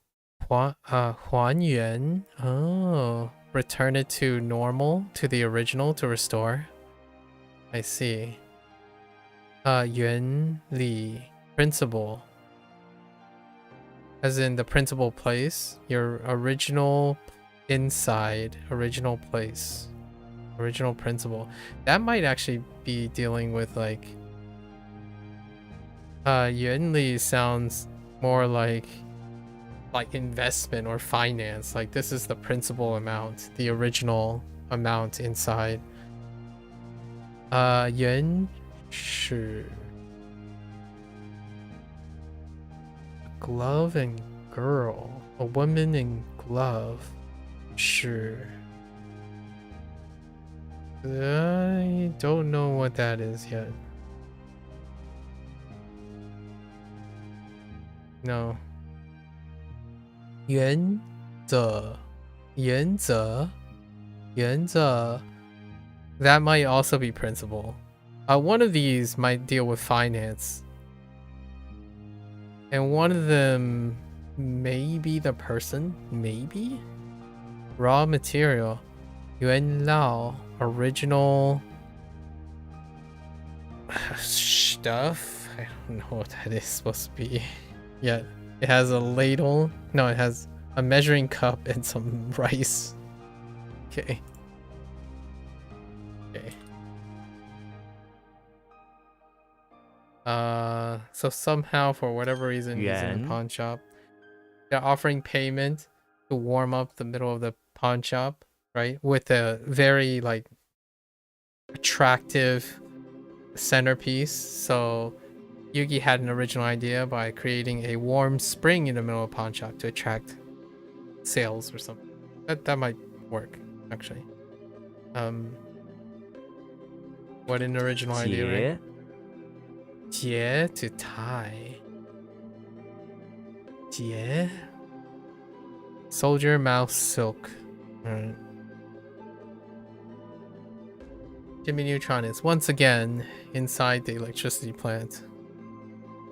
Yuan. Oh. Return it to normal, to the original, to restore. I see. Yuan Li. Principal. As in the principal place, your original inside, original place, original principal. That might actually be dealing with like Yuan Li sounds more like investment or finance. Like this is the principal amount, the original amount inside. Yuan Shi. Glove and girl. A woman in glove. Sure. I don't know what that is yet. No. Yuan Ze. That might also be principal. One of these might deal with finance. And one of them may be the person, maybe? Raw material. Yuan Lao. Original stuff? I don't know what that is supposed to be. Yeah, it has a ladle. No, it has a measuring cup and some rice. Okay. Okay. So somehow, for whatever reason, he's in the 元 pawn shop. They're offering payment to warm up the middle of the pawn shop, right? With a very like attractive centerpiece. So Yugi had an original idea by creating a warm spring in the middle of the pawn shop to attract sales or something. That might work, actually. What an original idea, right? 结 Jie to tie. Jie. Soldier mouse silk. Alright. Jimmy Neutron is once again inside the electricity plant,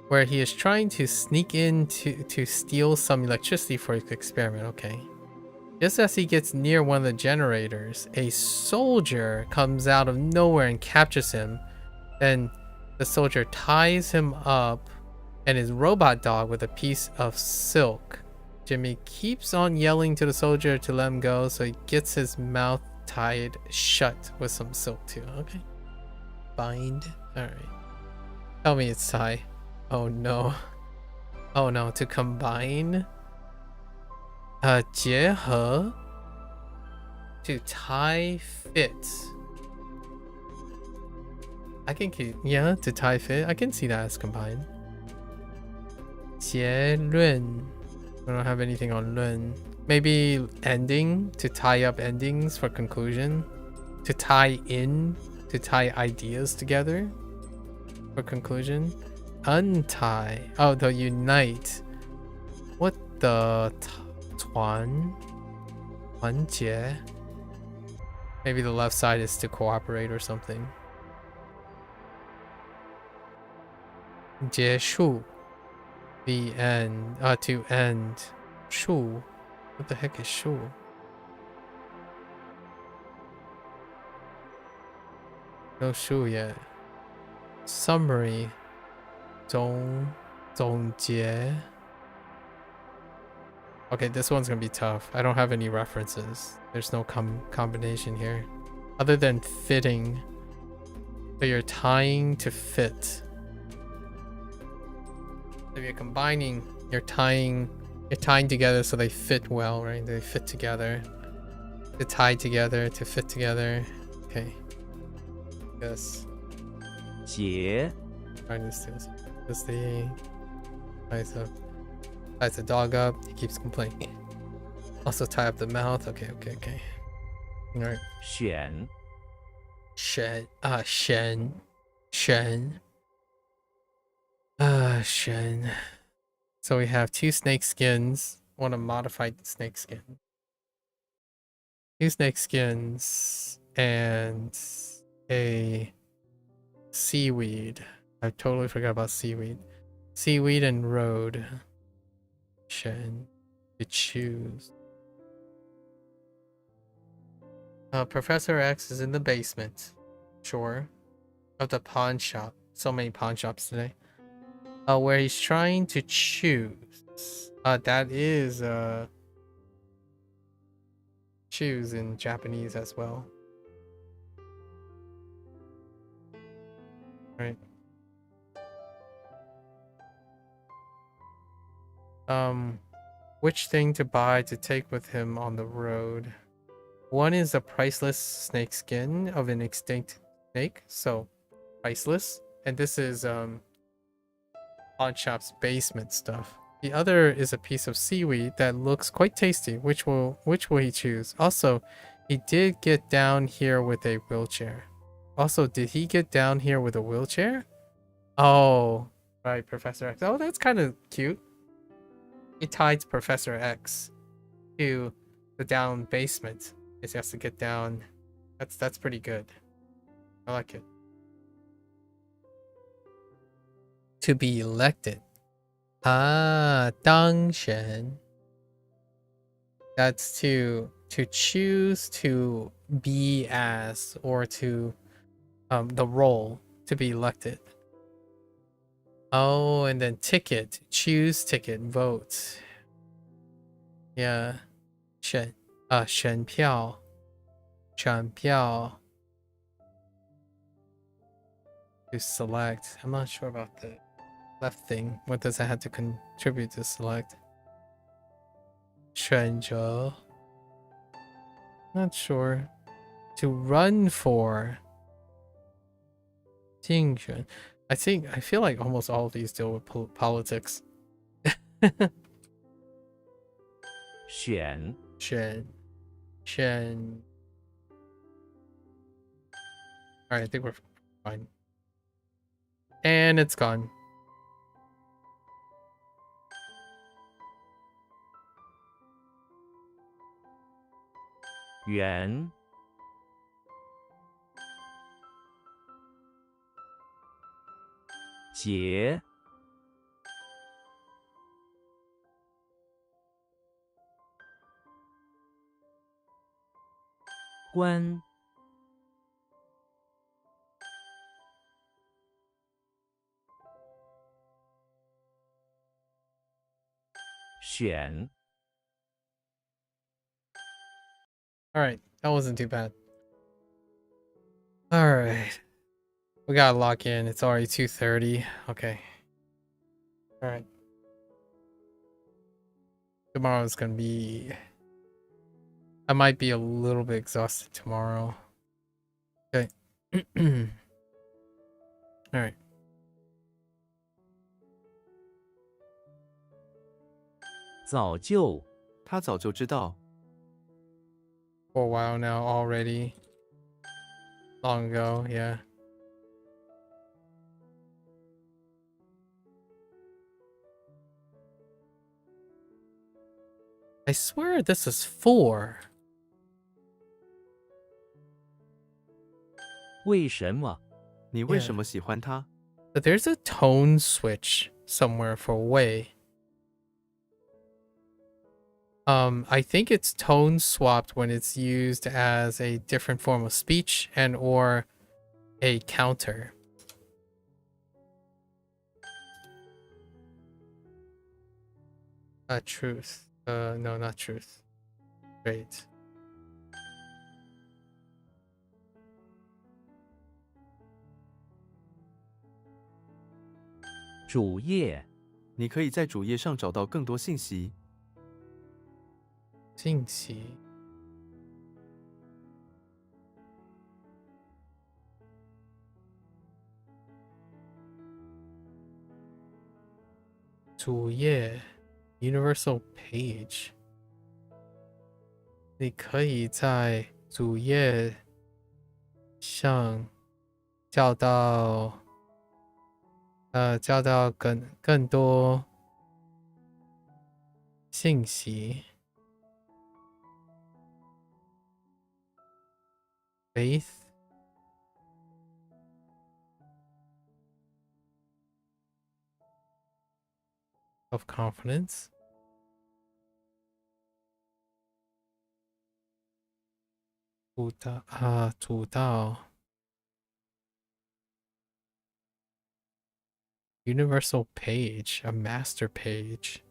where he is trying to sneak in to steal some electricity for his experiment. Okay. Just as he gets near one of the generators, a soldier comes out of nowhere and captures him. Then the soldier ties him up and his robot dog with a piece of silk. Jimmy keeps on yelling to the soldier to let him go, so he gets his mouth tied shut with some silk too. Okay. Bind. Alright. Tell me it's tie. Oh no. Oh no. To combine. 结合 to tie fit. I can keep, yeah, to tie fit. I can see that as combined. 结论. I don't have anything on 论. Maybe ending, to tie up endings for conclusion. To tie in, to tie ideas together for conclusion. Untie. Oh, to unite. What the 团结? Maybe the left side is to cooperate or something. 结束 the end. To end. 束 what the heck is 束? No 束 yet. Summary. 总结. Okay, this one's gonna be tough. I don't have any references. There's no combination here. Other than fitting. So you're tying to fit. If you're combining, you're tying together so they fit well, right? They fit together. To tie together, to fit together. Okay. Yes. 结 Trying to steal this the ties the dog up, he keeps complaining. Also tie up the mouth. Okay. Alright. 选 Shen. Shen. So we have 2 snake skins. Want a modified snake skin. 2 snake skins and a seaweed. I totally forgot about seaweed. Seaweed and road. Shen. To choose. Professor X is in the basement. Sure. Of the pawn shop. So many pawn shops today. Where he's trying to choose. That is choose in Japanese as well. Right. Which thing to buy to take with him on the road? One is a priceless snake skin of an extinct snake, so priceless. And this is pawn shop's basement stuff. The other is a piece of seaweed that looks quite tasty. Which will he choose? Also, he did get down here with a wheelchair. Also, did he get down here with a wheelchair? Oh, right, Professor X. Oh, that's kind of cute. He tied Professor X to the down basement. He has to get down. That's pretty good. I like it. To be elected. 当选. That's to choose to be as, or to the role to be elected. Oh, and then ticket, choose ticket, vote. Yeah. 选票. to select. I'm not sure about the left thing. What does it have to contribute to select? 选择. Not sure. To run for. 竞选. I feel like almost all of these deal with politics. 选选. Alright, I think we're fine. And it's gone.圆结关选 Alright, that wasn't too bad. Alright. We gotta lock in. It's already 2:30. Okay. Alright. Tomorrow's gonna be... I might be a little bit exhausted tomorrow. Okay. Alright. 早就他早就知道。 For a while now already. Long ago, yeah. I swear this is 4. 为什么你为什么喜欢他？ But there's a tone switch somewhere for way. I think it's tone swapped when it's used as a different form of speech and or a counter. Truth. No, not truth. Great. 主页你可以在主页上找到更多信息。信息. Universal page. 你可以在主页上找到更多信息。Faith. Of confidence. Universal page, a master page.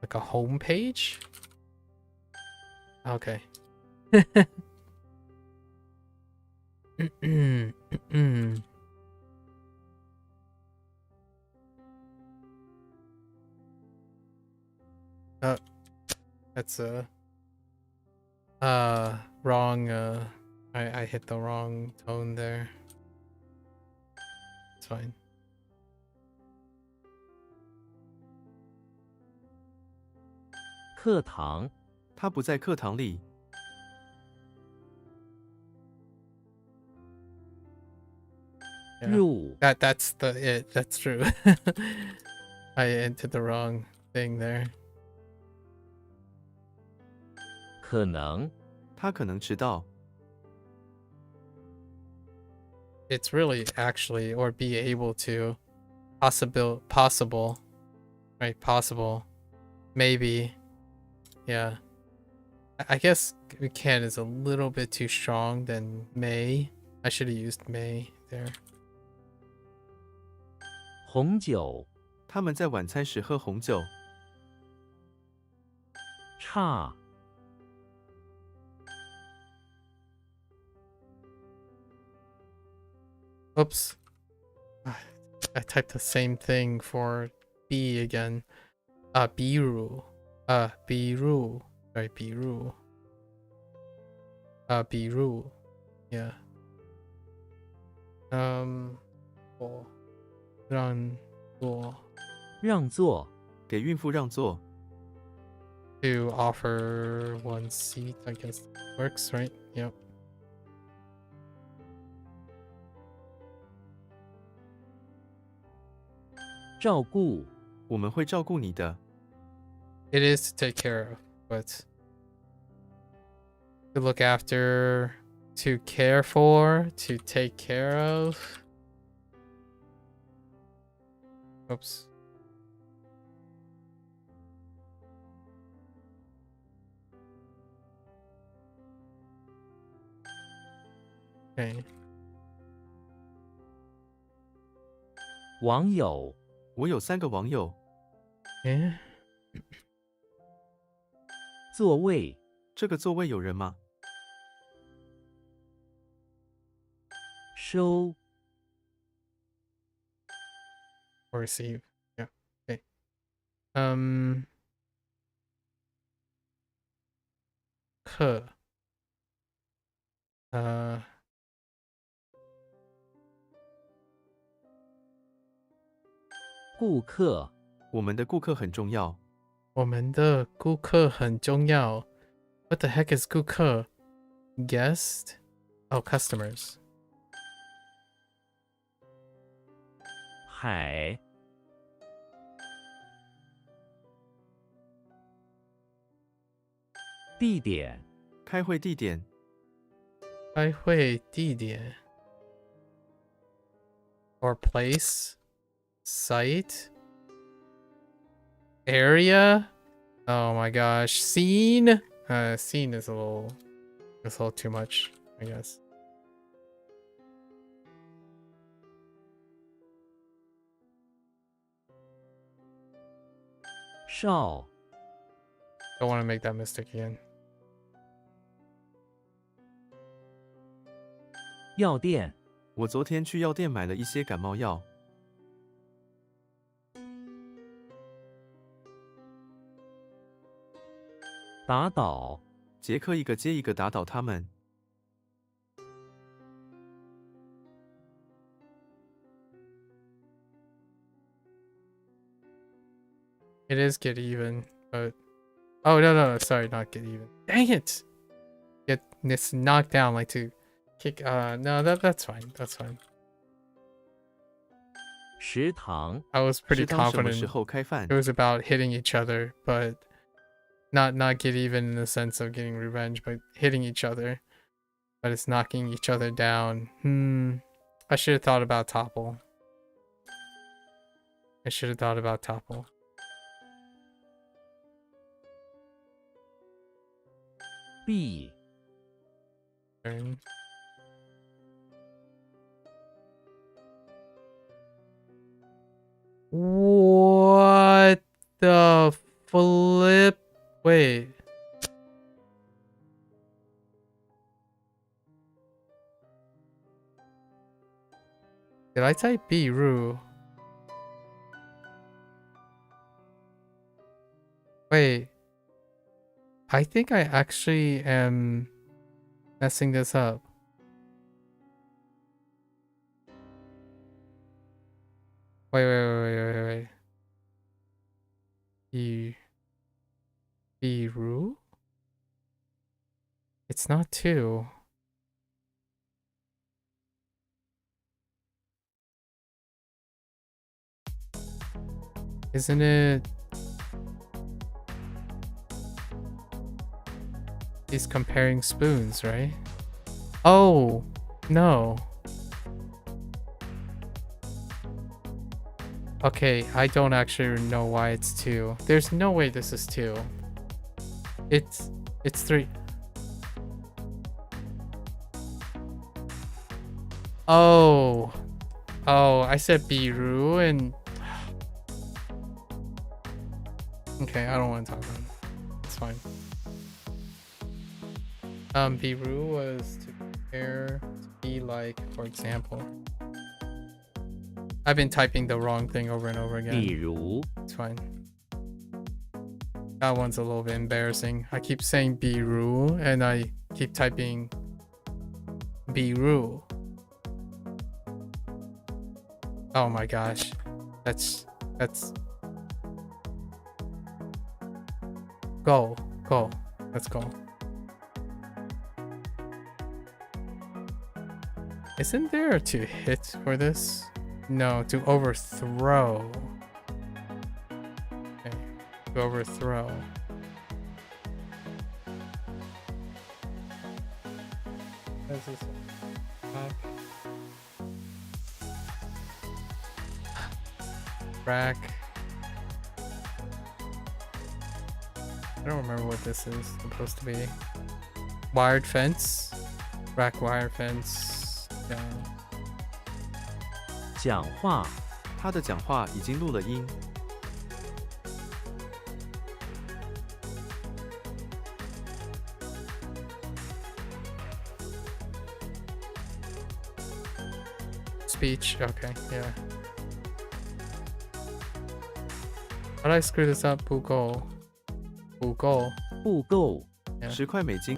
Like a home page? Okay. That's wrong. I hit the wrong tone there. It's fine. 课堂他不在课堂里。 Yeah. 入 That's it. That's true. I entered the wrong thing there. 可能他可能迟到。 It's really actually or be able to possible, right? Possible, maybe, yeah. I guess can is a little bit too strong than may. I should have used may there. 红酒他们在晚餐时喝红酒。差 Oops. I typed the same thing for B again. Biru. Biru. Right, Biru. Biru. Yeah. 让座让座，给孕妇让座， to offer one seat, I guess works, right? Yep. 照顾，我们会照顾你的。 It is to take care of, but to look after, to care for, to take care of. Oops. Okay. 网友，我有3个网友， Yeah. 座位，这个座位有人吗？ 收， Or receive. Yeah. Okay. 课 顾客，我们的顾客很重要。我们的顾客很重要。What the heck is 顾客? Guest? Oh, customers. 海，地点，开会地点，开会地点 or place, site, area. Oh my gosh, scene. Scene is a little too much, I guess. 少， Don't want to make that mistake again. 药店，我昨天去药店买了一些感冒药。打倒，杰克一个接一个打倒他们。 It is get even, but oh no, sorry, not get even. Dang it! Get this knocked down like to kick. No, that's fine. That's fine. 食堂， I was pretty 食堂什么 confident 时候开饭 it？ was about hitting each other, but not get even in the sense of getting revenge, but hitting each other. But it's knocking each other down. I should have thought about topple. I should have thought about topple. B， Turn. What the flip? Wait. Did I type Biru? Wait. I think I actually am messing this up. Wait. Biru? It's not 2. Isn't it? He's comparing spoons, right? Oh, no. Okay, I don't actually know why it's 2. There's no way this is 2. It's 3. Oh, I said Biru and okay, I don't want to talk about it. It's fine. Biru was to compare, to be like, for example. I've been typing the wrong thing over and over 比 again. 如 It's fine. That one's a little bit embarrassing. I keep saying biru and I keep typing biru. Oh my gosh. That's go. Let's go. Isn't there a to hit for this? No, to overthrow. Okay. To overthrow. This is rack. I don't remember what this is supposed to be. Wired fence. Rack wire fence. Yeah. 讲话，他的讲话已经录了音。 Speech. Okay, yeah. How did I screw this up? 不够。不够。不够， 10块美金。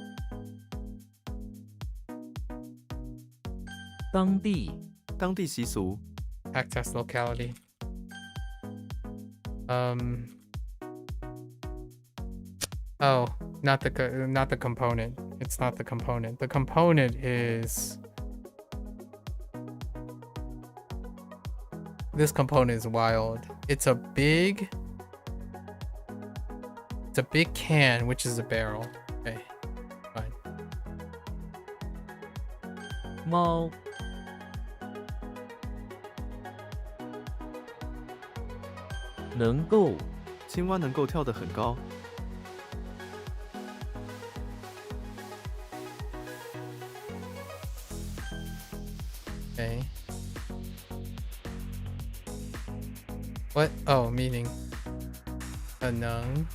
当地，当地习俗。 Access locality. Oh, not the component. It's not the component. The component is this component is wild. It's a big can, which is a barrel. Okay, fine. 猫，能够，青蛙能够跳得很高。 Okay. What? Oh, meaning. 能。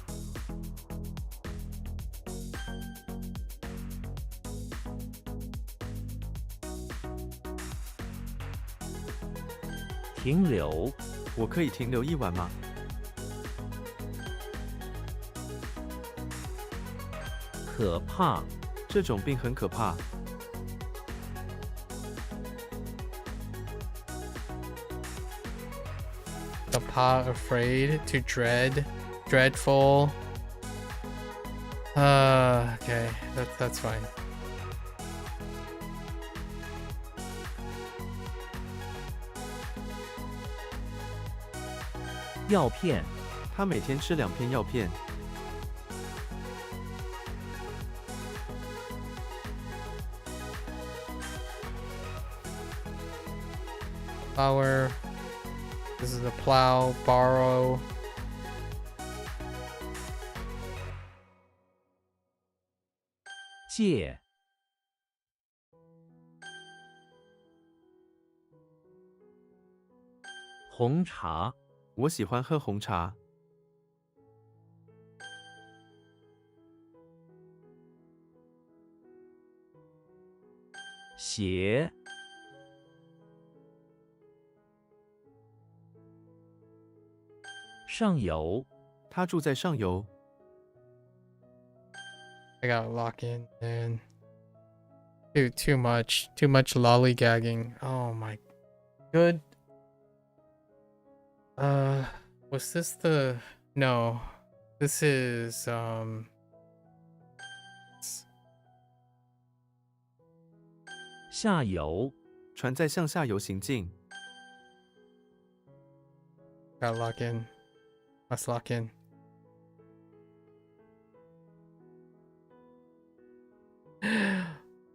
停留，我可以停留1晚吗？ 可怕，这种病很可怕。 The paw afraid to dread, dreadful. Okay, that's fine. 药片，他每天吃2片药片。 Power. This is a plow, borrow. “借”，红茶，我喜欢喝红茶。 鞋，上游，他住在上游。 I gotta lock in, man. Dude, too much lollygagging. Oh my. Good. Was this the... No. This is, 下游，船在向下游行进。 Gotta lock in. Must lock in.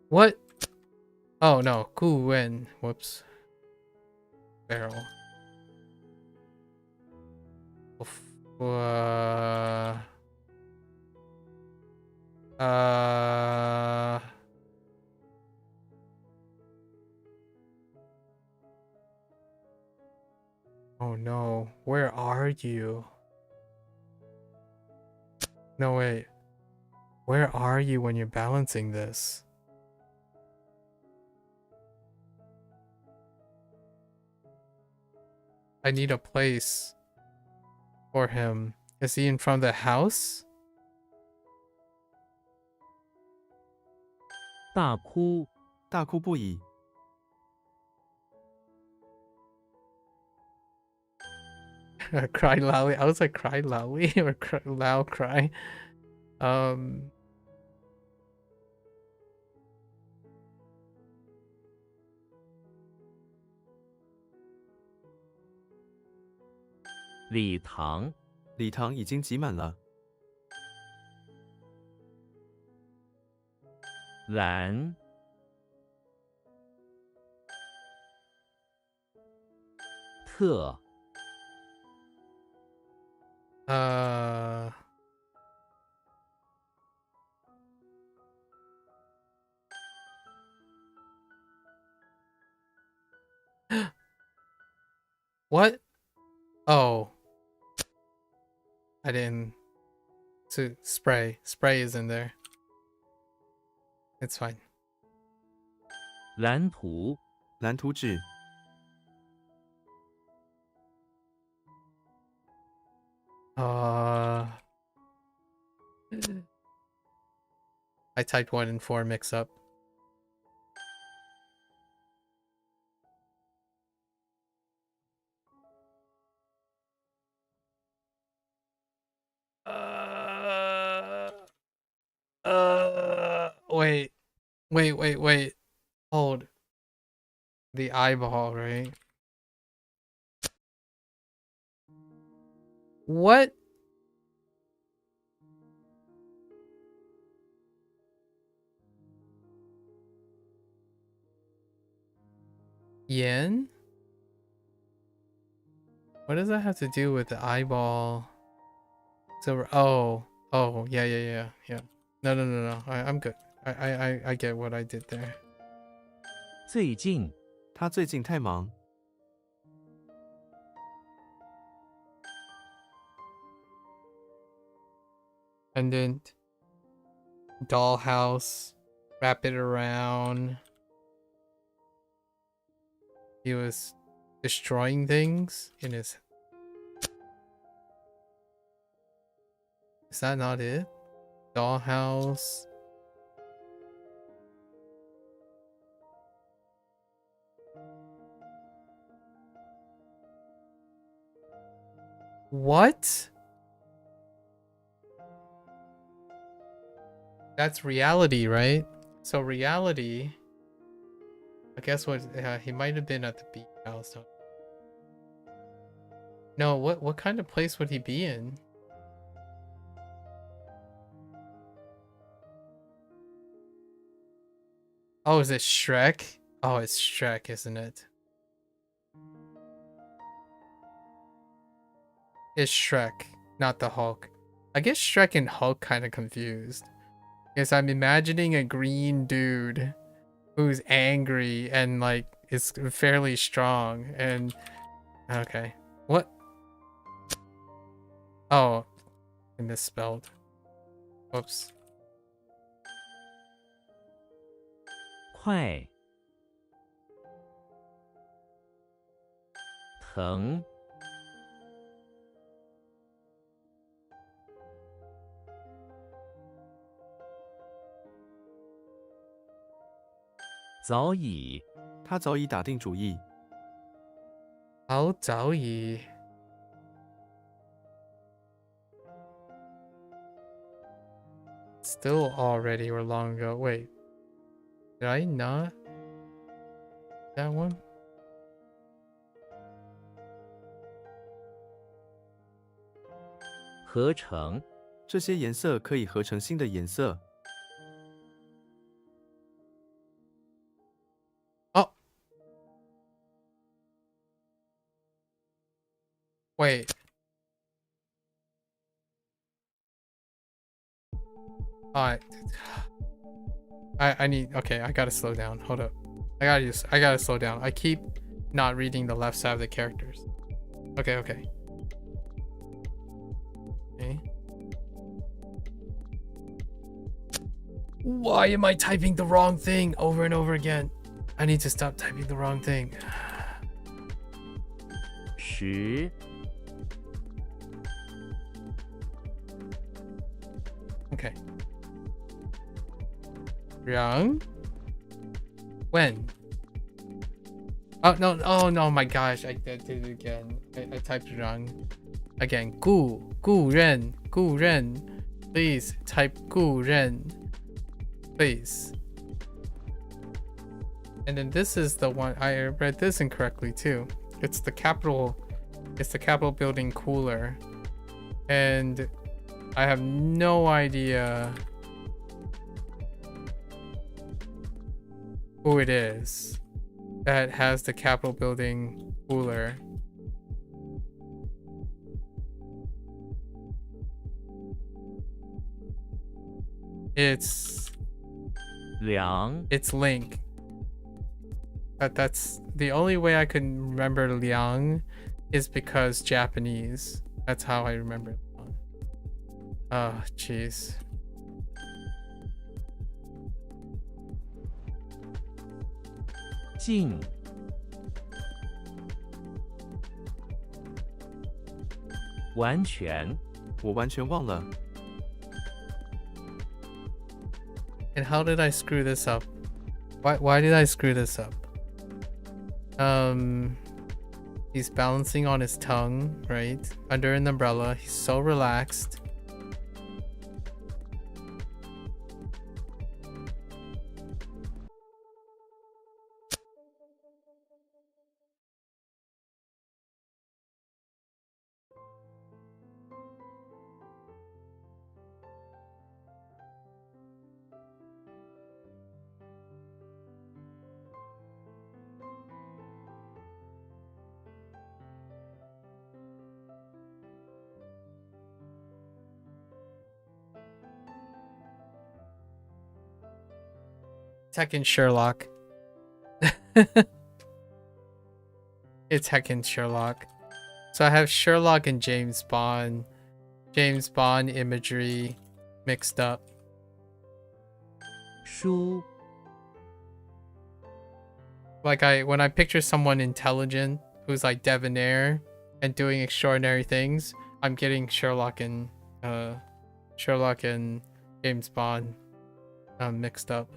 What? Oh no, Wen. Whoops. Barrel. Oof. Oh no, where are you? No, wait. Where are you when you're balancing this? I need a place for him. Is he in front of the house? 大哭 大哭不已， Cry loudly. I was like cry loudly or cry, loud cry. Um 礼堂礼堂已经挤满了。蓝特 What? Oh. I didn't. So spray. Spray is in there. It's fine. 蓝图蓝图纸 I typed 1 and 4 mix up. Wait. Hold. The eyeball, right? What? Yen? What does that have to do with the eyeball? So, oh, yeah. No. I'm good. I get what I did there. 最近他最近太忙， Pendant. Dollhouse. Wrap it around. He was destroying things in his... Is that not it? Dollhouse. What? That's reality, right? So reality... I guess what he might have been at the beach house. No, what kind of place would he be in? Oh, is it Shrek? Oh, it's Shrek, isn't it? It's Shrek, not the Hulk. I guess Shrek and Hulk kind of confused. Because I'm imagining a green dude who's angry and like is fairly strong and okay. What? Oh, I misspelled. Whoops. 快疼早已他早已打定主意，好早已 Still already or long ago. Wait. Did I not? That one? 合成这些颜色可以合成新的颜色。 Oh. Wait. I need, okay, I gotta slow down. Hold up. I gotta slow down. I keep not reading the left side of the characters. Okay. Why am I typing the wrong thing over and over again? I need to stop typing the wrong thing. 使10 Okay. Yang? When? Oh no! Oh no! My gosh! I did it again. I typed wrong. Again. Gu Ren. Please type Gu Ren. Please. And then this is the one I read this incorrectly too. It's the Capitol building cooler, and I have no idea who it is that has the Capitol building cooler. It's 2 Link. That's the only way I can remember Liang is because Japanese. That's how I remember it. Oh, jeez. 静 完全 我完全忘了。 And how did I screw this up? Why did I screw this up? He's balancing on his tongue, right? Under an umbrella. He's so relaxed. Heckin' Sherlock. It's heckin' Sherlock. So I have Sherlock and James Bond imagery mixed up. 书 Like when I picture someone intelligent who's like debonair and doing extraordinary things, I'm getting Sherlock and James Bond mixed up.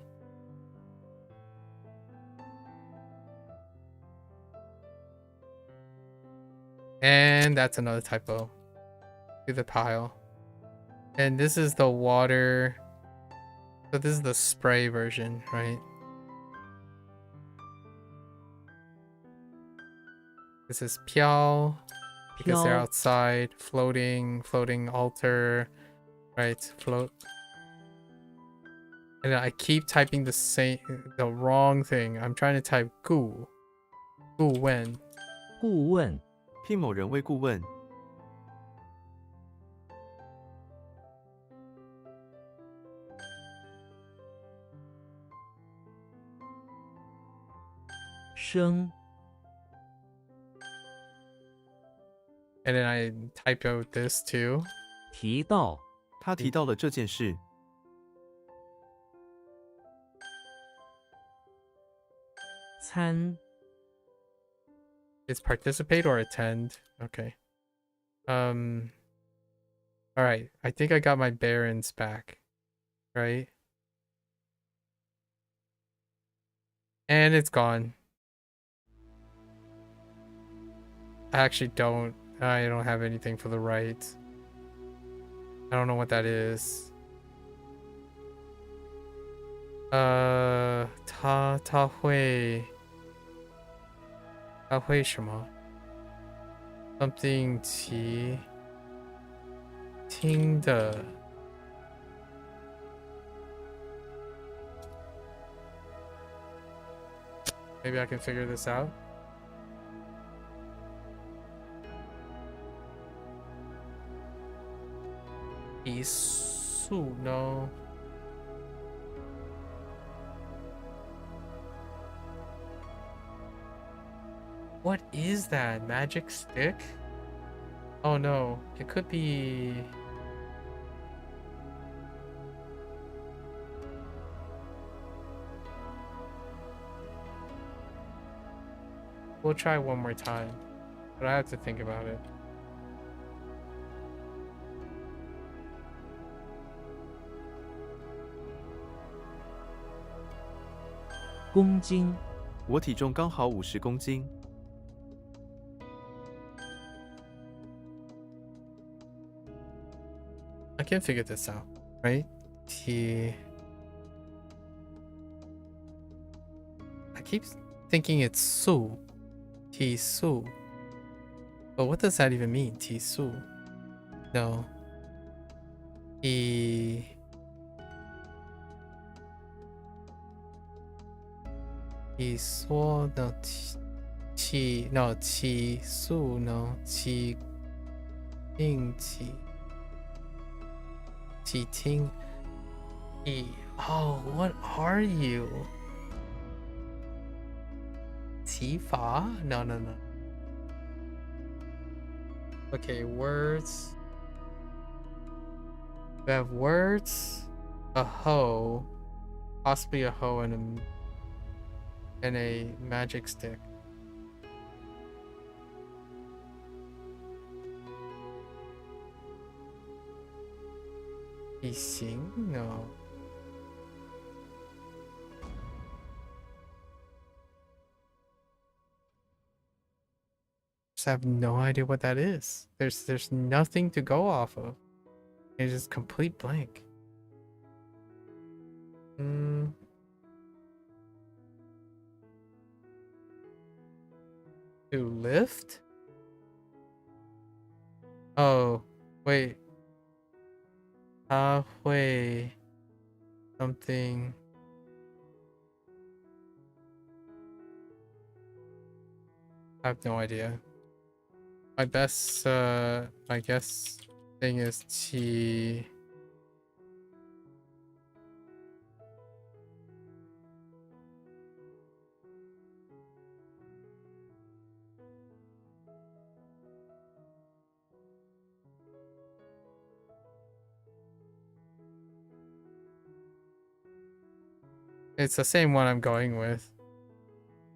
And that's another typo to the pile. And this is the water. So this is the spray version, right? This is piao because they're 飘 outside, floating altar, right? Float. And I keep typing the wrong thing. I'm trying to type gu wen. 顾问 聘某人为顾问。 生 And then I type out this too. 提到 他提到了这件事。 参 It's participate or attend. Okay. All right. I think I got my bearings back. Right? And it's gone. I don't have anything for the right. I don't know what that is. 他会什么 something 听的 Maybe I can figure this out. Isu, no. What is that? Magic stick? Oh no, it could be... We'll try one more time. but I have to think about it.公斤，我体重刚好50公斤。 I can figure this out, right? T. I keep thinking it's Su. T Su. But what does that even mean? T Su. No. T. T Su. No. T. No. T Su. No. T. Ting. T. T Ting. E. Oh, what are you? Tifa? No, no, no. Okay, words. We have words, a hoe, possibly a hoe and a magic stick. Xing? No. Just have no idea what that is. There's nothing to go off of. It's just complete blank. To lift? Oh, wait. Wait. Something. I have no idea. My best, I guess, thing is T. It's the same one I'm going with.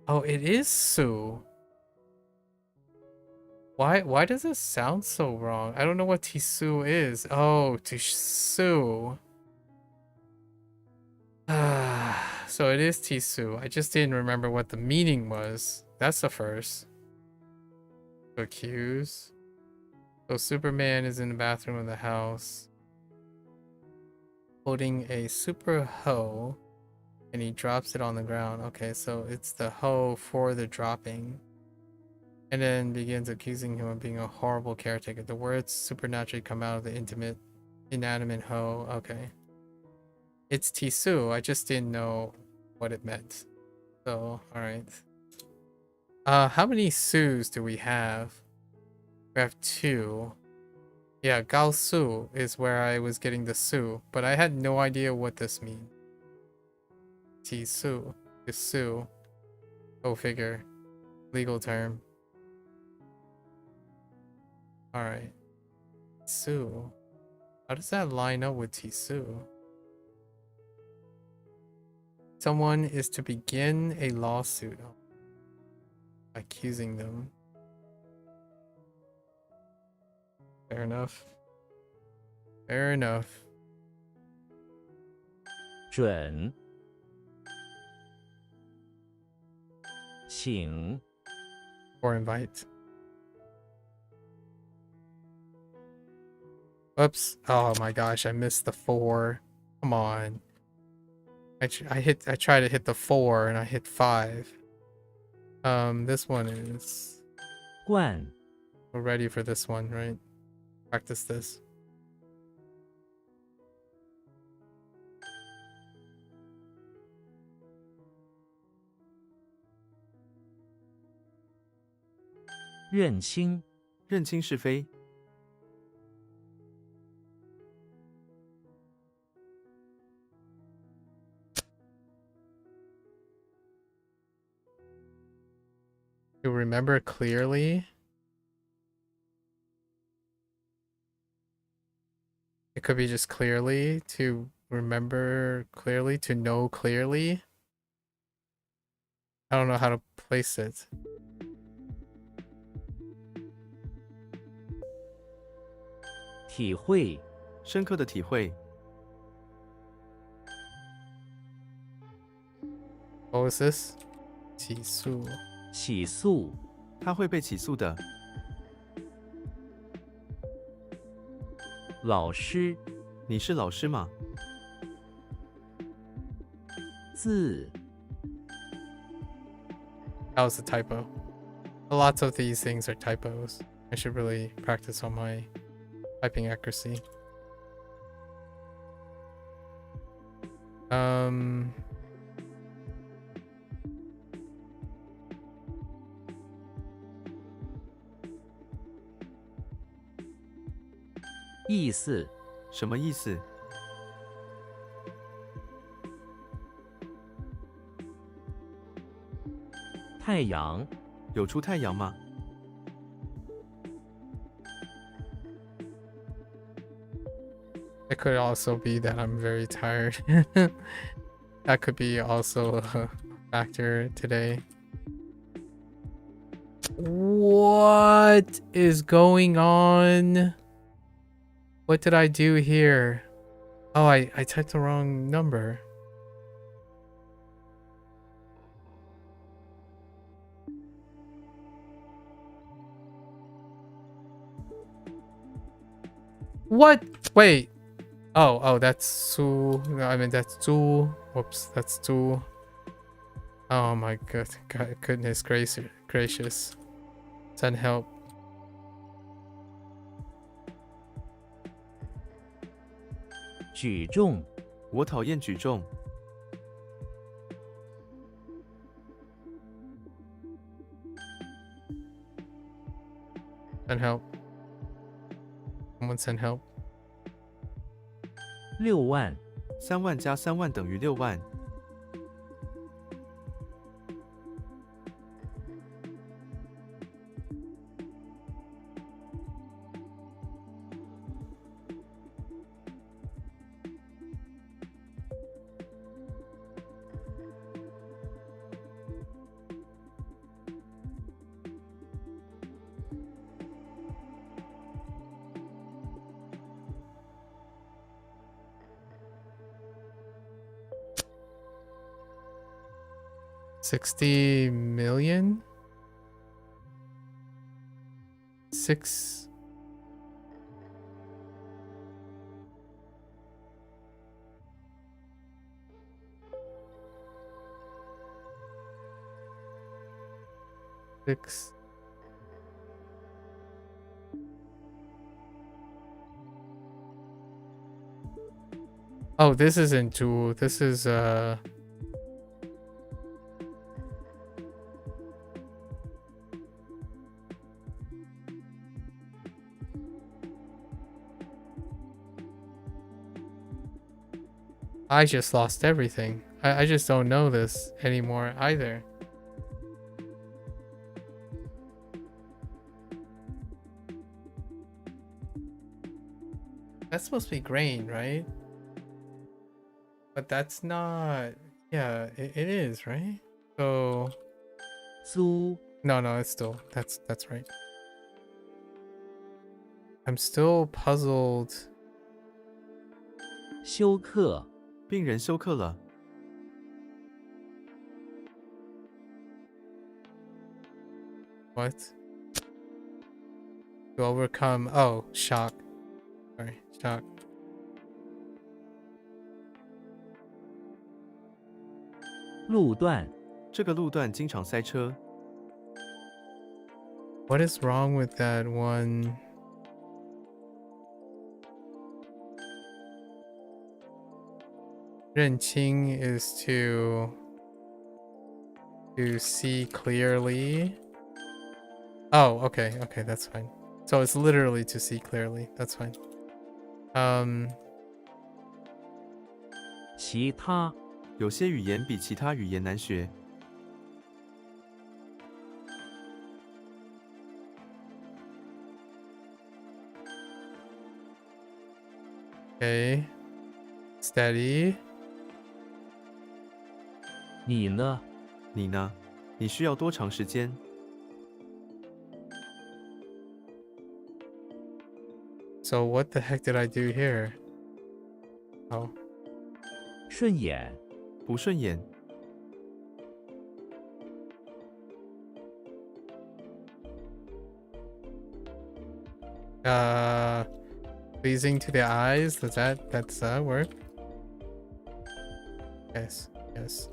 Oh, it is Sue. Why does it sound so wrong? I don't know what Tisu is. Oh, Tisu. So it is Tisu. I just didn't remember what the meaning was. That's the first. Accuse. So Superman is in the bathroom of the house, holding a super hoe, and he drops it on the ground. Okay, so it's the hoe for the dropping. And then begins accusing him of being a horrible caretaker. The words supernaturally come out of the inanimate hoe. Okay. It's Tisu. I just didn't know what it meant. So, alright. How many Sus do we have? We have 2. Yeah, Gao Su is where I was getting the Su, but I had no idea what this means. Tisu. Tisu. Go figure. Legal term. Alright. Tisu. How does that line up with Tisu? Someone is to begin a lawsuit accusing them. Fair enough. Fair enough. 准，请， Or invite. Whoops. Oh my gosh, I missed the 4. Come on. I tried to hit the 4 and I hit 5. This one is... 冠， We're ready for this one, right? Practice this. "认清，认清是非， To remember clearly. It could be just clearly, to remember clearly, to know clearly. I don't know how to place it. 体会，深刻的体会。 What was this? 起诉。起诉，他会被起诉的。老师，你是老师吗？字， That was a typo. Lots of these things are typos. I should really practice on my typing accuracy. Um, 意思，什么意思？太阳，有出太阳吗？ it could also be that I'm very tired. That could be also a factor today. What is going on? What did I do here? Oh, I typed the wrong number. What? Wait. Oh, that's Su. I mean, that's Zu. Whoops, that's Zu. Oh my goodness gracious. Send help. 举重，我讨厌举重。 Send help. Someone send help. 6万， 3万加3万等于6万。 60 million? 6. Six. Oh, this isn't two. This is I just lost everything. I just don't know this anymore either. That's supposed to be grain, right? But that's not. Yeah, it is, right? So 租， no, it's still that's right. I'm still puzzled. 休克，病人休克了。 What? To overcome. Oh, shock. Sorry, shock. 路段，这个路段经常塞车。 What is wrong with that one? Renqing is to see clearly. Oh, okay, that's fine. So it's literally to see clearly. That's fine. 其他，有些语言比其他语言难学。 Okay. Steady. 你呢？你呢？你需要多长时间？ So what the heck did I do here? Oh. 顺眼，不顺眼， Pleasing to the eyes. Does that work? Yes. Yes.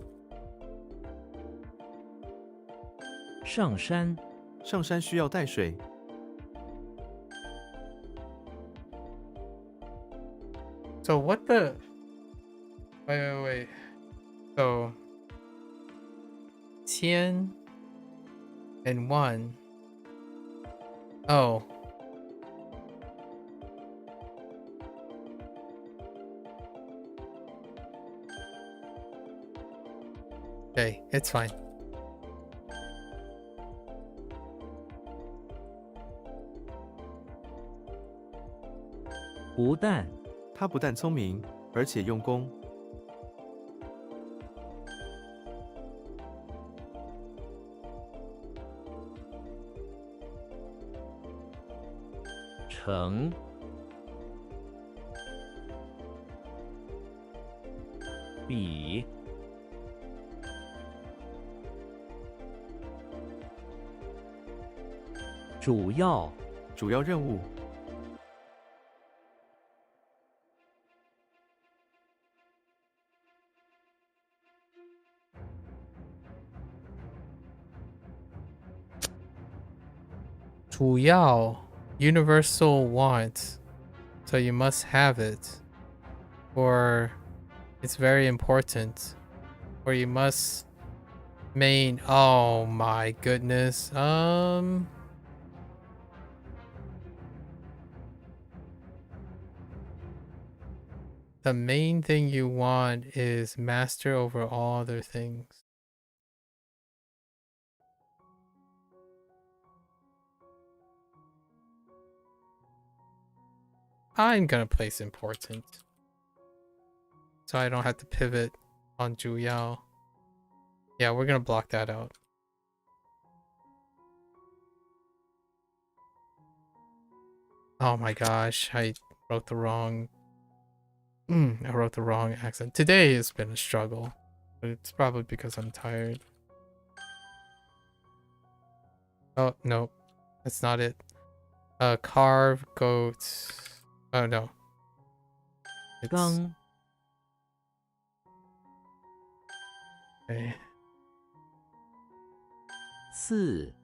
上山，上山需要带水， So what the? Wait. So 10 and 1. Oh. Okay, it's fine. 不但，他不但聪明，而且用功。成，比，主要，主要任务， 主要 universal want. So you must have it. Or it's very important. Or you must main. Oh my goodness. The main thing you want is master over all other things. I'm gonna place important. So I don't have to pivot on Zhu Yao. Yeah, we're gonna block that out. Oh my gosh, I wrote the wrong accent. Today has been a struggle. But it's probably because I'm tired. Oh no, that's not it. Carve goat. Oh no. It's 刚， okay. 四，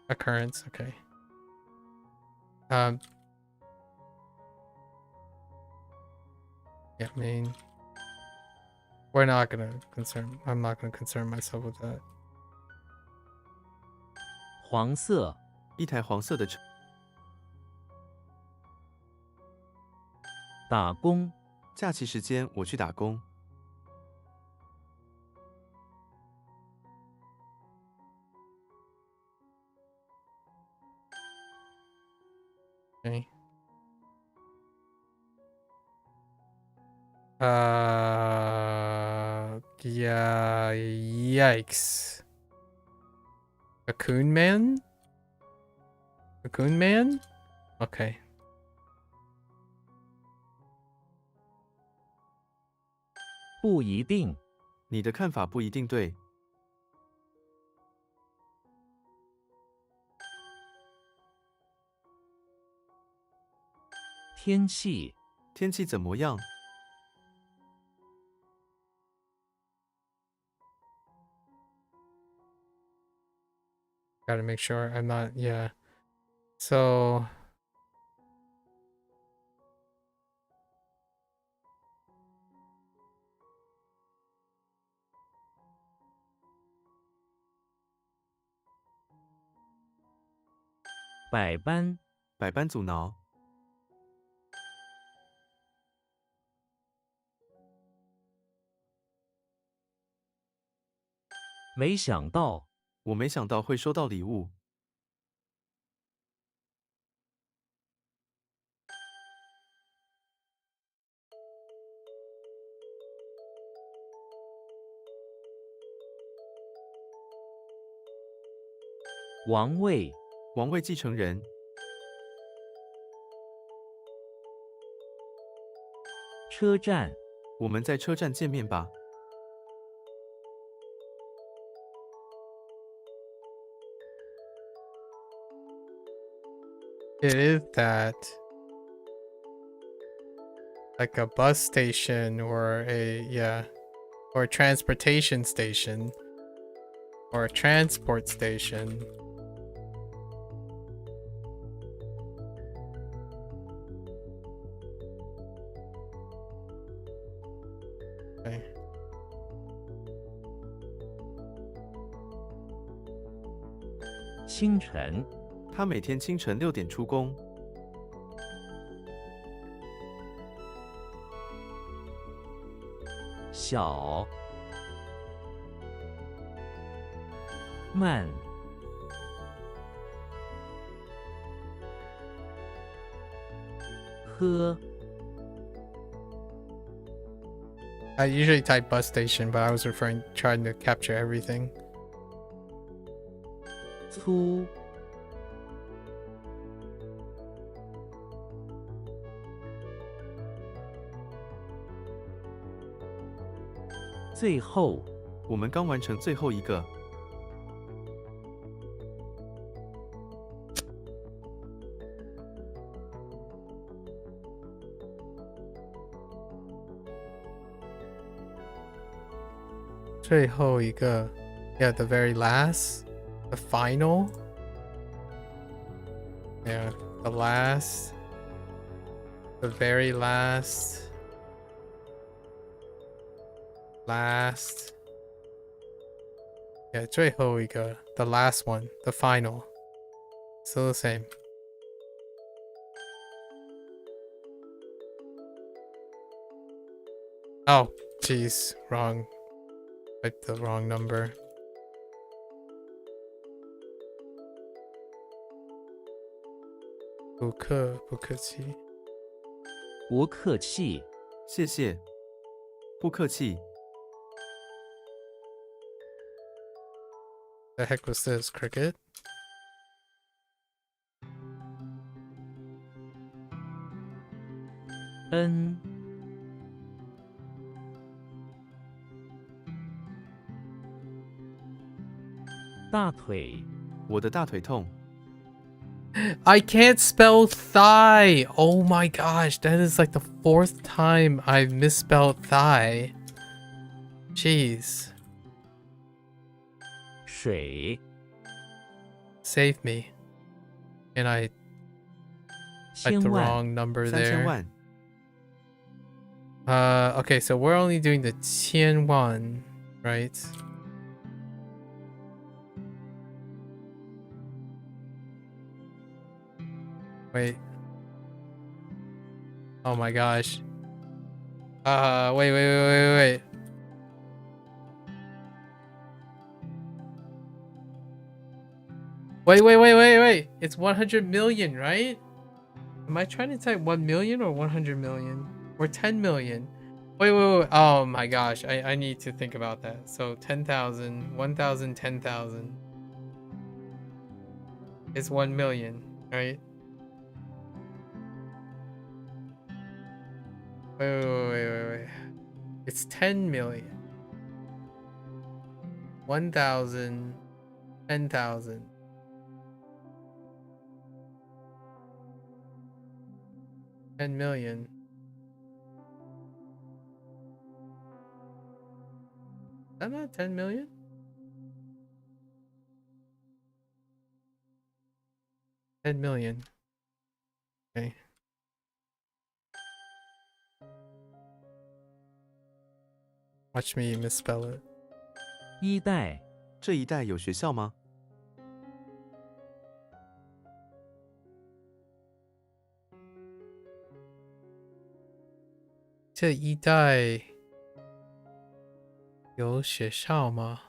Occurrence, okay. Yeah, I mean, I'm not gonna concern myself with that. 黄色，一台黄色的车， 打工，假期时间我去打工。 Okay. Yeah, yikes. Cocoon Man? Cocoon Man? Okay. 不一定，你的看法不一定对。 天气，天气怎么样？ Gotta make sure I'm not, yeah. So,百般，百般阻挠， 没想到，我没想到会收到礼物。 王位，王位继承人，车站，我们在车站见面吧。 It is that. Like a bus station or or a transportation station or a transport station. Okay. 清晨，他每天清晨6点出工。 小，慢，喝， I usually type bus station, but I was trying to capture everything. 粗，最后，我们刚完成最后一个。最后一个 Yeah, the very last. The final. Yeah, the last. The very last. Last. Yeah, 最后一个 the last one, the final. Still the same. Oh, jeez, wrong. Typed the wrong number. 不客气。不客气，谢谢，不客气。 The heck was this, cricket? 嗯，大腿，我的大腿痛。 I can't spell thigh. Oh my gosh, that is like the 4th time I've misspelled thigh. Jeez. 水， Save me. And I typed 千 the 万， wrong number 3000 there. 万。 Okay, so we're only doing the 千万, right? Wait. Oh my gosh. Wait. Wait. It's 100 million, right? Am I trying to type 1 million or 100 million? Or 10 million? Wait. Oh my gosh. I need to think about that. So 10,000, 1,000, 10,000. It's 1 million, right? Wait. It's 10 million. 1,000, 10,000. 10 million. Is that not 10 million? $10 million. Okay. Watch me misspell it. 衣带，这一带有学校吗？这一带有学校吗？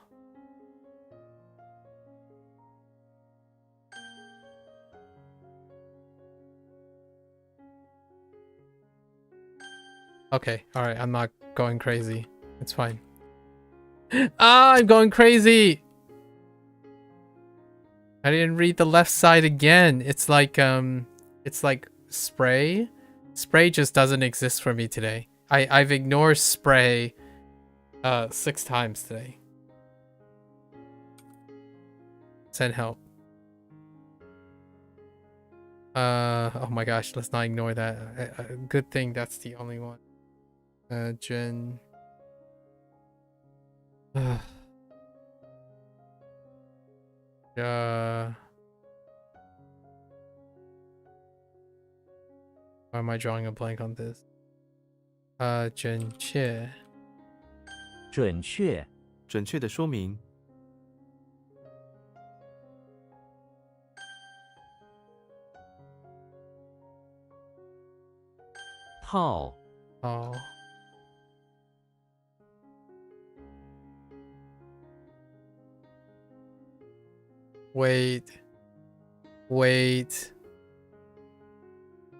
Okay, alright, I'm not going crazy. It's fine. I'm going crazy! I didn't read the left side again. It's like spray. Spray just doesn't exist for me today. I've ignored spray 6 times today. Send help. Oh my gosh, let's not ignore that. Good thing that's the only one. Jen. Why am I drawing a blank on this? 准确准确准确的说明，套哦 Wait.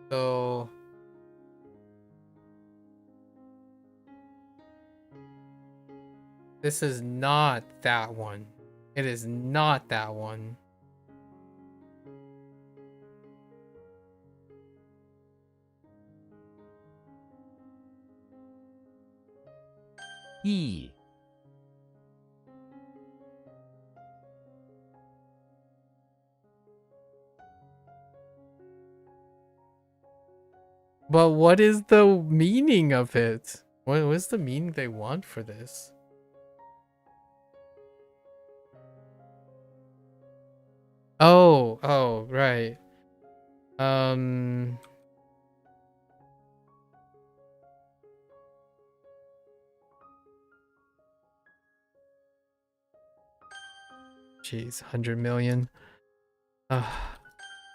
So this is not that one. It is not that one. E But what is the meaning of it? What's the meaning they want for this? Oh, right. Jeez, 100 million.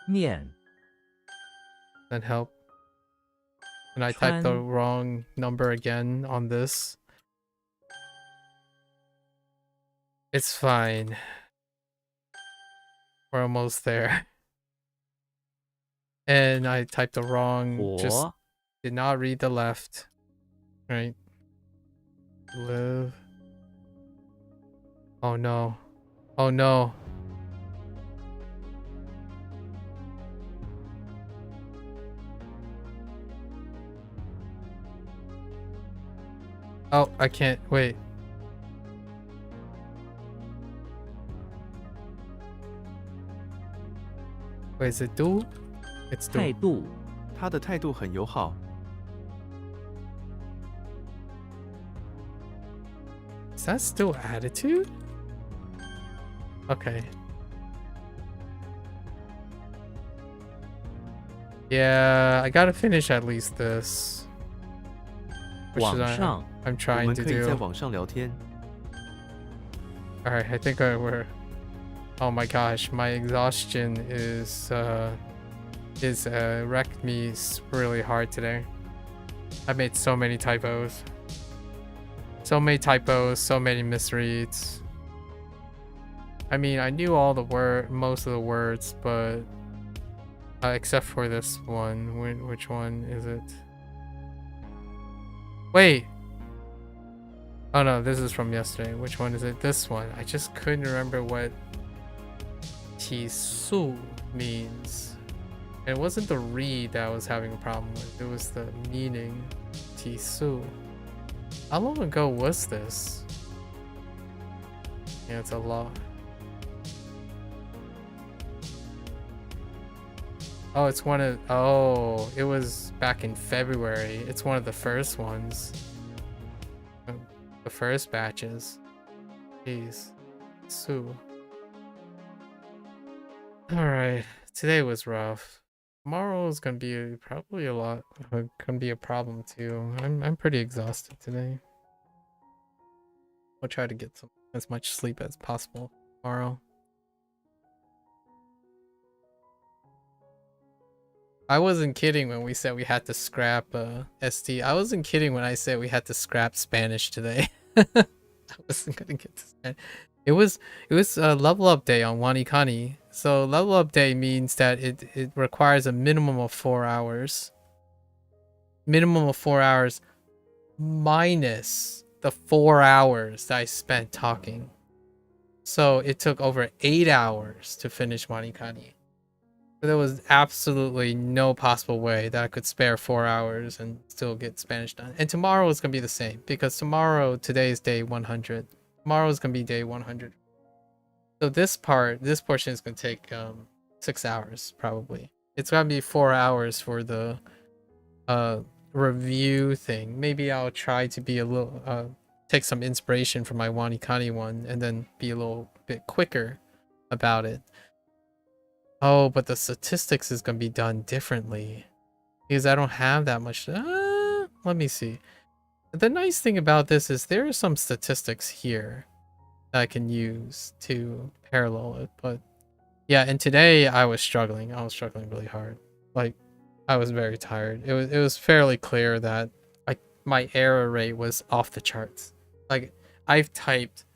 面 That help. And I typed the Tran. wrong number again on this. It's fine. We're almost there. And I typed the wrong, just 火 did not read the left. Right. Live. Oh no. Oh no. Oh, I can't. Wait. Wait, is it do? It's do. 态度他的态度很友好， Is that still attitude? Okay. Yeah, I gotta finish at least this. Which 网 is 上 I'm 我 trying 们 to 可以在 do. 网上聊天。 Alright, I think we're... Oh my gosh, my exhaustion is wrecked me really hard today. I made so many typos. So many typos, so many misreads. I mean, I knew all the most of the words, but except for this one. Which one is it? Wait. Oh no, this is from yesterday. Which one is it? This one. I just couldn't remember what Tisu means. It wasn't the read that I was having a problem with. It was the meaning. Tisu. How long ago was this? Yeah, it's a lot. Oh, it's one of... Oh, it was back in February. It's one of the first ones. The first batches. Jeez. Sue. Alright. Today was rough. Tomorrow is gonna be probably a lot... gonna be a problem too. I'm pretty exhausted today. I'll try to get as much sleep as possible tomorrow. I wasn't kidding when we said we had to scrap ST. I wasn't kidding when I said we had to scrap Spanish today. I wasn't gonna get to Spanish. It was a level up day on WaniKani. So level up day means that it requires a minimum of 4 hours. Minimum of 4 hours minus the 4 hours that I spent talking. So it took over 8 hours to finish WaniKani. There was absolutely no possible way that I could spare 4 hours and still get Spanish done. And tomorrow is gonna be the same because today is day 100. Tomorrow is gonna be day 100. So this portion is gonna take 6 hours probably. It's gonna be 4 hours for the review thing. Maybe I'll try to be a little take some inspiration from my WaniKani one and then be a little bit quicker about it. Oh, but the statistics is gonna be done differently because I don't have that much. Let me see. The nice thing about this is there are some statistics here that I can use to parallel it. But yeah, and today I was struggling. I was struggling really hard. Like, I was very tired. It was fairly clear that my error rate was off the charts. Like, I've typed,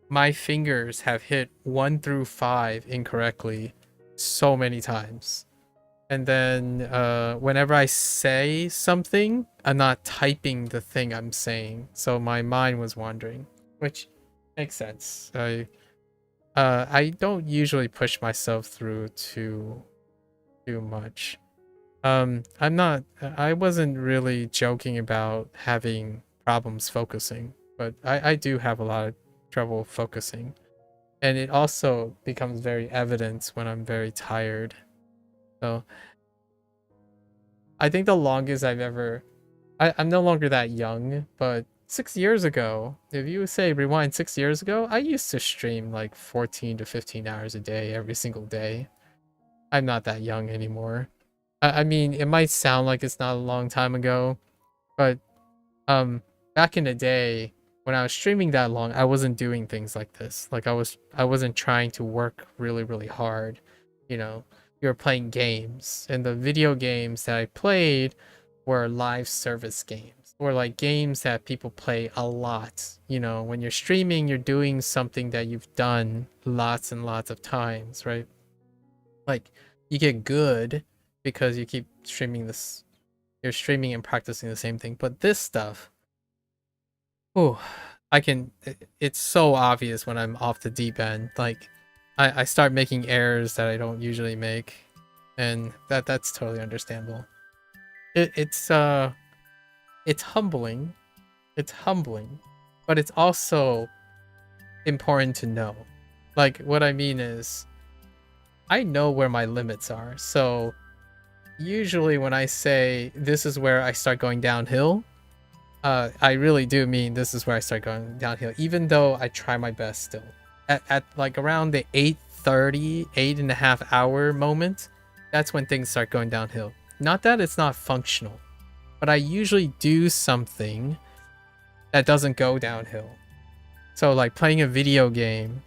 my fingers have hit 1 through 5 incorrectly so many times. And then whenever I say something, I'm not typing the thing I'm saying. So my mind was wandering, which makes sense. I don't usually push myself through too much. I wasn't really joking about having problems focusing, but I do have a lot of trouble focusing. And it also becomes very evident when I'm very tired. So I think the longest I've ever, I'm no longer that young, but 6 years ago, if you say rewind 6 years ago, I used to stream like 14 to 15 hours a day every single day. I'm not that young anymore. I mean, it might sound like it's not a long time ago, but back in the day when I was streaming that long, I wasn't doing things like this. Like I wasn't trying to work really, really hard. You know, you were playing games, and the video games that I played were live service games, or like games that people play a lot. You know, when you're streaming, you're doing something that you've done lots and lots of times, right? Like, you get good because you keep streaming this. You're streaming and practicing the same thing. But this stuff, oh, it's so obvious when I'm off the deep end. Like, I start making errors that I don't usually make, and that's totally understandable. It's humbling. It's humbling, but it's also important to know. Like, what I mean is, I know where my limits are. So usually when I say this is where I start going downhill, I really do mean this is where I start going downhill, even though I try my best still. At like around the 8:30, 8.5 hour moment, that's when things start going downhill. Not that it's not functional, but I usually do something that doesn't go downhill. So like playing a video game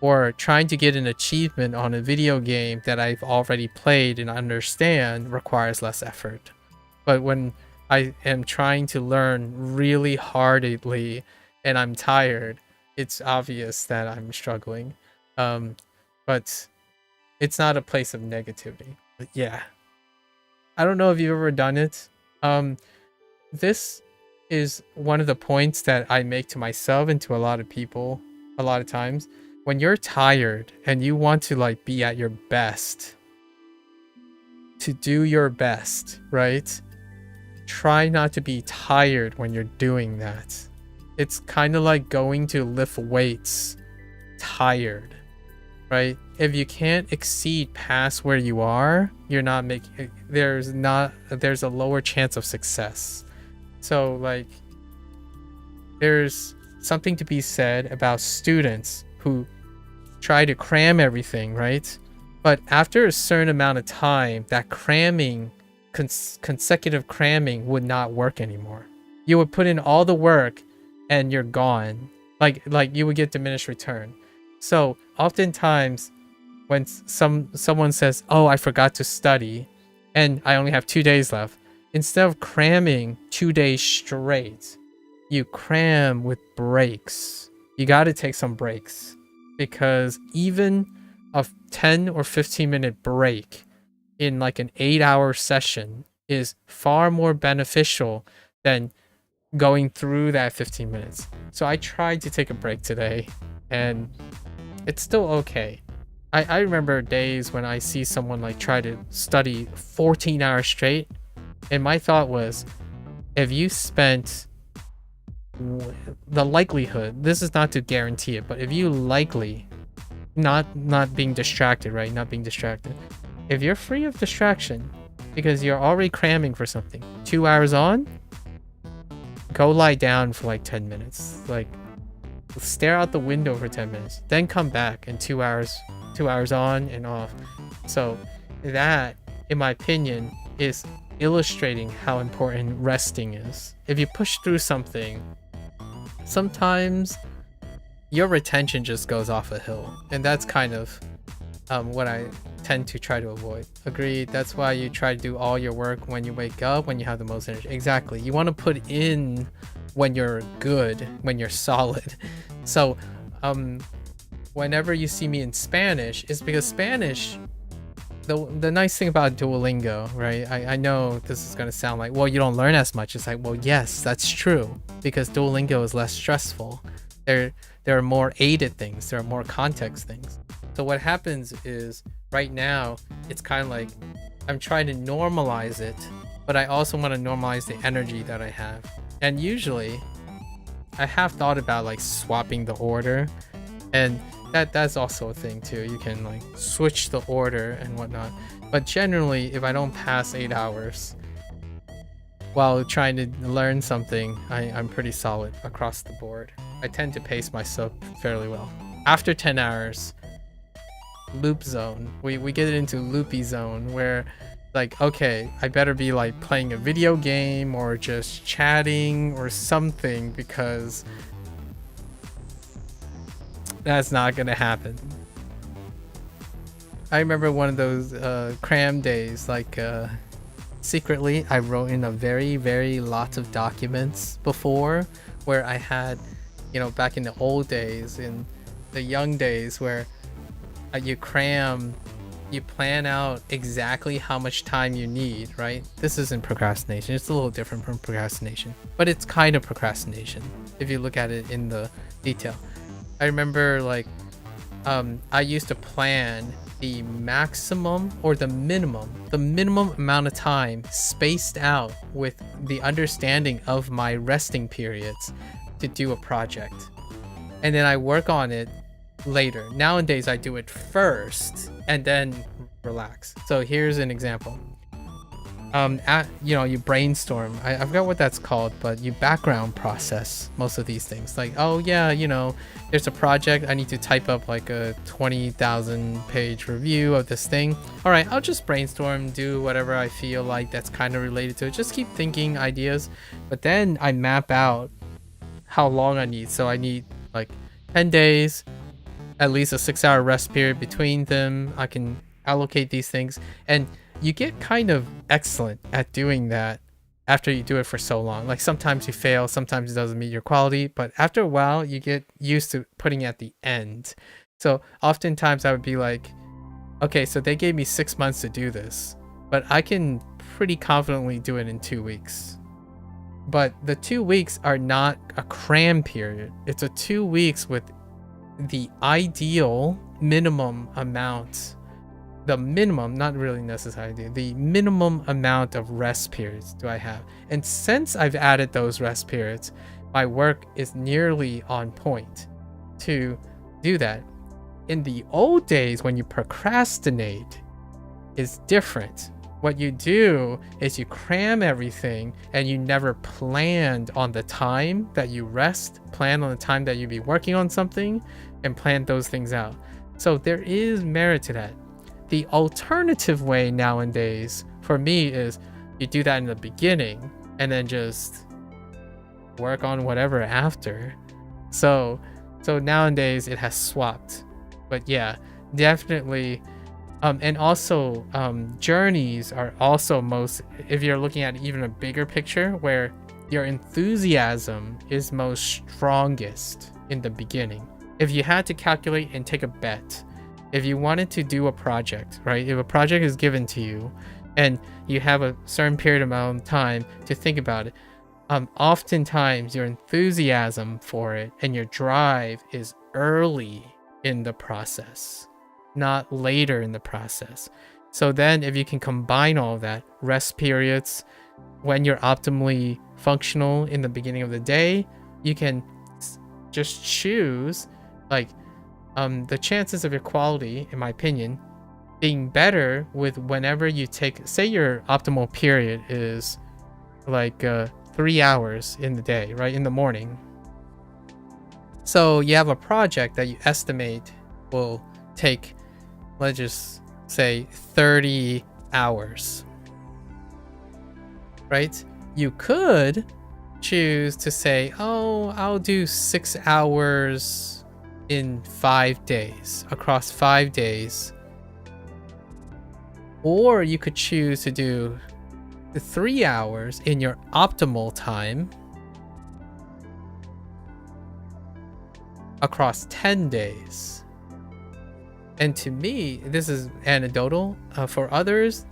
or trying to get an achievement on a video game that I've already played and understand requires less effort. But when I am trying to learn really hardly and I'm tired, it's obvious that I'm struggling. But it's not a place of negativity. But yeah, I don't know if you've ever done it. This is one of the points that I make to myself and to a lot of people a lot of times. When you're tired and you want to like be at your best, to do your best, right? Try not to be tired when you're doing that. It's kind of like going to lift weights tired, right? If you can't exceed past where you are, you're not making, there's a lower chance of success. So like, there's something to be said about students who try to cram everything, right? But after a certain amount of time, that cramming, consecutive cramming would not work anymore. You would put in all the work and you're gone. Like you would get diminished return. So oftentimes when someone says, oh, I forgot to study and I only have 2 days left, instead of cramming 2 days straight, you cram with breaks. You got to take some breaks. Because even a 10 or 15 minute break in like an 8-hour session is far more beneficial than going through that 15 minutes. So I tried to take a break today and it's still okay. I remember days when I see someone like try to study 14 hours straight, and my thought was, if you spent the likelihood, this is not to guarantee it, but if you likely not being distracted, right? Not being distracted. If you're free of distraction because you're already cramming for something, 2 hours on, go lie down for like 10 minutes. Like stare out the window for 10 minutes, then come back, and 2 hours on and off. So that, in my opinion, is illustrating how important resting is. If you push through something, sometimes your retention just goes off a hill, and that's kind of what I tend to try to avoid. Agreed. That's why you try to do all your work when you wake up, when you have the most energy. Exactly. You want to put in when you're good, when you're solid. So whenever you see me in Spanish, it's because Spanish, the nice thing about Duolingo, right? I know this is going to sound like, well, you don't learn as much. It's like, well, yes, that's true, because Duolingo is less stressful. There are more aided things. There are more context things. So what happens is, right now, it's kind of like I'm trying to normalize it, but I also want to normalize the energy that I have. And usually, I have thought about like swapping the order, and that's also a thing too. You can like switch the order and whatnot. But generally, if I don't pass 8 hours while trying to learn something, I'm pretty solid across the board. I tend to pace myself fairly well. After 10 hours, loop zone. We get into loopy zone where like, okay, I better be like playing a video game or just chatting or something, because that's not gonna happen. I remember one of those cram days, like secretly I wrote in a very lot of documents before, where I had, you know, back in the old days, in the young days, where you cram, you plan out exactly how much time you need, right? This isn't procrastination. It's a little different from procrastination, but it's kind of procrastination if you look at it in the detail. I remember like I used to plan the maximum or the minimum amount of time spaced out with the understanding of my resting periods to do a project, and then I work on it later. Nowadays I do it first and then relax. So here's an example. You brainstorm. I forgot what that's called, but you background process most of these things. Like, oh yeah, there's a project, I need to type up like a 20,000 page review of this thing. All right, I'll just brainstorm, do whatever I feel like that's kind of related to it. Just keep thinking ideas, but then I map out how long I need. So I need like 10 days, at least a 6-hour rest period between them. I can allocate these things, and you get kind of excellent at doing that after you do it for so long. Like sometimes you fail, sometimes it doesn't meet your quality, but after a while you get used to putting it at the end. So oftentimes I would be like, okay, so they gave me 6 months to do this, but I can pretty confidently do it in 2 weeks. But the 2 weeks are not a cram period. It's a 2 weeks with the ideal minimum amount, the minimum, not really necessary, the minimum amount of rest periods do I have. And since I've added those rest periods, my work is nearly on point to do that. In the old days, when you procrastinate, is different. What you do is you cram everything, and you never planned on the time that you rest, plan on the time that you be working on something, and plan those things out. So there is merit to that. The alternative way nowadays for me is you do that in the beginning and then just work on whatever after. So nowadays it has swapped. But yeah, definitely. And also journeys are also most, if you're looking at even a bigger picture, where your enthusiasm is most strongest in the beginning. If you had to calculate and take a bet, if you wanted to do a project, right? If a project is given to you and you have a certain period amount of time to think about it, oftentimes your enthusiasm for it and your drive is early in the process. not later in the process. So then if you can combine all of that, rest periods, when you're optimally functional in the beginning of the day, you can just choose, like, the chances of your quality, in my opinion, being better with whenever you take, say your optimal period is like 3 hours in the day, right, in the morning. So you have a project that you estimate will take, let's just say 30 hours, right? You could choose to say, oh, I'll do 6 hours in 5 days, across 5 days. Or you could choose to do 3 hours in your optimal time across 10 days. And to me, this is anecdotal. For others,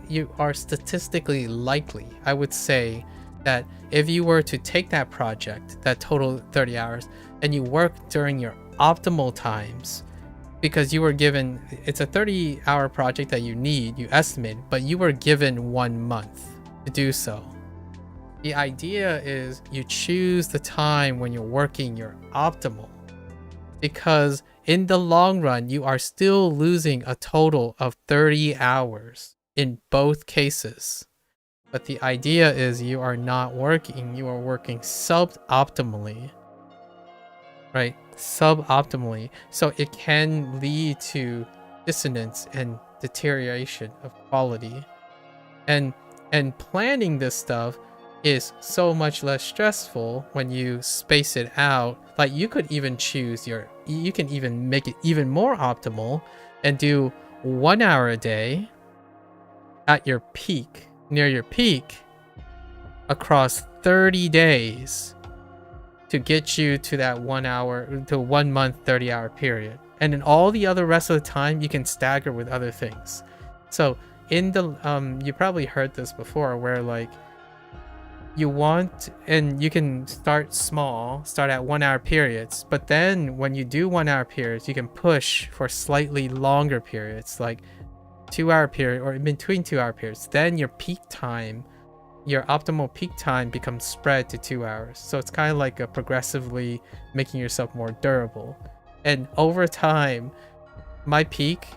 you are statistically likely, I would say, that if you were to take that project, that total 30 hours, and you work during your optimal times, because you were given, it's a 30-hour project that you need, you estimate, but you were given 1 month to do so. The idea is you choose the time when you're working your optimal, because in the long run, you are still losing a total of 30 hours in both cases. But the idea is you are not working, you are working suboptimally, right? Suboptimally. So it can lead to dissonance and deterioration of quality. And planning this stuff is so much less stressful when you space it out. Like, you could even choose you can even make it even more optimal and do 1 hour a day at your peak, near your peak, across 30 days to get you to that 1 month 30-hour period. And then all the other rest of the time you can stagger with other things. So in the you probably heard this before, where like you can start small, start at 1 hour periods, but then when you do 1 hour periods, you can push for slightly longer periods, like 2 hour period or in between 2 hour periods. Then your peak time, your optimal peak time, becomes spread to 2 hours. So it's kind of like a progressively making yourself more durable. And over time, my peak,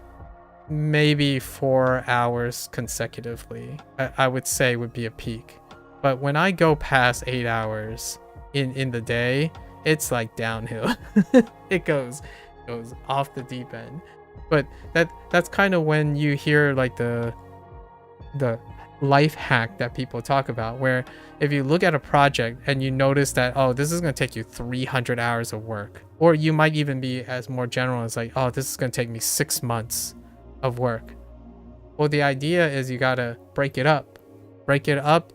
maybe 4 hours consecutively, I would say would be a peak. But when I go past 8 hours in the day, it's like downhill. It goes off the deep end. But that's kind of when you hear like the life hack that people talk about, where if you look at a project and you notice that, oh, this is going to take you 300 hours of work, or you might even be as more general as like, oh, this is going to take me 6 months of work. Well, the idea is you got to break it up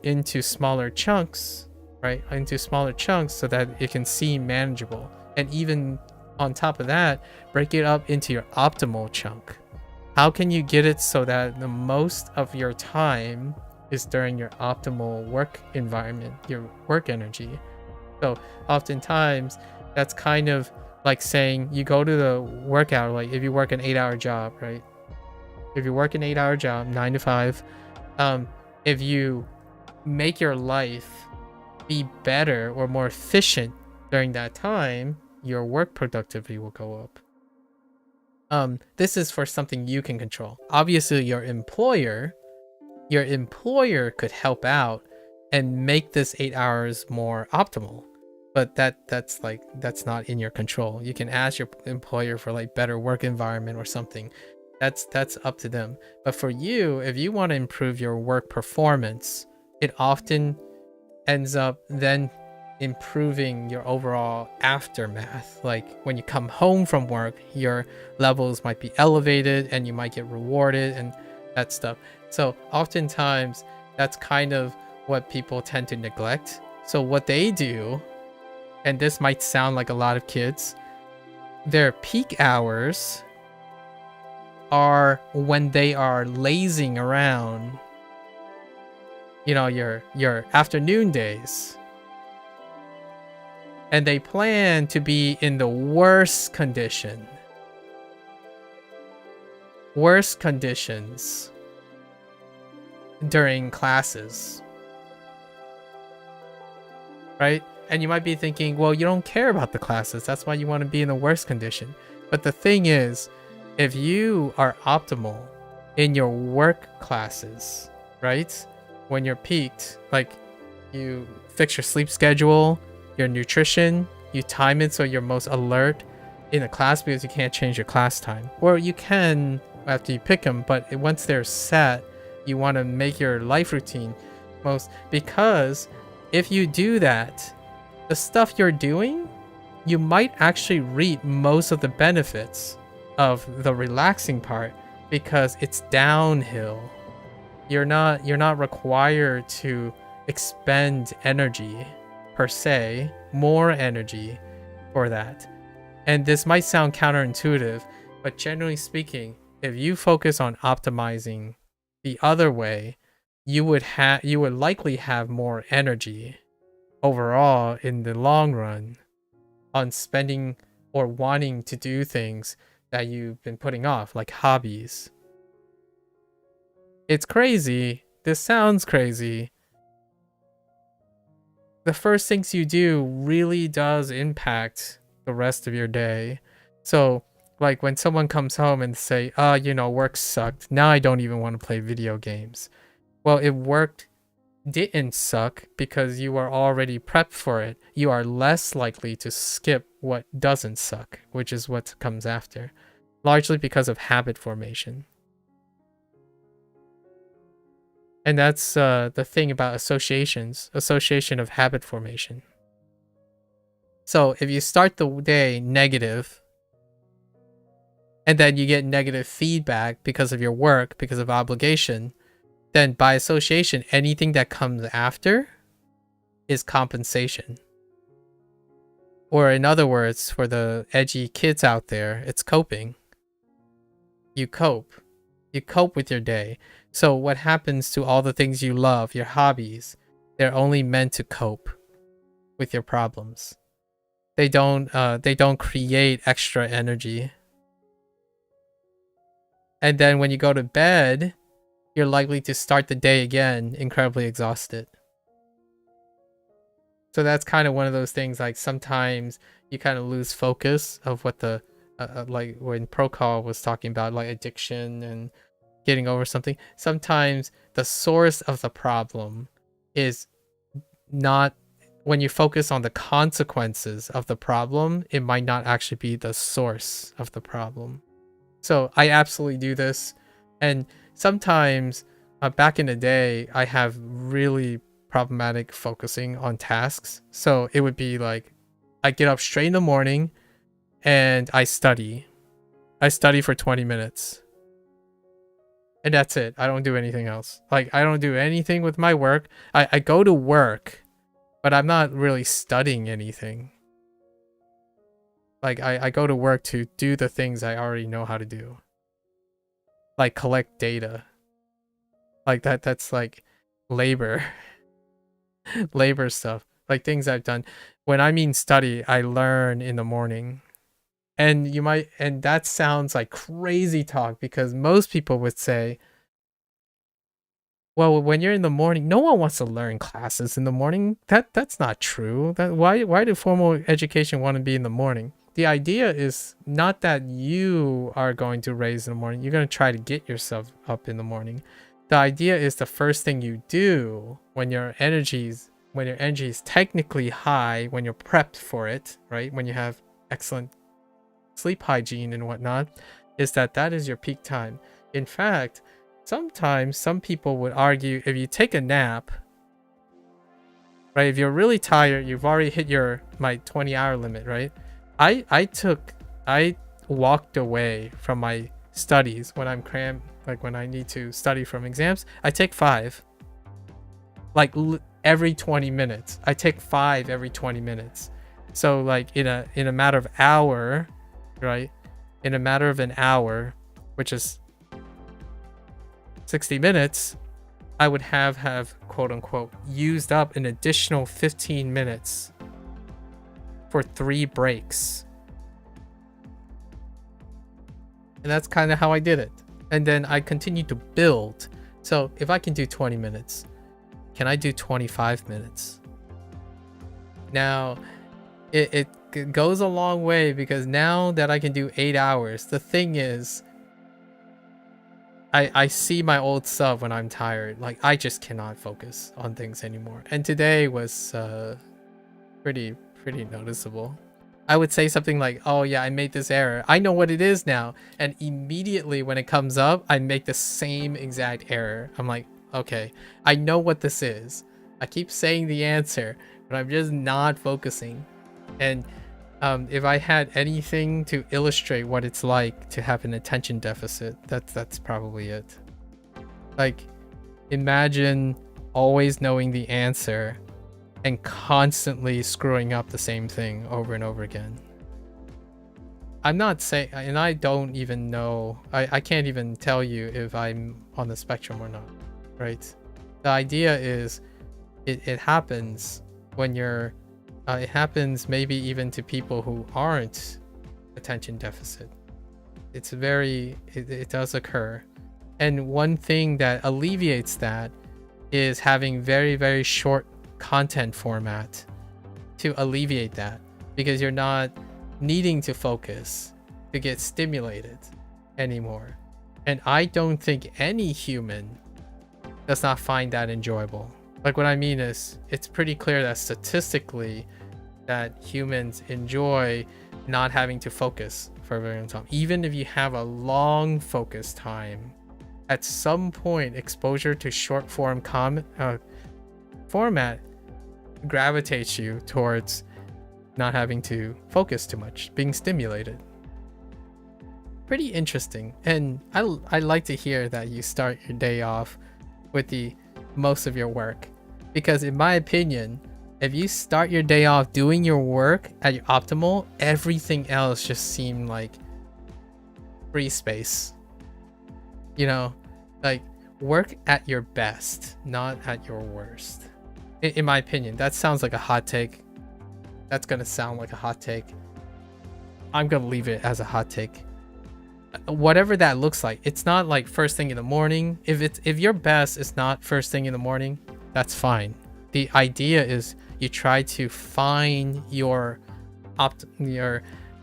into smaller chunks, right? Into smaller chunks so that it can seem manageable. And even on top of that, break it up into your optimal chunk. How can you get it so that the most of your time is during your optimal work environment, your work energy? So oftentimes that's kind of like saying you go to the workout, like if you work an 8-hour job, right? If you work an 8-hour job, 9 to 5, if you make your life be better or more efficient during that time, your work productivity will go up. This is for something you can control. Obviously, your employer could help out and make this 8 hours more optimal, but that's not in your control. You can ask your employer for like better work environment or something. That's up to them. But for you, if you want to improve your work performance, it often ends up then improving your overall aftermath. Like when you come home from work, your levels might be elevated and you might get rewarded and that stuff. So oftentimes that's kind of what people tend to neglect. So what they do, and this might sound like a lot of kids, their peak hours are when they are lazing around, you know, your afternoon days. And they plan to be in the worst condition worst conditions during classes, right? And you might be thinking, well, you don't care about the classes, that's why you want to be in the worst condition. But the thing is, if you are optimal in your work classes, right, when you're peaked, like you fix your sleep schedule, your nutrition, you time it so you're most alert in a class, because you can't change your class time, or you can after you pick them, but once they're set, you want to make your life routine most, because if you do that, the stuff you're doing, you might actually reap most of the benefits of the relaxing part, because it's downhill. You're not required to expend energy per se, more energy for that. And this might sound counterintuitive, but generally speaking, if you focus on optimizing the other way, you would likely have more energy overall in the long run on spending or wanting to do things that you've been putting off, like hobbies. It's crazy. This sounds crazy. The first things you do really does impact the rest of your day. So, like when someone comes home and say, work sucked, now I don't even want to play video games. Well, didn't suck because you are already prepped for it. You are less likely to skip what doesn't suck, which is what comes after, largely because of habit formation. And that's the thing about association of habit formation. So if you start the day negative, and then you get negative feedback because of your work, because of obligation, then by association, anything that comes after is compensation. Or in other words, for the edgy kids out there, it's coping. You cope. You cope with your day. So what happens to all the things you love, your hobbies? They're only meant to cope with your problems. They don't create extra energy. And then when you go to bed, you're likely to start the day again incredibly exhausted. So that's kind of one of those things, like sometimes you kind of lose focus of what the like when Procol was talking about like addiction and getting over something. Sometimes the source of the problem is not, when you focus on the consequences of the problem, it might not actually be the source of the problem. So I absolutely do this. And sometimes back in the day, I have really problematic focusing on tasks. So it would be like, I get up straight in the morning and I study. I study for 20 minutes. And that's it. I don't do anything else. Like, I don't do anything with my work. I go to work, but I'm not really studying anything. Like, I go to work to do the things I already know how to do. Like, collect data. Like, that's like labor. Labor stuff. Like, things I've done. When I mean study, I learn in the morning. And that sounds like crazy talk, because most people would say, well, when you're in the morning, no one wants to learn classes in the morning. That's not true. Why do formal education want to be in the morning? The idea is not that you are going to raise in the morning. You're going to try to get yourself up in the morning. The idea is the first thing you do when your energy is technically high, when you're prepped for it, right? When you have excellent sleep hygiene and whatnot, is that is your peak time. In fact, sometimes some people would argue if you take a nap, right? If you're really tired, you've already hit my 20-hour limit, right? I walked away from my studies when I'm cramped, like when I need to study from exams. I take 5, like every 20 minutes. I take 5 every 20 minutes. So like in a matter of hour, right? In a matter of an hour, which is 60 minutes, I would have quote unquote used up an additional 15 minutes for 3 breaks. And that's kind of how I did it. and then I continue to build. So if I can do 20 minutes, can I do 25 minutes? Now, it goes a long way, because now that I can do 8 hours, the thing is, I see my old self when I'm tired. Like, I just cannot focus on things anymore. And today was pretty noticeable. I would say something like, oh yeah, I made this error. I know what it is now. And immediately when it comes up, I make the same exact error. I'm like, okay, I know what this is. I keep saying the answer, but I'm just not focusing. And if I had anything to illustrate what it's like to have an attention deficit, that's probably it. Like, imagine always knowing the answer and constantly screwing up the same thing over and over again. I'm not saying, and I don't even know, I can't even tell you if I'm on the spectrum or not, right? The idea is it happens when you're it happens maybe even to people who aren't attention deficit. It's very, it does occur. And one thing that alleviates that is having very short content format to alleviate that, because you're not needing to focus to get stimulated anymore. And I don't think any human does not find that enjoyable. Like, what I mean is, it's pretty clear that statistically that humans enjoy not having to focus for a very long time. Even if you have a long focus time, at some point exposure to short form format gravitates you towards not having to focus too much, being stimulated. Pretty interesting. And I like to hear that you start your day off with the most of your work, because in my opinion, if you start your day off doing your work at your optimal, everything else just seems like free space. You know, like, work at your best, not at your worst. In my opinion, that sounds like a hot take. That's gonna sound like a hot take. I'm gonna leave it as a hot take. Whatever that looks like, it's not like first thing in the morning. If your best is not first thing in the morning, that's fine. The idea is you try to find your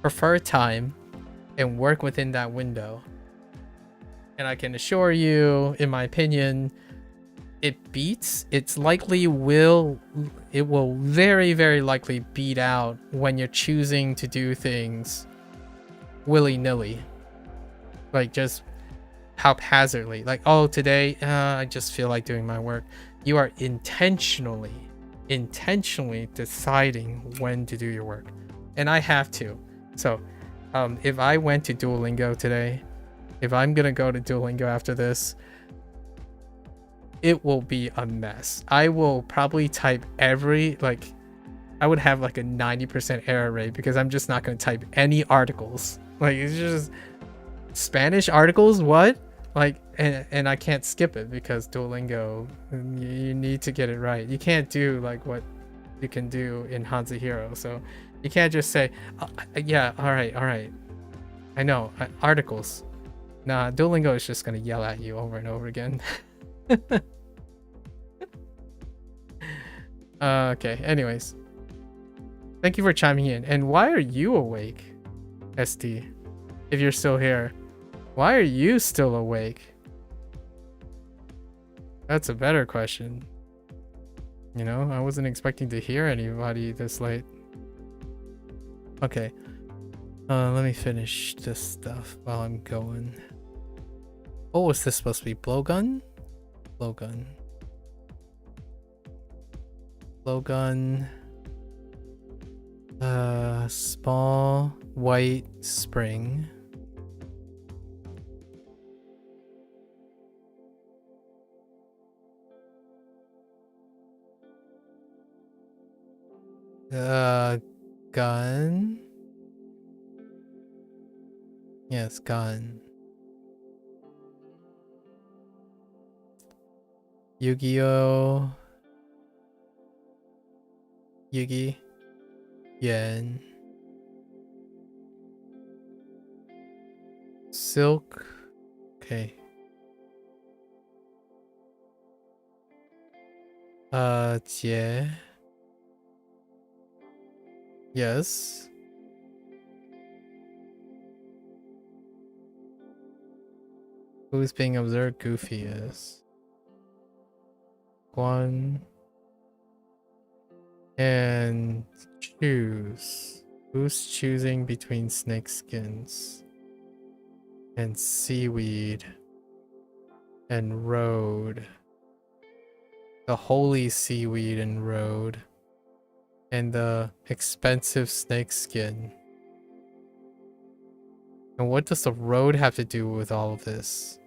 preferred time and work within that window. And I can assure you, in my opinion, it will very likely beat out when you're choosing to do things willy-nilly, like just haphazardly, like, oh, today I just feel like doing my work. You are intentionally deciding when to do your work. And I have to. So if I went to Duolingo today, if I'm gonna go to Duolingo after this, it will be a mess. I will probably type I would have like a 90% error rate, because I'm just not going to type any articles. Like, it's just Spanish articles, what? Like, and I can't skip it, because Duolingo, you need to get it right. You can't do like what you can do in HanziHero. So you can't just say, yeah, all right. I know, articles. Nah, Duolingo is just going to yell at you over and over again. Okay, anyways, thank you for chiming in. And why are you awake, ST? If you're still here, why are you still awake? That's a better question. You know, I wasn't expecting to hear anybody this late. Okay, let me finish this stuff while I'm going. Oh, was this supposed to be blowgun? Blowgun. Small white spring. Gun. Yes, gun. Yu-Gi-Oh! Yugi. Yen. Silk. Okay. Jie. Yes. Who's being observed? Goofy is. One. And choose. Who's choosing between snake skins and seaweed and road? The holy seaweed and road and the expensive snake skin. And what does the road have to do with all of this?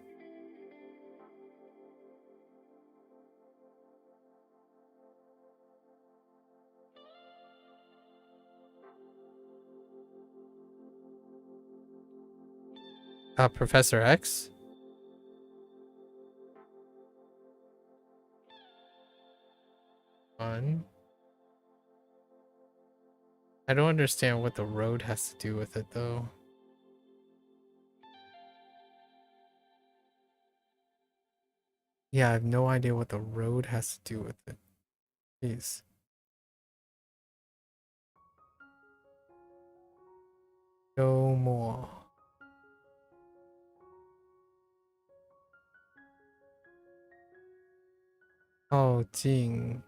Professor X? One. I don't understand what the road has to do with it though. Yeah, I have no idea what the road has to do with it. Jeez. No more. Oh, Jing.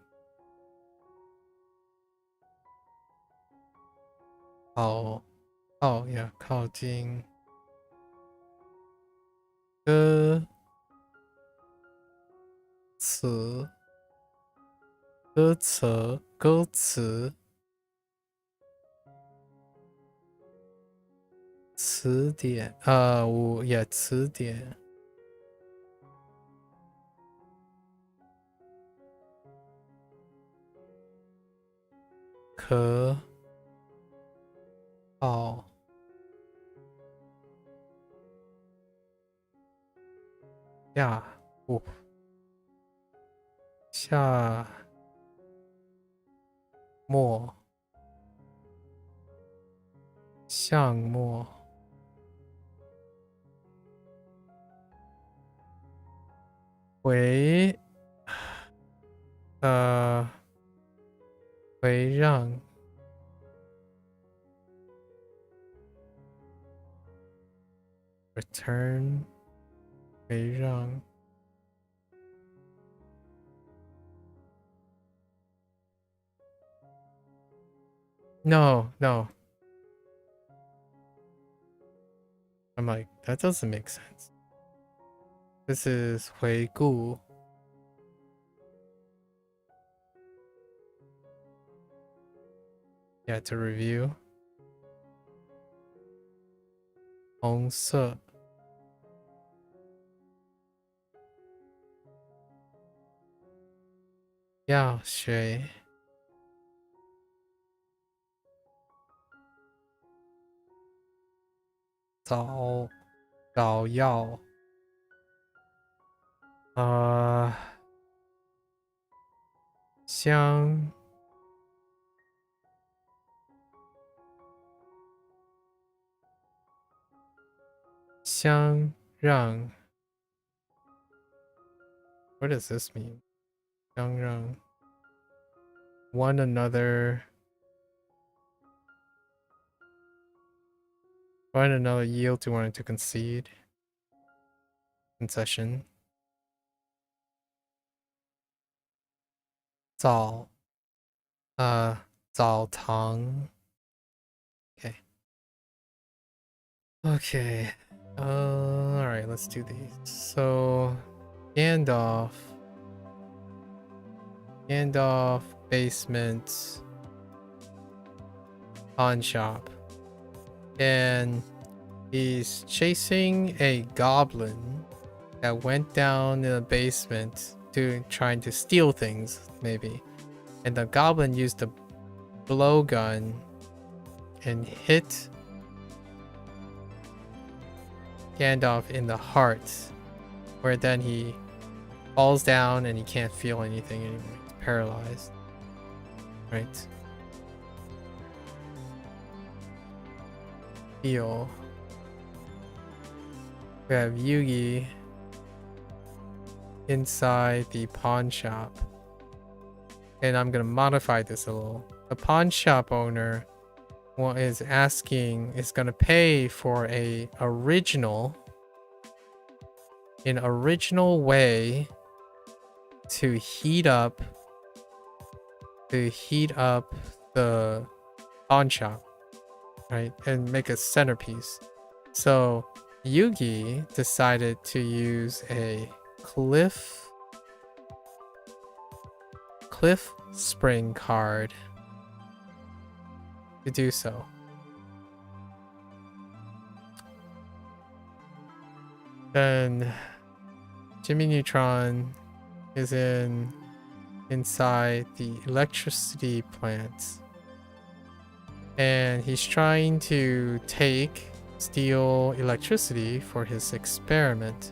Oh. Oh, yeah, 靠近。歌词，歌词，词典，我也词典，可好下午夏末项末回回让return 回让 no I'm like that doesn't make sense. This is 回顾 yeah to review 红色药水找药香让 what does this mean 相让 one another find another yield to wanting to concede concession 澡堂 okay all right let's do these so Gandalf basement pawn shop and he's chasing a goblin that went down in the basement trying to steal things maybe, and the goblin used a blowgun and hit Gandalf in the heart, where then he falls down and he can't feel anything anymore. He's paralyzed. Right. Feel. We have Yugi inside the pawn shop. and I'm gonna modify this a little. The pawn shop owner is gonna pay for an original way to heat up the pawn shop, right, and make a centerpiece. So Yugi decided to use a cliff spring card to do so. Then Jimmy Neutron is inside the electricity plant, and he's trying to steal electricity for his experiment,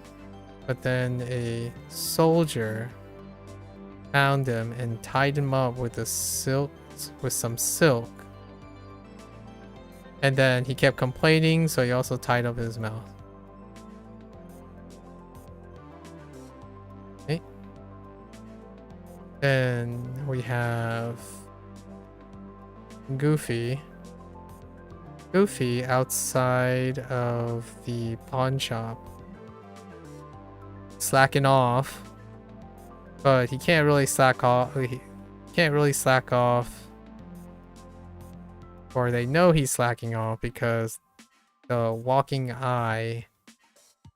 but then a soldier found him and tied him up with some silk, and then he kept complaining, so he also tied up his mouth. Okay. Then we have Goofy outside of the pawn shop, slacking off, but he can't really slack off. Or they know he's slacking off because the walking eye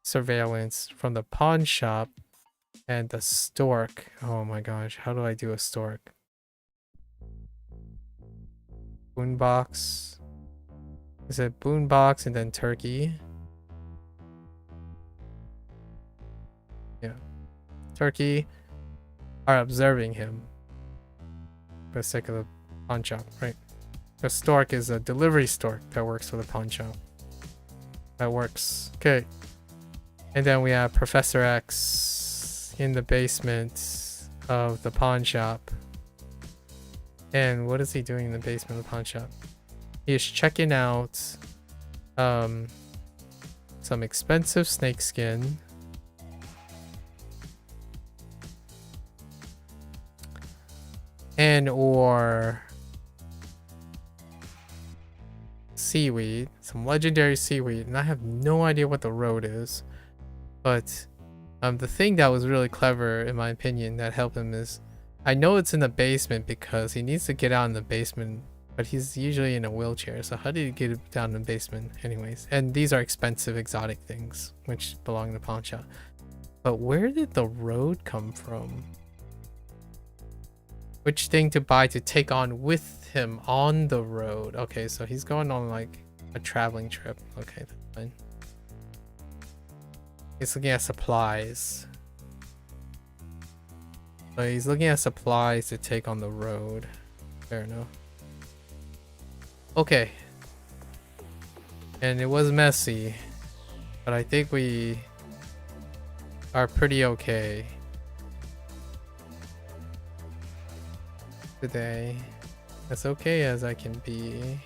surveillance from the pawn shop and the stork. Oh my gosh, how do I do a stork? Boombox. Is it boombox and then turkey? Yeah. Turkey are observing him for the sake of the pawn shop, right? The stork is a delivery stork that works for the pawn shop. That works. Okay. And then we have Professor X in the basement of the pawn shop. And what is he doing in the basement of the pawn shop? He is checking out some expensive snakeskin. And or seaweed, some legendary seaweed, and I have no idea what the road is, but the thing that was really clever in my opinion that helped him is, I know it's in the basement because he needs to get out in the basement, but he's usually in a wheelchair, so how did he get down in the basement anyways? And these are expensive exotic things which belong to pawn shop, but where did the road come from? Which thing to buy to take on with him on the road? Okay, so he's going on like a traveling trip. Okay, that's fine. He's looking at supplies. So he's looking at supplies to take on the road. Fair enough. Okay. And it was messy, but I think we are pretty okay today. As okay as I can be.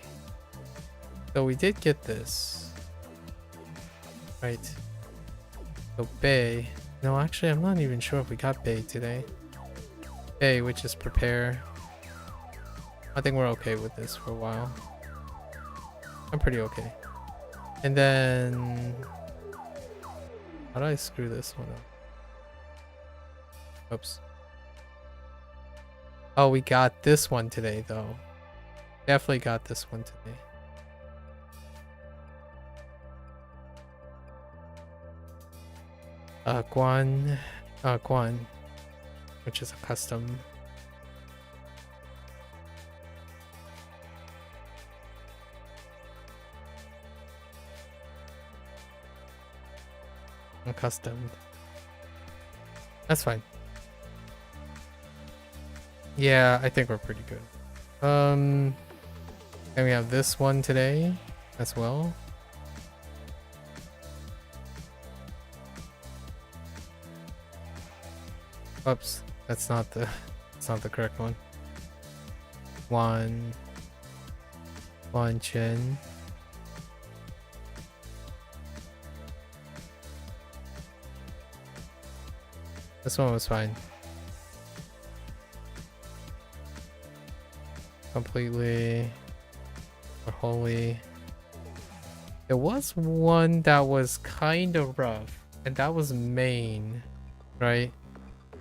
So we did get this. Right. So Bay. No, actually I'm not even sure if we got Bay today. Bay, which is prepare. I think we're okay with this for a while. I'm pretty okay. And then how do I screw this one up? Oops. Oh, we got this one today, though. Definitely got this one today. Guan, which is a custom. A custom. That's fine. Yeah, I think we're pretty good. And we have this one today as well. Oops, that's not the correct one. One chin. This one was fine. completely or wholly. There was one that was kind of rough, and that was main, right?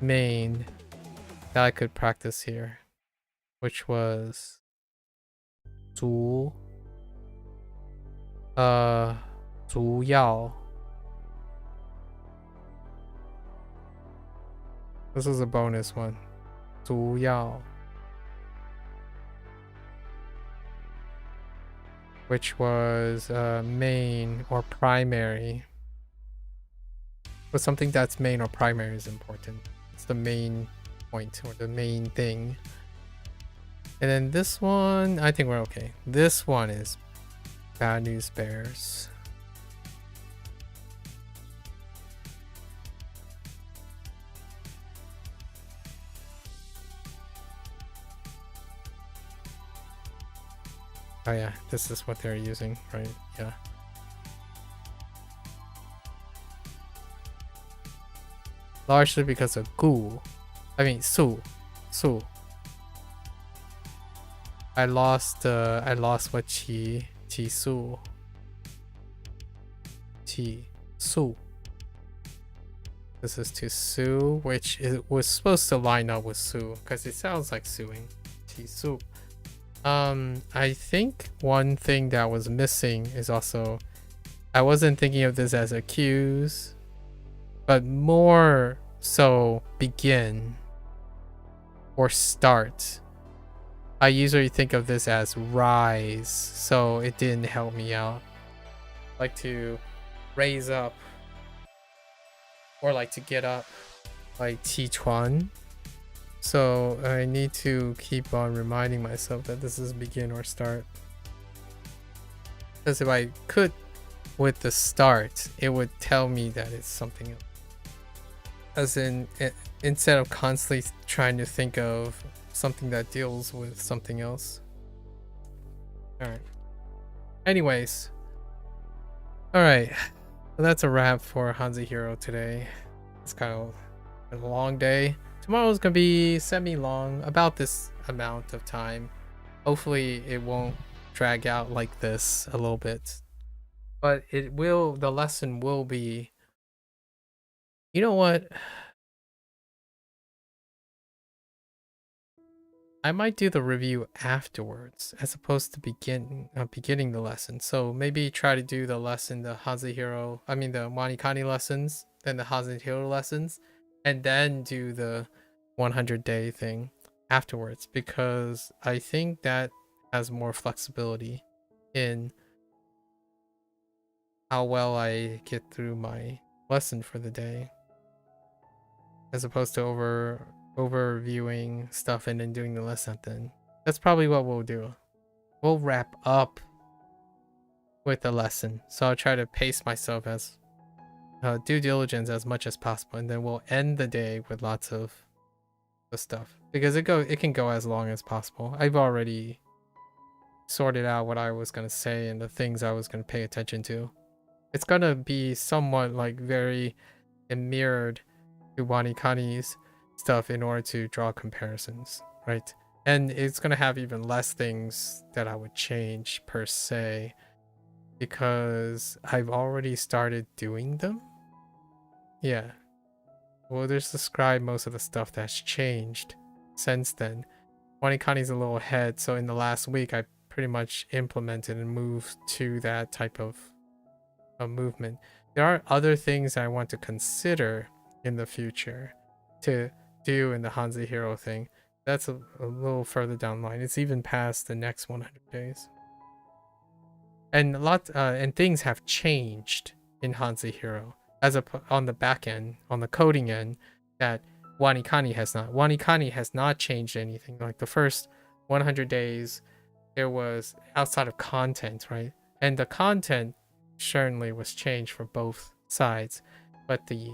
Main that I could practice here, which was 主主要. This was a bonus one. 主要. Which was main or primary. But something that's main or primary is important. It's the main point or the main thing. And then this one, I think we're okay. This one is Bad News Bears. Oh yeah, this is what they're using, right? Yeah. Largely because of gu. I mean su. I lost what qi su. Qi su. This is to sue, which was supposed to line up with sue because it sounds like suing. Qi su. I think one thing that was missing is also I wasn't thinking of this as accuse, but more so begin or start. I usually think of this as rise, so it didn't help me out. Like to raise up or like to get up, like 起床. So I need to keep on reminding myself that this is begin or start. Because if I could with the start, it would tell me that it's something else. As in, instead of constantly trying to think of something that deals with something else. Alright. Anyways. Alright. So that's a wrap for HanziHero today. It's kind of a long day. Tomorrow's gonna be semi-long, about this amount of time. Hopefully it won't drag out like this a little bit. But it will, the lesson will be, you know what? I might do the review afterwards as opposed to beginning the lesson. So maybe try to do the lesson, the WaniKani lessons, then the HanziHero lessons, and then do the 100-day thing afterwards, because I think that has more flexibility in how well I get through my lesson for the day, as opposed to overviewing stuff and then doing the lesson at the end. That's probably what we'll do. We'll wrap up with the lesson, so I'll try to pace myself as due diligence as much as possible, and then we'll end the day with lots of the stuff, because it can go as long as possible. I've already sorted out what I was going to say and the things I was going to pay attention to. It's going to be somewhat like very mirrored to WaniKani's stuff in order to draw comparisons, right? And it's going to have even less things that I would change per se, because I've already started doing them. Yeah. We'll just describe most of the stuff that's changed since then. WaniKani's a little ahead, so in the last week I pretty much implemented and moved to that type of movement. There are other things I want to consider in the future to do in the HanziHero thing. That's a little further down the line. It's even past the next 100 days. And and things have changed in HanziHero on the back end, on the coding end, that WaniKani has not. WaniKani has not changed anything. Like the first 100 days, there was outside of content, right? And the content certainly was changed for both sides, but the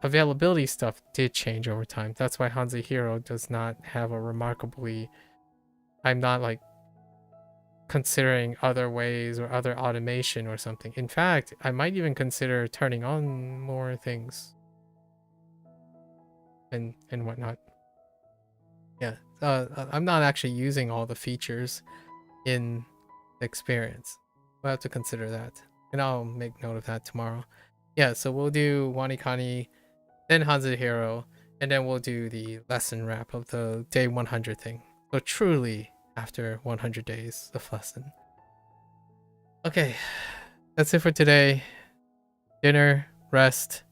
availability stuff did change over time. That's why HanziHero does not have a remarkably, I'm not like considering other ways or other automation or something. In fact, I might even consider turning on more things and whatnot. Yeah, I'm not actually using all the features in the experience. We'll have to consider that, and I'll make note of that tomorrow. Yeah, so we'll do WaniKani, then HanziHero, and then we'll do the lesson wrap of the day 100 thing. So truly, after 100 days of lesson. Okay, that's it for today. Dinner, rest.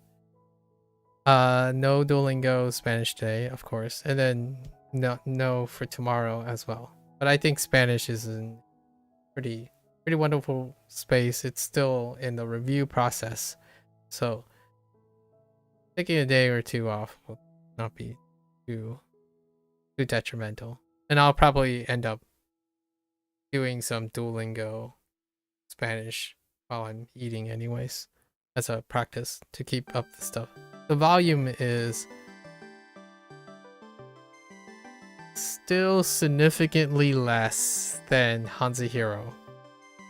No Duolingo Spanish today, of course, and then no for tomorrow as well. But I think Spanish is in pretty wonderful space. It's still in the review process, so taking a day or two off will not be too detrimental. And I'll probably end up doing some Duolingo Spanish while I'm eating anyways, as a practice to keep up the stuff. The volume is still significantly less than HanziHero.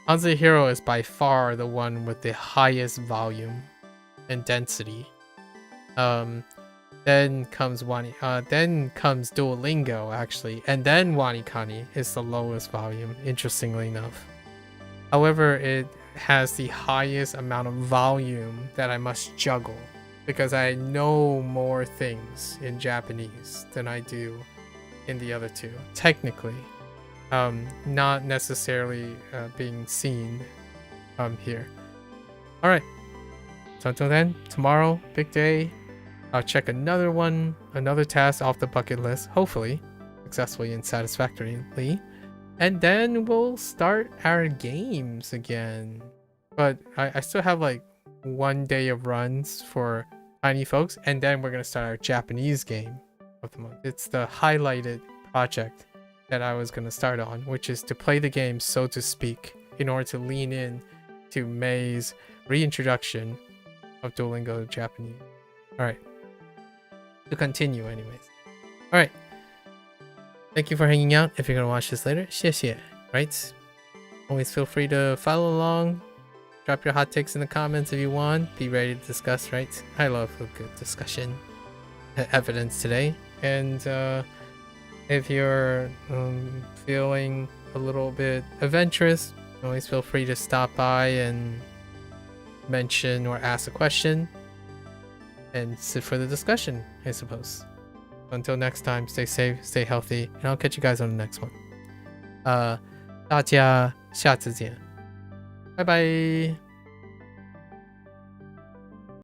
HanziHero is by far the one with the highest volume and density. Then comes Duolingo actually, and then WaniKani is the lowest volume, interestingly enough. However, it has the highest amount of volume that I must juggle because I know more things in Japanese than I do in the other two. Technically, not necessarily being seen here. All right. So until then, tomorrow, big day. I'll check another task off the bucket list, hopefully successfully and satisfactorily. And then we'll start our games again. But I still have like 1 day of runs for tiny folks, and then we're going to start our Japanese game of the month. It's the highlighted project that I was going to start on, which is to play the game, so to speak, in order to lean in to May's reintroduction of Duolingo Japanese. Alright. To continue anyways. Alright. Thank you for hanging out. If you're going to watch this later, 谢谢. Right? Always feel free to follow along. Drop your hot takes in the comments if you want. Be ready to discuss, right? I love a good discussion. Evidence today. And if you're feeling a little bit adventurous, always feel free to stop by and mention or ask a question. And sit for the discussion, I suppose. Until next time, stay safe, stay healthy, and I'll catch you guys on the next one. 大家下次见，拜拜。